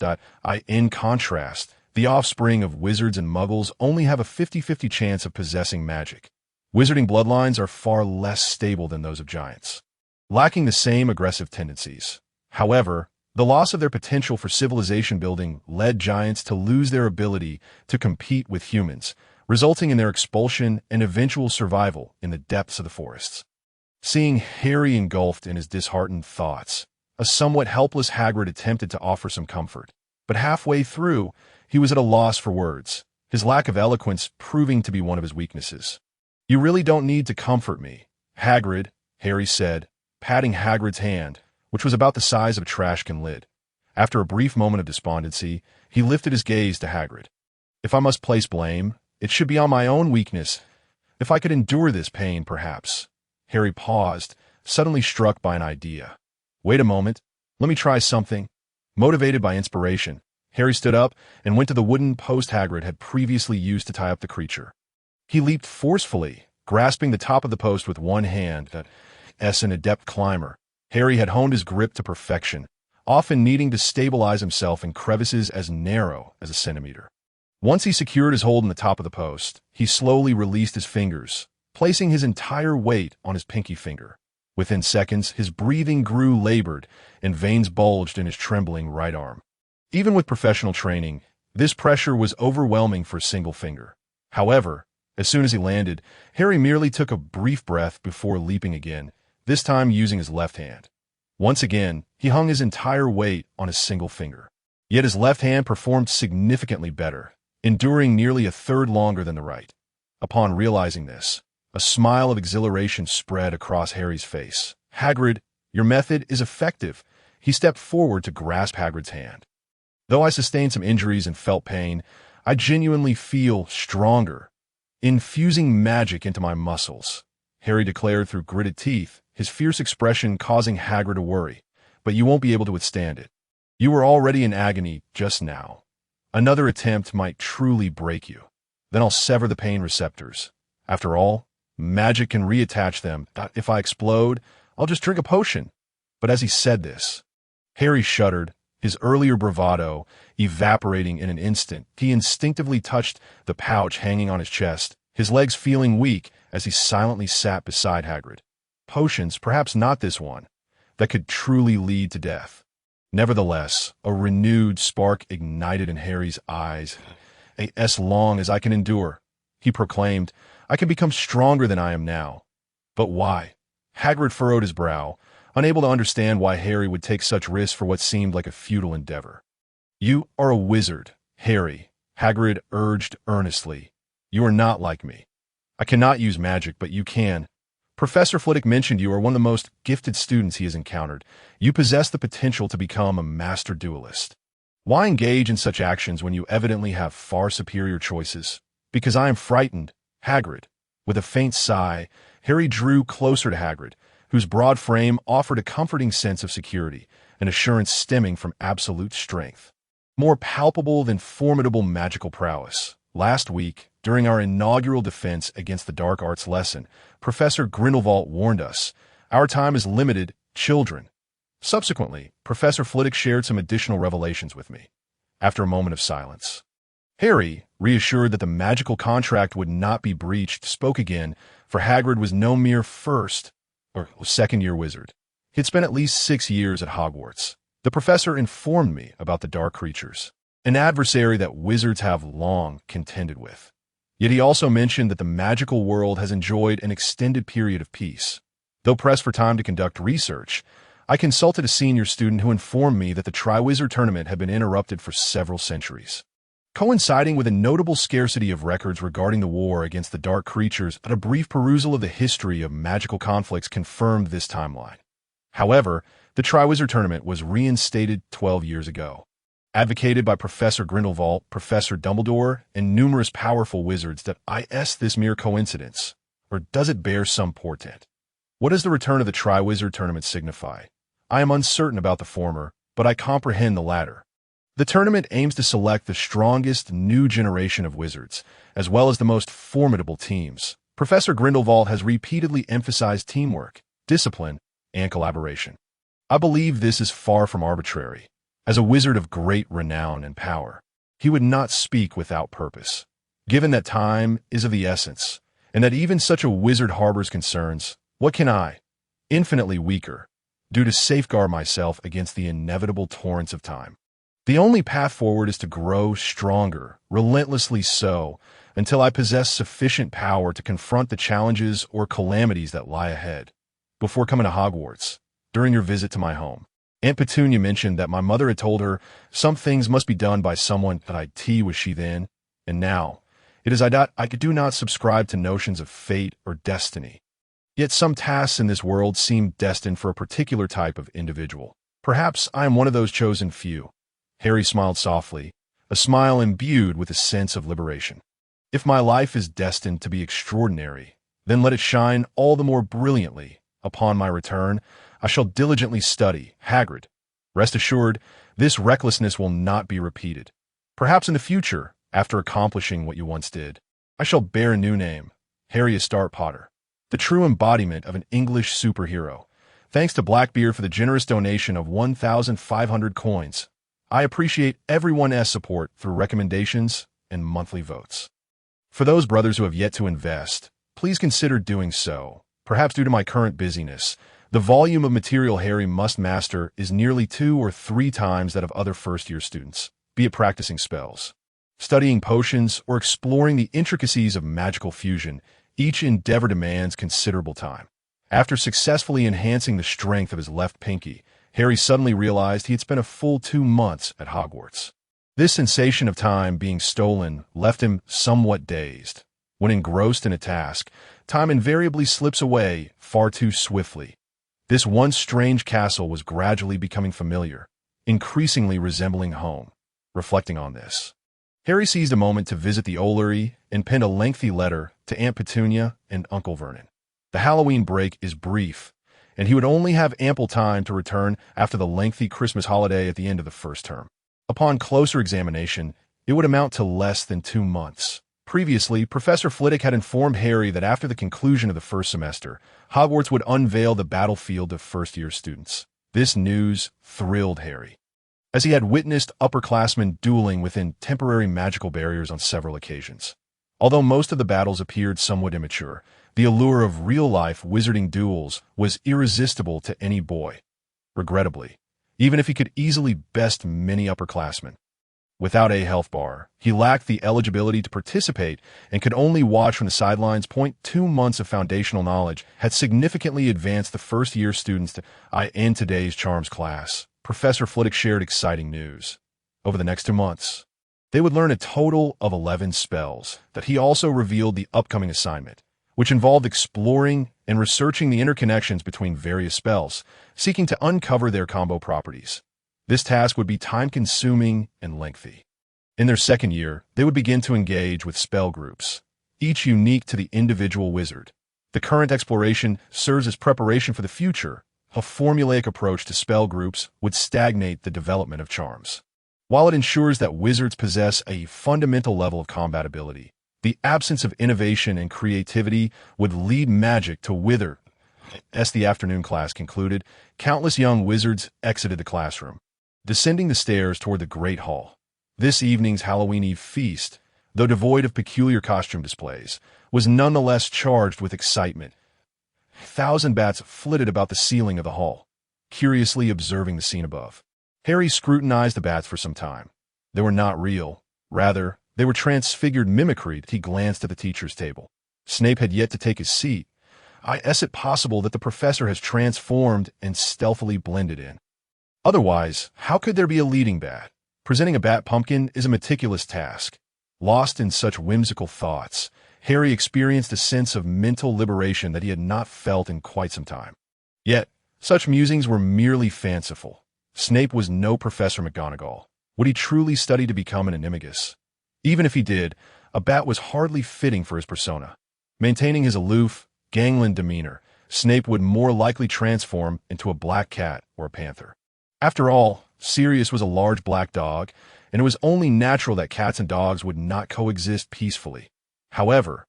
In contrast, the offspring of wizards and muggles only have a 50-50 chance of possessing magic. Wizarding bloodlines are far less stable than those of giants, lacking the same aggressive tendencies. However, the loss of their potential for civilization building led giants to lose their ability to compete with humans, resulting in their expulsion and eventual survival in the depths of the forests. Seeing Harry engulfed in his disheartened thoughts, a somewhat helpless Hagrid attempted to offer some comfort, but halfway through, he was at a loss for words, his lack of eloquence proving to be one of his weaknesses. You really don't need to comfort me, Hagrid, Harry said, patting Hagrid's hand, which was about the size of a trash can lid. After a brief moment of despondency, he lifted his gaze to Hagrid. If I must place blame, it should be on my own weakness. If I could endure this pain, perhaps. Harry paused, suddenly struck by an idea. Wait a moment, let me try something. Motivated by inspiration, Harry stood up and went to the wooden post Hagrid had previously used to tie up the creature. He leaped forcefully, grasping the top of the post with one hand. As an adept climber, Harry had honed his grip to perfection, often needing to stabilize himself in crevices as narrow as a centimeter. Once he secured his hold on the top of the post, he slowly released his fingers, placing his entire weight on his pinky finger. Within seconds, his breathing grew labored, and veins bulged in his trembling right arm. Even with professional training, this pressure was overwhelming for a single finger. However, as soon as he landed, Harry merely took a brief breath before leaping again, this time using his left hand. Once again, he hung his entire weight on his single finger. Yet his left hand performed significantly better, enduring nearly a third longer than the right. Upon realizing this, a smile of exhilaration spread across Harry's face. Hagrid, your method is effective. He stepped forward to grasp Hagrid's hand. Though I sustained some injuries and felt pain, I genuinely feel stronger, infusing magic into my muscles, Harry declared through gritted teeth, his fierce expression causing Hagrid to worry. But you won't be able to withstand it. You were already in agony just now. Another attempt might truly break you. Then I'll sever the pain receptors. After all, magic can reattach them. If I explode, I'll just drink a potion. But as he said this, Harry shuddered, his earlier bravado evaporating in an instant. He instinctively touched the pouch hanging on his chest, his legs feeling weak as he silently sat beside Hagrid. Potions, perhaps not this one, that could truly lead to death. Nevertheless, a renewed spark ignited in Harry's eyes. As long as I can endure, he proclaimed, I can become stronger than I am now. But why? Hagrid furrowed his brow, unable to understand why Harry would take such risks for what seemed like a futile endeavor. You are a wizard, Harry, Hagrid urged earnestly. You are not like me. I cannot use magic, but you can. Professor Flitwick mentioned you are one of the most gifted students he has encountered. You possess the potential to become a master duelist. Why engage in such actions when you evidently have far superior choices? Because I am frightened, Hagrid. With a faint sigh, Harry drew closer to Hagrid, whose broad frame offered a comforting sense of security, an assurance stemming from absolute strength. More palpable than formidable magical prowess. Last week, during our inaugural defense against the dark arts lesson, Professor Grindelwald warned us, "Our time is limited, children." Subsequently, Professor Flitwick shared some additional revelations with me. After a moment of silence, Harry, reassured that the magical contract would not be breached, spoke again, for Hagrid was no mere second-year wizard. He had spent at least 6 years at Hogwarts. The professor informed me about the dark creatures, an adversary that wizards have long contended with. Yet he also mentioned that the magical world has enjoyed an extended period of peace. Though pressed for time to conduct research, I consulted a senior student who informed me that the Triwizard Tournament had been interrupted for several centuries, coinciding with a notable scarcity of records regarding the war against the dark creatures. A brief perusal of the history of magical conflicts confirmed this timeline. However, the Triwizard Tournament was reinstated 12 years ago, advocated by Professor Grindelwald, Professor Dumbledore, and numerous powerful wizards. Is this mere coincidence, or does it bear some portent? What does the return of the Triwizard Tournament signify? I am uncertain about the former, but I comprehend the latter. The tournament aims to select the strongest new generation of wizards, as well as the most formidable teams. Professor Grindelwald has repeatedly emphasized teamwork, discipline, and collaboration. I believe this is far from arbitrary. As a wizard of great renown and power, he would not speak without purpose. Given that time is of the essence, and that even such a wizard harbors concerns, what can I, infinitely weaker, do to safeguard myself against the inevitable torrents of time? The only path forward is to grow stronger, relentlessly so, until I possess sufficient power to confront the challenges or calamities that lie ahead. Before coming to Hogwarts, during your visit to my home, Aunt Petunia mentioned that my mother had told her some things must be done by someone. Was she then? And now, it is I do not subscribe to notions of fate or destiny. Yet some tasks in this world seem destined for a particular type of individual. Perhaps I am one of those chosen few. Harry smiled softly, a smile imbued with a sense of liberation. If my life is destined to be extraordinary, then let it shine all the more brilliantly. Upon my return, I shall diligently study, Hagrid. Rest assured, this recklessness will not be repeated. Perhaps in the future, after accomplishing what you once did, I shall bear a new name, Harry Astart Potter, the true embodiment of an English superhero. Thanks to Blackbeard for the generous donation of 1,500 coins. I appreciate everyone's support through recommendations and monthly votes. For those brothers who have yet to invest, please consider doing so. Perhaps due to my current busyness, the volume of material Harry must master is nearly 2 or 3 times that of other first-year students, be it practicing spells, studying potions, or exploring the intricacies of magical fusion. Each endeavor demands considerable time. After successfully enhancing the strength of his left pinky, Harry suddenly realized he had spent a full 2 months at Hogwarts. This sensation of time being stolen left him somewhat dazed. When engrossed in a task, time invariably slips away far too swiftly. This once strange castle was gradually becoming familiar, increasingly resembling home. Reflecting on this, Harry seized a moment to visit the Ollery and penned a lengthy letter to Aunt Petunia and Uncle Vernon. The Halloween break is brief, and he would only have ample time to return after the lengthy Christmas holiday at the end of the first term. Upon closer examination, it would amount to less than 2 months. Previously, Professor Flitwick had informed Harry that after the conclusion of the first semester, Hogwarts would unveil the battlefield of first-year students. This news thrilled Harry, as he had witnessed upperclassmen dueling within temporary magical barriers on several occasions. Although most of the battles appeared somewhat immature, the allure of real-life wizarding duels was irresistible to any boy. Regrettably, even if he could easily best many upperclassmen, without a health bar, he lacked the eligibility to participate and could only watch from the sidelines. 2 months of foundational knowledge had significantly advanced the first-year students in today's charms class. Professor Flitwick shared exciting news. Over the next 2 months, they would learn a total of 11 spells. That he also revealed the upcoming assignment, which involved exploring and researching the interconnections between various spells, seeking to uncover their combo properties. This task would be time-consuming and lengthy. In their second year, they would begin to engage with spell groups, each unique to the individual wizard. The current exploration serves as preparation for the future. A formulaic approach to spell groups would stagnate the development of charms. While it ensures that wizards possess a fundamental level of compatibility, the absence of innovation and creativity would lead magic to wither. As the afternoon class concluded, countless young wizards exited the classroom, descending the stairs toward the Great Hall. This evening's Halloween Eve feast, though devoid of peculiar costume displays, was nonetheless charged with excitement. 1,000 bats flitted about the ceiling of the hall, curiously observing the scene above. Harry scrutinized the bats for some time. They were not real. Rather, they were transfigured mimicry. He glanced at the teacher's table. Snape had yet to take his seat. Is it possible that the professor has transformed and stealthily blended in? Otherwise, how could there be a leading bat? Presenting a bat pumpkin is a meticulous task. Lost in such whimsical thoughts, Harry experienced a sense of mental liberation that he had not felt in quite some time. Yet, such musings were merely fanciful. Snape was no Professor McGonagall. Would he truly study to become an Animagus? Even if he did, a bat was hardly fitting for his persona. Maintaining his aloof, gangland demeanor, Snape would more likely transform into a black cat or a panther. After all, Sirius was a large black dog, and it was only natural that cats and dogs would not coexist peacefully. However,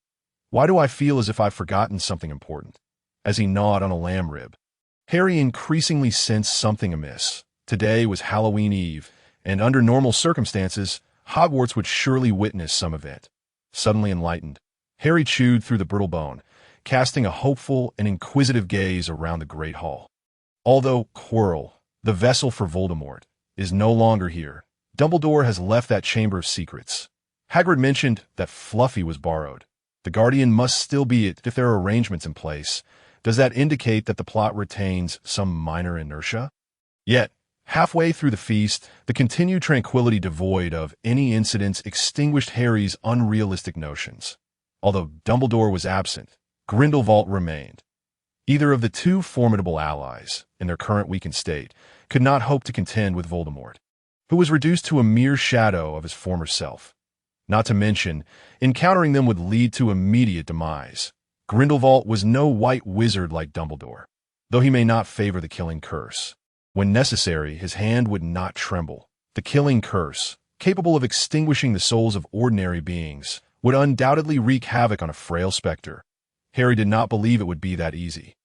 why do I feel as if I've forgotten something important? As he gnawed on a lamb rib, Harry increasingly sensed something amiss. Today was Halloween Eve, and under normal circumstances, Hogwarts would surely witness some event. Suddenly enlightened, Harry chewed through the brittle bone, casting a hopeful and inquisitive gaze around the Great Hall. Although Quirrell, the vessel for Voldemort, is no longer here, Dumbledore has left that chamber of secrets. Hagrid mentioned that Fluffy was borrowed. The Guardian must still be it if there are arrangements in place. Does that indicate that the plot retains some minor inertia? Yet, halfway through the feast, the continued tranquility devoid of any incidents extinguished Harry's unrealistic notions. Although Dumbledore was absent, Grindelwald remained. Either of the two formidable allies, in their current weakened state, could not hope to contend with Voldemort, who was reduced to a mere shadow of his former self. Not to mention, encountering them would lead to immediate demise. Grindelwald was no white wizard like Dumbledore, though he may not favor the killing curse. When necessary, his hand would not tremble. The killing curse, capable of extinguishing the souls of ordinary beings, would undoubtedly wreak havoc on a frail specter. Harry did not believe it would be that easy.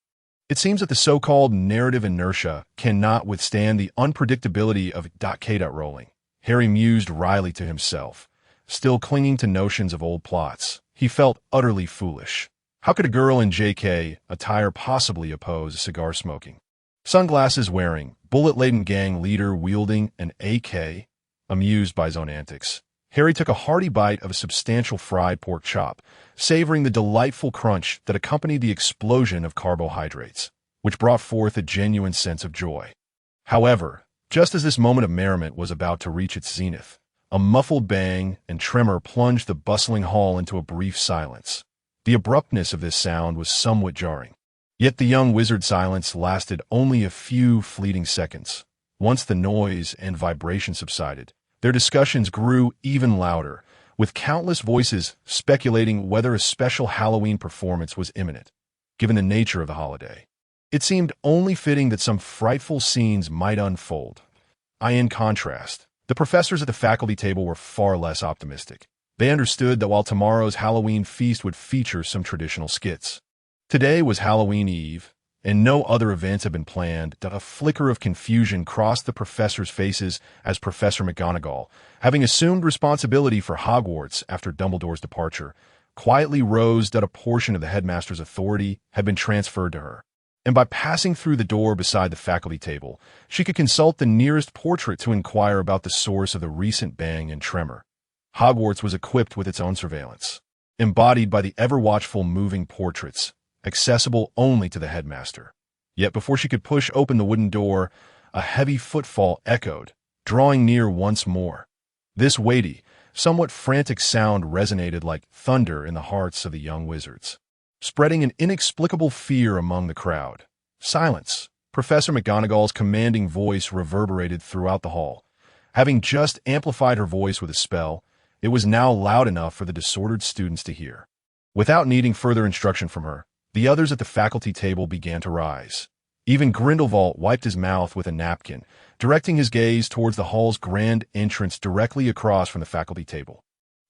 It seems that the so-called narrative inertia cannot withstand the unpredictability of Rowling. Harry mused wryly to himself. Still clinging to notions of old plots, he felt utterly foolish. How could a girl in J.K. attire possibly oppose cigar smoking? Sunglasses wearing, bullet-laden gang leader wielding an AK? Amused by his own antics, Harry took a hearty bite of a substantial fried pork chop, savoring the delightful crunch that accompanied the explosion of carbohydrates, which brought forth a genuine sense of joy. However, just as this moment of merriment was about to reach its zenith, a muffled bang and tremor plunged the bustling hall into a brief silence. The abruptness of this sound was somewhat jarring. Yet the young wizard's silence lasted only a few fleeting seconds. Once the noise and vibration subsided, their discussions grew even louder, with countless voices speculating whether a special Halloween performance was imminent. Given the nature of the holiday, it seemed only fitting that some frightful scenes might unfold. In contrast, the professors at the faculty table were far less optimistic. They understood that while tomorrow's Halloween feast would feature some traditional skits, today was Halloween Eve, and no other events had been planned. A flicker of confusion crossed the professors' faces as Professor McGonagall, having assumed responsibility for Hogwarts after Dumbledore's departure, quietly rose that a portion of the headmaster's authority had been transferred to her. And by passing through the door beside the faculty table, she could consult the nearest portrait to inquire about the source of the recent bang and tremor. Hogwarts was equipped with its own surveillance, embodied by the ever-watchful moving portraits, accessible only to the headmaster. Yet before she could push open the wooden door, a heavy footfall echoed, drawing near once more. This weighty, somewhat frantic sound resonated like thunder in the hearts of the young wizards. spreading an inexplicable fear among the crowd. Silence. Professor McGonagall's commanding voice reverberated throughout the hall. Having just amplified her voice with a spell, it was now loud enough for the disordered students to hear. Without needing further instruction from her, the others at the faculty table began to rise. Even Grindelwald wiped his mouth with a napkin, directing his gaze towards the hall's grand entrance directly across from the faculty table.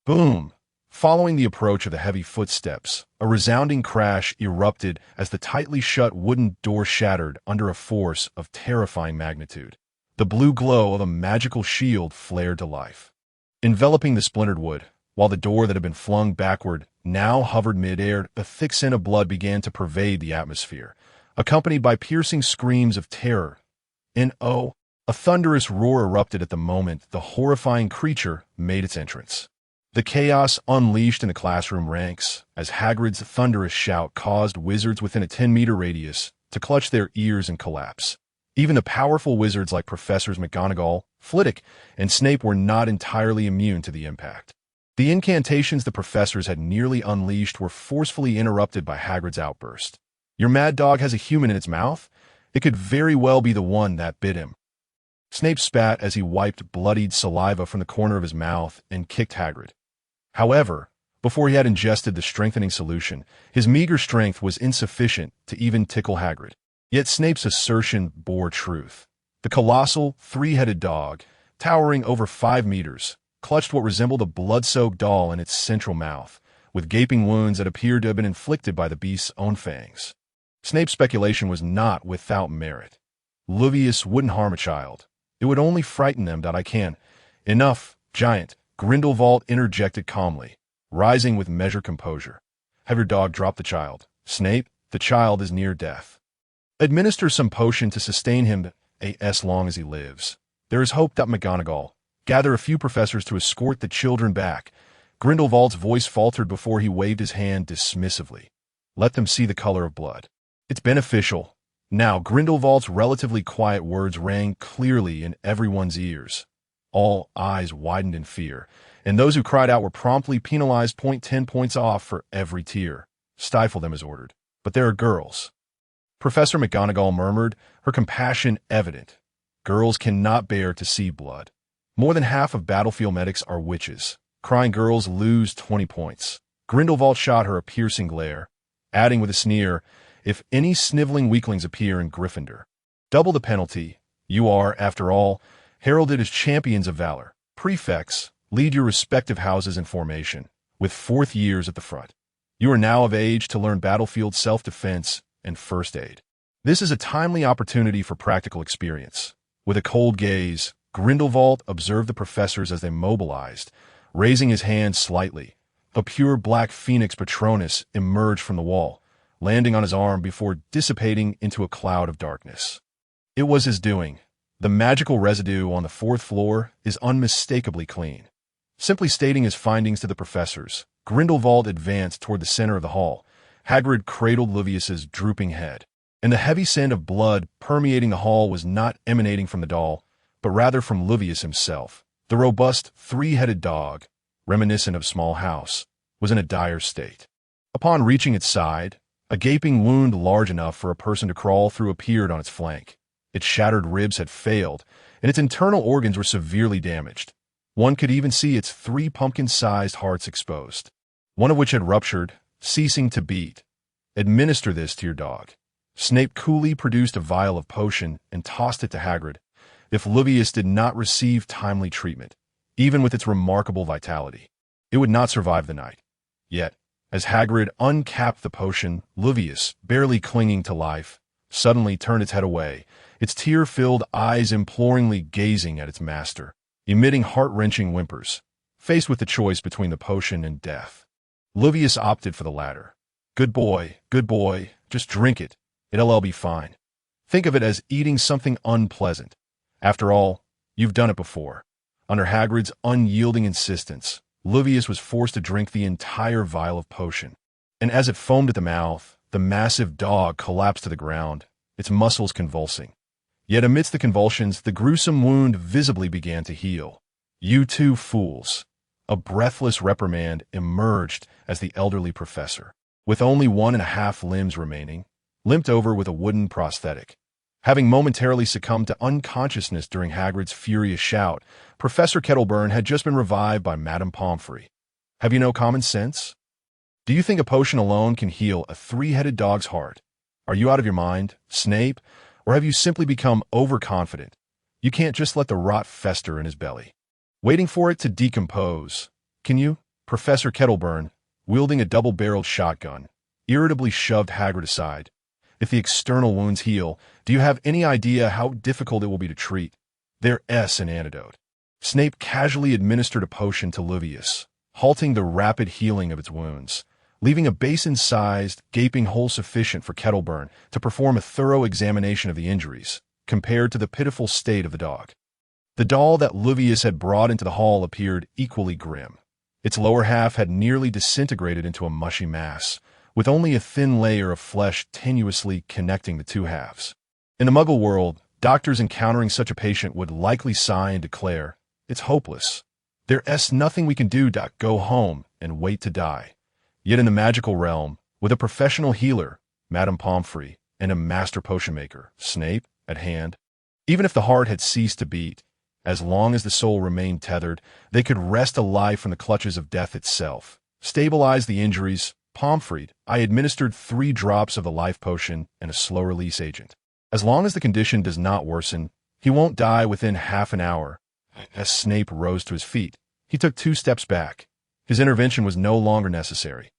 Boom! Following the approach of the heavy footsteps, a resounding crash erupted as the tightly shut wooden door shattered under a force of terrifying magnitude. The blue glow of a magical shield flared to life, enveloping the splintered wood. While the door that had been flung backward now hovered mid-air, a thick scent of blood began to pervade the atmosphere, accompanied by piercing screams of terror. A thunderous roar erupted at the moment the horrifying creature made its entrance. The chaos unleashed in the classroom ranks as Hagrid's thunderous shout caused wizards within a 10-meter radius to clutch their ears and collapse. Even the powerful wizards like Professors McGonagall, Flitwick, and Snape were not entirely immune to the impact. The incantations the professors had nearly unleashed were forcefully interrupted by Hagrid's outburst. "Your mad dog has a human in its mouth? It could very well be the one that bit him." Snape spat as he wiped bloodied saliva from the corner of his mouth and kicked Hagrid. However, before he had ingested the strengthening solution, his meager strength was insufficient to even tickle Hagrid. Yet Snape's assertion bore truth. The colossal, three-headed dog, towering over 5 meters, clutched what resembled a blood-soaked doll in its central mouth, with gaping wounds that appeared to have been inflicted by the beast's own fangs. Snape's speculation was not without merit. Luvius wouldn't harm a child. It would only frighten them. I can. Enough, giant, Grindelwald interjected calmly, rising with measured composure. Have your dog drop the child. Snape, the child is near death. Administer some potion to sustain him as long as he lives. There is hope. McGonagall, gather a few professors to escort the children back. Grindelwald's voice faltered before he waved his hand dismissively. Let them see the color of blood. It's beneficial. Now, Grindelwald's relatively quiet words rang clearly in everyone's ears. All eyes widened in fear, and those who cried out were promptly penalized 10 points off for every tear. Stifle them as ordered. But there are girls. Professor McGonagall murmured, her compassion evident. Girls cannot bear to see blood. More than half of battlefield medics are witches. Crying girls lose 20 points. Grindelwald shot her a piercing glare, adding with a sneer, if any sniveling weaklings appear in Gryffindor, double the penalty. You are, after all, heralded as champions of valor. Prefects, lead your respective houses in formation, with 4th years at the front. You are now of age to learn battlefield self-defense and first aid. This is a timely opportunity for practical experience. With a cold gaze, Grindelwald observed the professors as they mobilized, raising his hand slightly. A pure black phoenix Patronus emerged from the wall, landing on his arm before dissipating into a cloud of darkness. It was his doing. The magical residue on the 4th floor is unmistakably clean. Simply stating his findings to the professors, Grindelwald advanced toward the center of the hall. Hagrid cradled Luvius's drooping head, and the heavy scent of blood permeating the hall was not emanating from the doll, but rather from Luvius himself. The robust, 3-headed dog, reminiscent of Small House, was in a dire state. Upon reaching its side, a gaping wound large enough for a person to crawl through appeared on its flank. Its shattered ribs had failed, and its internal organs were severely damaged. One could even see its 3 pumpkin-sized hearts exposed, one of which had ruptured, ceasing to beat. Administer this to your dog. Snape coolly produced a vial of potion and tossed it to Hagrid. If Luvius did not receive timely treatment, even with its remarkable vitality, it would not survive the night. Yet, as Hagrid uncapped the potion, Luvius, barely clinging to life, suddenly turned its head away, its tear-filled eyes imploringly gazing at its master, emitting heart-wrenching whimpers. Faced with the choice between the potion and death, Luvius opted for the latter. Good boy, just drink it. It'll be fine. Think of it as eating something unpleasant. After all, you've done it before. Under Hagrid's unyielding insistence, Luvius was forced to drink the entire vial of potion, and as it foamed at the mouth, the massive dog collapsed to the ground, its muscles convulsing. Yet amidst the convulsions, the gruesome wound visibly began to heal. You two fools. A breathless reprimand emerged as the elderly professor, with only 1.5 limbs remaining, limped over with a wooden prosthetic. Having momentarily succumbed to unconsciousness during Hagrid's furious shout, Professor Kettleburn had just been revived by Madame Pomfrey. Have you no common sense? Do you think a potion alone can heal a three-headed dog's heart? Are you out of your mind, Snape, or have you simply become overconfident? You can't just let the rot fester in his belly, waiting for it to decompose. Can you? Professor Kettleburn, wielding a double-barreled shotgun, irritably shoved Hagrid aside. If the external wounds heal, do you have any idea how difficult it will be to treat? There's an antidote. Snape casually administered a potion to Livius, halting the rapid healing of its wounds, leaving a basin-sized, gaping hole sufficient for Kettleburn to perform a thorough examination of the injuries, compared to the pitiful state of the dog. The doll that Livius had brought into the hall appeared equally grim. Its lower half had nearly disintegrated into a mushy mass, with only a thin layer of flesh tenuously connecting the two halves. In the Muggle world, doctors encountering such a patient would likely sigh and declare, "It's hopeless. There's nothing we can do. Go home and wait to die." Yet in the magical realm, with a professional healer, Madame Pomfrey, and a master potion maker, Snape, at hand, even if the heart had ceased to beat, as long as the soul remained tethered, they could wrest a life from the clutches of death itself, stabilize the injuries. Pomfrey, I administered 3 drops of the life potion and a slow-release agent. As long as the condition does not worsen, he won't die within half an hour. As Snape rose to his feet, he took 2 steps back. His intervention was no longer necessary.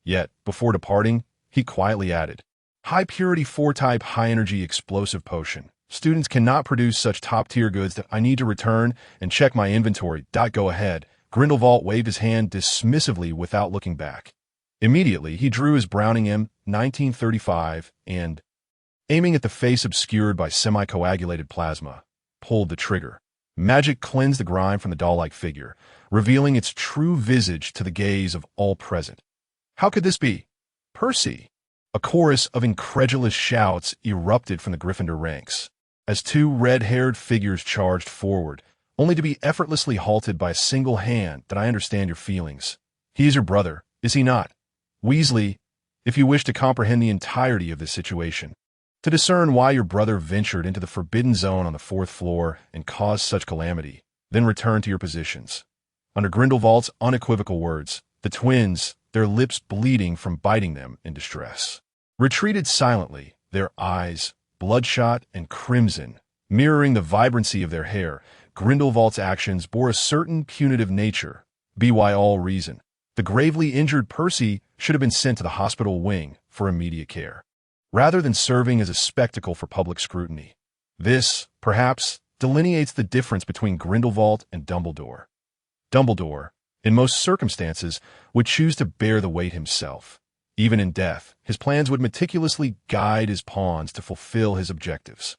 Yet, before departing, he quietly added, "High-purity 4-type high-energy explosive potion. Students cannot produce such top-tier goods that I need to return and check my inventory. Go ahead." Grindelwald waved his hand dismissively without looking back. Immediately, he drew his Browning M1935 and, aiming at the face obscured by semi-coagulated plasma, pulled the trigger. Magic cleansed the grime from the doll-like figure, revealing its true visage to the gaze of all present. How could this be? Percy! A chorus of incredulous shouts erupted from the Gryffindor ranks, as 2 red-haired figures charged forward, only to be effortlessly halted by a single hand. "That I understand your feelings. He is your brother, is he not? Weasley, if you wish to comprehend the entirety of this situation, to discern why your brother ventured into the forbidden zone on the 4th floor and caused such calamity, then return to your positions." Under Grindelwald's unequivocal words, the twins, their lips bleeding from biting them in distress, retreated silently, their eyes, bloodshot and crimson, mirroring the vibrancy of their hair. Grindelwald's actions bore a certain punitive nature, by all reason. The gravely injured Percy should have been sent to the hospital wing for immediate care, rather than serving as a spectacle for public scrutiny. This, perhaps, delineates the difference between Grindelwald and Dumbledore. Dumbledore, in most circumstances, would choose to bear the weight himself. Even in death, his plans would meticulously guide his pawns to fulfill his objectives.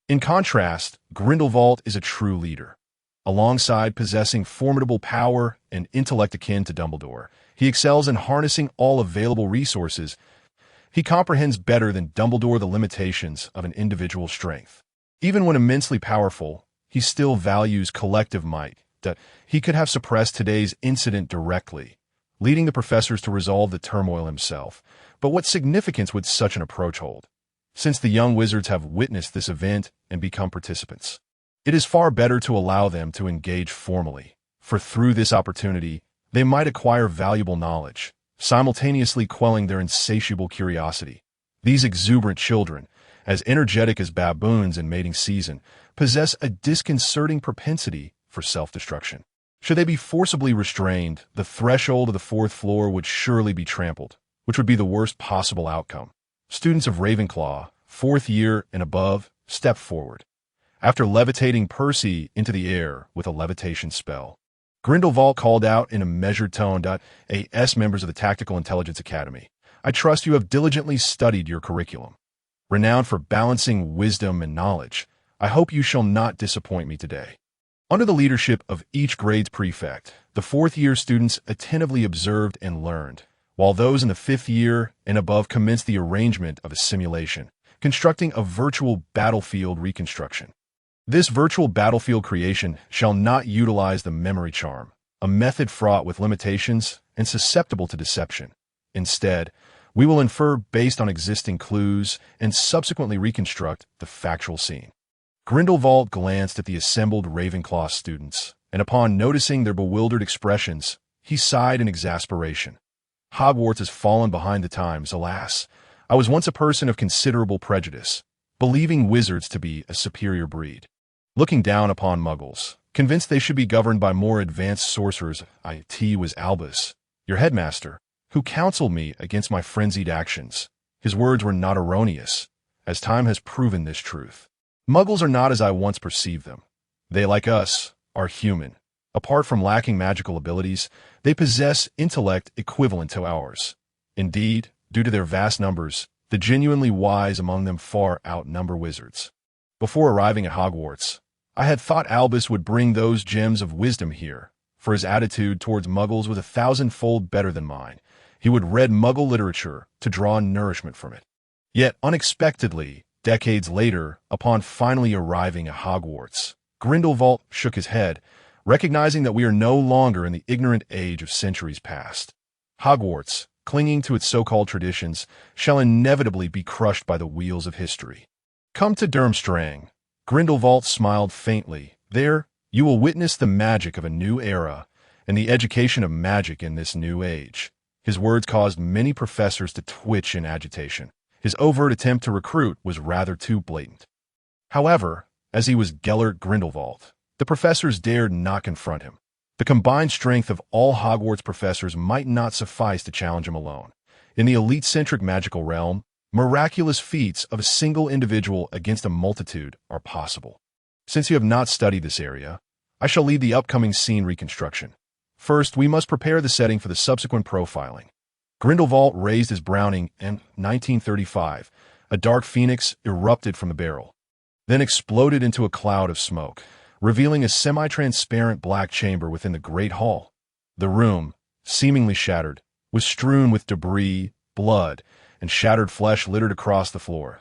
In contrast, Grindelwald is a true leader. Alongside possessing formidable power and intellect akin to Dumbledore, he excels in harnessing all available resources. He comprehends better than Dumbledore the limitations of an individual's strength. Even when immensely powerful, he still values collective might. That he could have suppressed today's incident directly, leading the professors to resolve the turmoil himself. But what significance would such an approach hold, since the young wizards have witnessed this event and become participants? It is far better to allow them to engage formally, for through this opportunity, they might acquire valuable knowledge, simultaneously quelling their insatiable curiosity. These exuberant children, as energetic as baboons in mating season, possess a disconcerting propensity for self-destruction. Should they be forcibly restrained, the threshold of the 4th floor would surely be trampled, which would be the worst possible outcome. Students of Ravenclaw, 4th year and above, step forward. After levitating Percy into the air with a levitation spell, Grindelwald called out in a measured tone, "As members of the Tactical Intelligence Academy, I trust you have diligently studied your curriculum. Renowned for balancing wisdom and knowledge, I hope you shall not disappoint me today." Under the leadership of each grade's prefect, the 4th-year students attentively observed and learned, while those in the 5th year and above commenced the arrangement of a simulation, constructing a virtual battlefield reconstruction. This virtual battlefield creation shall not utilize the memory charm, a method fraught with limitations and susceptible to deception. Instead, We will infer based on existing clues and subsequently reconstruct the factual scene. Grindelwald glanced at the assembled Ravenclaw students, and upon noticing their bewildered expressions, he sighed in exasperation. Hogwarts has fallen behind the times, alas. I was once a person of considerable prejudice, believing wizards to be a superior breed. Looking down upon muggles, convinced they should be governed by more advanced sorcerers, it was Albus, your headmaster, who counseled me against my frenzied actions. His words were not erroneous, as time has proven this truth. Muggles are not as I once perceived them. They, like us, are human. Apart from lacking magical abilities, they possess intellect equivalent to ours. Indeed, due to their vast numbers, the genuinely wise among them far outnumber wizards. Before arriving at Hogwarts, I had thought Albus would bring those gems of wisdom here, for his attitude towards muggles was 1,000-fold better than mine. He would read muggle literature to draw nourishment from it. Yet, unexpectedly, decades later, upon finally arriving at Hogwarts, Grindelwald shook his head, recognizing that we are no longer in the ignorant age of centuries past. Hogwarts, clinging to its so-called traditions, shall inevitably be crushed by the wheels of history. Come to Durmstrang. Grindelwald smiled faintly. There, you will witness the magic of a new era and the education of magic in this new age. His words caused many professors to twitch in agitation. His overt attempt to recruit was rather too blatant. However, as he was Gellert Grindelwald, the professors dared not confront him. The combined strength of all Hogwarts professors might not suffice to challenge him alone. In the elite-centric magical realm, miraculous feats of a single individual against a multitude are possible. Since you have not studied this area, I shall lead the upcoming scene reconstruction. First, we must prepare the setting for the subsequent profiling. Grindelwald raised his Browning in 1935. A dark phoenix erupted from the barrel, then exploded into a cloud of smoke, revealing a semi-transparent black chamber within the great hall. The room, seemingly shattered, was strewn with debris, blood, and shattered flesh littered across the floor.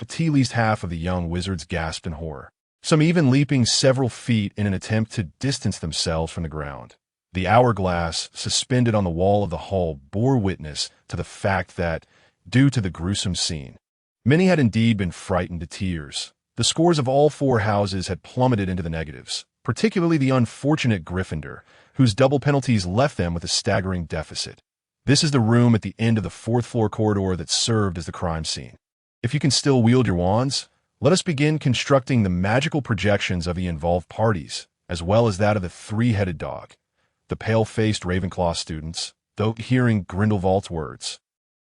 At least half of the young wizards gasped in horror, some even leaping several feet in an attempt to distance themselves from the ground. The hourglass, suspended on the wall of the hall, bore witness to the fact that, due to the gruesome scene, many had indeed been frightened to tears. The scores of all four houses had plummeted into the negatives, particularly the unfortunate Gryffindor, whose double penalties left them with a staggering deficit. This is the room at the end of the fourth-floor corridor that served as the crime scene. If you can still wield your wands, let us begin constructing the magical projections of the involved parties, as well as that of the three-headed dog. The pale-faced Ravenclaw students, though hearing Grindelwald's words,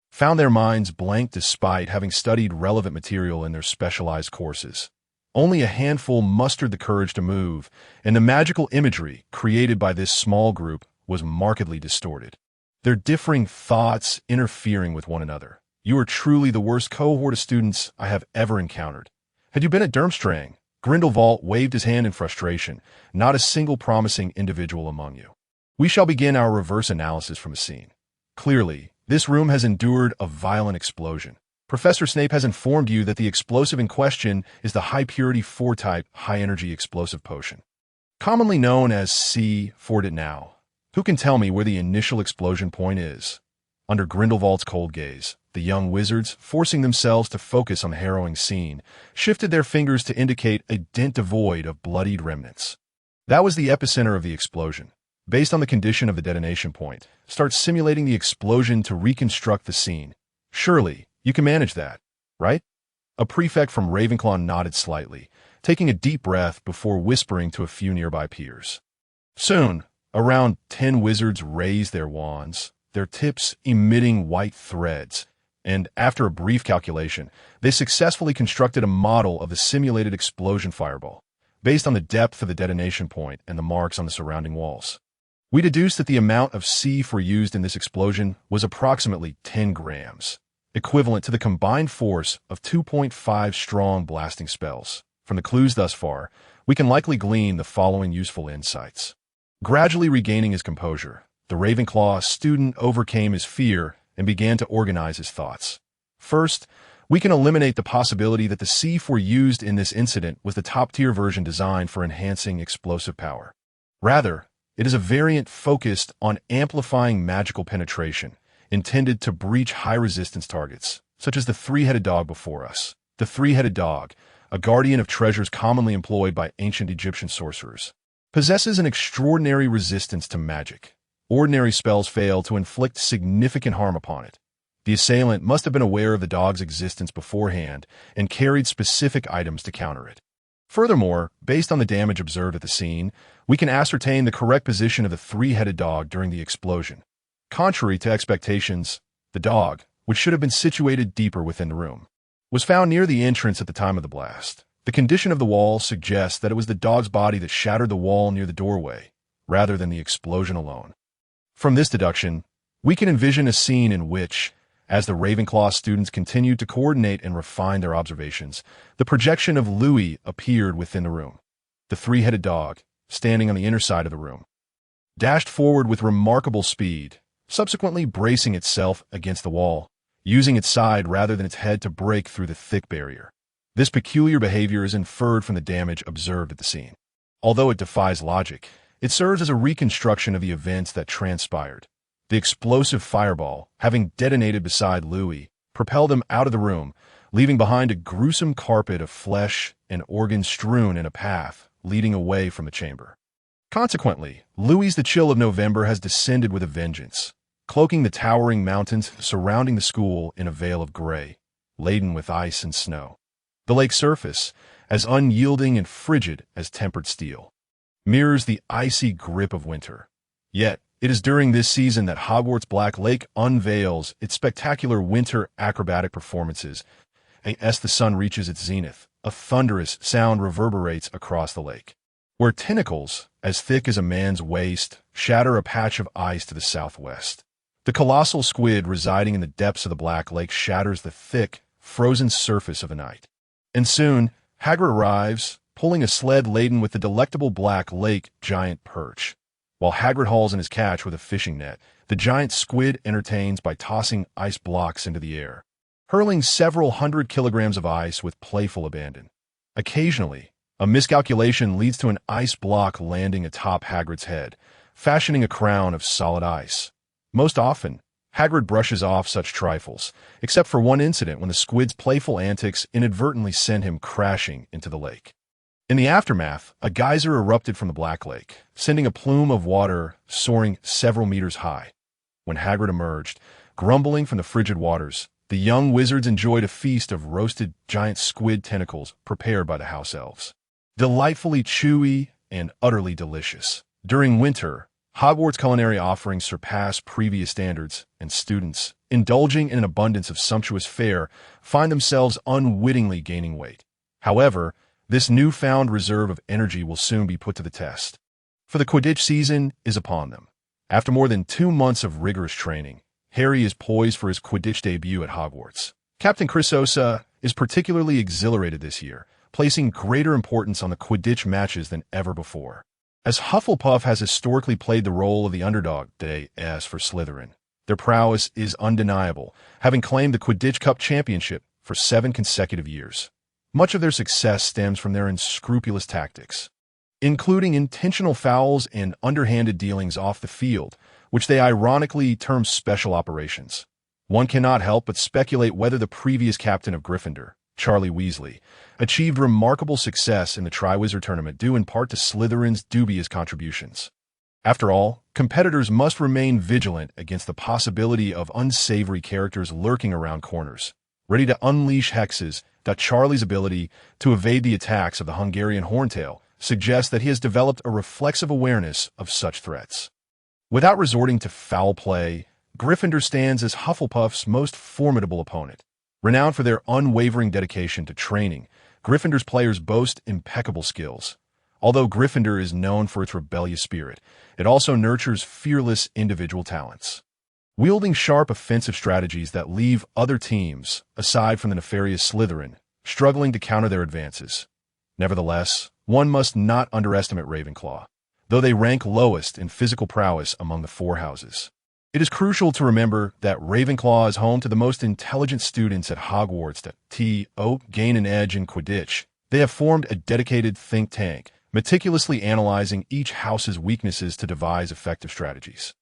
found their minds blank despite having studied relevant material in their specialized courses. Only a handful mustered the courage to move, and the magical imagery created by this small group was markedly distorted, their differing thoughts interfering with one another. You are truly the worst cohort of students I have ever encountered. Had you been at Durmstrang, Grindelwald waved his hand in frustration, not a single promising individual among you. We shall begin our reverse analysis from the scene. Clearly, this room has endured a violent explosion. Professor Snape has informed you that the explosive in question is the high-purity 4-type, high-energy explosive potion, commonly known as C4 now. Who can tell me where the initial explosion point is? Under Grindelwald's cold gaze, the young wizards, forcing themselves to focus on the harrowing scene, shifted their fingers to indicate a dent devoid of bloodied remnants. That was the epicenter of the explosion. Based on the condition of the detonation point, start simulating the explosion to reconstruct the scene. Surely, you can manage that, right? A prefect from Ravenclaw nodded slightly, taking a deep breath before whispering to a few nearby peers. Soon, around 10 wizards raised their wands, their tips emitting white threads, and after a brief calculation, they successfully constructed a model of the simulated explosion fireball, based on the depth of the detonation point and the marks on the surrounding walls. We deduced that the amount of C4 used in this explosion was approximately 10 grams, equivalent to the combined force of 2.5 strong blasting spells. From the clues thus far, we can likely glean the following useful insights. Gradually regaining his composure, the Ravenclaw student overcame his fear and began to organize his thoughts. First, we can eliminate the possibility that the C4 used in this incident was the top-tier version designed for enhancing explosive power. Rather, it is a variant focused on amplifying magical penetration, intended to breach high-resistance targets, such as the three-headed dog before us. The three-headed dog, a guardian of treasures commonly employed by ancient Egyptian sorcerers, possesses an extraordinary resistance to magic. Ordinary spells fail to inflict significant harm upon it. The assailant must have been aware of the dog's existence beforehand and carried specific items to counter it. Furthermore, based on the damage observed at the scene, we can ascertain the correct position of the three-headed dog during the explosion. Contrary to expectations, the dog, which should have been situated deeper within the room, was found near the entrance at the time of the blast. The condition of the wall suggests that it was the dog's body that shattered the wall near the doorway, rather than the explosion alone. From this deduction, we can envision a scene in which, as the Ravenclaw students continued to coordinate and refine their observations, the projection of Louis appeared within the room. The three-headed dog, standing on the inner side of the room, dashed forward with remarkable speed, subsequently bracing itself against the wall, using its side rather than its head to break through the thick barrier. This peculiar behavior is inferred from the damage observed at the scene. Although it defies logic, it serves as a reconstruction of the events that transpired. The explosive fireball, having detonated beside Louis, propelled him out of the room, leaving behind a gruesome carpet of flesh and organs strewn in a path leading away from the chamber. Consequently, Louis the Chill of November has descended with a vengeance, cloaking the towering mountains surrounding the school in a veil of gray, laden with ice and snow. The lake's surface, as unyielding and frigid as tempered steel, mirrors the icy grip of winter. Yet, it is during this season that Hogwarts Black Lake unveils its spectacular winter acrobatic performances. As the sun reaches its zenith, a thunderous sound reverberates across the lake, where tentacles, as thick as a man's waist, shatter a patch of ice to the southwest. The colossal squid residing in the depths of the Black Lake shatters the thick, frozen surface of the night. And soon, Hagrid arrives, pulling a sled laden with the delectable Black Lake giant perch. While Hagrid hauls in his catch with a fishing net, the giant squid entertains by tossing ice blocks into the air, hurling several hundred kilograms of ice with playful abandon. Occasionally, a miscalculation leads to an ice block landing atop Hagrid's head, fashioning a crown of solid ice. Most often, Hagrid brushes off such trifles, except for one incident when the squid's playful antics inadvertently send him crashing into the lake. In the aftermath, a geyser erupted from the Black Lake, sending a plume of water soaring several meters high. When Hagrid emerged, grumbling from the frigid waters, the young wizards enjoyed a feast of roasted giant squid tentacles prepared by the house elves. Delightfully chewy and utterly delicious. During winter, Hogwarts culinary offerings surpass previous standards, and students, indulging in an abundance of sumptuous fare, find themselves unwittingly gaining weight. However, this newfound reserve of energy will soon be put to the test, for the Quidditch season is upon them. After more than 2 months of rigorous training, Harry is poised for his Quidditch debut at Hogwarts. Captain Chrysosa is particularly exhilarated this year, placing greater importance on the Quidditch matches than ever before. As Hufflepuff has historically played the role of the underdog as for Slytherin, their prowess is undeniable, having claimed the Quidditch Cup championship for 7 consecutive years. Much of their success stems from their unscrupulous tactics, including intentional fouls and underhanded dealings off the field, which they ironically term special operations. One cannot help but speculate whether the previous captain of Gryffindor, Charlie Weasley, achieved remarkable success in the Triwizard Tournament due in part to Slytherin's dubious contributions. After all, competitors must remain vigilant against the possibility of unsavory characters lurking around corners, ready to unleash hexes. That Charlie's ability to evade the attacks of the Hungarian Horntail suggests that he has developed a reflexive awareness of such threats. Without resorting to foul play, Gryffindor stands as Hufflepuff's most formidable opponent. Renowned for their unwavering dedication to training, Gryffindor's players boast impeccable skills. Although Gryffindor is known for its rebellious spirit, it also nurtures fearless individual talents, wielding sharp offensive strategies that leave other teams, aside from the nefarious Slytherin, struggling to counter their advances. Nevertheless, one must not underestimate Ravenclaw, though they rank lowest in physical prowess among the 4 houses. It is crucial to remember that Ravenclaw is home to the most intelligent students at Hogwarts that gain an edge in Quidditch. They have formed a dedicated think tank, meticulously analyzing each house's weaknesses to devise effective strategies.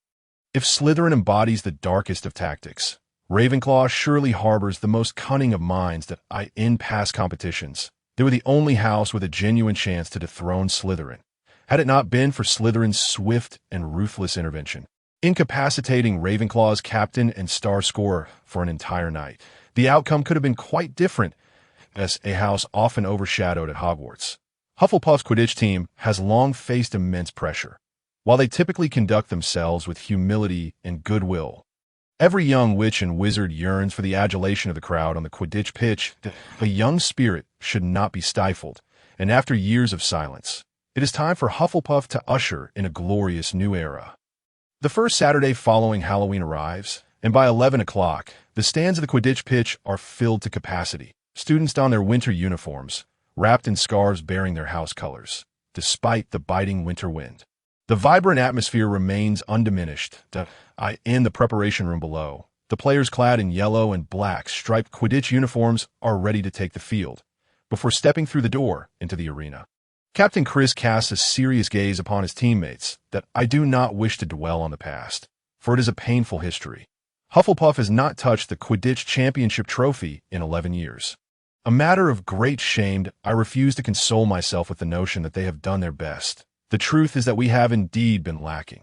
If Slytherin embodies the darkest of tactics, Ravenclaw surely harbors the most cunning of minds that in past competitions. They were the only house with a genuine chance to dethrone Slytherin, had it not been for Slytherin's swift and ruthless intervention, incapacitating Ravenclaw's captain and star scorer for an entire night. The outcome could have been quite different, as a house often overshadowed at Hogwarts. Hufflepuff's Quidditch team has long faced immense pressure. While they typically conduct themselves with humility and goodwill, every young witch and wizard yearns for the adulation of the crowd on the Quidditch pitch. The young spirit should not be stifled, and after years of silence, it is time for Hufflepuff to usher in a glorious new era. The first Saturday following Halloween arrives, and by 11 o'clock, the stands of the Quidditch pitch are filled to capacity. Students don their winter uniforms, wrapped in scarves bearing their house colors, despite the biting winter wind. The vibrant atmosphere remains undiminished. In the preparation room below, the players clad in yellow and black striped Quidditch uniforms are ready to take the field, before stepping through the door into the arena. Captain Chris casts a serious gaze upon his teammates that I do not wish to dwell on the past, for it is a painful history. Hufflepuff has not touched the Quidditch championship trophy in 11 years. A matter of great shame, I refuse to console myself with the notion that they have done their best. The truth is that we have indeed been lacking.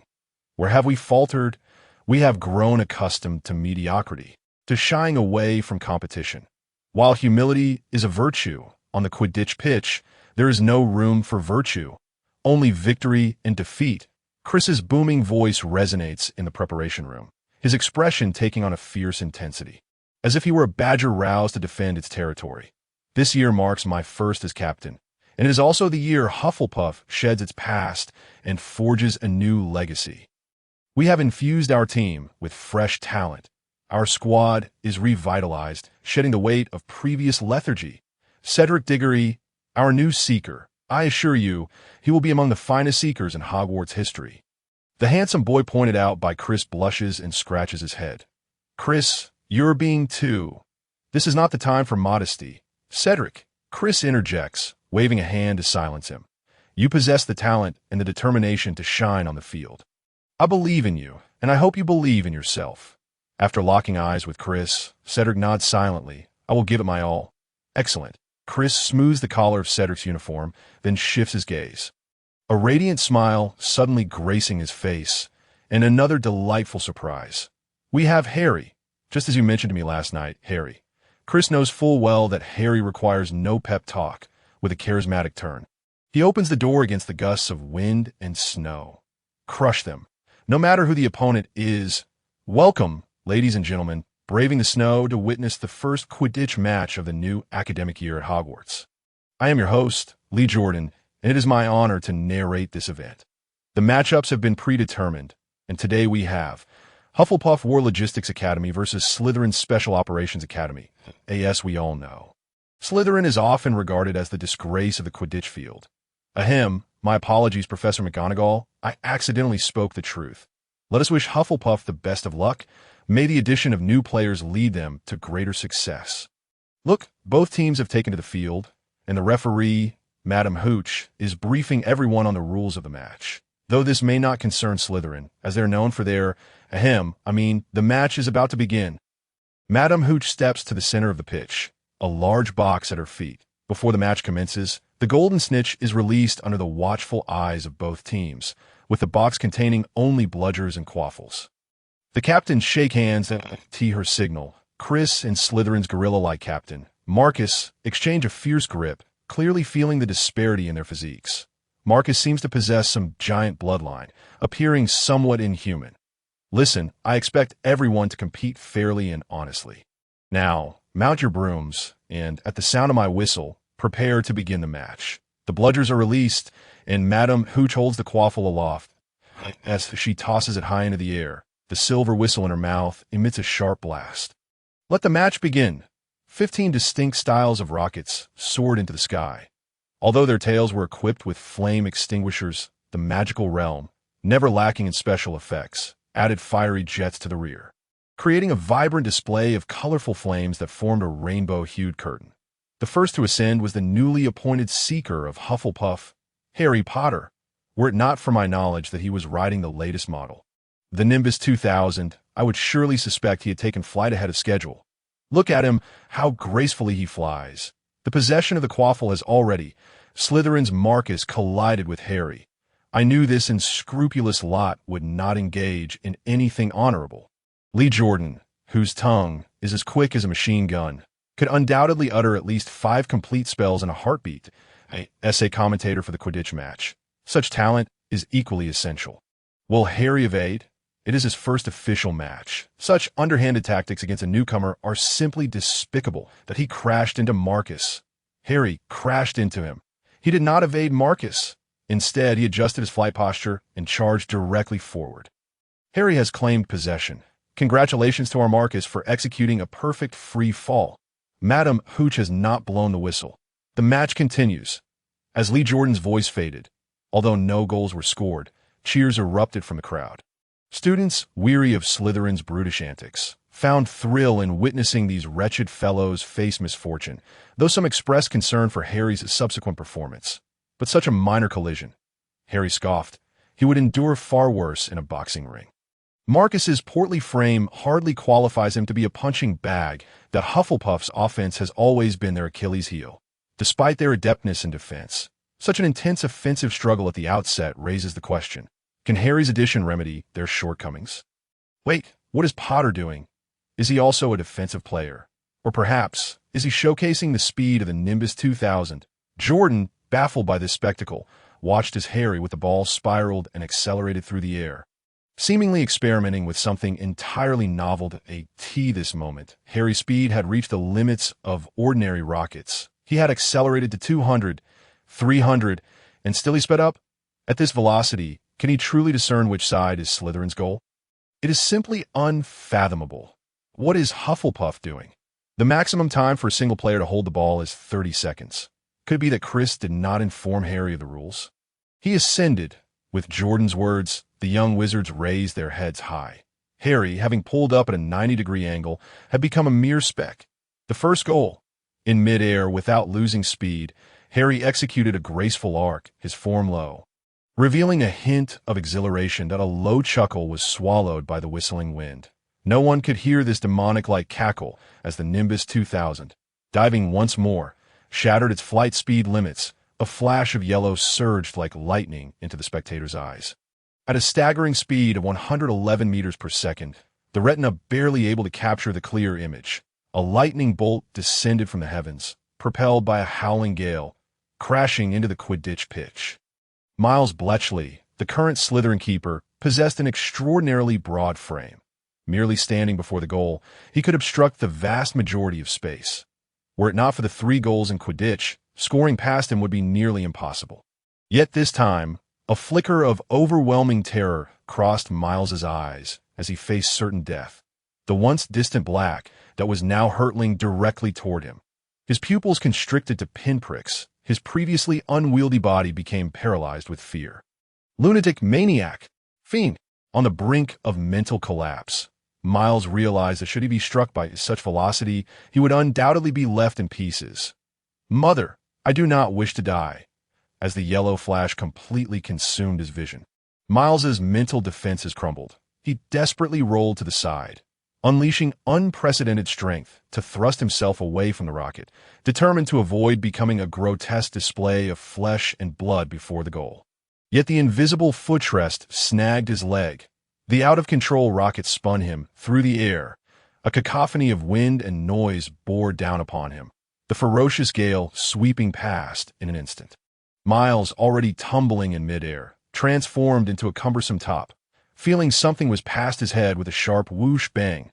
Where have we faltered? We have grown accustomed to mediocrity, to shying away from competition. While humility is a virtue on the Quidditch pitch, there is no room for virtue, only victory and defeat. Chris's booming voice resonates in the preparation room, his expression taking on a fierce intensity, as if he were a badger roused to defend its territory. This year marks my first as captain, and it is also the year Hufflepuff sheds its past and forges a new legacy. We have infused our team with fresh talent. Our squad is revitalized, shedding the weight of previous lethargy. Cedric Diggory, our new seeker, I assure you, he will be among the finest seekers in Hogwarts history. The handsome boy pointed out by Chris blushes and scratches his head. Chris, you're being too. This is not the time for modesty. Cedric, Chris interjects, waving a hand to silence him. You possess the talent and the determination to shine on the field. I believe in you, and I hope you believe in yourself. After locking eyes with Chris, Cedric nods silently. I will give it my all. Excellent. Chris smooths the collar of Cedric's uniform, then shifts his gaze. A radiant smile suddenly gracing his face, and another delightful surprise. We have Harry, just as you mentioned to me last night, Harry. Chris knows full well that Harry requires no pep talk, with a charismatic turn. He opens the door against the gusts of wind and snow. Crush them, no matter who the opponent is. Welcome, ladies and gentlemen, braving the snow to witness the first Quidditch match of the new academic year at Hogwarts. I am your host, Lee Jordan, and it is my honor to narrate this event. The matchups have been predetermined, and today we have Hufflepuff War Logistics Academy versus Slytherin Special Operations Academy. As we all know, Slytherin is often regarded as the disgrace of the Quidditch field. Ahem, my apologies, Professor McGonagall. I accidentally spoke the truth. Let us wish Hufflepuff the best of luck. May the addition of new players lead them to greater success. Look, both teams have taken to the field, and the referee, Madam Hooch, is briefing everyone on the rules of the match. Though this may not concern Slytherin, as they're known for their, the match is about to begin. Madam Hooch steps to the center of the pitch, a large box at her feet. Before the match commences, the golden snitch is released under the watchful eyes of both teams, with the box containing only bludgers and quaffles. The captains shake hands and her signal. Chris and Slytherin's gorilla-like captain, Marcus, exchange a fierce grip, clearly feeling the disparity in their physiques. Marcus seems to possess some giant bloodline, appearing somewhat inhuman. Listen, I expect everyone to compete fairly and honestly. Now, mount your brooms, and at the sound of my whistle, prepare to begin the match. The bludgers are released, and Madam Hooch holds the quaffle aloft. As she tosses it high into the air, the silver whistle in her mouth emits a sharp blast. Let the match begin. 15 distinct styles of rockets soared into the sky. Although their tails were equipped with flame extinguishers, the magical realm, never lacking in special effects, added fiery jets to the rear, creating a vibrant display of colorful flames that formed a rainbow-hued curtain. The first to ascend was the newly appointed seeker of Hufflepuff, Harry Potter, were it not for my knowledge that he was riding the latest model. The Nimbus 2000, I would surely suspect he had taken flight ahead of schedule. Look at him, how gracefully he flies. The possession of the quaffle has already. Slytherin's Marcus collided with Harry. I knew this unscrupulous lot would not engage in anything honorable. Lee Jordan, whose tongue is as quick as a machine gun, could undoubtedly utter at least 5 complete spells in a heartbeat, an essay commentator for the Quidditch match. Such talent is equally essential. Will Harry evade? It is his first official match. Such underhanded tactics against a newcomer are simply despicable. That he crashed into Marcus. Harry crashed into him. He did not evade Marcus. Instead, he adjusted his flight posture and charged directly forward. Harry has claimed possession. Congratulations to our Marcus for executing a perfect free fall. Madam Hooch has not blown the whistle. The match continues. As Lee Jordan's voice faded, although no goals were scored, cheers erupted from the crowd. Students, weary of Slytherin's brutish antics, found thrill in witnessing these wretched fellows face misfortune, though some expressed concern for Harry's subsequent performance. But such a minor collision. Harry scoffed. He would endure far worse in a boxing ring. Marcus's portly frame hardly qualifies him to be a punching bag. That Hufflepuff's offense has always been their Achilles heel. Despite their adeptness in defense, such an intense offensive struggle at the outset raises the question, can Harry's addition remedy their shortcomings? Wait, what is Potter doing? Is he also a defensive player? Or perhaps, is he showcasing the speed of the Nimbus 2000? Jordan, baffled by this spectacle, watched as Harry with the ball spiraled and accelerated through the air. Seemingly experimenting with something entirely novel to this moment, Harry's speed had reached the limits of ordinary rockets. He had accelerated to 200, 300, and still he sped up. At this velocity, can he truly discern which side is Slytherin's goal? It is simply unfathomable. What is Hufflepuff doing? The maximum time for a single player to hold the ball is 30 seconds. Could it be that Chris did not inform Harry of the rules? He ascended. With Jordan's words, the young wizards raised their heads high. Harry, having pulled up at a 90-degree angle, had become a mere speck. The first goal. In midair, without losing speed, Harry executed a graceful arc, his form low, revealing a hint of exhilaration that a low chuckle was swallowed by the whistling wind. No one could hear this demonic-like cackle as the Nimbus 2000, diving once more, shattered its flight speed limits. A flash of yellow surged like lightning into the spectator's eyes. At a staggering speed of 111 meters per second, the retina barely able to capture the clear image, a lightning bolt descended from the heavens, propelled by a howling gale, crashing into the Quidditch pitch. Miles Bletchley, the current Slytherin keeper, possessed an extraordinarily broad frame. Merely standing before the goal, he could obstruct the vast majority of space. Were it not for the 3 goals in Quidditch, scoring past him would be nearly impossible. Yet this time, a flicker of overwhelming terror crossed Miles's eyes as he faced certain death. The once distant black that was now hurtling directly toward him. His pupils constricted to pinpricks. His previously unwieldy body became paralyzed with fear. Lunatic maniac! Fiend! On the brink of mental collapse, Miles realized that should he be struck by such velocity, he would undoubtedly be left in pieces. Mother! I do not wish to die, as the yellow flash completely consumed his vision. Miles's mental defenses crumbled. He desperately rolled to the side, unleashing unprecedented strength to thrust himself away from the rocket, determined to avoid becoming a grotesque display of flesh and blood before the goal. Yet the invisible footrest snagged his leg. The out-of-control rocket spun him through the air. A cacophony of wind and noise bore down upon him, the ferocious gale sweeping past in an instant. Miles, already tumbling in midair, transformed into a cumbersome top, feeling something was past his head with a sharp whoosh bang.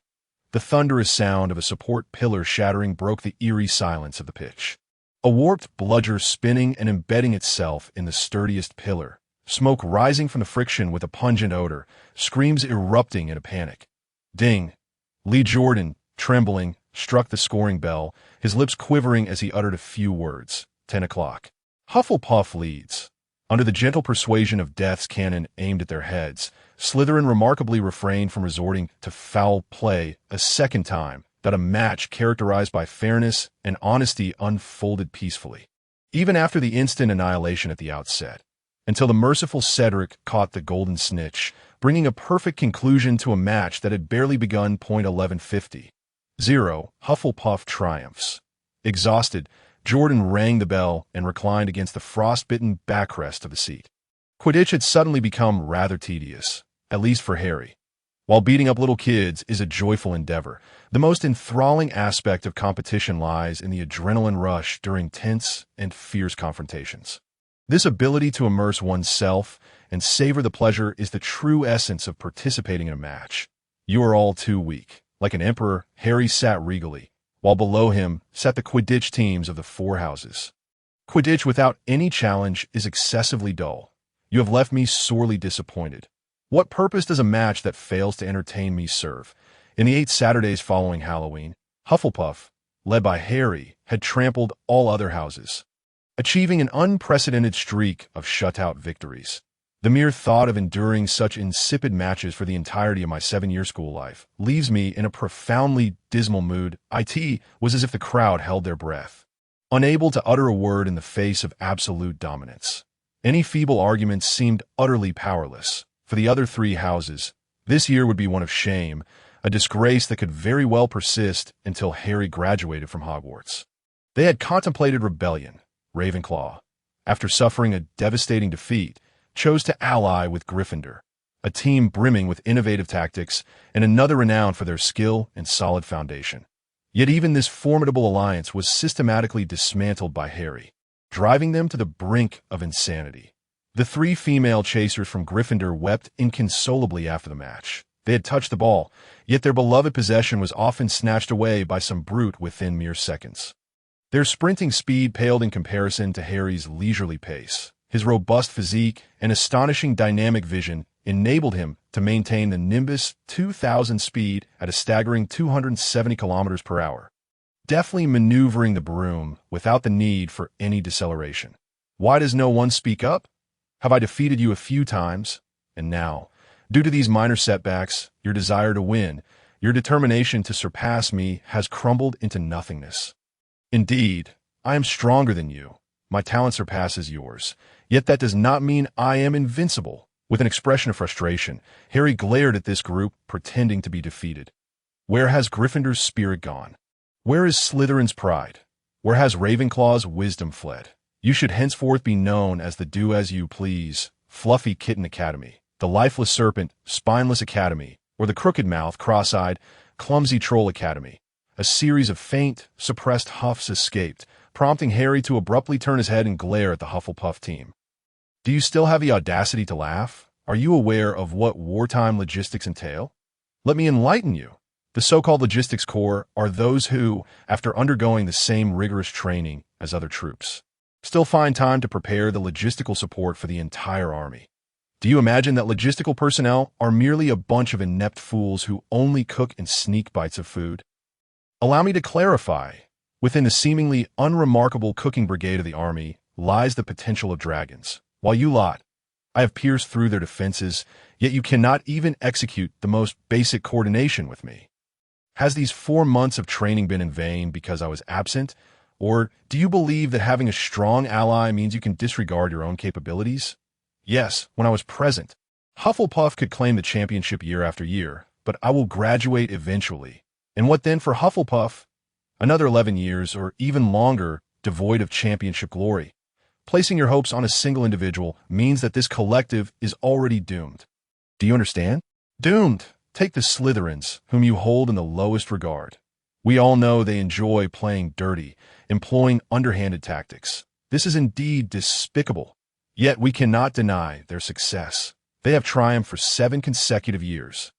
The thunderous sound of a support pillar shattering broke the eerie silence of the pitch. A warped bludger spinning and embedding itself in the sturdiest pillar, smoke rising from the friction with a pungent odor, screams erupting in a panic. Ding! Lee Jordan, trembling, struck the scoring bell, his lips quivering as he uttered a few words. 10 o'clock. Hufflepuff leads. Under the gentle persuasion of Death's cannon aimed at their heads, Slytherin remarkably refrained from resorting to foul play a second time, that a match characterized by fairness and honesty unfolded peacefully. Even after the instant annihilation at the outset, until the merciful Cedric caught the golden snitch, bringing a perfect conclusion to a match that had barely begun. 11:50. 0. Hufflepuff triumphs. Exhausted, Jordan rang the bell and reclined against the frostbitten backrest of the seat. Quidditch had suddenly become rather tedious, at least for Harry. While beating up little kids is a joyful endeavor, the most enthralling aspect of competition lies in the adrenaline rush during tense and fierce confrontations. This ability to immerse oneself and savor the pleasure is the true essence of participating in a match. You are all too weak. Like an emperor, Harry sat regally, while below him sat the Quidditch teams of the four houses. Quidditch without any challenge is excessively dull. You have left me sorely disappointed. What purpose does a match that fails to entertain me serve? In the 8 Saturdays following Halloween, Hufflepuff, led by Harry, had trampled all other houses, achieving an unprecedented streak of shutout victories. The mere thought of enduring such insipid matches for the entirety of my 7-year school life leaves me in a profoundly dismal mood. It was as if the crowd held their breath, unable to utter a word in the face of absolute dominance. Any feeble arguments seemed utterly powerless. For the other 3 houses, this year would be one of shame, a disgrace that could very well persist until Harry graduated from Hogwarts. They had contemplated rebellion. Ravenclaw, after suffering a devastating defeat, chose to ally with Gryffindor, a team brimming with innovative tactics and another renowned for their skill and solid foundation. Yet even this formidable alliance was systematically dismantled by Harry, driving them to the brink of insanity. The 3 female chasers from Gryffindor wept inconsolably after the match. They had touched the ball, yet their beloved possession was often snatched away by some brute within mere seconds. Their sprinting speed paled in comparison to Harry's leisurely pace. His robust physique and astonishing dynamic vision enabled him to maintain the Nimbus 2000 speed at a staggering 270 kilometers per hour, deftly maneuvering the broom without the need for any deceleration. Why does no one speak up? Have I defeated you a few times? And now, due to these minor setbacks, your desire to win, your determination to surpass me has crumbled into nothingness. Indeed, I am stronger than you. My talent surpasses yours. Yet that does not mean I am invincible. With an expression of frustration, Harry glared at this group, pretending to be defeated. Where has Gryffindor's spirit gone? Where is Slytherin's pride? Where has Ravenclaw's wisdom fled? You should henceforth be known as the do-as-you-please, Fluffy Kitten Academy, the Lifeless Serpent, Spineless Academy, or the Crooked-Mouth, Cross-Eyed, Clumsy Troll Academy. A series of faint, suppressed huffs escaped, prompting Harry to abruptly turn his head and glare at the Hufflepuff team. Do you still have the audacity to laugh? Are you aware of what wartime logistics entail? Let me enlighten you. The so-called logistics corps are those who, after undergoing the same rigorous training as other troops, still find time to prepare the logistical support for the entire army. Do you imagine that logistical personnel are merely a bunch of inept fools who only cook and sneak bites of food? Allow me to clarify. Within the seemingly unremarkable cooking brigade of the army lies the potential of dragons. While you lot, I have pierced through their defenses, yet you cannot even execute the most basic coordination with me. Has these 4 months of training been in vain because I was absent? Or do you believe that having a strong ally means you can disregard your own capabilities? Yes, when I was present, Hufflepuff could claim the championship year after year, but I will graduate eventually. And what then for Hufflepuff? Another 11 years, or even longer, devoid of championship glory. Placing your hopes on a single individual means that this collective is already doomed. Do you understand? Doomed. Take the Slytherins, whom you hold in the lowest regard. We all know they enjoy playing dirty, employing underhanded tactics. This is indeed despicable. Yet we cannot deny their success. They have triumphed for 7 consecutive years.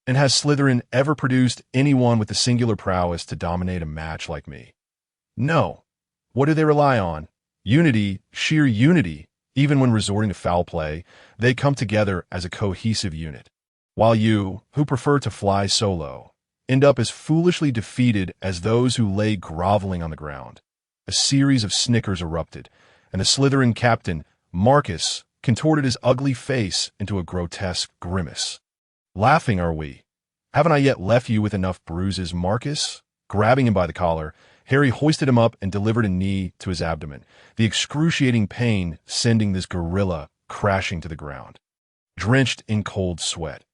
And has Slytherin ever produced anyone with the singular prowess to dominate a match like me? No. What do they rely on? Unity, sheer unity. Even when resorting to foul play, they come together as a cohesive unit. While you, who prefer to fly solo, end up as foolishly defeated as those who lay groveling on the ground. A series of snickers erupted, and the Slytherin captain, Marcus, contorted his ugly face into a grotesque grimace. Laughing, are we? Haven't I yet left you with enough bruises, Marcus? Grabbing him by the collar, Harry hoisted him up and delivered a knee to his abdomen, the excruciating pain sending this gorilla crashing to the ground. drenched in cold sweat.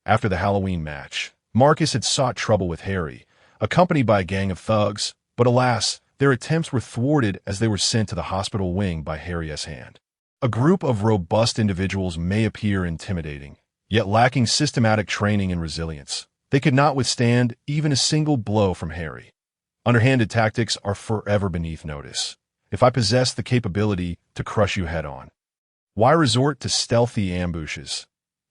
After the Halloween match, Marcus had sought trouble with Harry, accompanied by a gang of thugs, but alas, their attempts were thwarted as they were sent to the hospital wing by Harry's hand. A group of robust individuals may appear intimidating, yet lacking systematic training and resilience. They could not withstand even a single blow from Harry. Underhanded tactics are forever beneath notice. If I possess the capability to crush you head-on, why resort to stealthy ambushes?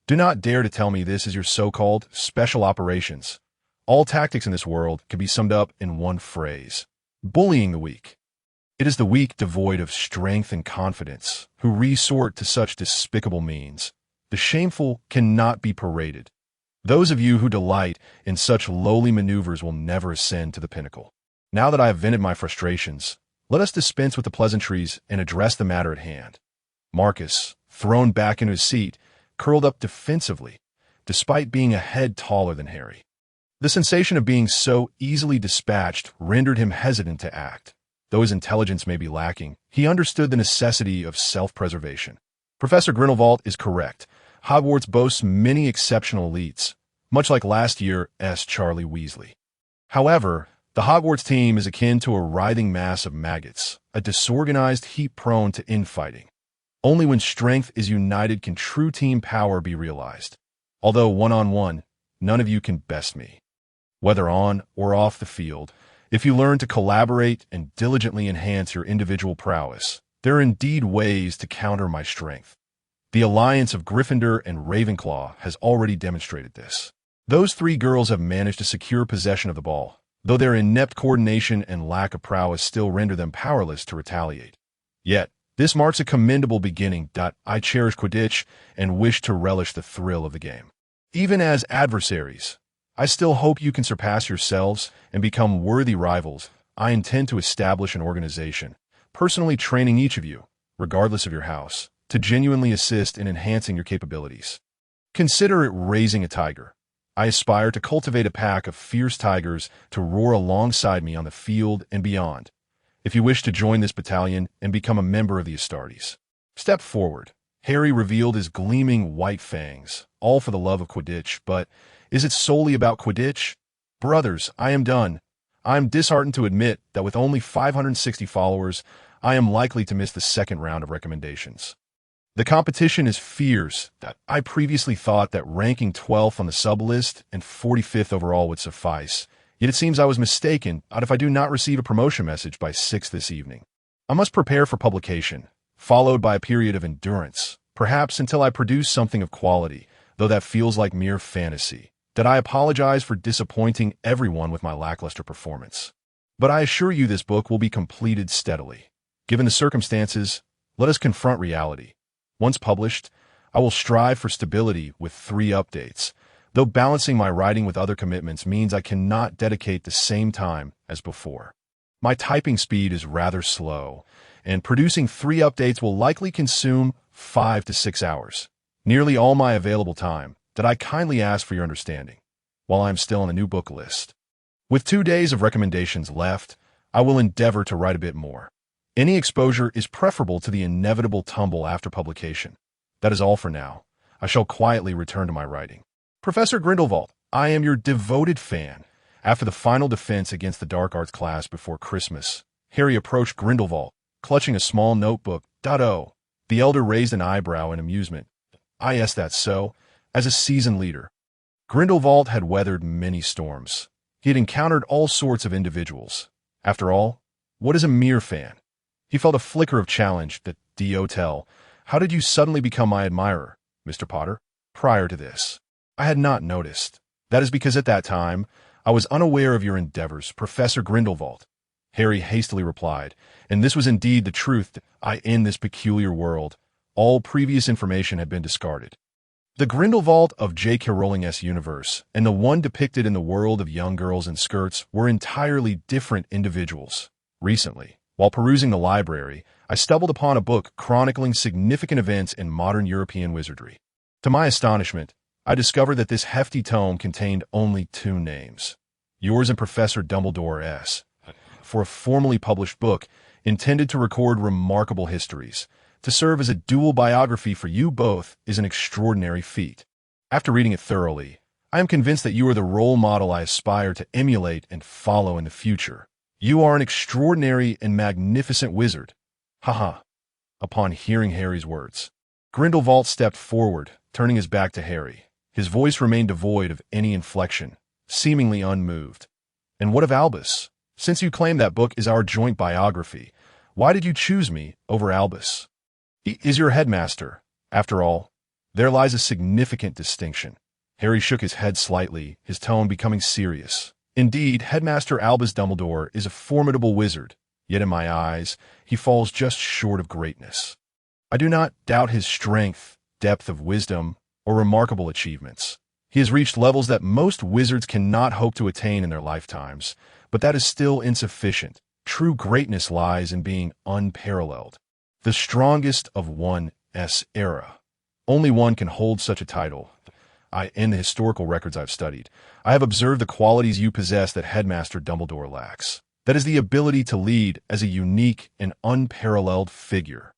Do not dare to tell me this is your so-called special operations. All tactics in this world can be summed up in one phrase: bullying the weak. It is the weak devoid of strength and confidence who resort to such despicable means. The shameful cannot be paraded. Those of you who delight in such lowly maneuvers will never ascend to the pinnacle. Now that I have vented my frustrations, let us dispense with the pleasantries and address the matter at hand. Marcus, thrown back into his seat, curled up defensively, despite being a head taller than Harry. The sensation of being so easily dispatched rendered him hesitant to act. Though his intelligence may be lacking, he understood the necessity of self-preservation. Professor Grindelwald is correct. Hogwarts boasts many exceptional elites, much like last year's Charlie Weasley. However, the Hogwarts team is akin to a writhing mass of maggots, a disorganized heap prone to infighting. Only when strength is united can true team power be realized. Although one-on-one, none of you can best me. Whether on or off the field, if you learn to collaborate and diligently enhance your individual prowess, there are indeed ways to counter my strength. The alliance of Gryffindor and Ravenclaw has already demonstrated this. Those three girls have managed to secure possession of the ball, though their inept coordination and lack of prowess still render them powerless to retaliate. Yet, this marks a commendable beginning. I cherish Quidditch and wish to relish the thrill of the game. Even as adversaries, I still hope you can surpass yourselves and become worthy rivals. I intend to establish an organization, personally training each of you, regardless of your house, to genuinely assist in enhancing your capabilities. Consider it raising a tiger. I aspire to cultivate a pack of fierce tigers to roar alongside me on the field and beyond. If you wish to join this battalion and become a member of the Astartes, step forward. Harry revealed his gleaming white fangs, all for the love of Quidditch. But is it solely about Quidditch? Brothers, I am done. I am disheartened to admit that with only 560 followers, I am likely to miss the second round of recommendations. The competition is fierce. I previously thought that ranking 12th on the sub-list and 45th overall would suffice. Yet it seems I was mistaken. If I do not receive a promotion message by 6 this evening, I must prepare for publication, followed by a period of endurance, perhaps until I produce something of quality, though that feels like mere fantasy. I apologize for disappointing everyone with my lackluster performance. But I assure you this book will be completed steadily. Given the circumstances, let us confront reality. Once published, I will strive for stability with 3 updates, though balancing my writing with other commitments means I cannot dedicate the same time as before. My typing speed is rather slow, and producing 3 updates will likely consume 5 to 6 hours, nearly all my available time. I kindly ask for your understanding, while I am still on the new book list. With 2 days of recommendations left, I will endeavor to write a bit more. Any exposure is preferable to the inevitable tumble after publication. That is all for now. I shall quietly return to my writing. Professor Grindelwald, I am your devoted fan. After the final defense against the dark arts class before Christmas, Harry approached Grindelwald, clutching a small notebook. Oh, the elder raised an eyebrow in amusement. Yes, that's so. As a seasoned leader, Grindelwald had weathered many storms. He had encountered all sorts of individuals. After all, what is a mere fan? He felt a flicker of challenge. How did you suddenly become my admirer, Mr. Potter? Prior to this, I had not noticed. That is because at that time, I was unaware of your endeavors, Professor Grindelwald. Harry hastily replied, and this was indeed the truth. In this peculiar world, all previous information had been discarded. The Grindelwald of J.K. Rowling's universe and the one depicted in the world of young girls in skirts were entirely different individuals. Recently, while perusing the library, I stumbled upon a book chronicling significant events in modern European wizardry. To my astonishment, I discovered that this hefty tome contained only 2 names, yours and Professor Dumbledore's. For a formally published book intended to record remarkable histories, To serve as a dual biography for you both is an extraordinary feat. After reading it thoroughly, I am convinced that you are the role model I aspire to emulate and follow in the future. You are an extraordinary and magnificent wizard. Haha. Upon hearing Harry's words, Grindelwald stepped forward, turning his back to Harry. His voice remained devoid of any inflection, seemingly unmoved. And what of Albus? Since you claim that book is our joint biography, why did you choose me over Albus? He is your headmaster. After all, there lies a significant distinction. Harry shook his head slightly, his tone becoming serious. Indeed, Headmaster Albus Dumbledore is a formidable wizard, yet in my eyes, he falls just short of greatness. I do not doubt his strength, depth of wisdom, or remarkable achievements. He has reached levels that most wizards cannot hope to attain in their lifetimes, but that is still insufficient. True greatness lies in being unparalleled, the strongest of one's era. Only one can hold such a title. In the historical records I've studied, I have observed the qualities you possess that Headmaster Dumbledore lacks. That is the ability to lead as a unique and unparalleled figure.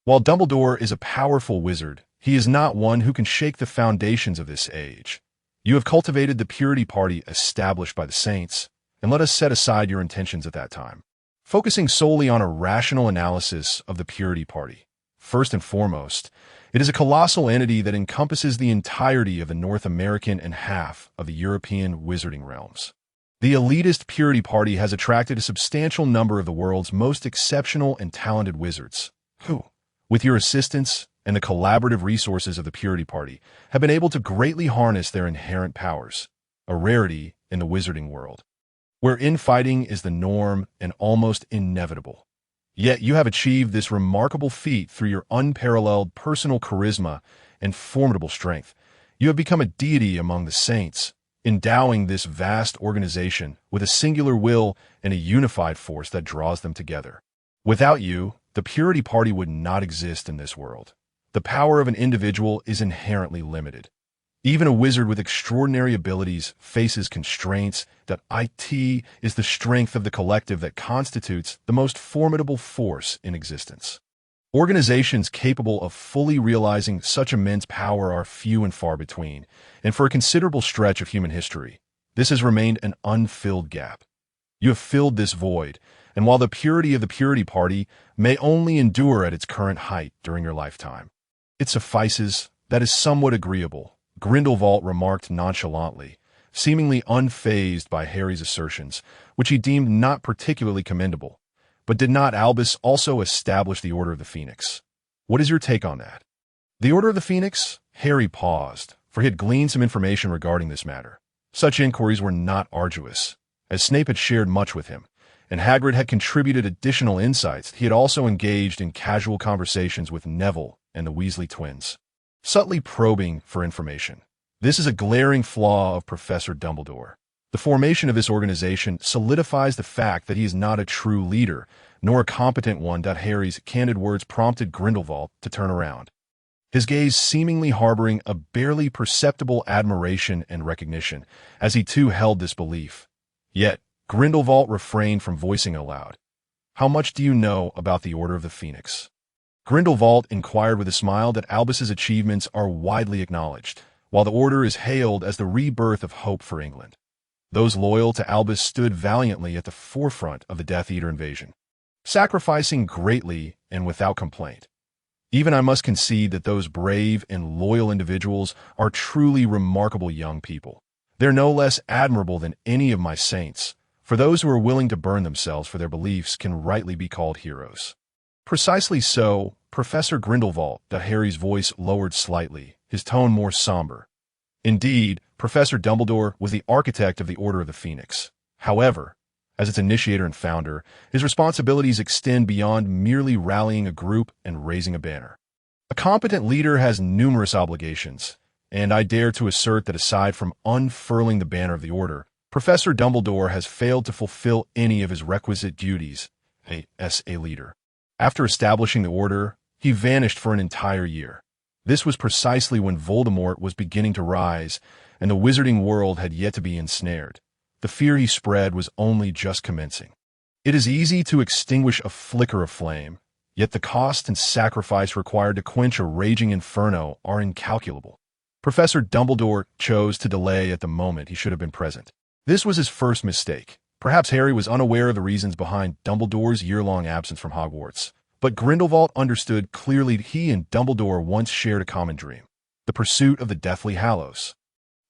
While Dumbledore is a powerful wizard, he is not one who can shake the foundations of this age. You have cultivated the purity party established by the saints, and let us set aside your intentions at that time, focusing solely on a rational analysis of the purity party. First and foremost, it is a colossal entity that encompasses the entirety of the North American and half of the European wizarding realms. The elitist purity party has attracted a substantial number of the world's most exceptional and talented wizards, who, with your assistance and the collaborative resources of the purity party, have been able to greatly harness their inherent powers, a rarity in the wizarding world, where infighting is the norm and almost inevitable. Yet you have achieved this remarkable feat through your unparalleled personal charisma and formidable strength. You have become a deity among the saints, endowing this vast organization with a singular will and a unified force that draws them together. Without you, the purity party would not exist in this world. The power of an individual is inherently limited. Even a wizard with extraordinary abilities faces constraints. That it is the strength of the collective that constitutes the most formidable force in existence. Organizations capable of fully realizing such immense power are few and far between, and for a considerable stretch of human history, this has remained an unfilled gap. You have filled this void, and while the purity of the purity party may only endure at its current height during your lifetime, it suffices. That is somewhat agreeable, Grindelwald remarked nonchalantly, seemingly unfazed by Harry's assertions, which he deemed not particularly commendable. But did not Albus also establish the Order of the Phoenix? What is your take on that? The Order of the Phoenix? Harry paused, for he had gleaned some information regarding this matter. Such inquiries were not arduous, as Snape had shared much with him, and Hagrid had contributed additional insights. He had also engaged in casual conversations with Neville and the Weasley twins, subtly probing for information. This is a glaring flaw of Professor Dumbledore. The formation of this organization solidifies the fact that he is not a true leader, nor a competent one. Harry's candid words prompted Grindelwald to turn around, his gaze seemingly harboring a barely perceptible admiration and recognition, as he too held this belief. Yet, Grindelwald refrained from voicing aloud. How much do you know about the Order of the Phoenix? Grindelwald inquired with a smile. That Albus's achievements are widely acknowledged, while the Order is hailed as the rebirth of hope for England. Those loyal to Albus stood valiantly at the forefront of the Death Eater invasion, sacrificing greatly and without complaint. Even I must concede that those brave and loyal individuals are truly remarkable young people. They're no less admirable than any of my saints, for those who are willing to burn themselves for their beliefs can rightly be called heroes. Precisely so, Professor Grindelwald. Harry's voice lowered slightly, his tone more somber. Indeed, Professor Dumbledore was the architect of the Order of the Phoenix. However, as its initiator and founder, his responsibilities extend beyond merely rallying a group and raising a banner. A competent leader has numerous obligations, and I dare to assert that aside from unfurling the banner of the Order, Professor Dumbledore has failed to fulfill any of his requisite duties as a leader. After establishing the Order, he vanished for an entire year. This was precisely when Voldemort was beginning to rise, and the wizarding world had yet to be ensnared. The fear he spread was only just commencing. It is easy to extinguish a flicker of flame, Yet the cost and sacrifice required to quench a raging inferno are incalculable. Professor Dumbledore chose to delay at the moment he should have been present. This was his first mistake. Perhaps Harry was unaware of the reasons behind Dumbledore's year-long absence from Hogwarts. But Grindelwald understood clearly he and Dumbledore once shared a common dream, the pursuit of the Deathly Hallows.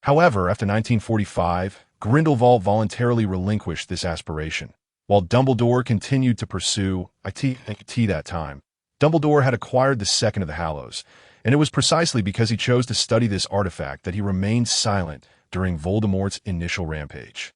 However, after 1945, Grindelwald voluntarily relinquished this aspiration, while Dumbledore continued to pursue IT that time. Dumbledore had acquired the second of the Hallows, and it was precisely because he chose to study this artifact that he remained silent during Voldemort's initial rampage.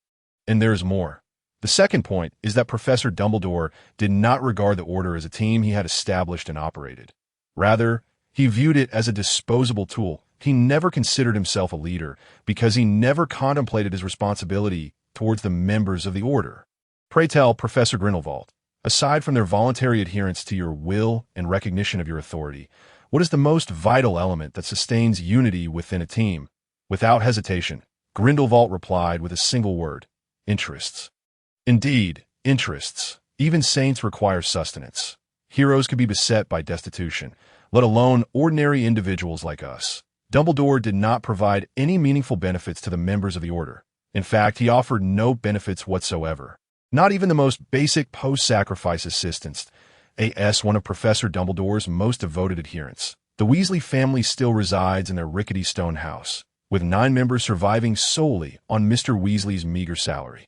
And there's more. The second point is that Professor Dumbledore did not regard the Order as a team he had established and operated. Rather, he viewed it as a disposable tool. He never considered himself a leader because he never contemplated his responsibility towards the members of the Order. Pray tell, Professor Grindelwald, aside from their voluntary adherence to your will and recognition of your authority, what is the most vital element that sustains unity within a team? Without hesitation, Grindelwald replied with a single word: interests. Indeed, interests. Even saints require sustenance. Heroes could be beset by destitution, let alone ordinary individuals like us. Dumbledore did not provide any meaningful benefits to the members of the Order. In fact, he offered no benefits whatsoever. Not even the most basic post-sacrifice assistance, as one of Professor Dumbledore's most devoted adherents. The Weasley family still resides in their rickety stone house, with 9 members surviving solely on Mr. Weasley's meager salary.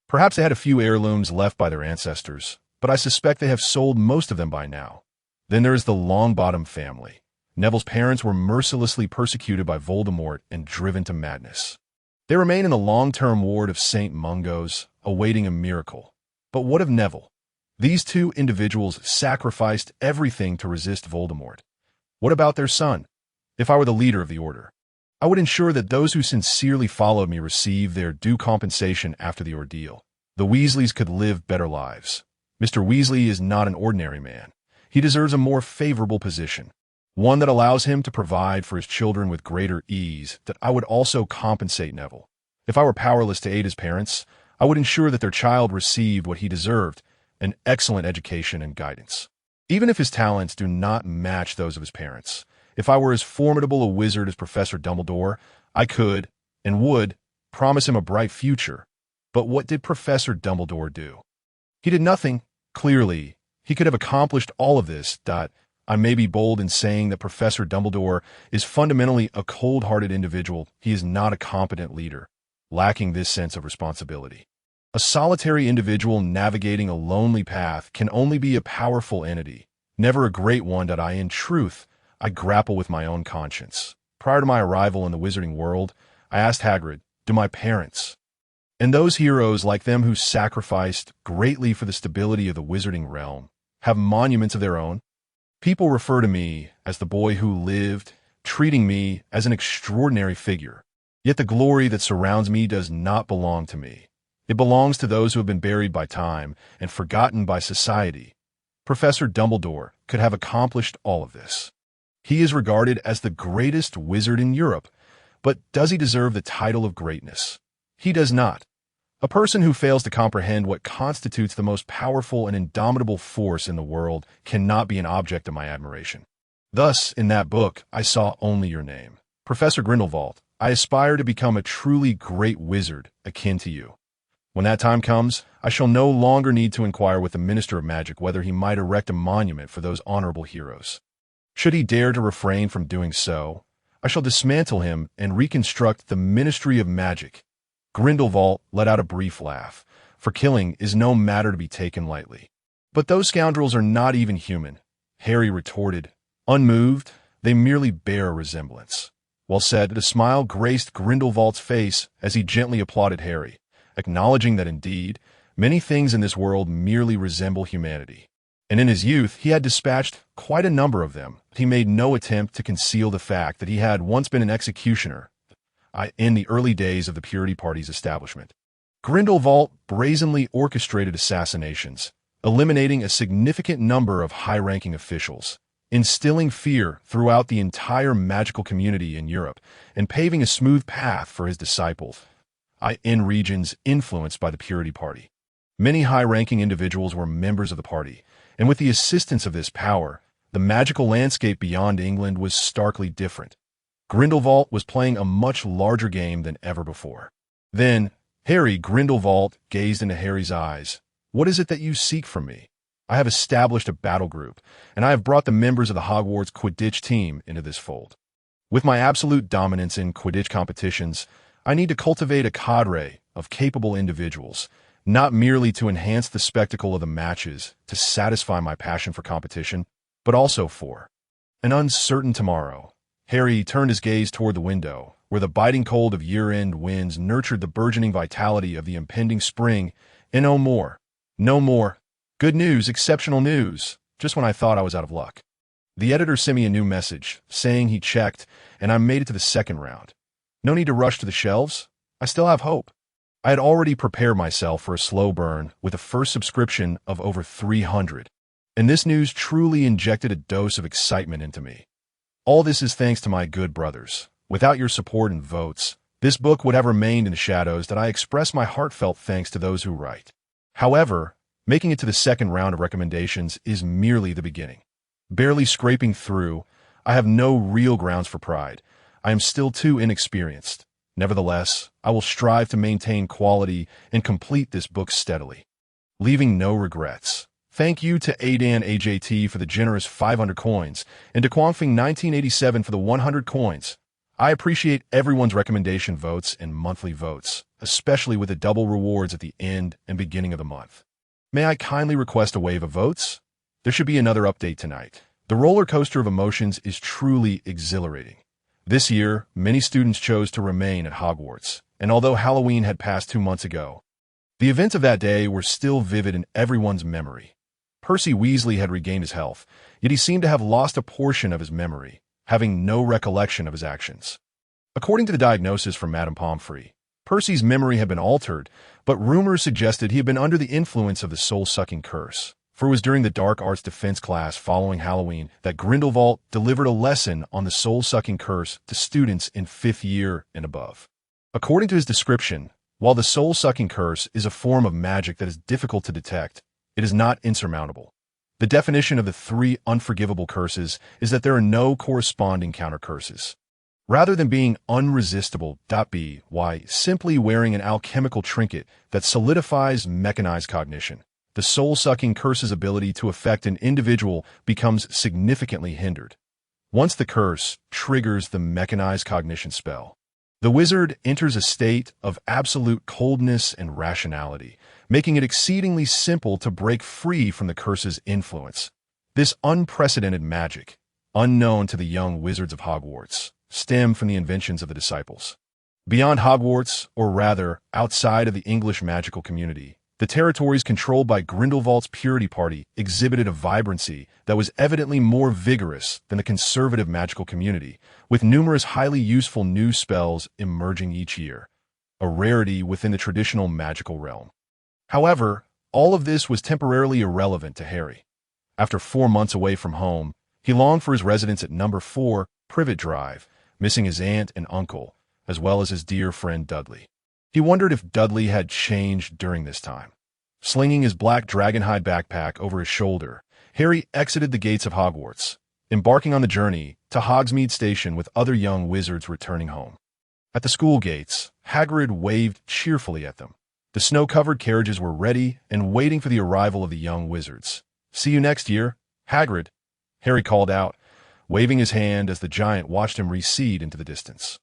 Perhaps they had a few heirlooms left by their ancestors, but I suspect they have sold most of them by now. Then there is the Longbottom family. Neville's parents were mercilessly persecuted by Voldemort and driven to madness. They remain in the long-term ward of St. Mungo's, awaiting a miracle. But what of Neville? These 2 individuals sacrificed everything to resist Voldemort. What about their son? If I were the leader of the Order, I would ensure that those who sincerely followed me receive their due compensation after the ordeal. The Weasleys could live better lives. Mr. Weasley is not an ordinary man. He deserves a more favorable position, one that allows him to provide for his children with greater ease. That I would also compensate Neville. If I were powerless to aid his parents, I would ensure that their child received what he deserved, an excellent education and guidance. Even if his talents do not match those of his parents, if I were as formidable a wizard as Professor Dumbledore, I could, and would, promise him a bright future. But what did Professor Dumbledore do? He did nothing. Clearly, he could have accomplished all of this. I may be bold in saying that Professor Dumbledore is fundamentally a cold-hearted individual. He is not a competent leader, lacking this sense of responsibility. A solitary individual navigating a lonely path can only be a powerful entity, never a great one. In truth, I grapple with my own conscience. Prior to my arrival in the wizarding world, I asked Hagrid, do my parents, and those heroes like them who sacrificed greatly for the stability of the wizarding realm, have monuments of their own? People refer to me as the boy who lived, treating me as an extraordinary figure. Yet the glory that surrounds me does not belong to me. It belongs to those who have been buried by time and forgotten by society. Professor Dumbledore could have accomplished all of this. He is regarded as the greatest wizard in Europe, but does he deserve the title of greatness? He does not. A person who fails to comprehend what constitutes the most powerful and indomitable force in the world cannot be an object of my admiration. Thus, in that book, I saw only your name. Professor Grindelwald, I aspire to become a truly great wizard akin to you. When that time comes, I shall no longer need to inquire with the Minister of Magic whether he might erect a monument for those honorable heroes. Should he dare to refrain from doing so, I shall dismantle him and reconstruct the Ministry of Magic. Grindelwald let out a brief laugh, for killing is no matter to be taken lightly. But those scoundrels are not even human, Harry retorted. Unmoved, they merely bear a resemblance. Well said. A smile graced Grindelwald's face as he gently applauded Harry, acknowledging that indeed, many things in this world merely resemble humanity. And in his youth, he had dispatched quite a number of them. He made no attempt to conceal the fact that he had once been an executioner in the early days of the Purity Party's establishment. Grindelwald brazenly orchestrated assassinations, eliminating a significant number of high-ranking officials, instilling fear throughout the entire magical community in Europe, and paving a smooth path for his disciples in regions influenced by the Purity Party. Many high-ranking individuals were members of the party, and with the assistance of this power, the magical landscape beyond England was starkly different. Grindelwald was playing a much larger game than ever before. Then, Grindelwald gazed into Harry's eyes. "What is it that you seek from me? I have established a battle group, and I have brought the members of the Hogwarts Quidditch team into this fold. With my absolute dominance in Quidditch competitions, I need to cultivate a cadre of capable individuals, not merely to enhance the spectacle of the matches, to satisfy my passion for competition, but also for an uncertain tomorrow." Harry turned his gaze toward the window, where the biting cold of year-end winds nurtured the burgeoning vitality of the impending spring, and no more. No more. Good news, exceptional news, just when I thought I was out of luck. The editor sent me a new message, saying he checked, and I made it to the second round. No need to rush to the shelves. I still have hope. I had already prepared myself for a slow burn with a first subscription of over 300, and this news truly injected a dose of excitement into me. All this is thanks to my good brothers. Without your support and votes, this book would have remained in the shadows. That I express my heartfelt thanks to those who write. However, making it to the second round of recommendations is merely the beginning. Barely scraping through, I have no real grounds for pride. I am still too inexperienced. Nevertheless, I will strive to maintain quality and complete this book steadily, leaving no regrets. Thank you to Adan AJT for the generous 500 coins, and to Kwangfing 1987 for the 100 coins. I appreciate everyone's recommendation votes and monthly votes, especially with the double rewards at the end and beginning of the month. May I kindly request a wave of votes? There should be another update tonight. The roller coaster of emotions is truly exhilarating. This year, many students chose to remain at Hogwarts, and although Halloween had passed 2 months ago, the events of that day were still vivid in everyone's memory. Percy Weasley had regained his health, yet he seemed to have lost a portion of his memory, having no recollection of his actions. According to the diagnosis from Madame Pomfrey, Percy's memory had been altered, but rumors suggested he had been under the influence of the soul-sucking curse, for it was during the dark arts defense class following Halloween that Grindelwald delivered a lesson on the soul-sucking curse to students in 5th year and above. According to his description, while the soul-sucking curse is a form of magic that is difficult to detect, it is not insurmountable. The definition of the 3 unforgivable curses is that there are no corresponding counter-curses. Rather than being unresistible, by simply wearing an alchemical trinket that solidifies mechanized cognition, the soul-sucking curse's ability to affect an individual becomes significantly hindered. Once the curse triggers the mechanized cognition spell, the wizard enters a state of absolute coldness and rationality, making it exceedingly simple to break free from the curse's influence. This unprecedented magic, unknown to the young wizards of Hogwarts, stemmed from the inventions of the disciples. Beyond Hogwarts, or rather, outside of the English magical community, the territories controlled by Grindelwald's Purity Party exhibited a vibrancy that was evidently more vigorous than the conservative magical community, with numerous highly useful new spells emerging each year, a rarity within the traditional magical realm. However, all of this was temporarily irrelevant to Harry. After 4 months away from home, he longed for his residence at number 4 Privet Drive, missing his aunt and uncle, as well as his dear friend Dudley. He wondered if Dudley had changed during this time. Slinging his black dragonhide backpack over his shoulder, Harry exited the gates of Hogwarts, embarking on the journey to Hogsmeade Station with other young wizards returning home. At the school gates, Hagrid waved cheerfully at them. The snow-covered carriages were ready and waiting for the arrival of the young wizards. "See you next year, Hagrid," Harry called out, waving his hand as the giant watched him recede into the distance,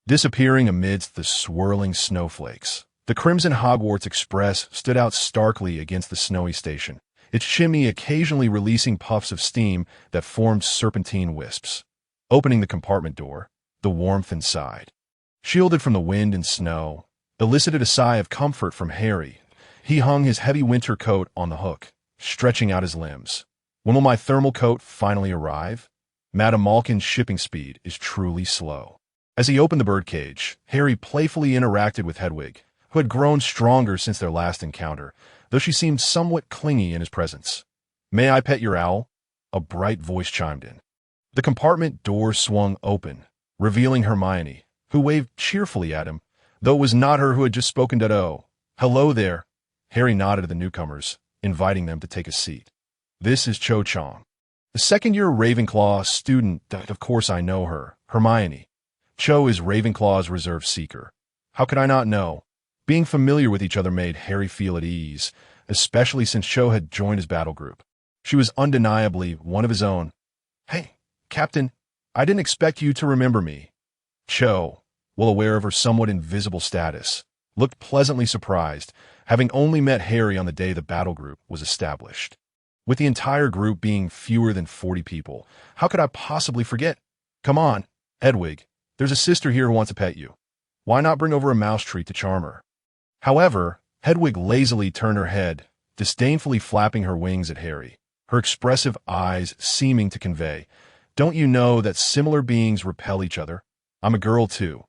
disappearing amidst the swirling snowflakes. The Crimson Hogwarts Express stood out starkly against the snowy station, its chimney occasionally releasing puffs of steam that formed serpentine wisps. Opening the compartment door, the warmth inside, shielded from the wind and snow, elicited a sigh of comfort from Harry. He hung his heavy winter coat on the hook, stretching out his limbs. "When will my thermal coat finally arrive? Madame Malkin's shipping speed is truly slow." As he opened the birdcage, Harry playfully interacted with Hedwig, who had grown stronger since their last encounter, though she seemed somewhat clingy in his presence. "May I pet your owl?" a bright voice chimed in. The compartment door swung open, revealing Hermione, who waved cheerfully at him, though it was not her who had just spoken to "Hello there." Harry nodded to the newcomers, inviting them to take a seat. This is Cho Chang, the second-year Ravenclaw student. Of course I know her, Hermione. Cho is Ravenclaw's reserve seeker. How could I not know? Being familiar with each other made Harry feel at ease, especially since Cho had joined his battle group. She was undeniably one of his own. Hey, Captain, I didn't expect you to remember me. Cho, well aware of her somewhat invisible status, looked pleasantly surprised, having only met Harry on the day the battle group was established. With the entire group being fewer than 40 people, how could I possibly forget? Come on, Hedwig, there's a sister here who wants to pet you. Why not bring over a mouse treat to charm her? However, Hedwig lazily turned her head, disdainfully flapping her wings at Harry, her expressive eyes seeming to convey, "Don't you know that similar beings repel each other? I'm a girl too."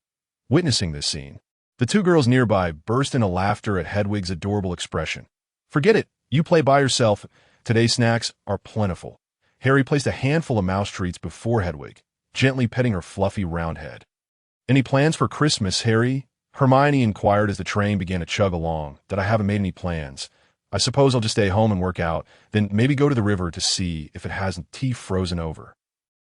Witnessing this scene, the two girls nearby burst into laughter at Hedwig's adorable expression. "Forget it, you play by yourself. Today's snacks are plentiful." Harry placed a handful of mouse treats before Hedwig, gently petting her fluffy round head. "Any plans for Christmas, Harry?" Hermione inquired as the train began to chug along. "That I haven't made any plans. I suppose I'll just stay home and work out, then maybe go to the river to see if it hasn't tea frozen over.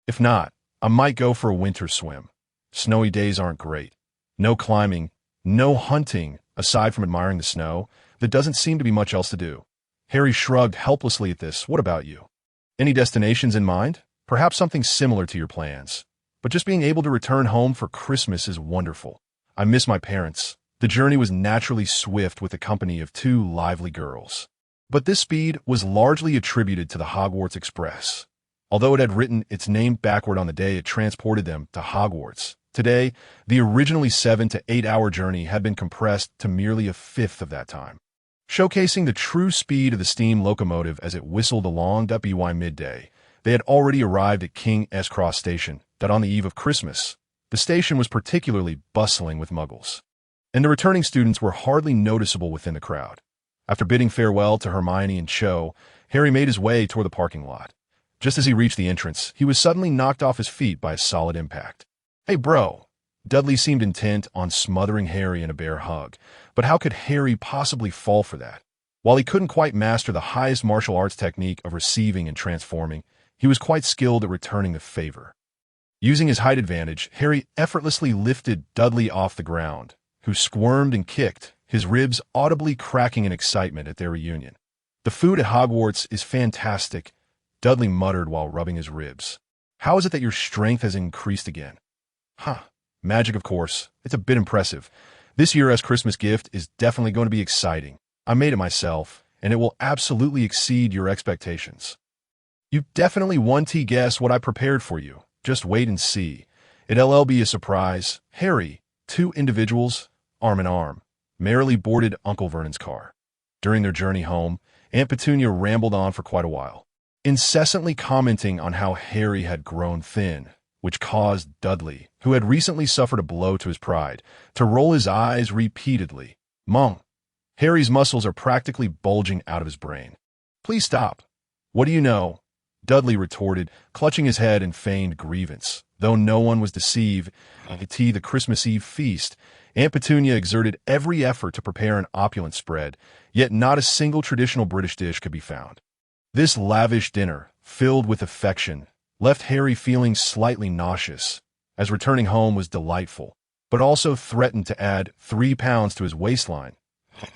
If not, I might go for a winter swim. Snowy days aren't great. No climbing, no hunting, aside from admiring the snow. There doesn't seem to be much else to do." Harry shrugged helplessly at this. "What about you? Any destinations in mind? Perhaps something similar to your plans. But just being able to return home for Christmas is wonderful. I miss my parents." The journey was naturally swift with the company of two lively girls. But this speed was largely attributed to the Hogwarts Express. Although it had written its name backward on the day it transported them to Hogwarts, today, the originally 7 to 8 hour journey had been compressed to merely a fifth of that time. Showcasing the true speed of the steam locomotive as it whistled along by midday, they had already arrived at King's Cross Station, that on the eve of Christmas. The station was particularly bustling with muggles, and the returning students were hardly noticeable within the crowd. After bidding farewell to Hermione and Cho, Harry made his way toward the parking lot. Just as he reached the entrance, he was suddenly knocked off his feet by a solid impact. "Hey, bro." Dudley seemed intent on smothering Harry in a bear hug, but how could Harry possibly fall for that? While he couldn't quite master the highest martial arts technique of receiving and transforming, he was quite skilled at returning the favor. Using his height advantage, Harry effortlessly lifted Dudley off the ground, who squirmed and kicked, his ribs audibly cracking in excitement at their reunion. "The food at Hogwarts is fantastic," Dudley muttered while rubbing his ribs. "How is it that your strength has increased again?" "Huh, magic of course. It's a bit impressive. This year as Christmas gift is definitely going to be exciting. I made it myself, and it will absolutely exceed your expectations." "You definitely won't guess what I prepared for you. Just wait and see. It'll be a surprise." Harry, two individuals, arm in arm, merrily boarded Uncle Vernon's car. During their journey home, Aunt Petunia rambled on for quite a while, incessantly commenting on how Harry had grown thin, which caused Dudley, who had recently suffered a blow to his pride, to roll his eyes repeatedly. "Mom, Harry's muscles are practically bulging out of his brain." "Please stop. What do you know?" Dudley retorted, clutching his head in feigned grievance. Though no one was deceived at the Christmas Eve feast, Aunt Petunia exerted every effort to prepare an opulent spread, yet not a single traditional British dish could be found. This lavish dinner, filled with affection, left Harry feeling slightly nauseous, as returning home was delightful, but also threatened to add 3 pounds to his waistline.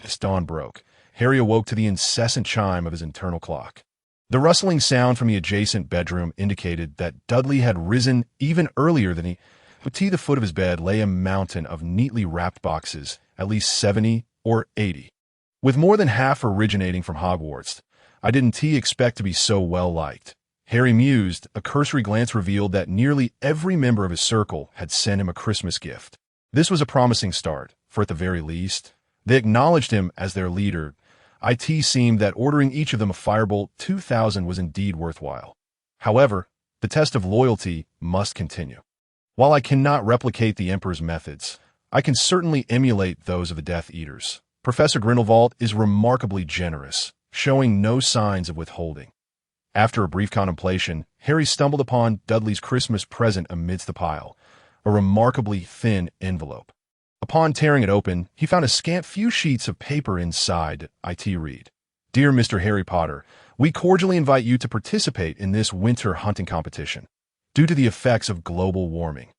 As dawn broke, Harry awoke to the incessant chime of his internal clock. The rustling sound from the adjacent bedroom indicated that Dudley had risen even earlier than he. At the foot of his bed lay a mountain of neatly wrapped boxes, at least 70 or 80. With more than half originating from Hogwarts, I didn't expect to be so well liked. Harry mused. A cursory glance revealed that nearly every member of his circle had sent him a Christmas gift. This was a promising start, for at the very least, they acknowledged him as their leader. It seemed that ordering each of them a Firebolt 2000 was indeed worthwhile. However, the test of loyalty must continue. While I cannot replicate the Emperor's methods, I can certainly emulate those of the Death Eaters. Professor Grindelwald is remarkably generous, showing no signs of withholding. After a brief contemplation, Harry stumbled upon Dudley's Christmas present amidst the pile, a remarkably thin envelope. Upon tearing it open, he found a scant few sheets of paper inside. Read. Dear Mr. Harry Potter, we cordially invite you to participate in this winter hunting competition. Due to the effects of global warming,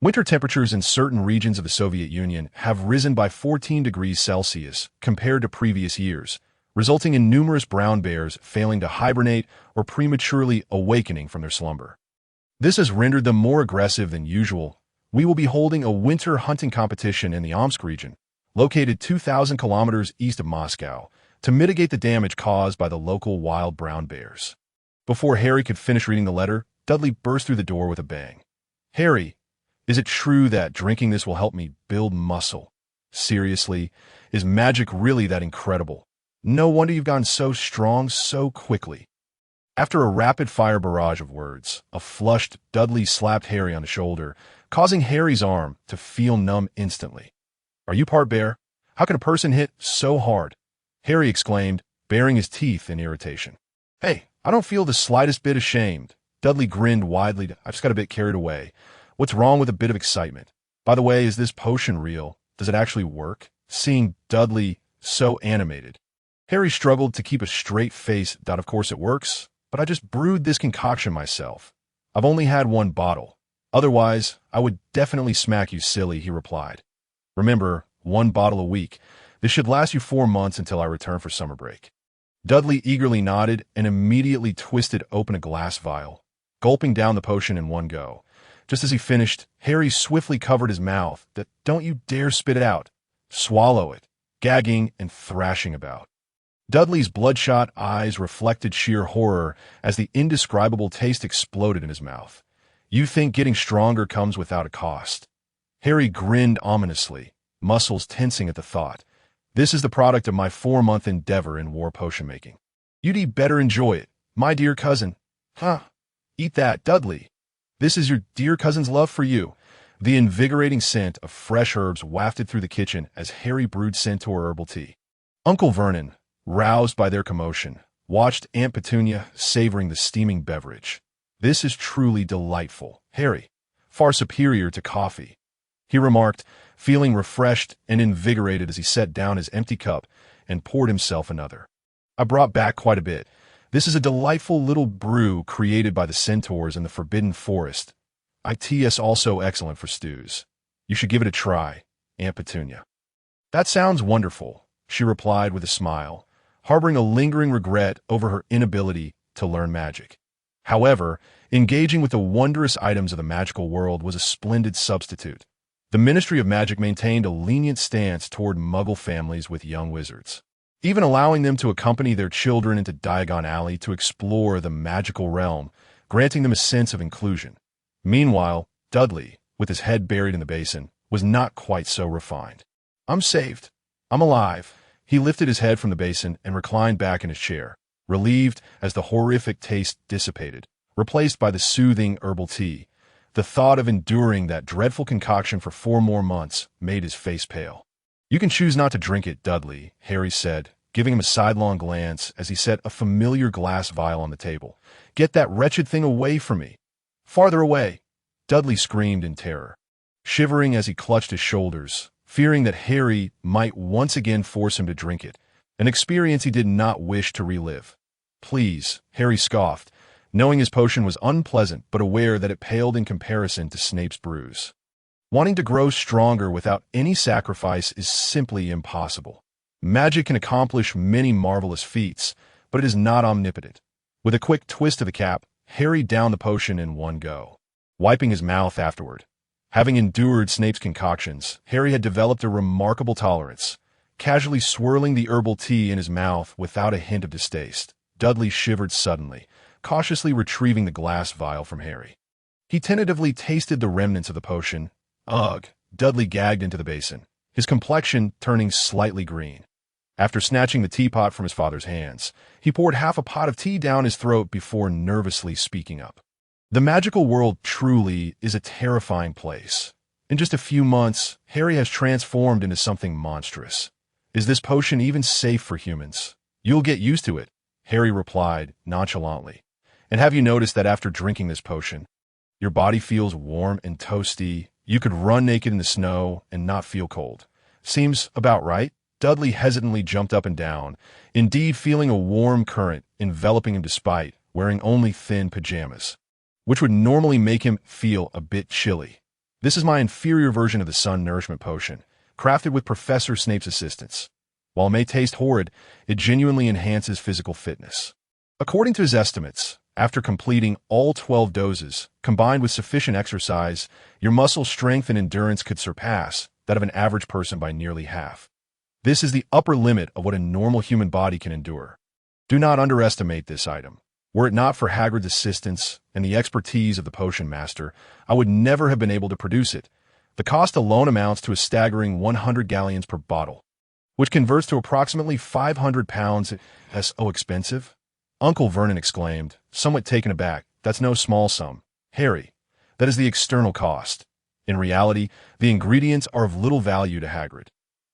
winter temperatures in certain regions of the Soviet Union have risen by 14 degrees Celsius compared to previous years, resulting in numerous brown bears failing to hibernate or prematurely awakening from their slumber. This has rendered them more aggressive than usual. We will be holding a winter hunting competition in the Omsk region, located 2,000 kilometers east of Moscow, to mitigate the damage caused by the local wild brown bears. Before Harry could finish reading the letter, Dudley burst through the door with a bang. Harry, is it true that drinking this will help me build muscle? Seriously, is magic really that incredible? No wonder you've gotten so strong so quickly. After a rapid-fire barrage of words, a flushed Dudley slapped Harry on the shoulder, causing Harry's arm to feel numb instantly. Are you part bear? How can a person hit so hard? Harry exclaimed, baring his teeth in irritation. Hey, I don't feel the slightest bit ashamed. Dudley grinned widely. I just got a bit carried away. What's wrong with a bit of excitement? By the way, is this potion real? Does it actually work? Seeing Dudley so animated, Harry struggled to keep a straight face. Of course it works, but I just brewed this concoction myself. I've only had one bottle. Otherwise, I would definitely smack you silly, he replied. Remember, 1 bottle a week. This should last you 4 months until I return for summer break. Dudley eagerly nodded and immediately twisted open a glass vial, gulping down the potion in one go. Just as he finished, Harry swiftly covered his mouth. Don't you dare spit it out. Swallow it, gagging and thrashing about. Dudley's bloodshot eyes reflected sheer horror as the indescribable taste exploded in his mouth. You think getting stronger comes without a cost? Harry grinned ominously, muscles tensing at the thought. This is the product of my 4-month endeavor in war potion making. You'd better enjoy it, my dear cousin. Huh? Eat that, Dudley. This is your dear cousin's love for you. The invigorating scent of fresh herbs wafted through the kitchen as Harry brewed centaur herbal tea. Uncle Vernon, roused by their commotion, watched Aunt Petunia savoring the steaming beverage. This is truly delightful, Harry. Far superior to coffee, he remarked, feeling refreshed and invigorated as he set down his empty cup and poured himself another. I brought back quite a bit. This is a delightful little brew created by the centaurs in the Forbidden Forest. It's also excellent for stews. You should give it a try, Aunt Petunia. That sounds wonderful, she replied with a smile, harboring a lingering regret over her inability to learn magic. However, engaging with the wondrous items of the magical world was a splendid substitute. The Ministry of Magic maintained a lenient stance toward Muggle families with young wizards, even allowing them to accompany their children into Diagon Alley to explore the magical realm, granting them a sense of inclusion. Meanwhile, Dudley, with his head buried in the basin, was not quite so refined. I'm saved. I'm alive. He lifted his head from the basin and reclined back in his chair, relieved as the horrific taste dissipated, replaced by the soothing herbal tea. The thought of enduring that dreadful concoction for 4 more months made his face pale. You can choose not to drink it, Dudley, Harry said, giving him a sidelong glance as he set a familiar glass vial on the table. Get that wretched thing away from me. Farther away, Dudley screamed in terror, shivering as he clutched his shoulders, fearing that Harry might once again force him to drink it, an experience he did not wish to relive. Please, Harry scoffed, knowing his potion was unpleasant but aware that it paled in comparison to Snape's brews. Wanting to grow stronger without any sacrifice is simply impossible. Magic can accomplish many marvelous feats, but it is not omnipotent. With a quick twist of the cap, Harry downed the potion in one go, wiping his mouth afterward. Having endured Snape's concoctions, Harry had developed a remarkable tolerance, casually swirling the herbal tea in his mouth without a hint of distaste. Dudley shivered suddenly, cautiously retrieving the glass vial from Harry. He tentatively tasted the remnants of the potion. Ugh! Dudley gagged into the basin, his complexion turning slightly green. After snatching the teapot from his father's hands, he poured half a pot of tea down his throat before nervously speaking up. The magical world truly is a terrifying place. In just a few months, Harry has transformed into something monstrous. Is this potion even safe for humans? You'll get used to it, Harry replied nonchalantly. And have you noticed that after drinking this potion, your body feels warm and toasty? You could run naked in the snow and not feel cold. Seems about right, Dudley hesitantly jumped up and down, indeed feeling a warm current enveloping him despite wearing only thin pajamas, which would normally make him feel a bit chilly. This is my inferior version of the sun nourishment potion, crafted with Professor Snape's assistance. While it may taste horrid, it genuinely enhances physical fitness. According to his estimates, after completing all 12 doses, combined with sufficient exercise, your muscle strength and endurance could surpass that of an average person by nearly half. This is the upper limit of what a normal human body can endure. Do not underestimate this item. Were it not for Hagrid's assistance and the expertise of the potion master, I would never have been able to produce it. The cost alone amounts to a staggering 100 galleons per bottle, which converts to approximately 500 pounds. That's so expensive? Uncle Vernon exclaimed, somewhat taken aback. That's no small sum, Harry. That is the external cost. In reality, the ingredients are of little value to Hagrid.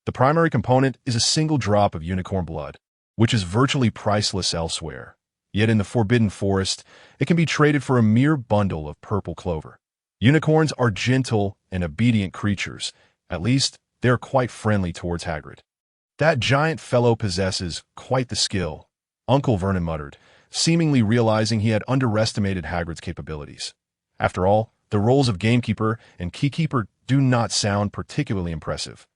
The primary component is a single drop of unicorn blood, which is virtually priceless elsewhere. Yet in the Forbidden Forest, it can be traded for a mere bundle of purple clover. Unicorns are gentle and obedient creatures. At least, they are quite friendly towards Hagrid. That giant fellow possesses quite the skill, Uncle Vernon muttered, seemingly realizing he had underestimated Hagrid's capabilities. After all, the roles of gamekeeper and keykeeper do not sound particularly impressive.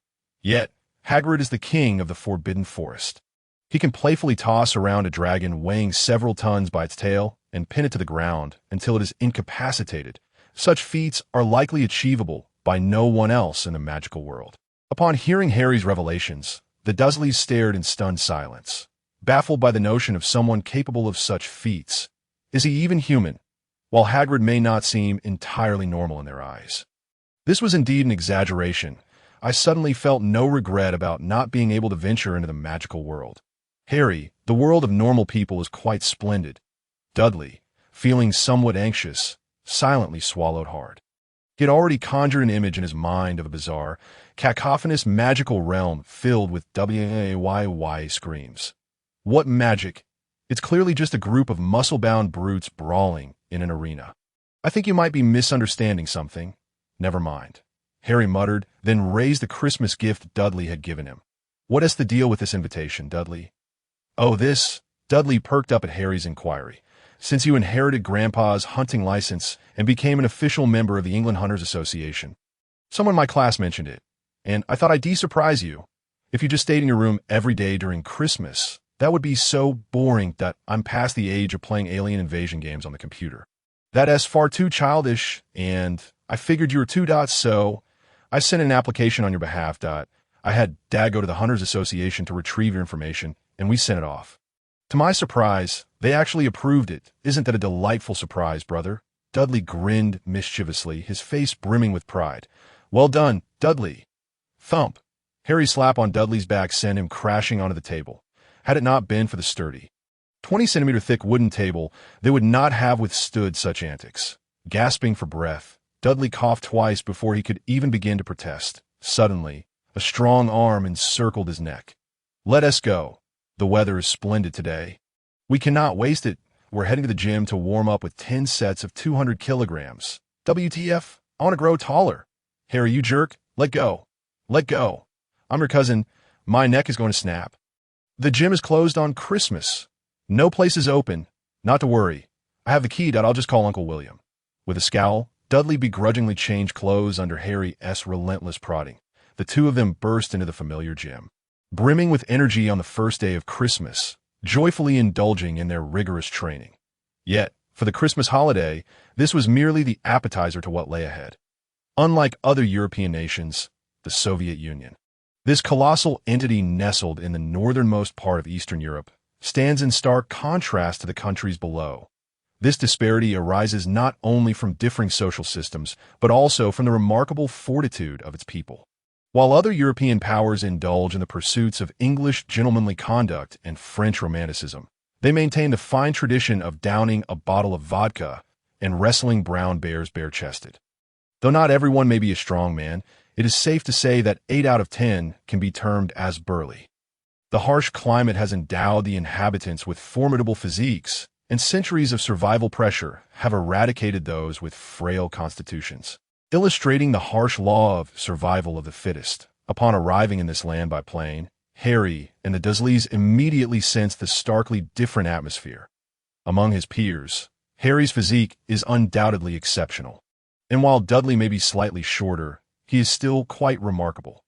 Yet, Hagrid is the king of the Forbidden Forest. He can playfully toss around a dragon weighing several tons by its tail and pin it to the ground until it is incapacitated. Such feats are likely achievable by no one else in the magical world. Upon hearing Harry's revelations, the Dursleys stared in stunned silence, baffled by the notion of someone capable of such feats. Is he even human? While Hagrid may not seem entirely normal in their eyes. This was indeed an exaggeration. I suddenly felt no regret about not being able to venture into the magical world. Harry, the world of normal people is quite splendid. Dudley, feeling somewhat anxious, silently swallowed hard. He had already conjured an image in his mind of a bizarre, cacophonous magical realm filled with WAYY screams. What magic? It's clearly just a group of muscle-bound brutes brawling in an arena. I think you might be misunderstanding something. Never mind, Harry muttered, then raised the Christmas gift Dudley had given him. What is the deal with this invitation, Dudley? Oh, this, Dudley perked up at Harry's inquiry. Since you inherited Grandpa's hunting license and became an official member of the England Hunters Association. Someone in my class mentioned it, and I thought I'd de-surprise you. If you just stayed in your room every day during Christmas, that would be so boring that I'm past the age of playing alien invasion games on the computer. That's far too childish, and I figured you were too. So I sent an application on your behalf. I had Dad go to the Hunters Association to retrieve your information, and we sent it off. To my surprise, they actually approved it. Isn't that a delightful surprise, brother? Dudley grinned mischievously, his face brimming with pride. Well done, Dudley. Thump. Harry's slap on Dudley's back sent him crashing onto the table. Had it not been for the sturdy, 20-centimeter thick wooden table, they would not have withstood such antics. Gasping for breath, Dudley coughed twice before he could even begin to protest. Suddenly, a strong arm encircled his neck. Let us go. The weather is splendid today. We cannot waste it. We're heading to the gym to warm up with 10 sets of 200 kilograms. WTF? I want to grow taller. Harry, you jerk. Let go. Let go. I'm your cousin. My neck is going to snap. The gym is closed on Christmas. No place is open. Not to worry. I have the key. I'll just call Uncle William. With a scowl, Dudley begrudgingly changed clothes under Harry's relentless prodding. The two of them burst into the familiar gym, brimming with energy on the first day of Christmas, joyfully indulging in their rigorous training. Yet, for the Christmas holiday, this was merely the appetizer to what lay ahead. Unlike other European nations, the Soviet Union, this colossal entity nestled in the northernmost part of Eastern Europe, stands in stark contrast to the countries below. This disparity arises not only from differing social systems, but also from the remarkable fortitude of its people. While other European powers indulge in the pursuits of English gentlemanly conduct and French romanticism, they maintain the fine tradition of downing a bottle of vodka and wrestling brown bears bare-chested. Though not everyone may be a strong man, it is safe to say that 8 out of 10 can be termed as burly. The harsh climate has endowed the inhabitants with formidable physiques, and centuries of survival pressure have eradicated those with frail constitutions, illustrating the harsh law of survival of the fittest. Upon arriving in this land by plane, Harry and the Dursleys immediately sensed the starkly different atmosphere. Among his peers, Harry's physique is undoubtedly exceptional, and while Dudley may be slightly shorter, he is still quite remarkable.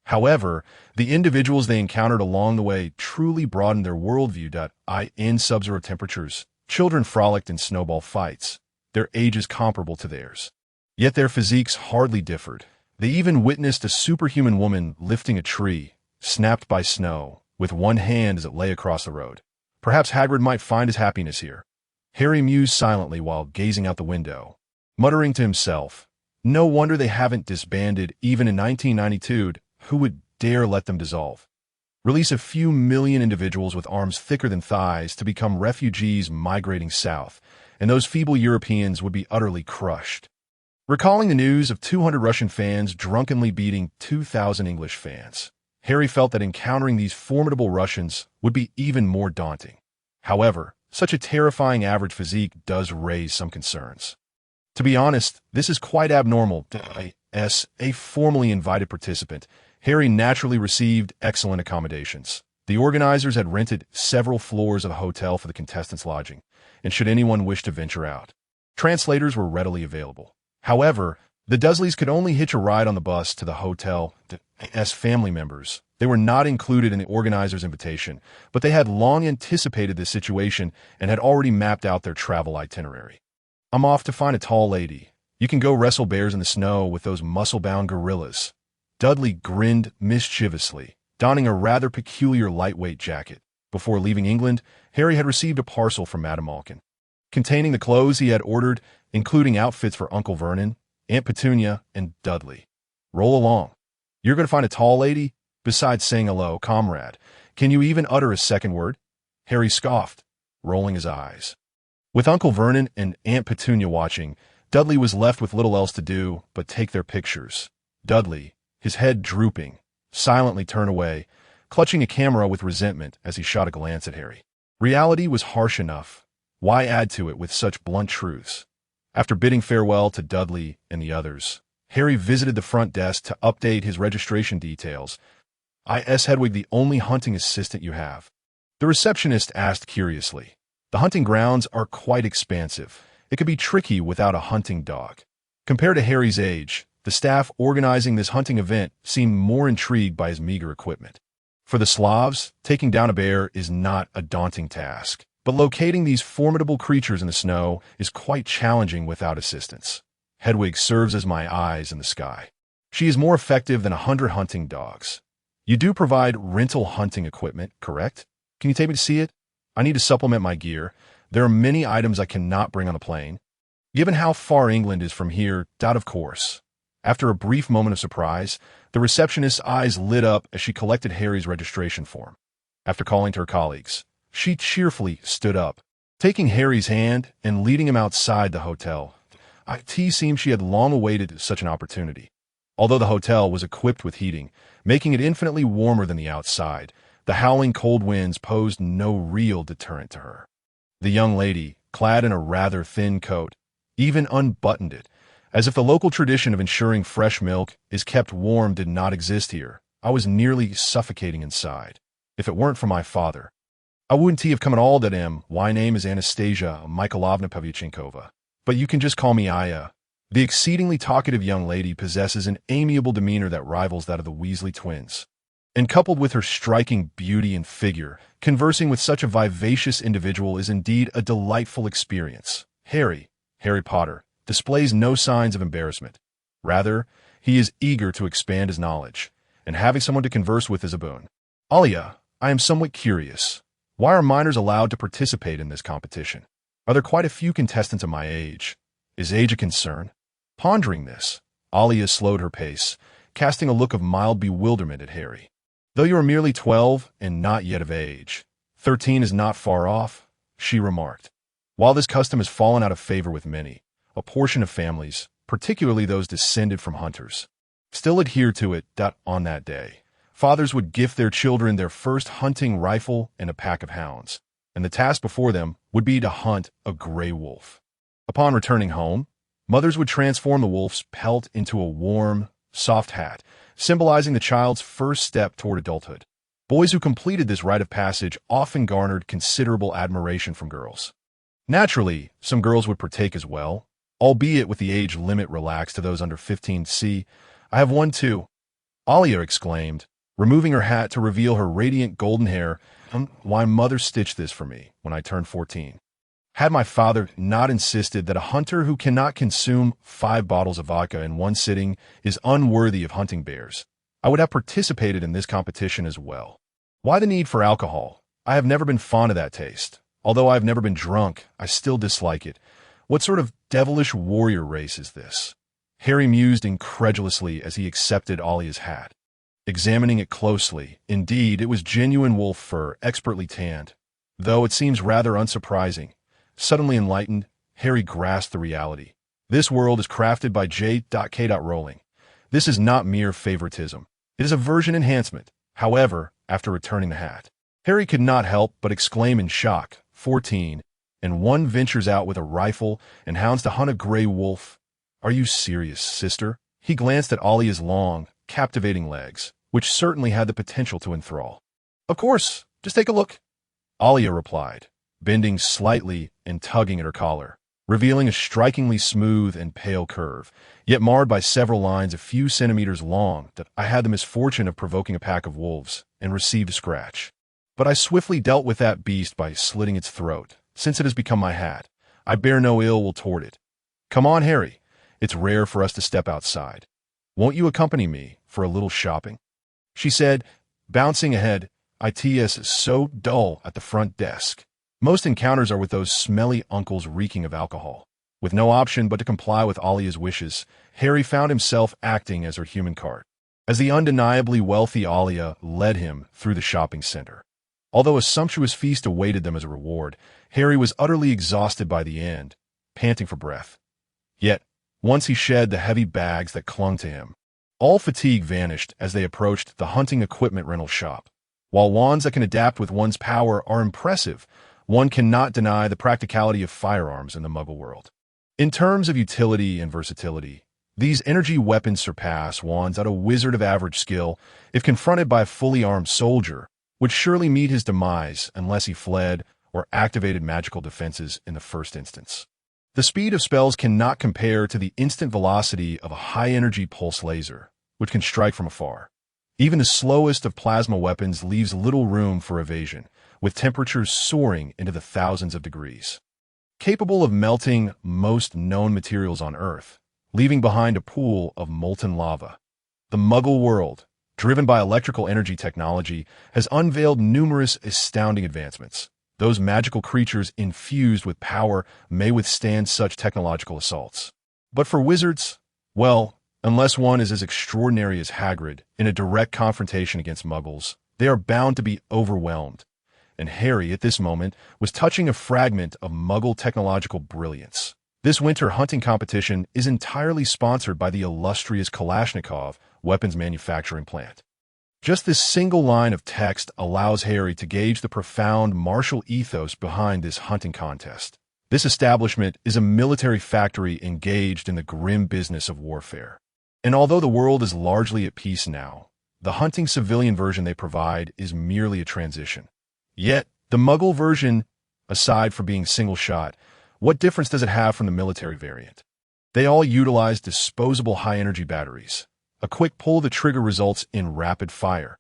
However, the individuals they encountered along the way truly broadened their worldview. In sub-zero temperatures, children frolicked in snowball fights, their ages comparable to theirs. Yet their physiques hardly differed. They even witnessed a superhuman woman lifting a tree, snapped by snow, with one hand as it lay across the road. Perhaps Hagrid might find his happiness here. Harry mused silently while gazing out the window, muttering to himself, "No wonder they haven't disbanded even in 1992. Who would dare let them dissolve? Release a few million individuals with arms thicker than thighs to become refugees migrating south, and those feeble Europeans would be utterly crushed." Recalling the news of 200 Russian fans drunkenly beating 2,000 English fans, Harry felt that encountering these formidable Russians would be even more daunting. However, such a terrifying average physique does raise some concerns. To be honest, this is quite abnormal. As a formally invited participant, Harry naturally received excellent accommodations. The organizers had rented several floors of a hotel for the contestants' lodging, and should anyone wish to venture out, translators were readily available. However, the Dursleys could only hitch a ride on the bus to the hotel. As family members, they were not included in the organizers' invitation, but they had long anticipated this situation and had already mapped out their travel itinerary. "I'm off to find a tall lady. You can go wrestle bears in the snow with those muscle-bound gorillas." Dudley grinned mischievously, donning a rather peculiar lightweight jacket. Before leaving England, Harry had received a parcel from Madame Malkin, containing the clothes he had ordered, including outfits for Uncle Vernon, Aunt Petunia, and Dudley. "Roll along. You're going to find a tall lady? Besides saying hello, comrade, can you even utter a second word?" Harry scoffed, rolling his eyes. With Uncle Vernon and Aunt Petunia watching, Dudley was left with little else to do but take their pictures. Dudley, his head drooping, silently turned away, clutching a camera with resentment as he shot a glance at Harry. Reality was harsh enough. Why add to it with such blunt truths? After bidding farewell to Dudley and the others, Harry visited the front desk to update his registration details. "Is Hedwig the only hunting assistant you have?" The receptionist asked curiously. The hunting grounds are quite expansive. It could be tricky without a hunting dog. Compared to Harry's age, the staff organizing this hunting event seemed more intrigued by his meager equipment. For the Slavs, taking down a bear is not a daunting task, but locating these formidable creatures in the snow is quite challenging without assistance. "Hedwig serves as my eyes in the sky. She is more effective than 100 hunting dogs." "You do provide rental hunting equipment, correct? Can you take me to see it? I need to supplement my gear. There are many items I cannot bring on the plane." Given how far England is from here, of course. After a brief moment of surprise, the receptionist's eyes lit up as she collected Harry's registration form. After calling to her colleagues, she cheerfully stood up, taking Harry's hand and leading him outside the hotel. It seemed she had long awaited such an opportunity. Although the hotel was equipped with heating, making it infinitely warmer than the outside, the howling cold winds posed no real deterrent to her. The young lady, clad in a rather thin coat, even unbuttoned it, as if the local tradition of ensuring fresh milk is kept warm did not exist here. I was nearly suffocating inside. If it weren't for my father, I wouldn't have come at all. My name is Anastasia Mikhailovna Pavlyuchenkova, but you can just call me Aya. The exceedingly talkative young lady possesses an amiable demeanor that rivals that of the Weasley twins. And coupled with her striking beauty and figure, conversing with such a vivacious individual is indeed a delightful experience. Harry Potter, displays no signs of embarrassment. Rather, he is eager to expand his knowledge, and having someone to converse with is a boon. "Alia, I am somewhat curious. Why are minors allowed to participate in this competition? Are there quite a few contestants of my age? Is age a concern?" Pondering this, Alia slowed her pace, casting a look of mild bewilderment at Harry. "Though you are merely 12 and not yet of age, 13 is not far off," she remarked. While this custom has fallen out of favor with many, a portion of families, particularly those descended from hunters, still adhere to it. On that day, fathers would gift their children their first hunting rifle and a pack of hounds, and the task before them would be to hunt a gray wolf. Upon returning home, mothers would transform the wolf's pelt into a warm, soft hat, symbolizing the child's first step toward adulthood. Boys who completed this rite of passage often garnered considerable admiration from girls. Naturally, some girls would partake as well, albeit with the age limit relaxed to those under 15. See, I have one too, Alia exclaimed, removing her hat to reveal her radiant golden hair. Why mother stitched this for me when I turned 14. Had my father not insisted that a hunter who cannot consume 5 bottles of vodka in one sitting is unworthy of hunting bears, I would have participated in this competition as well. Why the need for alcohol? I have never been fond of that taste. Although I have never been drunk, I still dislike it. What sort of devilish warrior race is this? Harry mused incredulously as he accepted Alia's hat. Examining it closely, indeed, it was genuine wolf fur, expertly tanned. Though it seems rather unsurprising. Suddenly enlightened, Harry grasped the reality. This world is crafted by J.K. Rowling. This is not mere favoritism. It is a version enhancement. However, after returning the hat, Harry could not help but exclaim in shock, 14, and one ventures out with a rifle and hounds to hunt a gray wolf. Are you serious, sister? He glanced at Alia's long, captivating legs, which certainly had the potential to enthrall. Of course, just take a look, Alia replied, bending slightly and tugging at her collar, revealing a strikingly smooth and pale curve, yet marred by several lines a few centimeters long that I had the misfortune of provoking a pack of wolves and received a scratch. But I swiftly dealt with that beast by slitting its throat. Since it has become my hat, I bear no ill will toward it. Come on, Harry. It's rare for us to step outside. Won't you accompany me for a little shopping? She said, bouncing ahead. It's so dull at the front desk. Most encounters are with those smelly uncles reeking of alcohol. With no option but to comply with Alia's wishes, Harry found himself acting as her human cart, as the undeniably wealthy Alia led him through the shopping center. Although a sumptuous feast awaited them as a reward, Harry was utterly exhausted by the end, panting for breath. Yet, once he shed the heavy bags that clung to him, all fatigue vanished as they approached the hunting equipment rental shop. While wands that can adapt with one's power are impressive, one cannot deny the practicality of firearms in the Muggle world. In terms of utility and versatility, these energy weapons surpass wands at a wizard of average skill. If confronted by a fully armed soldier, would surely meet his demise unless he fled or activated magical defenses in the first instance. The speed of spells cannot compare to the instant velocity of a high-energy pulse laser, which can strike from afar. Even the slowest of plasma weapons leaves little room for evasion, with temperatures soaring into the thousands of degrees. Capable of melting most known materials on Earth, leaving behind a pool of molten lava. The Muggle world, driven by electrical energy technology, has unveiled numerous astounding advancements. Those magical creatures infused with power may withstand such technological assaults. But for wizards, well, unless one is as extraordinary as Hagrid in a direct confrontation against Muggles, they are bound to be overwhelmed. And Harry, at this moment, was touching a fragment of Muggle technological brilliance. This winter hunting competition is entirely sponsored by the illustrious Kalashnikov weapons manufacturing plant. Just this single line of text allows Harry to gauge the profound martial ethos behind this hunting contest. This establishment is a military factory engaged in the grim business of warfare. And although the world is largely at peace now, the hunting civilian version they provide is merely a transition. Yet, the Muggle version, aside from being single-shot, what difference does it have from the military variant? They all utilize disposable high-energy batteries. A quick pull of the trigger results in rapid fire.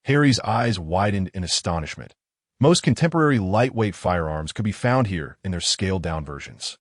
Harry's eyes widened in astonishment. Most contemporary lightweight firearms could be found here in their scaled-down versions,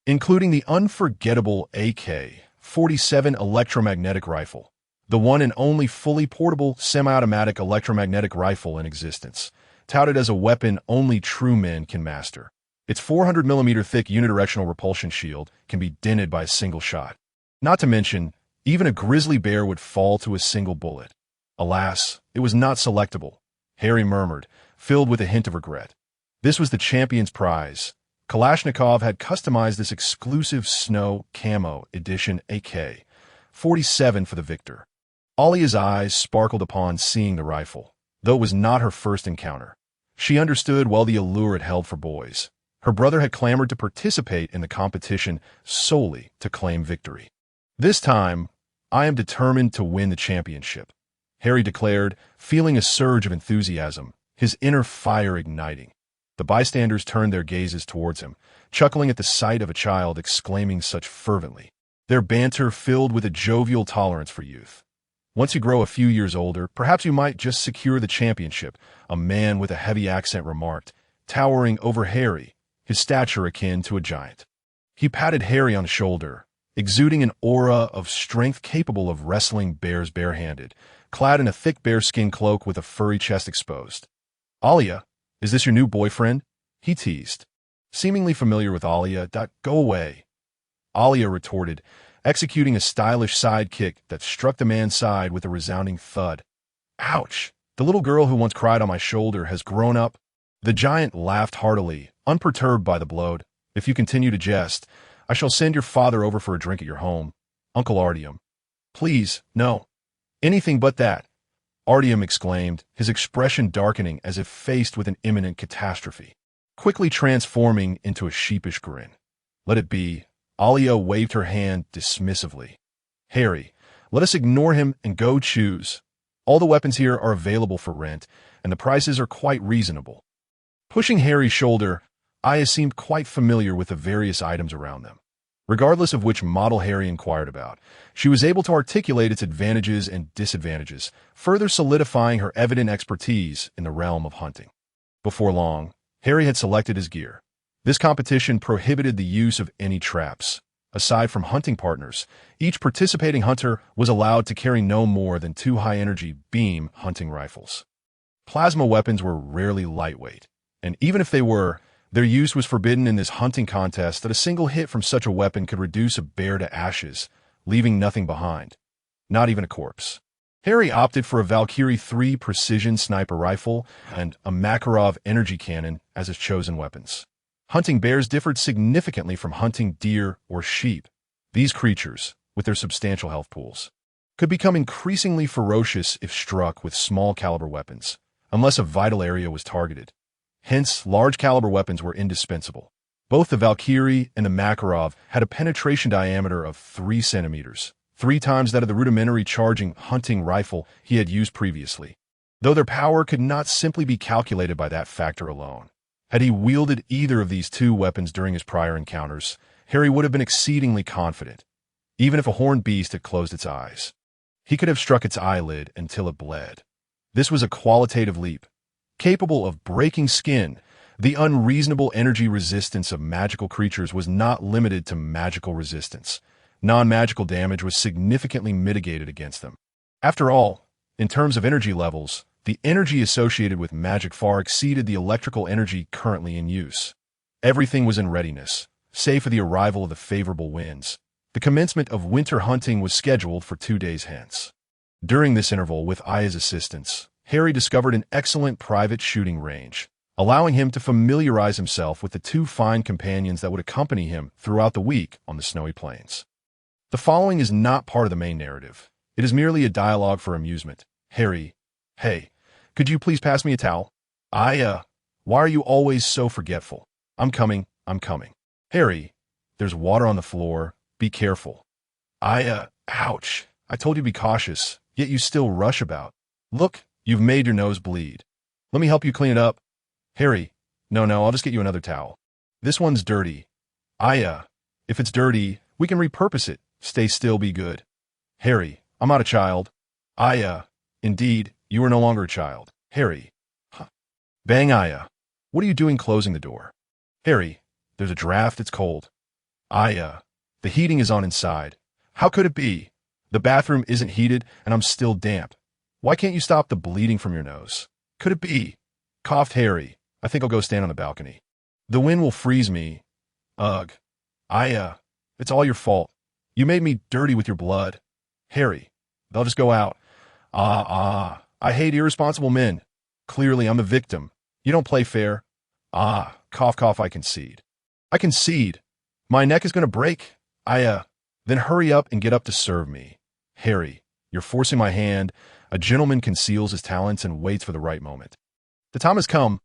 including the unforgettable AK-47 electromagnetic rifle, the one and only fully portable semi-automatic electromagnetic rifle in existence, touted as a weapon only true men can master. Its 400mm thick unidirectional repulsion shield can be dented by a single shot. Not to mention, even a grizzly bear would fall to a single bullet. Alas, it was not selectable, Harry murmured, filled with a hint of regret. This was the champion's prize. Kalashnikov had customized this exclusive snow camo edition AK-47 for the victor. Alia's eyes sparkled upon seeing the rifle, though it was not her first encounter. She understood well the allure it held for boys. Her brother had clamored to participate in the competition solely to claim victory. This time, I am determined to win the championship, Harry declared, feeling a surge of enthusiasm, his inner fire igniting. The bystanders turned their gazes towards him, chuckling at the sight of a child exclaiming such fervently. Their banter filled with a jovial tolerance for youth. Once you grow a few years older, perhaps you might just secure the championship, a man with a heavy accent remarked, towering over Harry, his stature akin to a giant. He patted Harry on the shoulder, exuding an aura of strength capable of wrestling bears barehanded, clad in a thick bearskin cloak with a furry chest exposed. "Alia, is this your new boyfriend?" he teased. Seemingly familiar with Alia, "Go away." Alia retorted, executing a stylish side kick that struck the man's side with a resounding thud. "Ouch! The little girl who once cried on my shoulder has grown up." The giant laughed heartily, unperturbed by the blow. "If you continue to jest, I shall send your father over for a drink at your home, Uncle Artyom." "Please, no. Anything but that," Artyom exclaimed, his expression darkening as if faced with an imminent catastrophe, quickly transforming into a sheepish grin. "Let it be." Alia waved her hand dismissively. "Harry, let us ignore him and go choose. All the weapons here are available for rent, and the prices are quite reasonable." Pushing Harry's shoulder, Aya seemed quite familiar with the various items around them. Regardless of which model Harry inquired about, she was able to articulate its advantages and disadvantages, further solidifying her evident expertise in the realm of hunting. Before long, Harry had selected his gear. This competition prohibited the use of any traps. Aside from hunting partners, each participating hunter was allowed to carry no more than 2 high-energy beam hunting rifles. Plasma weapons were rarely lightweight, and even if they were, their use was forbidden in this hunting contest that a single hit from such a weapon could reduce a bear to ashes, leaving nothing behind. Not even a corpse. Harry opted for a Valkyrie 3 precision sniper rifle and a Makarov energy cannon as his chosen weapons. Hunting bears differed significantly from hunting deer or sheep. These creatures, with their substantial health pools, could become increasingly ferocious if struck with small-caliber weapons, unless a vital area was targeted. Hence, large-caliber weapons were indispensable. Both the Valkyrie and the Makarov had a penetration diameter of 3 centimeters, 3 times that of the rudimentary charging hunting rifle he had used previously, though their power could not simply be calculated by that factor alone. Had he wielded either of these 2 weapons during his prior encounters, Harry would have been exceedingly confident, even if a horned beast had closed its eyes. He could have struck its eyelid until it bled. This was a qualitative leap, capable of breaking skin. The unreasonable energy resistance of magical creatures was not limited to magical resistance. Non-magical damage was significantly mitigated against them. After all, in terms of energy levels, the energy associated with magic far exceeded the electrical energy currently in use. Everything was in readiness, save for the arrival of the favorable winds. The commencement of winter hunting was scheduled for 2 days hence. During this interval, with Aya's assistance, Harry discovered an excellent private shooting range, allowing him to familiarize himself with the 2 fine companions that would accompany him throughout the week on the snowy plains. The following is not part of the main narrative. It is merely a dialogue for amusement. "Harry, hey, could you please pass me a towel?" "Aya, why are you always so forgetful?" I'm coming. "Harry, there's water on the floor. Be careful." "Aya, ouch. I told you to be cautious, yet you still rush about. Look, you've made your nose bleed. Let me help you clean it up." "Harry, no, I'll just get you another towel. This one's dirty." "Aya, if it's dirty, we can repurpose it. Stay still, be good." "Harry, I'm not a child." "Aya, indeed, you are no longer a child." "Harry." Huh. "Bang, Aya. What are you doing closing the door?" "Harry, there's a draft, it's cold." "Aya, the heating is on inside. How could it be? The bathroom isn't heated and I'm still damp. Why can't you stop the bleeding from your nose? Could it be?" Coughed Harry. "I think I'll go stand on the balcony. The wind will freeze me." "Ugh. Aya, it's all your fault. You made me dirty with your blood." "Harry, they'll just go out." I hate irresponsible men. Clearly, I'm the victim. You don't play fair." Cough, I concede." "I concede. My neck is going to break." Then hurry up and get up to serve me." "Harry, you're forcing my hand. A gentleman conceals his talents and waits for the right moment." "The time has come."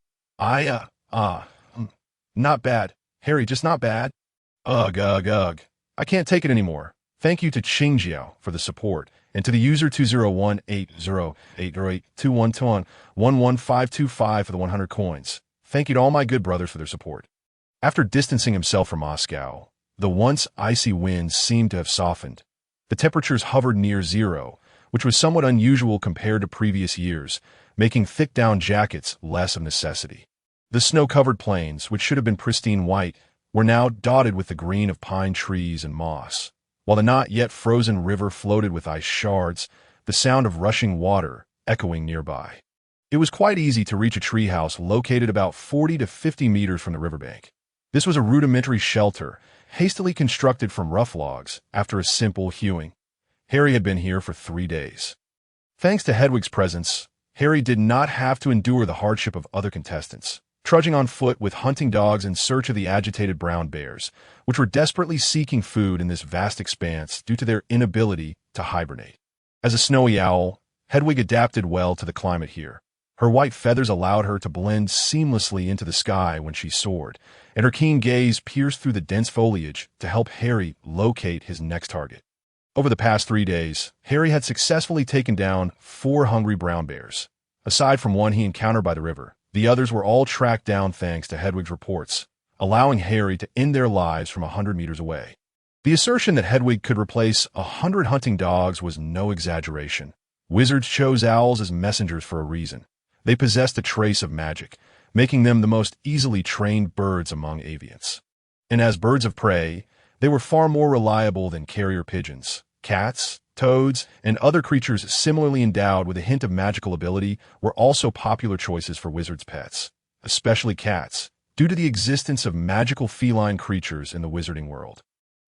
Not bad. Harry, just not bad." Ugh. I can't take it anymore. Thank you to Qingjiao for the support. And to the user 20180882121111525 for the 100 coins. Thank you to all my good brothers for their support. After distancing himself from Moscow, the once icy winds seemed to have softened. The temperatures hovered near zero, which was somewhat unusual compared to previous years, making thick down jackets less of necessity. The snow-covered plains, which should have been pristine white, were now dotted with the green of pine trees and moss, while the not yet frozen river floated with ice shards, the sound of rushing water echoing nearby. It was quite easy to reach a treehouse located about 40 to 50 meters from the riverbank. This was a rudimentary shelter, hastily constructed from rough logs after a simple hewing. Harry had been here for 3 days. Thanks to Hedwig's presence, Harry did not have to endure the hardship of other contestants, trudging on foot with hunting dogs in search of the agitated brown bears, which were desperately seeking food in this vast expanse due to their inability to hibernate. As a snowy owl, Hedwig adapted well to the climate here. Her white feathers allowed her to blend seamlessly into the sky when she soared, and her keen gaze pierced through the dense foliage to help Harry locate his next target. Over the past 3 days, Harry had successfully taken down 4 hungry brown bears. Aside from one he encountered by the river, the others were all tracked down thanks to Hedwig's reports, allowing Harry to end their lives from 100 meters away. The assertion that Hedwig could replace 100 hunting dogs was no exaggeration. Wizards chose owls as messengers for a reason. They possessed a trace of magic, making them the most easily trained birds among avians. And as birds of prey, they were far more reliable than carrier pigeons. Cats, toads, and other creatures similarly endowed with a hint of magical ability were also popular choices for wizards' pets, especially cats, due to the existence of magical feline creatures in the wizarding world.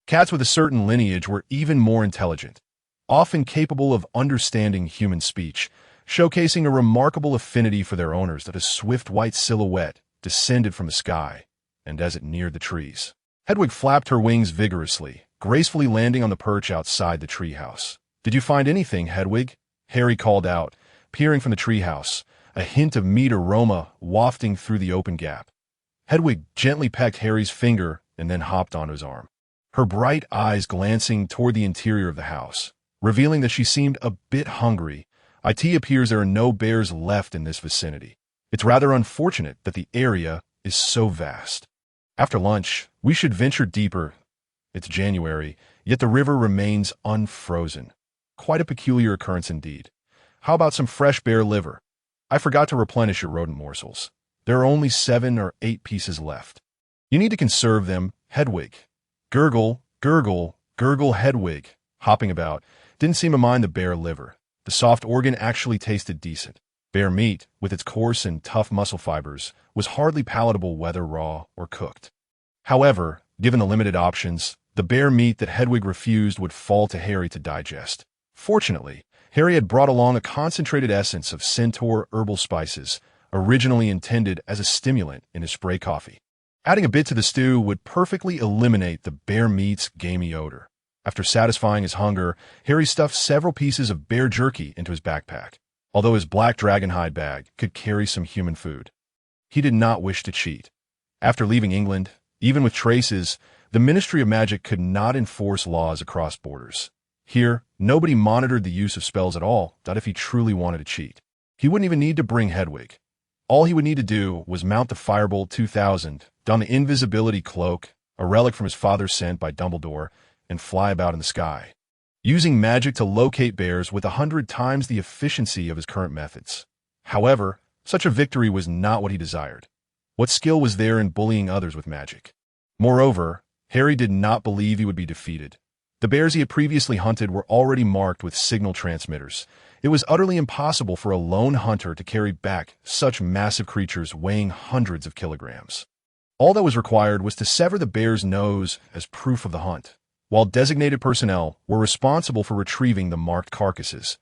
Cats with a certain lineage were even more intelligent, often capable of understanding human speech, showcasing a remarkable affinity for their owners that a swift white silhouette descended from the sky, and as it neared the trees, Hedwig flapped her wings vigorously, gracefully landing on the perch outside the treehouse. "Did you find anything, Hedwig?" Harry called out, peering from the treehouse, a hint of meat aroma wafting through the open gap. Hedwig gently pecked Harry's finger and then hopped onto his arm, her bright eyes glancing toward the interior of the house, revealing that she seemed a bit hungry. "It appears there are no bears left in this vicinity. It's rather unfortunate that the area is so vast. After lunch, we should venture deeper. It's January, yet the river remains unfrozen. Quite a peculiar occurrence indeed. How about some fresh bear liver? I forgot to replenish your rodent morsels. There are only 7 or 8 pieces left. You need to conserve them, Hedwig." Gurgle, gurgle, gurgle. Hedwig, hopping about, didn't seem to mind the bear liver. The soft organ actually tasted decent. Bear meat, with its coarse and tough muscle fibers, was hardly palatable whether raw or cooked. However, given the limited options, the bear meat that Hedwig refused would fall to Harry to digest. Fortunately, Harry had brought along a concentrated essence of centaur herbal spices, originally intended as a stimulant in his spray coffee. Adding a bit to the stew would perfectly eliminate the bear meat's gamey odor. After satisfying his hunger, Harry stuffed several pieces of bear jerky into his backpack, although his black dragonhide bag could carry some human food. He did not wish to cheat. After leaving England, even with traces, the Ministry of Magic could not enforce laws across borders. Here, nobody monitored the use of spells at all, not if he truly wanted to cheat. He wouldn't even need to bring Hedwig. All he would need to do was mount the Firebolt 2000, don the invisibility cloak, a relic from his father sent by Dumbledore, and fly about in the sky, using magic to locate bears with 100 times the efficiency of his current methods. However, such a victory was not what he desired. What skill was there in bullying others with magic? Moreover, Harry did not believe he would be defeated. The bears he had previously hunted were already marked with signal transmitters. It was utterly impossible for a lone hunter to carry back such massive creatures weighing hundreds of kilograms. All that was required was to sever the bear's nose as proof of the hunt, while designated personnel were responsible for retrieving the marked carcasses.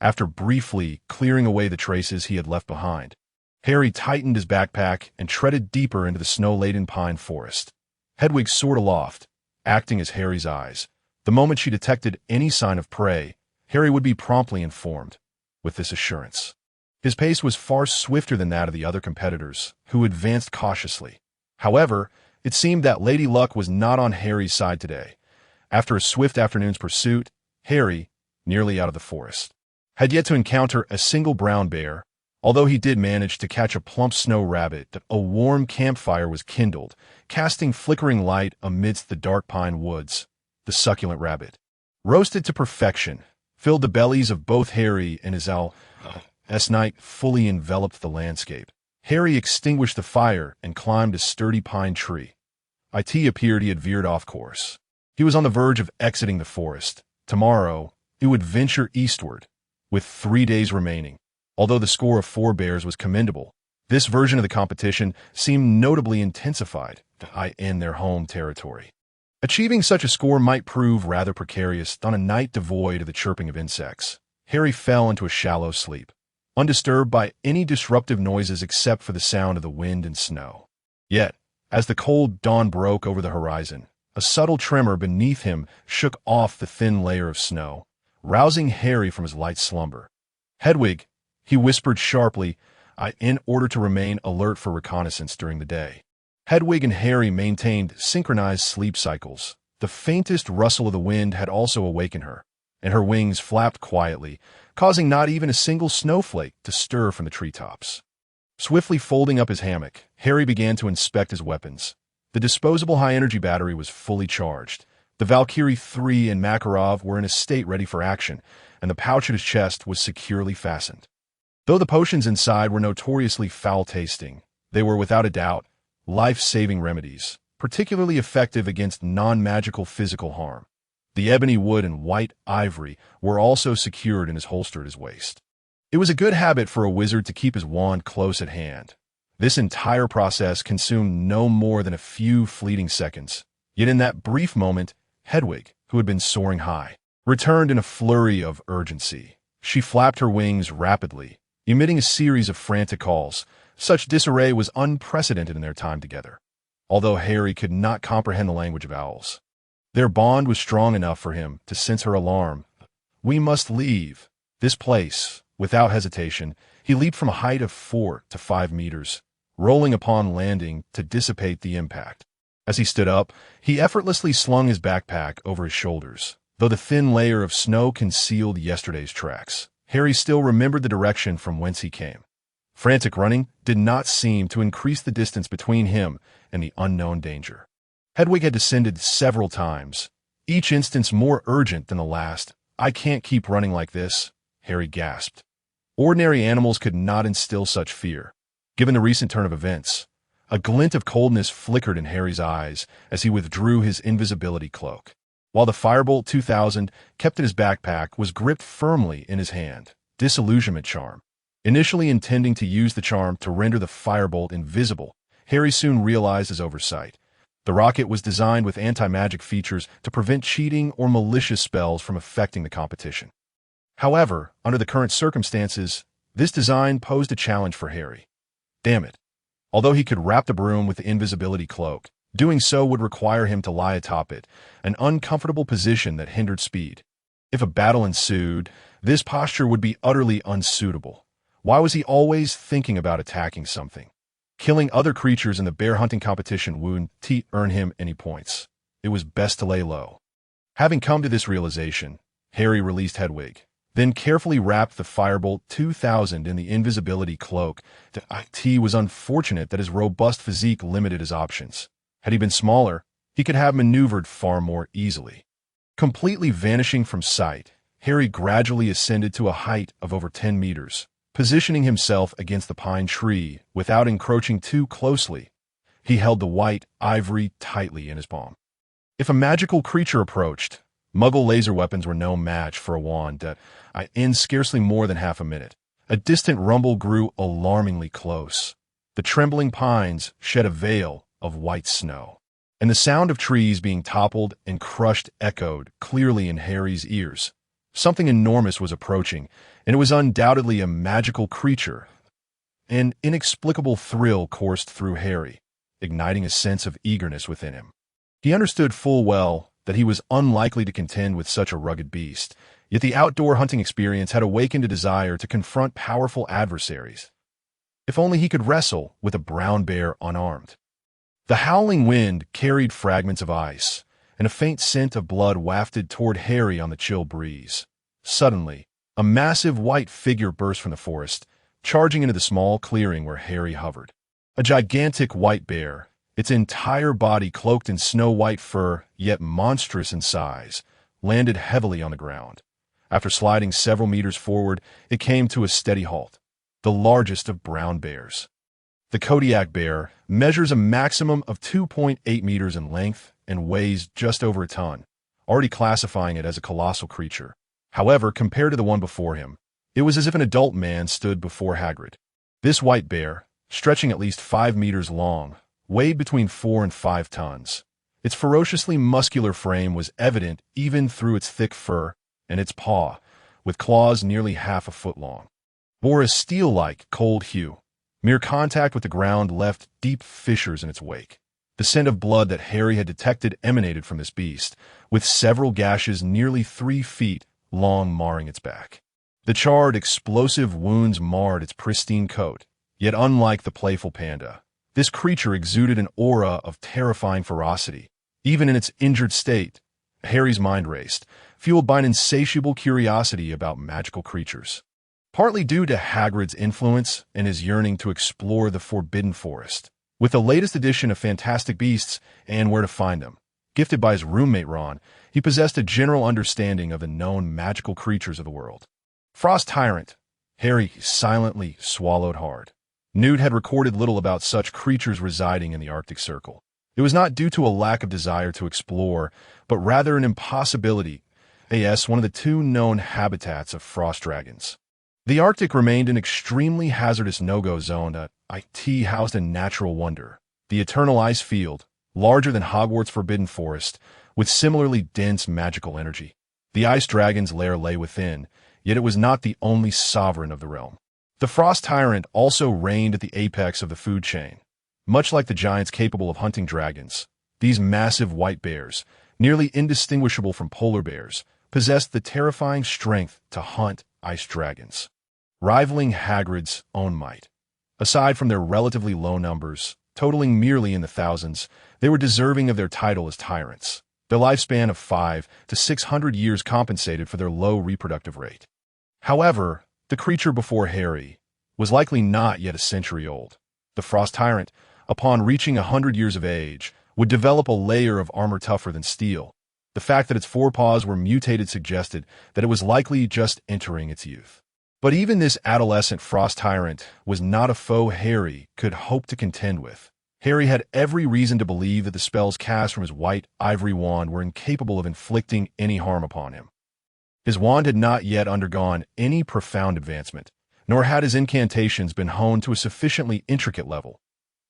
After briefly clearing away the traces he had left behind, Harry tightened his backpack and treaded deeper into the snow-laden pine forest. Hedwig soared aloft, acting as Harry's eyes. The moment she detected any sign of prey, Harry would be promptly informed. With this assurance, his pace was far swifter than that of the other competitors, who advanced cautiously. However, it seemed that Lady Luck was not on Harry's side today. After a swift afternoon's pursuit, Harry, nearly out of the forest. Had yet to encounter a single brown bear, although he did manage to catch a plump snow rabbit. A warm campfire was kindled, casting flickering light amidst the dark pine woods. The succulent rabbit, roasted to perfection, filled the bellies of both Harry and his owl. As night fully enveloped the landscape, Harry extinguished the fire and climbed a sturdy pine tree. It appeared he had veered off course. He was on the verge of exiting the forest. Tomorrow, he would venture eastward, with 3 days remaining. Although the score of 4 bears was commendable, this version of the competition seemed notably intensified in their home territory. Achieving such a score might prove rather precarious on a night devoid of the chirping of insects. Harry fell into a shallow sleep, undisturbed by any disruptive noises except for the sound of the wind and snow. Yet, as the cold dawn broke over the horizon, a subtle tremor beneath him shook off the thin layer of snow, rousing Harry from his light slumber. "Hedwig," he whispered sharply, in order to remain alert for reconnaissance during the day. Hedwig and Harry maintained synchronized sleep cycles. The faintest rustle of the wind had also awakened her, and her wings flapped quietly, causing not even a single snowflake to stir from the treetops. Swiftly folding up his hammock, Harry began to inspect his weapons. The disposable high-energy battery was fully charged. The Valkyrie 3 and Makarov were in a state ready for action, and the pouch at his chest was securely fastened. Though the potions inside were notoriously foul-tasting, they were without a doubt life-saving remedies, particularly effective against non-magical physical harm. The ebony wood and white ivory were also secured in his holster at his waist. It was a good habit for a wizard to keep his wand close at hand. This entire process consumed no more than a few fleeting seconds. Yet in that brief moment, Hedwig, who had been soaring high, returned in a flurry of urgency. She flapped her wings rapidly, emitting a series of frantic calls. Such disarray was unprecedented in their time together, although Harry could not comprehend the language of owls. Their bond was strong enough for him to sense her alarm. "We must leave this place." Without hesitation, he leaped from a height of 4 to 5 meters, rolling upon landing to dissipate the impact. As he stood up, he effortlessly slung his backpack over his shoulders. Though the thin layer of snow concealed yesterday's tracks, Harry still remembered the direction from whence he came. Frantic running did not seem to increase the distance between him and the unknown danger. Hedwig had descended several times, each instance more urgent than the last. "I can't keep running like this," Harry gasped. Ordinary animals could not instill such fear. Given the recent turn of events, a glint of coldness flickered in Harry's eyes as he withdrew his invisibility cloak, while the Firebolt 2000 kept in his backpack was gripped firmly in his hand. Disillusionment charm. Initially intending to use the charm to render the Firebolt invisible, Harry soon realized his oversight. The rocket was designed with anti-magic features to prevent cheating or malicious spells from affecting the competition. However, under the current circumstances, this design posed a challenge for Harry. Damn it. Although he could wrap the broom with the invisibility cloak, doing so would require him to lie atop it, an uncomfortable position that hindered speed. If a battle ensued, this posture would be utterly unsuitable. Why was he always thinking about attacking something? Killing other creatures in the bear hunting competition wouldn't earn him any points. It was best to lay low. Having come to this realization, Harry released Hedwig, then carefully wrapped the Firebolt 2000 in the invisibility cloak. It was unfortunate that his robust physique limited his options. Had he been smaller, he could have maneuvered far more easily. Completely vanishing from sight, Harry gradually ascended to a height of over 10 meters, positioning himself against the pine tree without encroaching too closely. He held the white ivory tightly in his palm. If a magical creature approached, Muggle laser weapons were no match for a wand that, in scarcely more than half a minute, a distant rumble grew alarmingly close. The trembling pines shed a veil of white snow, and the sound of trees being toppled and crushed echoed clearly in Harry's ears. Something enormous was approaching, and it was undoubtedly a magical creature. An inexplicable thrill coursed through Harry, igniting a sense of eagerness within him. He understood full well that he was unlikely to contend with such a rugged beast, yet the outdoor hunting experience had awakened a desire to confront powerful adversaries. If only he could wrestle with a brown bear unarmed. The howling wind carried fragments of ice, and a faint scent of blood wafted toward Harry on the chill breeze. Suddenly, a massive white figure burst from the forest, charging into the small clearing where Harry hovered. A gigantic white bear, its entire body cloaked in snow-white fur, yet monstrous in size, landed heavily on the ground. After sliding several meters forward, it came to a steady halt, the largest of brown bears. The Kodiak bear measures a maximum of 2.8 meters in length and weighs just over a ton, already classifying it as a colossal creature. However, compared to the one before him, it was as if an adult man stood before Hagrid. This white bear, stretching at least 5 meters long, weighed between 4 and 5 tons. Its ferociously muscular frame was evident even through its thick fur, and its paw, with claws nearly half a foot long, bore a steel-like, cold hue. Mere contact with the ground left deep fissures in its wake. The scent of blood that Harry had detected emanated from this beast, with several gashes nearly 3 feet long marring its back. The charred, explosive wounds marred its pristine coat, yet unlike the playful panda, this creature exuded an aura of terrifying ferocity. Even in its injured state, Harry's mind raced, fueled by an insatiable curiosity about magical creatures. Partly due to Hagrid's influence and his yearning to explore the Forbidden Forest, with the latest edition of Fantastic Beasts and Where to Find Them, gifted by his roommate Ron, he possessed a general understanding of the known magical creatures of the world. Frost Tyrant. Harry silently swallowed hard. Newt had recorded little about such creatures residing in the Arctic Circle. It was not due to a lack of desire to explore, but rather an impossibility, as one of the 2 known habitats of frost dragons. The Arctic remained an extremely hazardous no-go zone that IT housed a natural wonder, the Eternal Ice Field, larger than Hogwarts' Forbidden Forest, with similarly dense magical energy. The ice dragon's lair lay within, yet it was not the only sovereign of the realm. The Frost Tyrant also reigned at the apex of the food chain. Much like the giants capable of hunting dragons, these massive white bears, nearly indistinguishable from polar bears, possessed the terrifying strength to hunt ice dragons, rivaling Hagrid's own might. Aside from their relatively low numbers, totaling merely in the thousands, they were deserving of their title as tyrants. Their lifespan of 500 to 600 years compensated for their low reproductive rate. However, the creature before Harry was likely not yet a century old. The Frost Tyrant, upon reaching 100 years of age, would develop a layer of armor tougher than steel. The fact that its forepaws were mutated suggested that it was likely just entering its youth. But even this adolescent Frost Tyrant was not a foe Harry could hope to contend with. Harry had every reason to believe that the spells cast from his white ivory wand were incapable of inflicting any harm upon him. His wand had not yet undergone any profound advancement, nor had his incantations been honed to a sufficiently intricate level.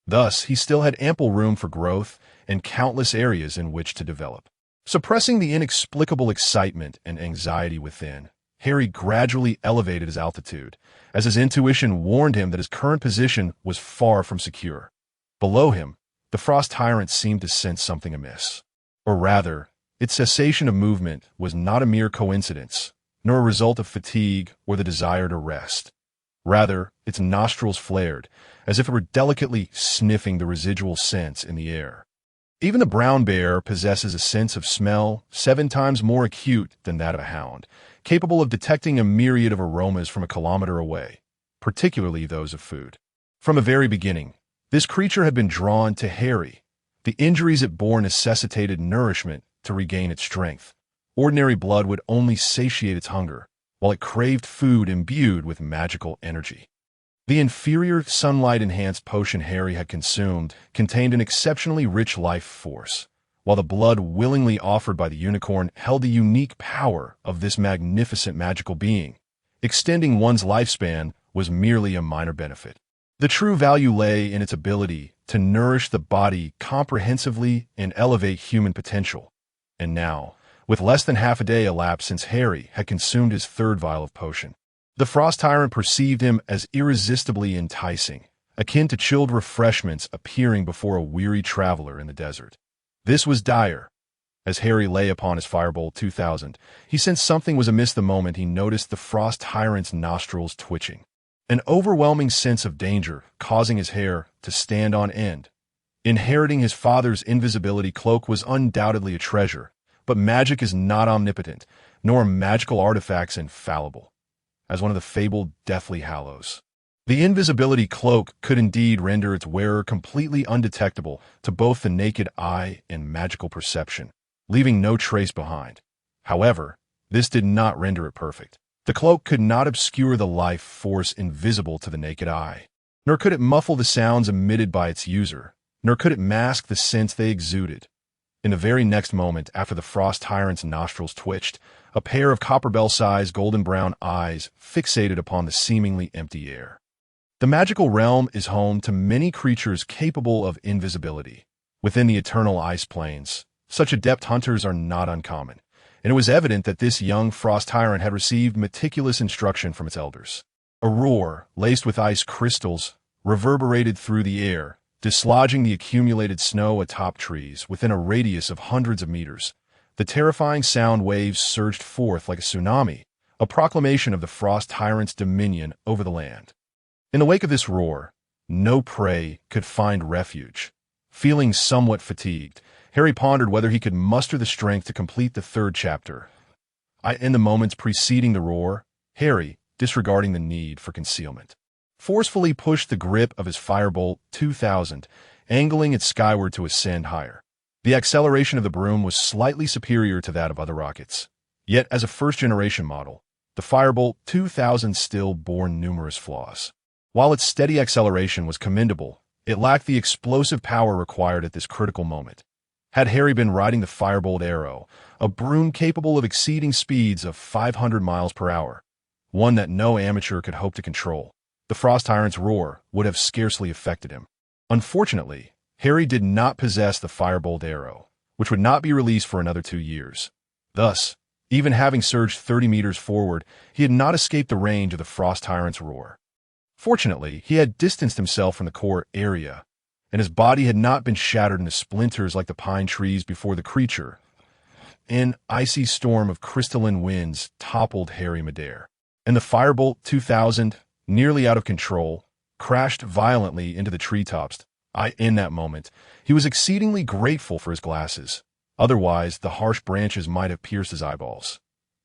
Thus, he still had ample room for growth and countless areas in which to develop. Suppressing the inexplicable excitement and anxiety within, Harry gradually elevated his altitude, as his intuition warned him that his current position was far from secure. Below him, the Frost Tyrant seemed to sense something amiss. Or rather, its cessation of movement was not a mere coincidence, nor a result of fatigue or the desire to rest. Rather, its nostrils flared, as if it were delicately sniffing the residual scents in the air. Even the brown bear possesses a sense of smell 7 times more acute than that of a hound, capable of detecting a myriad of aromas from a kilometer away, particularly those of food. From the very beginning, this creature had been drawn to Harry. The injuries it bore necessitated nourishment to regain its strength. Ordinary blood would only satiate its hunger, while it craved food imbued with magical energy. The inferior sunlight-enhanced potion Harry had consumed contained an exceptionally rich life force, while the blood willingly offered by the unicorn held the unique power of this magnificent magical being. Extending one's lifespan was merely a minor benefit. The true value lay in its ability to nourish the body comprehensively and elevate human potential. And now, with less than half a day elapsed since Harry had consumed his 3rd vial of potion, the Frost Tyrant perceived him as irresistibly enticing, akin to chilled refreshments appearing before a weary traveler in the desert. This was dire. As Harry lay upon his Firebolt 2000, he sensed something was amiss the moment he noticed the Frost Tyrant's nostrils twitching. An overwhelming sense of danger causing his hair to stand on end. Inheriting his father's invisibility cloak was undoubtedly a treasure, But magic is not omnipotent, nor are magical artifacts infallible, as one of the fabled Deathly Hallows. The invisibility cloak could indeed render its wearer completely undetectable to both the naked eye and magical perception, leaving no trace behind. However, this did not render it perfect. The cloak could not obscure the life force invisible to the naked eye, nor could it muffle the sounds emitted by its user, nor could it mask the scents they exuded. In the very next moment after the frost tyrant's nostrils twitched, a pair of copperbell-sized golden-brown eyes fixated upon the seemingly empty air. The magical realm is home to many creatures capable of invisibility. Within the eternal ice plains, such adept hunters are not uncommon, and it was evident that this young frost tyrant had received meticulous instruction from its elders. A roar, laced with ice crystals, reverberated through the air, dislodging the accumulated snow atop trees within a radius of hundreds of meters. The terrifying sound waves surged forth like a tsunami, a proclamation of the frost tyrant's dominion over the land. In the wake of this roar, no prey could find refuge. Feeling somewhat fatigued, Harry pondered whether he could muster the strength to complete the third chapter. In the moments preceding the roar, Harry, disregarding the need for concealment, forcefully pushed the grip of his Firebolt 2000, angling it skyward to ascend higher. The acceleration of the broom was slightly superior to that of other rockets. Yet, as a first-generation model, the Firebolt 2000 still bore numerous flaws. While its steady acceleration was commendable, it lacked the explosive power required at this critical moment. Had Harry been riding the Firebolt Arrow, a broom capable of exceeding speeds of 500 miles per hour, one that no amateur could hope to control, the frost tyrant's roar would have scarcely affected him. Unfortunately, Harry did not possess the Firebolt Arrow, which would not be released for another 2 years. Thus, even having surged 30 meters forward, he had not escaped the range of the frost tyrant's roar. Fortunately, he had distanced himself from the core area, and his body had not been shattered into splinters like the pine trees before the creature. An icy storm of crystalline winds toppled Harry midair, and the Firebolt 2000, nearly out of control, crashed violently into the treetops. In that moment, he was exceedingly grateful for his glasses. Otherwise, the harsh branches might have pierced his eyeballs.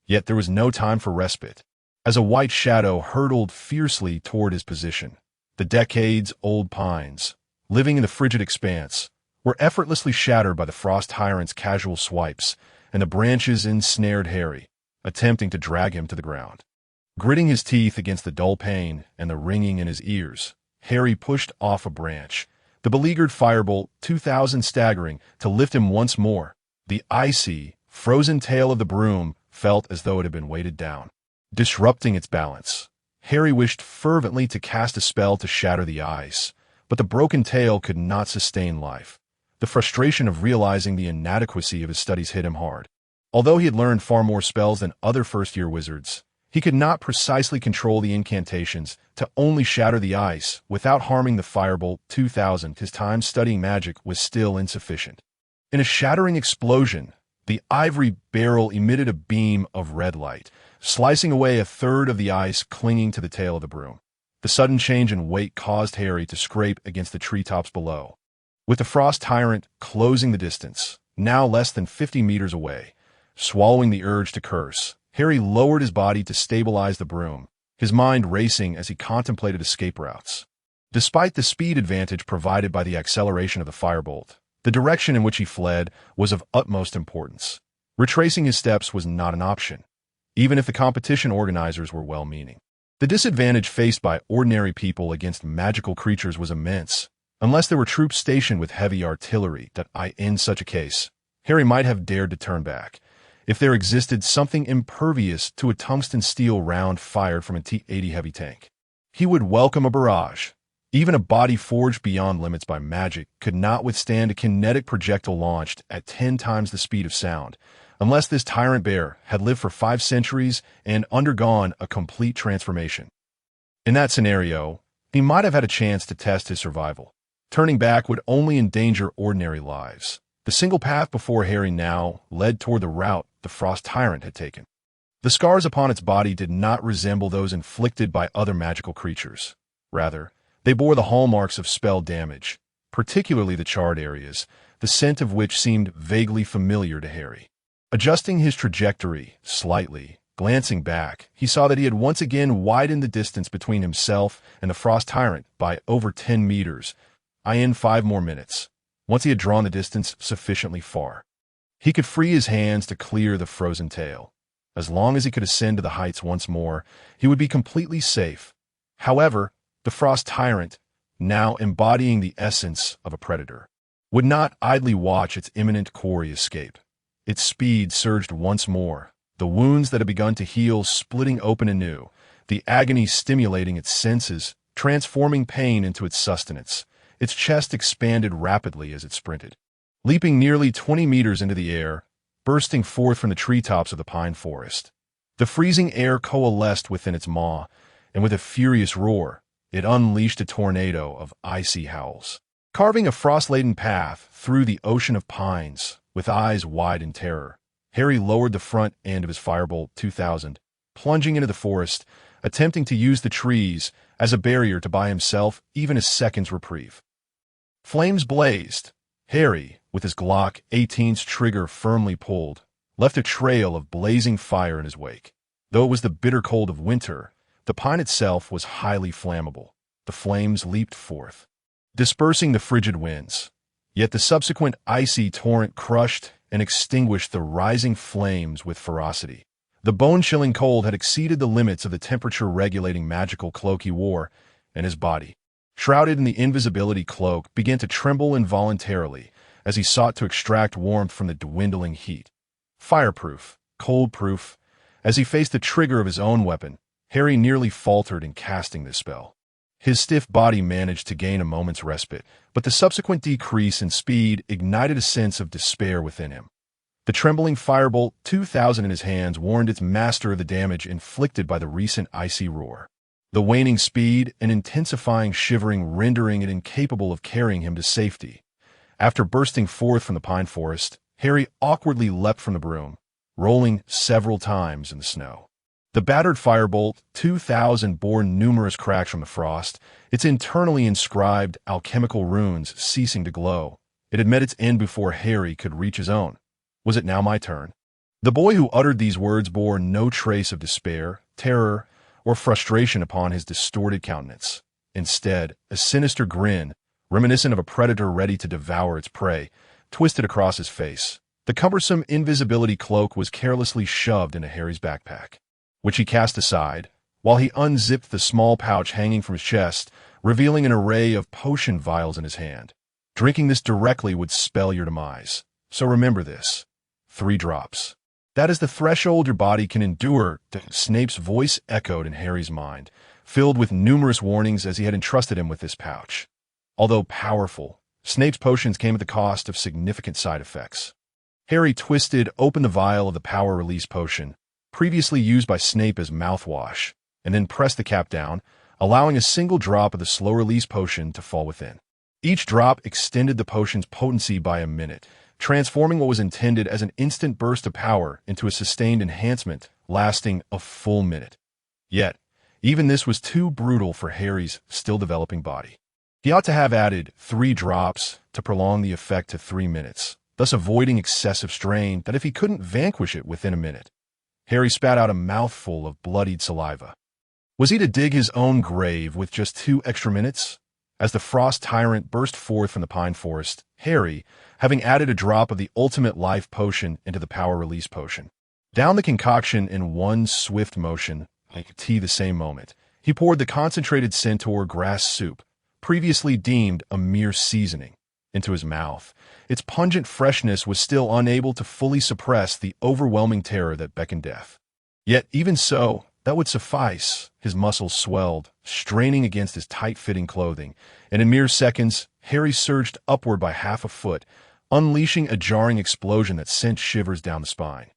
Yet there was no time for respite, as a white shadow hurtled fiercely toward his position. The decades-old pines, living in the frigid expanse, were effortlessly shattered by the frost tyrant's casual swipes, and the branches ensnared Harry, attempting to drag him to the ground. Gritting his teeth against the dull pain and the ringing in his ears, Harry pushed off a branch, the beleaguered Firebolt 2000 staggering to lift him once more. The icy, frozen tail of the broom felt as though it had been weighted down, disrupting its balance. Harry wished fervently to cast a spell to shatter the ice, but the broken tail could not sustain life. The frustration of realizing the inadequacy of his studies hit him hard. Although he had learned far more spells than other first-year wizards, he could not precisely control the incantations to only shatter the ice without harming the Firebolt 2000. His time studying magic was still insufficient. In a shattering explosion, the ivory barrel emitted a beam of red light, slicing away a third of the ice clinging to the tail of the broom. The sudden change in weight caused Harry to scrape against the treetops below. With the frost tyrant closing the distance, now less than 50 meters away, swallowing the urge to curse, Harry lowered his body to stabilize the broom, his mind racing as he contemplated escape routes. Despite the speed advantage provided by the acceleration of the Firebolt, the direction in which he fled was of utmost importance. Retracing his steps was not an option, even if the competition organizers were well-meaning. The disadvantage faced by ordinary people against magical creatures was immense, unless there were troops stationed with heavy artillery. In such a case, Harry might have dared to turn back, if there existed something impervious to a tungsten steel round fired from a T-80 heavy tank. He would welcome a barrage. Even a body forged beyond limits by magic could not withstand a kinetic projectile launched at 10 times the speed of sound, unless this tyrant bear had lived for 5 centuries and undergone a complete transformation. In that scenario, he might have had a chance to test his survival. Turning back would only endanger ordinary lives. The single path before Harry now led toward the route the frost tyrant had taken. The scars upon its body did not resemble those inflicted by other magical creatures. Rather, they bore the hallmarks of spell damage, particularly the charred areas, the scent of which seemed vaguely familiar to Harry. Adjusting his trajectory slightly, glancing back, he saw that he had once again widened the distance between himself and the frost tyrant by over 10 meters. In 5 more minutes. Once he had drawn the distance sufficiently far, he could free his hands to clear the frozen tail. As long as he could ascend to the heights once more, he would be completely safe. However, the frost tyrant, now embodying the essence of a predator, would not idly watch its imminent quarry escape. Its speed surged once more, the wounds that had begun to heal splitting open anew, the agony stimulating its senses, transforming pain into its sustenance. Its chest expanded rapidly as it sprinted, leaping nearly 20 meters into the air, bursting forth from the treetops of the pine forest. The freezing air coalesced within its maw, and with a furious roar, it unleashed a tornado of icy howls, carving a frost-laden path through the ocean of pines. With eyes wide in terror, Harry lowered the front end of his Firebolt 2000, plunging into the forest, attempting to use the trees as a barrier to buy himself even a second's reprieve. Flames blazed. Harry, with his Glock 18's trigger firmly pulled, left a trail of blazing fire in his wake. Though it was the bitter cold of winter, the pine itself was highly flammable. The flames leaped forth, dispersing the frigid winds. Yet the subsequent icy torrent crushed and extinguished the rising flames with ferocity. The bone-chilling cold had exceeded the limits of the temperature-regulating magical cloak he wore, and his body, shrouded in the invisibility cloak, began to tremble involuntarily as he sought to extract warmth from the dwindling heat. Fireproof, cold-proof, as he faced the trigger of his own weapon, Harry nearly faltered in casting this spell. His stiff body managed to gain a moment's respite, but the subsequent decrease in speed ignited a sense of despair within him. The trembling Firebolt 2000 in his hands warned its master of the damage inflicted by the recent icy roar. The waning speed and intensifying shivering rendering it incapable of carrying him to safety. After bursting forth from the pine forest, Harry awkwardly leapt from the broom, rolling several times in the snow. The battered Firebolt 2000 bore numerous cracks from the frost, its internally inscribed alchemical runes ceasing to glow. It had met its end before Harry could reach his own. Was it now my turn? The boy who uttered these words bore no trace of despair, terror, or frustration upon his distorted countenance. Instead, a sinister grin, reminiscent of a predator ready to devour its prey, twisted across his face. The cumbersome invisibility cloak was carelessly shoved into Harry's backpack, which he cast aside, while he unzipped the small pouch hanging from his chest, revealing an array of potion vials in his hand. Drinking this directly would spell your demise. So remember this. 3 drops. That is the threshold your body can endure. Snape's voice echoed in Harry's mind, filled with numerous warnings as he had entrusted him with this pouch. Although powerful, Snape's potions came at the cost of significant side effects. Harry twisted open the vial of the power release potion, previously used by Snape as mouthwash, and then pressed the cap down, allowing a single drop of the slow-release potion to fall within. Each drop extended the potion's potency by a minute, transforming what was intended as an instant burst of power into a sustained enhancement lasting a full minute. Yet, even this was too brutal for Harry's still-developing body. He ought to have added 3 drops to prolong the effect to 3 minutes, thus avoiding excessive strain that if he couldn't vanquish it within a minute. Harry spat out a mouthful of bloodied saliva. Was he to dig his own grave with just 2 extra minutes? As the frost tyrant burst forth from the pine forest, Harry, having added a drop of the ultimate life potion into the power release potion, downed the concoction in one swift motion, like tea the same moment. He poured the concentrated centaur grass soup, previously deemed a mere seasoning, into his mouth. Its pungent freshness was still unable to fully suppress the overwhelming terror that beckoned death. Yet even so, that would suffice. His muscles swelled, straining against his tight-fitting clothing, and in mere seconds, Harry surged upward by half a foot, unleashing a jarring explosion that sent shivers down the spine.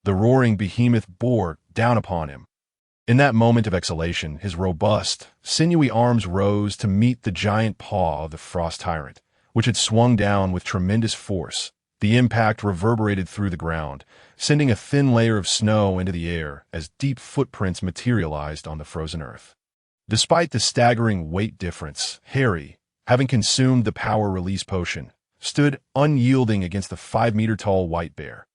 The roaring behemoth bore down upon him. In that moment of exhalation, his robust, sinewy arms rose to meet the giant paw of the frost tyrant, which had swung down with tremendous force. The impact reverberated through the ground, sending a thin layer of snow into the air as deep footprints materialized on the frozen earth. Despite the staggering weight difference, Harry, having consumed the power release potion, stood unyielding against the 5-meter-tall white bear.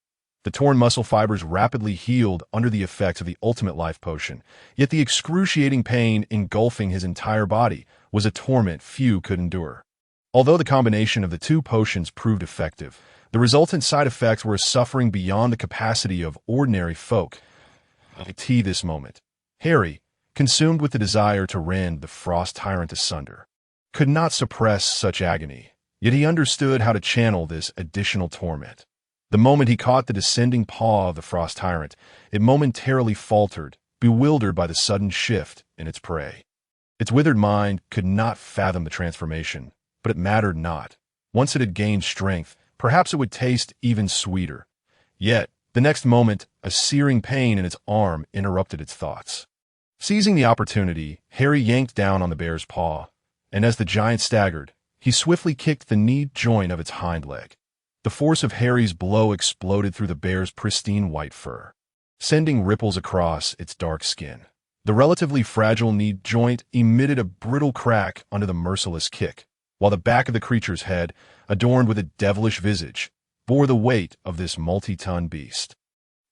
The torn muscle fibers rapidly healed under the effects of the ultimate life potion, yet the excruciating pain engulfing his entire body was a torment few could endure. Although the combination of the two potions proved effective, the resultant side effects were a suffering beyond the capacity of ordinary folk. This moment, Harry, consumed with the desire to rend the frost tyrant asunder, could not suppress such agony, yet he understood how to channel this additional torment. The moment he caught the descending paw of the frost tyrant, it momentarily faltered, bewildered by the sudden shift in its prey. Its withered mind could not fathom the transformation, but it mattered not. Once it had gained strength, perhaps it would taste even sweeter. Yet, the next moment, a searing pain in its arm interrupted its thoughts. Seizing the opportunity, Harry yanked down on the bear's paw, and as the giant staggered, he swiftly kicked the knee joint of its hind leg. The force of Harry's blow exploded through the bear's pristine white fur, sending ripples across its dark skin. The relatively fragile knee joint emitted a brittle crack under the merciless kick, while the back of the creature's head, adorned with a devilish visage, bore the weight of this multi-ton beast.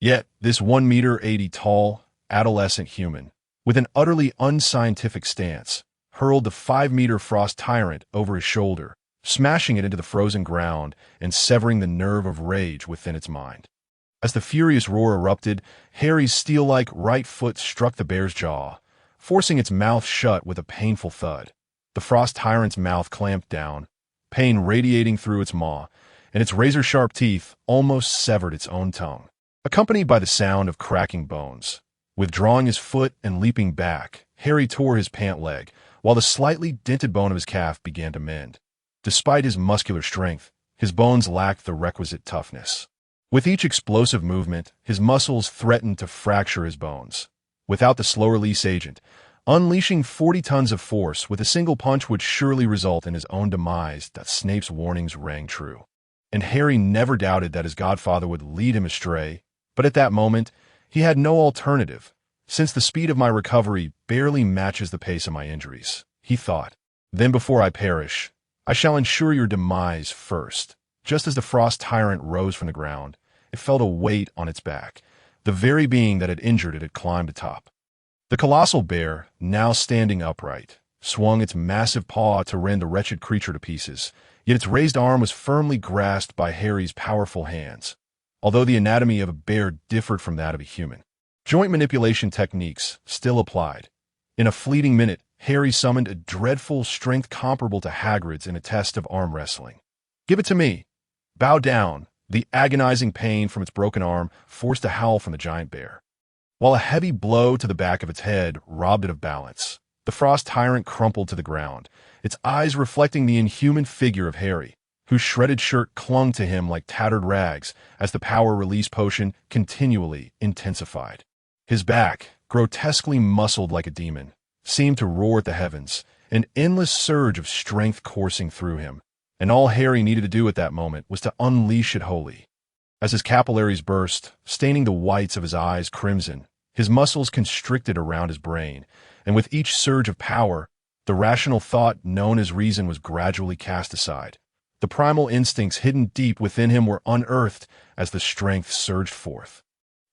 Yet, this 1 meter 80 tall, adolescent human, with an utterly unscientific stance, hurled the 5 meter frost tyrant over his shoulder, smashing it into the frozen ground and severing the nerve of rage within its mind. As the furious roar erupted, Harry's steel-like right foot struck the bear's jaw, forcing its mouth shut with a painful thud. The frost tyrant's mouth clamped down, pain radiating through its maw, and its razor-sharp teeth almost severed its own tongue, accompanied by the sound of cracking bones. Withdrawing his foot and leaping back, Harry tore his pant leg, while the slightly dented bone of his calf began to mend. Despite his muscular strength, his bones lacked the requisite toughness. With each explosive movement, his muscles threatened to fracture his bones. Without the slow-release agent, unleashing 40 tons of force with a single punch would surely result in his own demise. That Snape's warnings rang true. And Harry never doubted that his godfather would lead him astray, but at that moment, he had no alternative, since the speed of my recovery barely matches the pace of my injuries, he thought. Then before I perish, I shall ensure your demise first. Just as the frost tyrant rose from the ground, it felt a weight on its back. The very being that had injured it had climbed atop. The colossal bear, now standing upright, swung its massive paw to rend the wretched creature to pieces, yet its raised arm was firmly grasped by Harry's powerful hands. Although the anatomy of a bear differed from that of a human, joint manipulation techniques still applied. In a fleeting minute, Harry summoned a dreadful strength comparable to Hagrid's in a test of arm wrestling. "Give it to me." "Bow down." The agonizing pain from its broken arm forced a howl from the giant bear. While a heavy blow to the back of its head robbed it of balance, the frost tyrant crumpled to the ground, its eyes reflecting the inhuman figure of Harry, whose shredded shirt clung to him like tattered rags as the power release potion continually intensified. His back, grotesquely muscled like a demon, seemed to roar at the heavens, an endless surge of strength coursing through him, and all Harry needed to do at that moment was to unleash it wholly. As his capillaries burst, staining the whites of his eyes crimson, his muscles constricted around his brain, and with each surge of power, the rational thought known as reason was gradually cast aside. The primal instincts hidden deep within him were unearthed as the strength surged forth.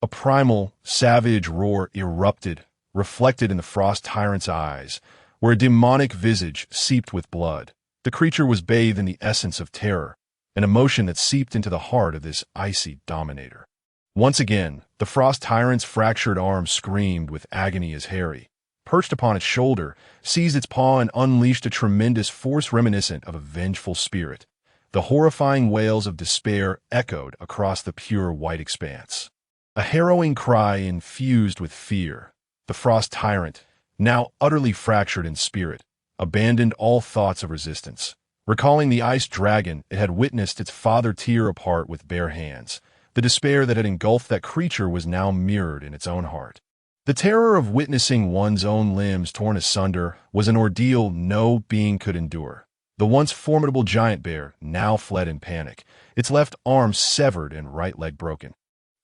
A primal, savage roar erupted, reflected in the frost tyrant's eyes, where a demonic visage seeped with blood. The creature was bathed in the essence of terror, an emotion that seeped into the heart of this icy dominator. Once again, the frost tyrant's fractured arm screamed with agony as Harry, perched upon its shoulder, seized its paw and unleashed a tremendous force reminiscent of a vengeful spirit. The horrifying wails of despair echoed across the pure white expanse. A harrowing cry infused with fear. The frost tyrant, now utterly fractured in spirit, abandoned all thoughts of resistance. Recalling the ice dragon it had witnessed its father tear apart with bare hands, the despair that had engulfed that creature was now mirrored in its own heart. The terror of witnessing one's own limbs torn asunder was an ordeal no being could endure. The once formidable giant bear now fled in panic, its left arm severed and right leg broken.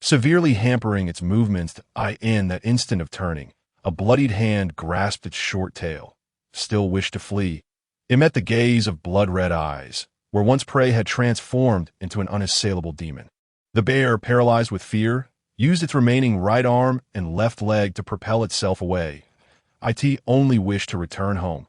Severely hampering its movements in that instant of turning, a bloodied hand grasped its short tail. Still wished to flee. It met the gaze of blood-red eyes, where once prey had transformed into an unassailable demon. The bear, paralyzed with fear, used its remaining right arm and left leg to propel itself away. It only wished to return home.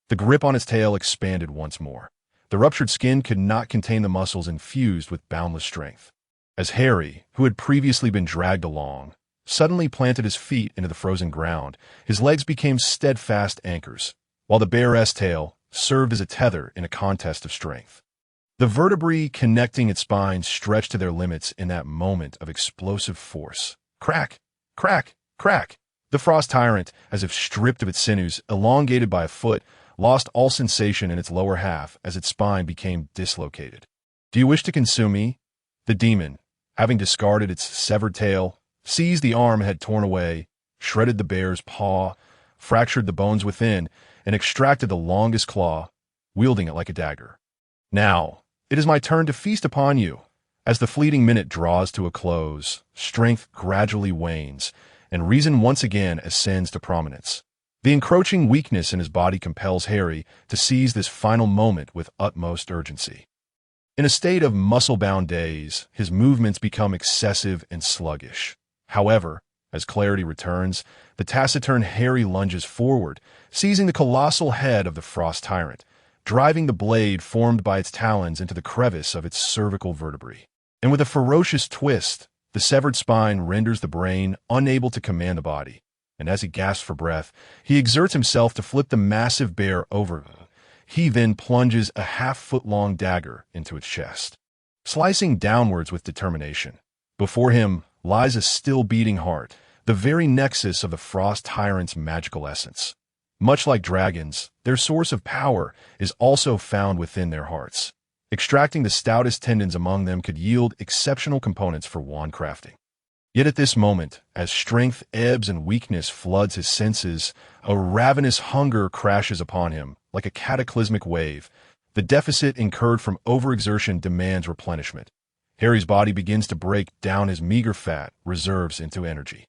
The grip on its tail expanded once more. The ruptured skin could not contain the muscles infused with boundless strength. As Harry, who had previously been dragged along, suddenly planted his feet into the frozen ground, his legs became steadfast anchors, while the bear's tail served as a tether in a contest of strength. The vertebrae connecting its spine stretched to their limits in that moment of explosive force. Crack! Crack! Crack! The frost tyrant, as if stripped of its sinews, elongated by a foot, lost all sensation in its lower half as its spine became dislocated. "Do you wish to consume me?" The demon, having discarded its severed tail, seized the arm it had torn away, shredded the bear's paw, fractured the bones within, and extracted the longest claw, wielding it like a dagger. "Now, it is my turn to feast upon you." As the fleeting minute draws to a close, strength gradually wanes, and reason once again ascends to prominence. The encroaching weakness in his body compels Harry to seize this final moment with utmost urgency. In a state of muscle-bound daze, his movements become excessive and sluggish. However, as clarity returns, the taciturn Harry lunges forward, seizing the colossal head of the frost tyrant, driving the blade formed by its talons into the crevice of its cervical vertebrae. And with a ferocious twist, the severed spine renders the brain unable to command the body. And as he gasps for breath, he exerts himself to flip the massive bear over. He then plunges a half-foot-long dagger into its chest, slicing downwards with determination. Before him lies a still-beating heart, the very nexus of the frost tyrant's magical essence. Much like dragons, their source of power is also found within their hearts. Extracting the stoutest tendons among them could yield exceptional components for wand crafting. Yet at this moment, as strength ebbs and weakness floods his senses, a ravenous hunger crashes upon him like a cataclysmic wave. The deficit incurred from overexertion demands replenishment. Harry's body begins to break down his meager fat reserves into energy.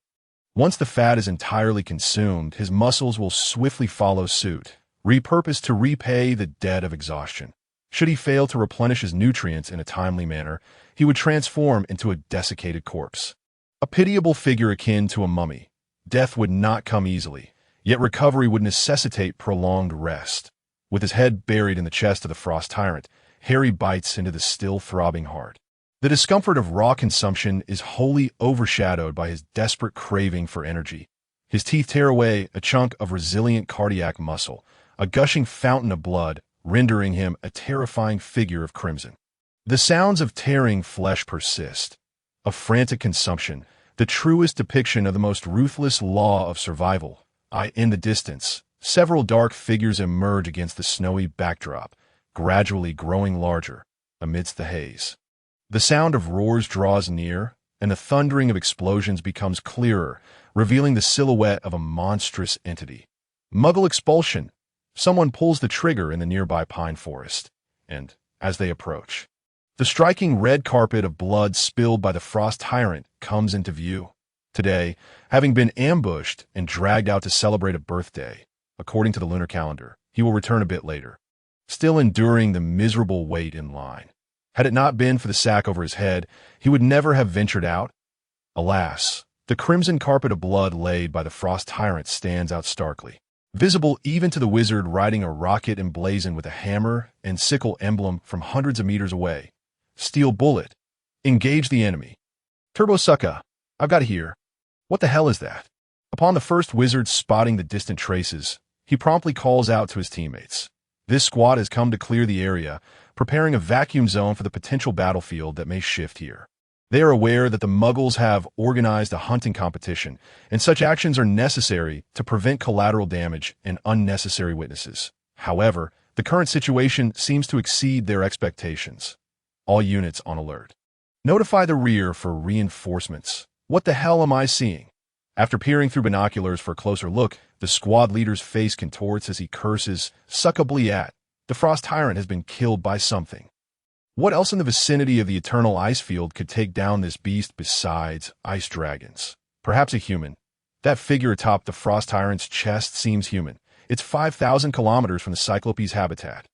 Once the fat is entirely consumed, his muscles will swiftly follow suit, repurposed to repay the debt of exhaustion. Should he fail to replenish his nutrients in a timely manner, he would transform into a desiccated corpse. A pitiable figure akin to a mummy. Death would not come easily, yet recovery would necessitate prolonged rest. With his head buried in the chest of the frost tyrant, Harry bites into the still throbbing heart. The discomfort of raw consumption is wholly overshadowed by his desperate craving for energy. His teeth tear away a chunk of resilient cardiac muscle, a gushing fountain of blood, rendering him a terrifying figure of crimson. The sounds of tearing flesh persist. A frantic consumption, the truest depiction of the most ruthless law of survival. In the distance, several dark figures emerge against the snowy backdrop, gradually growing larger amidst the haze. The sound of roars draws near, and the thundering of explosions becomes clearer, revealing the silhouette of a monstrous entity. Muggle expulsion! Someone pulls the trigger in the nearby pine forest, and, as they approach, the striking red carpet of blood spilled by the frost tyrant comes into view. Today, having been ambushed and dragged out to celebrate a birthday, according to the lunar calendar, he will return a bit later, still enduring the miserable wait in line. Had it not been for the sack over his head, he would never have ventured out. Alas, the crimson carpet of blood laid by the frost tyrant stands out starkly, visible even to the wizard riding a rocket emblazoned with a hammer and sickle emblem from hundreds of meters away. Steel bullet. Engage the enemy. Turbo sucka. I've got here. What the hell is that? Upon the first wizard spotting the distant traces, he promptly calls out to his teammates. This squad has come to clear the area, preparing a vacuum zone for the potential battlefield that may shift here. They are aware that the Muggles have organized a hunting competition, and such actions are necessary to prevent collateral damage and unnecessary witnesses. However, the current situation seems to exceed their expectations. All units on alert. Notify the rear for reinforcements. What the hell am I seeing? After peering through binoculars for a closer look, the squad leader's face contorts as he curses, suckably at. The frost tyrant has been killed by something. What else in the vicinity of the eternal ice field could take down this beast besides ice dragons? Perhaps a human. That figure atop the frost tyrant's chest seems human. It's 5,000 kilometers from the Cyclope's habitat.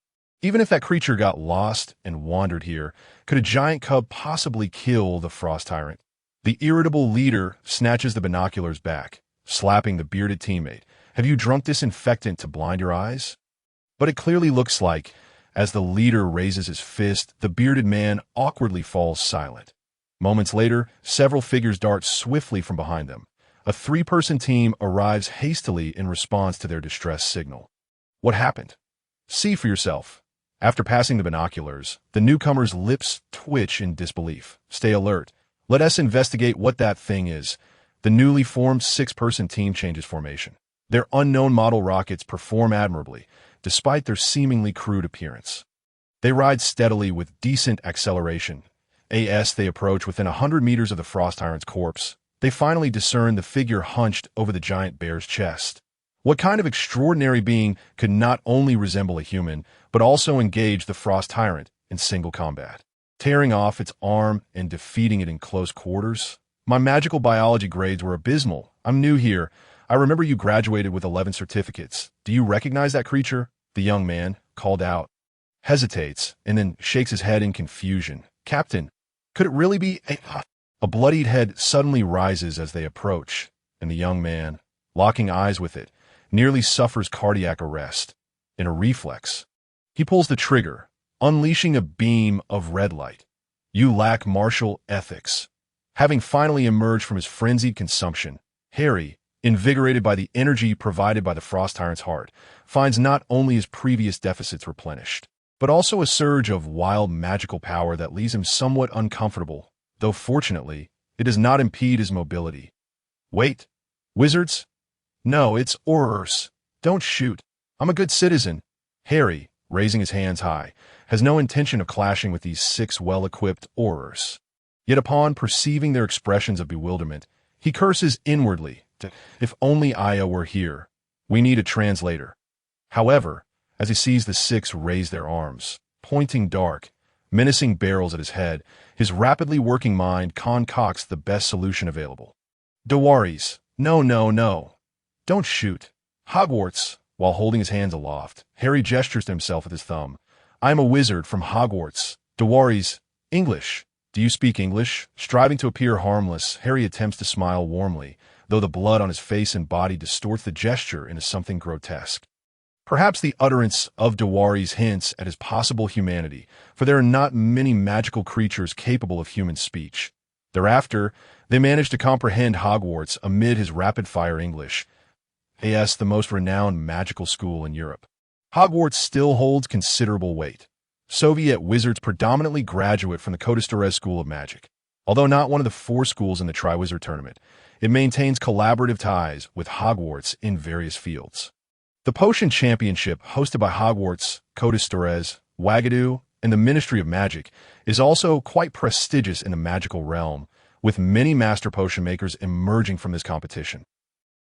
Even if that creature got lost and wandered here, could a giant cub possibly kill the frost tyrant? The irritable leader snatches the binoculars back, slapping the bearded teammate. Have you drunk disinfectant to blind your eyes? But it clearly looks like, as the leader raises his fist, the bearded man awkwardly falls silent. Moments later, several figures dart swiftly from behind them. A three-person team arrives hastily in response to their distress signal. What happened? See for yourself. After passing the binoculars, the newcomer's lips twitch in disbelief. Stay alert. Let us investigate what that thing is. The newly formed six-person team changes formation. Their unknown model rockets perform admirably, despite their seemingly crude appearance. They ride steadily with decent acceleration. As they approach within 100 meters of the frost tyrant's corpse, they finally discern the figure hunched over the giant bear's chest. What kind of extraordinary being could not only resemble a human, but also engage the frost tyrant in single combat, tearing off its arm and defeating it in close quarters? My magical biology grades were abysmal. I'm new here. I remember you graduated with 11 certificates. Do you recognize that creature? The young man, called out, hesitates, and then shakes his head in confusion. Captain, could it really be a bloodied head suddenly rises as they approach, and the young man, locking eyes with it, nearly suffers cardiac arrest. In a reflex, he pulls the trigger, unleashing a beam of red light. You lack martial ethics. Having finally emerged from his frenzied consumption, Harry, invigorated by the energy provided by the frost tyrant's heart, finds not only his previous deficits replenished, but also a surge of wild magical power that leaves him somewhat uncomfortable, though fortunately, it does not impede his mobility. Wait, wizards? No, it's Aurors. Don't shoot. I'm a good citizen. Harry, raising his hands high, has no intention of clashing with these six well-equipped Aurors. Yet upon perceiving their expressions of bewilderment, he curses inwardly. If only Aya were here. We need a translator. However, as he sees the six raise their arms, pointing dark, menacing barrels at his head, his rapidly working mind concocts the best solution available. Dawaris, no. Don't shoot. Hogwarts. While holding his hands aloft, Harry gestures to himself with his thumb. I am a wizard from Hogwarts. Dawaris, English. Do you speak English? Striving to appear harmless, Harry attempts to smile warmly, though the blood on his face and body distorts the gesture into something grotesque. Perhaps the utterance of Dawaris hints at his possible humanity, for there are not many magical creatures capable of human speech. Thereafter, they manage to comprehend Hogwarts amid his rapid-fire English, as the most renowned magical school in Europe. Hogwarts still holds considerable weight. Soviet wizards predominantly graduate from the Quidditch School of Magic. Although not one of the four schools in the Triwizard Tournament, it maintains collaborative ties with Hogwarts in various fields. The Potion Championship, hosted by Hogwarts, Quidditch, Wagadu, and the Ministry of Magic, is also quite prestigious in the magical realm, with many master potion makers emerging from this competition.